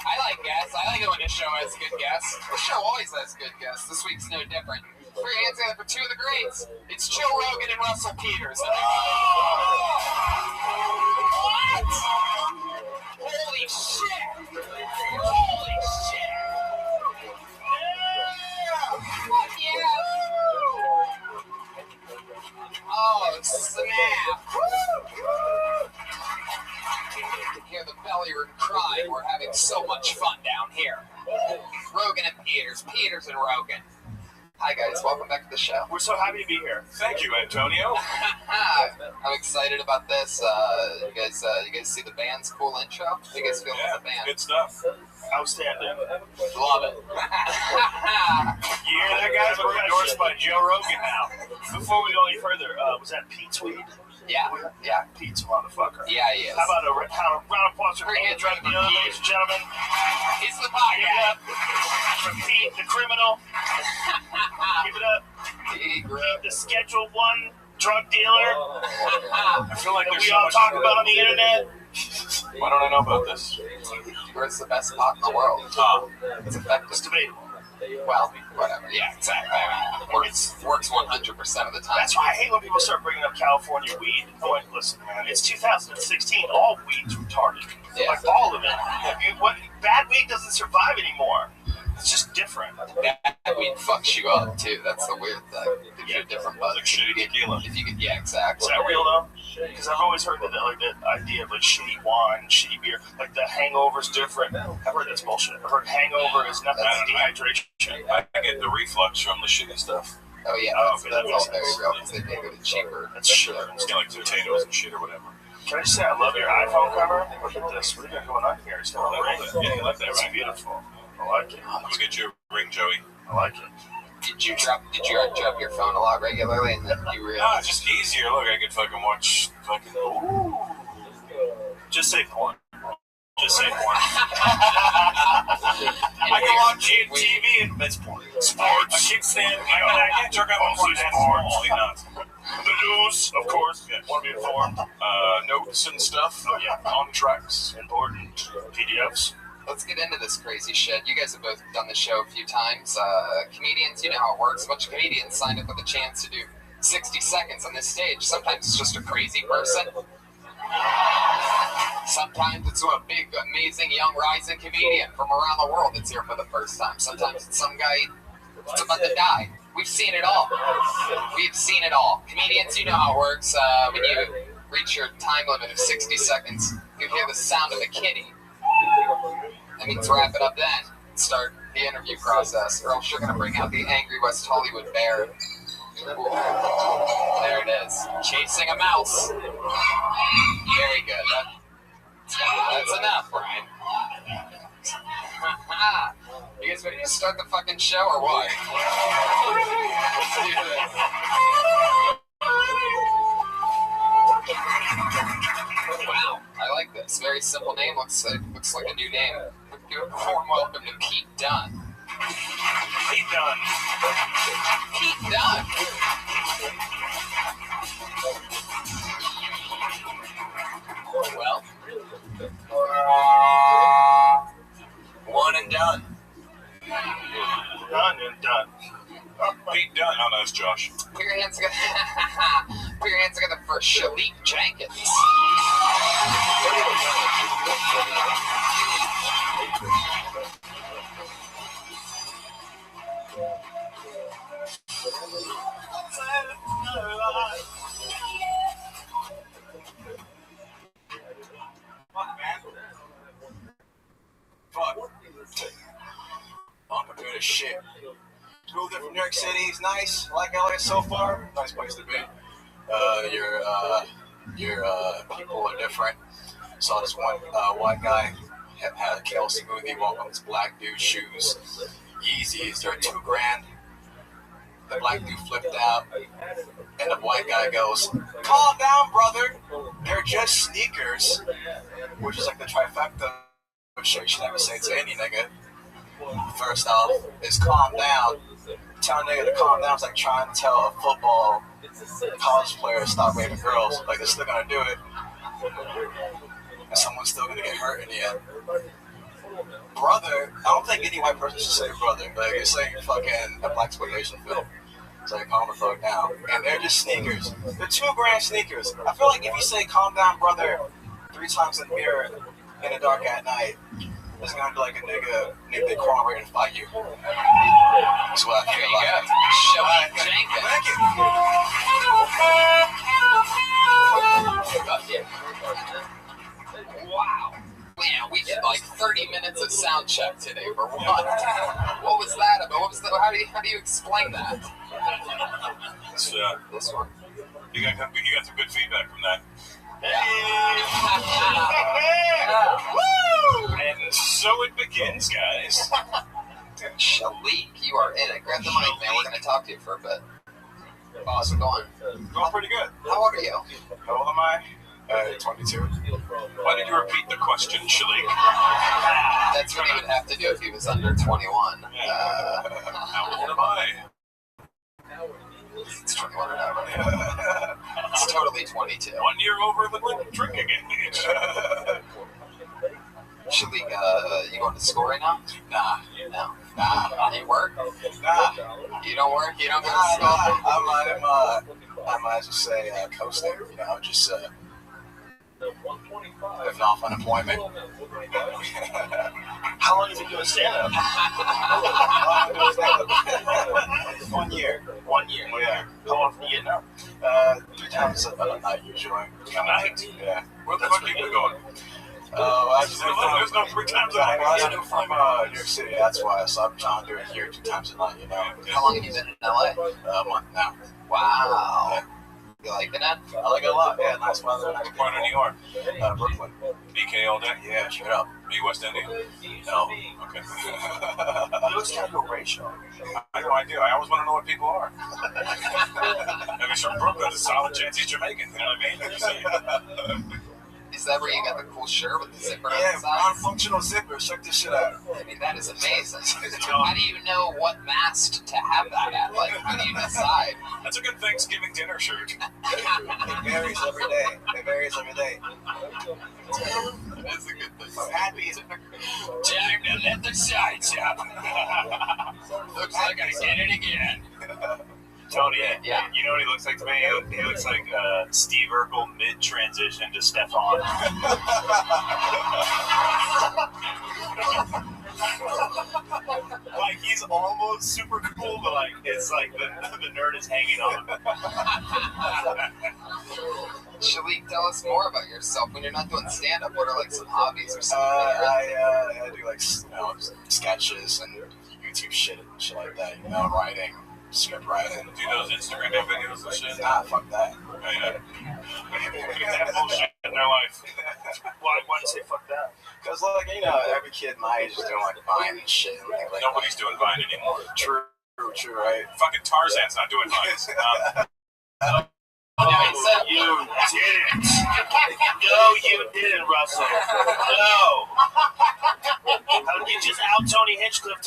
I like guests. I like it when a show has good guests. The show always has good guests. This week's no different. Put your hands together for two of the greats. It's Joe Rogan and Russell Peters. What? Holy shit! Holy shit! Yeah! Fuck yeah! Oh, snap! You can hear the belly room crying. We're having so much fun down here. Rogan and Peters, Peters and Rogan. Hi guys, welcome back to the show. We're so happy to be here. Thank you, Antonio. I'm excited about this. You guys see the band's cool intro? How you guys feel about the band? Good stuff. Outstanding. Love it. You hear that, guys? We're endorsed by Joe Rogan now. Before we go any further, was that Pete Tweed? Yeah. Pete's a motherfucker. Yeah, he is. How about a round of applause for Pete, ladies and gentlemen? He's the podcast. For Pete, the criminal. Give it up. Pete, the Schedule 1 drug dealer. I feel like we all talk about on the internet. Why don't I know about this? It's the best pot in the world. It's effective. It's debatable. Well, whatever. Yeah, exactly. Works 100% of the time. That's why I hate when people start bringing up California weed. I'm like, listen, man, it's 2016. All weed's retarded. Yeah. Like, all of it. Bad weed doesn't survive anymore. It's just different. Bad weed fucks you up, too. That's the weird thing. Gives you a different buzz. Like shitty tequila. Yeah, exactly. Is that real, though? Because I've always heard that idea of like shitty wine, shitty beer, like the hangover's different. I've heard that's bullshit. I've heard hangover is nothing but dehydration. I get the reflux from the shitty stuff. Oh yeah, that's all very real because they make it cheaper. That's sugar. It's like potatoes and shit or whatever. Can I just say I love your iPhone cover? Look at this. What do you got going on here? It's got a ring. Yeah, you like that, It's right? beautiful. I like it. Let's get you a ring, Joey. I like it. Did you drop your phone a lot regularly and then you realized? It's just easier. Look, I can fucking watch fucking. Ooh. Just say porn. Just say porn. I can watch TV and it's porn. Sports. I can't stand. I can't jerk off on sports. The news, of course. Want to be informed. Notes and stuff. Oh yeah. Contracts. Important. PDFs. Let's get into this crazy shit. You guys have both done the show a few times. Comedians, you know how it works. A bunch of comedians signed up with a chance to do 60 seconds on this stage. Sometimes it's just a crazy person. Sometimes it's a big, amazing, young, rising comedian from around the world that's here for the first time. Sometimes it's some guy that's about to die. We've seen it all. We've seen it all. Comedians, you know how it works. When you reach your time limit of 60 seconds, you hear the sound of a kitty. That means wrap it up then. Start the interview process, or else you're going to bring out the angry West Hollywood bear. Ooh. There it is. Chasing a mouse. Very good. That's enough, Brian. You guys ready to start the fucking show or what? Let's do this. Wow, I like this. Very simple name. Looks like a new name. Warm welcome to Pete Dunne. Pete Dunne. Pete Dunne. Well, one and done. Done and done. Pete Dunne. Oh, no, it's Josh. Put your hands together. Put your hands together for Shalik Jenkins. Fuck. I'm doing this shit. Moved in from New York City. It's nice. I like LA so far. Nice place to be. Your people are different. Saw this one white guy had a kale smoothie, walk on this black dude's shoes. Yeezys, they're $2,000. The black dude flipped out, and the white guy goes, "Calm down, brother. They're just sneakers," which is like the trifecta of shit you should never say to any nigga. First off, is calm down. Telling a nigga to calm down is like trying to tell a football college player to stop raping girls. Like, they're still gonna do it, and someone's still gonna get hurt in the end. Brother, I don't think any white person should say brother. Like, it's like fucking a black exploitation film. It's like, calm the fuck down. And they're just sneakers. They're $2,000 sneakers. I feel like if you say calm down, brother, 3 times in the mirror in the dark at night, it's gonna be like a nigga crawling ready to fight you. That's what I feel like. Shelly Jenkins. Wow. Yeah, we did like 30 minutes of sound check today for what? What was that about? What was that? How do you explain that? This one. You got some good feedback from that. Woo! And so it begins, guys. Shalik, you are in it. Grab the mic, man. We're going to talk to you for a bit. How's it going? Going pretty good. How old are you? How old am I? 22. Why did you repeat the question, Shalik? That's what he would have to do if he was under 21. How old am I? It's 21 or not. It's totally 22. 1 year over the drinking age. Shalik, you going to school right now? Nah. No. Nah. You work? Nah. You don't work? You don't go to school? I might just say coasting, you know, just living off unemployment. How long have you been doing stand-up? 1 year. 1 year. Yeah. How often do you get up? 3 times a night usually. A night? Yeah. Where the fuck are you going? There's no 3 times a night. I'm from New York City, that's why. So I'm trying to do it here 2 times a night, you know. How long have you been in LA? A month now. Wow. Yeah. You liking it? I like it a lot. Yeah, nice weather. Nice What part of New York? Brooklyn. BK all day? Yeah, straight up. Are you West Indian? No. Okay. You looks kind of a racial. I know I do. I always want to know what people are. If he's from Brooklyn, there's a solid chance he's Jamaican. You know what I mean? Is that where you got the cool shirt with the zipper on Yeah, the side? non-functional zipper. Check this shit out. I mean, that is amazing. How do you know what mask to have that at? Like, how do you decide? That's a good Thanksgiving dinner shirt. It varies every day. It's a good thing. I'm happy. Time to let the sides up. Looks like I did it again. Tony, Yeah. you know what he looks like to me? He looks like Steve Urkel mid-transition to Stefan. Like, he's almost super cool, but like, it's like the nerd is hanging on him. Shalik, tell us more about yourself when you're not doing stand-up. What are like some hobbies or something? I do like sketches and YouTube shit and shit like that. You know, writing, script writing. Do those Instagram videos and shit? Nah, fuck that. Yeah. That bullshit in their life. Why do you say fuck that? Cause like, you know, every kid my age is doing like Vine and shit. And like Nobody's doing Vine anymore. True, right? Fucking Tarzan's not doing Vines. You didn't. No, you didn't, Russell. No. How did you just out Tony Hinchcliffe?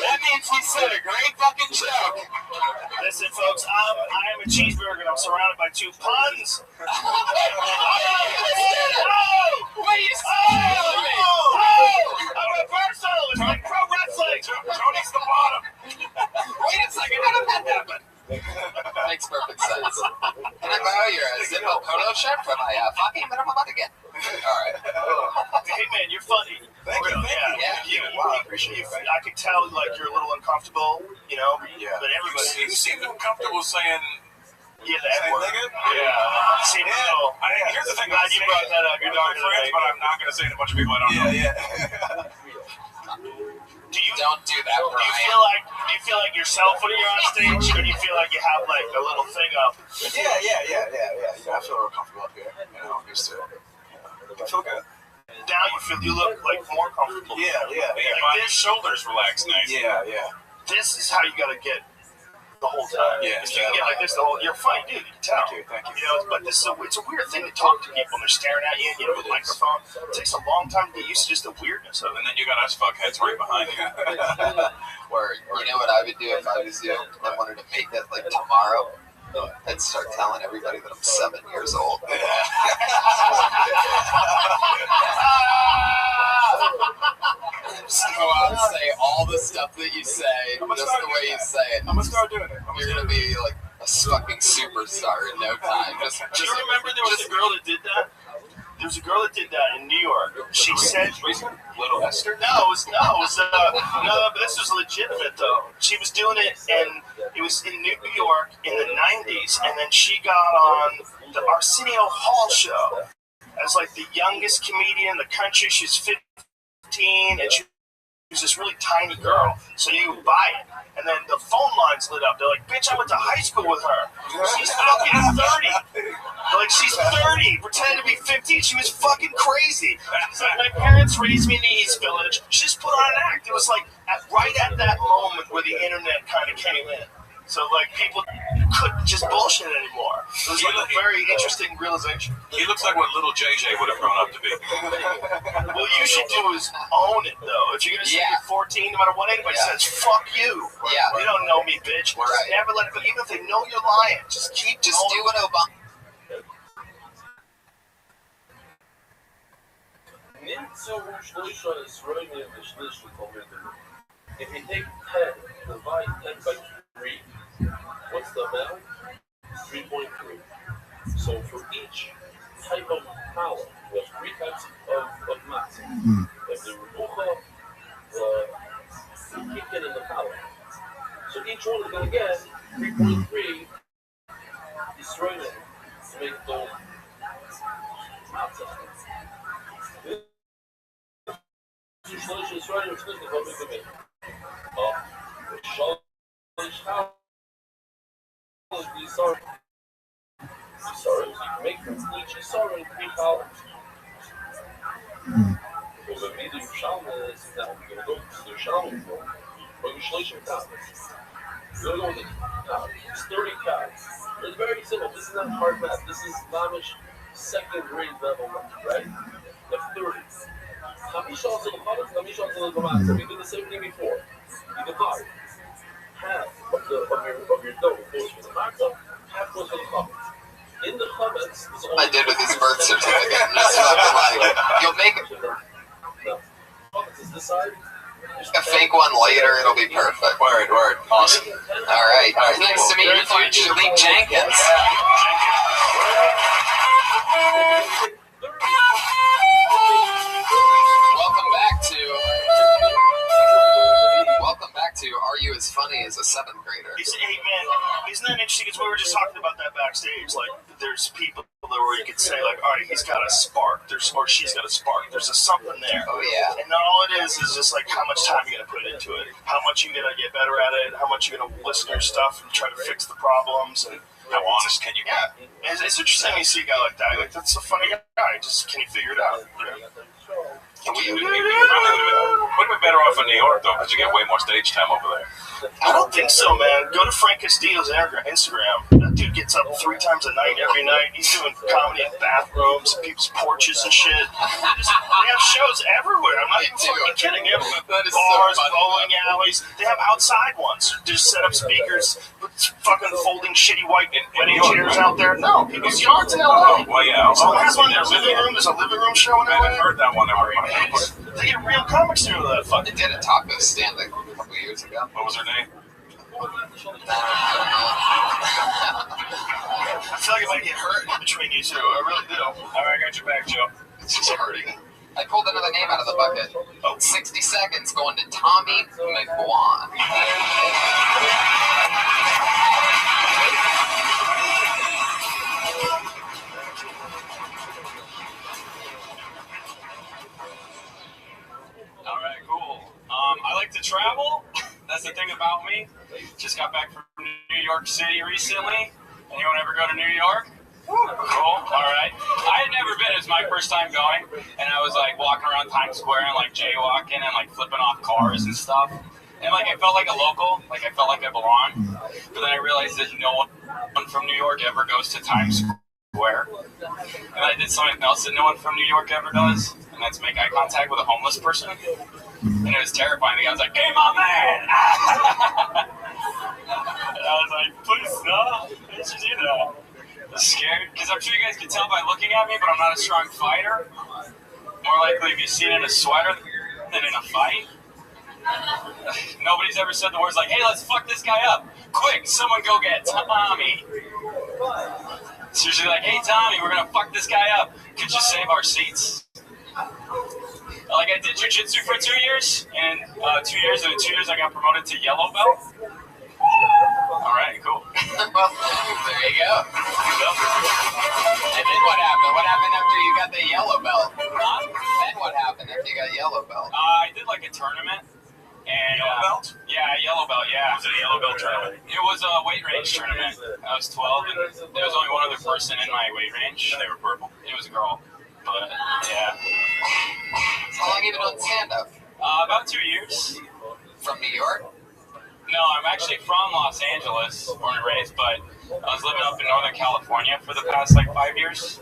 That means he said a great fucking joke. Listen, folks, I am a cheeseburger and I'm surrounded by 2 puns. Wait, you I'm reversal. It's like pro wrestling. Tony's the bottom. Wait a second, how did that happen? Makes perfect sense. Can I borrow your Zippo polo shirt for my fucking minimum about again? Alright. Hey, man, you're funny. Thank you. Wow, I appreciate it. I could tell, like, you're a little uncomfortable, you know? Yeah. But everybody... You seem uncomfortable saying... Yeah, the N-word. nigga? Yeah. See, no. Here's the thing. Glad you brought that up. You're my friends, but I'm not going to say to a bunch of people I don't know. Yeah. Don't do that, Do Brian. you feel like yourself when you're on stage, or do you feel like you have like a little thing up? Yeah. You know, I feel real comfortable up here. You know, I'm used to it. I feel good. Now you look like more comfortable. Yeah. Like his shoulders relax nice. Yeah. This is how you gotta get the whole time. Yeah, you can get like this the whole. You're a funny dude. You can tell. Thank you. You know, but it's a weird thing to talk to people and they're staring at you. You know, with a microphone. It takes a long time to get used to just the weirdness of it. And then you got us fuckheads right behind you. Or you know what I would do if I was you and I wanted to make it like tomorrow? I'd start telling everybody that I'm 7 years old. Just go out and say all the stuff that you say, just the way you say it. I'm gonna start doing it. You're gonna be like a fucking superstar in no time. Do you remember there was a girl that did that? There was a girl that did that in New York. She said, Little Esther? No, but this was legitimate though. She was doing it, and it was in New York in the 90s, and then she got on the Arsenio Hall show as like the youngest comedian in the country. She's 15, and she was this really tiny girl, so you buy it. And then the phone lines lit up. They're like, bitch, I went to high school with her. She's fucking 30. Like, she's 30, pretending to be 15. She was fucking crazy. She's like, my parents raised me in the East Village. She just put on an act. It was like right at that moment where the internet kind of came in. So, like, people couldn't just bullshit anymore. It was like a very interesting realization. He looks like what little JJ would have grown up to be. What you should do is own it, though. If you're going to say you're 14, no matter what anybody says, fuck you. Yeah. You don't know me, bitch. Right. Just never let it go. Even if they know you're lying, just do what Obama. If you take 10, divide 10 by 3, what's the amount? 3.3. So for each type of power, we have 3 types of mass. If the Rubucha, the Kikin, and the power. So each one is going to get 3.3 Israeli to make those matzah. This is Israeli, which is the public debate. Sorry, so you can make from each sorry 3 powers. Because the media Yerushalmi is now we're gonna go to the Yerushalmi form, but Yerushalmi powers. We're gonna go with it's 30 powers. It's very simple. This is not hard math. This is Lamish second grade level math, right? The 30. Hamish also the powers, Hamish also the math. So we did the same thing before. You divide half of your dough goes for the matzah, half goes for the chametz. In the chametz, I did with his birth certificate. Just fucking like, you'll make it. No, chametz is this side. A fake one later, it'll be perfect. Word. Awesome. All right. Nice to meet you, Shalik Jenkins. Welcome back to Are You As Funny as a 7th Grader? Hey man, isn't that interesting? Because we were just talking about that backstage. Like, there's people where you could say, like, all right, he's got a spark, or she's got a spark. There's something there. Oh yeah. And all it is just like how much time you're gonna put into it, how much you're gonna get better at it, how much you're gonna listen to your stuff and try to fix the problems, and how honest can you be? Yeah, it's interesting when you see a guy like that. Like, that's a funny guy. Just can you figure it out? Would have been better off in New York, though, because you get way more stage time over there. I don't think so, man. Go to Frank Castillo's Instagram. That dude gets up 3 times a night, every night. He's doing comedy in bathrooms, people's porches and shit. They have shows everywhere. I'm not even fucking kidding. They have bars, bowling alleys. They have outside ones. They just set up speakers, put fucking folding shitty white wedding chairs out there. No, people's yards in LA. Well, yeah. Oh, has one in their living room. There's a living room show in LA. I haven't heard that one ever. They get real comics through that fuck. They did a taco stand a couple years ago. What was her name? I feel like I might get hurt in between you two. I really do. All right, I got your back, Joe. It's just hurting. I pulled another name out of the bucket. 60 seconds going to Tommy McGuan. All right, cool. I like to travel. That's the thing about me. Just got back from New York City recently. Anyone ever go to New York? Cool. All right. I had never been. It was my first time going, and I was like walking around Times Square and like jaywalking and like flipping off cars and stuff. And like I felt like a local, like I felt like I belonged. But then I realized that no one from New York ever goes to Times Square. And I did something else that no one from New York ever does, and that's make eye contact with a homeless person. And it was terrifying. The guy was like, "Hey, my man!" And I was like, "Please stop! I should do that." I was scared because I'm sure you guys can tell by looking at me, but I'm not a strong fighter. More likely to be seen in a sweater than in a fight. Nobody's ever said the words like, "Hey, let's fuck this guy up! Quick, someone go get Tommy!" It's usually like, "Hey, Tommy, we're gonna fuck this guy up. Could you save our seats?" Like I did jiu-jitsu for 2 years, and 2 years, and in 2 years I got promoted to yellow belt. All right, cool. Well, there you go. And then what happened? What happened after you got the yellow belt? Then what happened after you got yellow belt? I did like a tournament. And, yellow belt? Yeah, yellow belt, yeah. Was it a yellow belt tournament? It was a weight range tournament. I was 12, and there was only one other person in my weight range. And they were purple. It was a girl. But, yeah. How long have you been doing stand-up? About 2 years. From New York? No, I'm actually from Los Angeles, born and raised, but I was living up in Northern California for the past, 5 years.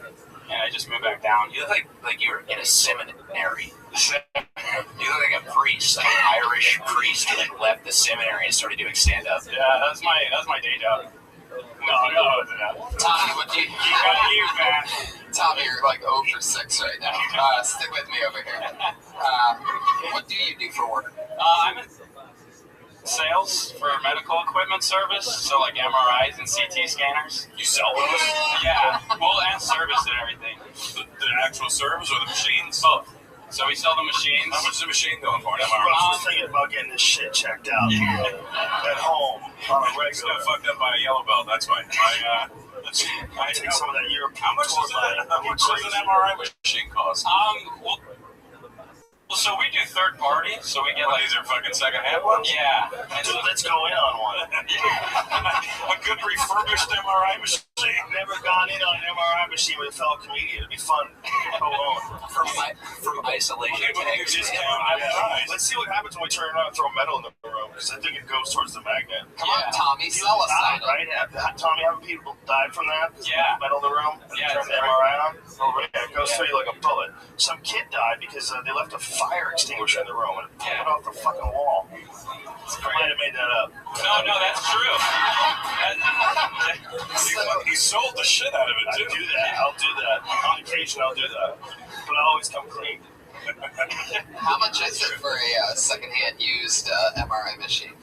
And I just moved back down. You look like you were in a seminary. You look like a priest, like an Irish priest who left the seminary and started doing stand-up. Yeah, that's my day job. No, Tommy, what do you? You, man. Tommy, you're 0 for 6 right now. Stick with me over here. What do you do for work? I'm in sales for medical equipment service, so like MRIs and CT scanners. You sell those? Yeah, well, and service and everything. The actual service or the machines? Both. So we sell the machines. How much is the machine going for? I was thinking about getting this shit checked out at home on a regular. Just got fucked up by a yellow belt. That's fine. I take some of that European. How much does an MRI machine cost? Well, so we do third party, so we get these are fucking second-hand ones? Yeah. Dude, let's go in on one. A good refurbished MRI machine. I've never gone in on an MRI machine with a fellow comedian. It'd be fun. From isolation tanks. Let's see what happens when we turn it on and throw metal in the room, because I think it goes towards the magnet. Come on, Tommy, sell us on it. Right? Tommy, haven't people died from that? Yeah. Metal in the room? Yeah. Turn the MRI on? Oh, yeah, it goes through you like a bullet. Some kid died because they left a fire extinguisher in the room and it pulled it off the fucking wall. I might have made that up. No, that's true. He sold the shit out of it, too. I'll do that. On occasion, I'll do that. But I always come clean. How much is it for a secondhand used MRI machine?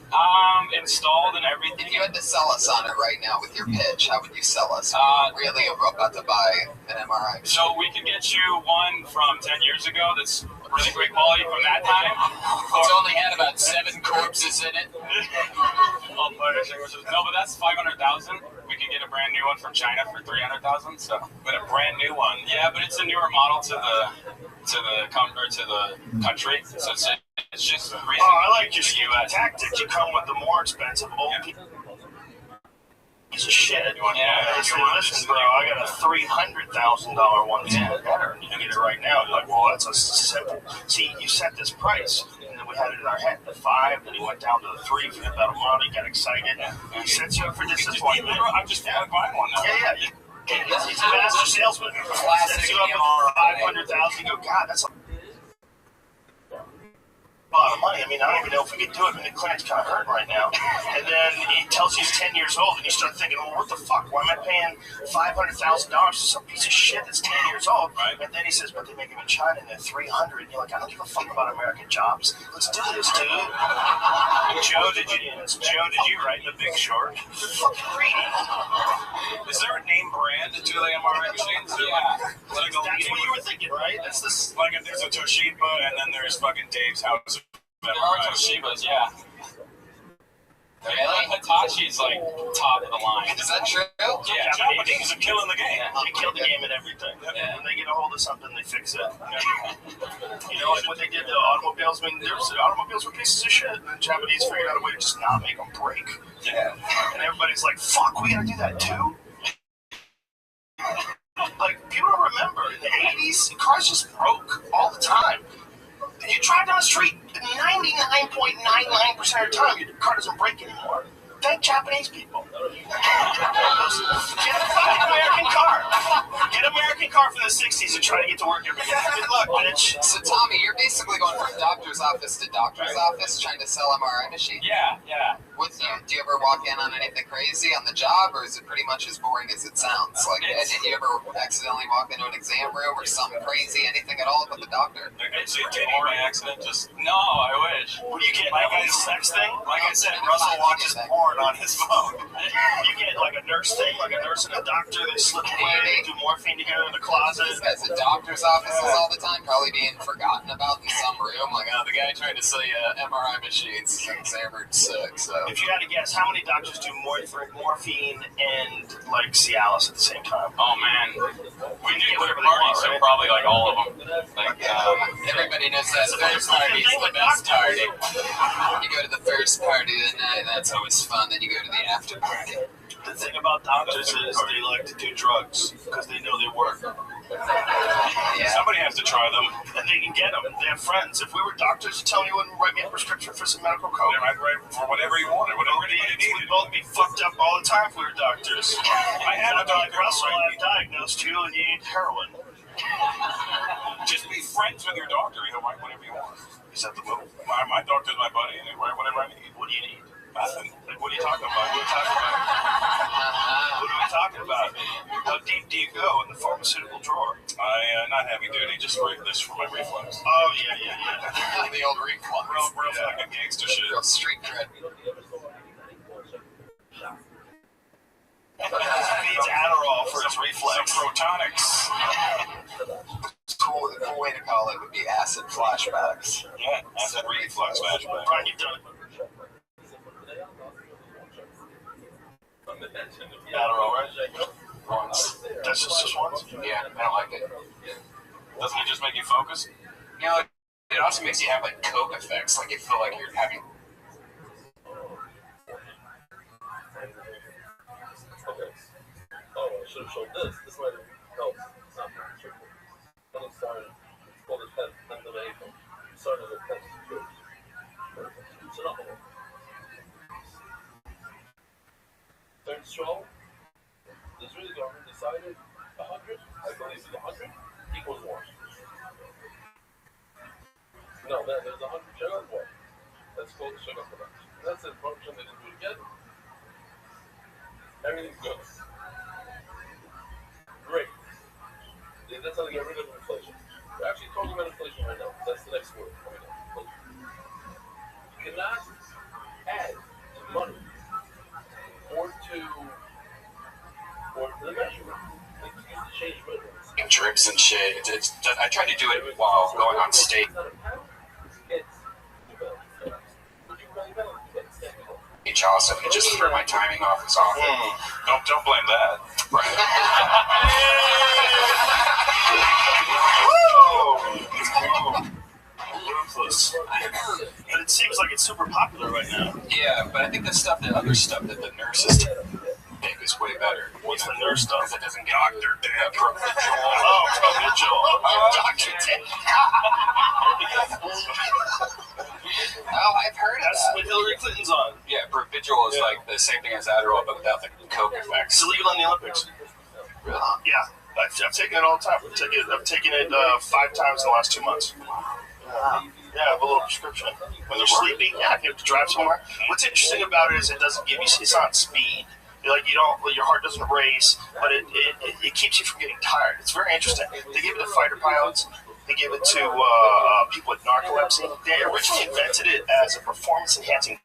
Installed and everything. If you had to sell us on it right now with your pitch, how would you sell us? Really about to buy an MRI machine? So we can get you one from 10 years ago that's really great quality from that time. It's only had about 7 corpses in it. No, but that's 500,000. We can get a brand new one from China for 300,000. So, but a brand new one. Yeah, but it's a newer model to the country. So it's just recent. I like your US tactic. You come with the more expensive old piece of shit. Yeah. Listen, bro, I got a $300,000 one that's even better, and you can get it right now. You're like, well, that's a simple. See, you set this price, and then we had it in our head at 5, then he went down to the 3 for about a month. He got excited. He sets you up for disappointment. I'm just buying one now. Yeah. He's a master salesman. Sets you up for 500,000. You go, God, that's a lot of money. I mean, I don't even know if we could do it. I mean, the clinic's kind of hurting right now. And then he tells you he's 10 years old, and you start thinking, well, what the fuck? Why am I paying $500,000 for some piece of shit that's 10 years old? Right. And then he says, but they make them in China, and they're $300. And you're like, I don't give a fuck about American jobs. Let's do this, dude. Joe, did you write The Big Short? Fucking read it. Is there a name brand to the MRI machines? Yeah. That's what you were thinking, right? That's this. Like if there's a Toshiba, and then there's fucking Dave's House. There are Toshibas, yeah. Hitachi's top of the line. Is that true? Yeah, Japanese are killing the game. They kill the game at everything. Yeah. When they get a hold of something, they fix it. You know, like what they did to automobiles. I mean, automobiles were pieces of shit, and the Japanese figured out a way to just not make them break. Yeah. And everybody's like, fuck, we gotta do that too? Like, people don't remember, in the 80s, cars just broke all the time. You drive down the street, 99.99% of the time, your car doesn't break anymore. Thank Japanese people. Get a fucking American car. Get an American car from the 60s and try to get to work every day. Good luck, bitch. So, Tommy, you're basically going from doctor's office to doctor's office trying to sell MRI machines? Yeah. Do you ever walk in on anything crazy on the job, or is it pretty much as boring as it sounds? Like, did you ever accidentally walk into an exam room or something crazy, anything at all with the doctor? Like I say, dating by accident, just No, I wish. What do you get? Like a sex thing? Like I said, Russell watches porn on his phone. You get like a nurse thing, like a nurse and a doctor. They slip away, they do morphine together in the closet. These guys at doctor's offices all the time, probably being forgotten about in some room. Like, oh, the guy tried to sell you MRI machines. Exam room sick. So, if you had to guess, how many doctors do morphine and like Cialis at the same time? Oh man, we do different parties, so probably like all of them. like, everybody knows that first party is the best party. You go to the first party of the night, that's always fun. Then you go to the after party. The thing about doctors is they like to do drugs because they know they work. Yeah. Somebody has to try them. And they can get them. They have friends. If we were doctors, tell me you wouldn't write me a prescription for some medical coke. I'd write for whatever you wanted, whatever you needed. We'd both be fucked up all the time if we were doctors. I had a doctor. Russell, I've diagnosed you and you need heroin. Just be friends with your doctor. He'll write whatever you want. Is that the move? My doctor's my buddy, and he'll write whatever I need. What do you need? Nothing. Like, what are you talking about? What are we talking about? What are we talking about? How deep do you go in the pharmaceutical drawer? Not heavy duty, just this for my reflex. Oh, yeah. The old reflux. Real fucking gangster shit. Real street cred. He needs Adderall for his reflex. Some protonics. Cool way to call it would be acid flashbacks. Yeah, acid reflux flashback. Brian, you've done it. Adderall, right? Once. That's just once? Yeah, I don't like it. Doesn't it just make you focus? You know, it also makes you have like coke effects. Like you feel like you're having. Okay. Oh, I should have shown this. This might have helped. It's not very true. Then it started. It's called a pen of April. It started as a pen of truth. It's another one. Third straw. The Israeli government decided 100, I believe it's 100, equals 1. No, there's 100 sugar for it. That's called the sugar production. That's the function they didn't do it again. Everything's good. Great. That's how they get rid of inflation. We're actually talking about inflation right now. That's the next word coming up. Inflation. You cannot add to money or to the measurement. Like, you use the change measurements. Drips and shit. I tried to do it while going on stage. Also, it just threw my timing off. It's awful. Don't blame that. Ruthless. But it seems like it's super popular right now. Yeah, but I think the other stuff that the nurses take is way better. What's the nurse stuff? Because it doesn't get Dr. Dan Provigil. Oh, Provigil. Dr. Dan. Oh, I've heard of That's that. what Hillary Clinton's on. Yeah, Provigil is like the same thing as Adderall, but without the coke effects. It's illegal in the Olympics. Really? Yeah, I've taken it all the time. I've taken it 5 times in the last 2 months. Yeah, I have a little prescription. When you're sleeping, if you have to drive somewhere. What's interesting about it is it doesn't give you, it's not speed. Like your heart doesn't race, but it keeps you from getting tired. It's very interesting. They give it to fighter pilots. They give it to people with narcolepsy. They originally invented it as a performance-enhancing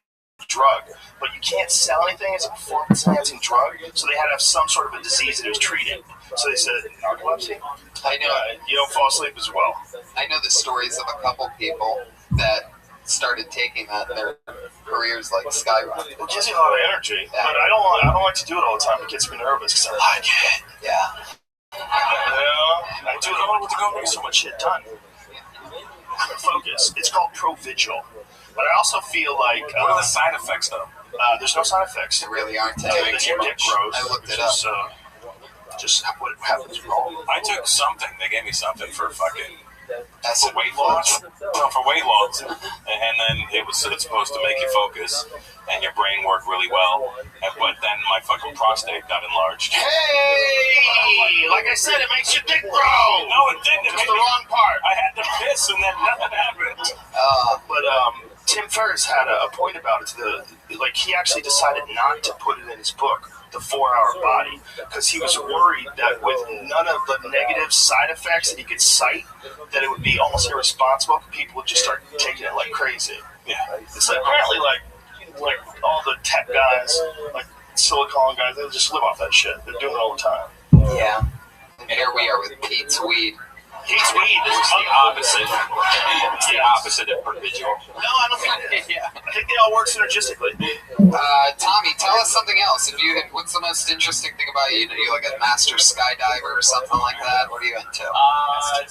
drug, but you can't sell anything as a performance-enhancing drug, so they had to have some sort of a disease that it was treated. So they said, narcolepsy? I know. You don't fall asleep as well. I know the stories of a couple people that started taking that, and their careers like skyrocketed. It gives you a lot of energy, but I don't like to do it all the time. It gets me nervous because I like it. Yeah. I do it. I want to go make so much shit done. Focus. It's called Provigil. But I also feel like... what are the side effects, though? There's no side effects. There really aren't. Your dick grows. I looked it up. Just what happens wrong. I took something. They gave me something for fucking For weight loss? No, for weight loss. And then it's supposed to make you focus and your brain work really well. But then my fucking prostate got enlarged. Hey! Like I said, it makes your dick grow! No, it didn't. Just the wrong part. I had to piss and then nothing happened. But Tim Ferriss had a point about it. He actually decided not to put it in his book, The 4-Hour Body, because he was worried that with none of the negative side effects that he could cite, that it would be almost irresponsible. People would just start taking it like crazy. Yeah. It's apparently like all the tech guys, like Silicon guys, they just live off that shit. They're doing it all the time. Yeah. And here we are with Pete's Weed. Pete's Weed is the opposite. It's the opposite of perpetual. No, I don't think it is. Yeah. I think they all work synergistically. Tommy, tell us something else. What's the most interesting thing about you? Are you like a master skydiver or something like that? What are you into? I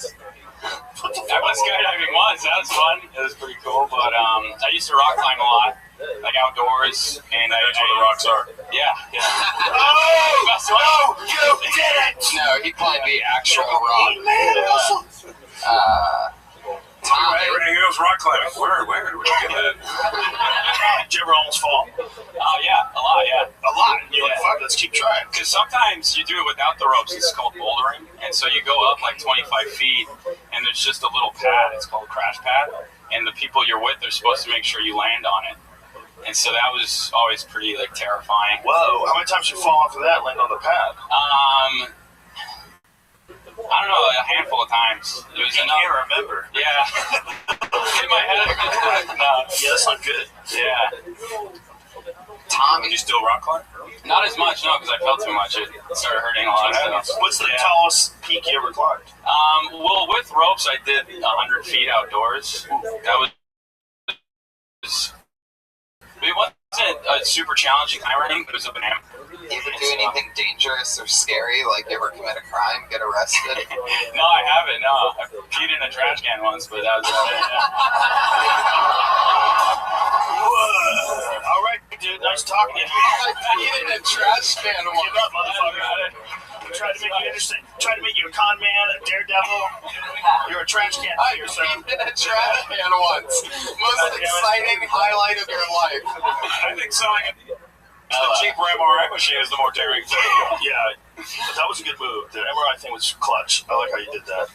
went skydiving once. That was fun. It was pretty cool. But I used to rock climb a lot, like outdoors. And that's where the rocks are. Yeah. Oh! No! You did it! No, he climbed the actual rock. Tommy, he goes rock climbing. Where did we get that? Did you ever almost fall? Oh, yeah. A lot, yeah. A lot? You're like, fuck, let's keep trying. Because sometimes you do it without the ropes. It's called bouldering. And so you go up like 25 feet, and there's just a little pad. It's called a crash pad. And the people you're with, they're supposed to make sure you land on it. And so that was always pretty, terrifying. Whoa. How many times you fall off of that and land on the pad? I don't know, a handful of times. It was enough. I can't remember. Yeah. In my head. No. Yeah, that's not good. Yeah. Tommy. Did you still rock climb? Not as much, no, because I felt too much. It started hurting a lot. What's the tallest peak you ever climbed? Well, with ropes, I did 100 feet outdoors. That was... It wasn't super challenging climbing, but it was a banana. You ever do anything dangerous or scary? Like, you ever commit a crime, get arrested? No, I haven't, no. I peed in a trash can once, but that was about it, Whoa. All right, dude, nice talking to you. I peed in a trash can once. Give up, motherfucker. Tried to make you interesting. Tried to make you a con man, a daredevil. You're a trash can thief, sir. I peed in a trash can once. Most exciting highlight of your life. I think selling the cheaper MRI machine is the more daring thing. Yeah, that was a good move. The MRI thing was clutch. I like how you did that.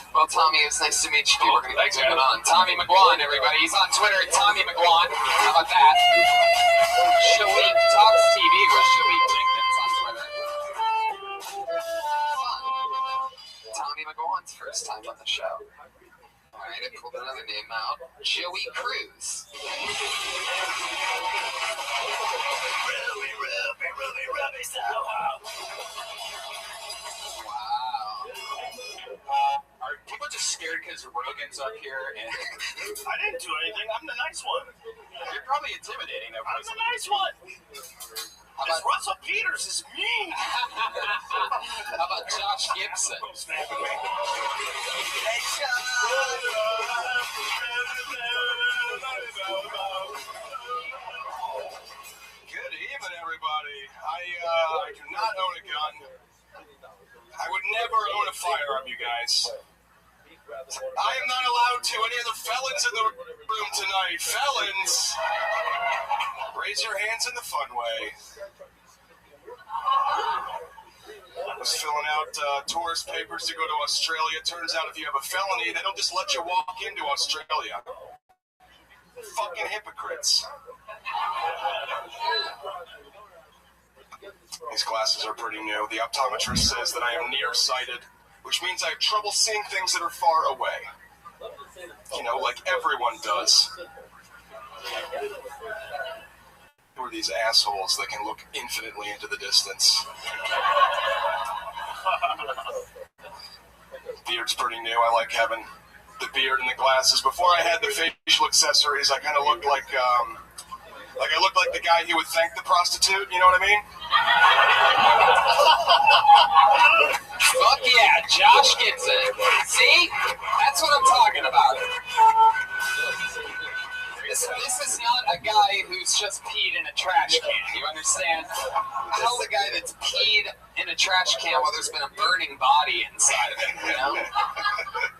Well, Tommy, it was nice to meet you. We're going to keep moving on. Tommy McGuan, everybody. He's on Twitter at Tommy McGuan. How about that? Shalik Talks TV with Shalik Jenkins on Twitter. Tommy McGuan's first time on the show. All right, I pulled another name out. Joey Cruz. Ruby, so wow. Are people just scared because Rogan's up here? And I didn't do anything. I'm the nice one. You're probably intimidating them. I'm the nice one. This Russell Peters is mean. How about Josh Gibson? Good evening, everybody. I do not own a gun. I would never own a firearm, you guys. I am not allowed to. Any of the felons in the room tonight. Felons! Raise your hands in the fun way. I was filling out tourist papers to go to Australia. Turns out if you have a felony, they don't just let you walk into Australia. Fucking hypocrites. These glasses are pretty new. The optometrist says that I am nearsighted, which means I have trouble seeing things that are far away. You know, like everyone does. Who are these assholes that can look infinitely into the distance? Beard's pretty new. I like having the beard and the glasses. Before I had the facial accessories, I kind of looked like I looked like the guy who would thank the prostitute. You know what I mean? Fuck yeah, Josh Gibson. See? That's what I'm talking about. This is not a guy who's just peed in a trash can. You understand? This is a guy that's peed in a trash can while there's been a burning body inside of it, you know?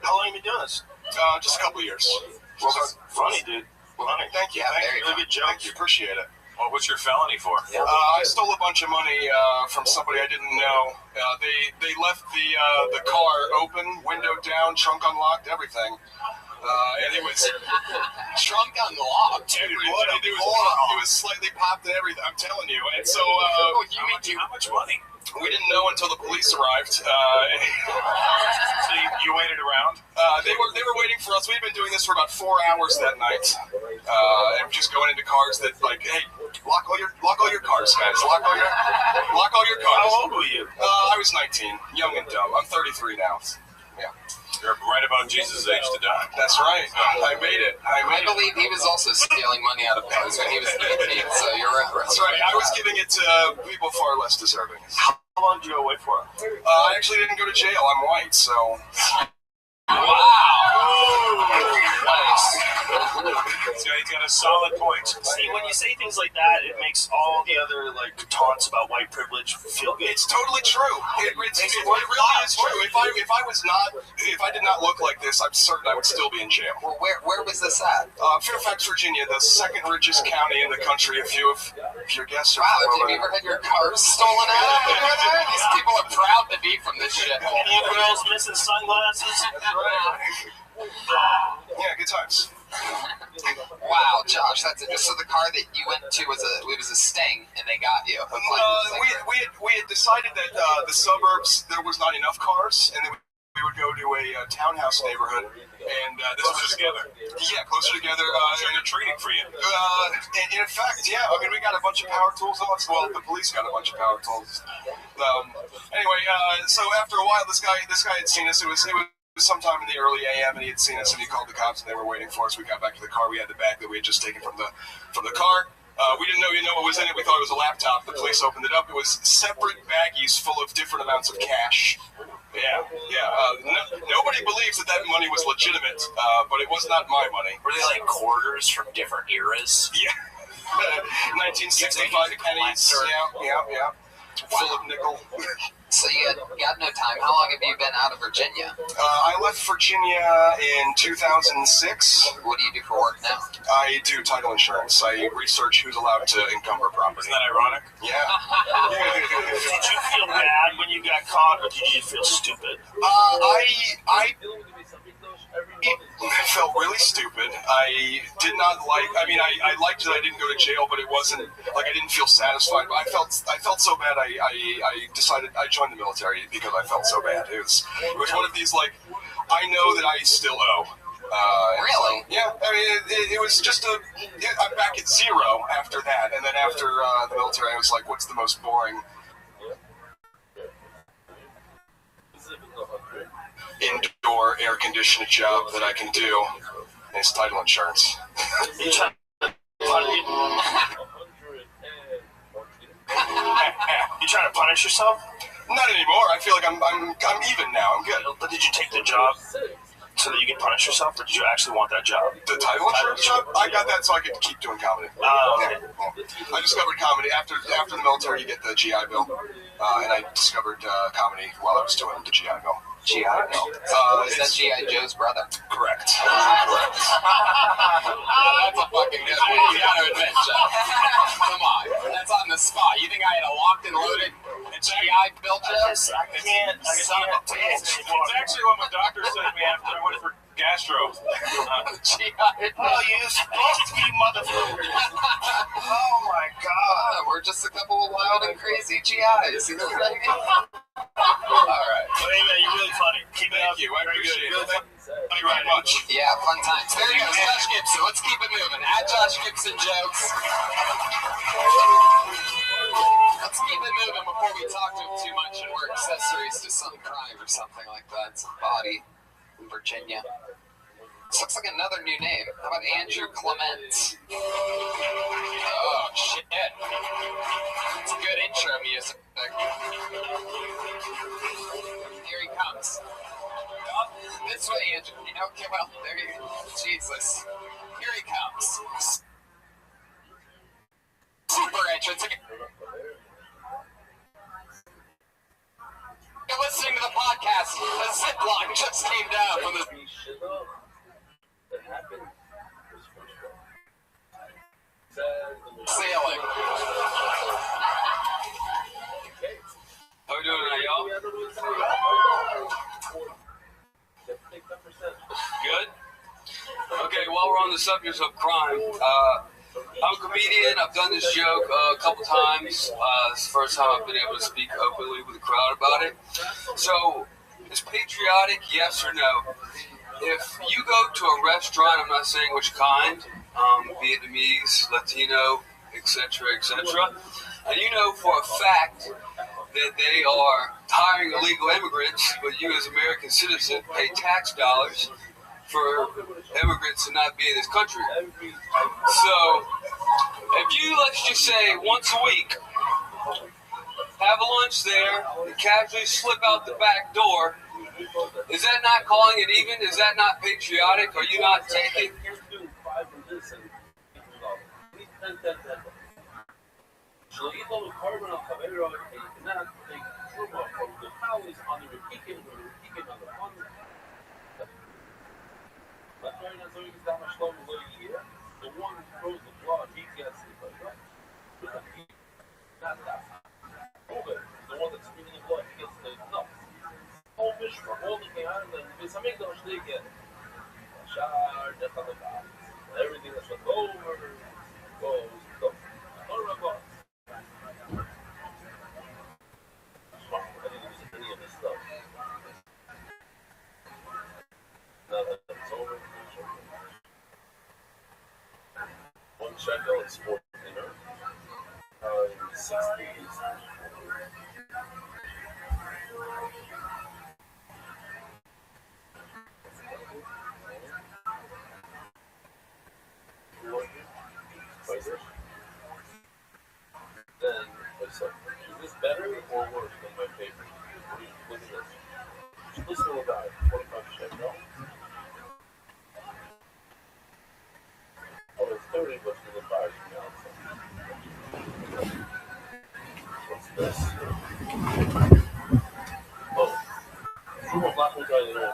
How long have you been doing this? Just a couple of years. Well, funny, dude. Funny. Thank you. Thank you. Really good joke. Thank you. Appreciate it. Well, what's your felony for? I stole a bunch of money from somebody I didn't know. They left the car open, window down, trunk unlocked, everything. And it was trunk unlocked. It was slightly popped and everything. I'm telling you. And so, how much money? We didn't know until the police arrived. So you waited around? They were waiting for us. We'd been doing this for about 4 hours that night, and just going into cars that like, hey, lock all your cars, guys. Lock all your cars. How old were you? I was 19, young and dumb. I'm 33 now. Yeah. You're right about Jesus' age to die. That's right. I made it. I believe he was also stealing money out of cars when he was 19, so you're right. That's right. I was giving it to people far less deserving. How long did you go away for? I actually didn't go to jail. I'm white, so... Wow! Nice. He's got a solid point. See, when you say things like that, it makes all the other like taunts about white privilege feel good. It's totally true. It really is true. If I did not look like this, I'm certain I would still be in jail. Well, where was this at? Fairfax, Virginia, the second richest county in the country. If your guests are have you ever had your car stolen out of there? These people are proud to be from this shit. Any girls missing sunglasses? Yeah, good times. Wow, Josh, that's it. So the car that you went to was a Sting, and they got you. We had decided that the suburbs there was not enough cars, and then we would go to a townhouse neighborhood, and this was together. Yeah, closer together. They're treating for you. In fact, yeah. I mean, we got a bunch of power tools on us. Well, the police got a bunch of power tools. Anyway, so after a while, this guy had seen us. It was sometime in the early AM, and he had seen us, and he called the cops, and they were waiting for us. We got back to the car. We had the bag that we had just taken from the car. We didn't know what was in it. We thought it was a laptop. The police opened it up. It was separate baggies full of different amounts of cash. Yeah. Nobody believes that money was legitimate, but it was not my money. Were they like quarters from different eras? Yeah. 1965 pennies. Yeah. Full of nickel. So you got no time. How long have you been out of Virginia? I left Virginia in 2006. What do you do for work now? I do title insurance. I research who's allowed to encumber property. Isn't that ironic? Yeah. Did you feel bad when you got caught, or did you feel stupid? I felt really stupid. I did not like. I mean, I liked that I didn't go to jail, but it wasn't like I didn't feel satisfied. But I felt so bad. I decided I joined the military because I felt so bad. It was one of these like I know that I still owe. Really? Yeah. I mean, it was just I'm back at zero after that, and then after the military, I was like, what's the most boring indoor air conditioned job that I can do? And it's title insurance. You trying to punish yourself? Not anymore. I feel like I'm even now. I'm good. But did you take the job so that you can punish yourself, or did you actually want that job? The title insurance job? I got that so I could keep doing comedy. Okay. Yeah. I discovered comedy after the military. You get the GI Bill, and I discovered comedy while I was doing the GI Bill. GI Bill. Is that G.I. Joe's brother? Correct. That's a fucking good one. You gotta admit, Joe. Come on. That's on the spot. You think I had a locked and loaded G.I. Bill, Joe? I can't. It's actually what my doctor said to me after I went for gastro. G.I. Oh, you supposed to be motherfucker. Oh my God. We're just a couple of wild and crazy GIs. You know what I mean? All right. Well, anyway, you're really funny. Keep it up. Thank you. I appreciate it. Thank you very much. Yeah, fun times. There you go, Josh Gibson. Let's keep it moving. At Josh Gibson jokes. Let's keep it moving before we talk to him too much and we're accessories to some crime or something like that. Some body in Virginia. This looks like another new name. How about Andrew Clement? Oh, shit. It's good intro music. Here he comes. This way, Andrew. Okay, well, there you go. Jesus. Here he comes. Super entrance. You're listening to the podcast. The zip line just came down from the... sailing. How we doing tonight, y'all? Good? Okay, while we're on the subject of crime, I'm a comedian. I've done this joke a couple times. It's the first time I've been able to speak openly with the crowd about it. So, is patriotic, yes or no? If you go to a restaurant, I'm not saying which kind, Vietnamese, Latino, etc., and you know for a fact that they are hiring illegal immigrants, but you as American citizens pay tax dollars for immigrants to not be in this country. So, if you, let's just say, once a week, have a lunch there, and casually slip out the back door, is that not calling it even? Is that not patriotic? Are you not taking? Everything that's left over goes. One shekel is 4 dinner. In the 60s. Then, is this better or worse than my favorite? Look at this. Just listen about it. 25 shekel. Oh, it's 30, but for the 5 now. What's this? Oh. True black will try to know.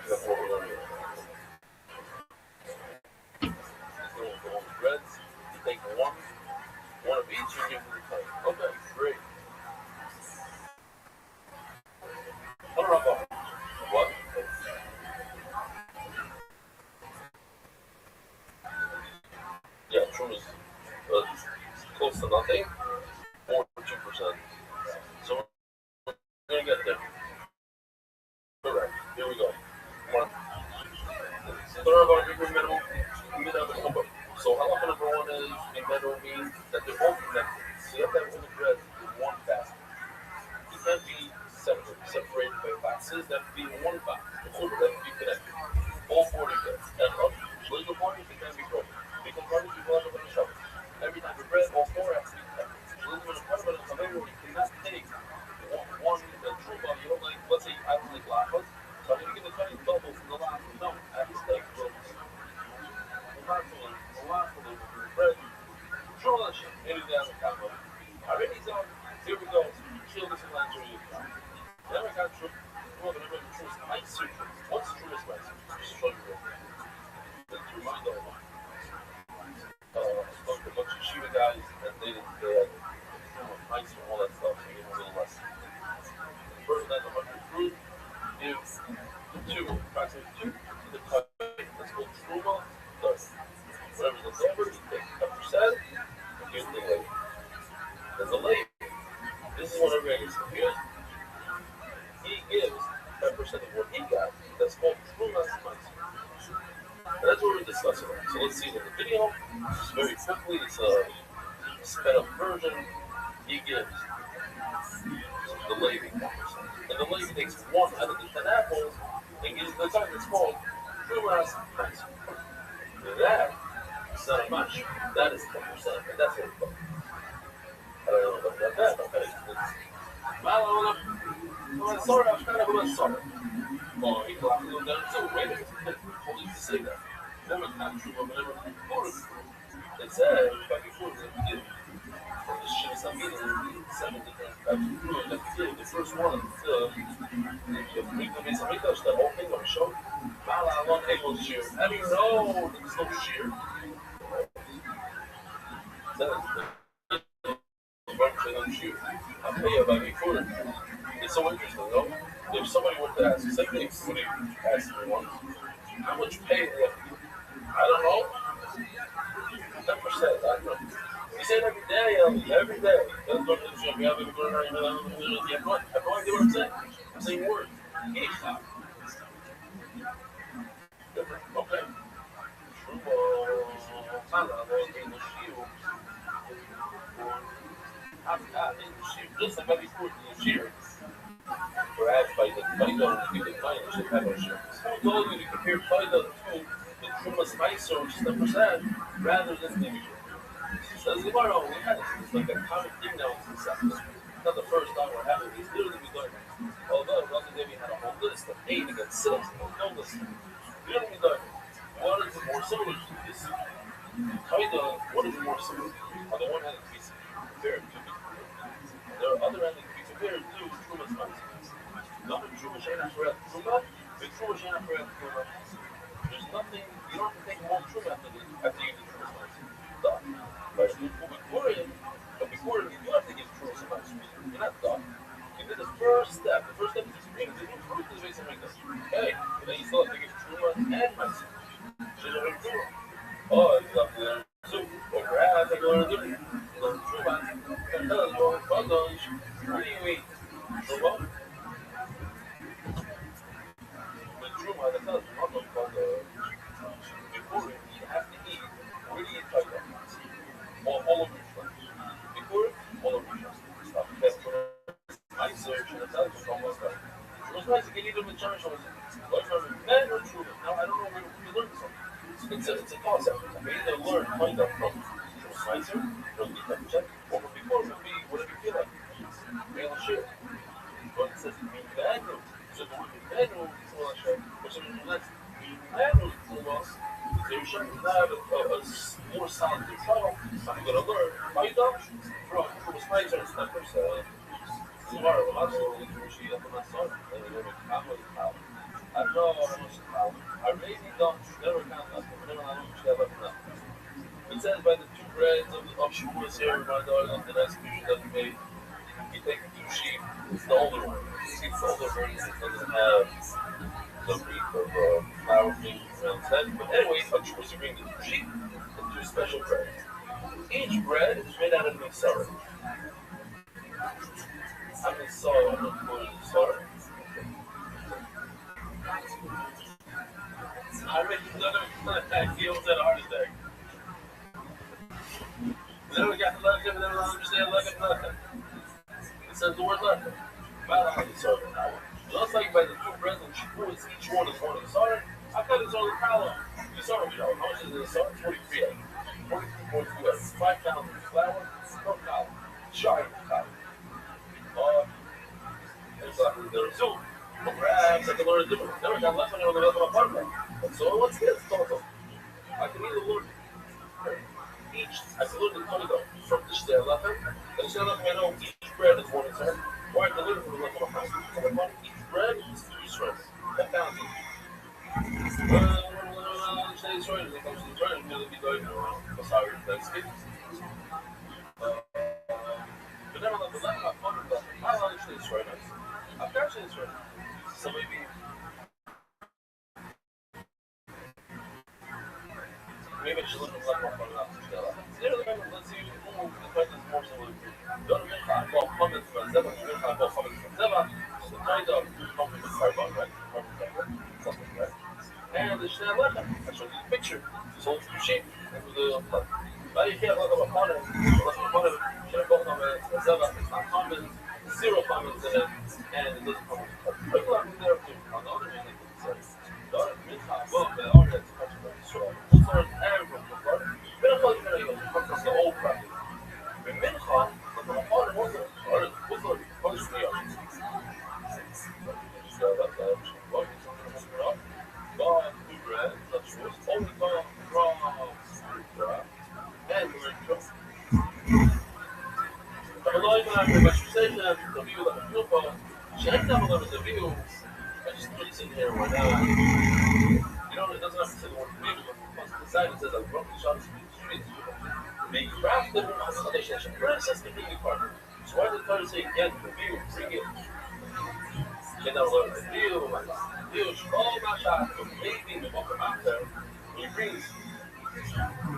That's what we're going to do. Reds, you take one of each, you give them the plate. Okay, great. What? Yeah, true is close to nothing, or 2%. So we're going to get there. Correct. Here we go. One. So halacha number 1 is a middle means that they're both connected. So you have to have all the bread in one basket. It can't be separated by boxes. That have to be in one box. The chuber that have to be connected. All 40 breads. And legal parties, they can't be broken. Legal parties, people have to put a shovel. Every time the bread, all 4 have to be connected. Legal in a apartment, you cannot take one truma. You don't like, let's say I don't like lapas. So I'm going to get a tiny double from the last one. No, I have to take those. Bread. Here we go. Shield this and land then we got true. Well, but everybody true ice soup. What's true is rice? Just show you real quick. That's true mind over. Spoke to a bunch of Shiva guys and they had ice and all that stuff, so you get a little less. First, that's 100 fruit. Give 2, approximately 2 to the cut. That's called truma. Whatever's left over, you take 10%. Here's the label. There's a label. This is what everybody gets confused. He gives 10% of what he got. That's called truma. And that's what we're discussing. So let's see in the video. Just very quickly, it's a sped up version. He gives the lady 10%. And the lady takes 1 out of the 10 apples and gives the time it's called truma. That is not much. That is 10%. And that's what it's called. I don't know about that. Okay. Sorry, I'm kind of a little sorry. Oh, he got a little down too. Wait a minute. Only to say that. That was not true, but whatever. They said, if I could prove it, you get the shit is meaning 7 different types of fruit that you give. The first one, the frequently somebody touched that whole thing on the show. How do you know there's no shear? I pay about before. It's so interesting, though. If somebody were to ask, say me, somebody asked me once, how much pay? I don't know. 10%. I don't know. He said every day, every day. That's what it's going to be. I have no idea what I'm saying. I'm saying words. Different. Okay. Just like every food in the year. Perhaps by the title, you can find the Chicago shirt. Who told you to compare title to the Truma Spicer, which is the percent, rather than the usual? So the Gemara, we had it. It's like a common thing now in society. It's not the first time we're having it. It's literally we done. Although Rabbi Devi had a whole list of 8 against 6, no list. Literally done. What is more similar to this? Title, what is more similar? On the one hand, it can be compared to. On the other hand, it can be compared to Truma Spicer. Not in Truma Shana Fred Truma, but Truma Shana Fred Truma. There's nothing, you don't have to take more Truma after you do Truma Spicer. Done. But before you do have to give Truma Spicer. You're not done. You did the first step. The first step is to bring the new fruit to the base and make this. Okay, and then you still have to give Truma and Spicer. She's already Truma. Oh, you have to learn soup. Or perhaps I go learn different. Learn Truma. And tell us, well, what do you eat? Truma? Truma, the fellas from London called before you have to eat, where do you eat Taika? All over your flesh. Before, all over your flesh. Stop. That's what I search and it's almost like. It was nice to get either with Cherish or men or Truma. Now, I don't know where you learned something. It's a concept. You either learn Taika from Spicer, from the check, or from before it would be whatever you feel like. Real shit. But it says Mimenu. So the word Mimenu is more like which is less Mimenu to us. So you're trying to have a more solid control. I'm going to learn Taika from Spicer and Steppers. Tomorrow, I'm absolutely appreciate it. I know how much I really don't never count that. Never how much I love enough. It says by the 2 breads of Shavuos here, by the execution that we made, you take the 2 sheep, it's the older one. It's the older version, it doesn't have the wreath of flour being around its head. But anyway, a Shavuos you bring the 2 sheep and 2 special breads. Each bread is made out of mixer. I'm in sorrow, I'm not going to sorrow. I read another he almost had a heart attack. Then we got the left hip, and then we understand left hip, left hip. It says the word left hip. Just like by the 2 breads and Shavuos, each one is one of the sorrow. I cut this on the column. The sorrow, you know, how much is the sorrow? 43 eggs. 43.2 eggs. 5 pounds of flour per column. Sharp column. There are 2. Perhaps I can learn a different. Never got left on the rest of my partner. So let's get started. I can either learn each. I can learn the Taika from the share left hand. The share left hand, I know each bread is 1 inside. Or I can learn from the left of my hand. Each bread is 3 strands. 10 pounds each. Stay straight. When it comes to the turn, it'll be going sorry, that's it. But never let the left of my partner go. I don't stay straight. I'm catching this right. So maybe I should look at the left one from the let's see who the question is more similar to. Don't make a ball comments from Zeva, you make a ball comments from Zeva, the kind of comment is hard on, right? Something, right? And the share left, I showed you the picture. So it's 2 sheep, and with the left. Now you can't look at a comment, should have both comments, Zeva, it's not comments. 0 comments in it, and it doesn't come with it. People are there too. On the other hand, it says, the other meantime, well, the other is much more strong. It's sort of everyone from part. Mincha, you know, you come from the old practice. When Mincha, the part was it, or was it, what is the other? So that's the option. What is something up? God, 2 bread, such was only God from and we're אבל לא הייתה בשביל תביאו למפיו פה, שאין דווקא גם תביאו, I just put this in here right now. You know, it doesn't have to say the word three, but once it's inside, it says, I'm broken shot of streets. The craft of isolation, process the being partner. So why did Torah say get the view, bring it? Get out of the view, all my shot, maybe the book after he brings.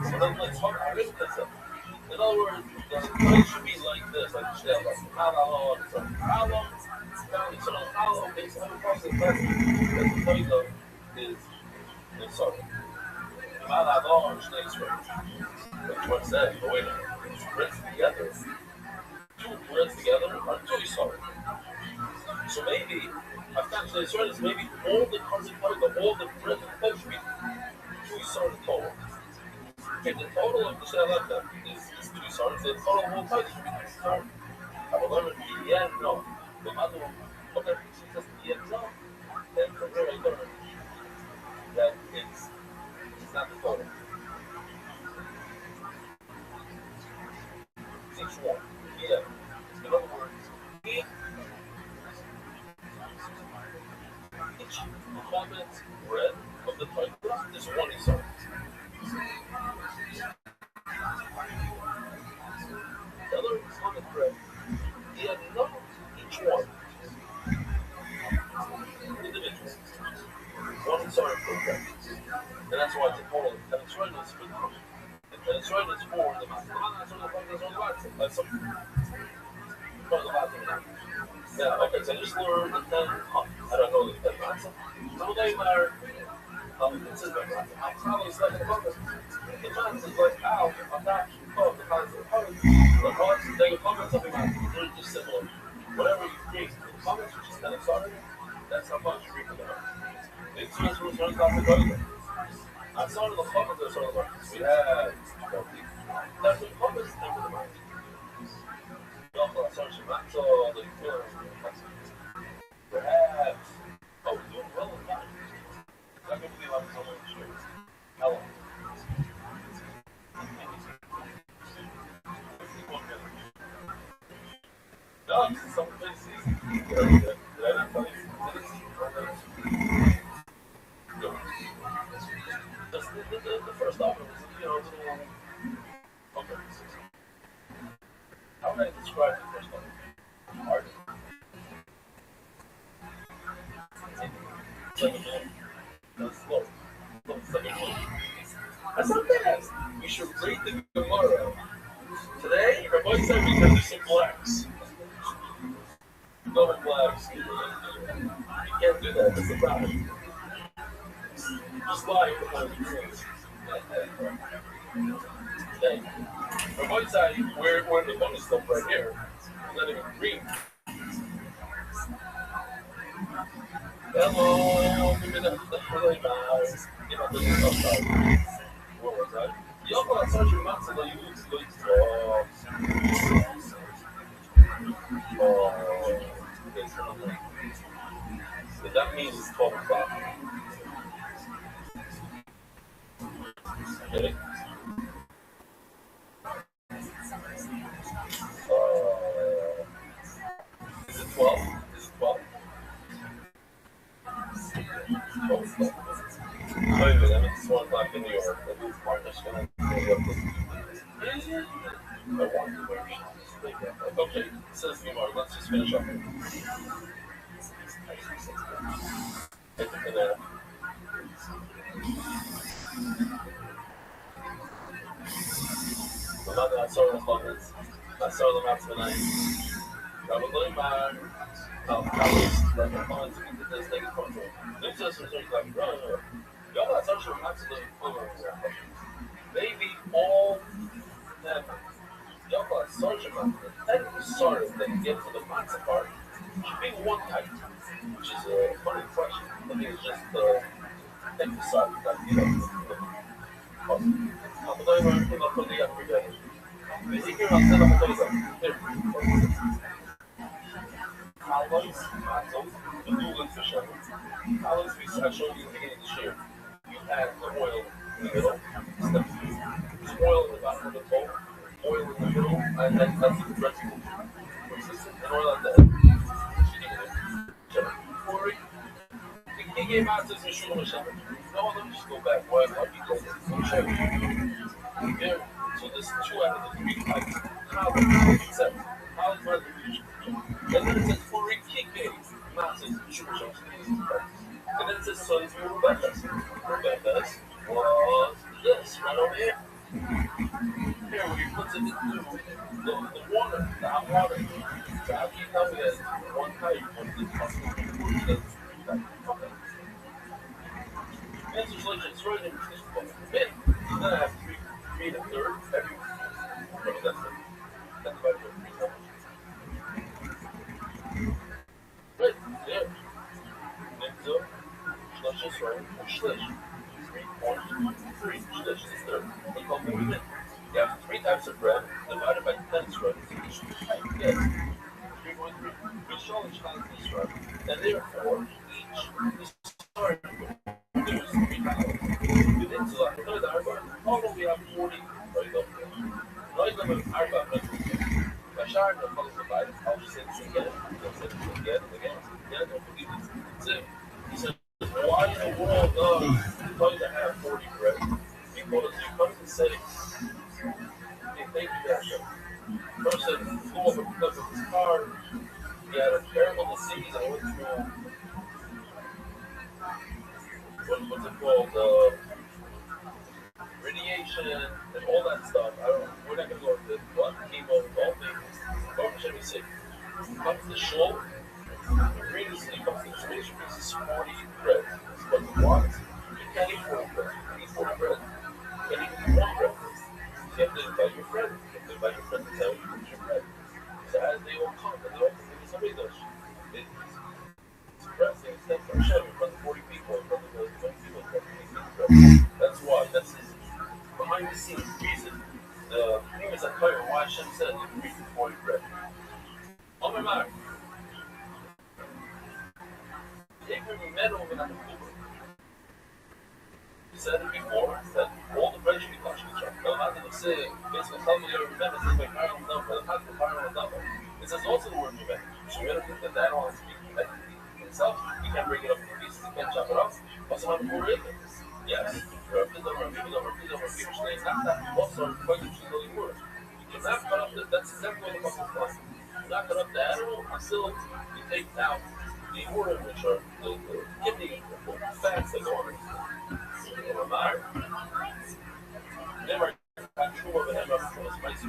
So then let's talk about it. In other words, the place should be like this, like how long, how long makes every person that the point of is sorry. How long stays for which one said, but wait a minute, words together. Two words together are two sorry. So maybe, I've got to say, maybe all the cards in play, all the words in play should be two sorry total. Okay, the total of the Shalata is two sorry, the total of all types should be two sorry. However, the end, no. The other one, okay, she says the end, no. And from here I learned that it's not the total. Each one, yeah. In other words, each comment read of the title is one sorry. The other comment read, he had known each one individually. One sorry per record. And that's why it's a total. And it's right as for the comment. And it's right as for the math. That's something. Yeah, okay, so I just learned the 10, I don't know the 10 maths. Some of them are consistent maths. I probably stuck in focus. The maths is like, ow, I'm not, the concept. The cards, they can comment something like, they're just similar. Whatever you create, the comments are just kind of sorry. That's how much you read for them. It's just what's running off the toilet. I saw the comments that sort of like, we had, that's the comments that for the mind. That's all the perhaps. Oh, we're doing well in time. I can believe I'm so much sure. How long? 51 minutes. No, this is something busy. Did I not tell you? The first option was, a little. Okay. How would I describe the first option? Hard. That's slow. That's not bad. We should read the Gemara. Today, Rabbi said because there's some blacks. No blacks. You can't do that. That's the problem. Just lie behind the trees. Today, Rabbi said we're in the bonus stuff right here. Let him read. Hello, give me the really nice. You know, this is outside. What was that? You also have such a massive that you use so that means it's 12 o'clock. Okay. Is it 12? Is it 12? Oh, wait a minute, I mean, it's 1 o'clock in New York. That means Martha's going to go up with okay, it says the Gemara. Let's just finish up here. Take the banana. I saw the buckets. I saw them out tonight. I was looking by like the funds to get this thing in control. These sisters are like, no. Y'all got such an absolute influence. Maybe all that y'all got such a that sorry that you get for the mindset part should be one type, which is a funny question. I think it's just the emphasize that you know. I'm going to put the every day. Basically, I'll set up a place here. Columns, the Google for sure. Columns, I showed you in the beginning of the year. You add the oil in the middle. Step 2. There's oil in the bottom of the bowl, oil in the middle, and then that's the dressing. And oil at the end. He gave out this machine on the shower. No, let me just go back. Why? I'll be going. Here. So this is 2 out of the 3 types. College resolution. And then it says Furikike. Now it says Jewish and then it says Sons of Rebecca's. Rebecca's was this right over here. Here, where he puts it into the water, the hot water. So how can you tell me that one type when this possible okay. Answer selection is right in this book. Then I have 3 and a third. Every that's about 3 numbers. Right, there. Next up, slash is right, or slash. 3.3. Slash is the third. We call them women. You have 3 types of bread divided by 10 squares. Each type gets 3.3. Each knowledge has this right. And therefore, each is sorry. There's 3 types. Within Zilach, although we have 40 right up there. Right up in Arba, Bashar, the follows the Bible, I'll just say this again, don't say this again and again. Don't forget this. He said, why in the world does to have 40 bread? Because you come to say, hey, thank you, Pastor. Person flew over because of his car, he had a terrible disease, and went through, what's it called, radiation and all that stuff. We're not going to go into blood, chemo, all things. What should we say? Comes to show, previously comes to space, this is 40 bread. But what? You can't eat 40 bread. You eat 40 bread. You can't eat 1 bread. You have to invite your friend. You have to invite your friend to tell you what's your bread. So as they all come, and they all come to somebody does. It's pressing, it's not for show. In front of 40 people, in front of 20 people, in front of 20 people. That's why. That's his behind the scenes reason. The famous empire, why Hashem said you can read 40 bread. Oh my God. They metal over that October. He said it before, that all the bread should be touched each other. No, not going to say, basically, tell me you remember, it says by Karen and Dumbo, it says also the word remember. So you have to put that on speaking himself. You can't bring it up in pieces, you can't chop it up. Also, have a more rhythm. Yes. You cannot cut up that's exactly what the muscle is. You not cut up the animal until you take out the organ, which are the kidney fats that go on it. Never had true of an ever true spicer.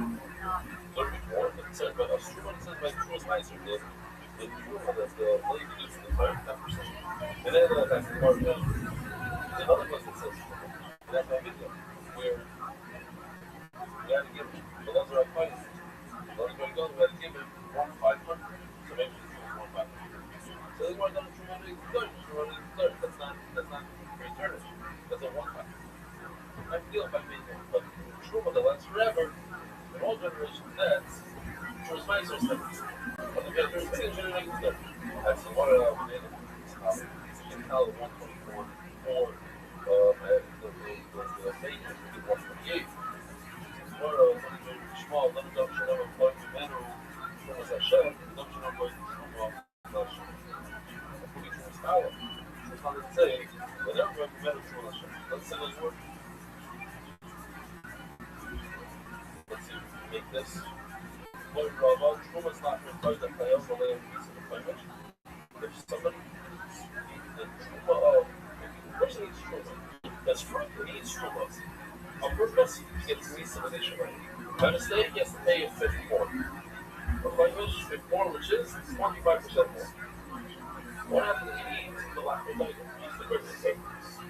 Learn before, but it says by us true, it says by true spicer, the true that the lady gives to the fire, 10%. And then that's the part of another place that says that's my video, where you have to give him, but those are our fights. Let everybody go, we have to give him 1,500. So maybe this is 1,500. So they want to know true money is good, that's not return. That's a 1,500. I feel by me, but true money lasts forever, in all generations, that's true spice or stuff. But the generation is good. That's what we did. You can tell 124 or the bacon is 128. Small, let me know if you have a plug in metal. As I said, let me know what you style. It's not to say, whatever you have metal to us. Let's say those words. Let's see if we can make this. What Rabbi Rothschild not required that play over the piece of the play. If somebody the truma of the person needs truma, that's fruit needs truma. A purpose gets reasonable. By mistake, he has to pay 54. But by which 54, which is 25% more. What happens if he eats the lack of money? He's the great mistake.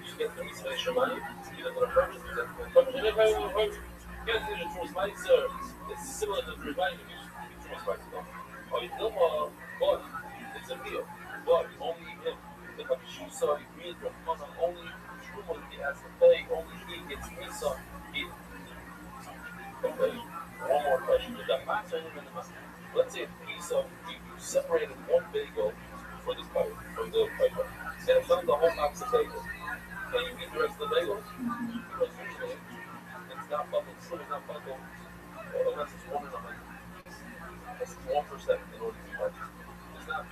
You get the reasonable money, he doesn't approach it, he doesn't approach it. Get it to the true spicer. It's similar to the reminder of the true spicer. Or you know, but it's a meal. But only him. The Hapishu saw he reads from only true money he has to pay, only he gets Misa. Okay, one more question. Let's say a piece of you separated one bagel for this pipe, from the pipe, and it's not the whole box of bagels. Can you eat the rest of the bagels? Because usually it's not bundled, true, it's not bundled, unless it's 1 in 100. That's 1% in order to be purchased. It's not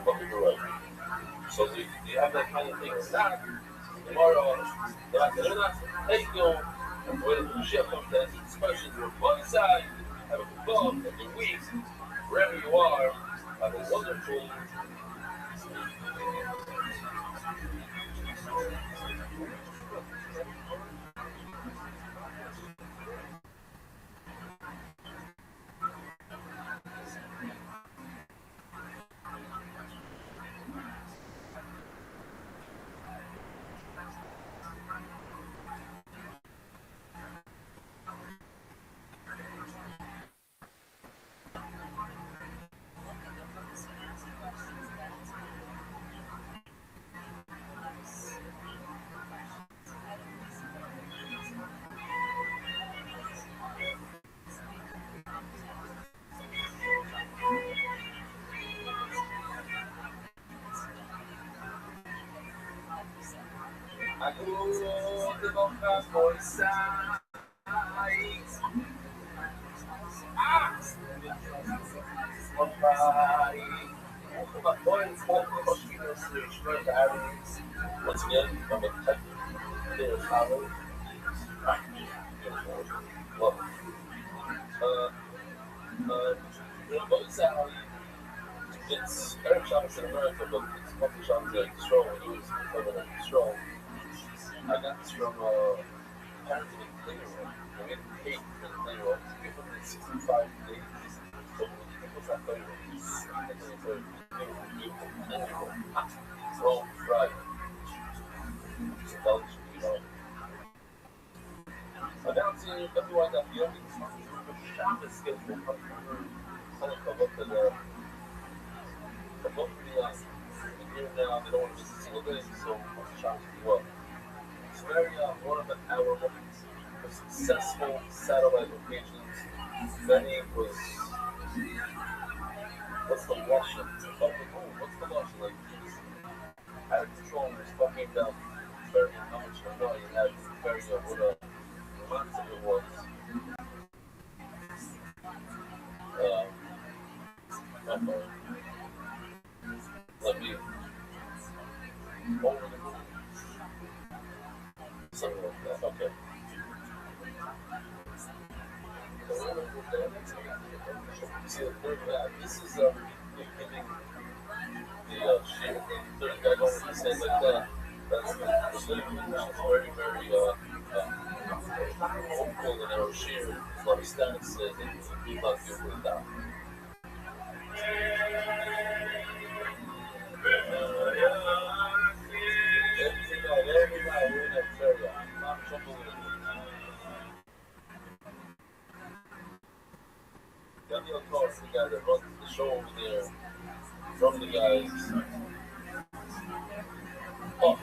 bundled right. So you have that kind of thing. Tomorrow, they're not taking With ship content, especially your fun side, have a good bump and your week, wherever you are, have a wonderful I go the Boca Força. Once again, I'm a tech theater travel. Well, Boca Sally, it's Eric Chavez in America, but it's Buffy Chavez like Strong when he was President Strong. I got this from apparently in Playroom. I get paid for the Playroom. It's given me 65 days. So when you think what's that Playroom? It's Roll right. So Belgium, you know. Announcing everyone that the only Shabbos schedule comes through Hanukkah up to the here now, they don't want to miss a single day, so Shabbos as well. It's very one of an hour for successful satellite locations. Many was what's the Russian? What's the Russian? Like he was out of control and was fucking down very how much money he had very what romantic it was. Let me over the moon. Something like that. Okay. See the third guy. This is giving the shit. Third guy going to say like that. That's the third one, which is very, very hopeful in our share. A lot of stats says that we not good with that. Every night we're in that area. Not trouble with it. Daniel Clark, the guy that runs the show over there, from the guys. Oh,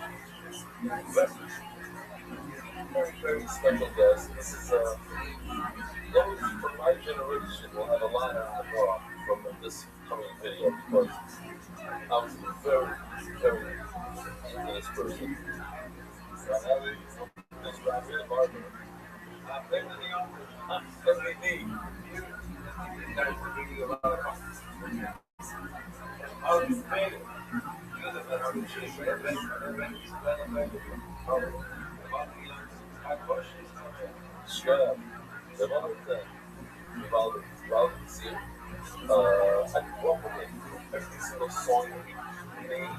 very, very special guest. This is those from my generation will have a line on the bar from this coming video because I was very, very into this person. This Rabbi Barber. I'm definitely guys are reading a lot of comments. How do you feel? Strap. The other thing about Zim, I grew up with him. Every single song he made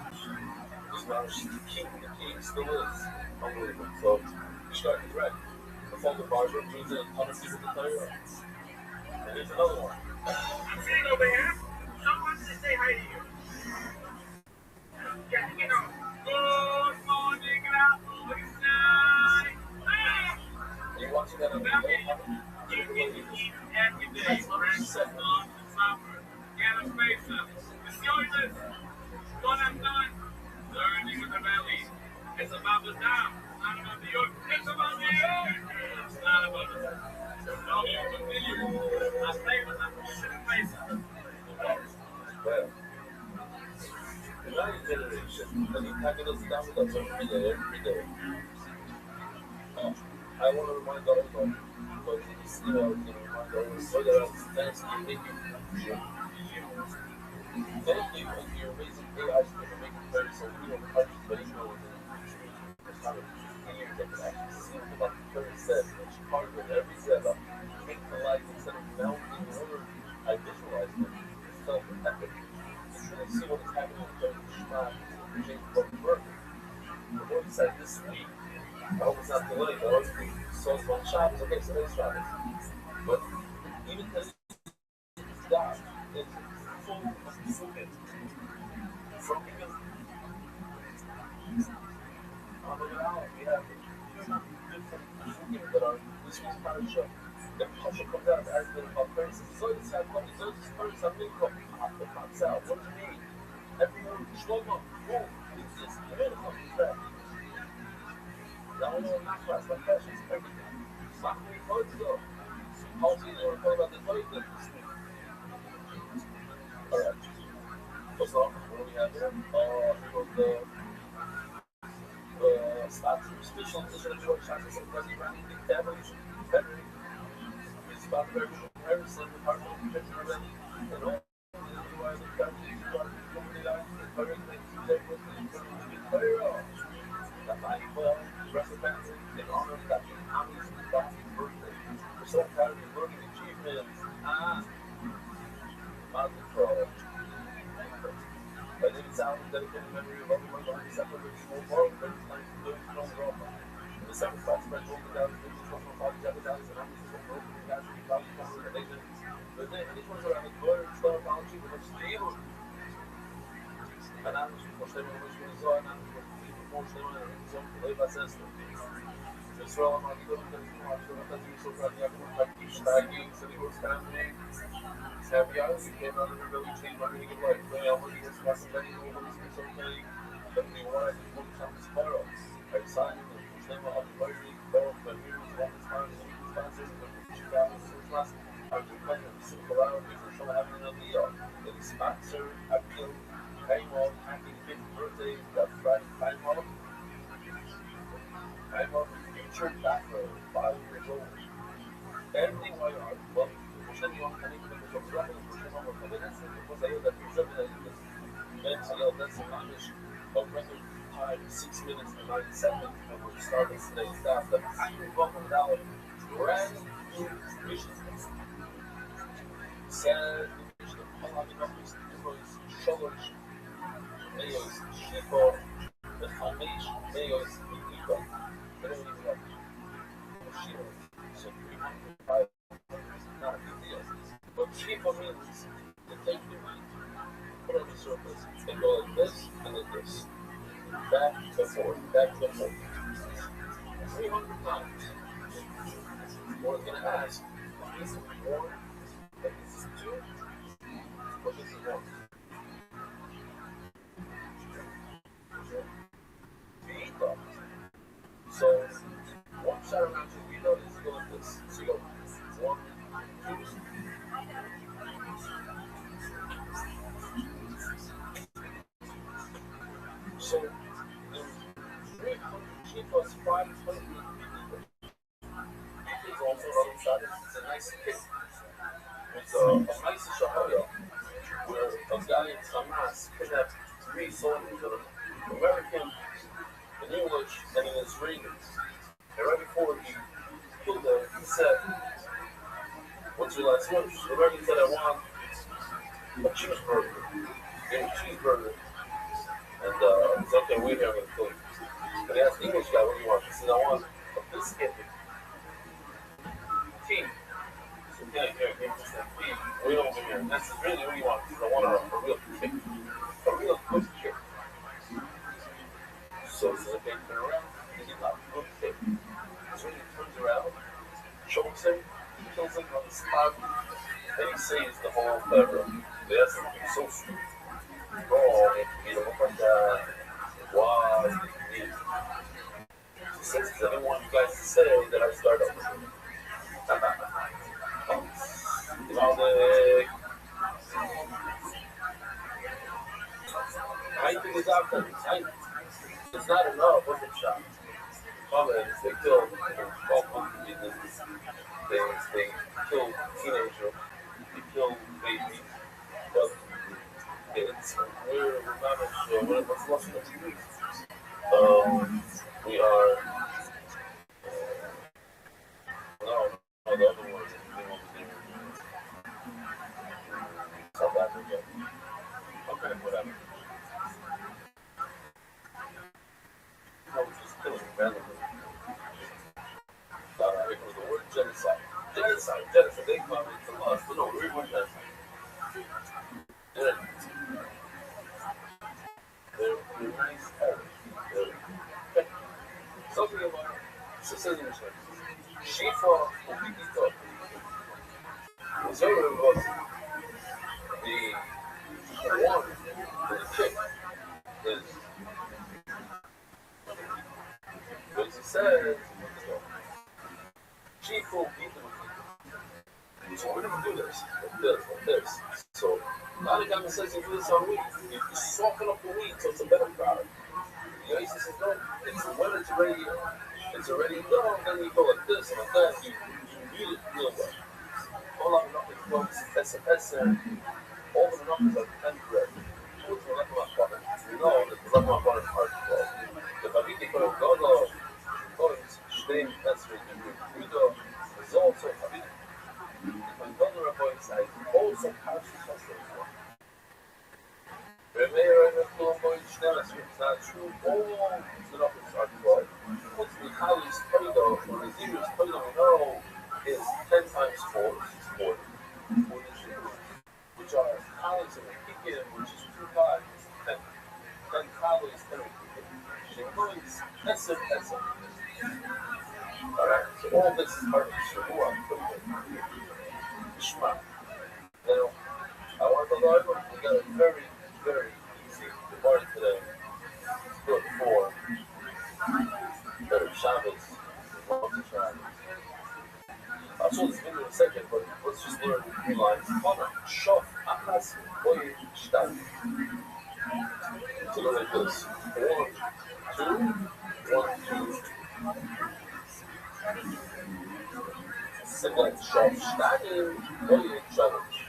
was now she's the king. The king still is. Unbelievable. So, you start correct. The Father Barber brings in a ton of people to play around. And here's another one. I'm sitting over here. Someone wants to say hi to you. Yeah, you know. Good morning, you watching that on the video? You get to eat every day. Breakfast, lunch, and supper. Get a space up. It's yours. What I'm doing, learning with the belly. It's about the town. Not about New York. It's about New York. It's not about the town. No, you continue. I stay with the face up. Well, the young generation, and he tackles us down with us every day. I want to remind all of them, but it's, you know, remind all of us, whether it's Thanksgiving, thank you for your amazing AI to make it very so we don't touch, but even though it's not a year that can actually see what the third said, which said this week, I hope it's not delayed, but always be so much Shabbos, okay, so there's Shabbos. But even this job is full of sukkahs. From even on the hour, we have two different sukkahs that are this week's parasha. The pasha comes out as the person. So it's like, what is this person? Something from the pops out. What do you mean? Everyone, Shlomo, boom, it's just, the minute comes back. Now we know not class, but fashion is everything. Not many words though. How do you know about the toilet this week? Alright. What's up? What do we have here? Stocks and special edition of George Shabbos and President Randy Big Family. Henry. It's about the very Harrison, the partner of the picture already. And all. Why the family is part of the company line. The very things you take with you. Very well. The mighty ball, the rest of the family, in honor of Dr. Ami's birthday. We're so proud of his learning achievements. Mazel. My name is Alan, dedicated memory of everyone behind the separate of small world, but it's time to do it from Roma. In the second class, spread over down the business from Father Jabba's and Ami's from Roma, and guys will be proud to come to the nation. But then, and it was around the glory and star of knowledge, but it's still. And I'm just for saving the wish for the Zohar, and I'm for saving the Zohar, to live as Esther. Israel, I'm going to go to the Zohar, I'm going to do so proud of Yaakov, like Ishtagi, so he was family. Happy hours, you came out of the village, you were going to get life. They all want to get some money, they want to get some money, but they want to get some tomorrow. I signed the Muslim of the Lottery, both the heroes, one sponsors, and two sponsors, and the Chicago Surplus. I'm doing pleasure to see the Flower because we're showing having an deal. It is sponsor, Appeal, Kaimon, happy 5th birthday, that's right, Kaimon. Kaimon, future backer, 5 years old. Everything while you're well, Muslim, you want to so that's a language of record time 6 minutes and 9 seconds and we're starting today's staff. The I'm welcome now brand new mission. Sad mission of Palami Numbers, Heroes, Sholosh, Mayos, Shibo, the Hamish, Mayos, Iba. They don't even have Shibo. So 305 not a big deal. But Shibo means to take the mind, put on the surface, and go like this and like this. Back to forth, back to forth. 300 times. What is going to ask? This is 1, this is 2, but this is 1. Vita. So, one shot around your Vita is going like this. So you go 1, 2, 3. So, there's 300 plus 500 people. Is also alongside it. It's a nice kick. It's a nice shahaya where a guy in Hamas kidnapped 3 soldiers of American, in English, and in Israeli. And right before he killed them, he said, "What's your last lunch?" The American said, "I want a cheeseburger." Give me a cheeseburger. And he said, "Okay, wait here, I'm going to kill you." And he asked the English guy, "What do you want?" He said, "I want a biscuit. Tea." So, yeah, here, just that tea. Wait over here. And that's really what you want. He said, "I want a real kick. A real quick kick." So he says, "Okay, turn around." And he got a good kick. So when he turns around, chokes him, kills him on the spot, and he saves the whole bedroom. That's so sweet. Oh, you know, like that. Wow. He says, "Does anyone want you guys to say that I start up?" I think it's out there. It's not enough. What's the shot? They killed 1,200 people. They killed teenagers. They killed babies. But we're not what's less than 2 weeks. We are. No, the other one. South Africa. Okay, whatever. No, randomly. Here comes the word genocide. Genocide. They call it to us, but no, we're genocide. They're nice terrorists. Something about Sicilian terrorists. She fought for Pikito. So it was the one for the chick is what she says. She fought Pikito. So we're gonna do this, like this. So a lot of guys says you do this on weed. You're soften up the weed so it's a better product. The ISIS says no, when it's already done, then you go like this and like that, you beat it real well. All I'm not is SMS and all the numbers are 10 bread. What's the level of butter? You know that the level of butter is hard to grow. If I need to go stay that's what you do. It's also a bit. If I'm going to avoid size, also partial sustenance. Schnelles wird dazu what's the highest Toledo or the zero's Toledo we know is 10 times 4, which is 40 zeros, which are calories in the kick-in, which is 2 times 10 calories per kick-in. They're going SM. Alright, so all this is part of the Shavua Shema. Now, I want to learn, we got a very, very easy part today. Good for better Shabbos, lots of Shabbos. I'll show this video in a second, but let's just learn 3 lines. Shof, achas, boy, shtan. So go like this. 1, 2, 1, 2. And then shof, shtanim, boy, shalosh.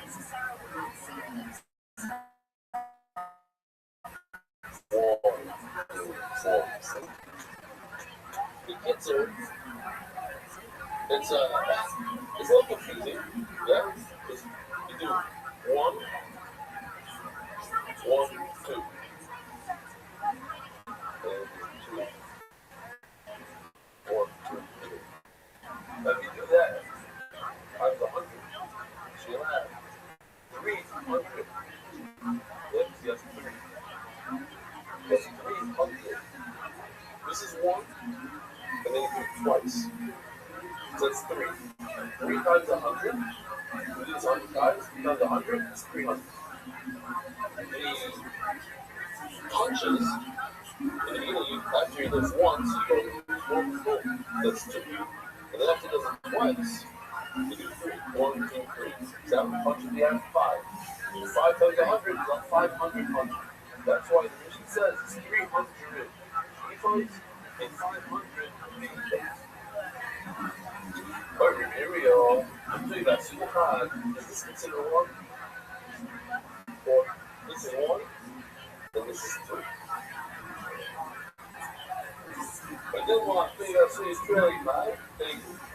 The kids are, it's a little confusing, yeah? Because you do 1, 2, and 2, 1, 2, 2. Now if you do that, times 100, so you'll have 300. Yes, 3. That's 300. This is 1, and then you do it twice. So that's 3. 3 times 100. We do this 100 times. 3 times 100 is 300. The punches, in the beginning, after you do this once, you go boom, that's 2. And then after you do it twice, you do 3. 1, 2, 3. So after punch at the end, 5. 5 times 100 is 500 punches. That's why the mission says it's 300 shifos and 500 shifos. Alright, here we go. I'm doing that super hard. Is this considered 1? Or this is 1, and this is 2. I didn't want to figure out so it's fairly bad.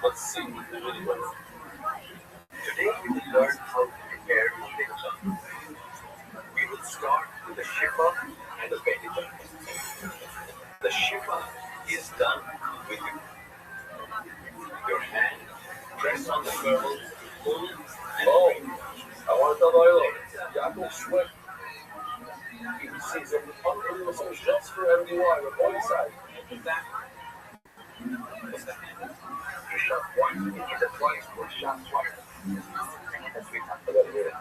Let's see the video. Today we will learn how to prepare a picture. We will start with the shipper and the petitor. The shipper is done with your hand pressed on the girdle to pull and bring. I want to tell you, Yaakov Swift, he sees every unbelievable just for everyone, the body side. You shot once, you hit it twice, or shot twice. That's we talked about it.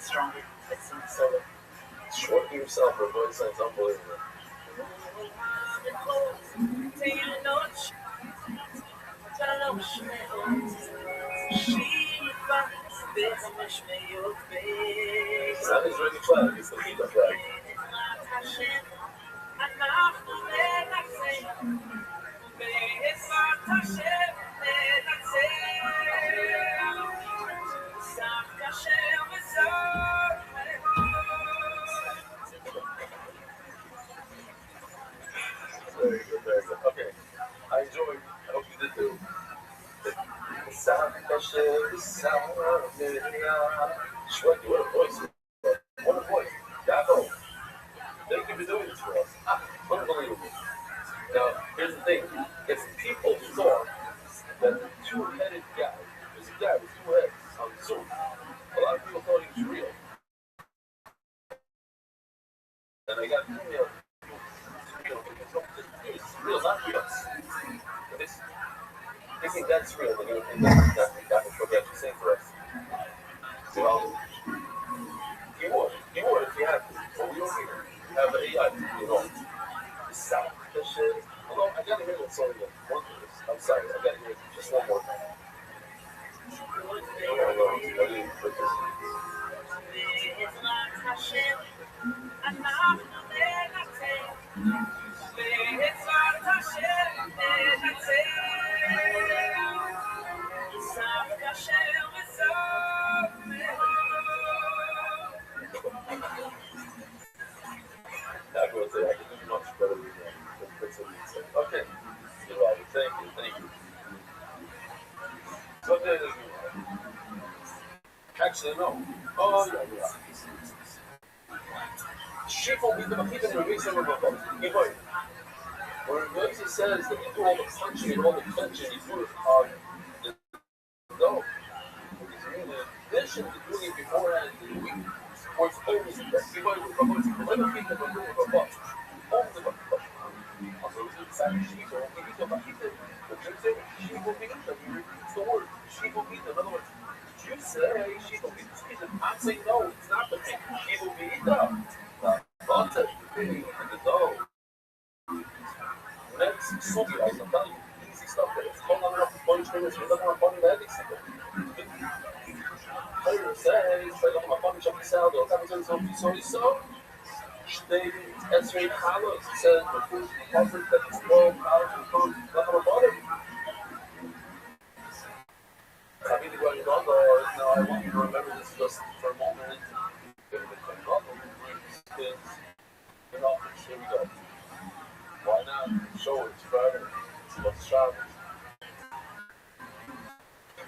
Stronger. It's in solo. Shorten yourself, her voice sounds unbelievable. That is really fun. It's the pizza flag. השם, אנחנו ננצח. בעזרת השם ננצח. סף קשה וסוף Very good, very good. Okay. I enjoyed, I hope you did too. Shweki, what a voice. What a voice. Dabo. Thank you for doing this for us. Unbelievable. Now, here's the thing. If people thought that the two-headed guy was a guy with two heads on Zoom, a lot of people thought he was real. And I got email. It's real, not real. They think that's real, but they think that's what they have to say for us. Well, you would if you had to. But we don't here. We have an AI, that shit. Although, I gotta hear that song again. I'm sorry, I gotta hear it just one more time. I can do much better than that. Okay. Thank you. So there's actually, no. Oh, yeah. Sheep will be the people who reach over the boat. Where Rabbi says that you do all the punching and all the clenching, you do it on the dough. In addition to doing it beforehand in the week, or it's always the best. You might look at the little people who do it for bucks. All the bucks. Also, it's a sheep, or we need to keep it. The sheep will be the it's the word. Sheep will be in other words, you say sheep will be the I'm saying no, it's not the thing. Sheep will be the concept in the dough. Next, sugi, I'm telling you, easy stuff there. It's called on the punch minutes, we're not going to that Torah says, by looking at punch up the cell, they'll have so. They, that's very hollow. It says, the food, the comfort, that it's 12 hours of food, nothing about it. I mean, going on, now I want you to remember this just for a moment. Here we go. Why not show it? Friday. Let's shop.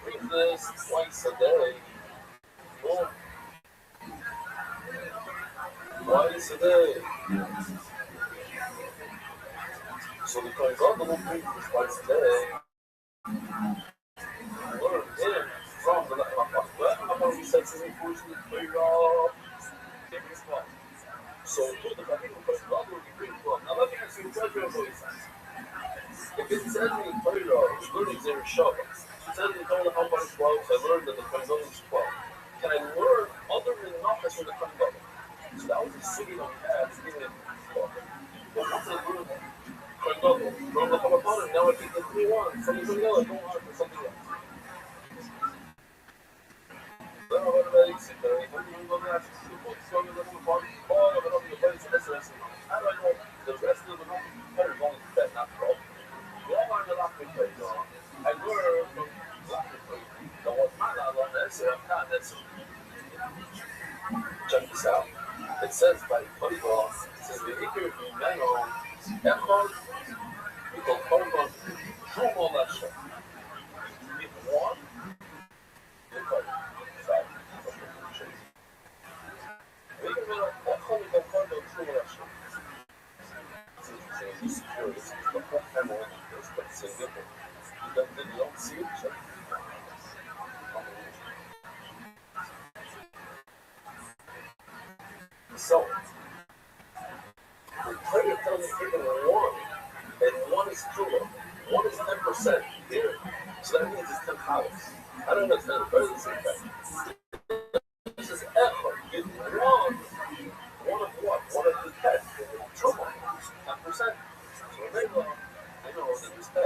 Read this twice a day. Boom. Twice a day. So the coins on the little read this twice a day. Learn in from the well, he says his unfortunate so do the Bible because God will be pretty well. Now let me ask you a question about this. If it says in Torah, it's learning Zero Shabbat. It says in Torah how much 12, so I learned that the Kohen is 12. Can I learn other than Nachas from the Kohen Gadol? So that was the city that we had, even in 12. But once I learned Kohen Gadol, from the Kohen now I take the 3-1, from the Kohen Gadol, I go on for something else. How do I know the rest of the better going to bed, not 12? We all learned a lot of things. I learned from the what's my level, that's check this out. It says by Torah, it says the Iker Meno, Echol, we call Torah, Shumo Lashem. If one, so, the prayer tells us even one, and one is true. One is 10% here. So that means it's 10 powers. I don't understand the prayer the same thing. This is effort. It's one of what? One of the 10. True one. 10%. So I know that it's 10.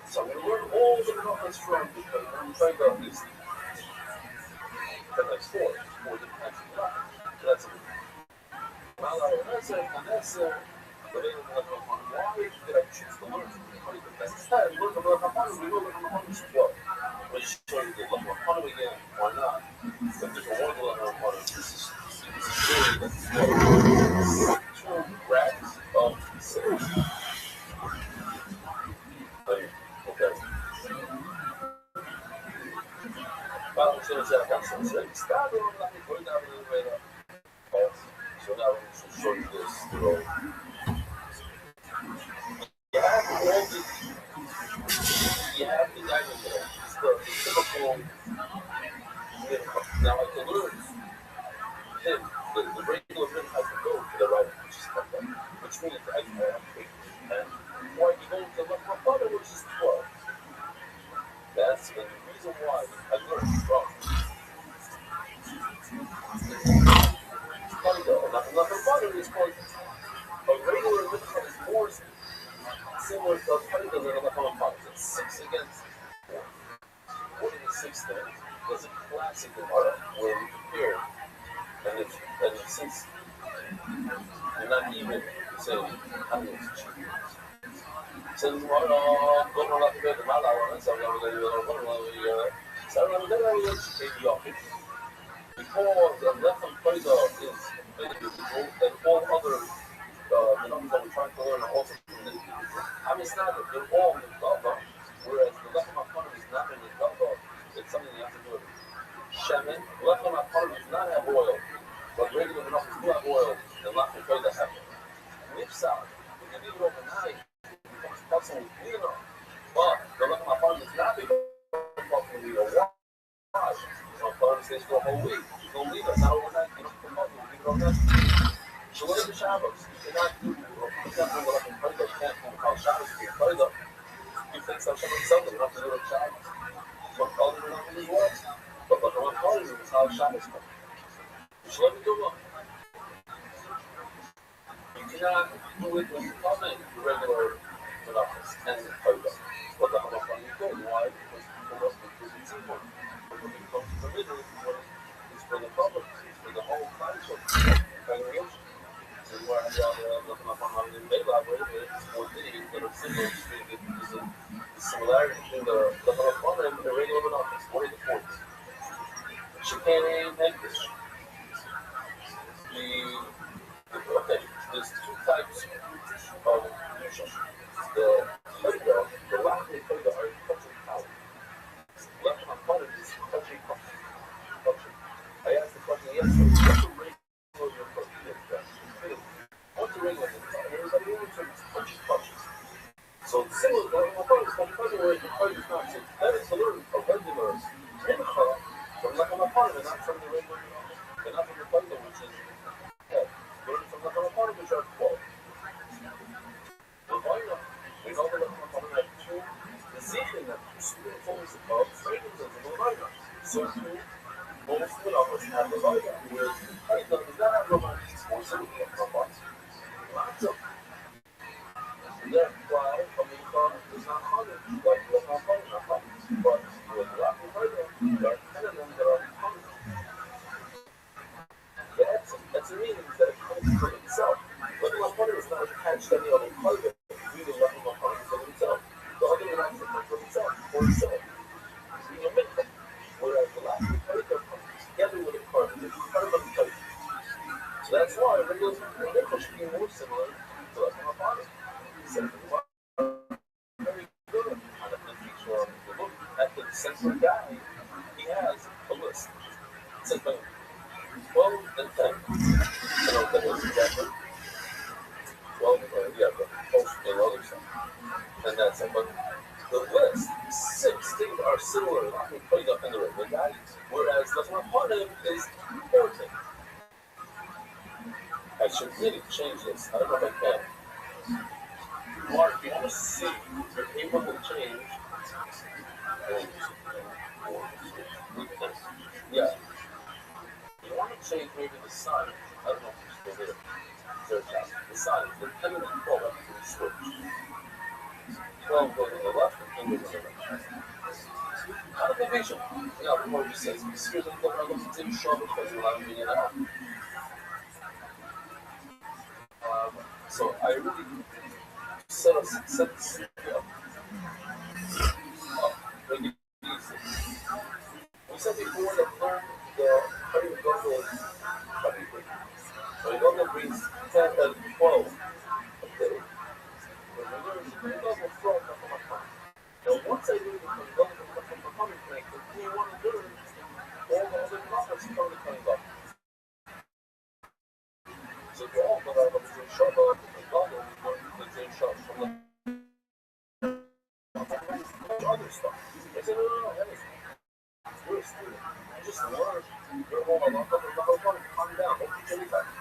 So I'm going to learn all the numbers from because I'm trying to at least 10 times 4. 4 times 5. So that's a did I choose to learn something? Because instead, learn the Lachapana, we know the Lachapana is 12. We're just showing you the Lachapana again. Why not? But different ones of Lachapana. This is really two racks of 6. Okay. Vamos a hacer a canción. Está bien, la que voy a dar so now we should show you this. You have the diamond there. It's the typical. Now I can learn him. The regular him has to go to the right, which is like that. Which means I have 8. And why you go to the father, which is 12. That's the reason why I learned from. Now the father is called a regular rhythm is more similar to Paida than the common father. It's 6 against 4. What is the 6 thing? There's a classic Gemara where we compare, and since you're not even saying how many since Gemara, go to the Malawa, and so because the left and Paida is an individual, and all other numbers that we're trying to learn are also individual. I mean, it's not that they're all in Dava, whereas the left of my partner is not in the Dava. It's something you have to do with shaman. Left of my partner does not have oil, but regular enough do have oil, and left of Paida have it. Nipsa, if you leave it overnight, it becomes possibly cleaner. But the left of my partner does not become possibly a wash. So if partner stays for a whole week, you don't leave it. Not overnight, you don't come up, you leave it overnight. So what are the Shabbos? You cannot do it. You can't do it in Paida. You can't do it called Shabbos in Paida. You think some Shabbat Sunday, you don't have to do it Shabbos. But other than that, it was. But the one part is how Shabbos comes. So let me do it. You cannot do it when you come in regular Menachos and Paida. But the other part you don't. Why? Because people must be busy too much. But when it comes to the middle, it's for the public. It's for the whole country. Congregation. So you are in the elaborate it's more things that are similar to the similarity between the Halakhana and the regular Menachos. What are the points? Chicanery and English. Okay, there's 2 types of nutrition. The Paida, the last and Paida are touching power. Left and Halakhana is touching culture. I asked the question yesterday, what's the ratio of your protein stress? What's the ratio of everybody touches. So similar to the Halakhana, where the Paida is not. So that is to learn a regular mincha from the Halakhana, not from the regular, and not from the Paida, which is learning from the Halakhana, which are 12. We know that the Halakhana have 2 Zichin, that 2 forms of fragrance of the Levina. So too, most Menachos have the Levina, whereas the Paida does not have Levina. It's more similar to the Halakhana. Lots of. And that's why a mincha is not 100, like the Halakhana, not 100. But with the Levina Paida, there are 10 of them that are 100. That's a meaning that it comes from itself. But the Levina is not attached to any other Paida. The Levina comes from itself. The other Menachos come from itself, for itself. Being a mincha. Whereas the Levina Paida comes together with a carbon. It's part of the Paida. So that's why regular mincha should be more similar to the Levina. Very good. And if you look at the central guy, he has a list. It says 12 and 10. I don't know what that is exactly. 12 the post and other stuff. And that's it. But the list, 6 things are similar, not putting up in the regular guy, whereas the Halakhana is 14. I should really change this. I don't know if I can. Mark, if you want to see your table will change. Yeah. You want to change maybe the sign. I don't know if you're still there. Search out the sign. The 10 and the 12 have to be switched. 12 goes to the left and 10 goes to the right. How do they vision? Yeah, the more you say, excuse me, I look at the show because we're not being out. So I really set the city up. Make it easy. We said before that learn the Cutting Goggle is cutting. So the Goggle brings 10 and 12 a day. When we learn the Cutting Goggle from the now once I learn the Cutting Goggle from the comic make, we want to learn all the other concepts from the Cutting Goggle. So we all know that the Cutting Goggle, we learn the Cutting Goggle from the other stuff. I said, no, hey, you're a student. You just learn. You're home a lot of fun. Calm down. Don't teach anybody.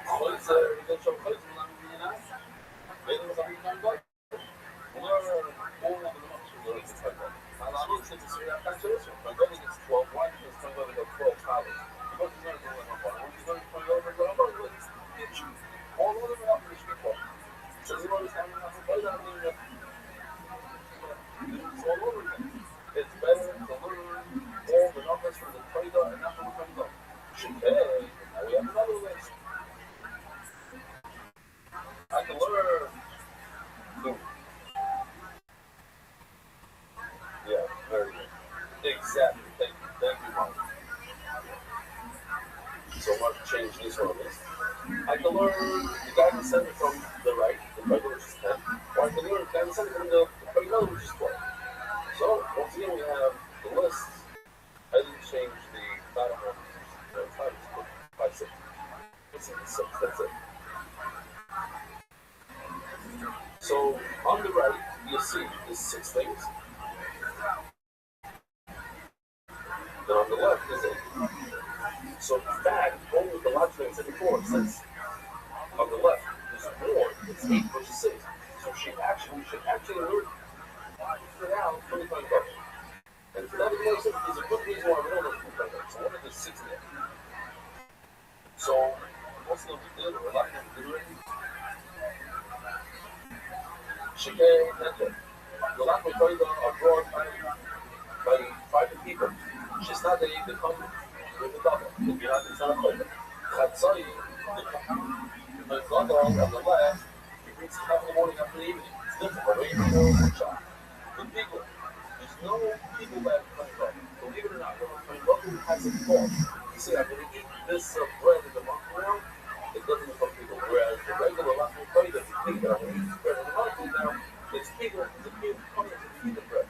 So it's a show crazy. I'm not Maybe it's something I'm like. Learn all of the months to learn the type of. And I'm interested to see that cancellation. My brother gets 12 white, he's going to go 12 college. Because he's going to go in a bar. He's going to go over and go, all of them are up in the street bar. So he's going to stand up and play that. It's all over again. It's better to learn all the numbers from the trader and not from the trader. Today, now we have another list. I can learn. Yeah, very good. Exactly. Thank you, Mark. So I want to change this one. I can learn the guidance center from the right, the regular, which is 10. Or I can learn the guidance center from the regular, which is 12. So, once again, we have the list. I didn't change the bottom one. No, it's 5, 6. It's 6, that's it. So, on the right, you see there's 6 things. Then on the left is 8. So, in fact, only the last thing said before, since on the left is more, it's 8 versus 6. So, we should actually learn for now 25 bucks. And for that reason, there's a good reason why we don't learn 25 bucks. So, one of the 6 there. So, most of them we did, or a lot of them we did already. Shikei Nete. The last one are brought by private people. She's not that they come with the double. If you're not, it's not a play. Chatzai, the Gadol on the left, he brings half in the morning, half in the evening. It's different, but even though it's a shot. The people, there's no people that play double. Believe it or not, when playing double, it has a thought. You say, I'm going to eat this bread in the month now, it doesn't become people. Whereas the regular last one play doesn't think that I'm going to eat bread in the month now, it's people, the people coming to eat the bread.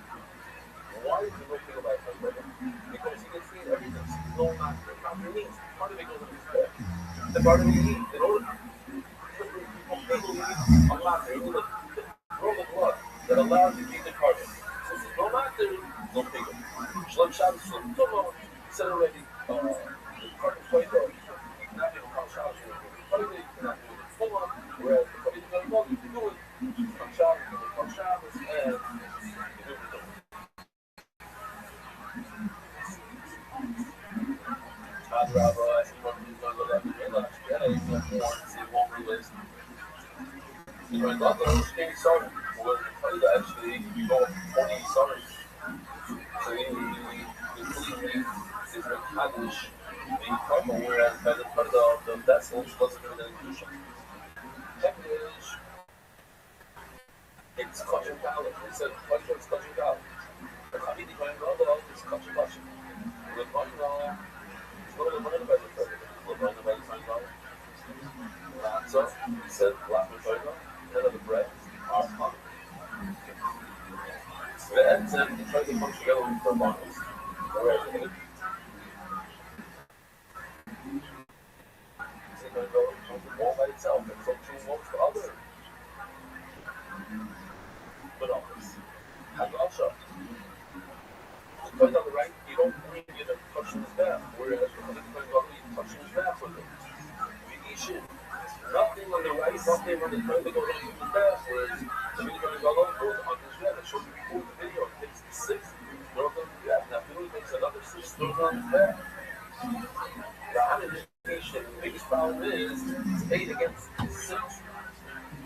Why is the no thing about my brother? Because he can see everything. No, not means part of it goes in his bed. The part of it he needs in order people need a matter, the roll of blood that allows you to keep the carpet. So there's no matter, no people. Shalom Shabbos, Shalom Tova, said already, the carpet play though, you cannot do a Shabbos, you cannot do it full on, whereas the carpet play though, you can do it. Shalom Shabbos, Shalom Shabbos, and you do it. Rabbi, anyone who's going to look at the Midrash, he's going to warn to see one relist. You know, God knows any sorry. We'll tell you that actually we go 20 sorry. So he completely is a Kaddish being proper, whereas by the part of the vessels doesn't give it any inclusion. Kaddish, it's kosher galach. He said, kosher is kosher galach. The Chavidi going to God is kosher kosher. The Kohen what are the money by the president? LeBron by the $5. So he said, "Black potato, head of the bread, are common." The end said, "He tried to come together with the bottles." Where is it? It's going to go all by itself, and so too most other bananas. Haglasha. The on the right, you don't bring it a touching his bath, whereas when it's going to touching his bath with it. Nothing on the right, nothing on the front that goes on his bath, whereas when you're going to go on his bath, I showed you before the video, it takes 6, throws on his bath, now it takes another 6, throws on his bath. The identification, the biggest problem is 8 against 6.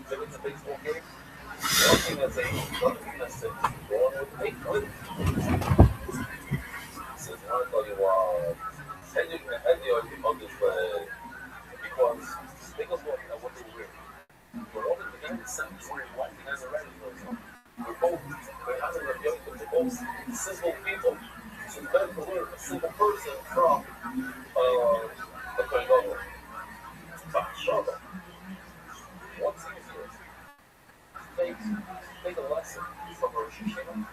So it's a baseball game. One thing that's 8, another thing that's 6. Going with 8, right? Says, I tell you what, head on this way, because think of what very sanctuary life as a radical. We're both, we're having a young, we're both simple people. So you better learn a simple person from the Kohen. Shava. What's easier? Take a lesson from Rosh Hashanah.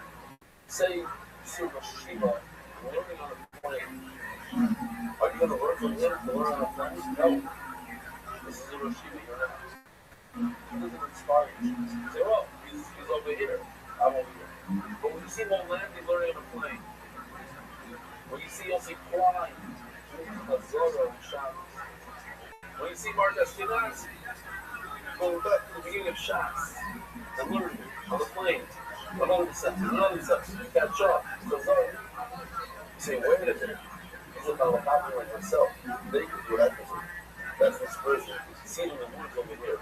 Say, Rosh Hashanah, learning on a plane. Are you going to learn from him to learn on a plane? No. This is a Rosh Hashanah, you're not. He doesn't inspire you. You say, well, he's over here. I'm over here. But when you see him on land, he's learning on a plane. When you see us flying, doing Hazorah and Shabbos. When you see Mark Ashkenaz, going back to the beginning of Shas, and learning on the plane, another section, catch up, Hazorah. You say, wait a minute. He's about a copy like myself. They can do that. That's what's crazy. See it in the woods over here.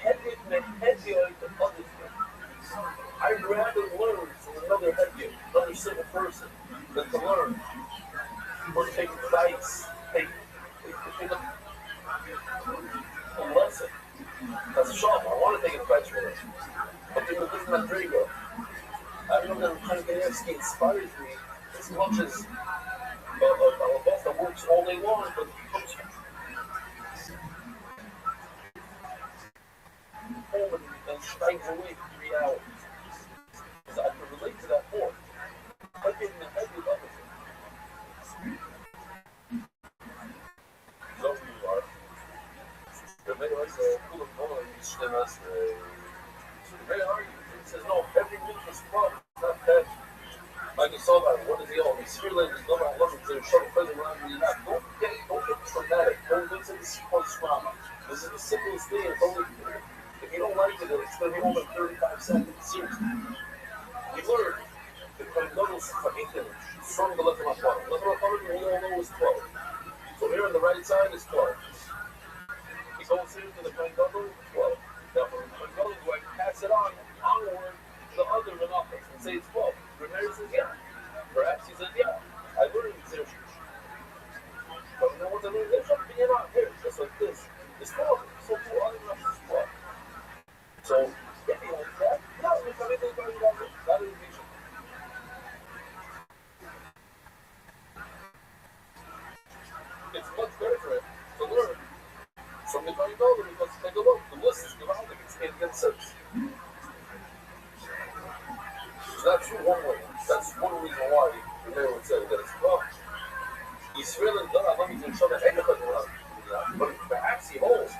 Hedgehog the other thing. I'd rather learn from another hedgehog, another simple person, than to learn or take advice. Take a lesson. That's a shop. I want to take advice from it. But there's a different Madrigo. I know that Kankanevsky inspires me as much as a boss that works all day long, but he comes home and strikes away for 3 hours. So I can relate to that more. I get in the head with other things. So you are. The mayor was full of noise, and us. The mayor argues. He says, no, every religious problem is not bad. Like you saw that, what is he all? These three ladies, no matter what, they're showing present around the lap. Don't get traumatic. Don't listen to sequence trauma. This is the simplest thing. It's only, if you don't like it, it's going to be only 35 seconds. Seriously. You learn the Kohen for English from the left of my bottom. Left of my bottom, we all know is 12. So here on the right side is 12. He goes here to the Kohen 12. Now from the Kohen do I pass it on onward to the other Menachos and say it's 12? Rameir says, yeah. Perhaps he says, yeah. I learned in Zersh. But you know what I mean? There's something out here, just like this. It's 12. So two other Menachos is 12. So, if you like that, no, if I didn't go about it, that is vision. It's much better for him to learn from the Kohen Gadol because take a look. The list is divided. It's can't get sense. That's one way. That's one reason why the mayor would say that it's wrong. Israel and God, let me just show the Hegel around. But perhaps he holds.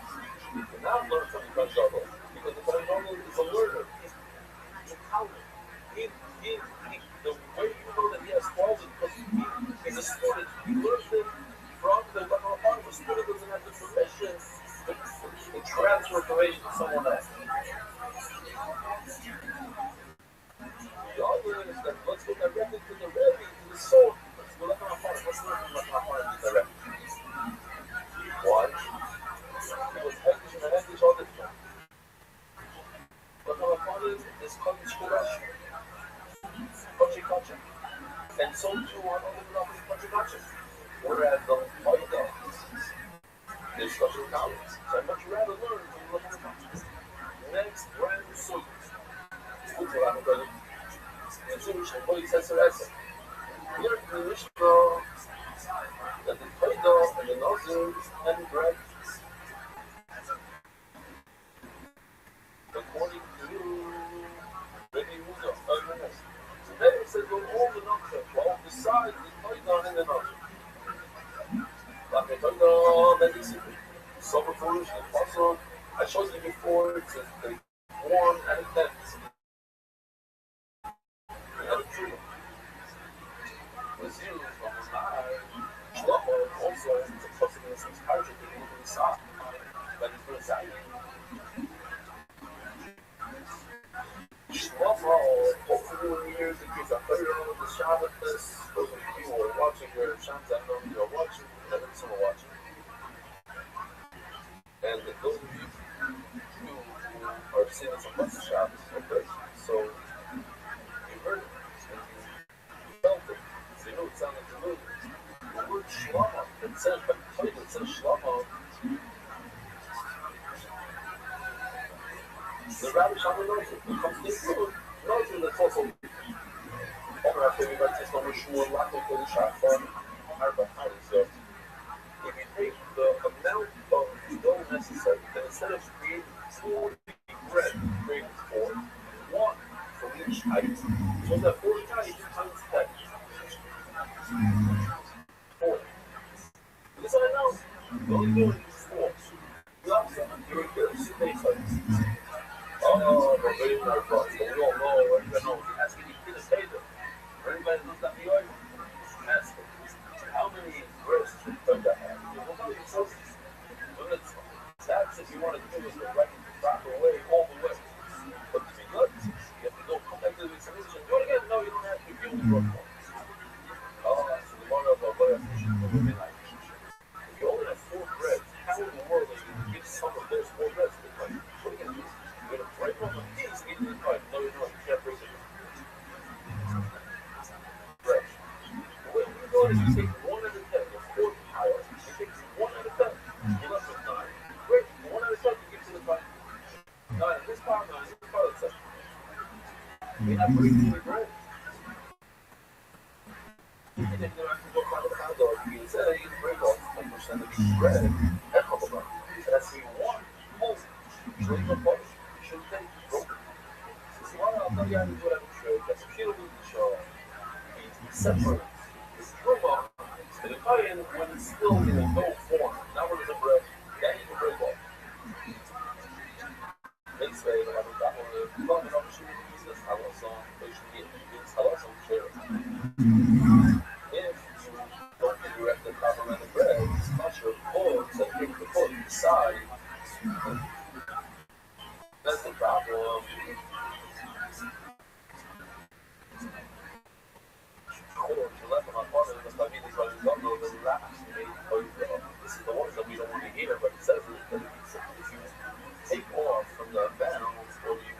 You cannot learn from the Kohen Gadol because the Kohen Gadol is a learner. He's a counter. The way you know that he has 12 is because he's a student. He learns them from the Kohen. The student doesn't have the permission to transfer information to someone else. The other is that let's go directly to the Rebbe, to the soul. Let's go look on our heart. Let's learn from our heart directly. Why? Because Hektish and Hektish all different. Look on our heart is Kodesh Kodesh. Kodesh Kodesh. And so too on other Kodesh Kodesh. Whereas the Maida is special colleagues. So I'd much rather learn from the Kodesh. Next, brand new soul. Good for our brother. The Jewish and Holy Sesserese. We learned in the Mishnah that the Kohen and the Nazir and the bread, according to Rabbi Rothschild, the Rebbe said go all the Nazir, well, besides the Kohen and the Nazir. Like the Kohen, that is super foolish and also, I showed you before, it's a 1 out of 10. Was used on the side. Shlomo also is a person in some character that you can saw. That is very exciting. Shlomo, over the years, it gives a better of the Shabbat. Those of you who are watching your chants, I know you are watching, never someone watching. And those of you who are seeing some bunch of Shabbos, okay, so you heard it. Felt it. So you know it sounded familiar. The word Shlomo, it says, but it says Shlomo. The Rabbi Rothschild knows it. He comes to knows it, that's also over after we write this number shul lock of the shot from Arba. So if you take the amount of dough necessary, then instead of creating 40 bread, create 4, 1 for each item. So that 40 times times 10. 4. This I know. The only doing is 4. You also doing this space items. Oh, but very nice box. But we all know, everybody knows. Ask if you get a taser. Everybody knows that the oil. Ask them. How many breasts does that have? We'll tell you so. But it's tax if you want to do it the right, proper way, all the way. But to be good, you have to go come back to the examination. Do it again. No, you don't have to. You only work more. Oh, that's the one of the way of fishing. If you only have 4 breads, how in the world are you going to get some of those 4 breads? What are you going to do? You're going to break one of these and get to the pipe. No, you're not. You can't break it. Bread. The way you do it is you take 1 out of 10. There's 4 piles. You take 1 out of 10. You're left with 9. Great. 1 out of 10 you get to the pipe. 9 in this pile, 9 in this pile, etc. You're not breaking any bread. You think they're going to go find a hot dog. You say you break off 10% of each bread. That's all about it. That's what you want. Hold it. So you don't punish. You shouldn't take it. Broken. So why I'll tell you how to do it every show. That's a kilo with the show. He separates the truma and the cayenne when it's still in a dough form. Not when it's a bread. Then you can break off. They say that I'm not going to love it. I'm sure you can use this halal song. They should get this halal song share. If you don't get direct the proper amount of bread, it's not your fault. So you take the foot inside. That's the problem. This is the ones that we don't want to hear, but it says that if you take off from the bounds, or you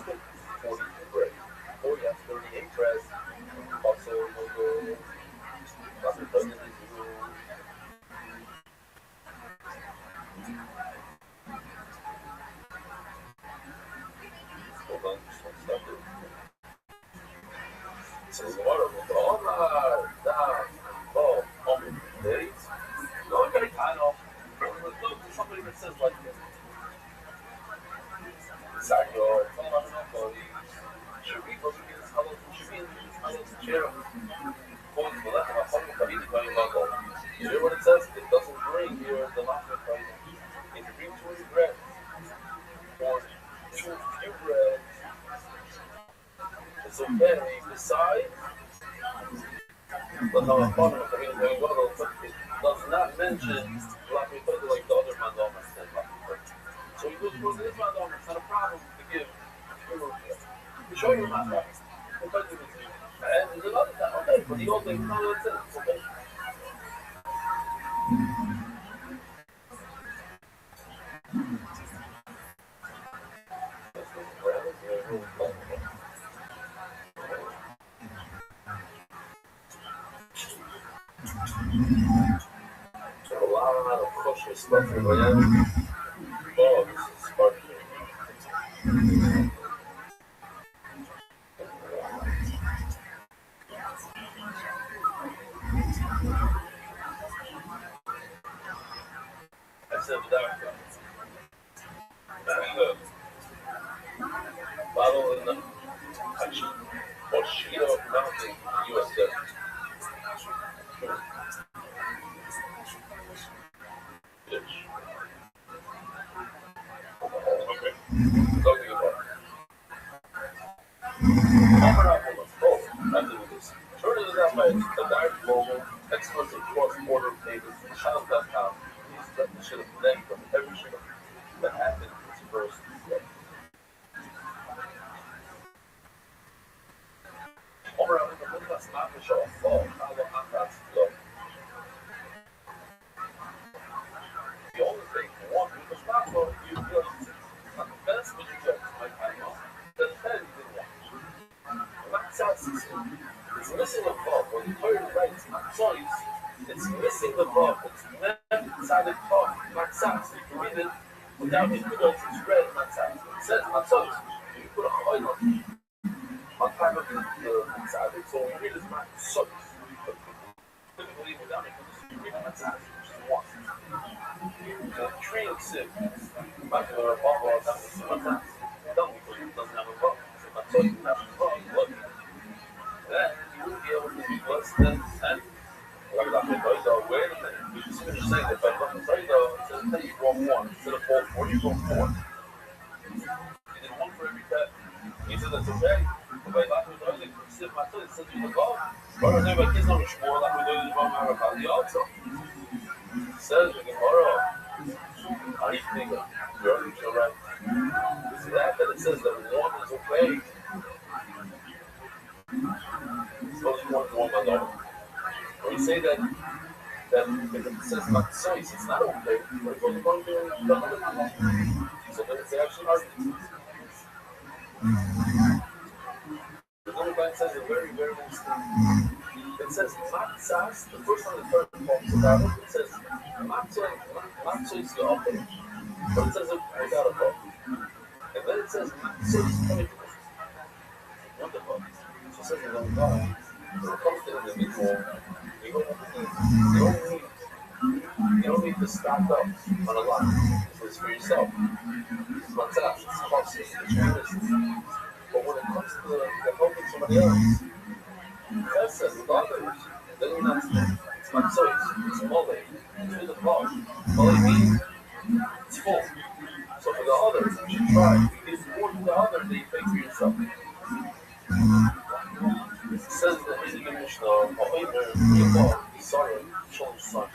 take 40 bread, or you have 38 bread, also will go, that's what does it is you. Hold on, just one second. So what are we all days? No, I gotta kind of look to somebody that says like this. Exactly, or it's all about should be supposed to be this hello, should be this hello to chair. Going to the left of a humble community going level. You hear what it says? It doesn't bring here the last of it. If you bring 2 bread, or 2 few bread, it's okay. Besides, but how a father of the community going level, but it does not mention black people like the other mandomas and black people. So you go to this mandoma, it's not a problem to give your you show you not right. And there's another time, okay, but the old thing, no, that's it, okay? So a lot of kosher stuff in Miami. Oh, this is sparkling. I said without and bottle in the Oshio Mountain, USA. Okay. Talking about after this. Turn it out by the direct global, exclusive cross-border payments, Channel.com. Please let the shit of them from every shit that happened its first day. Over on the Mundas Mafia Show, fall, Kala Akas, low. The only thing you want is the stop low, you just, not the best, but you just, like, I know, the 10 you didn't want. It's missing a bulb. When you turn right, it's not choice. It's missing the bulb. It's meant inside the bulb, not socks. If you read it, Without his goods, it's red matzah. It says matzot. You put a choil on top of the matzah. So when you read this matzot, typically without it, you read matzah, which is one. The tree of sick, back to the bubble, that was matzah. Don't because it doesn't have a bubble. So matzot doesn't have a bubble. Then you wouldn't be able to do less than 10. Like that, wait a minute. You just finished saying that, but it says that you draw 1 instead of 4, you draw 4. You did 1 for every pet. He said that's okay. But by that, it says you the God. But I know kids on the shore, like we do in the America, the also. It says the Gemara, how do you think of your children? See that it says that 1 is okay. Suppose you want 1 by the when you say that if it says not choice, it's not okay, but it goes along to the other one. So then it's actually argument. The little guy says a very, very nice thing. It says matzahs, the first time the third talks about it, it says matzahs the opposite. But it says it without a book. And then it says matzahs pointless. Wonderful. So it says it on God. When it comes to the individual, you don't need to stock up on a lot. It's for yourself. It's matzah, it's costly, it's generous. But when it comes to helping somebody else, that says with others, then you're not it's matzah, it's mole, it's with the boss. Mole means it's full. So for the others, you should try. You give more to the others than you pay for yourself. It says that in the Mishnah, sorry, Shalom's son.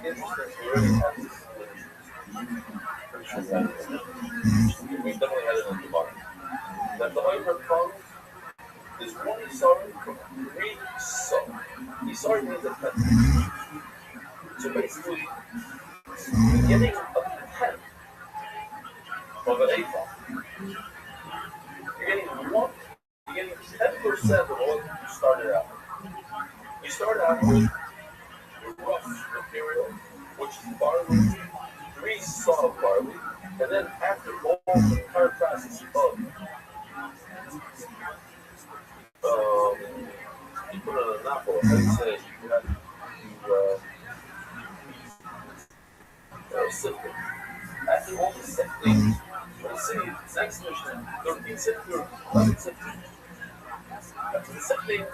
Interesting, we already had this. Pretty sure we definitely had it in the bottom. That the Omer comes, there's 1 Isari from 3 Isari. Isari means a 10. So basically, you're getting a 10 of an 8 ball. You're getting 10% of what you started out with. You start out with rough material, which is barley, 3 soft barley, and then after all the entire process of you put it on an apple, and say you have to sift it. After all the sifting, let's see, next mission, 13 sifting or 11 sifting. After the sifting,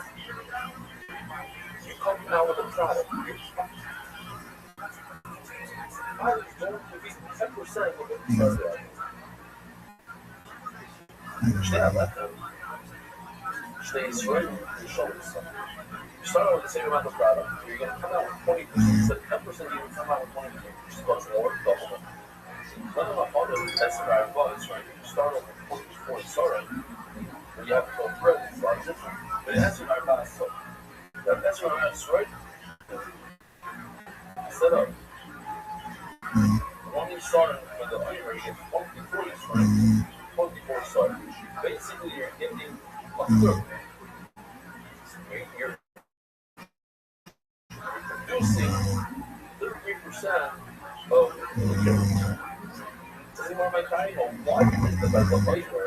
you come out with a product. Product is going to be 10% of what you started out with. Stay out left hand. Stay straight and show yourself. You start out with the same amount of product. You're going to come out with 20%. Instead of 10%, you're going to come out with 20%. Which is much more, double it. None of my other tests are advanced, right? You start off with 40%, sorry. And you have to go through it. It's a lot different. But that's your advanced, so that's your advanced, right? Set up. When you start with the iron, you get 24 start. 24 start. Basically, you're getting a third. You're producing 33% of the material. Does anyone make time? Why is it that the labor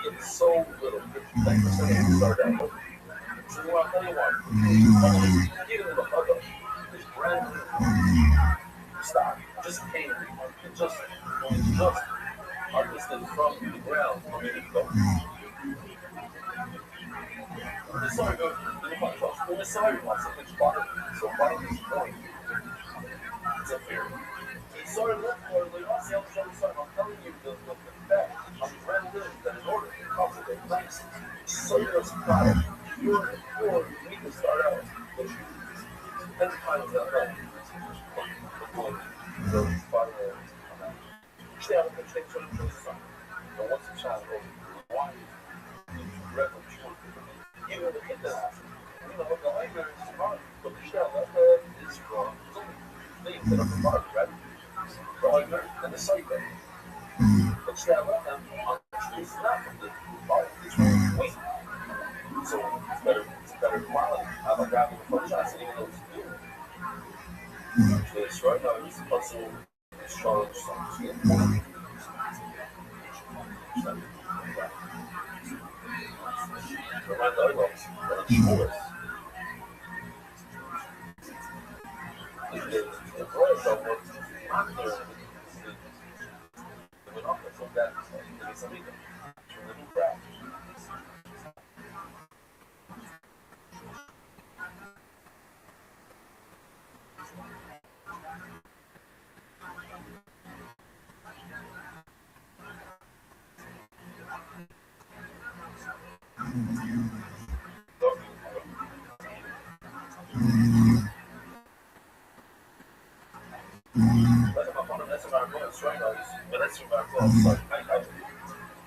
gets so little? 50% of you start out with. So you want to tell you what? Get into the other. This brand new stock just came. It just harvested from the ground a minute ago. Sorry, go to the front truck. We're sorry, lots of which bottom. So bottom is point. It's up here. Sorry, left or the also I'm telling you the fact. I'm brand new that in order to cultivate nice cellulose product, you need to start out with 10 times that level. So bottom area. Stay out of the change on the sun. And once the child goes why red or short, you know the kid that happens. You know the library is smart, but the shell is wrong. It's only things that are smart, right? And the cycle. But you have them on the trees, not from the body, it's weak. So it's better quality. I'm a grabbing the phone shots, even though it's new. This right now is also charged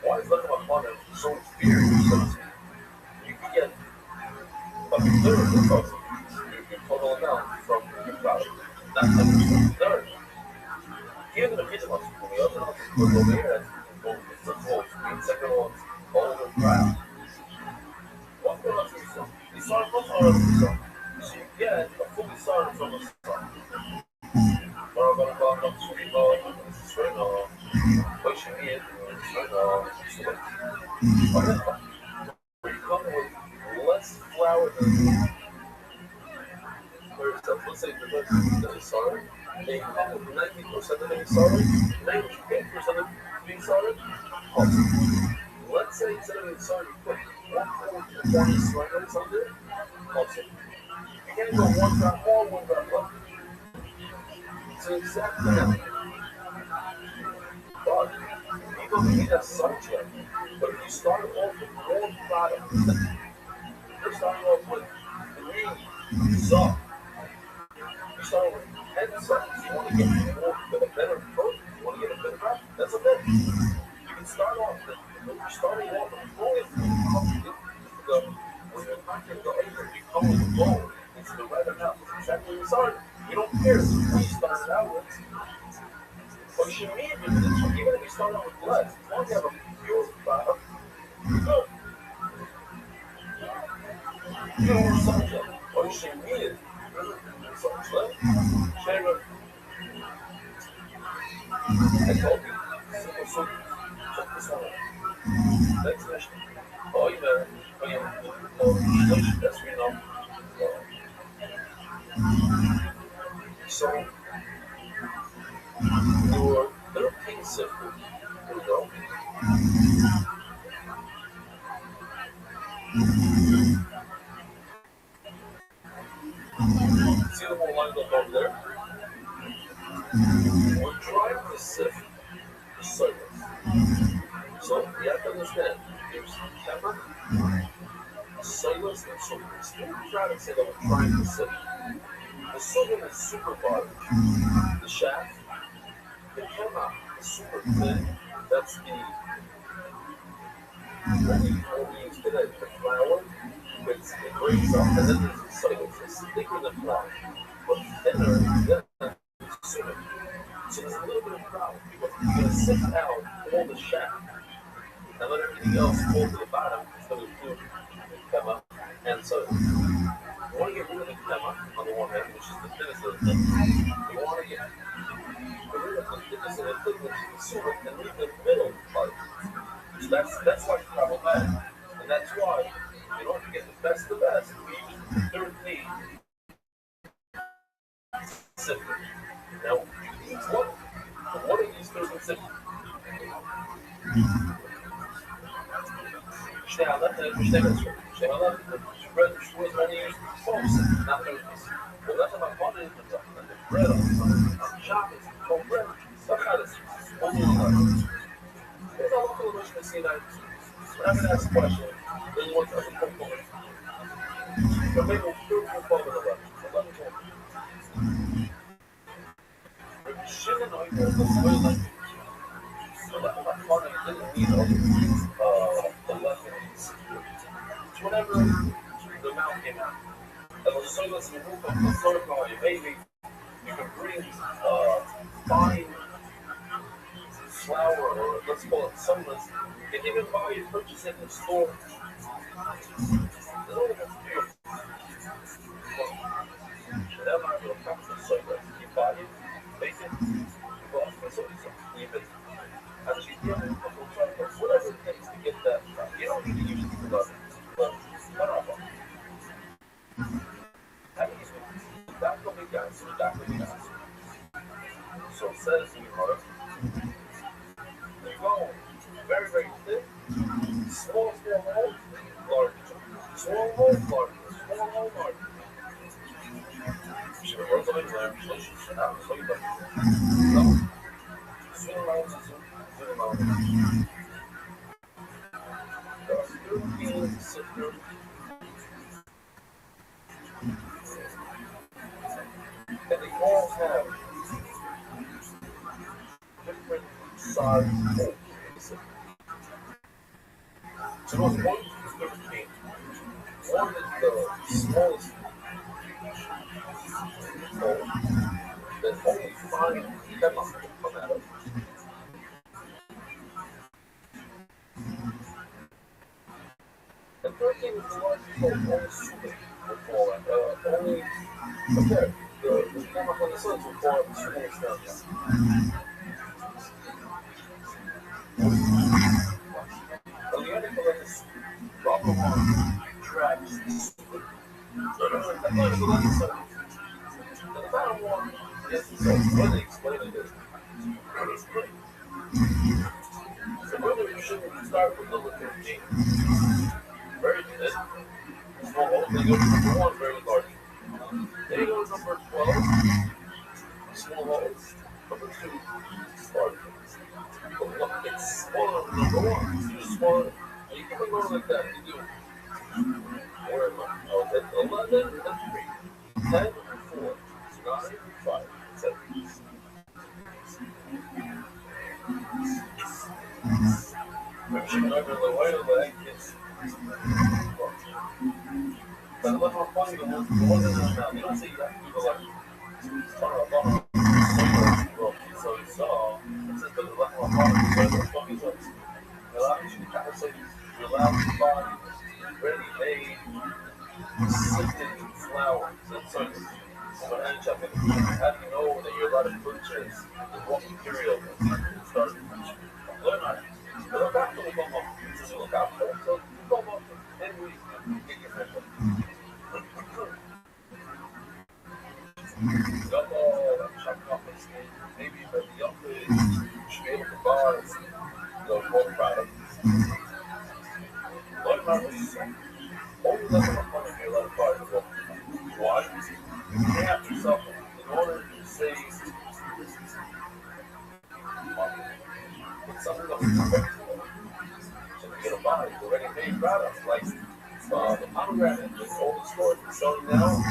why is looking upon it so inferior? You can get a third of your total amount from your product. That's a third. Even the kitchen was for the other was over here it's a full screen, second one's older crap. One thing else is you start from our so you get a fully started from a start. Or I'm gonna go up to street mode, straight on, pushing it, straight on, straight. Where you come with less flour than let's say the sorry, they come with 90% of being sorry, 98% of being sorry. Let's say instead of being sorry, you put 1.20 strangles under. Also, you can't go 1 drop more, 1 drop left. It's an exact thing. But you don't need a subject. But if you start off with one product, you're starting off with 3 sub. You start with 10 seconds, you want to get a better protein, you want to get a better rep, that's okay. You can start off with, you're starting off with when you're not going to go over, you come with the goal. It's the right amount. It's exactly what you started. You don't care what you started out with. But you should even if you start out with less, as long as you have a pure product, you're good. You don't want something. What you should need is I told you, so focus on it. Next mission. Oh, you better. That's we know. So, your 13 simple, here we go. See the more lines over there? We're trying to sift the surface. So you have to understand, there's pepper, cellulose, and sodium. I'm trying to say that we're trying to sift. The sodium is super large. The shaft, the camera is super thin. That's what we use today. The flour, it breaks up, and then there's the cellulose. It's thicker than flour, but thinner than sodium. So there's a little bit of flour. You're going to sift out all the shaft, and let everything else fall to the bottom. It's going to include camera and sodium. You want to get rid of the camera on the one hand, which is the thinnest of the things. You want to get rid of the thickness of the thing, which is the sodium, and leave the middle part. So that's why it's problematic. And that's why, in order to get the best, we use 13 sifters. Now, what are these 13 sifters? Bread on chocolate, cold bread, some kind of there's all the coalition to see that. I'm going to ask a question. Then what's up with component? But maybe we'll do component 11. 11 components. But shouldn't I go this way like so that my partner didn't need all 11 it's whenever the mouth came out. And the soyless remove from the soy from your baby, you can bring fine flour, or let's call it sunless. You can even buy and purchase it in the store. There's only a few. Whatever I will come to soyless, you buy it, He's that obrigado, so says you are. You go very, very thick, small hole, large. Small hole, large. Small hole, large. She works on it, so she's not so you no. Swing around, zoom around. There are 13 sectors. And they all have different size holes. So those 1 to 13, one is the smallest hole that only 5 headlocks can come out of. And 13 is the largest hole only swimming will fall out. Only, okay, the camera on the sun will fall out swimming experiments. On the other hand, is Robert Rothschild tracks super. I'm going to go on the sun. The bottom one is so when they explain it, it's great. So whether you should start with number 13, very thin, small hole, then you go to number 1, very large. Then you go to number 12, small hole, number 2, large. But it's smaller than number 1, you just smaller, and you can go like that, you do. Where am I? I was at 11 and 3, 10 and 4, 9 and 5, 7. I'm sure over the way of the leg is. But the level of funding, the ones that are now, they don't say you have to go like, so you saw, it says that the level of funding, so the funding is allows you to kind of say you're allowed to buy ready-made, sifted flour. So when I check it, how do you know that you're allowed to purchase the raw material and start learn on it? But look out for the bump up. Just look out for it. So bump up and we get your friend. Check off this thing. Maybe for the young kids, you should be able to buy those more products. Learn about this. Only let them come in here, let them buy it. Why? You have to suffer in order to save money. It's something that we expect. So you're going to buy the ready-made products like the pomegranate in all the stores are selling now.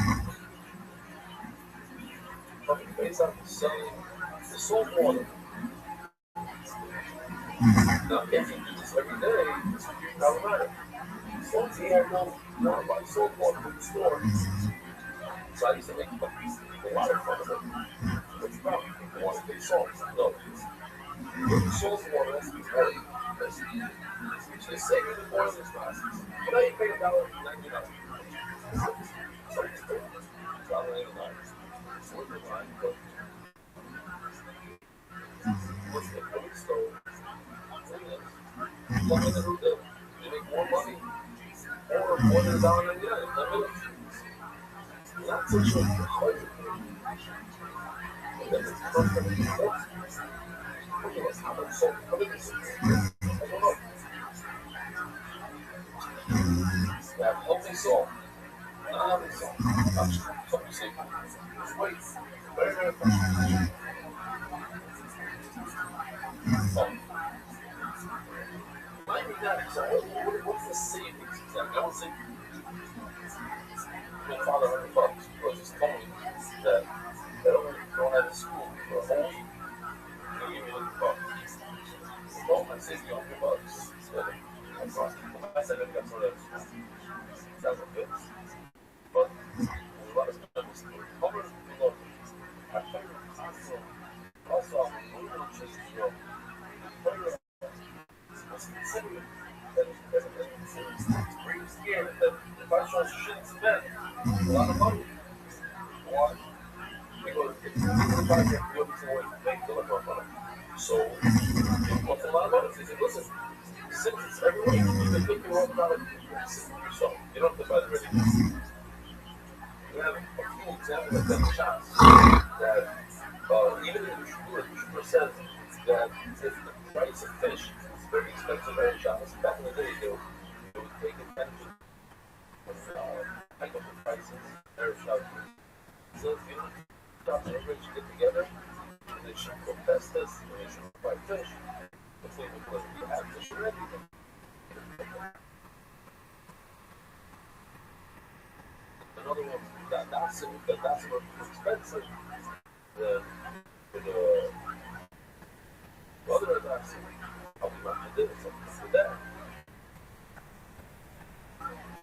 Coming based on selling the salt water. Now, if you do this every day, it's problematic. So if you have no buy salt water from the store, so I used to make a lot of fun of it. But you probably people want to take salt. No. Salt water has to be boiled. So they say you can boil this process. But now you pay $1.99. So it's $1.99. So we're fine, but what's the point? So plug in the hotel, you make more money, or more than $1.99. Not such a hard thing. And then it's perfectly important. Look at how much salt. I don't know. You have healthy salt, not healthy salt. That's something simple. Just wait. Very, very fast. So what's the savings exactly? I don't think my father $100 because he's told me that they don't have a school for a whole week. They'll give me $100. Well, I saved you $100. I said I got sort of sounds like this. But there's a lot of stuff that's covered in love. I played with console. Also, we were just considering that it's pretty scared that if I show shit spent a lot of money, why? Because it's trying to get good before you make the money. So, it costs a lot of money. They said, listen, since it's every week, you can pick your own product yourself. You don't have to buy the ready. example, like that shots that even in the Shmuel says that if the price of fish is very expensive at shops, back in the day they would take advantage of hike up the prices at shops. So if you shops and everybody should get together, and they should go test this, and they should buy fish, hopefully because we have fish already. Another one, that's more expensive than the other attacks. I'll be back to this, something that.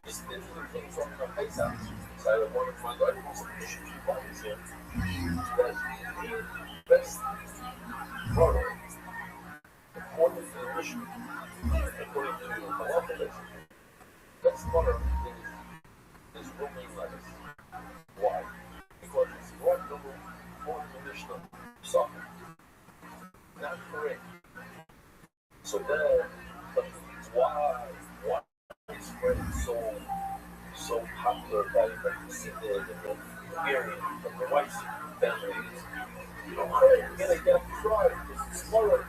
Just interesting thing from the face house. So I one of my locals buddies here that the best product, according to the mission, according to Halacha, best product is romaine lettuce. Why? Because it's more nutritional softer. Not correct. So that why is spread so popular by the area of the white families. You know, get a try. It's smaller.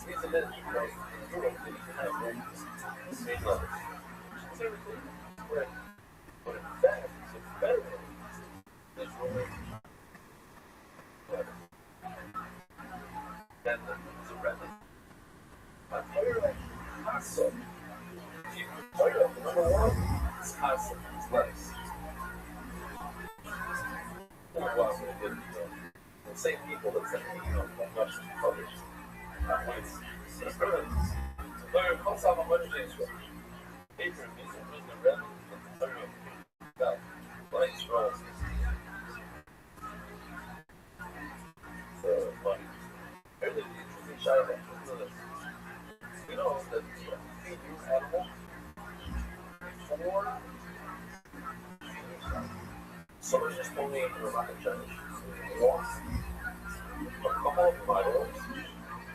Isn't it? Because in Europe they even have romaine lettuce. Same thing. Correct. But in fact, it's better than romaine lettuce. And the Zarella. My favorite hot sauce. Number one is hot sauce. It's lettuce. The same people that send me, much others. It's very close on much things. Adrian, these are really red and very about light straws. But here's the interesting side of it. You know that you feed your animal before someone just told me in a rocket challenge walk a couple of miles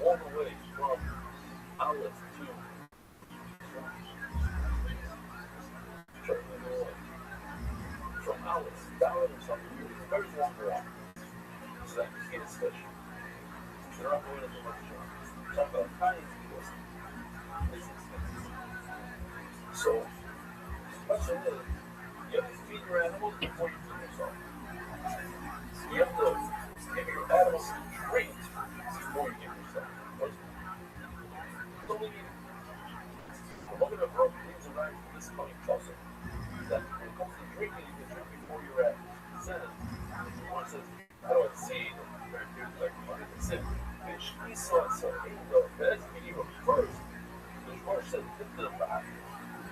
all the way from outlet to from outlets down or something. It's a very long walk. So that you get a fish. They're not going to the workshop. Talk about tiny people. So, the question is, you have to feed your animals before you feed yourself. You have to give your animals treats before you give yourself. Don't leave. I'm looking at broke things around this coming puzzle. That when it comes to drinking, you can drink before you're at Senate. One says, I don't see the like 100%. Fish, he saw some evil. That's the evil first. The first said, get to the back.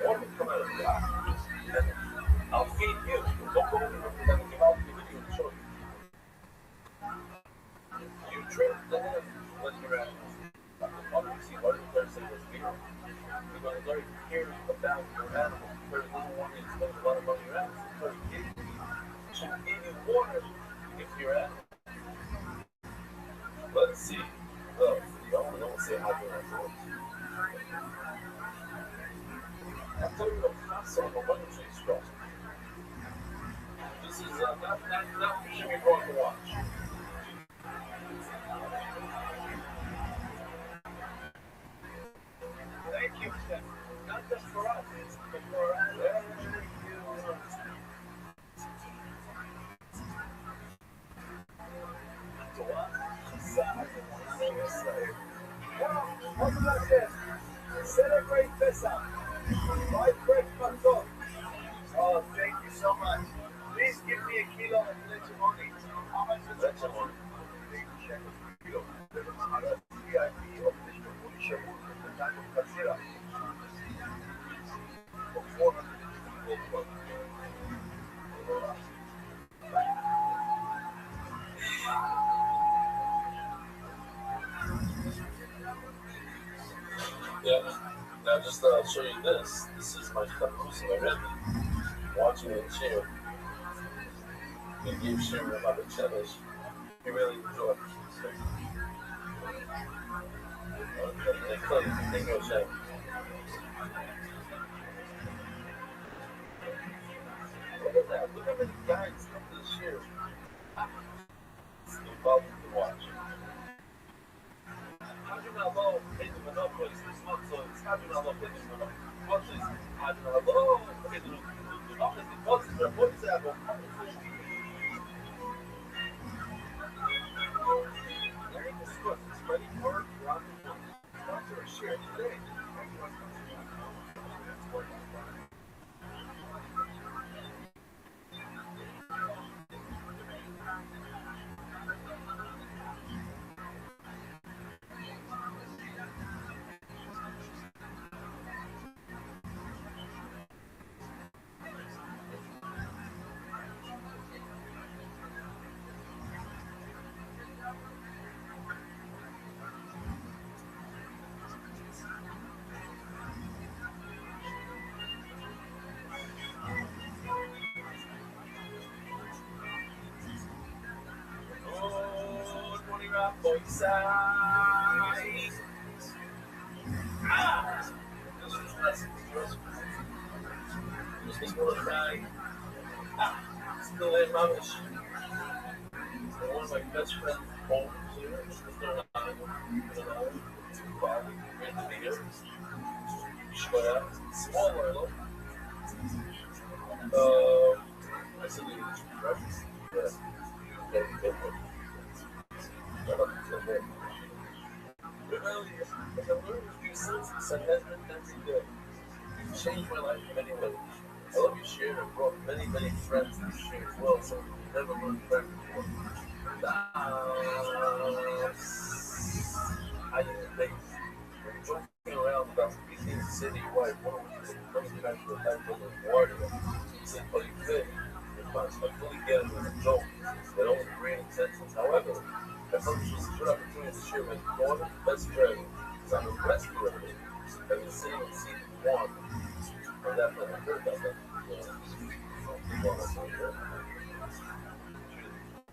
One will come out of the back. And I'll feed you. Don't go over there. Let me give out the video and show you. You drink the head when you're at what do you see? What does say was beer? You're going to learn here about your animal. There's no one that spends a lot of money on your animal. Because it should give you water if you're at. Let's see. Don't say how to afford. I'll tell you what costs on the lemon tree straw. This is not should be wrong to watch. Thank you, Steph. Not just for us, but for our Celebrate Pesach. My fresh matzot. Oh, thank you so much. Please give me a kilo of lechimoni. How much is lechimoni? $80 per kilo. VIP of lechimoni shamut in the time of Kasira. For 400 people. Yeah. Now just show you this. This is my Tammuz already. Watching the chair. He gave Shimon about the challenge. He really enjoyed it. Thank you, Shane. Look at that. Look how many guys come to the show. year. It's involved to watch. Hajuna Lo Pedro Monopolis, this month, so it's Hajuna Lo Pedro Monopolis, Hajuna Lo Pedro Monopolis, what's that? Learning to swim, spreading word around the world. Sponsor a share today. Still in Mamish. One of my best friends home here. Great to be here. Small Arlo. I said the reference. Really, I learned a few sentences and every day. You've changed my life in many ways. I love you, shared and brought many, many friends to share as well, so you never learned friends before. I didn't think when joking around about being citywide, one of the most natural type of water, simply fit. I fully get it as a joke, but only great intentions. However, I felt this was a good opportunity to share with my daughter, best friend, because I'm a rescue of it. I've been seeing in season 1. And that I heard about that.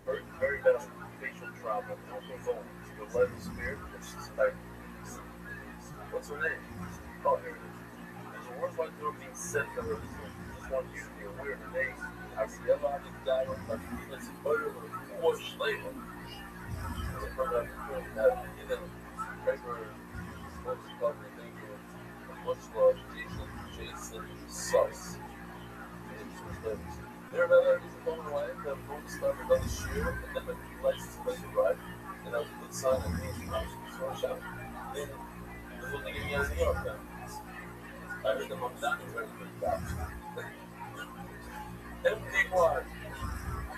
Very, very bad facial trauma. Nothing going. Your leg is spirit, which is like, what's her name? Oh, here it is. There's a word like there being said to her. Just want you to be aware of the name. I see a lot of dialogue, like it's better than 4 later. From that point, even regular sports club and things, much love, Jason Suss. There are other things going away. The boat started last year, and then the license plate arrived, and that was a good sign of me. I was going to shop. Then, this was thinking of New York now. I heard them on down and ready for the cops. MD1.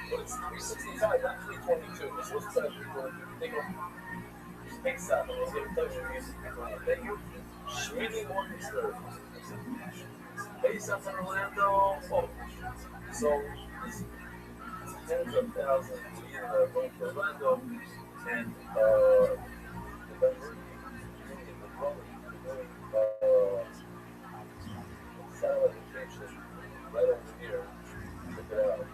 But it's 365, not 322. This was 322. Think of space out. I was going to tell you music. Thank you. Really Morningstar. Based out in Orlando. Oh. So, it's tens of thousands a year going to Orlando. And, satellite location right over here. Check it out.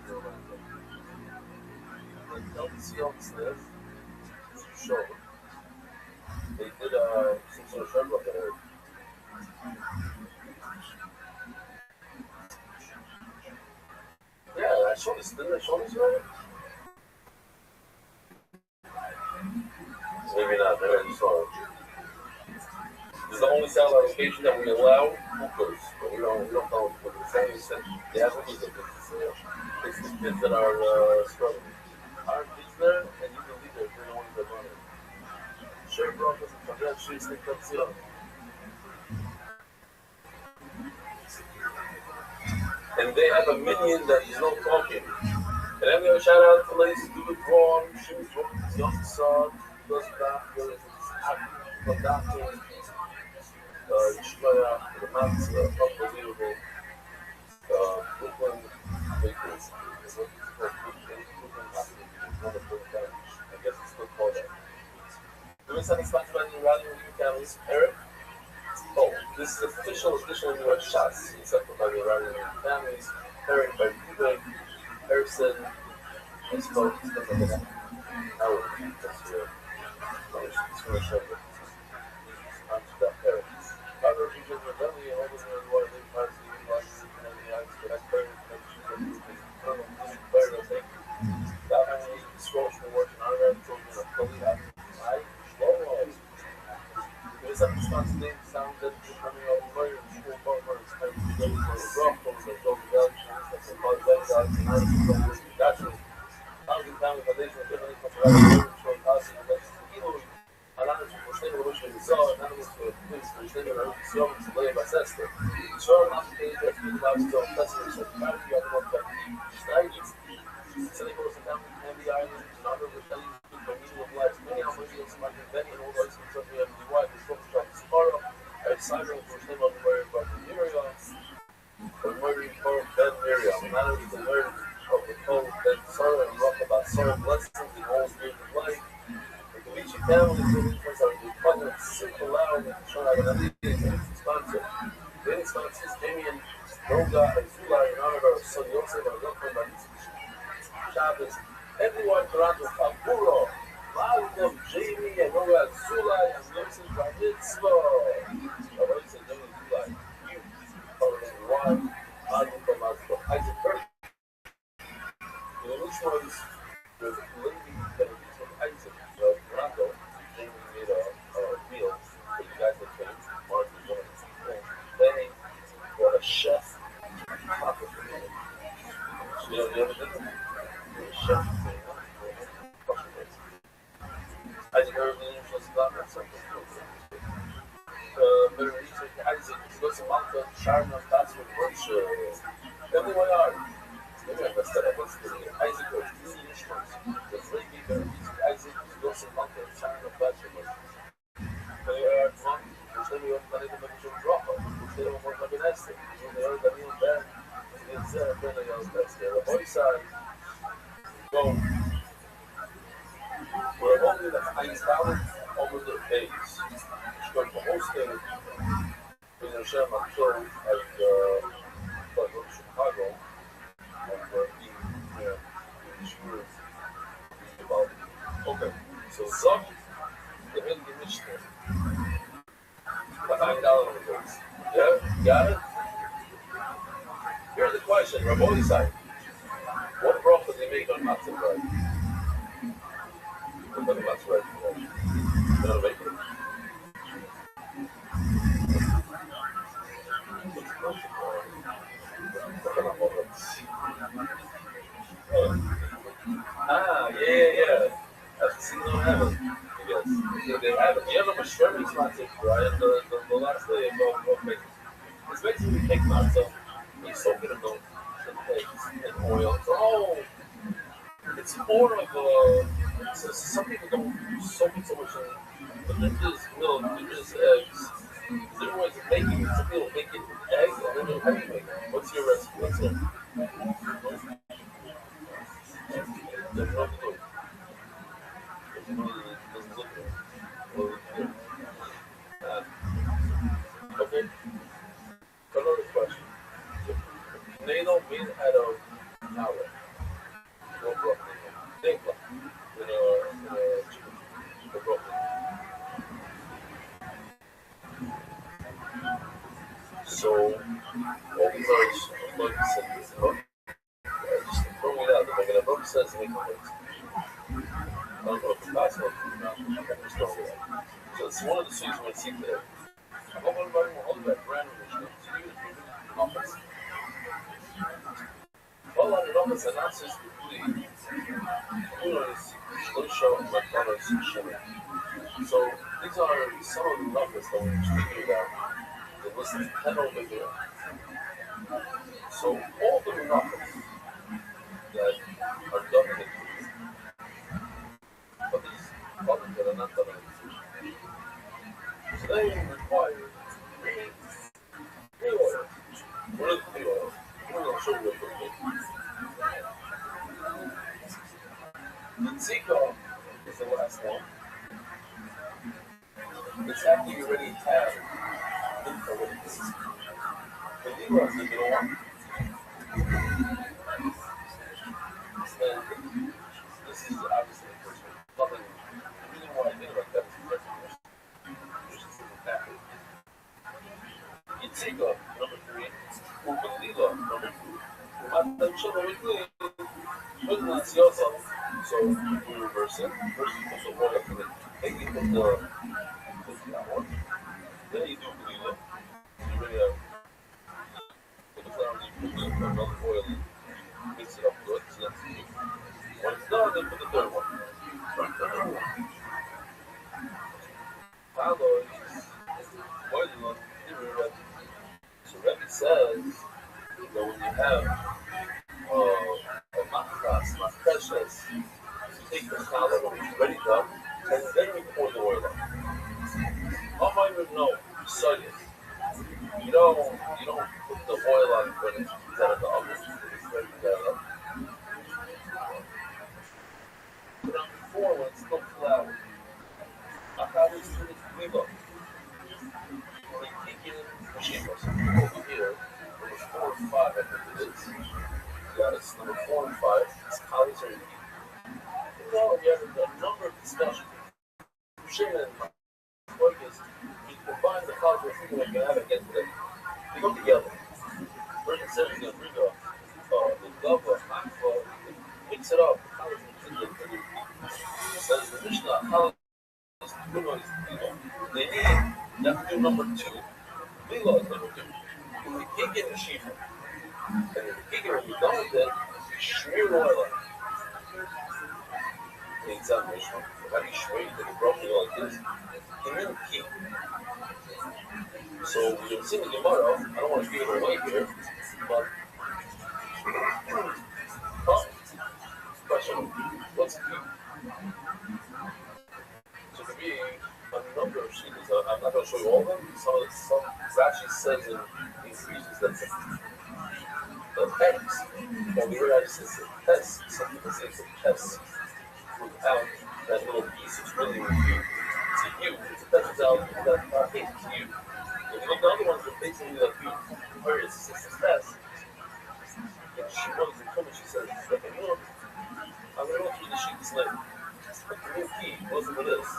Don't see all this live. It's a show. They did some sort of show up there. Yeah, I saw this. Didn't I show this already? Maybe not. Maybe I just saw it. This is the only satellite location that we allow hookers, but we don't know what the same extent. They have hookers that it's the kids that are struggling. Our kids there, and you can leave there if you're the ones that run it. Sure, bro, because from that shit, they come see us. And they have a minion that is not talking. And I'm going to shout out to Lacey do it wrong. She was wrong. Young son, does doctor, from doctor. She got out to the mountains, unbelievable. Brooklyn Bakers. I guess it's still called that. Doing something sponsored by the Radio Review families. Eric? Oh, this is official edition of New York Shots. It's up by the Radio Review families. Eric by Ruben, Erickson, and Spoke. Stuff like that. Howard, that's your show. Eric. Other regions are definitely over there in water. They parts of the United States and the United States. Thank you. up good, so that's two. When it's done, then put the third one. Alloys, oil, so Rebbe says that when you have a machras, precious, you take the challah when it's ready done, and then you pour the oil on. How am I even know? Sodium. You don't put the oil on when it's out of the oven. It's ready to go. Put it on before when it's still flour. I thought it was doing it leave up. When you kick in the shingles, over here, number 4 and 5, I think it is. You got it, number 4 and 5. It's colleagues are eating. You know, you have a number of discussions. Shimon and my point is, you combine the colleagues with something like you have against them. They go together. Person says you're going to bring the gava, hakva, mix it up. The colleagues mix it up. Says the Mishnah, colleagues, they need, you have to do number 2. Lila is number 2. When you kick in the shiva, and if you kick it when you're done with it, you smear oil on it. The examination, how do you smear it? Take a broken like this. And then keep. So you'll see the Gemara, I don't want to give it away here, but question, what's key? So to me, a number of sheets, I'm not going to show you all of them. Some Rashi says it increases that the X, and the Rashi says it tests. Some people say it's a test without that little piece. It's really huge. It's a huge. It's a test out that not huge. It's huge. If you look at the other ones, they're basically like huge. Whereas it's a test. And she runs and comes and she says, like, you know, I'm going to go through the sheets later. But the new key, listen to this.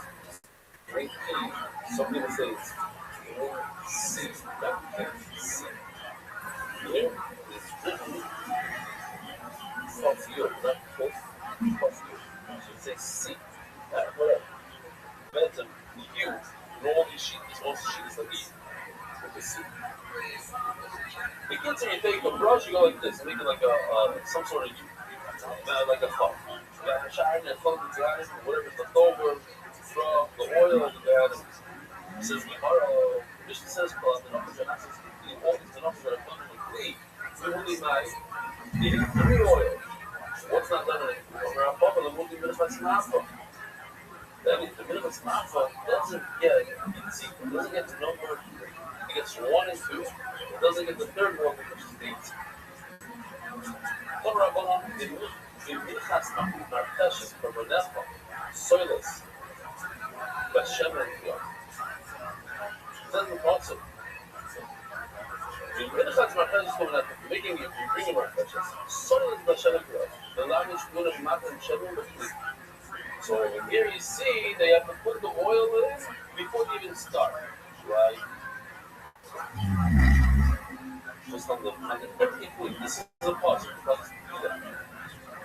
Great key, some people say it's C, not C. Here is written plus you, not plus you. So it says C. Whatever. Imagine you, in all these sheets, most sheets like E, with the C. It gets when you take a brush, you go like this, make it like some sort of like a cup. You got a shine and float the gas, whatever's left over. The oil and the gas. It says, the mission says, all these numbers that are done in the Kli, we will need my the oil. What's not done in the will be minimum snafa. That means the minimum snafa doesn't get the number, it gets 1 and 2, it doesn't get the third one, which is 8. The Minchas Marteshes for Bonefa, soilless. Bashem and Yom. Doesn't also. The Minchas Marteshes is coming out of making you bring him Marteshes. Soilless Bashem and Yom. The language good of Matan Shem and so here you see they have to put the oil in before they even start. Right? Just on the 13th week, this is a pause.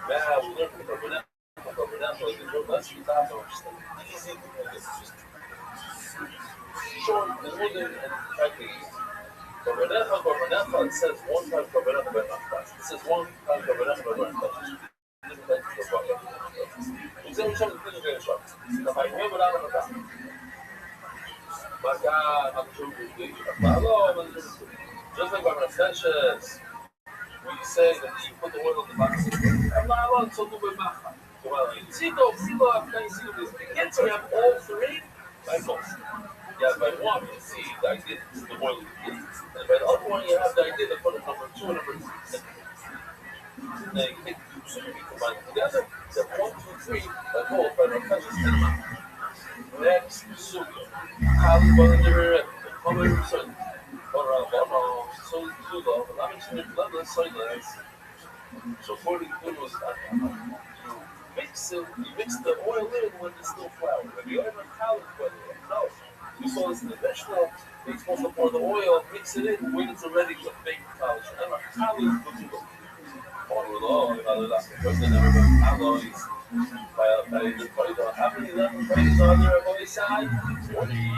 Now we learn from the Rabbanah, let's be that easy to do this. Just short, the wooden and practice. Rabbanah, it says 1 time Rabbanah. It says 1 time Rabbanah. Examine some of the things very short. If I remember that on the back. My God, I'm sure you just like my Sanchez, we say that you put the oil on the back. I'm not allowed to do with Macha. Well, see, the kids have all 3 by most. You have by 1, you see the idea of the oil in the kids. And by the other one, you have the idea to put it number 2 and number 3. Now you take 2 and 3 combined together. You have 1, 2, 3 by both by the Sanchez. Next, Suga. Kali Baladir, Kali Sun. So 42 was you mix the oil in when it's still flour. If you ever college whether no. You saw this in the vegetable, you're supposed to pour the oil, mix it in, wait until ready to bake college. And college would you go? On with all, because they never got alloys. How many lemon breaks are there on the side? 20.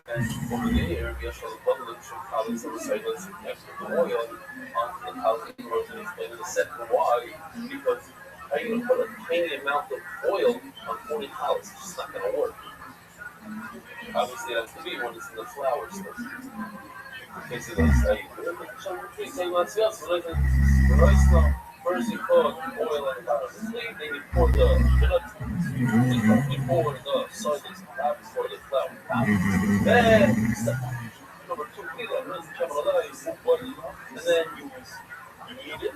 And over there, we have to bundle it from colleagues and recyclers extra the oil onto the colleague and explain in a second why. Because how are you going to put a tiny amount of oil on 40 colleagues? It's just not going to work. Obviously, it has to be when it's in the flour stuff. Okay, so that's how you do it. First you put oil in the bottom of the sleeve, then you pour the peanuts, you pour the soybeans out before the flour. Then, number 2, and then you knead it,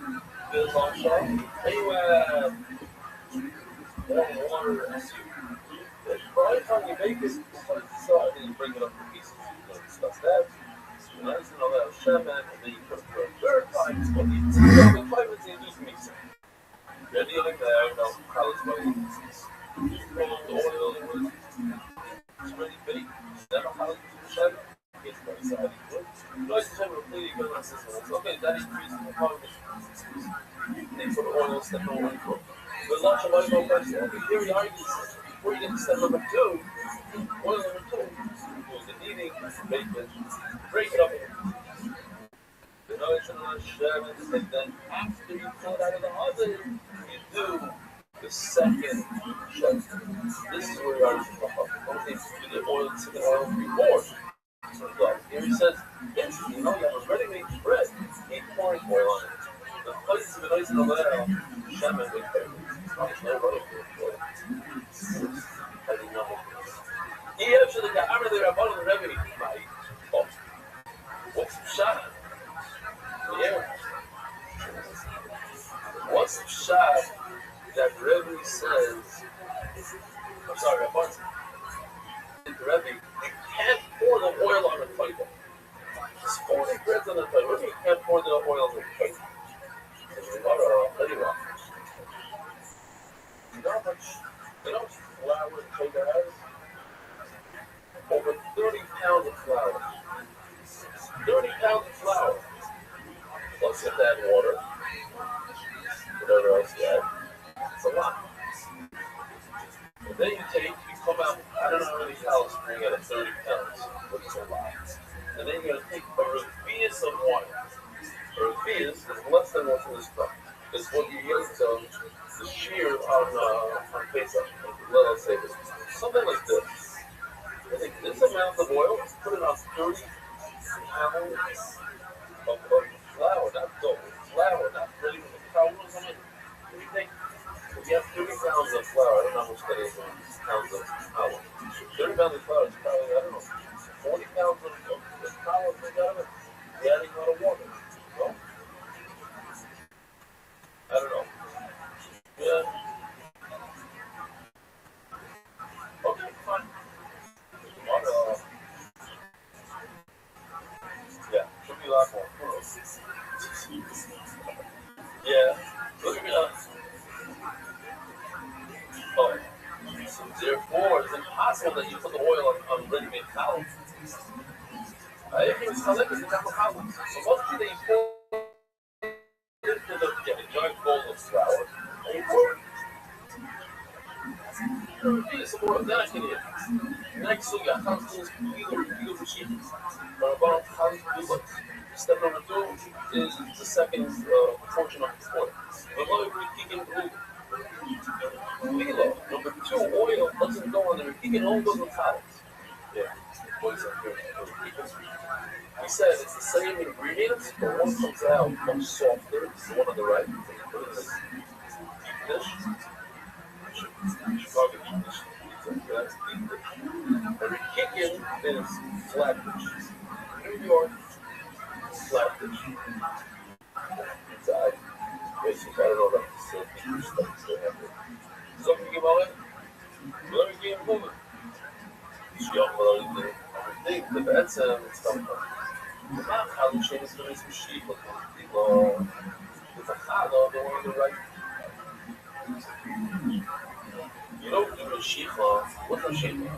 build on shop, and you add warm water as you by the time you make it, you put it aside and you bring it up to pieces. You can discuss that. Nice and all that shaman, and then you put it through a third time. It's what you do. 5 minutes and just mix it. You're dealing there, college money. You put on the oil, it's really big. Then how you do shaman? It's very sad. Nice and shaman, completely good on system. Okay, that increases the power. Then put the oil step over and cook. But lots of oil first. Okay, here we are. Before you get to step number 2, oil number 2. Doing the kneading, bake it. Break it up. The noise and then after you pull it out of the oven, you do the second shove. This is where you are to pump up. Okay, so you get oil, second oil before. So here he says, yes, you have a ready-made bread. Keep pouring oil on it. The place of the noise and the oil, shaman with oil. It's no running for oil. I didn't know. He actually got out of there about the revenue. Oh. What's the shot? Yeah. What's the shot that Rebbe says? I'm sorry, about Rebbe, you can't pour the oil on the plate. Just pour the bread on the plate. Rebbe, you can't pour the oil on the plate. You know how much flour the plate has? Over 30 pounds of flour. 30 pounds of flour. Plus you have to add water. Whatever else you add. It's a lot. And then you come out, I don't know how many calories bring out of 30 pounds, but it's a lot. And then you're going to take a revius of water. A revius is less than what's in this cup. It's what you use to shear on Pesach. Let us say this. Something like this. I think this amount of oil, put it on 30 pounds of flour, not dough, flour, not ready with the flour. What do you think? If you have 30 pounds of flour, I don't know how much that is in pounds of flour. 30 pounds of flour is probably, I don't know, 40 pounds of flour made out of it. You're adding a lot of water. No? I don't know. Yeah. Okay, fine. Yeah, should be a lot more. Yeah, look at me up. Oh, so therefore, it's impossible that you put the oil on ready-made flour. I think it's called the flour. So mostly they pour it into a giant bowl of flour, and you pour it. Some more of that in it. Next, you got constants, either machines, or about step number 2 is the second portion of the sport. Number 2, oil doesn't go on the Rikikin, only goes on towels. Yeah. He said it's the same ingredients, but one comes out much softer. It's the one on the right. Put it in this dish. Chicago deep dish. That's deep dish. And Rikikin is flat dish. New York, flat dish. Inside. Basically, I don't know about the deep stuff they have there. Something about it? Let me get moving. The bad sound is something. The map how the chain is going to be sheep, but it's a challah, the one on the right. You don't do a shikha. What's a shikha?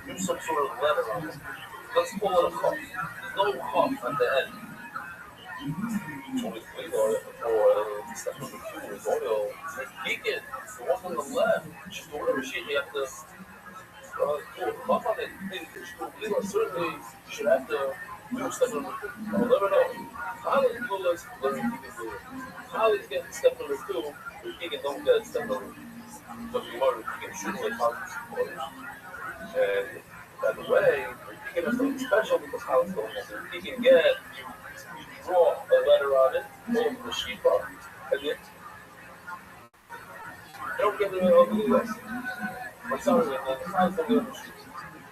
Do some sort of letter on it. Let's call it a chaf. There's no chaf at the end. Only clean oil, or step number 2 is oil. Rikikin, the one on the left, whatever shikha you have to. Certain say you should have to do step number 2. I'll never know. Holly's clueless, learning Keegan clueless. Holly's getting step number 2, but Keegan don't get step number 2. So you want Keegan shooting like Holly's supporters. And by the way, Keegan has something special because Holly's going to Keegan get, you draw a letter on it, go to the sheet bar, and you don't get it on the US. I'm sorry, and then Holly's going to get it.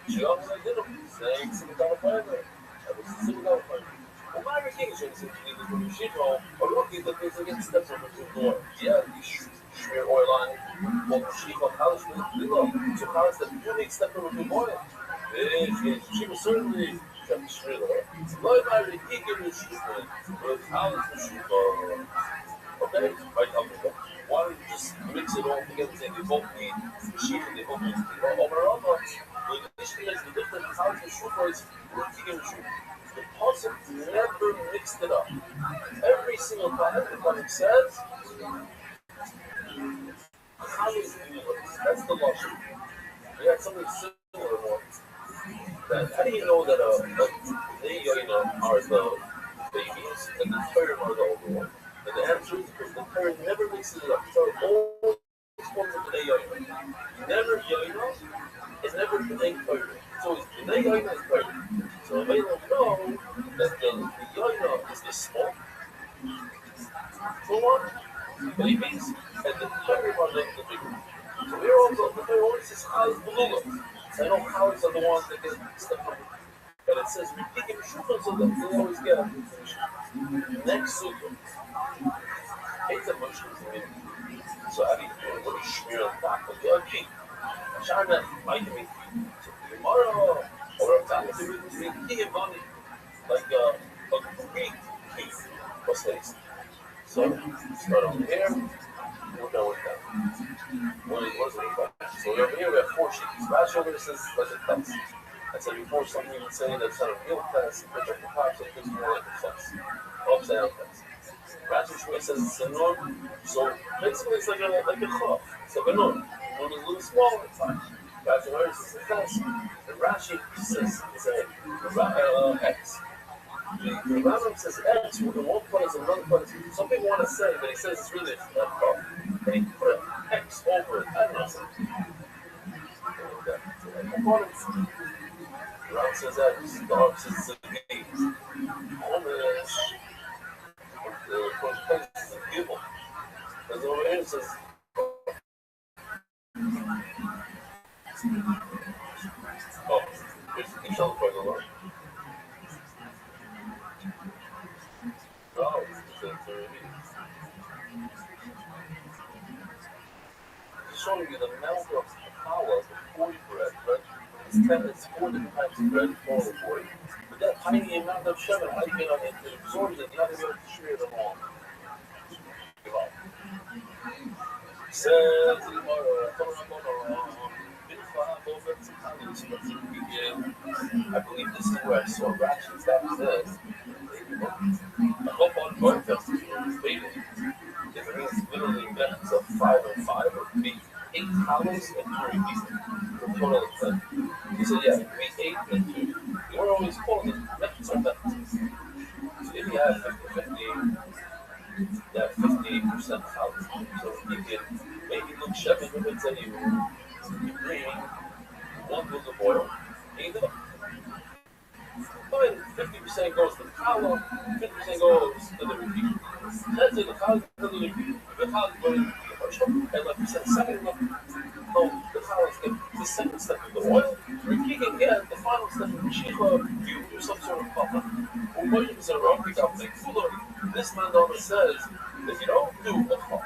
She always did them, saying $7 fiber. That was $7 fiber. And my recognition is that when you ship home, or looking at the things against steps over the door. Yeah, you smear oil on it. Well, the sheep on college was below. So college that you need step over the oil. She was certainly kept the smear oil. Lloyd Myrie, he gave me a sheep oil. But college was sheep oil. Okay? Right, okay. Why don't you just mix it all together and say they both need the sheep and they both need the over. The initially makes the difference is how the shooter is working in the shooter. The puzzle never mixed it up. Every single time, everybody says, how is it universe? That's the logic. We had something similar once. How do you know that they are the babies and the third are the older one? And the answer is because the third never mixes it up. So always forms of the yoino. Never yoino. It's never been third. So it's the yoino is third. So they don't know that the yoino is the small one, babies, and the third one is the big one. So we're also the third one is how is Belula. I know cowards are the ones that get stuff up. But it says repeating shukra so that they always get a next super. It's a mushroom to me. So how do you do it? What do you smear on top of the key? China might be tomorrow or a time to be money like a Greek key was taste. So start over here, we're done with that. What is it? So over here we have 4 sheets. Rashi over here says like a test. I said before something even saying that's not a real test, but like the top, so it looks more like a test. Upside down test. Rashi says it's a norm. So basically it's like a chop. It's like a norm. One is a little smaller, it's fine. Rashi says a test. And Rashi says it's a X. The Rambam says X, well, the one part is another part is some people want to say, but he says it's really a cup. And he put an X over it. I don't know something. The Rambam says X, the Rambam says it's a gate. The first place is a gibble. Because over here it says oh, here's the shell part of the line. Oh, it's showing you the amount of power before you bread, right? It's 4 different types of bread, 4 or 40. But that tiny amount of sugar, how do you get on it to absorb it? You have to be able to share them all. Says I believe this is where I saw Rashi that says I hope on one test is baby. It means literally minutes of 5 and 5 or maybe 8 columns and 3 people. The total of 10. He said, yeah, it could be 8 and 2. You were always calling it minutes or minutes. So if you have 50-50, you have 58% columns. So you can maybe look 7 minutes and you bring 1 book of oil, either. But 50% goes to the column, 50% goes to the repeat. Let's say the column goes to the repeat, the column goes to the first one, and like you said, second one, so the columns get the second step of the oil, repeat again, the final step of the sheikha, you do some sort of papa. Or what you consider a pick up, like, this man Donna says that you don't do a pop,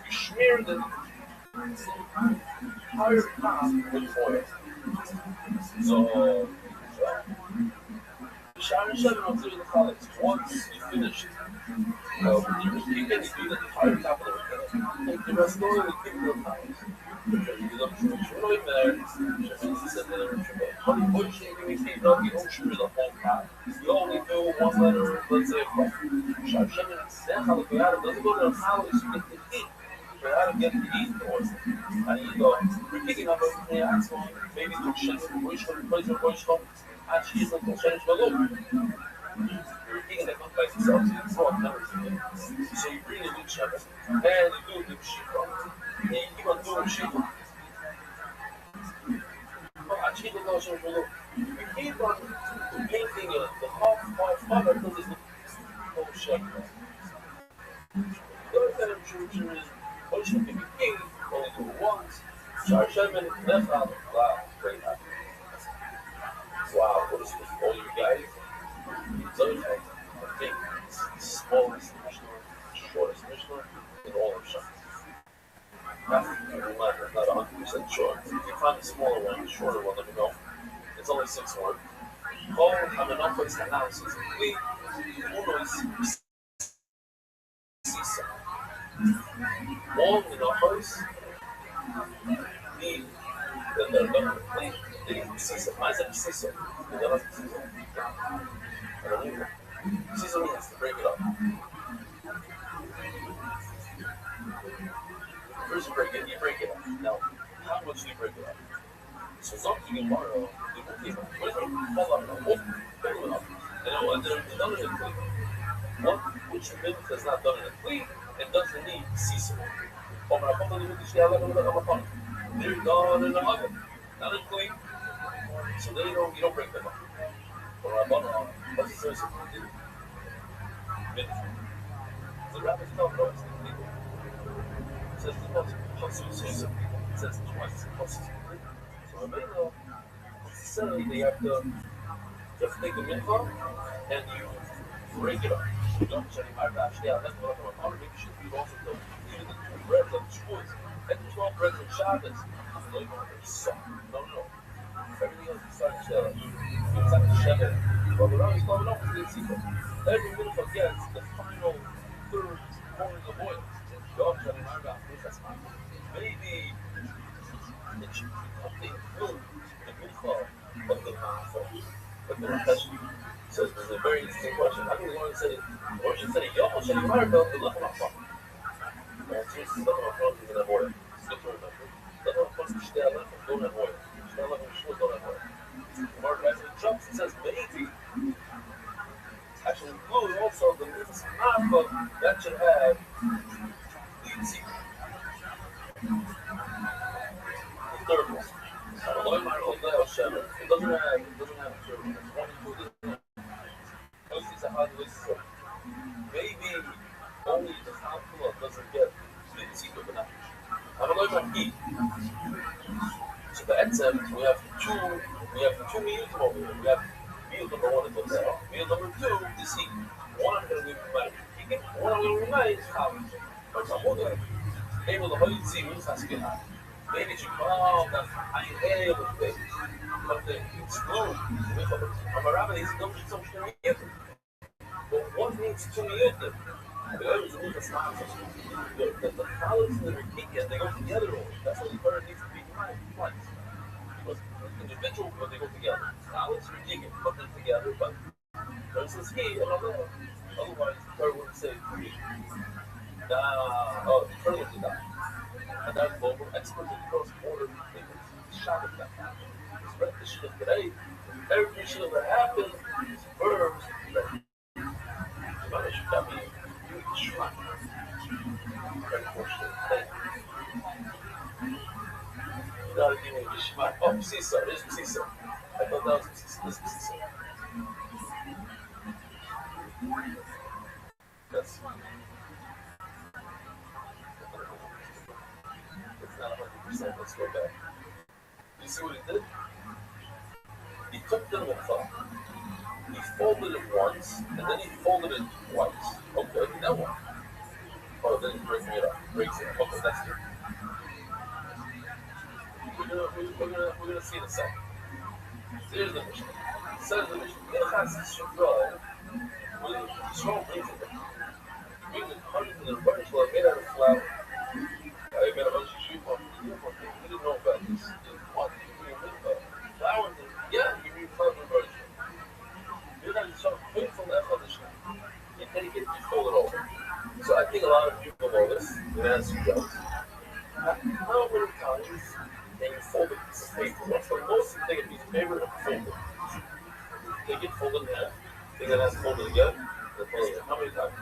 you smear the entire top with oil. So, Sharon Shannon went through the college. Once you finish, you can do the entire top of the take the rest of the people of college. You look through there, she said that honey, what you do is you don't shoot the whole top. You only do 1 letter, let's say, Sharon Shannon, then how the guy doesn't go to the college to get the heat. But how to get the heat towards it. And you go, we're picking up everything else, maybe to shit, She's like, "Well, change the look." You're repeating that look by yourself, so it's all numbers again. So you bring a new shepherd, and you do a new sheep, and you keep on doing sheep. You keep on painting the half until this whole shepherd. The third church is Moshe can be king, only do it once. Shar Shemin, Nefal, wow, great happy. Wow, what is this? All you guys? Those I think it's the smallest Mishnah, shortest Mishnah in all of Shach. Not 100% sure. If you find the smaller one, the shorter one, let me know. It's only 6 words. All Amenopha's analysis. We always see all Amenopha's need the season. Why is it season? I don't know. Season means to break it up. First you break it up. Now, how much do you break it up? So something in tomorrow, you will keep it. What if you fall out of it? Break it up. And they're done in a clean. One which is not done in a clean and doesn't need season. They're done in the oven, not in clean. So then you don't break them up. What's the source of the the rabbis don't know it's the people. It says the most it says twice so don't necessarily they have to just take the mincha and you break it up. You don't that's what I'm going to make sure you also don't even the 2 breads of Shavuos and the 12 breads of Shabbos. No. Everything else besides it's like the Shabbat. But the rabbis don't know what they see. Every mincha gets the final third pouring of oil. Maybe it should include the mincha of the matzah, but the Rashi says there's a very interesting question. I think the one said, or she said, "Yom Shani Marba, the Lechem Hafam." And so it's the Lechem Hafam is in the oil. It's good to remember. Lechem Hafam is Shtei Lechem, don't have oil. Shtei Lechem, Shul, don't have oil. The Mark writes in the jumps, it says, maybe actually include also the Mitzvah Marba that should have Litzi. The third one. It doesn't have a third one. It's one included in there. Maybe only the Chalpula doesn't get Litzi of the Nafesh. So the Etzem, we have two meals over here. We have meal number 1 is what's there. Meal number 2 is heat. One I'm going to remind. One I'm going to remind is Chalpula. But I'm going to able to hold see who's asking that. Maybe you call that I am able to take but they exclude I'm a rabbi, he's going to do something. But one needs 2 meals. The other is a little not. The college and the Rikikia, they go together only. That's why the bird needs to be twice. Because individual, but they go together. College and Rikikia, but they're together, but there's this key, otherwise the bird wouldn't say three. The bird would die. And that's global experts in cross-border things. Shot at that happen. Spread the shit today. Every shit that happens is verbs that that means you gotta give me the shema. Oh, Sisa, there's Sisa. I thought that was Sisa. This is Sisa. That's it's not 100%. Let's go back. You see what he did? He took the mitzvah. He folded it once, and then he folded it twice. Okay, now what? Oh, then he's breaking it up. Breaks it up. Okay, that's good. We're gonna see in a second. Here's the mission. It says the mission. Minchas Shuvah with Yisrael brings it. Brings it hundreds of the bunch made out of flour. I made a bunch of shuvah. We didn't know about this. What? Flour? Yeah, you read flour and bunch. You're not so painful to have this. You can't get to fold it over. So I think a lot of people know this. And as you go, how many times can you fold a piece of paper? What's the most you take a piece of paper and fold it? Take it, fold it in half. Take that ass, fold it again. Then fold it again. How many times?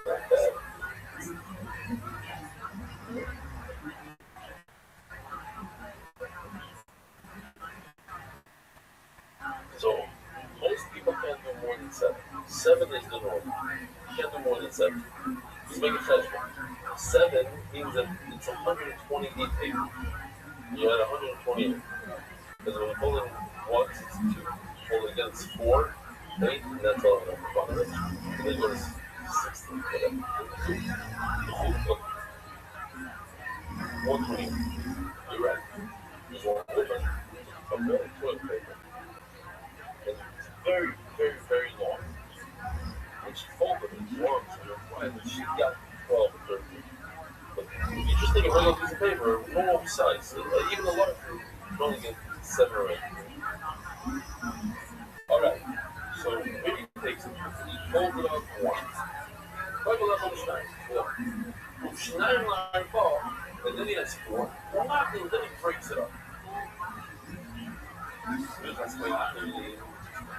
Not bad. So most people can't do more than 7. 7 is the norm. You can't do more than 7. Just make a judgment. 7 means that it's 128 paper. You had 128. Because when you fold it once, it's 2. Fold it again, it's 4, 8, and that's all enough for fun. And then you go to 16, whatever. 128. You're right. There's one paper. A very toilet paper. And it's very, very, very long. When she folded it, the arms and her flat, she got 12 or 13. But if you just take a regular piece of paper, normal size, even the large, you can only get 7 or 8. Alright, so maybe you take some, you fold it up once. Regular level schnai, 4. Schnai line ball, and then he has 4. Well, not then he breaks it up. That's why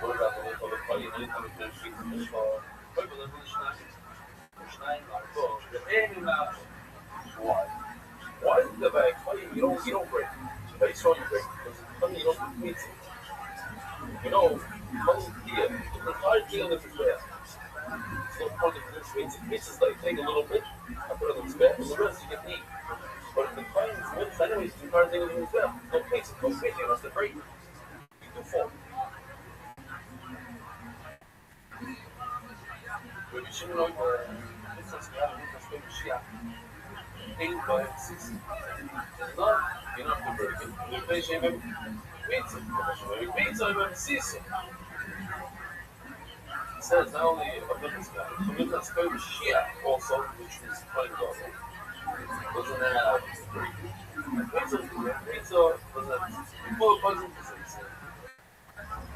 what about the other party? Anytime you finish the ball, regular level schnai line ball, why? Why is the bag funny? You don't break. But you saw you break. Because funny, you don't meet it. You know, funny here. The hard deal is bad. So part of this means it misses like take a little bit, I put it on the bad, and the rest you can eat. But if the coins wins, anyways, the hard thing is bad. No case, no case, you have to break. You do fall. But you shouldn't know this is bad, this is baby shia. 8 by 6. No, you don't have to break it. You play shame baby pizza. Baby pizza, baby sisi. It says not only a business guy, but it has baby shia also, which is $20. Doesn't have pizza doesn't have full puzzle pieces.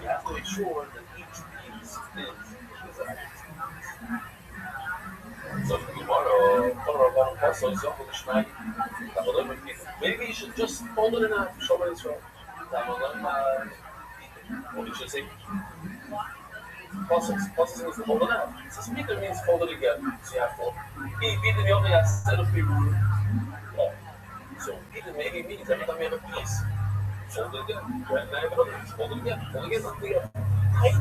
You have to make sure that each piece is designed. So if you want to color a passo, you have to schnai. Maybe you should just fold it in half. Show me this right. What did you say? Process means to fold it out. So speaker means fold it again. So you have to. Even you only have set of people. So even maybe means every time you have a piece, fold it again. Right now I have another piece. Fold it again. Fold it again. Until you have the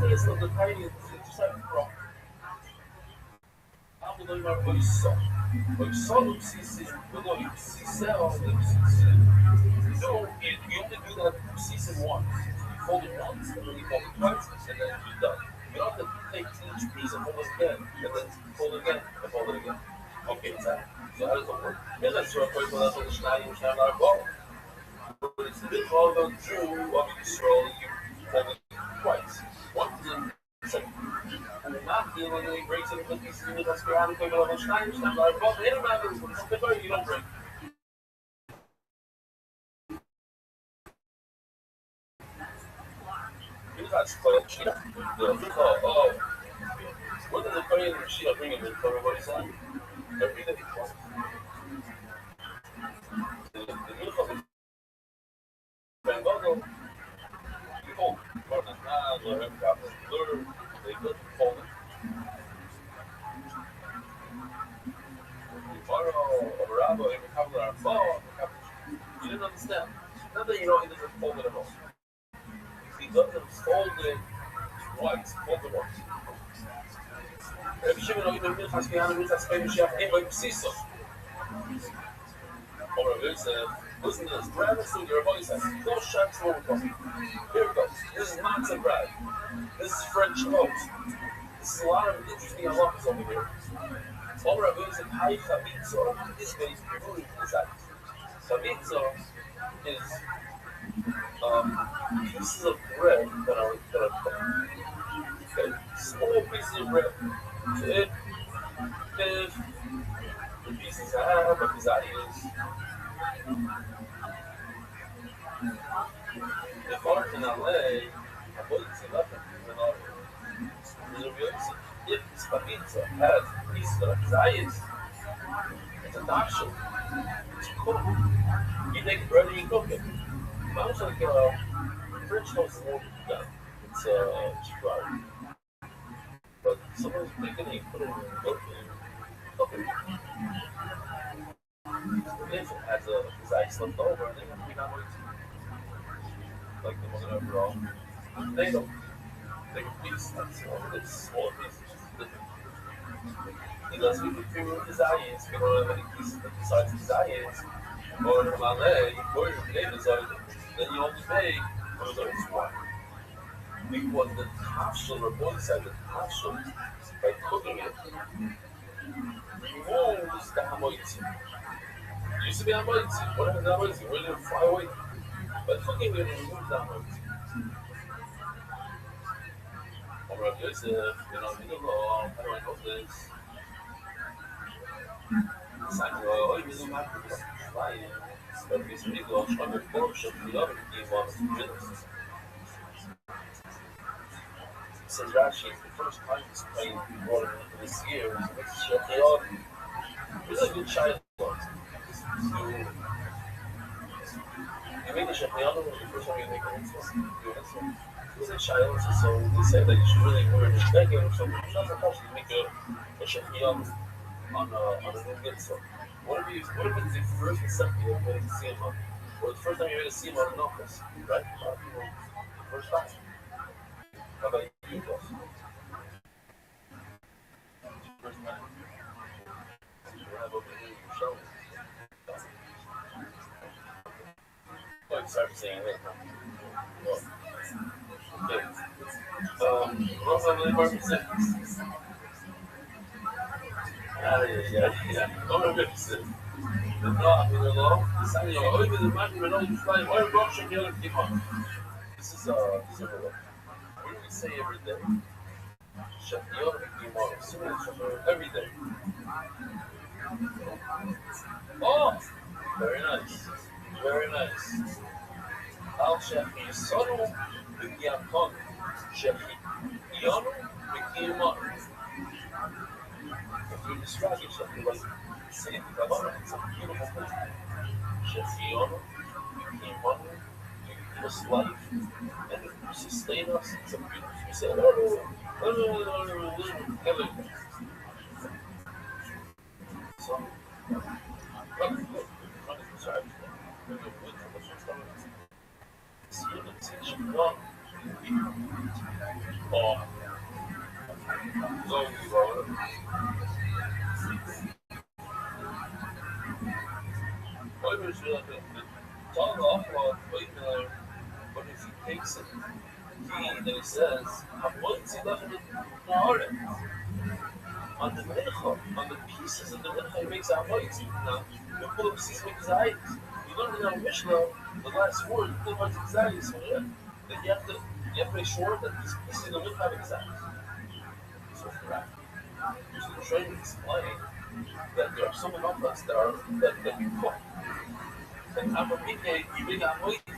tiniest of the tiniest. It's just like a rock. Some CC, you only do that season once. You fold it once, and then you fold it twice, and then you're done. You don't have to take each piece and fold it again, and then fold it again, and fold it again. Okay, so how does it work? Here's a short way for us to schnai and schnai our ball. But it's the call of Jew of Israel, you fold it twice. Once in second. And the math deal when he breaks it into pieces in the Tascarian, you don't break. That's called Shia. What does the Korean Shia bring in the everybody's side? Everything. The Milcham is Bengal. You hold. They put hold it. You borrow a rabbi, you recover our phone. You didn't understand. Not that you know he doesn't fold it at all. He doesn't fold it twice, fold it once. Rabbi Shimon even Milchas Kiana Milchas Baby Shia Eva Psiso. Or Rabbi said, listen to this, grab a suit, your voice says, no shots, no coffee. Here it goes. This is matzah bread. This is French toast. This is a lot of interesting halachas over here. All Rabbi said, Hai Chavitza is based really inside. Chavitza is pieces of bread that are cooked. Okay, small pieces of bread. So if the pieces I have, but the art in LA, I wouldn't say nothing. If Spavitza has pieces that are Zayas, it's a dasha. It's cooked. You take bread and you cook it. French toast is more done. It's cheaper. But someone's making it, put it in milk and cook it. If it has his ice left over, they have to be done with like the one overall. They don't take a piece, that's it's smaller pieces. He lets me configure his IEs, you know, many pieces that besides his IEs, or the Malay, or your potatoes are, then you only make one. Because the capsule, or both sides of the capsule, by cooking it, removes the hamoitzi. It used to be hamoitzi. What is hamoitzi? Where did it fly away? By cooking it, it removes the hamoitzi. Or Rabbi Yosef, you know, how do I know this? It's like, oh, you don't have to fly in. But it's really good. I'm a portion of the other game on the Genesis. Says Rashi, the first time he's playing water this year was Sheffield. Really good child. So, you make a Sheffield when the first time you make an insulin. He's a child, so they say that you should really wear this decade or something. It's not supposed to make a Sheffield on a new insulin. What if it's the first and second you made a SEMA? Or the first time you made a SEMA on an office, right? A lot of people, the first time. How about you, boss? First time. You have over here your shoulders. Oh, sorry for saying that. Well, okay. What's up with the apartment six? Yeah. Oh, my goodness. The law, the only the man will always fly. Why Rothschild the other keep on? This is a what do we say every day? Every day. Oh, very nice. Very nice. Al Shefi Sonu B'Yakon Shefi Yonu B'Kiyamon. If you describe yourself, you like say it together. It's a beautiful thing. Shefi Yonu B'Kiyamon. You give us life and you sustain us. It's a beautiful. You say, so, sorry. Oh, but if he takes it, then he says, on the mincha, on the pieces of the mincha, he makes a hamoitzi. Now, you pull up pieces of his eyes. You learn in our Mishnah, the last word, you pull up his eyes, then you have to make sure that these pieces of the mincha have his eyes. So the trainer explained that there are some of us that you cook. And Amamike, you make a hamoitzi.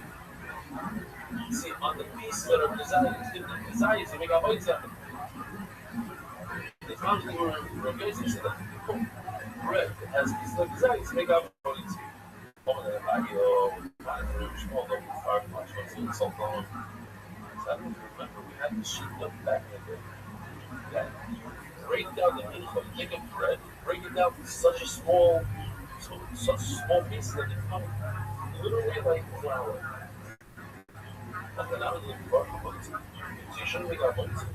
See, on the pieces that are his eyes, you make a hamoitzi on them. The times we were organizing said that you cook bread that has pieces like his eyes, make a hamoitzi. One of the bagio, small little fire much, what's salt on. So I don't remember, we had the sheet up back in the day. That you break down the mincha, you take a bread, break it down to such small pieces that they come literally like flour. And then I was looking for hamoitzi. So you shouldn't make hamoitzi.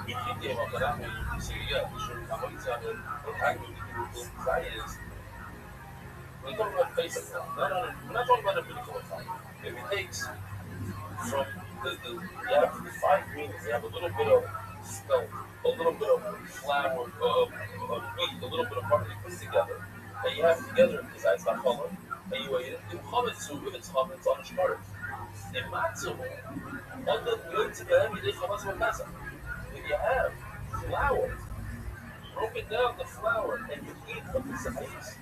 If you gave up that way, you say, yeah, you shouldn't make hamoitzi on it. The fact that you do this we're talking about basic stuff. We're not talking about a medical attack. If it takes from you have 5 minutes, you have a little bit of spelt, a little bit of flour, of wheat, a little bit of barley put together, and you have it together because that's not color, and you weigh it. In chametzu, if it's chametz on a shmart. In matzu, on the good together, you did chametz with masa. If you have flour, broken down the flour, and you eat from the sides,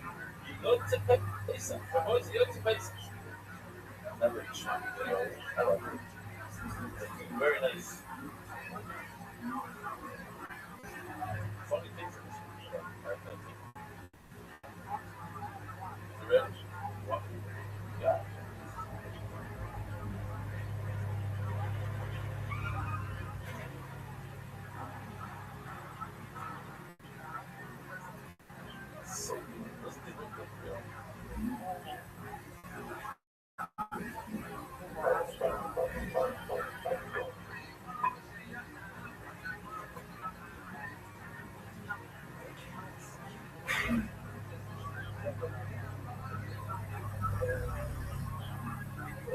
you go to Pesach. For most, you go to Pesach. That really strong. I like it. Very nice. Funny things in this one. You ready? Yeah.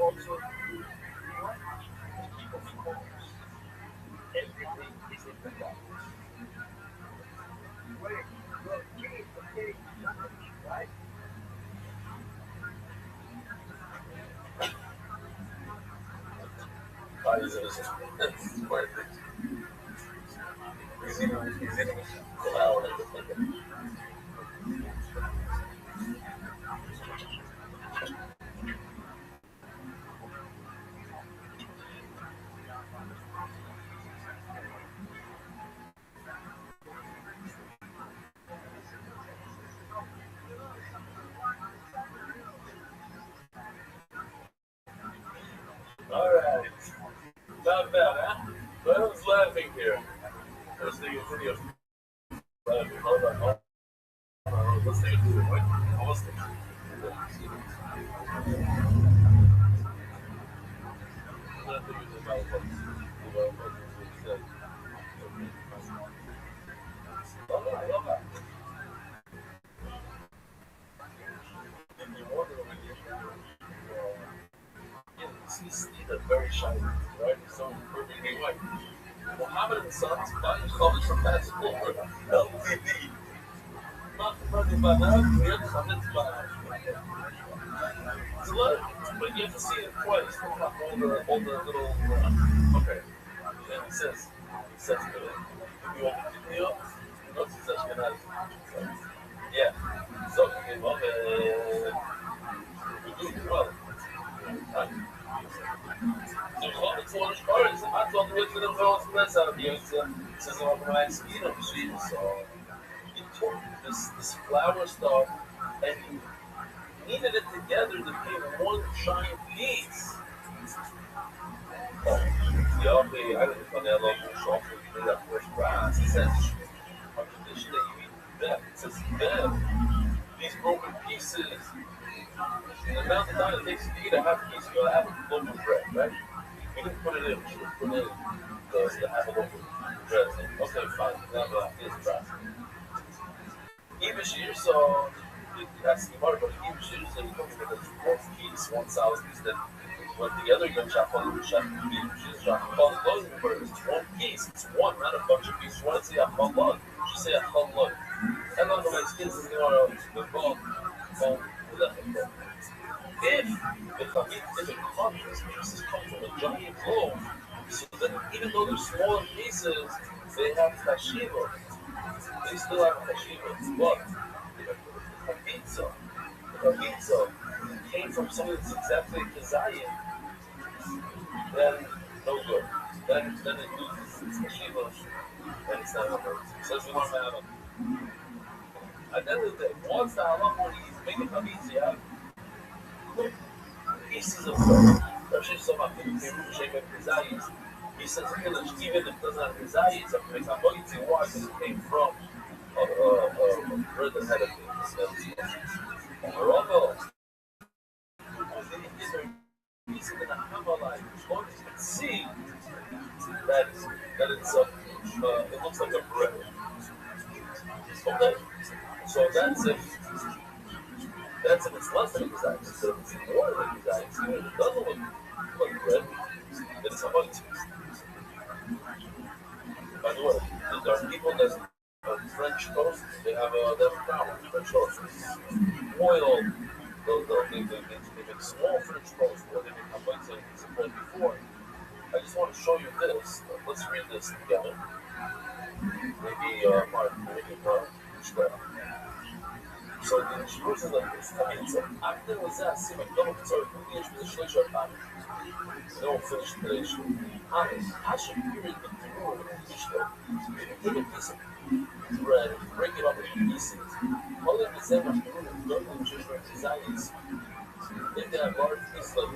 Also, of course, everything is in the box. Wait, look, okay, right? All right. Not bad, huh? But who's laughing here? Let's take a video. Laughing. Hold on. Let's take a video. Wait. Almost there. He's very shiny, right? So perfectly white. Mohammed and Sons buying college from basketball for LTD. Not running by that, we're coming by. It's a lot, but you have to see it twice. All the little. Okay. Then it says to it. You want to pick me up? Not to say yeah. So, okay. We do well. Right? So Mohammed told his parents, I told him to the girls press out of you. Says on my skin of Jesus. So he took this flower stuff and he kneaded it together to be one giant piece. Oh, yeah, okay, I didn't find that local shop for that first prize. It says on condition that you eat them. It says them. These broken pieces. The amount of time it takes to eat a half piece, you gotta have a loaf of bread, right? We didn't put it in, we should have put it in to have a loaf of bread. Okay, fine. Now this prize. Even Shir saw, that's the part, but even Shir said you come with a one piece, one solid piece that went together, you're chopping the shot, she's chopping all the clothes, but it's one piece, it's one, not a bunch of pieces. You want to say a halal, you say a halal. And on the way, skins is the ball, if it comes, pieces come from a giant loaf, so that even though they're smaller pieces, they have kashiva. They still have kashiva. But the pizza came from something that's exactly kazayim, then no good. Then it loses its kashiva, and it's not good. So we want to have a. At the end of the day, once the halal when he's making pizza, you have pieces of bread. Especially some of them shape of kazayim. He says, even if it doesn't have kazayim, I'm going to make why? Because it came from a bread that had a see that it's it looks like a bread. Okay, so that's if it's less than exact. So if it's more than exact, so it doesn't look like bread, then it's a bunch. By the way, there are people that French toast, they have a problem with French toast. Oil, they make small French toast where they make a bunch of bread before. I just want to show you this. Let's read this together. Maybe Mark. So the Shavuos is like this. I mean, so after was that, see my double sorry, finish with the Shlish or Panic. They won't finish today's show. I should read the Torah with the Mishnah. If you take a piece of bread and break it up into pieces, all of the same as the Torah and just like desires. If they have large pieces like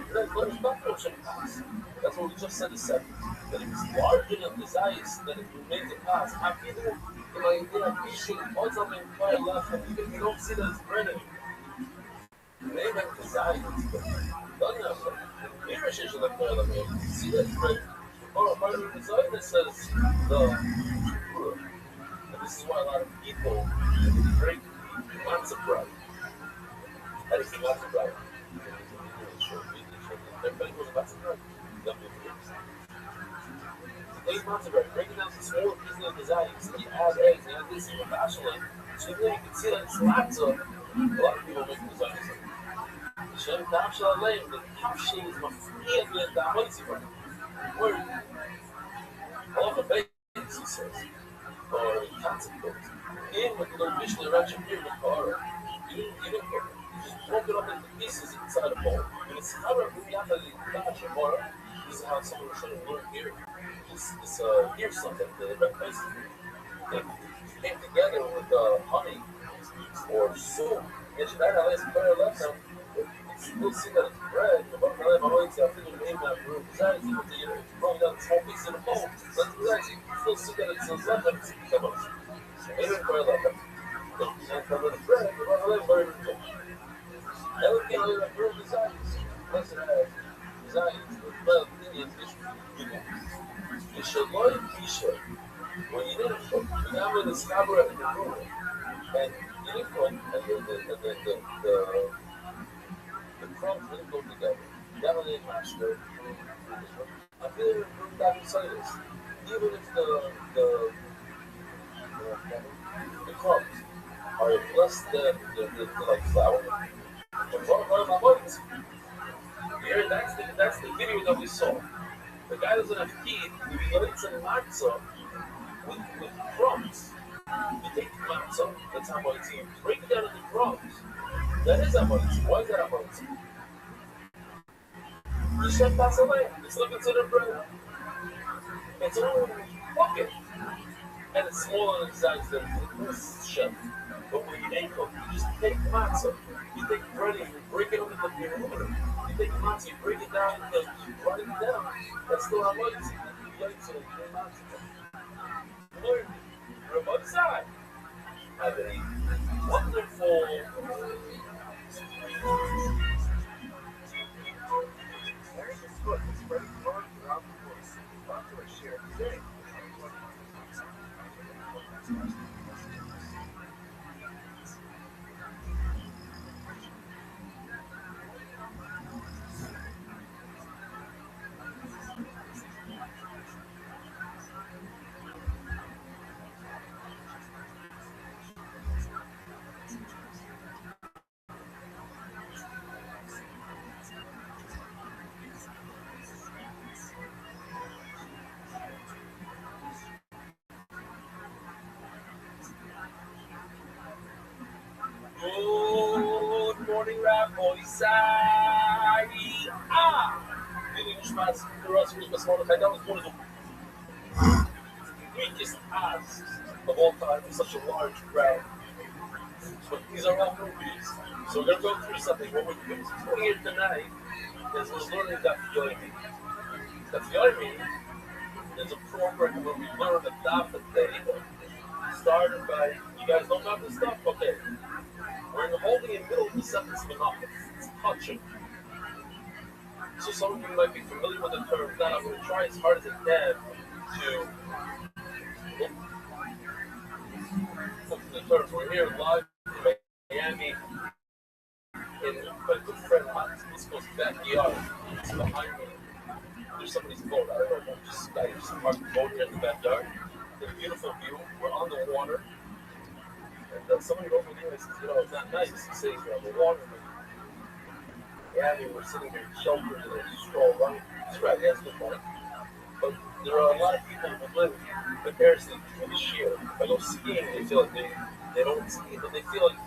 that's what we just said is seven. But if it's larger than desires, then it will make it pass. After you idea we should also inquire left and even if you don't see that it's bread anymore. They have desires, but doesn't have bread. Here is usually like bread. See that bread? Or part of the design that says the and this is why a lot of people break lots of bread. Everybody goes back to the 8 months ago, breaking down some smaller pieces of designs, you add eggs, and this even bachelor, so then you can see that it's lots of a lot of people making designs. Shem Bachelor Lane, the caption is my free and the Damoisi one. Where all the base, he says, or concept goes. In with the visual direction here in the car, you didn't cook it. You just broke it up into pieces inside a bowl. And it's how we have the gotcha more. This is how someone should have learned here. Here's something that they came together with honey or soup. And that has better left now. You'll see that it's bread. But I always have to name that room. Besides, you're throwing down small piece in the bowl. But you still see that it's left and it's kebabs. Even bread left. And cover the bread, but I like bread and bowl. Everything like room designs. Plus it has designs with bread, Indian fish. You should learn t-shirt. When you didn't cook, you got with the scabber in the room. And you didn't cook, and the crumbs didn't go together. That one didn't match the I feel it brings back inside this. Even if the crumbs are less than the like flour, but one of my buddies, here, that's the video that we saw. The guy doesn't have teeth, he eats a matzah with crumbs. You take the matzah, that's how much you break it down into crumbs. That is how much. Why is that how much? The chef passed away. It's looking to the bread. It's a little bucket. And it's smaller in size than this chef. But when you ain't cook, you just take matzah. You take bread and you break it up into the water. You take matzah, you break it down, and you write it down. That's still how much you like to make matzah. Lord, you're above side. Have a wonderful. Good morning, Rabbi Rothschild. Ele nos faz próximos para semana cada um dos weakest asks of all time for such a large crowd. But these are all movies. So we're going to go through something. What we're doing here tonight is we're learning Dafyomi. Dafyomi is a program where we learn the Daf a day, started by, you guys know about this stuff? Okay. We're holding in the middle of the sentence Menach. It's touching. So some of you might be familiar with the term. Now I'm going to try as hard as I can to look at the terms. We're here live in Miami in my good friend Hans backyard. It's behind me. There's somebody's boat. I don't know. Just parked the boat here in the backyard. There's a beautiful view. We're on the water. And somebody wrote me and says, it's not nice. He says, you're on the water. Yeah, we're sitting here sheltered in a straw run. That's right, that's the point. But there are a lot of people who live vicariously through the shear. If I go skiing, they feel like they don't ski, but they feel like,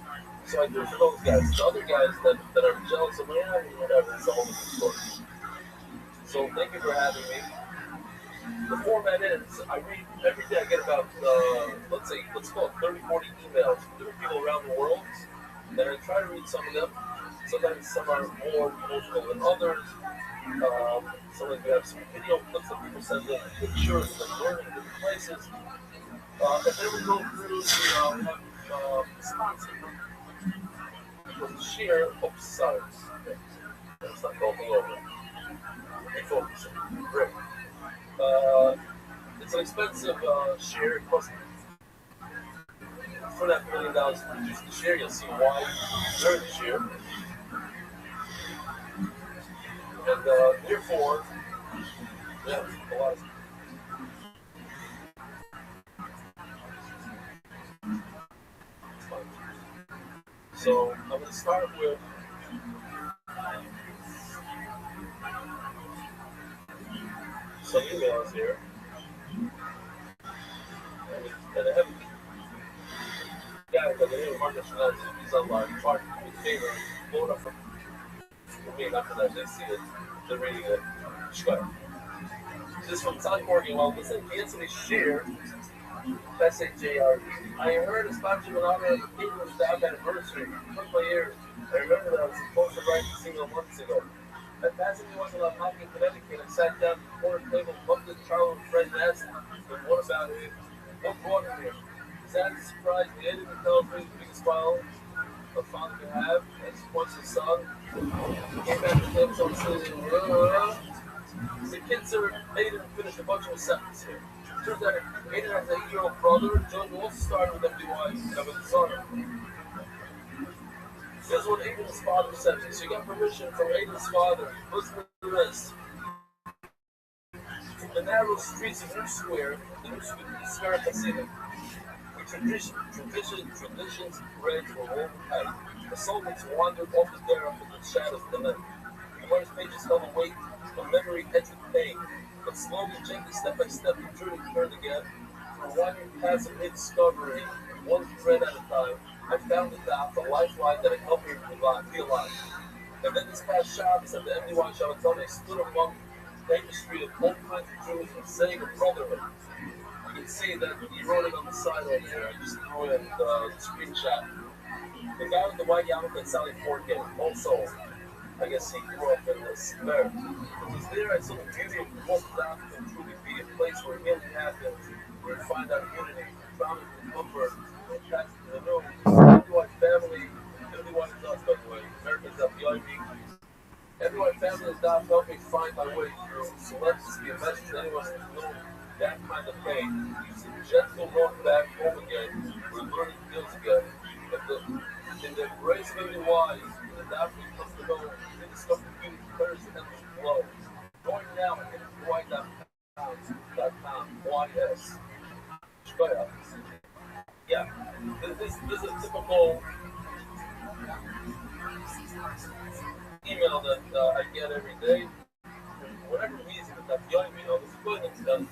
so I do for those guys. The other guys that are jealous of Miami or whatever, it's a whole different story. So thank you for having me. The format is, I read every day, I get about, let's call it 30, 40 emails from different people around the world, and I try to read some of them. Sometimes some are more emotional than others. Sometimes we have some video clips that people send in, pictures of them learning in different places. And then we go through the response from the sheer sides. It's not going over. Refocusing. Great. It's an expensive share. It costs for that $1 million to produce the share. You'll see why during the share. And therefore, yeah, a lot of. So I'm going to start with some emails here. And I have a guy by the name of Marcus Schultz. He's online. Mark, do me a favor, blow it up for me. And after that, they see it. They're reading it. Shkar. This is from Sally Morgan. Well, listen, cancel me share. SHJR. I heard a sponsor in honor of the English Dog anniversary. Took my ears. I remember that I was supposed to write the single months ago. I passed me once on Mountain, Connecticut. I sat down at the corner table, bumped into Charlie and Fred and asked them, what about it? What brought him here? Sad and surprised, the editor tells me the biggest smile a father can have as he points his son. Came back to the table, so I'm sitting there. The kid, sir, Aiden finished a bunch of his sentences here. Turns out Aiden has an 8-year-old brother, Joe, who also started with MDY, and I'm with his son. This is what Aiden's father said. So you got permission from Aiden's father. Listen to this. The narrow streets of New Square, the New Square Casino. Traditions bred were woven tight. The soldiers wandered off the there under the shadows of the night. The worst pages held a weight of memory edged with pain. But slowly, gently, step by step, the journey turned again. Through a winding path of discovery, one thread at a time, I found the dot, the lifeline that had helped me be alive. And then this past Shabbos at the MDY show, I I stood among the industry of all kinds of Jews and saying of brotherhood. You can see that he wrote it on the side over there. I just threw it in the screenshot. The guy with the white yarmulke at Sally Ford game, also, I guess he grew up in this square. It was there I saw the beauty of what that can truly be a place where healing happens, where you find out unity, found in comfort, attached to the new. MDY family, MDY is us, by the way. Americans have the IB. MDY family is not helped me find my way through. So let's just be a message to anyone who's known that kind of pain. Using gentle road back home again, we're learning deals again. In the embrace of MDY, in the adoption comes to know, we discover beauty clears the endless flow. Going now at MDY.com, YS. Yeah, this is a typical email that I get every day. For whatever reason, that this is going into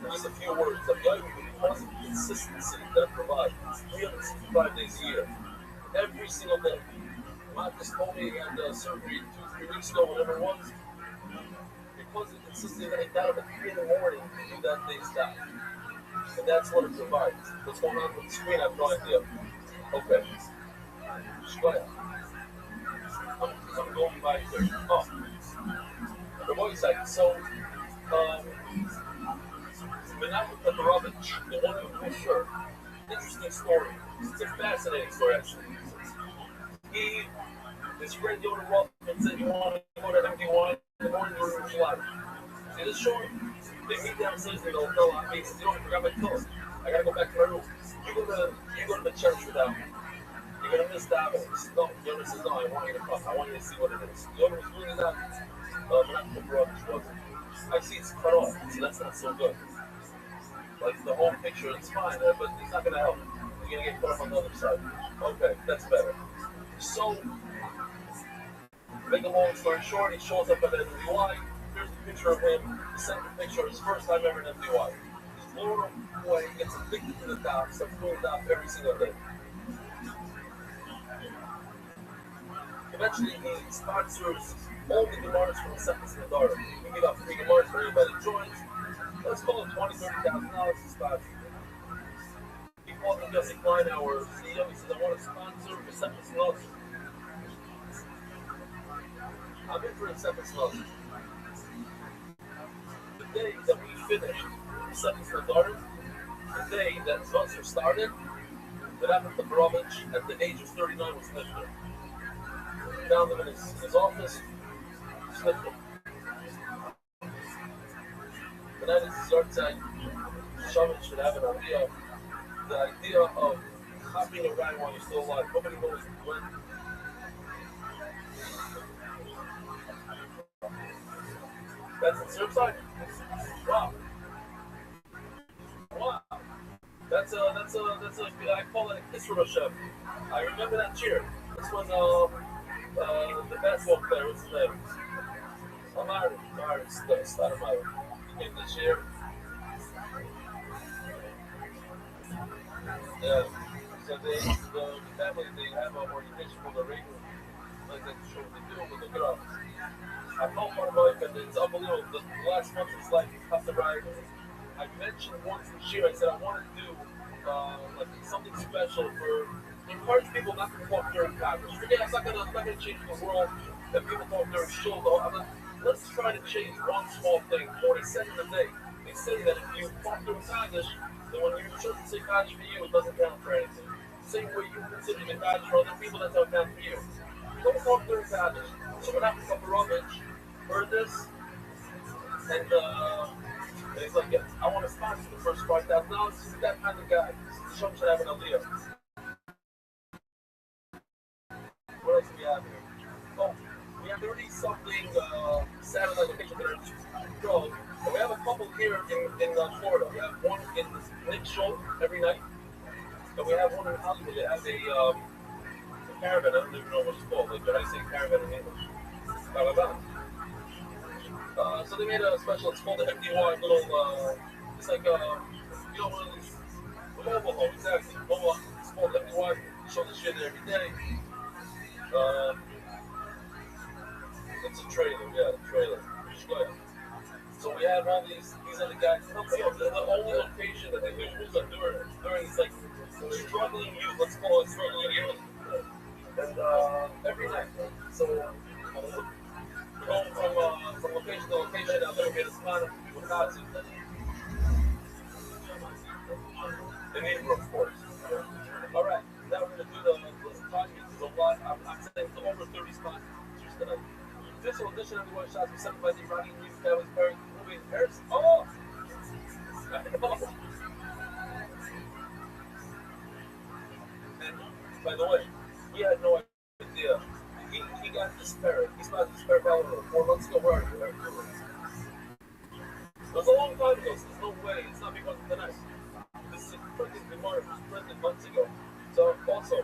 just a few words. That because of the consistency that it provides, 365 days a year, every single day. Matt just told me he had surgery 2-3 weeks ago, whatever it was. Because of the consistency that I got up at 3 in the morning to do that day's stuff. And that's what it provides. What's going on with the screen, I have no idea. Okay. I'm going by here. Oh. The voice side. So, Rabbi Rothschild, the one who was sure. Interesting story. It's a fascinating story, actually. His friend Yoda Rothschild said, you want to go to MDY in the morning or in July. See this short? They meet downstairs in the hotel. I said, I forgot my clothes. I gotta go back to my room. You go to the church without me. You're gonna miss that. No, Yoda says, no, I want you to come. I want you to see what it is. Yoda was doing that. Not the brother, wasn't. I see it's cut off, so that's not so good. Like the whole picture, it's fine, but it's not gonna help. You're gonna get cut off on the other side. Okay, that's better. So, make a long story short, he shows up at MDY. Here's the picture of him. He sent the picture of his first time ever in MDY. He's blown away, gets addicted to the doc, starts doing the doc every single day. Eventually, he sponsors all the Gemaras from the Seconds in the Dark. We give out free Gemaras for everybody that joins. Let's call it $20,000-$30,000 to sponsor. He called me Jesse Klein, our CEO. He says, I want to sponsor the Seconds in the Dark. I'm in for the Seconds in the Dark. The day that we finished the Seconds in the Dark, the day that Zutzer started, that happened to Barovich at the age of 39 was lifted. Found him in his office, slipped him. The night is Zartzai, Shaman should have an idea. The idea of hopping around while you're still alive. Nobody knows when. That's in Surfside? Wow. Wow. That's I call it a kiss from a chef. I remember that cheer. This was the basketball player, what's his name? Amari Stoudemire. He came this year. Yeah. So the family, they have an orientation for the radio. Like they show what they do with the girls. I called my wife and it's unbelievable. The last month is like after I mentioned once this year, I said I want to do like something special for encourage people not to talk during conference. Forget I'm not gonna change the world that people talk during shul though. Let's try to change one small thing. 40 seconds a day. They say that if you talk during Kaddish, then when your children say Kaddish for you, it doesn't count for anything. Same way you consider the Kaddish for other people, that don't count for you. Don't talk during Kaddish. So when Apple Rubbish heard this, and he's like, yeah, I want to sponsor the first $5,000. He's that kind of guy. Some should have an aliyah. What else do we have here? Oh, we have 30-something satellite location dinners. So, we have a couple here in Florida. We have one in Nick Show every night. And we have one in Hollywood. They have a caravan. I don't even know what it's called. Like, did I say caravan in English? Caravan. So they made a special, it's called the MDY little, it's like, one of these, mobile home, exactly. Mobile, it's called MDY, show this shit every day. It's a trailer, yeah, trailer. So we have all these are the guys, the only location that they do during this, like, struggling youth, let's call it struggling youth. And, every night, so, going from location to location, I'll never get a spot with Nazi. In April, of course. All right, now we're going to do the podcast. There's a lot. I'm saying it's over 30 spots just tonight. This edition of the One Shots was sent by the Iranian News Family's parents movie in Paris. Oh! And, by the way, we had no idea. He got this parrot. He spotted this parrot about 4 months ago. Where are you? It was a long time ago, so there's no way. It's not because of tonight. This is freaking months ago. So, also,